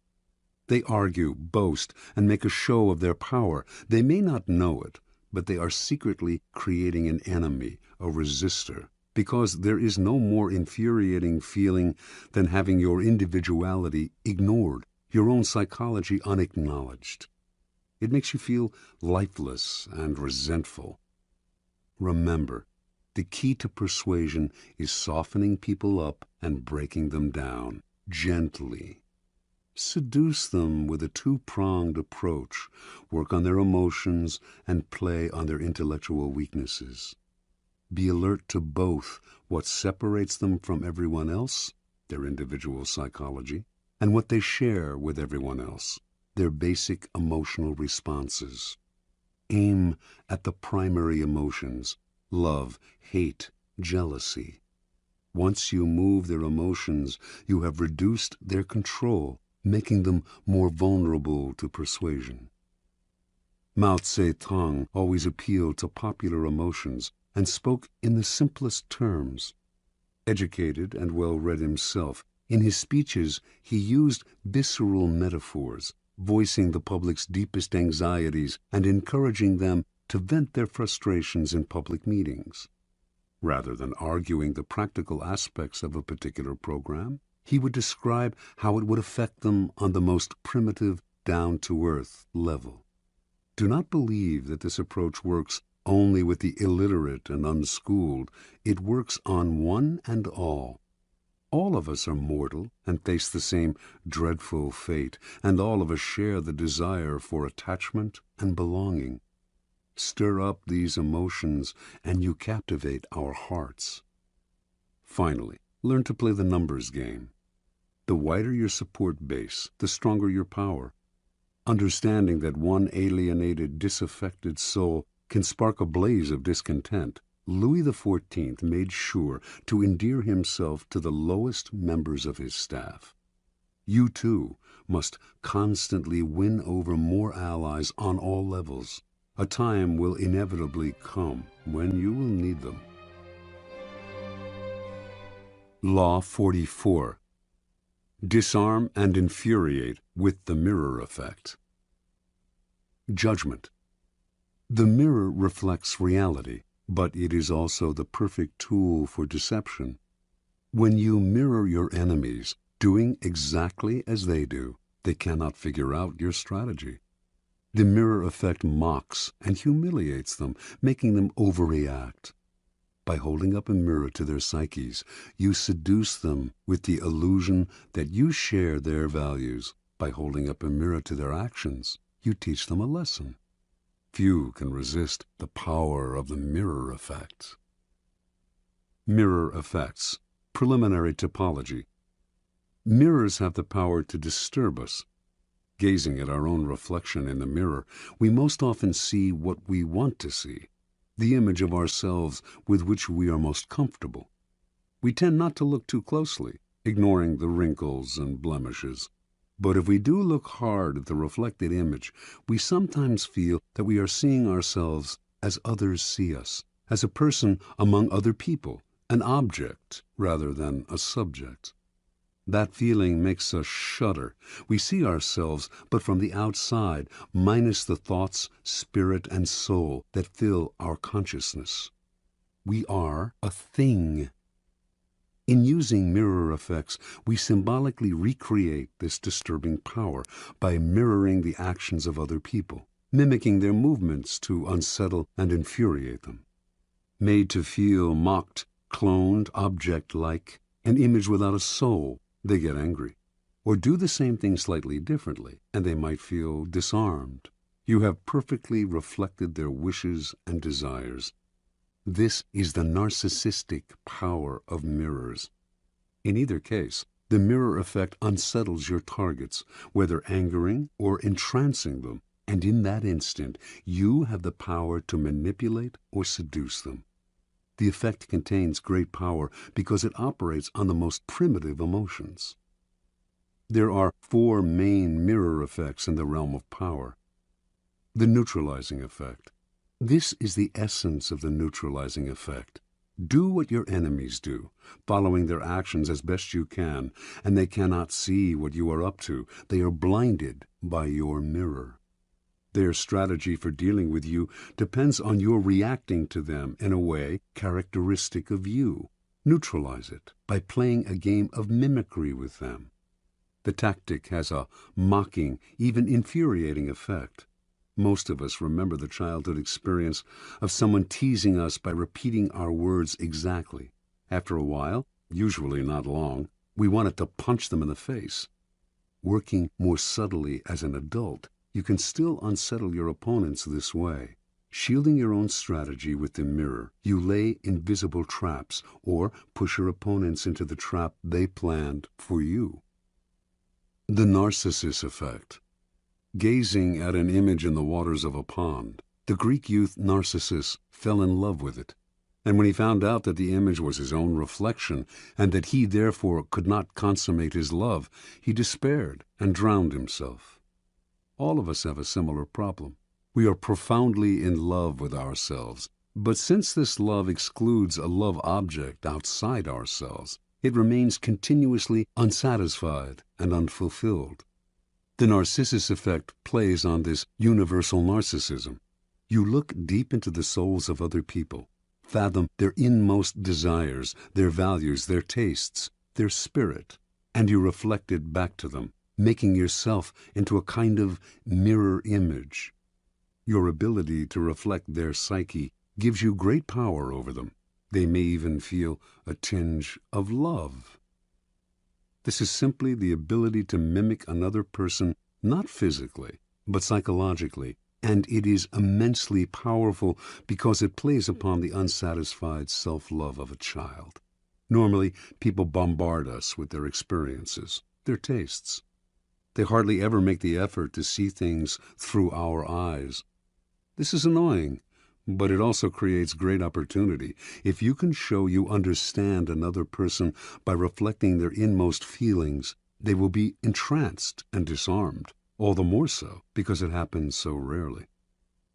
[SPEAKER 1] They argue, boast, and make a show of their power. They may not know it, but they are secretly creating an enemy, a resistor, because there is no more infuriating feeling than having your individuality ignored, your own psychology unacknowledged. It makes you feel lifeless and resentful. Remember, the key to persuasion is softening people up and breaking them down, gently. Seduce them with a two-pronged approach. Work on their emotions and play on their intellectual weaknesses. Be alert to both what separates them from everyone else, their individual psychology, and what they share with everyone else, their basic emotional responses. Aim at the primary emotions: love, hate, jealousy. Once you move their emotions, you have reduced their control, making them more vulnerable to persuasion. Mao Zedong always appealed to popular emotions and spoke in the simplest terms. Educated and well-read himself, in his speeches he used visceral metaphors, voicing the public's deepest anxieties and encouraging them to vent their frustrations in public meetings. Rather than arguing the practical aspects of a particular program, he would describe how it would affect them on the most primitive, down-to-earth level. Do not believe that this approach works only with the illiterate and unschooled. It works on one and all. All of us are mortal and face the same dreadful fate, and all of us share the desire for attachment and belonging. Stir up these emotions, and you captivate our hearts. Finally, learn to play the numbers game. The wider your support base, the stronger your power. Understanding that one alienated, disaffected soul can spark a blaze of discontent, Louis XIV made sure to endear himself to the lowest members of his staff. You, too, must constantly win over more allies on all levels. A time will inevitably come when you will need them. Law 44. Disarm and infuriate with the mirror effect. Judgment. The mirror reflects reality, but it is also the perfect tool for deception. When you mirror your enemies, doing exactly as they do, they cannot figure out your strategy. The mirror effect mocks and humiliates them, making them overreact. By holding up a mirror to their psyches, you seduce them with the illusion that you share their values. By holding up a mirror to their actions, you teach them a lesson. Few can resist the power of the mirror effect. Mirror effects. Preliminary typology. Mirrors have the power to disturb us. Gazing at our own reflection in the mirror, we most often see what we want to see, the image of ourselves with which we are most comfortable. We tend not to look too closely, ignoring the wrinkles and blemishes. But if we do look hard at the reflected image, we sometimes feel that we are seeing ourselves as others see us, as a person among other people, an object rather than a subject. That feeling makes us shudder. We see ourselves, but from the outside, minus the thoughts, spirit, and soul that fill our consciousness. We are a thing. In using mirror effects, we symbolically recreate this disturbing power by mirroring the actions of other people, mimicking their movements to unsettle and infuriate them. Made to feel mocked, cloned, object-like, an image without a soul, they get angry. Or do the same thing slightly differently, and they might feel disarmed. You have perfectly reflected their wishes and desires. This is the narcissistic power of mirrors. In either case, the mirror effect unsettles your targets, whether angering or entrancing them, and in that instant, you have the power to manipulate or seduce them. The effect contains great power because it operates on the most primitive emotions. There are 4 main mirror effects in the realm of power. The neutralizing effect. This is the essence of the neutralizing effect. Do what your enemies do, following their actions as best you can, and they cannot see what you are up to. They are blinded by your mirror. Their strategy for dealing with you depends on your reacting to them in a way characteristic of you. Neutralize it by playing a game of mimicry with them. The tactic has a mocking, even infuriating effect. Most of us remember the childhood experience of someone teasing us by repeating our words exactly. After a while, usually not long, we wanted to punch them in the face. Working more subtly as an adult, you can still unsettle your opponents this way. Shielding your own strategy with the mirror, you lay invisible traps or push your opponents into the trap they planned for you. The narcissus effect. Gazing at an image in the waters of a pond, the Greek youth Narcissus fell in love with it. And when he found out that the image was his own reflection, and that he therefore could not consummate his love, he despaired and drowned himself. All of us have a similar problem. We are profoundly in love with ourselves, but since this love excludes a love object outside ourselves, it remains continuously unsatisfied and unfulfilled. The narcissus effect plays on this universal narcissism. You look deep into the souls of other people, fathom their inmost desires, their values, their tastes, their spirit, and you reflect it back to them, making yourself into a kind of mirror image. Your ability to reflect their psyche gives you great power over them. They may even feel a tinge of love. This is simply the ability to mimic another person, not physically, but psychologically, and it is immensely powerful because it plays upon the unsatisfied self-love of a child. Normally, people bombard us with their experiences, their tastes. They hardly ever make the effort to see things through our eyes. This is annoying, but it also creates great opportunity. If you can show you understand another person by reflecting their inmost feelings, they will be entranced and disarmed, all the more so because it happens so rarely.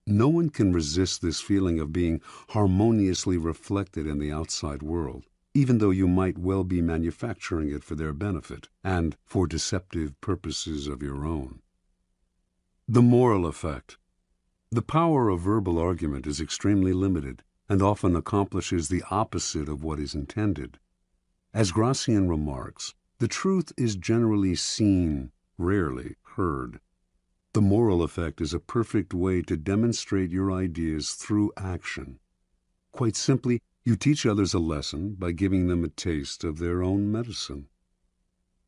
[SPEAKER 1] No one can resist this feeling of being harmoniously reflected in the outside world. even though you might well be manufacturing it for their benefit and for deceptive purposes of your own. The moral effect. The power of verbal argument is extremely limited and often accomplishes the opposite of what is intended. As Gracian remarks, the truth is generally seen, rarely heard. The moral effect is a perfect way to demonstrate your ideas through action. Quite simply, you teach others a lesson by giving them a taste of their own medicine.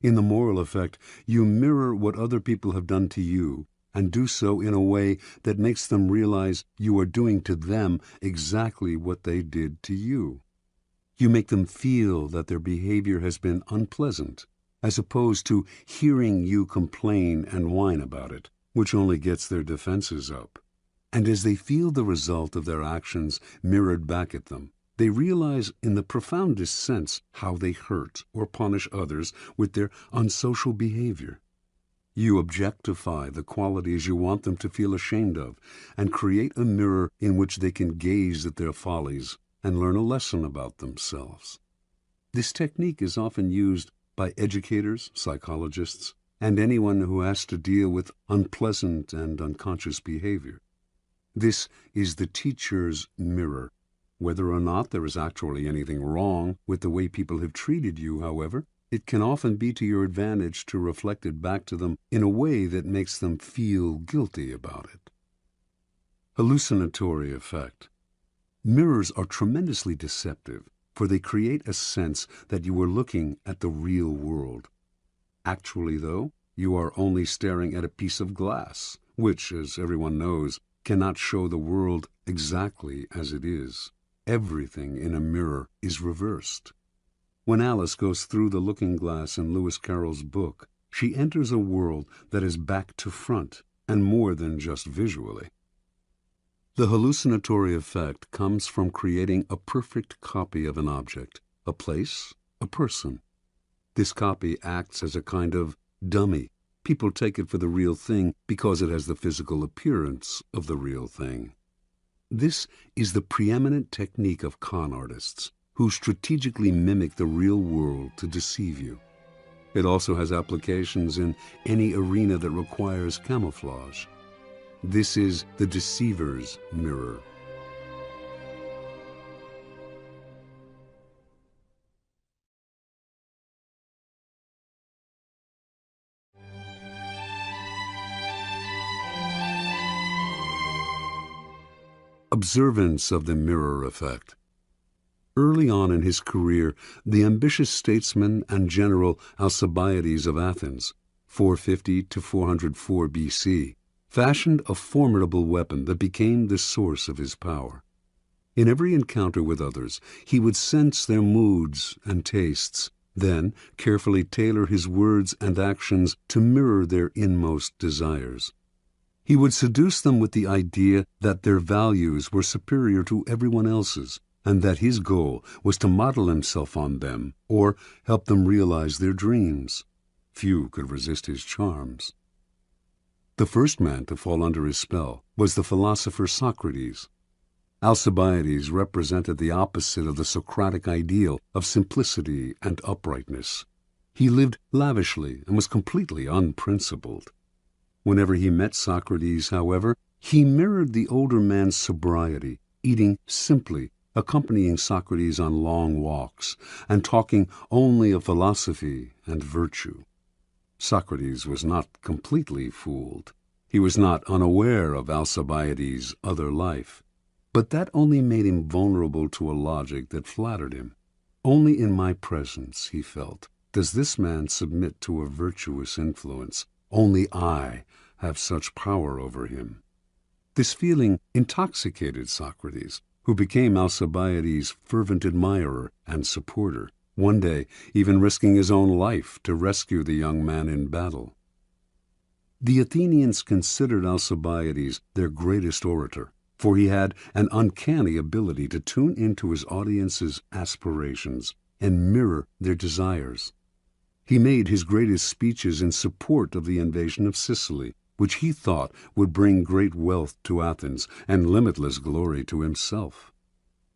[SPEAKER 1] In the moral effect, you mirror what other people have done to you and do so in a way that makes them realize you are doing to them exactly what they did to you. You make them feel that their behavior has been unpleasant, as opposed to hearing you complain and whine about it, which only gets their defenses up. And as they feel the result of their actions mirrored back at them, they realize in the profoundest sense how they hurt or punish others with their unsocial behavior. You objectify the qualities you want them to feel ashamed of and create a mirror in which they can gaze at their follies and learn a lesson about themselves. This technique is often used by educators, psychologists, and anyone who has to deal with unpleasant and unconscious behavior. This is the teacher's mirror. Whether or not there is actually anything wrong with the way people have treated you, however, it can often be to your advantage to reflect it back to them in a way that makes them feel guilty about it. Hallucinatory effect. Mirrors are tremendously deceptive, for they create a sense that you are looking at the real world. Actually, though, you are only staring at a piece of glass, which, as everyone knows, cannot show the world exactly as it is. Everything in a mirror is reversed. When Alice goes through the looking glass in Lewis Carroll's book, she enters a world that is back to front, and more than just visually. The hallucinatory effect comes from creating a perfect copy of an object, a place, a person. This copy acts as a kind of dummy. People take it for the real thing because it has the physical appearance of the real thing. This is the preeminent technique of con artists, who strategically mimic the real world to deceive you. It also has applications in any arena that requires camouflage. This is the deceiver's mirror. Observance of the mirror effect. Early on in his career, the ambitious statesman and general Alcibiades of Athens, 450 to 404 BC, fashioned a formidable weapon that became the source of his power. In every encounter with others, he would sense their moods and tastes, then carefully tailor his words and actions to mirror their inmost desires. He would seduce them with the idea that their values were superior to everyone else's, and that his goal was to model himself on them or help them realize their dreams. Few could resist his charms. The first man to fall under his spell was the philosopher Socrates. Alcibiades represented the opposite of the Socratic ideal of simplicity and uprightness. He lived lavishly and was completely unprincipled. Whenever he met Socrates, however, he mirrored the older man's sobriety, eating simply, accompanying Socrates on long walks, and talking only of philosophy and virtue. Socrates was not completely fooled. He was not unaware of Alcibiades' other life. But that only made him vulnerable to a logic that flattered him. Only in my presence, he felt, does this man submit to a virtuous influence. Only I have such power over him. This feeling intoxicated Socrates, who became Alcibiades' fervent admirer and supporter, one day even risking his own life to rescue the young man in battle. The Athenians considered Alcibiades their greatest orator, for he had an uncanny ability to tune into his audience's aspirations and mirror their desires. He made his greatest speeches in support of the invasion of Sicily, which he thought would bring great wealth to Athens and limitless glory to himself.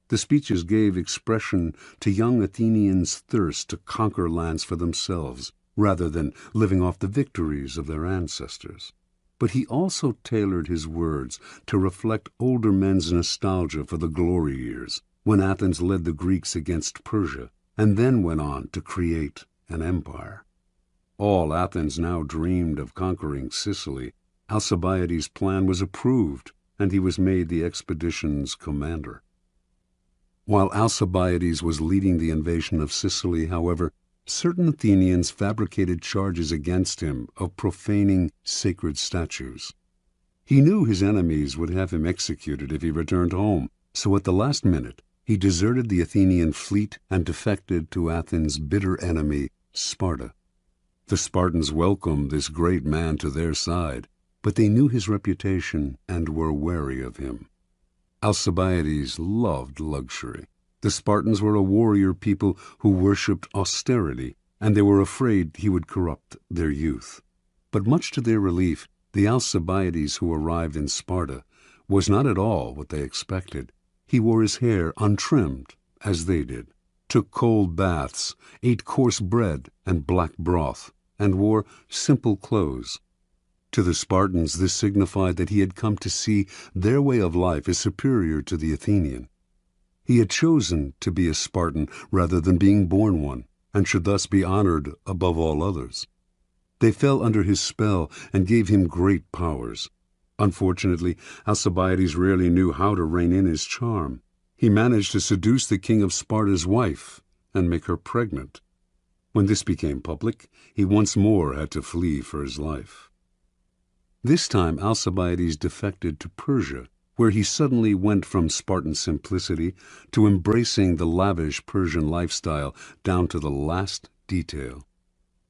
[SPEAKER 1] The speeches gave expression to young Athenians' thirst to conquer lands for themselves, rather than living off the victories of their ancestors. But he also tailored his words to reflect older men's nostalgia for the glory years, when Athens led the Greeks against Persia, and then went on to create an empire. All Athens now dreamed of conquering Sicily. Alcibiades' plan was approved, and he was made the expedition's commander. While Alcibiades was leading the invasion of Sicily, however, certain Athenians fabricated charges against him of profaning sacred statues. He knew his enemies would have him executed if he returned home, so at the last minute he deserted the Athenian fleet and defected to Athens' bitter enemy, Sparta. The Spartans welcomed this great man to their side, but they knew his reputation and were wary of him. Alcibiades loved luxury. The Spartans were a warrior people who worshipped austerity, and they were afraid he would corrupt their youth. But much to their relief, the Alcibiades who arrived in Sparta was not at all what they expected. He wore his hair untrimmed, as they did, took cold baths, ate coarse bread and black broth, and wore simple clothes. To the Spartans this signified that he had come to see their way of life as superior to the Athenian. He had chosen to be a Spartan rather than being born one, and should thus be honored above all others. They fell under his spell and gave him great powers. Unfortunately, Alcibiades rarely knew how to rein in his charm. He managed to seduce the king of Sparta's wife and make her pregnant. When this became public, he once more had to flee for his life. This time Alcibiades defected to Persia, where he suddenly went from Spartan simplicity to embracing the lavish Persian lifestyle down to the last detail.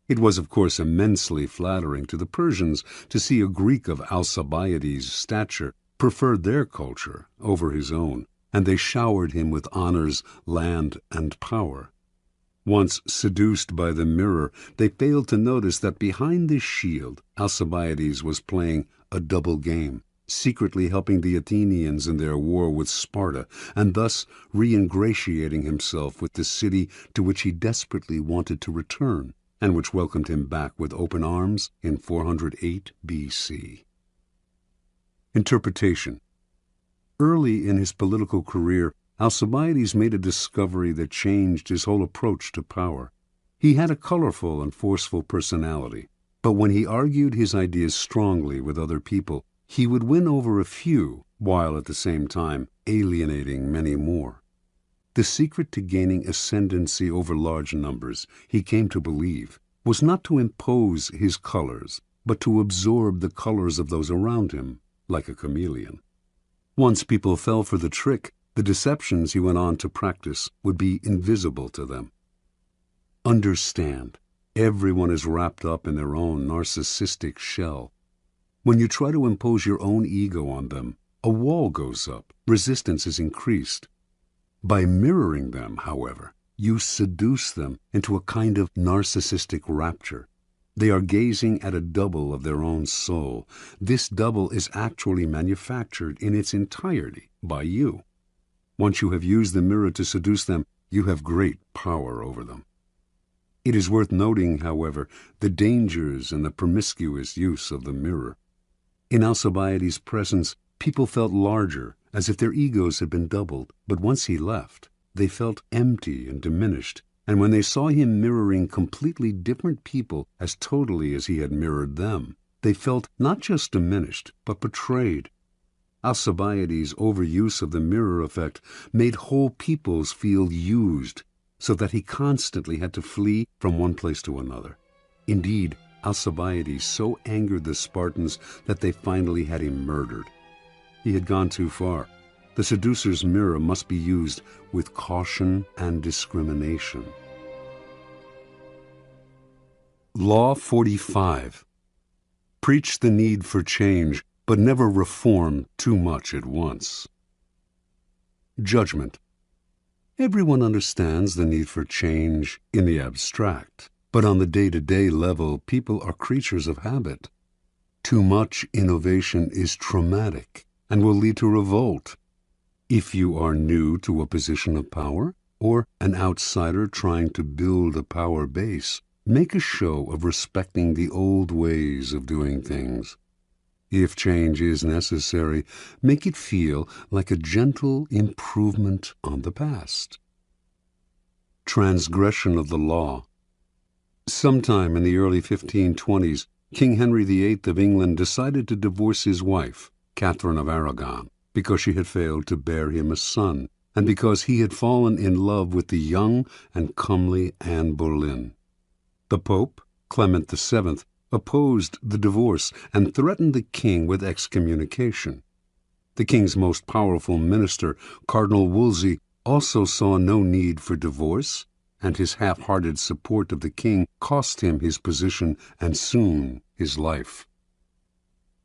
[SPEAKER 1] It was, of course, immensely flattering to the Persians to see a Greek of Alcibiades' stature prefer their culture over his own, and they showered him with honors, land, and power. Once seduced by the mirror, they failed to notice that behind this shield Alcibiades was playing a double game, secretly helping the Athenians in their war with Sparta, and thus re-ingratiating himself with the city to which he desperately wanted to return, and which welcomed him back with open arms in 408 B.C. Interpretation. Early in his political career, Alcibiades made a discovery that changed his whole approach to power. He had a colorful and forceful personality, but when he argued his ideas strongly with other people, he would win over a few, while at the same time alienating many more. The secret to gaining ascendancy over large numbers, he came to believe, was not to impose his colors, but to absorb the colors of those around him, like a chameleon. Once people fell for the trick, the deceptions he went on to practice would be invisible to them. Understand, everyone is wrapped up in their own narcissistic shell. When you try to impose your own ego on them, a wall goes up, resistance is increased. By mirroring them, however, you seduce them into a kind of narcissistic rapture. They are gazing at a double of their own soul. This double is actually manufactured in its entirety by you. Once you have used the mirror to seduce them, you have great power over them. It is worth noting, however, the dangers and the promiscuous use of the mirror. In Alcibiades' presence, people felt larger, as if their egos had been doubled, but once he left, they felt empty and diminished, and when they saw him mirroring completely different people as totally as he had mirrored them, they felt not just diminished, but betrayed. Alcibiades' overuse of the mirror effect made whole peoples feel used, so that he constantly had to flee from one place to another. Indeed, Alcibiades so angered the Spartans that they finally had him murdered. He had gone too far. The seducer's mirror must be used with caution and discrimination. Law 45. Preach the need for change, but never reform too much at once. Judgment. Everyone understands the need for change in the abstract, but on the day-to-day level, people are creatures of habit. Too much innovation is traumatic and will lead to revolt. If you are new to a position of power, or an outsider trying to build a power base, make a show of respecting the old ways of doing things. If change is necessary, make it feel like a gentle improvement on the past. Transgression of the law. Sometime in the early 1520s, King Henry VIII of England decided to divorce his wife, Catherine of Aragon, because she had failed to bear him a son, and because he had fallen in love with the young and comely Anne Boleyn. The Pope, Clement VII, opposed the divorce and threatened the king with excommunication. The king's most powerful minister, Cardinal Wolsey, also saw no need for divorce, and his half-hearted support of the king cost him his position and soon his life.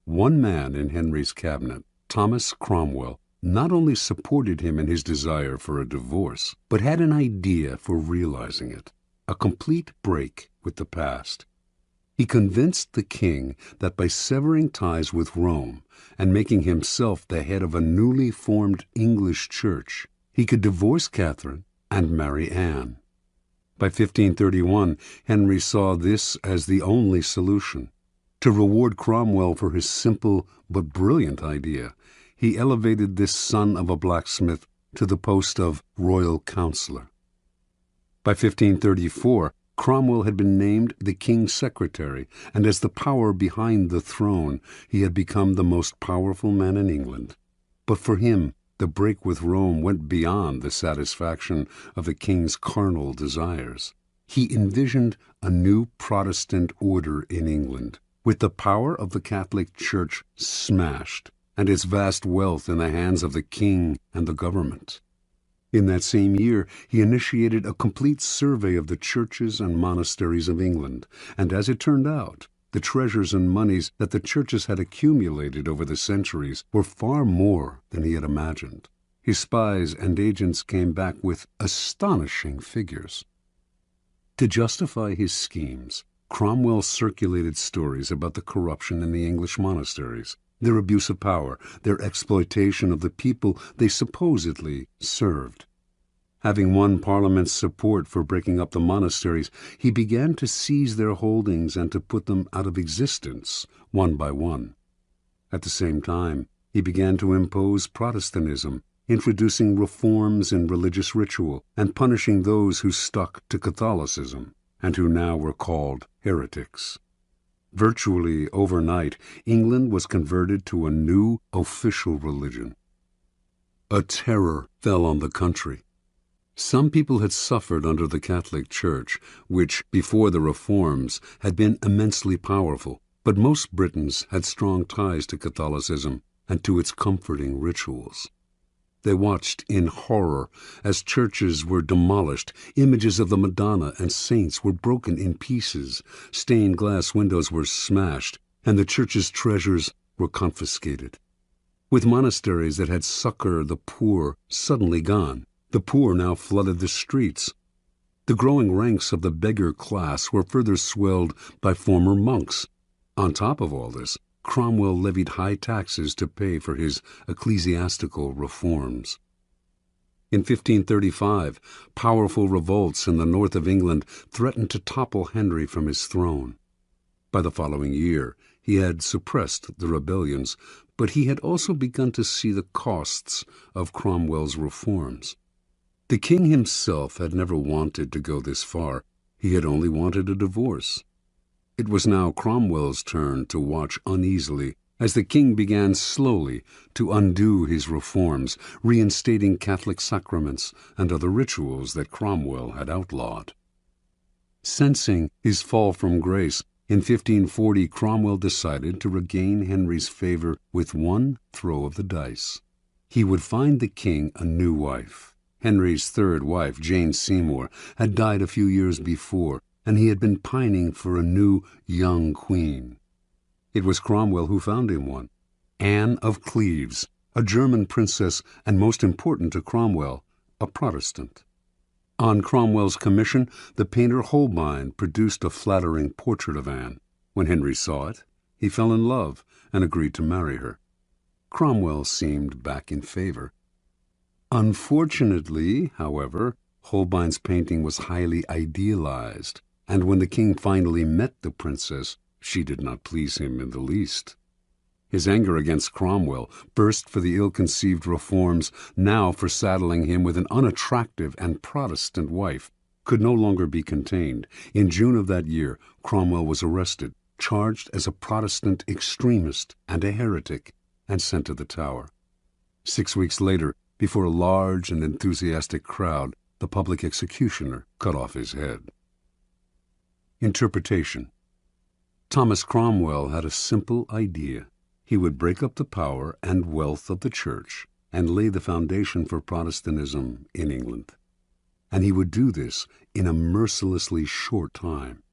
[SPEAKER 1] One man in Henry's cabinet, Thomas Cromwell, not only supported him in his desire for a divorce, but had an idea for realizing it, a complete break with the past. He convinced the king that by severing ties with Rome and making himself the head of a newly formed English church, he could divorce Catherine and marry Anne. By 1531, Henry saw this as the only solution. To reward Cromwell for his simple but brilliant idea, he elevated this son of a blacksmith to the post of royal counselor. By 1534, Cromwell had been named the king's secretary, and as the power behind the throne, he had become the most powerful man in England. But for him, the break with Rome went beyond the satisfaction of the king's carnal desires. He envisioned a new Protestant order in England, with the power of the Catholic Church smashed, and its vast wealth in the hands of the king and the government. In that same year, he initiated a complete survey of the churches and monasteries of England, and as it turned out, the treasures and monies that the churches had accumulated over the centuries were far more than he had imagined. His spies and agents came back with astonishing figures. To justify his schemes, Cromwell circulated stories about the corruption in the English monasteries, their abuse of power, their exploitation of the people they supposedly served. Having won Parliament's support for breaking up the monasteries, he began to seize their holdings and to put them out of existence, one by one. At the same time, he began to impose Protestantism, introducing reforms in religious ritual and punishing those who stuck to Catholicism, and who now were called heretics. Virtually overnight, England was converted to a new official religion. A terror fell on the country. Some people had suffered under the Catholic Church, which, before the reforms, had been immensely powerful, but most Britons had strong ties to Catholicism and to its comforting rituals. They watched in horror as churches were demolished, images of the Madonna and saints were broken in pieces, stained glass windows were smashed, and the church's treasures were confiscated. With monasteries that had succored the poor suddenly gone, the poor now flooded the streets. The growing ranks of the beggar class were further swelled by former monks. On top of all this, Cromwell levied high taxes to pay for his ecclesiastical reforms. In 1535, powerful revolts in the north of England threatened to topple Henry from his throne. By the following year, he had suppressed the rebellions, but he had also begun to see the costs of Cromwell's reforms. The king himself had never wanted to go this far. He had only wanted a divorce. It was now Cromwell's turn to watch uneasily as the king began slowly to undo his reforms, reinstating Catholic sacraments and other rituals that Cromwell had outlawed. Sensing his fall from grace, in 1540 Cromwell decided to regain Henry's favor with one throw of the dice. He would find the king a new wife. Henry's third wife, Jane Seymour, had died a few years before, and he had been pining for a new young queen. It was Cromwell who found him one, Anne of Cleves, a German princess and, most important to Cromwell, a Protestant. On Cromwell's commission, the painter Holbein produced a flattering portrait of Anne. When Henry saw it, he fell in love and agreed to marry her. Cromwell seemed back in favor. Unfortunately, however, Holbein's painting was highly idealized, and when the king finally met the princess, she did not please him in the least. His anger against Cromwell, first for the ill-conceived reforms, now for saddling him with an unattractive and Protestant wife, could no longer be contained. In June of that year, Cromwell was arrested, charged as a Protestant extremist and a heretic, and sent to the Tower. 6 weeks later, before a large and enthusiastic crowd, the public executioner cut off his head. Interpretation. Thomas Cromwell had a simple idea. He would break up the power and wealth of the Church and lay the foundation for Protestantism in England. And he would do this in a mercilessly short time.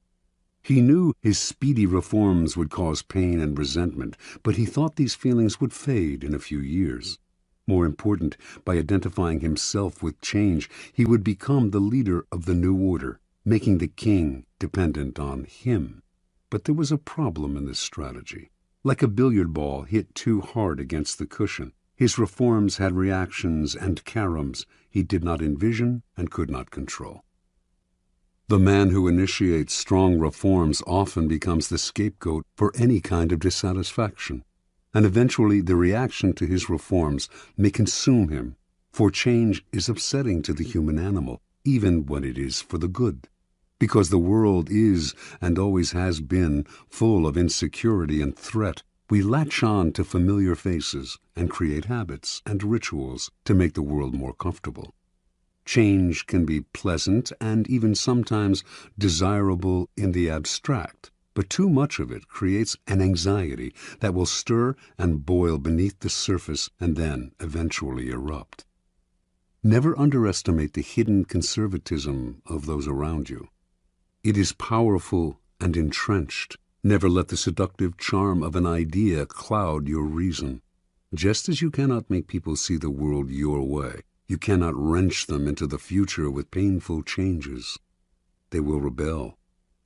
[SPEAKER 1] He knew his speedy reforms would cause pain and resentment, but he thought these feelings would fade in a few years. More important, by identifying himself with change, he would become the leader of the new order, making the king dependent on him. But there was a problem in this strategy. Like a billiard ball hit too hard against the cushion, his reforms had reactions and caroms he did not envision and could not control. The man who initiates strong reforms often becomes the scapegoat for any kind of dissatisfaction, and eventually the reaction to his reforms may consume him, for change is upsetting to the human animal, even when it is for the good. Because the world is, and always has been, full of insecurity and threat, we latch on to familiar faces and create habits and rituals to make the world more comfortable. Change can be pleasant and even sometimes desirable in the abstract, but too much of it creates an anxiety that will stir and boil beneath the surface and then eventually erupt. Never underestimate the hidden conservatism of those around you. It is powerful and entrenched. Never let the seductive charm of an idea cloud your reason. Just as you cannot make people see the world your way, you cannot wrench them into the future with painful changes. They will rebel.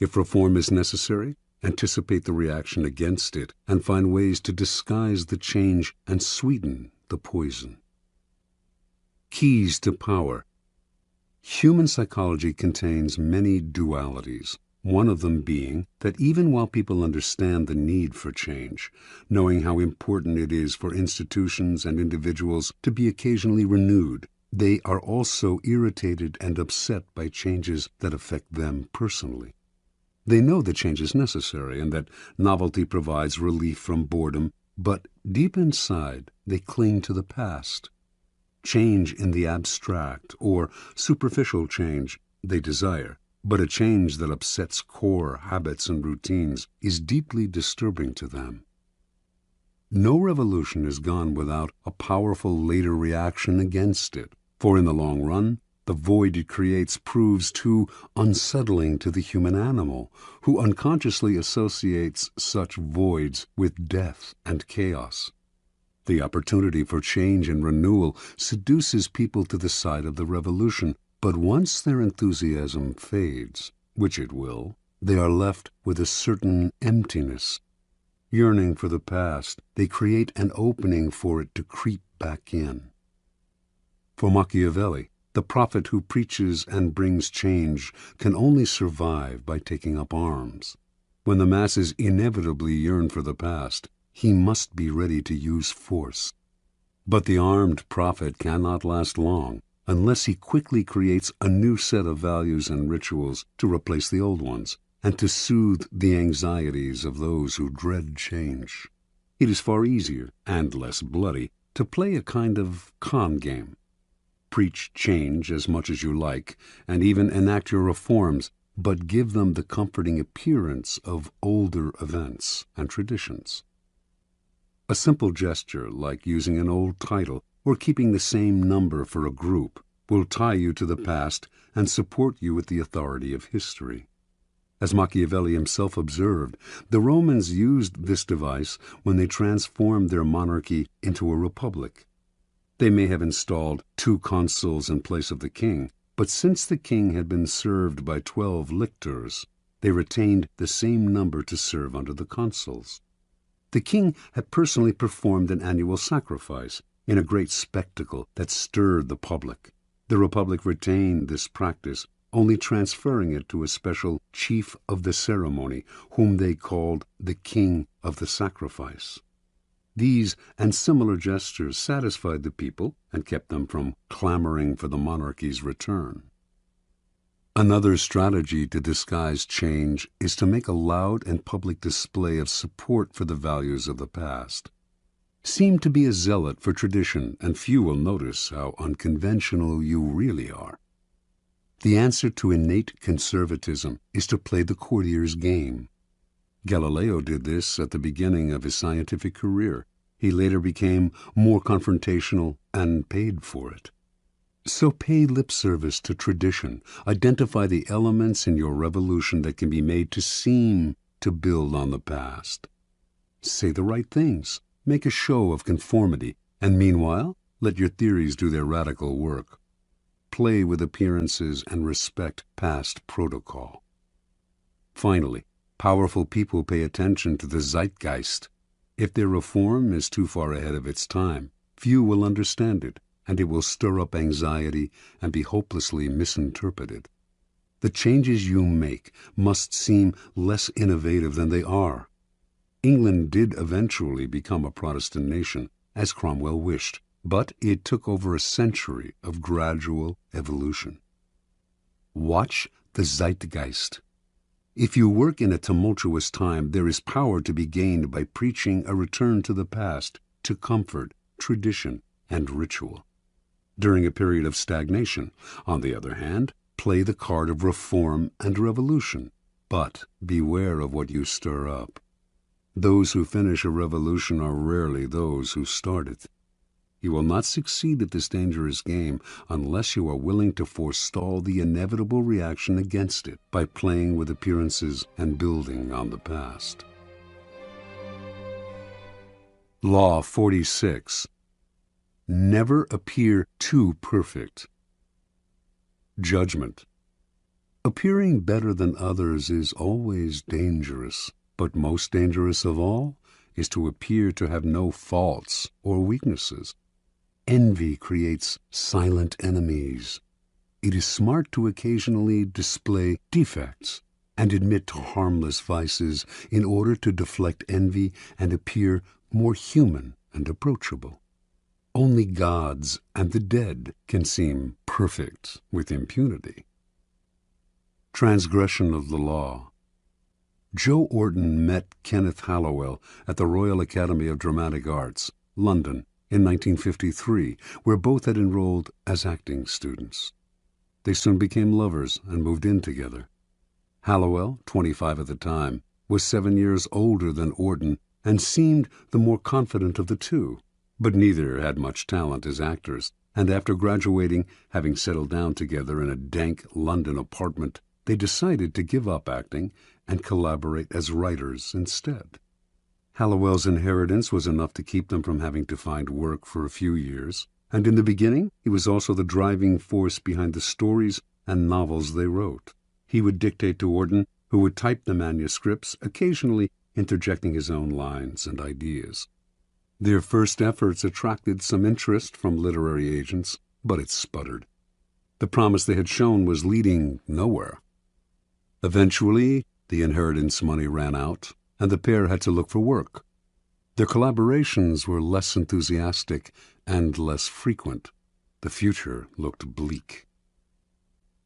[SPEAKER 1] If reform is necessary, anticipate the reaction against it and find ways to disguise the change and sweeten the poison. Keys to power. Human psychology contains many dualities, one of them being that even while people understand the need for change, knowing how important it is for institutions and individuals to be occasionally renewed, they are also irritated and upset by changes that affect them personally. They know that change is necessary and that novelty provides relief from boredom, but deep inside they cling to the past. Change in the abstract or superficial change they desire, but a change that upsets core habits and routines is deeply disturbing to them. No revolution is gone without a powerful later reaction against it, for in the long run, the void it creates proves too unsettling to the human animal, who unconsciously associates such voids with death and chaos. The opportunity for change and renewal seduces people to the side of the revolution, but once their enthusiasm fades, which it will, they are left with a certain emptiness. Yearning for the past, they create an opening for it to creep back in. For Machiavelli, the prophet who preaches and brings change can only survive by taking up arms. When the masses inevitably yearn for the past, he must be ready to use force. But the armed prophet cannot last long unless he quickly creates a new set of values and rituals to replace the old ones and to soothe the anxieties of those who dread change. It is far easier and less bloody to play a kind of con game. Preach change as much as you like, and even enact your reforms, but give them the comforting appearance of older events and traditions. A simple gesture, like using an old title or keeping the same number for a group, will tie you to the past and support you with the authority of history. As Machiavelli himself observed, the Romans used this device when they transformed their monarchy into a republic. They may have installed 2 consuls in place of the king, but since the king had been served by 12 lictors, they retained the same number to serve under the consuls. The king had personally performed an annual sacrifice, in a great spectacle that stirred the public. The Republic retained this practice, only transferring it to a special chief of the ceremony, whom they called the King of the Sacrifice. These and similar gestures satisfied the people and kept them from clamoring for the monarchy's return. Another strategy to disguise change is to make a loud and public display of support for the values of the past. Seem to be a zealot for tradition, and few will notice how unconventional you really are. The answer to innate conservatism is to play the courtier's game. Galileo did this at the beginning of his scientific career. He later became more confrontational and paid for it. So pay lip service to tradition. Identify the elements in your revolution that can be made to seem to build on the past. Say the right things. Make a show of conformity, and meanwhile, let your theories do their radical work. Play with appearances and respect past protocol. Finally, powerful people pay attention to the zeitgeist. If their reform is too far ahead of its time, few will understand it, and it will stir up anxiety and be hopelessly misinterpreted. The changes you make must seem less innovative than they are. England did eventually become a Protestant nation, as Cromwell wished, but it took over a century of gradual evolution. Watch the zeitgeist. If you work in a tumultuous time, there is power to be gained by preaching a return to the past, to comfort, tradition, and ritual. During a period of stagnation, on the other hand, play the card of reform and revolution, but beware of what you stir up. Those who finish a revolution are rarely those who start it. You will not succeed at this dangerous game unless you are willing to forestall the inevitable reaction against it by playing with appearances and building on the past. Law 46. Never appear too perfect. Judgment. Appearing better than others is always dangerous, but most dangerous of all is to appear to have no faults or weaknesses. Envy creates silent enemies. It is smart to occasionally display defects and admit to harmless vices in order to deflect envy and appear more human and approachable. Only gods and the dead can seem perfect with impunity. Transgression of the law. Joe Orton met Kenneth Halliwell at the Royal Academy of Dramatic Arts, London, in 1953, where both had enrolled as acting students. They soon became lovers and moved in together. Halliwell, 25 at the time, was 7 years older than Orton and seemed the more confident of the two, but neither had much talent as actors, and after graduating, having settled down together in a dank London apartment, they decided to give up acting and collaborate as writers instead. Halliwell's inheritance was enough to keep them from having to find work for a few years, and in the beginning he was also the driving force behind the stories and novels they wrote. He would dictate to Orton, who would type the manuscripts, occasionally interjecting his own lines and ideas. Their first efforts attracted some interest from literary agents, but it sputtered. The promise they had shown was leading nowhere. Eventually, the inheritance money ran out, and the pair had to look for work. Their collaborations were less enthusiastic and less frequent. The future looked bleak.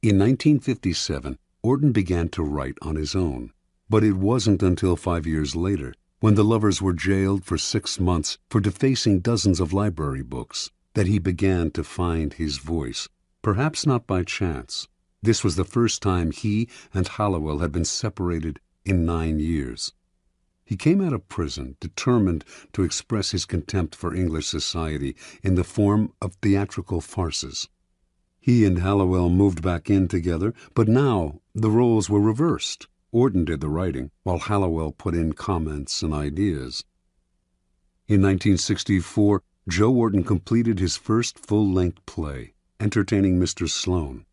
[SPEAKER 1] In 1957, Orton began to write on his own, but it wasn't until 5 years later, when the lovers were jailed for 6 months for defacing dozens of library books, that he began to find his voice, perhaps not by chance. This was the first time he and Halliwell had been separated in 9 years. He came out of prison determined to express his contempt for English society in the form of theatrical farces. He and Halliwell moved back in together, but now the roles were reversed. Orton did the writing, while Halliwell put in comments and ideas. In 1964, Joe Orton completed his first full-length play, Entertaining Mr. Sloane.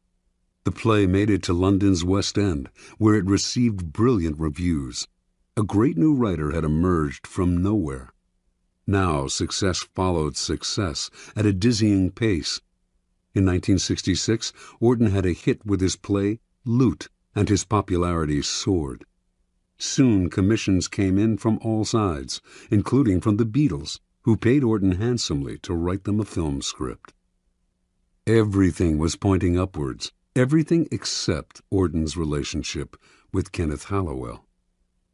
[SPEAKER 1] The play made it to London's West End, where it received brilliant reviews. A great new writer had emerged from nowhere. Now success followed success at a dizzying pace. In 1966, Auden had a hit with his play Loot, and his popularity soared. Soon commissions came in from all sides, including from the Beatles, who paid Auden handsomely to write them a film script. Everything was pointing upwards, everything except Auden's relationship with Kenneth Hallowell.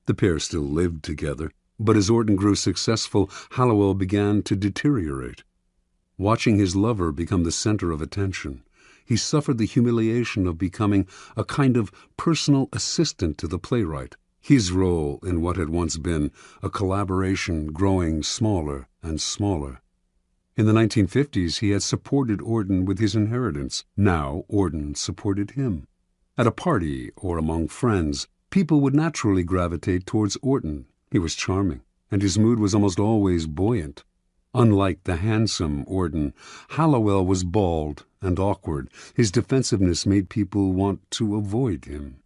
[SPEAKER 1] The pair still lived together, but as Auden grew successful, Hallowell began to deteriorate. Watching his lover become the center of attention, he suffered the humiliation of becoming a kind of personal assistant to the playwright, his role in what had once been a collaboration growing smaller and smaller. In the 1950s, he had supported Auden with his inheritance. Now Auden supported him. At a party or among friends, people would naturally gravitate towards Auden. He was charming, and his mood was almost always buoyant. Unlike the handsome Auden, Hallowell was bald and awkward. His defensiveness made people want to avoid him.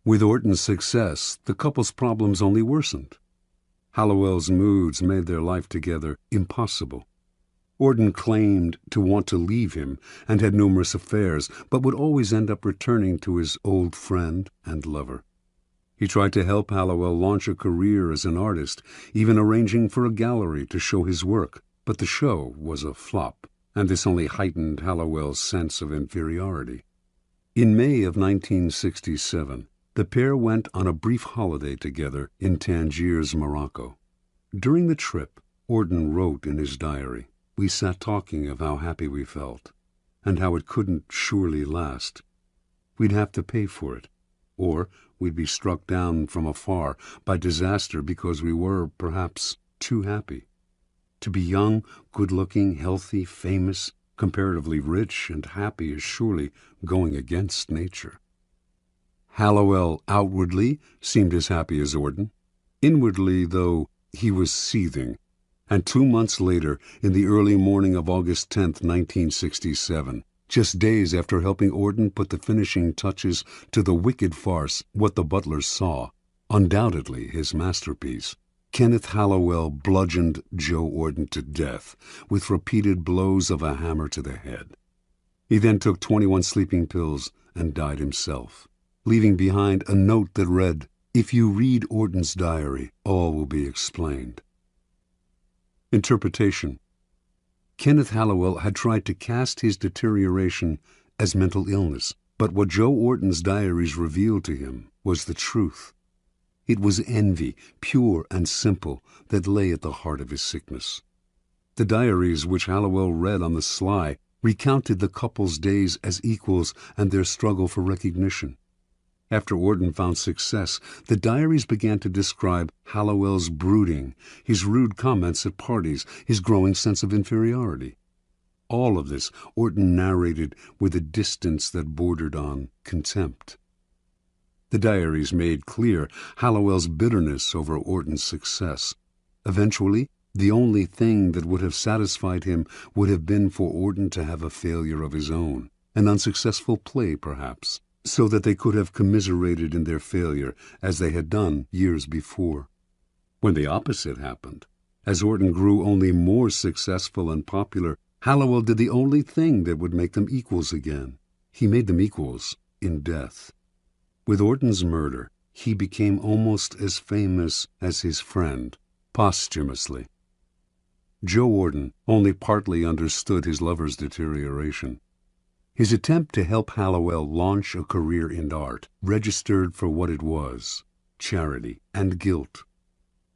[SPEAKER 1] With Auden's success, the couple's problems only worsened. Hallowell's moods made their life together impossible. Auden claimed to want to leave him and had numerous affairs, but would always end up returning to his old friend and lover. He tried to help Hallowell launch a career as an artist, even arranging for a gallery to show his work, but the show was a flop, and this only heightened Hallowell's sense of inferiority. In May of 1967, the pair went on a brief holiday together in Tangiers, Morocco. During the trip, Auden wrote in his diary, "We sat talking of how happy we felt, and how it couldn't surely last. We'd have to pay for it, or we'd be struck down from afar by disaster because we were, perhaps, too happy. To be young, good-looking, healthy, famous, comparatively rich and happy is surely going against nature." Hallowell outwardly seemed as happy as Auden. Inwardly, though, he was seething. And 2 months later, in the early morning of August 10, 1967, just days after helping Auden put the finishing touches to the wicked farce What the Butlers Saw, undoubtedly his masterpiece, Kenneth Hallowell bludgeoned Joe Auden to death with repeated blows of a hammer to the head. He then took 21 sleeping pills and died himself, leaving behind a note that read, "If you read Auden's diary, all will be explained." Interpretation. Kenneth Hallowell had tried to cast his deterioration as mental illness, but what Joe Auden's diaries revealed to him was the truth. It was envy, pure and simple, that lay at the heart of his sickness. The diaries which Hallowell read on the sly recounted the couple's days as equals and their struggle for recognition. After Auden found success, the diaries began to describe Hallowell's brooding, his rude comments at parties, his growing sense of inferiority. All of this Auden narrated with a distance that bordered on contempt. The diaries made clear Hallowell's bitterness over Auden's success. Eventually, the only thing that would have satisfied him would have been for Auden to have a failure of his own, an unsuccessful play perhaps, so that they could have commiserated in their failure as they had done years before. When the opposite happened, as Auden grew only more successful and popular, Hallowell did the only thing that would make them equals again. He made them equals in death. With Auden's murder, he became almost as famous as his friend, posthumously. Joe Auden only partly understood his lover's deterioration. His attempt to help Hallowell launch a career in art registered for what it was, charity and guilt.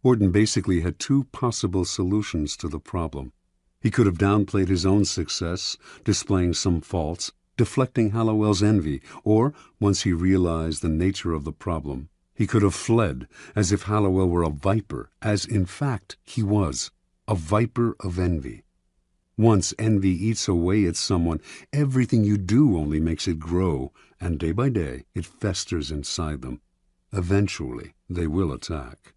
[SPEAKER 1] Auden basically had two possible solutions to the problem. He could have downplayed his own success, displaying some faults, deflecting Hallowell's envy, or, once he realized the nature of the problem, he could have fled as if Hallowell were a viper, as in fact he was, a viper of envy. Once envy eats away at someone, everything you do only makes it grow, and day by day it festers inside them. Eventually, they will attack.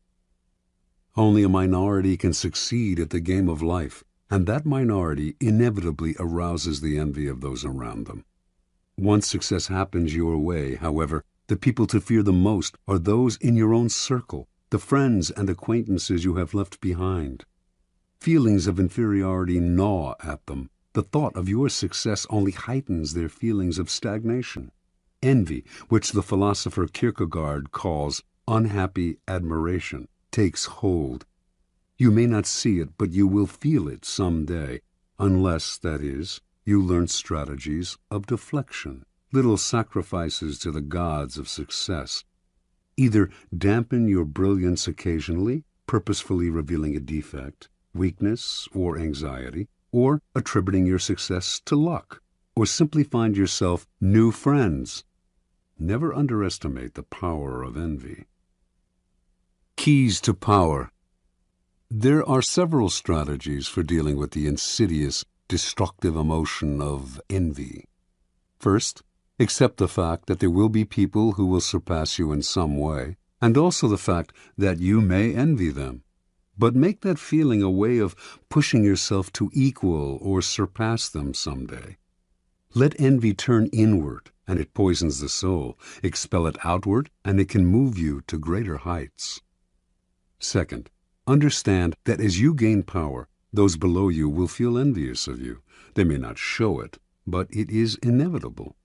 [SPEAKER 1] Only a minority can succeed at the game of life, and that minority inevitably arouses the envy of those around them. Once success happens your way, however, the people to fear the most are those in your own circle, the friends and acquaintances you have left behind. Feelings of inferiority gnaw at them. The thought of your success only heightens their feelings of stagnation. Envy, which the philosopher Kierkegaard calls unhappy admiration, takes hold. You may not see it, but you will feel it some day, unless, that is, you learn strategies of deflection, little sacrifices to the gods of success. Either dampen your brilliance occasionally, purposefully revealing a defect, weakness, or anxiety, or attributing your success to luck, or simply find yourself new friends. Never underestimate the power of envy. Keys to power. There are several strategies for dealing with the insidious, destructive emotion of envy. First, accept the fact that there will be people who will surpass you in some way, and also the fact that you may envy them. But make that feeling a way of pushing yourself to equal or surpass them someday. Let envy turn inward, and it poisons the soul. Expel it outward, and it can move you to greater heights. Second, understand that as you gain power, those below you will feel envious of you. They may not show it, but it is inevitable.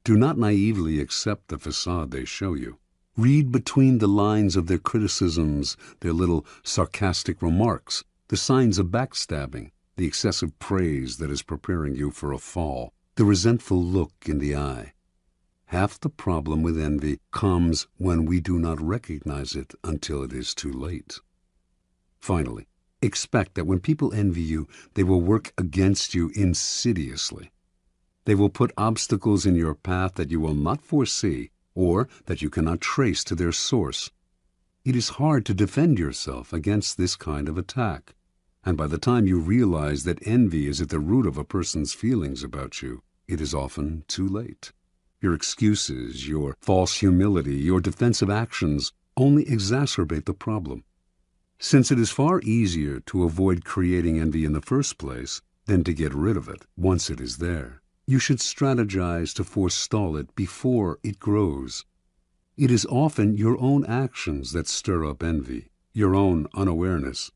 [SPEAKER 1] Do not naively accept the facade they show you. Read between the lines of their criticisms, their little sarcastic remarks, the signs of backstabbing, the excessive praise that is preparing you for a fall, the resentful look in the eye. Half the problem with envy comes when we do not recognize it until it is too late. Finally, expect that when people envy you, they will work against you insidiously. They will put obstacles in your path that you will not foresee or that you cannot trace to their source. It is hard to defend yourself against this kind of attack, and by the time you realize that envy is at the root of a person's feelings about you, it is often too late. Your excuses, your false humility, your defensive actions only exacerbate the problem. Since it is far easier to avoid creating envy in the first place than to get rid of it once it is there, you should strategize to forestall it before it grows. It is often your own actions that stir up envy, your own unawareness.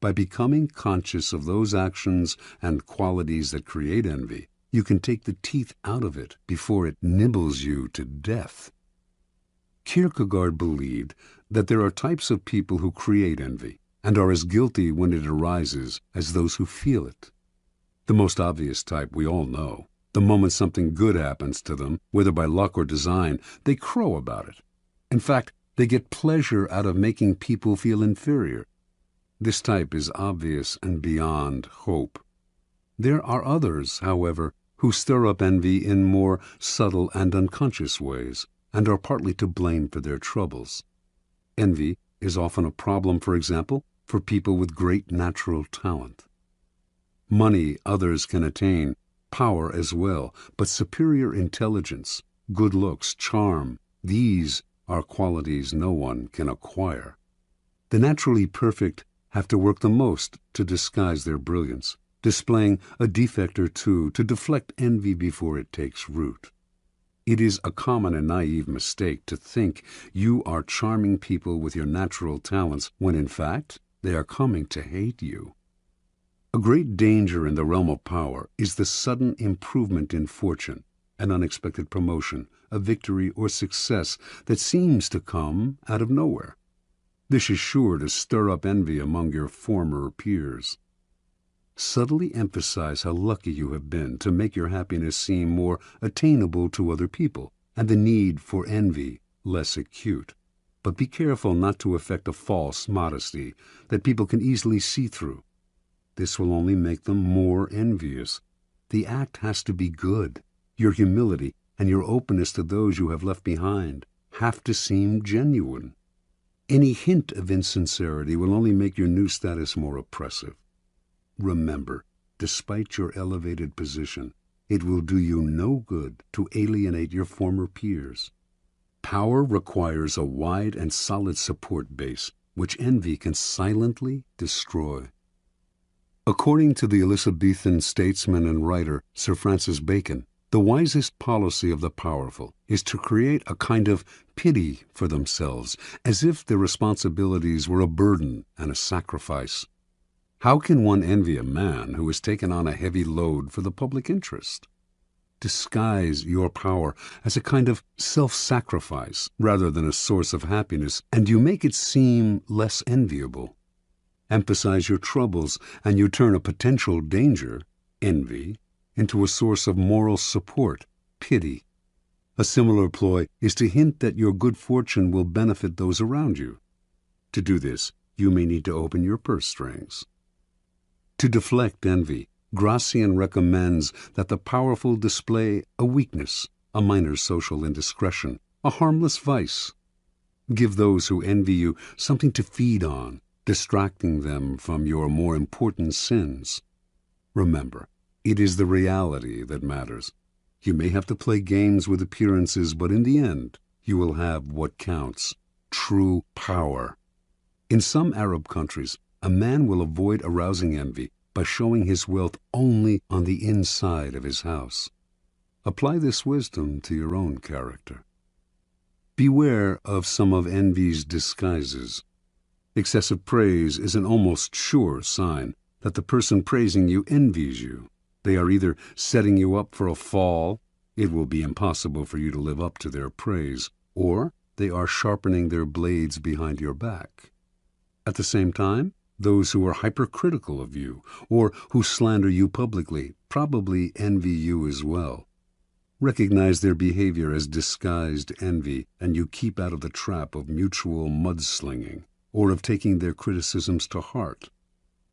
[SPEAKER 1] By becoming conscious of those actions and qualities that create envy, you can take the teeth out of it before it nibbles you to death. Kierkegaard believed that there are types of people who create envy and are as guilty when it arises as those who feel it. The most obvious type we all know. The moment something good happens to them, whether by luck or design, they crow about it. In fact, they get pleasure out of making people feel inferior. This type is obvious and beyond hope. There are others, however, who stir up envy in more subtle and unconscious ways, and are partly to blame for their troubles. Envy is often a problem, for example, for people with great natural talent. Money others can attain, power as well, but superior intelligence, good looks, charm, these are qualities no one can acquire. The naturally perfect have to work the most to disguise their brilliance, displaying a defect or two to deflect envy before it takes root. It is a common and naive mistake to think you are charming people with your natural talents when in fact they are coming to hate you. A great danger in the realm of power is the sudden improvement in fortune, an unexpected promotion, a victory or success that seems to come out of nowhere. This is sure to stir up envy among your former peers. Subtly emphasize how lucky you have been to make your happiness seem more attainable to other people, and the need for envy less acute. But be careful not to affect a false modesty that people can easily see through. This will only make them more envious. The act has to be good. Your humility and your openness to those you have left behind have to seem genuine. Any hint of insincerity will only make your new status more oppressive. Remember, despite your elevated position, it will do you no good to alienate your former peers. Power requires a wide and solid support base, which envy can silently destroy. According to the Elizabethan statesman and writer Sir Francis Bacon, the wisest policy of the powerful is to create a kind of pity for themselves, as if their responsibilities were a burden and a sacrifice. How can one envy a man who has taken on a heavy load for the public interest? Disguise your power as a kind of self-sacrifice rather than a source of happiness, and you make it seem less enviable. Emphasize your troubles, and you turn a potential danger, envy, into a source of moral support, pity. A similar ploy is to hint that your good fortune will benefit those around you. To do this, you may need to open your purse strings. To deflect envy, Gracian recommends that the powerful display a weakness, a minor social indiscretion, a harmless vice. Give those who envy you something to feed on, distracting them from your more important sins. Remember, it is the reality that matters. You may have to play games with appearances, but in the end, you will have what counts, true power. In some Arab countries, a man will avoid arousing envy by showing his wealth only on the inside of his house. Apply this wisdom to your own character. Beware of some of envy's disguises. Excessive praise is an almost sure sign that the person praising you envies you. They are either setting you up for a fall, it will be impossible for you to live up to their praise, or they are sharpening their blades behind your back. At the same time, those who are hypercritical of you, or who slander you publicly, probably envy you as well. Recognize their behavior as disguised envy, and you keep out of the trap of mutual mudslinging, or of taking their criticisms to heart.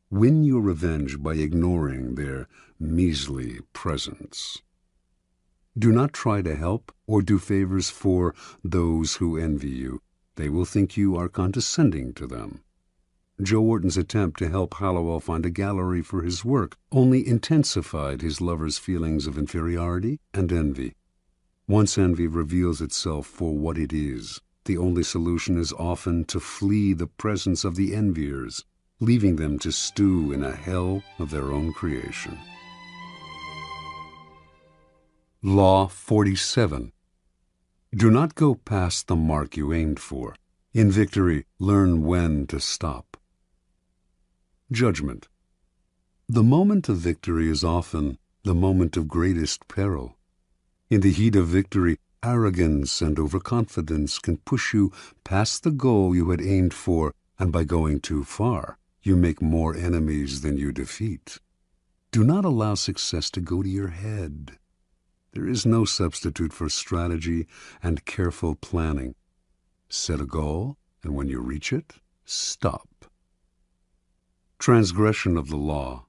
[SPEAKER 1] Win your revenge by ignoring their measly presence. Do not try to help or do favors for those who envy you. They will think you are condescending to them. Joe Wharton's attempt to help Hallowell find a gallery for his work only intensified his lover's feelings of inferiority and envy. Once envy reveals itself for what it is, the only solution is often to flee the presence of the enviers, leaving them to stew in a hell of their own creation. Law 47. Do not go past the mark you aimed for. In victory, learn when to stop. Judgment. The moment of victory is often the moment of greatest peril. In the heat of victory, arrogance and overconfidence can push you past the goal you had aimed for, and by going too far, you make more enemies than you defeat. Do not allow success to go to your head. There is no substitute for strategy and careful planning. Set a goal, and when you reach it, stop. Transgression of the law.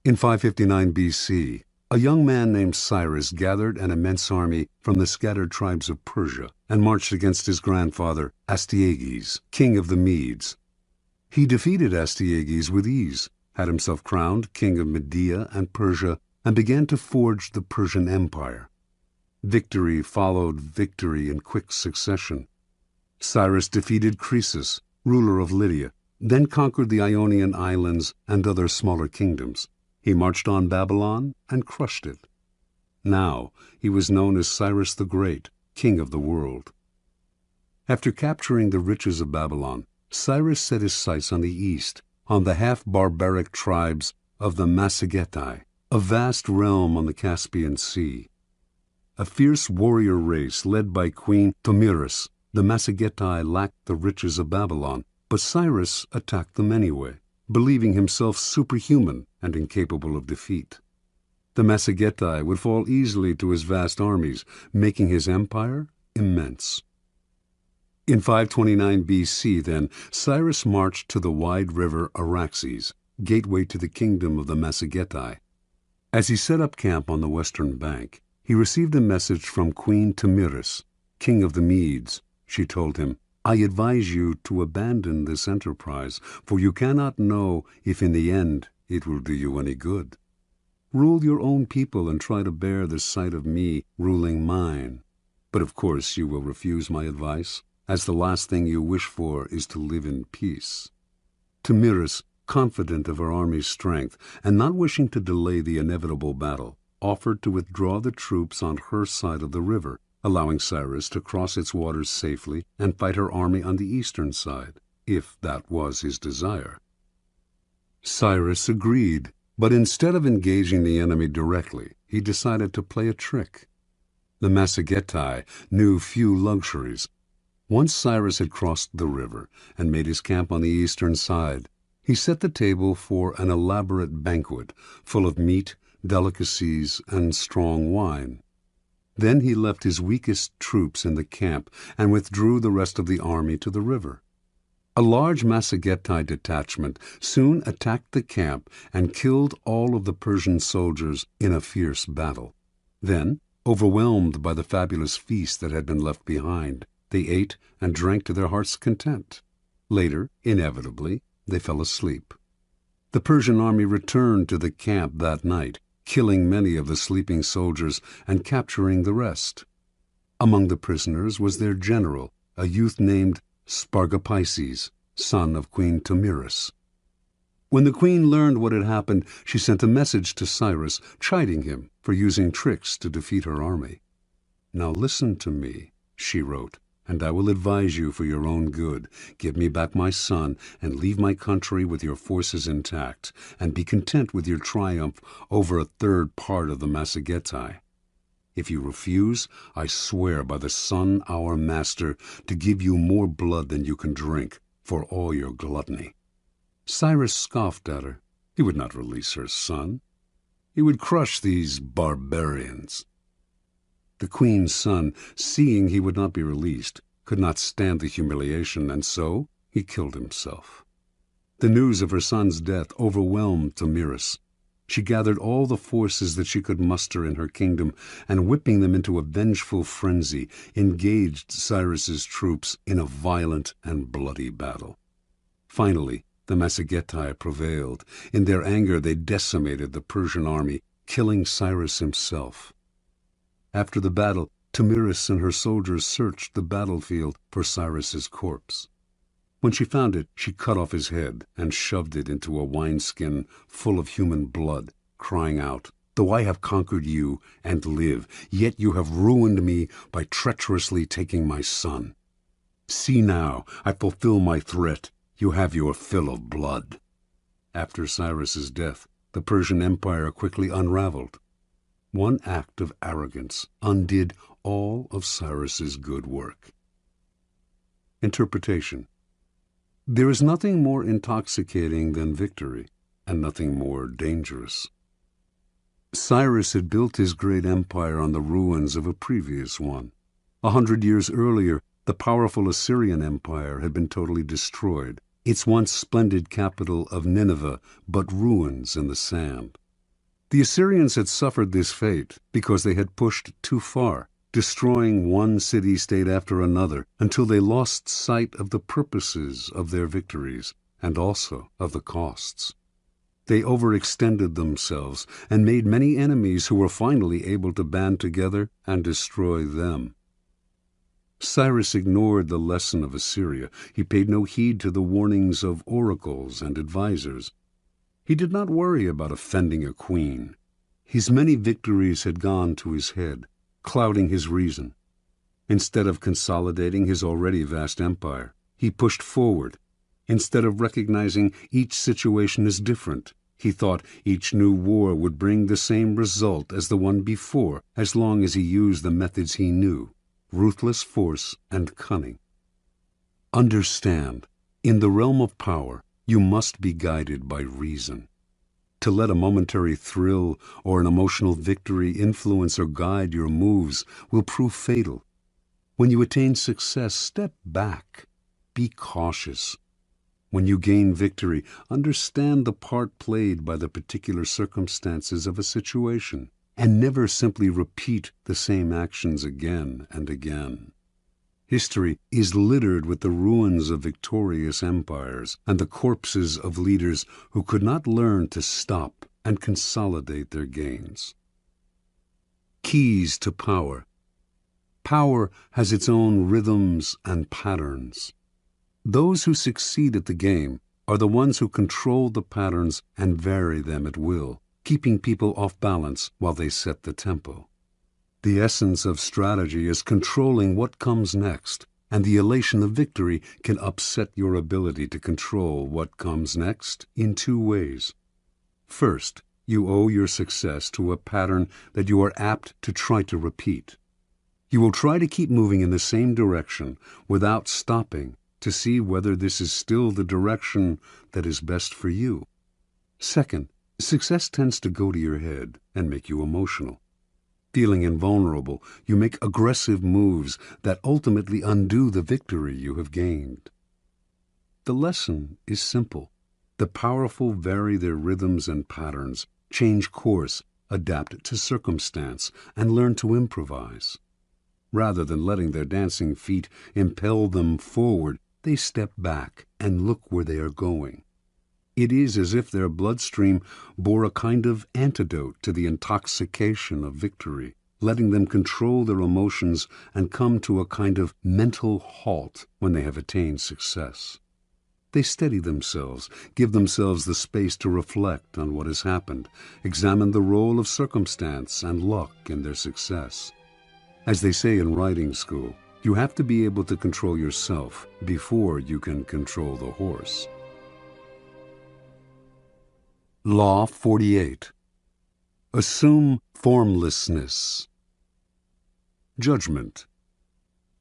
[SPEAKER 1] In 559 B.C., a young man named Cyrus gathered an immense army from the scattered tribes of Persia and marched against his grandfather, Astyages, king of the Medes. He defeated Astyages with ease, had himself crowned king of Media and Persia, and began to forge the Persian Empire. Victory followed victory in quick succession. Cyrus defeated Croesus, ruler of Lydia, then conquered the Ionian islands and other smaller kingdoms. He marched on Babylon and crushed it. Now he was known as Cyrus the Great, king of the world. After capturing the riches of Babylon, Cyrus set his sights on the east, on the half-barbaric tribes of the Massigetai, a vast realm on the Caspian Sea. A fierce warrior race led by Queen Tomyris, the Massigetai lacked the riches of Babylon, but Cyrus attacked them anyway, believing himself superhuman and incapable of defeat. The Massigetai would fall easily to his vast armies, making his empire immense. In 529 B.C., then, Cyrus marched to the wide river Araxes, gateway to the kingdom of the Massigetai. As he set up camp on the western bank, he received a message from Queen Tomyris, king of the Medes. She told him, "I advise you to abandon this enterprise, for you cannot know if in the end it will do you any good. Rule your own people and try to bear the sight of me ruling mine. But of course you will refuse my advice, as the last thing you wish for is to live in peace." Tomyris, confident of her army's strength and not wishing to delay the inevitable battle, offered to withdraw the troops on her side of the river, allowing Cyrus to cross its waters safely and fight her army on the eastern side, if that was his desire. Cyrus agreed, but instead of engaging the enemy directly, he decided to play a trick. The Massagetae knew few luxuries. Once Cyrus had crossed the river and made his camp on the eastern side, he set the table for an elaborate banquet full of meat, delicacies, and strong wine. Then he left his weakest troops in the camp and withdrew the rest of the army to the river. A large Massagetae detachment soon attacked the camp and killed all of the Persian soldiers in a fierce battle. Then, overwhelmed by the fabulous feast that had been left behind, they ate and drank to their heart's content. Later, inevitably, they fell asleep. The Persian army returned to the camp that night, killing many of the sleeping soldiers and capturing the rest. Among the prisoners was their general, a youth named Spargapises, son of Queen Tamiris. When the queen learned what had happened, she sent a message to Cyrus, chiding him for using tricks to defeat her army. "Now listen to me," she wrote, "and I will advise you for your own good. Give me back my son, and leave my country with your forces intact, and be content with your triumph over a third part of the Massagetae. If you refuse, I swear by the sun, our master, to give you more blood than you can drink, for all your gluttony." Cyrus scoffed at her. He would not release her son. He would crush these barbarians. The queen's son, seeing he would not be released, could not stand the humiliation, and so he killed himself. The news of her son's death overwhelmed Tamiris. She gathered all the forces that she could muster in her kingdom, and whipping them into a vengeful frenzy, engaged Cyrus's troops in a violent and bloody battle. Finally, the Massagetae prevailed. In their anger, they decimated the Persian army, killing Cyrus himself. After the battle, Tamiris and her soldiers searched the battlefield for Cyrus's corpse. When she found it, she cut off his head and shoved it into a wineskin full of human blood, crying out, "Though I have conquered you and live, yet you have ruined me by treacherously taking my son. See now, I fulfill my threat. You have your fill of blood." After Cyrus's death, the Persian Empire quickly unraveled. One act of arrogance undid all of Cyrus's good work. Interpretation. There is nothing more intoxicating than victory, and nothing more dangerous. Cyrus had built his great empire on the ruins of a previous one. 100 years earlier, the powerful Assyrian Empire had been totally destroyed, its once splendid capital of Nineveh but ruins in the sand. The Assyrians had suffered this fate because they had pushed too far, destroying one city-state after another until they lost sight of the purposes of their victories and also of the costs. They overextended themselves and made many enemies who were finally able to band together and destroy them. Cyrus ignored the lesson of Assyria. He paid no heed to the warnings of oracles and advisers. He did not worry about offending a queen. His many victories had gone to his head, clouding his reason. Instead of consolidating his already vast empire, he pushed forward. Instead of recognizing each situation as different, he thought each new war would bring the same result as the one before, as long as he used the methods he knew: ruthless force and cunning. Understand, in the realm of power, you must be guided by reason. To let a momentary thrill or an emotional victory influence or guide your moves will prove fatal. When you attain success, step back. Be cautious. When you gain victory, understand the part played by the particular circumstances of a situation, and never simply repeat the same actions again and again. History is littered with the ruins of victorious empires and the corpses of leaders who could not learn to stop and consolidate their gains. Keys to power. Power has its own rhythms and patterns. Those who succeed at the game are the ones who control the patterns and vary them at will, keeping people off balance while they set the tempo. The essence of strategy is controlling what comes next, and the elation of victory can upset your ability to control what comes next in two ways. First, you owe your success to a pattern that you are apt to try to repeat. You will try to keep moving in the same direction without stopping to see whether this is still the direction that is best for you. Second, success tends to go to your head and make you emotional. Feeling invulnerable, you make aggressive moves that ultimately undo the victory you have gained. The lesson is simple. The powerful vary their rhythms and patterns, change course, adapt to circumstance, and learn to improvise. Rather than letting their dancing feet impel them forward, they step back and look where they are going. It is as if their bloodstream bore a kind of antidote to the intoxication of victory, letting them control their emotions and come to a kind of mental halt when they have attained success. They steady themselves, give themselves the space to reflect on what has happened, examine the role of circumstance and luck in their success. As they say in riding school, you have to be able to control yourself before you can control the horse. Law 48. Assume formlessness. Judgment.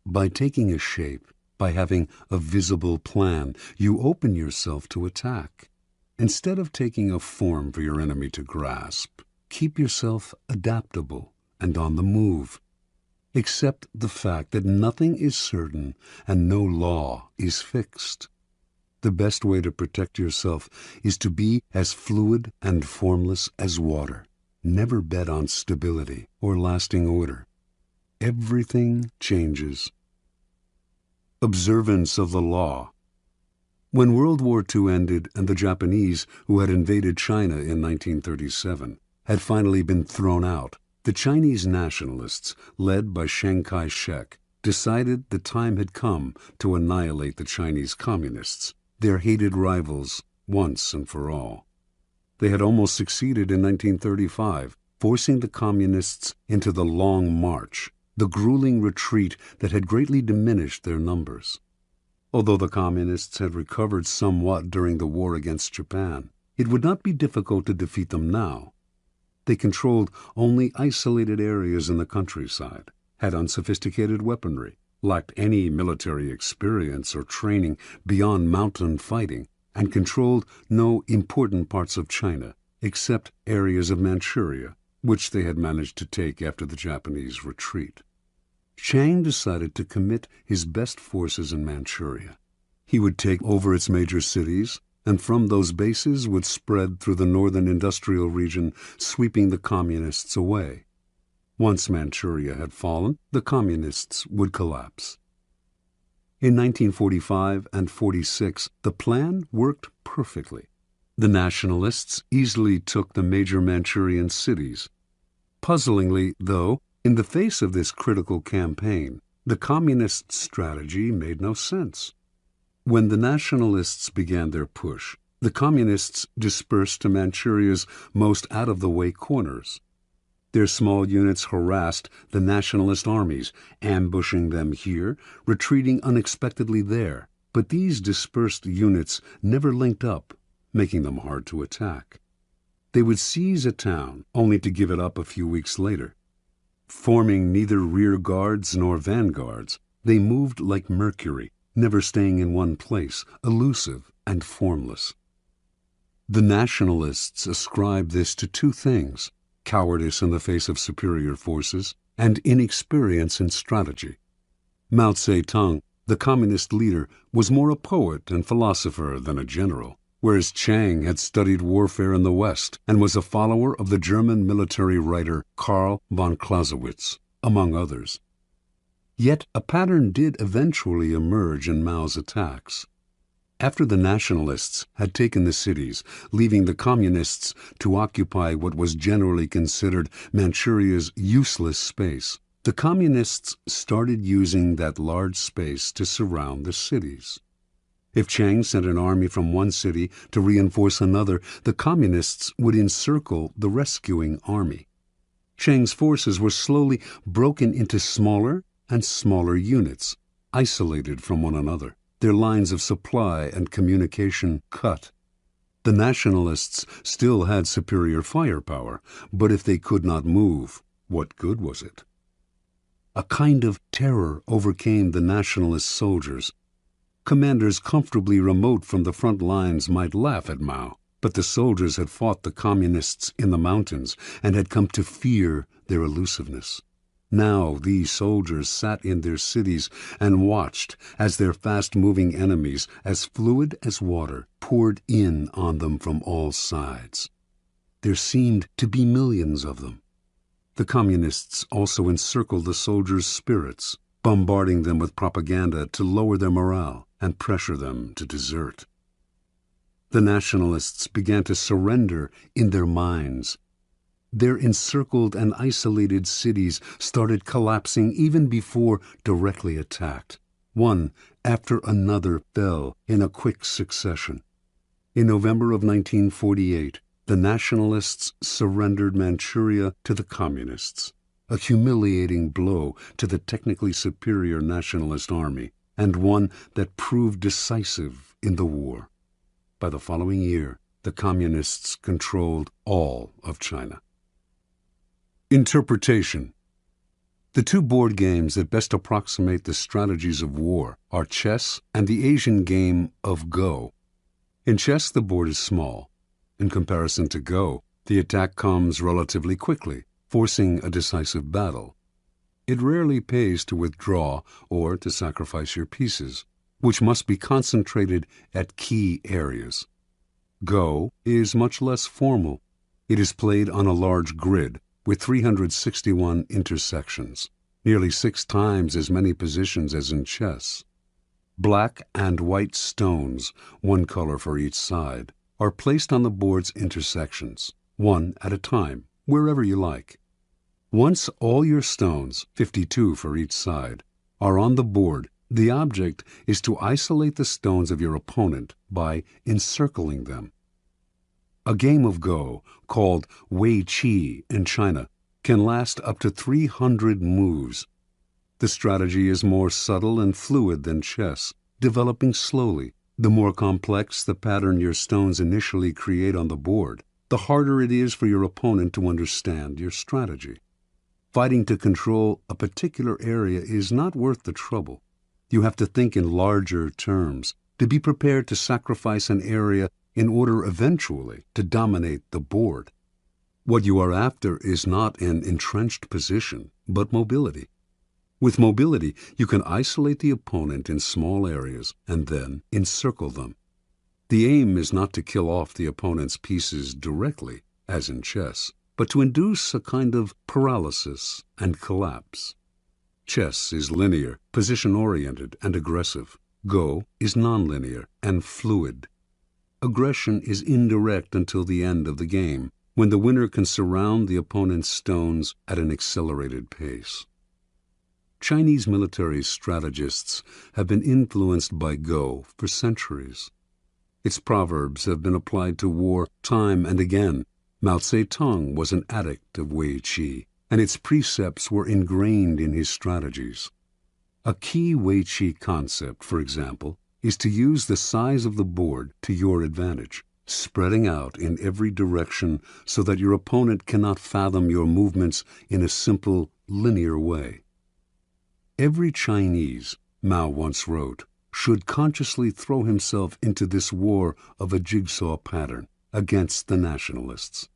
[SPEAKER 1] By taking a shape, by having a visible plan, you open yourself to attack. Instead of taking a form for your enemy to grasp, keep yourself adaptable and on the move. Accept the fact that nothing is certain and no law is fixed. The best way to protect yourself is to be as fluid and formless as water. Never bet on stability or lasting order. Everything changes. Observance of the law. When World War II ended and the Japanese, who had invaded China in 1937, had finally been thrown out, the Chinese nationalists, led by Chiang Kai-shek, decided the time had come to annihilate the Chinese communists, their hated rivals, once and for all. They had almost succeeded in 1935, forcing the communists into the Long March, the grueling retreat that had greatly diminished their numbers. Although the communists had recovered somewhat during the war against Japan, it would not be difficult to defeat them now. They controlled only isolated areas in the countryside, had unsophisticated weaponry, lacked any military experience or training beyond mountain fighting, and controlled no important parts of China, except areas of Manchuria, which they had managed to take after the Japanese retreat. Chiang decided to commit his best forces in Manchuria. He would take over its major cities, and from those bases would spread through the northern industrial region, sweeping the communists away. Once Manchuria had fallen, the communists would collapse. In 1945 and 46, the plan worked perfectly. The nationalists easily took the major Manchurian cities. Puzzlingly, though, in the face of this critical campaign, the communist strategy made no sense. When the nationalists began their push, the communists dispersed to Manchuria's most out-of-the-way corners. Their small units harassed the nationalist armies, ambushing them here, retreating unexpectedly there. But these dispersed units never linked up, making them hard to attack. They would seize a town, only to give it up a few weeks later. Forming neither rear guards nor vanguards, they moved like Mercury, never staying in one place, elusive and formless. The nationalists ascribed this to two things: cowardice in the face of superior forces, and inexperience in strategy. Mao Zedong, the communist leader, was more a poet and philosopher than a general, whereas Chiang had studied warfare in the West and was a follower of the German military writer Carl Von Clausewitz, among others. Yet a pattern did eventually emerge in Mao's attacks. After the nationalists had taken the cities, leaving the communists to occupy what was generally considered Manchuria's useless space, the communists started using that large space to surround the cities. If Chiang sent an army from one city to reinforce another, the communists would encircle the rescuing army. Chiang's forces were slowly broken into smaller and smaller units, isolated from one another, their lines of supply and communication cut. The nationalists still had superior firepower, but if they could not move, what good was it? A kind of terror overcame the nationalist soldiers. Commanders comfortably remote from the front lines might laugh at Mao, but the soldiers had fought the communists in the mountains and had come to fear their elusiveness. Now these soldiers sat in their cities and watched as their fast-moving enemies, as fluid as water, poured in on them from all sides. There seemed to be millions of them. The communists also encircled the soldiers' spirits, bombarding them with propaganda to lower their morale and pressure them to desert. The nationalists began to surrender in their minds. Their encircled and isolated cities started collapsing even before directly attacked. One after another fell in a quick succession. In November of 1948, the nationalists surrendered Manchuria to the communists, a humiliating blow to the technically superior nationalist army, and one that proved decisive in the war. By the following year, the communists controlled all of China. Interpretation. The two board games that best approximate the strategies of war are chess and the Asian game of Go. In chess, the board is small. In comparison to Go, the attack comes relatively quickly, forcing a decisive battle. It rarely pays to withdraw or to sacrifice your pieces, which must be concentrated at key areas. Go is much less formal. It is played on a large grid with 361 intersections, nearly 6 times as many positions as in chess. Black and white stones, one color for each side, are placed on the board's intersections, one at a time, wherever you like. Once all your stones, 52 for each side, are on the board, the object is to isolate the stones of your opponent by encircling them. A game of Go, called Wei Qi in China, can last up to 300 moves. The strategy is more subtle and fluid than chess, developing slowly. The more complex the pattern your stones initially create on the board, the harder it is for your opponent to understand your strategy. Fighting to control a particular area is not worth the trouble. You have to think in larger terms, to be prepared to sacrifice an area in order eventually to dominate the board. What you are after is not an entrenched position, but mobility. With mobility, you can isolate the opponent in small areas and then encircle them. The aim is not to kill off the opponent's pieces directly, as in chess, but to induce a kind of paralysis and collapse. Chess is linear, position-oriented, and aggressive. Go is nonlinear and fluid. Aggression is indirect until the end of the game, when the winner can surround the opponent's stones at an accelerated pace. Chinese military strategists have been influenced by Go for centuries. Its proverbs have been applied to war time and again. Mao Zedong was an addict of Wei Qi, and its precepts were ingrained in his strategies. A key Wei Qi concept, for example, is to use the size of the board to your advantage, spreading out in every direction so that your opponent cannot fathom your movements in a simple, linear way. Every Chinese, Mao once wrote, should consciously throw himself into this war of a jigsaw pattern against the nationalists.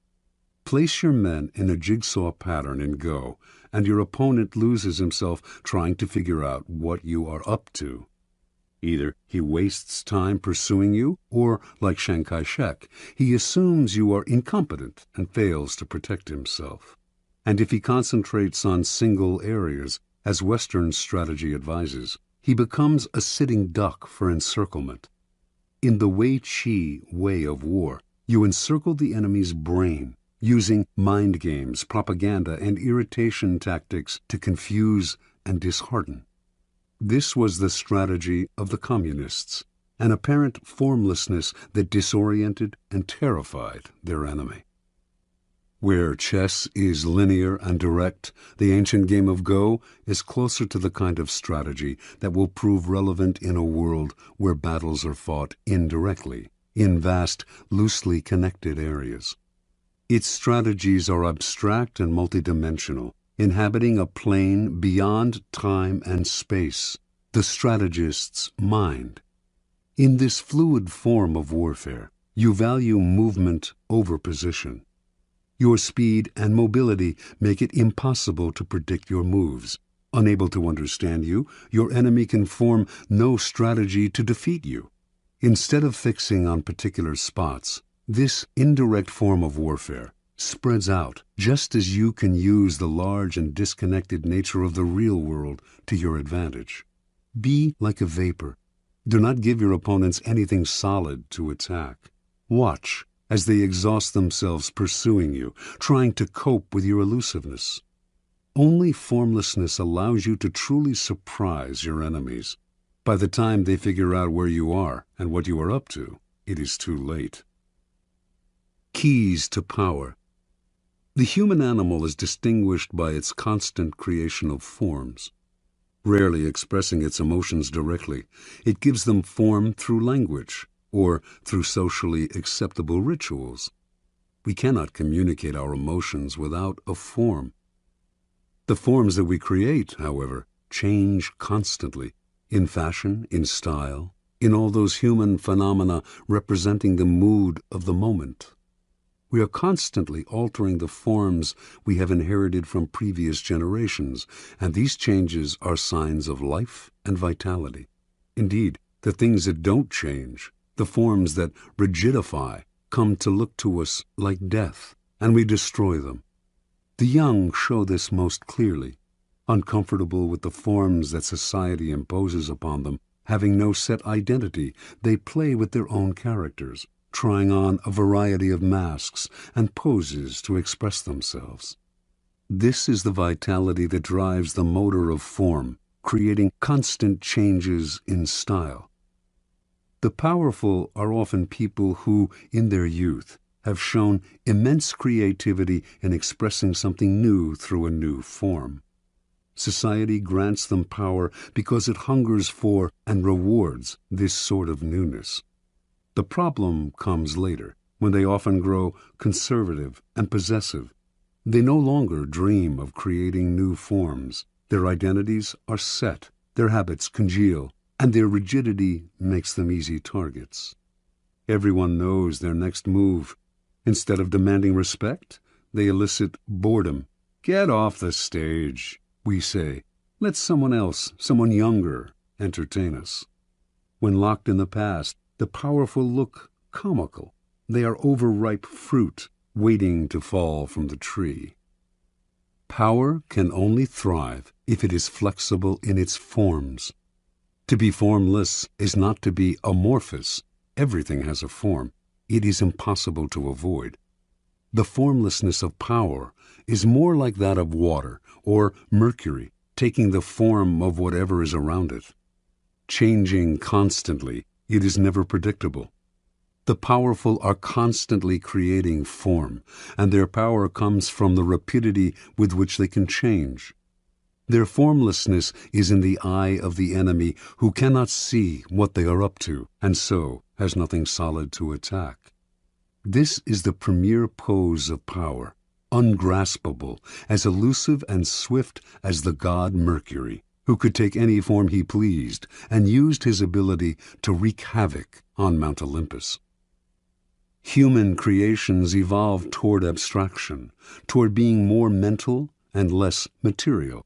[SPEAKER 1] Place your men in a jigsaw pattern in Go, and your opponent loses himself trying to figure out what you are up to. Either he wastes time pursuing you, or, like Chiang Kai-shek, he assumes you are incompetent and fails to protect himself. And if he concentrates on single areas, as Western strategy advises, he becomes a sitting duck for encirclement. In the Wei Qi way of war, you encircle the enemy's brain, using mind games, propaganda, and irritation tactics to confuse and dishearten. This was the strategy of the communists, an apparent formlessness that disoriented and terrified their enemy. Where chess is linear and direct, the ancient game of Go is closer to the kind of strategy that will prove relevant in a world where battles are fought indirectly, in vast, loosely connected areas. Its strategies are abstract and multidimensional, inhabiting a plane beyond time and space, the strategist's mind. In this fluid form of warfare, you value movement over position. Your speed and mobility make it impossible to predict your moves. Unable to understand you, your enemy can form no strategy to defeat you. Instead of fixing on particular spots, this indirect form of warfare spreads out just as you can use the large and disconnected nature of the real world to your advantage. Be like a vapor. Do not give your opponents anything solid to attack. Watch as they exhaust themselves pursuing you, trying to cope with your elusiveness. Only formlessness allows you to truly surprise your enemies. By the time they figure out where you are and what you are up to, it is too late. Keys to power. The human animal is distinguished by its constant creation of forms. Rarely expressing its emotions directly, it gives them form through language or through socially acceptable rituals. We cannot communicate our emotions without a form. The forms that we create, however, change constantly, in fashion, in style, in all those human phenomena representing the mood of the moment. We are constantly altering the forms we have inherited from previous generations, and these changes are signs of life and vitality. Indeed, the things that don't change, the forms that rigidify, come to look to us like death, and we destroy them. The young show this most clearly. Uncomfortable with the forms that society imposes upon them, having no set identity, they play with their own characters, trying on a variety of masks and poses to express themselves. This is the vitality that drives the motor of form, creating constant changes in style. The powerful are often people who, in their youth, have shown immense creativity in expressing something new through a new form. Society grants them power because it hungers for and rewards this sort of newness. The problem comes later, when they often grow conservative and possessive. They no longer dream of creating new forms. Their identities are set, their habits congeal, and their rigidity makes them easy targets. Everyone knows their next move. Instead of demanding respect, they elicit boredom. "Get off the stage," we say. "Let someone else, someone younger, entertain us." When locked in the past, the powerful look comical. They are overripe fruit, waiting to fall from the tree. Power can only thrive if it is flexible in its forms. To be formless is not to be amorphous. Everything has a form. It is impossible to avoid. The formlessness of power is more like that of water or mercury, taking the form of whatever is around it. Changing constantly, it is never predictable. The powerful are constantly creating form, and their power comes from the rapidity with which they can change. Their formlessness is in the eye of the enemy, who cannot see what they are up to, and so has nothing solid to attack. This is the premier pose of power, ungraspable, as elusive and swift as the god Mercury, who could take any form he pleased and used his ability to wreak havoc on Mount Olympus. Human creations evolved toward abstraction, toward being more mental and less material.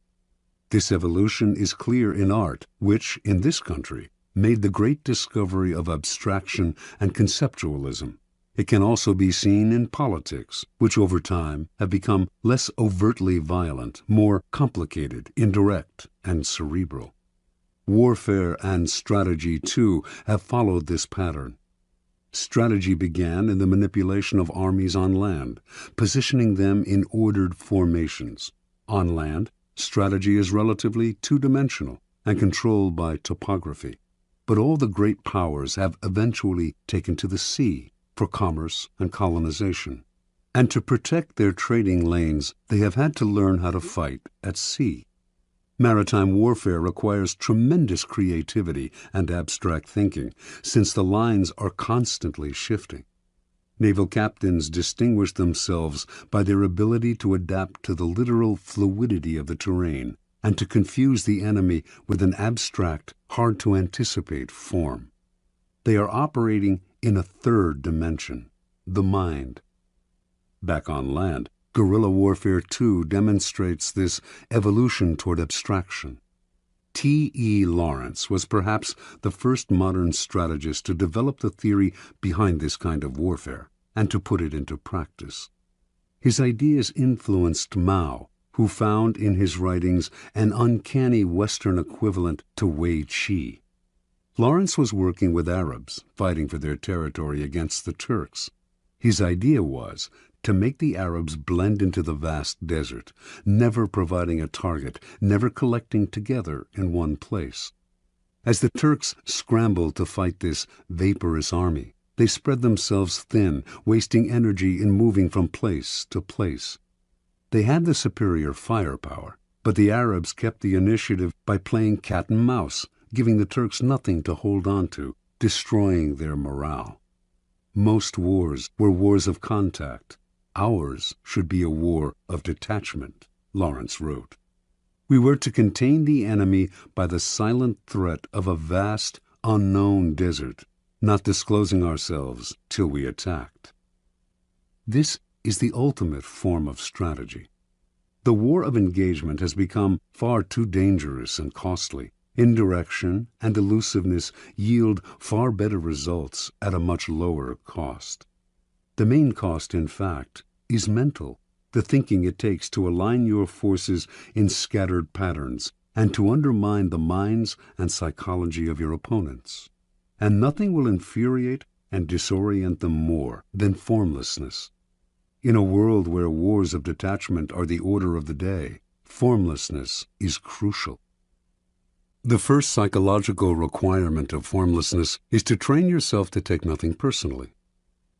[SPEAKER 1] This evolution is clear in art, which, in this country, made the great discovery of abstraction and conceptualism. It can also be seen in politics, which over time have become less overtly violent, more complicated, indirect, and cerebral. Warfare and strategy, too, have followed this pattern. Strategy began in the manipulation of armies on land, positioning them in ordered formations. On land, strategy is relatively two-dimensional and controlled by topography. But all the great powers have eventually taken to the sea for commerce and colonization. And to protect their trading lanes, they have had to learn how to fight at sea. Maritime warfare requires tremendous creativity and abstract thinking, since the lines are constantly shifting. Naval captains distinguish themselves by their ability to adapt to the literal fluidity of the terrain and to confuse the enemy with an abstract, hard-to-anticipate form. They are operating in a third dimension, the mind. Back on land, guerrilla warfare too demonstrates this evolution toward abstraction. T.E. Lawrence was perhaps the first modern strategist to develop the theory behind this kind of warfare and to put it into practice. His ideas influenced Mao, who found in his writings an uncanny Western equivalent to Wei Qi. Lawrence was working with Arabs, fighting for their territory against the Turks. His idea was to make the Arabs blend into the vast desert, never providing a target, never collecting together in one place. As the Turks scrambled to fight this vaporous army, they spread themselves thin, wasting energy in moving from place to place. They had the superior firepower, but the Arabs kept the initiative by playing cat and mouse, giving the Turks nothing to hold on to, destroying their morale. Most wars were wars of contact. Ours should be a war of detachment, Lawrence wrote. We were to contain the enemy by the silent threat of a vast, unknown desert, not disclosing ourselves till we attacked. This is the ultimate form of strategy. The war of engagement has become far too dangerous and costly. Indirection and elusiveness yield far better results at a much lower cost. The main cost, in fact, is mental, the thinking it takes to align your forces in scattered patterns and to undermine the minds and psychology of your opponents. And nothing will infuriate and disorient them more than formlessness. In a world where wars of detachment are the order of the day, formlessness is crucial. The first psychological requirement of formlessness is to train yourself to take nothing personally.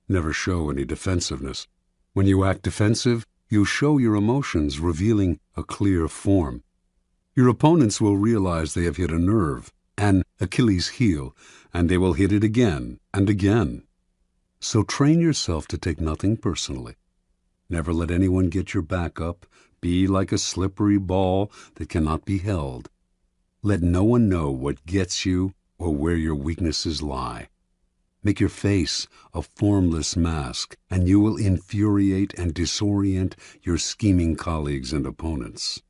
[SPEAKER 1] Never show any defensiveness. When you act defensive, you show your emotions, revealing a clear form. Your opponents will realize they have hit a nerve, an Achilles heel, and they will hit it again and again. So train yourself to take nothing personally. Never let anyone get your back up. Be like a slippery ball that cannot be held. Let no one know what gets you or where your weaknesses lie. Make your face a formless mask, and you will infuriate and disorient your scheming colleagues and opponents.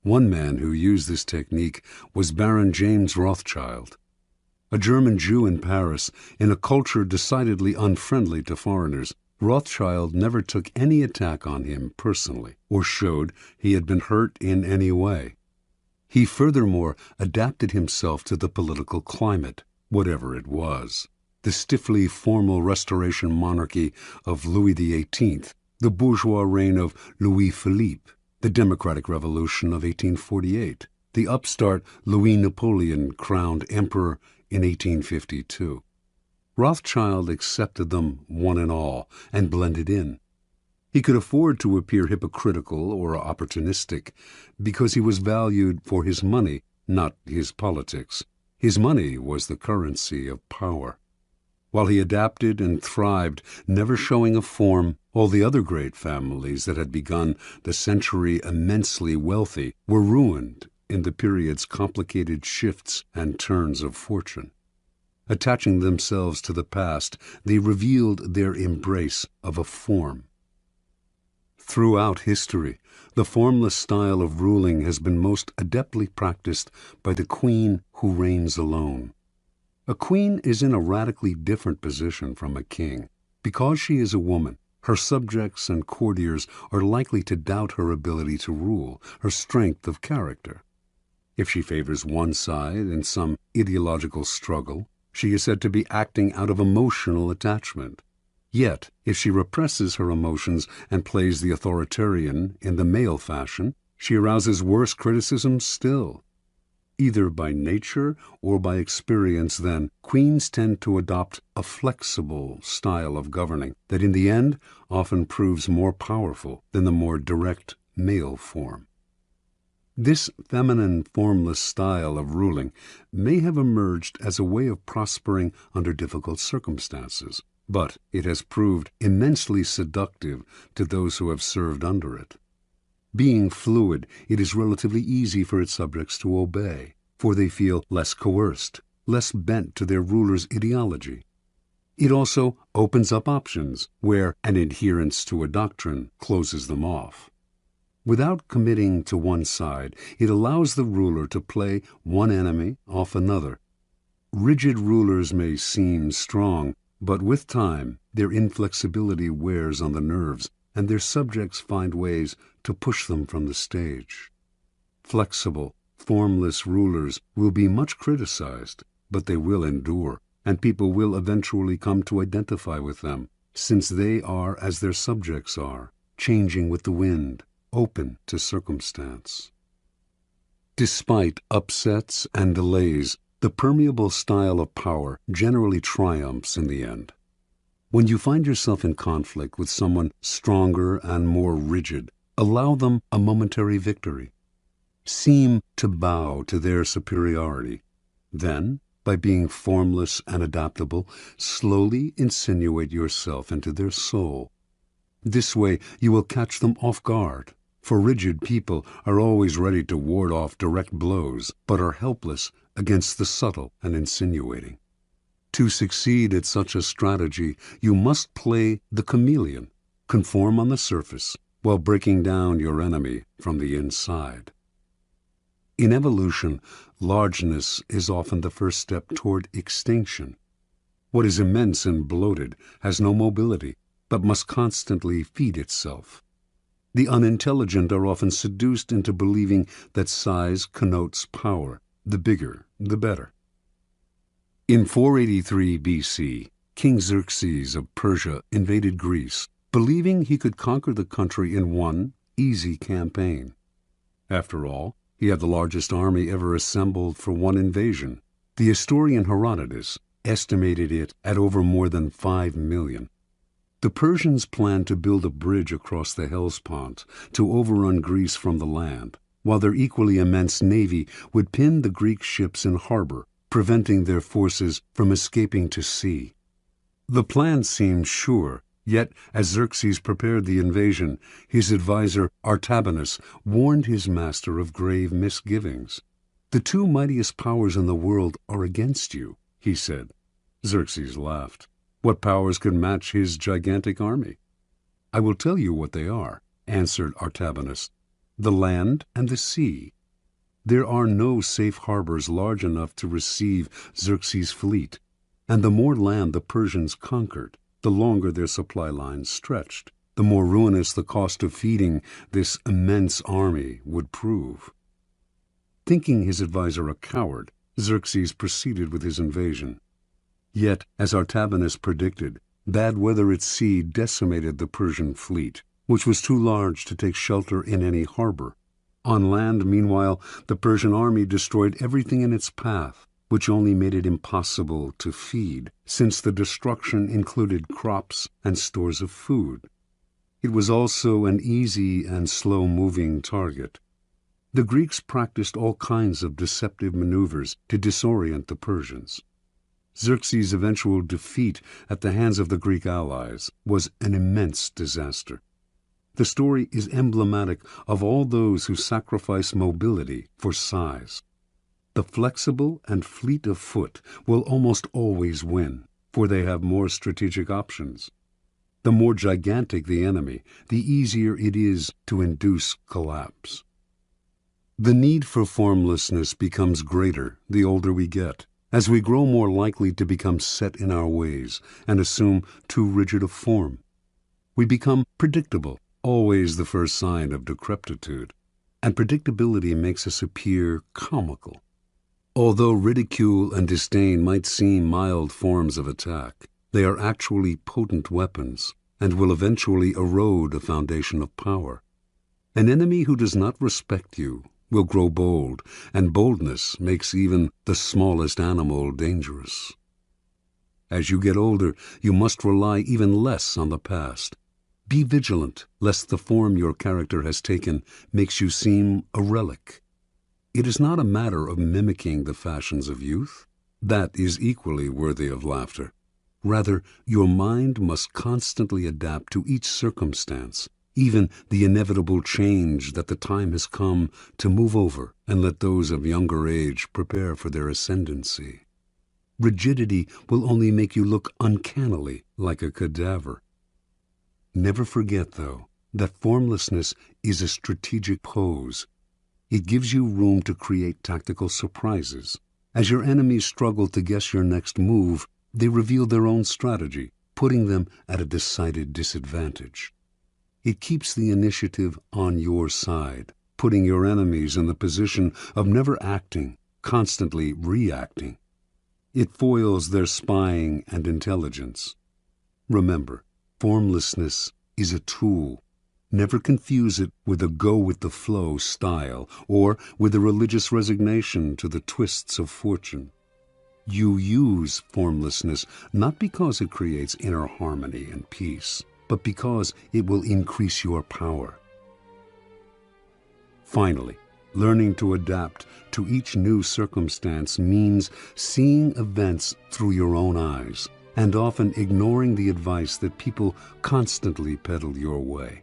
[SPEAKER 1] One man who used this technique was Baron James Rothschild. A German Jew in Paris, in a culture decidedly unfriendly to foreigners, Rothschild never took any attack on him personally or showed he had been hurt in any way. He furthermore adapted himself to the political climate, whatever it was. The stiffly formal Restoration monarchy of Louis XVIII, the bourgeois reign of Louis Philippe, the Democratic Revolution of 1848, the upstart Louis Napoleon crowned emperor in 1852. Rothschild accepted them one and all and blended in. He could afford to appear hypocritical or opportunistic because he was valued for his money, not his politics. His money was the currency of power. While he adapted and thrived, never showing a form, all the other great families that had begun the century immensely wealthy were ruined in the period's complicated shifts and turns of fortune. Attaching themselves to the past, they revealed their embrace of a form. Throughout history, the formless style of ruling has been most adeptly practiced by the queen who reigns alone. A queen is in a radically different position from a king. Because she is a woman, her subjects and courtiers are likely to doubt her ability to rule, her strength of character. If she favors one side in some ideological struggle, she is said to be acting out of emotional attachment. Yet, if she represses her emotions and plays the authoritarian in the male fashion, she arouses worse criticism still. Either by nature or by experience, then, queens tend to adopt a flexible style of governing that in the end often proves more powerful than the more direct male form. This feminine, formless style of ruling may have emerged as a way of prospering under difficult circumstances, but it has proved immensely seductive to those who have served under it. Being fluid, it is relatively easy for its subjects to obey, for they feel less coerced, less bent to their ruler's ideology. It also opens up options where an adherence to a doctrine closes them off. Without committing to one side, it allows the ruler to play one enemy off another. Rigid rulers may seem strong, but with time their inflexibility wears on the nerves, and their subjects find ways to push them from the stage. Flexible, formless rulers will be much criticized, but they will endure, and people will eventually come to identify with them, since they are as their subjects are, changing with the wind, open to circumstance. Despite upsets and delays, the permeable style of power generally triumphs in the end. When you find yourself in conflict with someone stronger and more rigid, allow them a momentary victory. Seem to bow to their superiority. Then, by being formless and adaptable, slowly insinuate yourself into their soul. This way you will catch them off guard, for rigid people are always ready to ward off direct blows, but are helpless against the subtle and insinuating. To succeed at such a strategy, you must play the chameleon, conform on the surface, while breaking down your enemy from the inside. In evolution, largeness is often the first step toward extinction. What is immense and bloated has no mobility, but must constantly feed itself. The unintelligent are often seduced into believing that size connotes power. The bigger, the better. In 483 BC, King Xerxes of Persia invaded Greece, believing he could conquer the country in one easy campaign. After all, he had the largest army ever assembled for one invasion. The historian Herodotus estimated it at over more than 5 million. The Persians planned to build a bridge across the Hellespont to overrun Greece from the land, while their equally immense navy would pin the Greek ships in harbor, preventing their forces from escaping to sea. The plan seemed sure, yet as Xerxes prepared the invasion, his adviser Artabanus warned his master of grave misgivings. "The two mightiest powers in the world are against you," he said. Xerxes laughed. What powers could match his gigantic army? "I will tell you what they are," answered Artabanus. "The land and the sea. There are no safe harbors large enough to receive Xerxes' fleet, and the more land the Persians conquered, the longer their supply lines stretched, the more ruinous the cost of feeding this immense army would prove." Thinking his adviser a coward, Xerxes proceeded with his invasion. Yet, as Artabanus predicted, bad weather at sea decimated the Persian fleet, which was too large to take shelter in any harbor. On land, meanwhile, the Persian army destroyed everything in its path, which only made it impossible to feed, since the destruction included crops and stores of food. It was also an easy and slow-moving target. The Greeks practiced all kinds of deceptive maneuvers to disorient the Persians. Xerxes' eventual defeat at the hands of the Greek allies was an immense disaster. The story is emblematic of all those who sacrifice mobility for size. The flexible and fleet of foot will almost always win, for they have more strategic options. The more gigantic the enemy, the easier it is to induce collapse. The need for formlessness becomes greater the older we get, as we grow more likely to become set in our ways and assume too rigid a form. We become predictable, always the first sign of decrepitude, and predictability makes us appear comical. Although ridicule and disdain might seem mild forms of attack, they are actually potent weapons and will eventually erode a foundation of power. An enemy who does not respect you will grow bold, and boldness makes even the smallest animal dangerous. As you get older, you must rely even less on the past. Be vigilant, lest the form your character has taken makes you seem a relic. It is not a matter of mimicking the fashions of youth. That is equally worthy of laughter. Rather, your mind must constantly adapt to each circumstance, even the inevitable change that the time has come to move over and let those of younger age prepare for their ascendancy. Rigidity will only make you look uncannily like a cadaver. Never forget, though, that formlessness is a strategic pose. It gives you room to create tactical surprises. As your enemies struggle to guess your next move, they reveal their own strategy, putting them at a decided disadvantage. It keeps the initiative on your side, putting your enemies in the position of never acting, constantly reacting. It foils their spying and intelligence. Remember, formlessness is a tool. Never confuse it with a go-with-the-flow style or with a religious resignation to the twists of fortune. You use formlessness not because it creates inner harmony and peace, but because it will increase your power. Finally, learning to adapt to each new circumstance means seeing events through your own eyes and often ignoring the advice that people constantly peddle your way.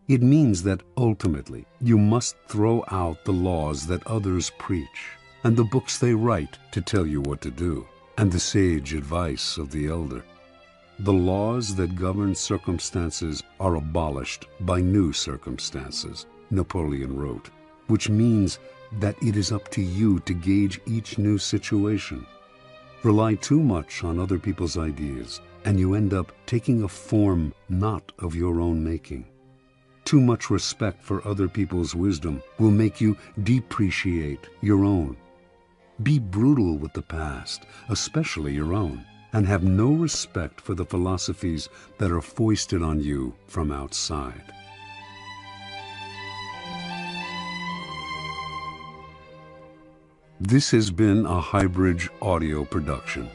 [SPEAKER 1] It means that ultimately you must throw out the laws that others preach and the books they write to tell you what to do and the sage advice of the elder. The laws that govern circumstances are abolished by new circumstances, Napoleon wrote, which means that it is up to you to gauge each new situation. Rely too much on other people's ideas, and you end up taking a form not of your own making. Too much respect for other people's wisdom will make you depreciate your own. Be brutal with the past, especially your own, and have no respect for the philosophies that are foisted on you from outside. This has been a Highbridge audio production.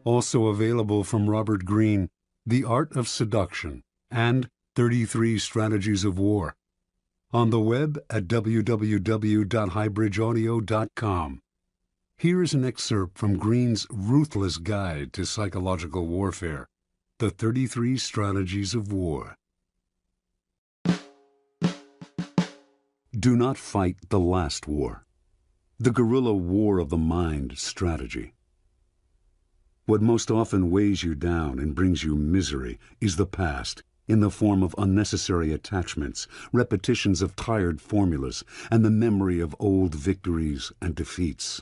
[SPEAKER 1] Also available from Robert Greene, The Art of Seduction and 33 Strategies of War. On the web at www.highbridgeaudio.com. Here is an excerpt from Greene's ruthless guide to psychological warfare, The 33 Strategies of War. Do not fight the last war. The guerrilla war of the mind strategy. What most often weighs you down and brings you misery is the past, in the form of unnecessary attachments, repetitions of tired formulas, and the memory of old victories and defeats.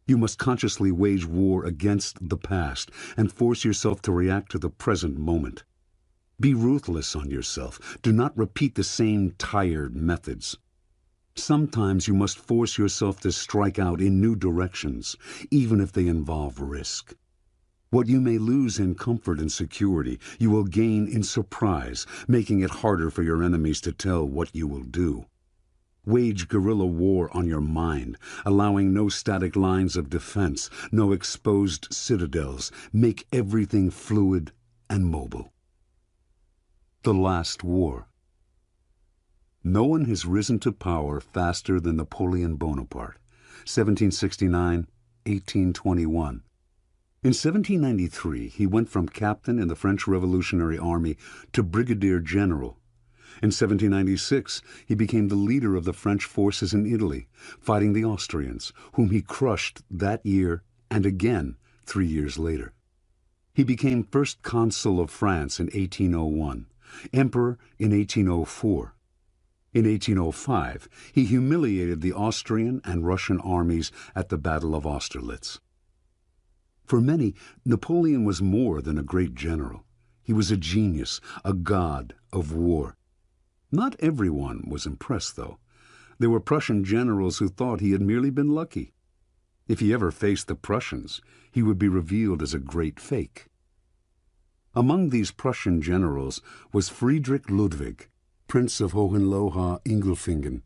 [SPEAKER 1] You must consciously wage war against the past and force yourself to react to the present moment. Be ruthless on yourself. Do not repeat the same tired methods. Sometimes you must force yourself to strike out in new directions, even if they involve risk. What you may lose in comfort and security, you will gain in surprise, making it harder for your enemies to tell what you will do. Wage guerrilla war on your mind, allowing no static lines of defense, no exposed citadels. Make everything fluid and mobile. The Last War. No one has risen to power faster than Napoleon Bonaparte, 1769-1821. In 1793, he went from captain in the French Revolutionary Army to brigadier general. In 1796, he became the leader of the French forces in Italy, fighting the Austrians, whom he crushed that year and again 3 years later. He became first consul of France in 1801, emperor in 1804. In 1805, he humiliated the Austrian and Russian armies at the Battle of Austerlitz. For many, Napoleon was more than a great general. He was a genius, a god of war. Not everyone was impressed, though. There were Prussian generals who thought he had merely been lucky. If he ever faced the Prussians, he would be revealed as a great fake. Among these Prussian generals was Friedrich Ludwig, Prince of Hohenlohe-Ingelfingen.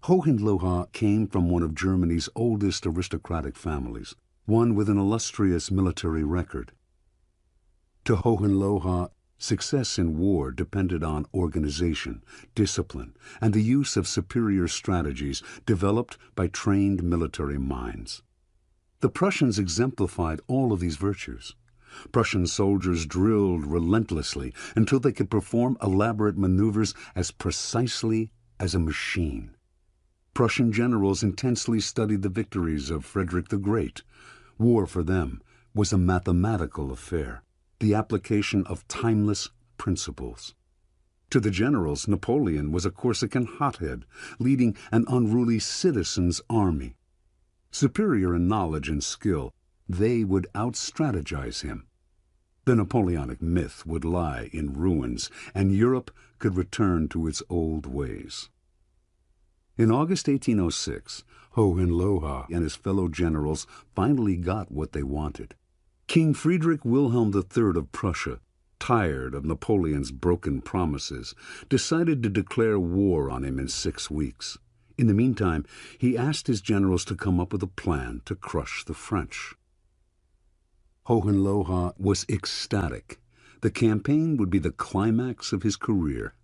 [SPEAKER 1] Hohenlohe came from one of Germany's oldest aristocratic families, one with an illustrious military record. To Hohenlohe, success in war depended on organization, discipline, and the use of superior strategies developed by trained military minds. The Prussians exemplified all of these virtues. Prussian soldiers drilled relentlessly until they could perform elaborate maneuvers as precisely as a machine. Prussian generals intensely studied the victories of Frederick the Great. War for them was a mathematical affair, the application of timeless principles. To the generals, Napoleon was a Corsican hothead, leading an unruly citizens' army. Superior in knowledge and skill, they would out-strategize him. The Napoleonic myth would lie in ruins, and Europe could return to its old ways. In August 1806, Hohenlohe and his fellow generals finally got what they wanted. King Friedrich Wilhelm III of Prussia, tired of Napoleon's broken promises, decided to declare war on him in 6 weeks. In the meantime, he asked his generals to come up with a plan to crush the French. Hohenlohe was ecstatic. The campaign would be the climax of his career.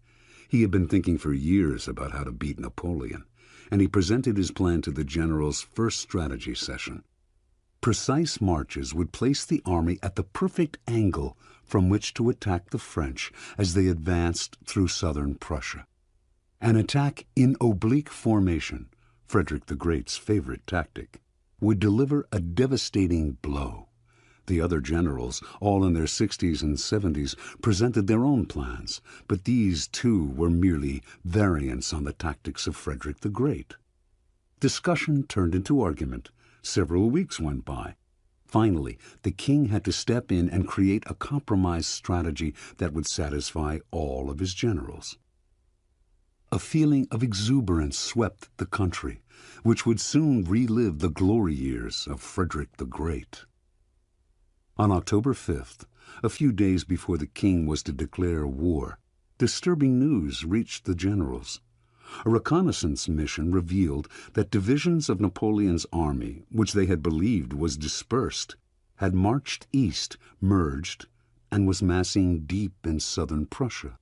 [SPEAKER 1] He had been thinking for years about how to beat Napoleon, and he presented his plan to the generals' first strategy session. Precise marches would place the army at the perfect angle from which to attack the French as they advanced through southern Prussia. An attack in oblique formation, Frederick the Great's favorite tactic, would deliver a devastating blow. The other generals, all in their 60s and 70s, presented their own plans, but these too were merely variants on the tactics of Frederick the Great. Discussion turned into argument. Several weeks went by. Finally, the king had to step in and create a compromise strategy that would satisfy all of his generals. A feeling of exuberance swept the country, which would soon relive the glory years of Frederick the Great. On October 5th, a few days before the king was to declare war, disturbing news reached the generals. A reconnaissance mission revealed that divisions of Napoleon's army, which they had believed was dispersed, had marched east, merged, and was massing deep in southern Prussia.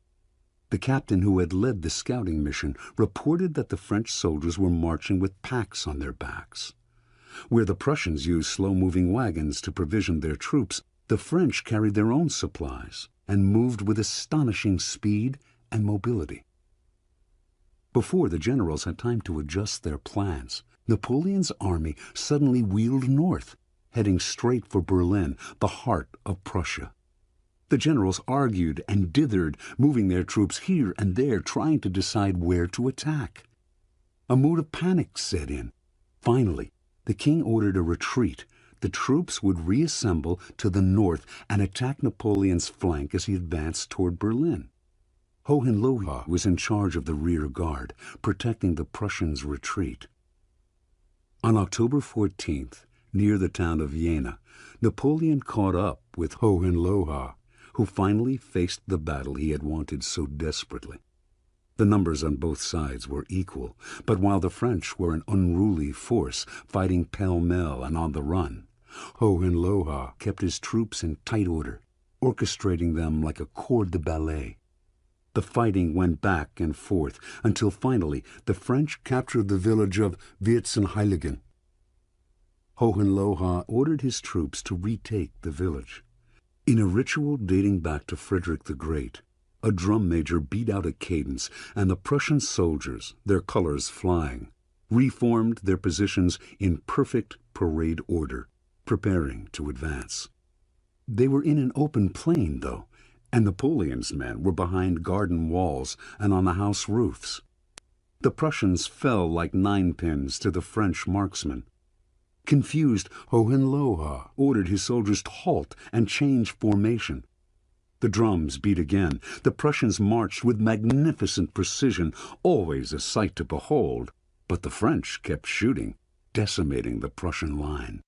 [SPEAKER 1] The captain who had led the scouting mission reported that the French soldiers were marching with packs on their backs. Where the Prussians used slow-moving wagons to provision their troops, the French carried their own supplies and moved with astonishing speed and mobility. Before the generals had time to adjust their plans, Napoleon's army suddenly wheeled north, heading straight for Berlin, the heart of Prussia. The generals argued and dithered, moving their troops here and there, trying to decide where to attack. A mood of panic set in. Finally, the king ordered a retreat. The troops would reassemble to the north and attack Napoleon's flank as he advanced toward Berlin. Hohenlohe was in charge of the rear guard, protecting the Prussians' retreat. On October 14th, near the town of Jena, Napoleon caught up with Hohenlohe, who finally faced the battle he had wanted so desperately. The numbers on both sides were equal, but while the French were an unruly force, fighting pell-mell and on the run, Hohenlohe kept his troops in tight order, orchestrating them like a corps de ballet. The fighting went back and forth until finally the French captured the village of Vierzehnheiligen. Hohenlohe ordered his troops to retake the village. In a ritual dating back to Frederick the Great, a drum major beat out a cadence, and the Prussian soldiers, their colors flying, reformed their positions in perfect parade order, preparing to advance. They were in an open plain, though, and Napoleon's men were behind garden walls and on the house roofs. The Prussians fell like ninepins to the French marksmen. Confused, Hohenlohe ordered his soldiers to halt and change formation. The drums beat again. The Prussians marched with magnificent precision, always a sight to behold. But the French kept shooting, decimating the Prussian line.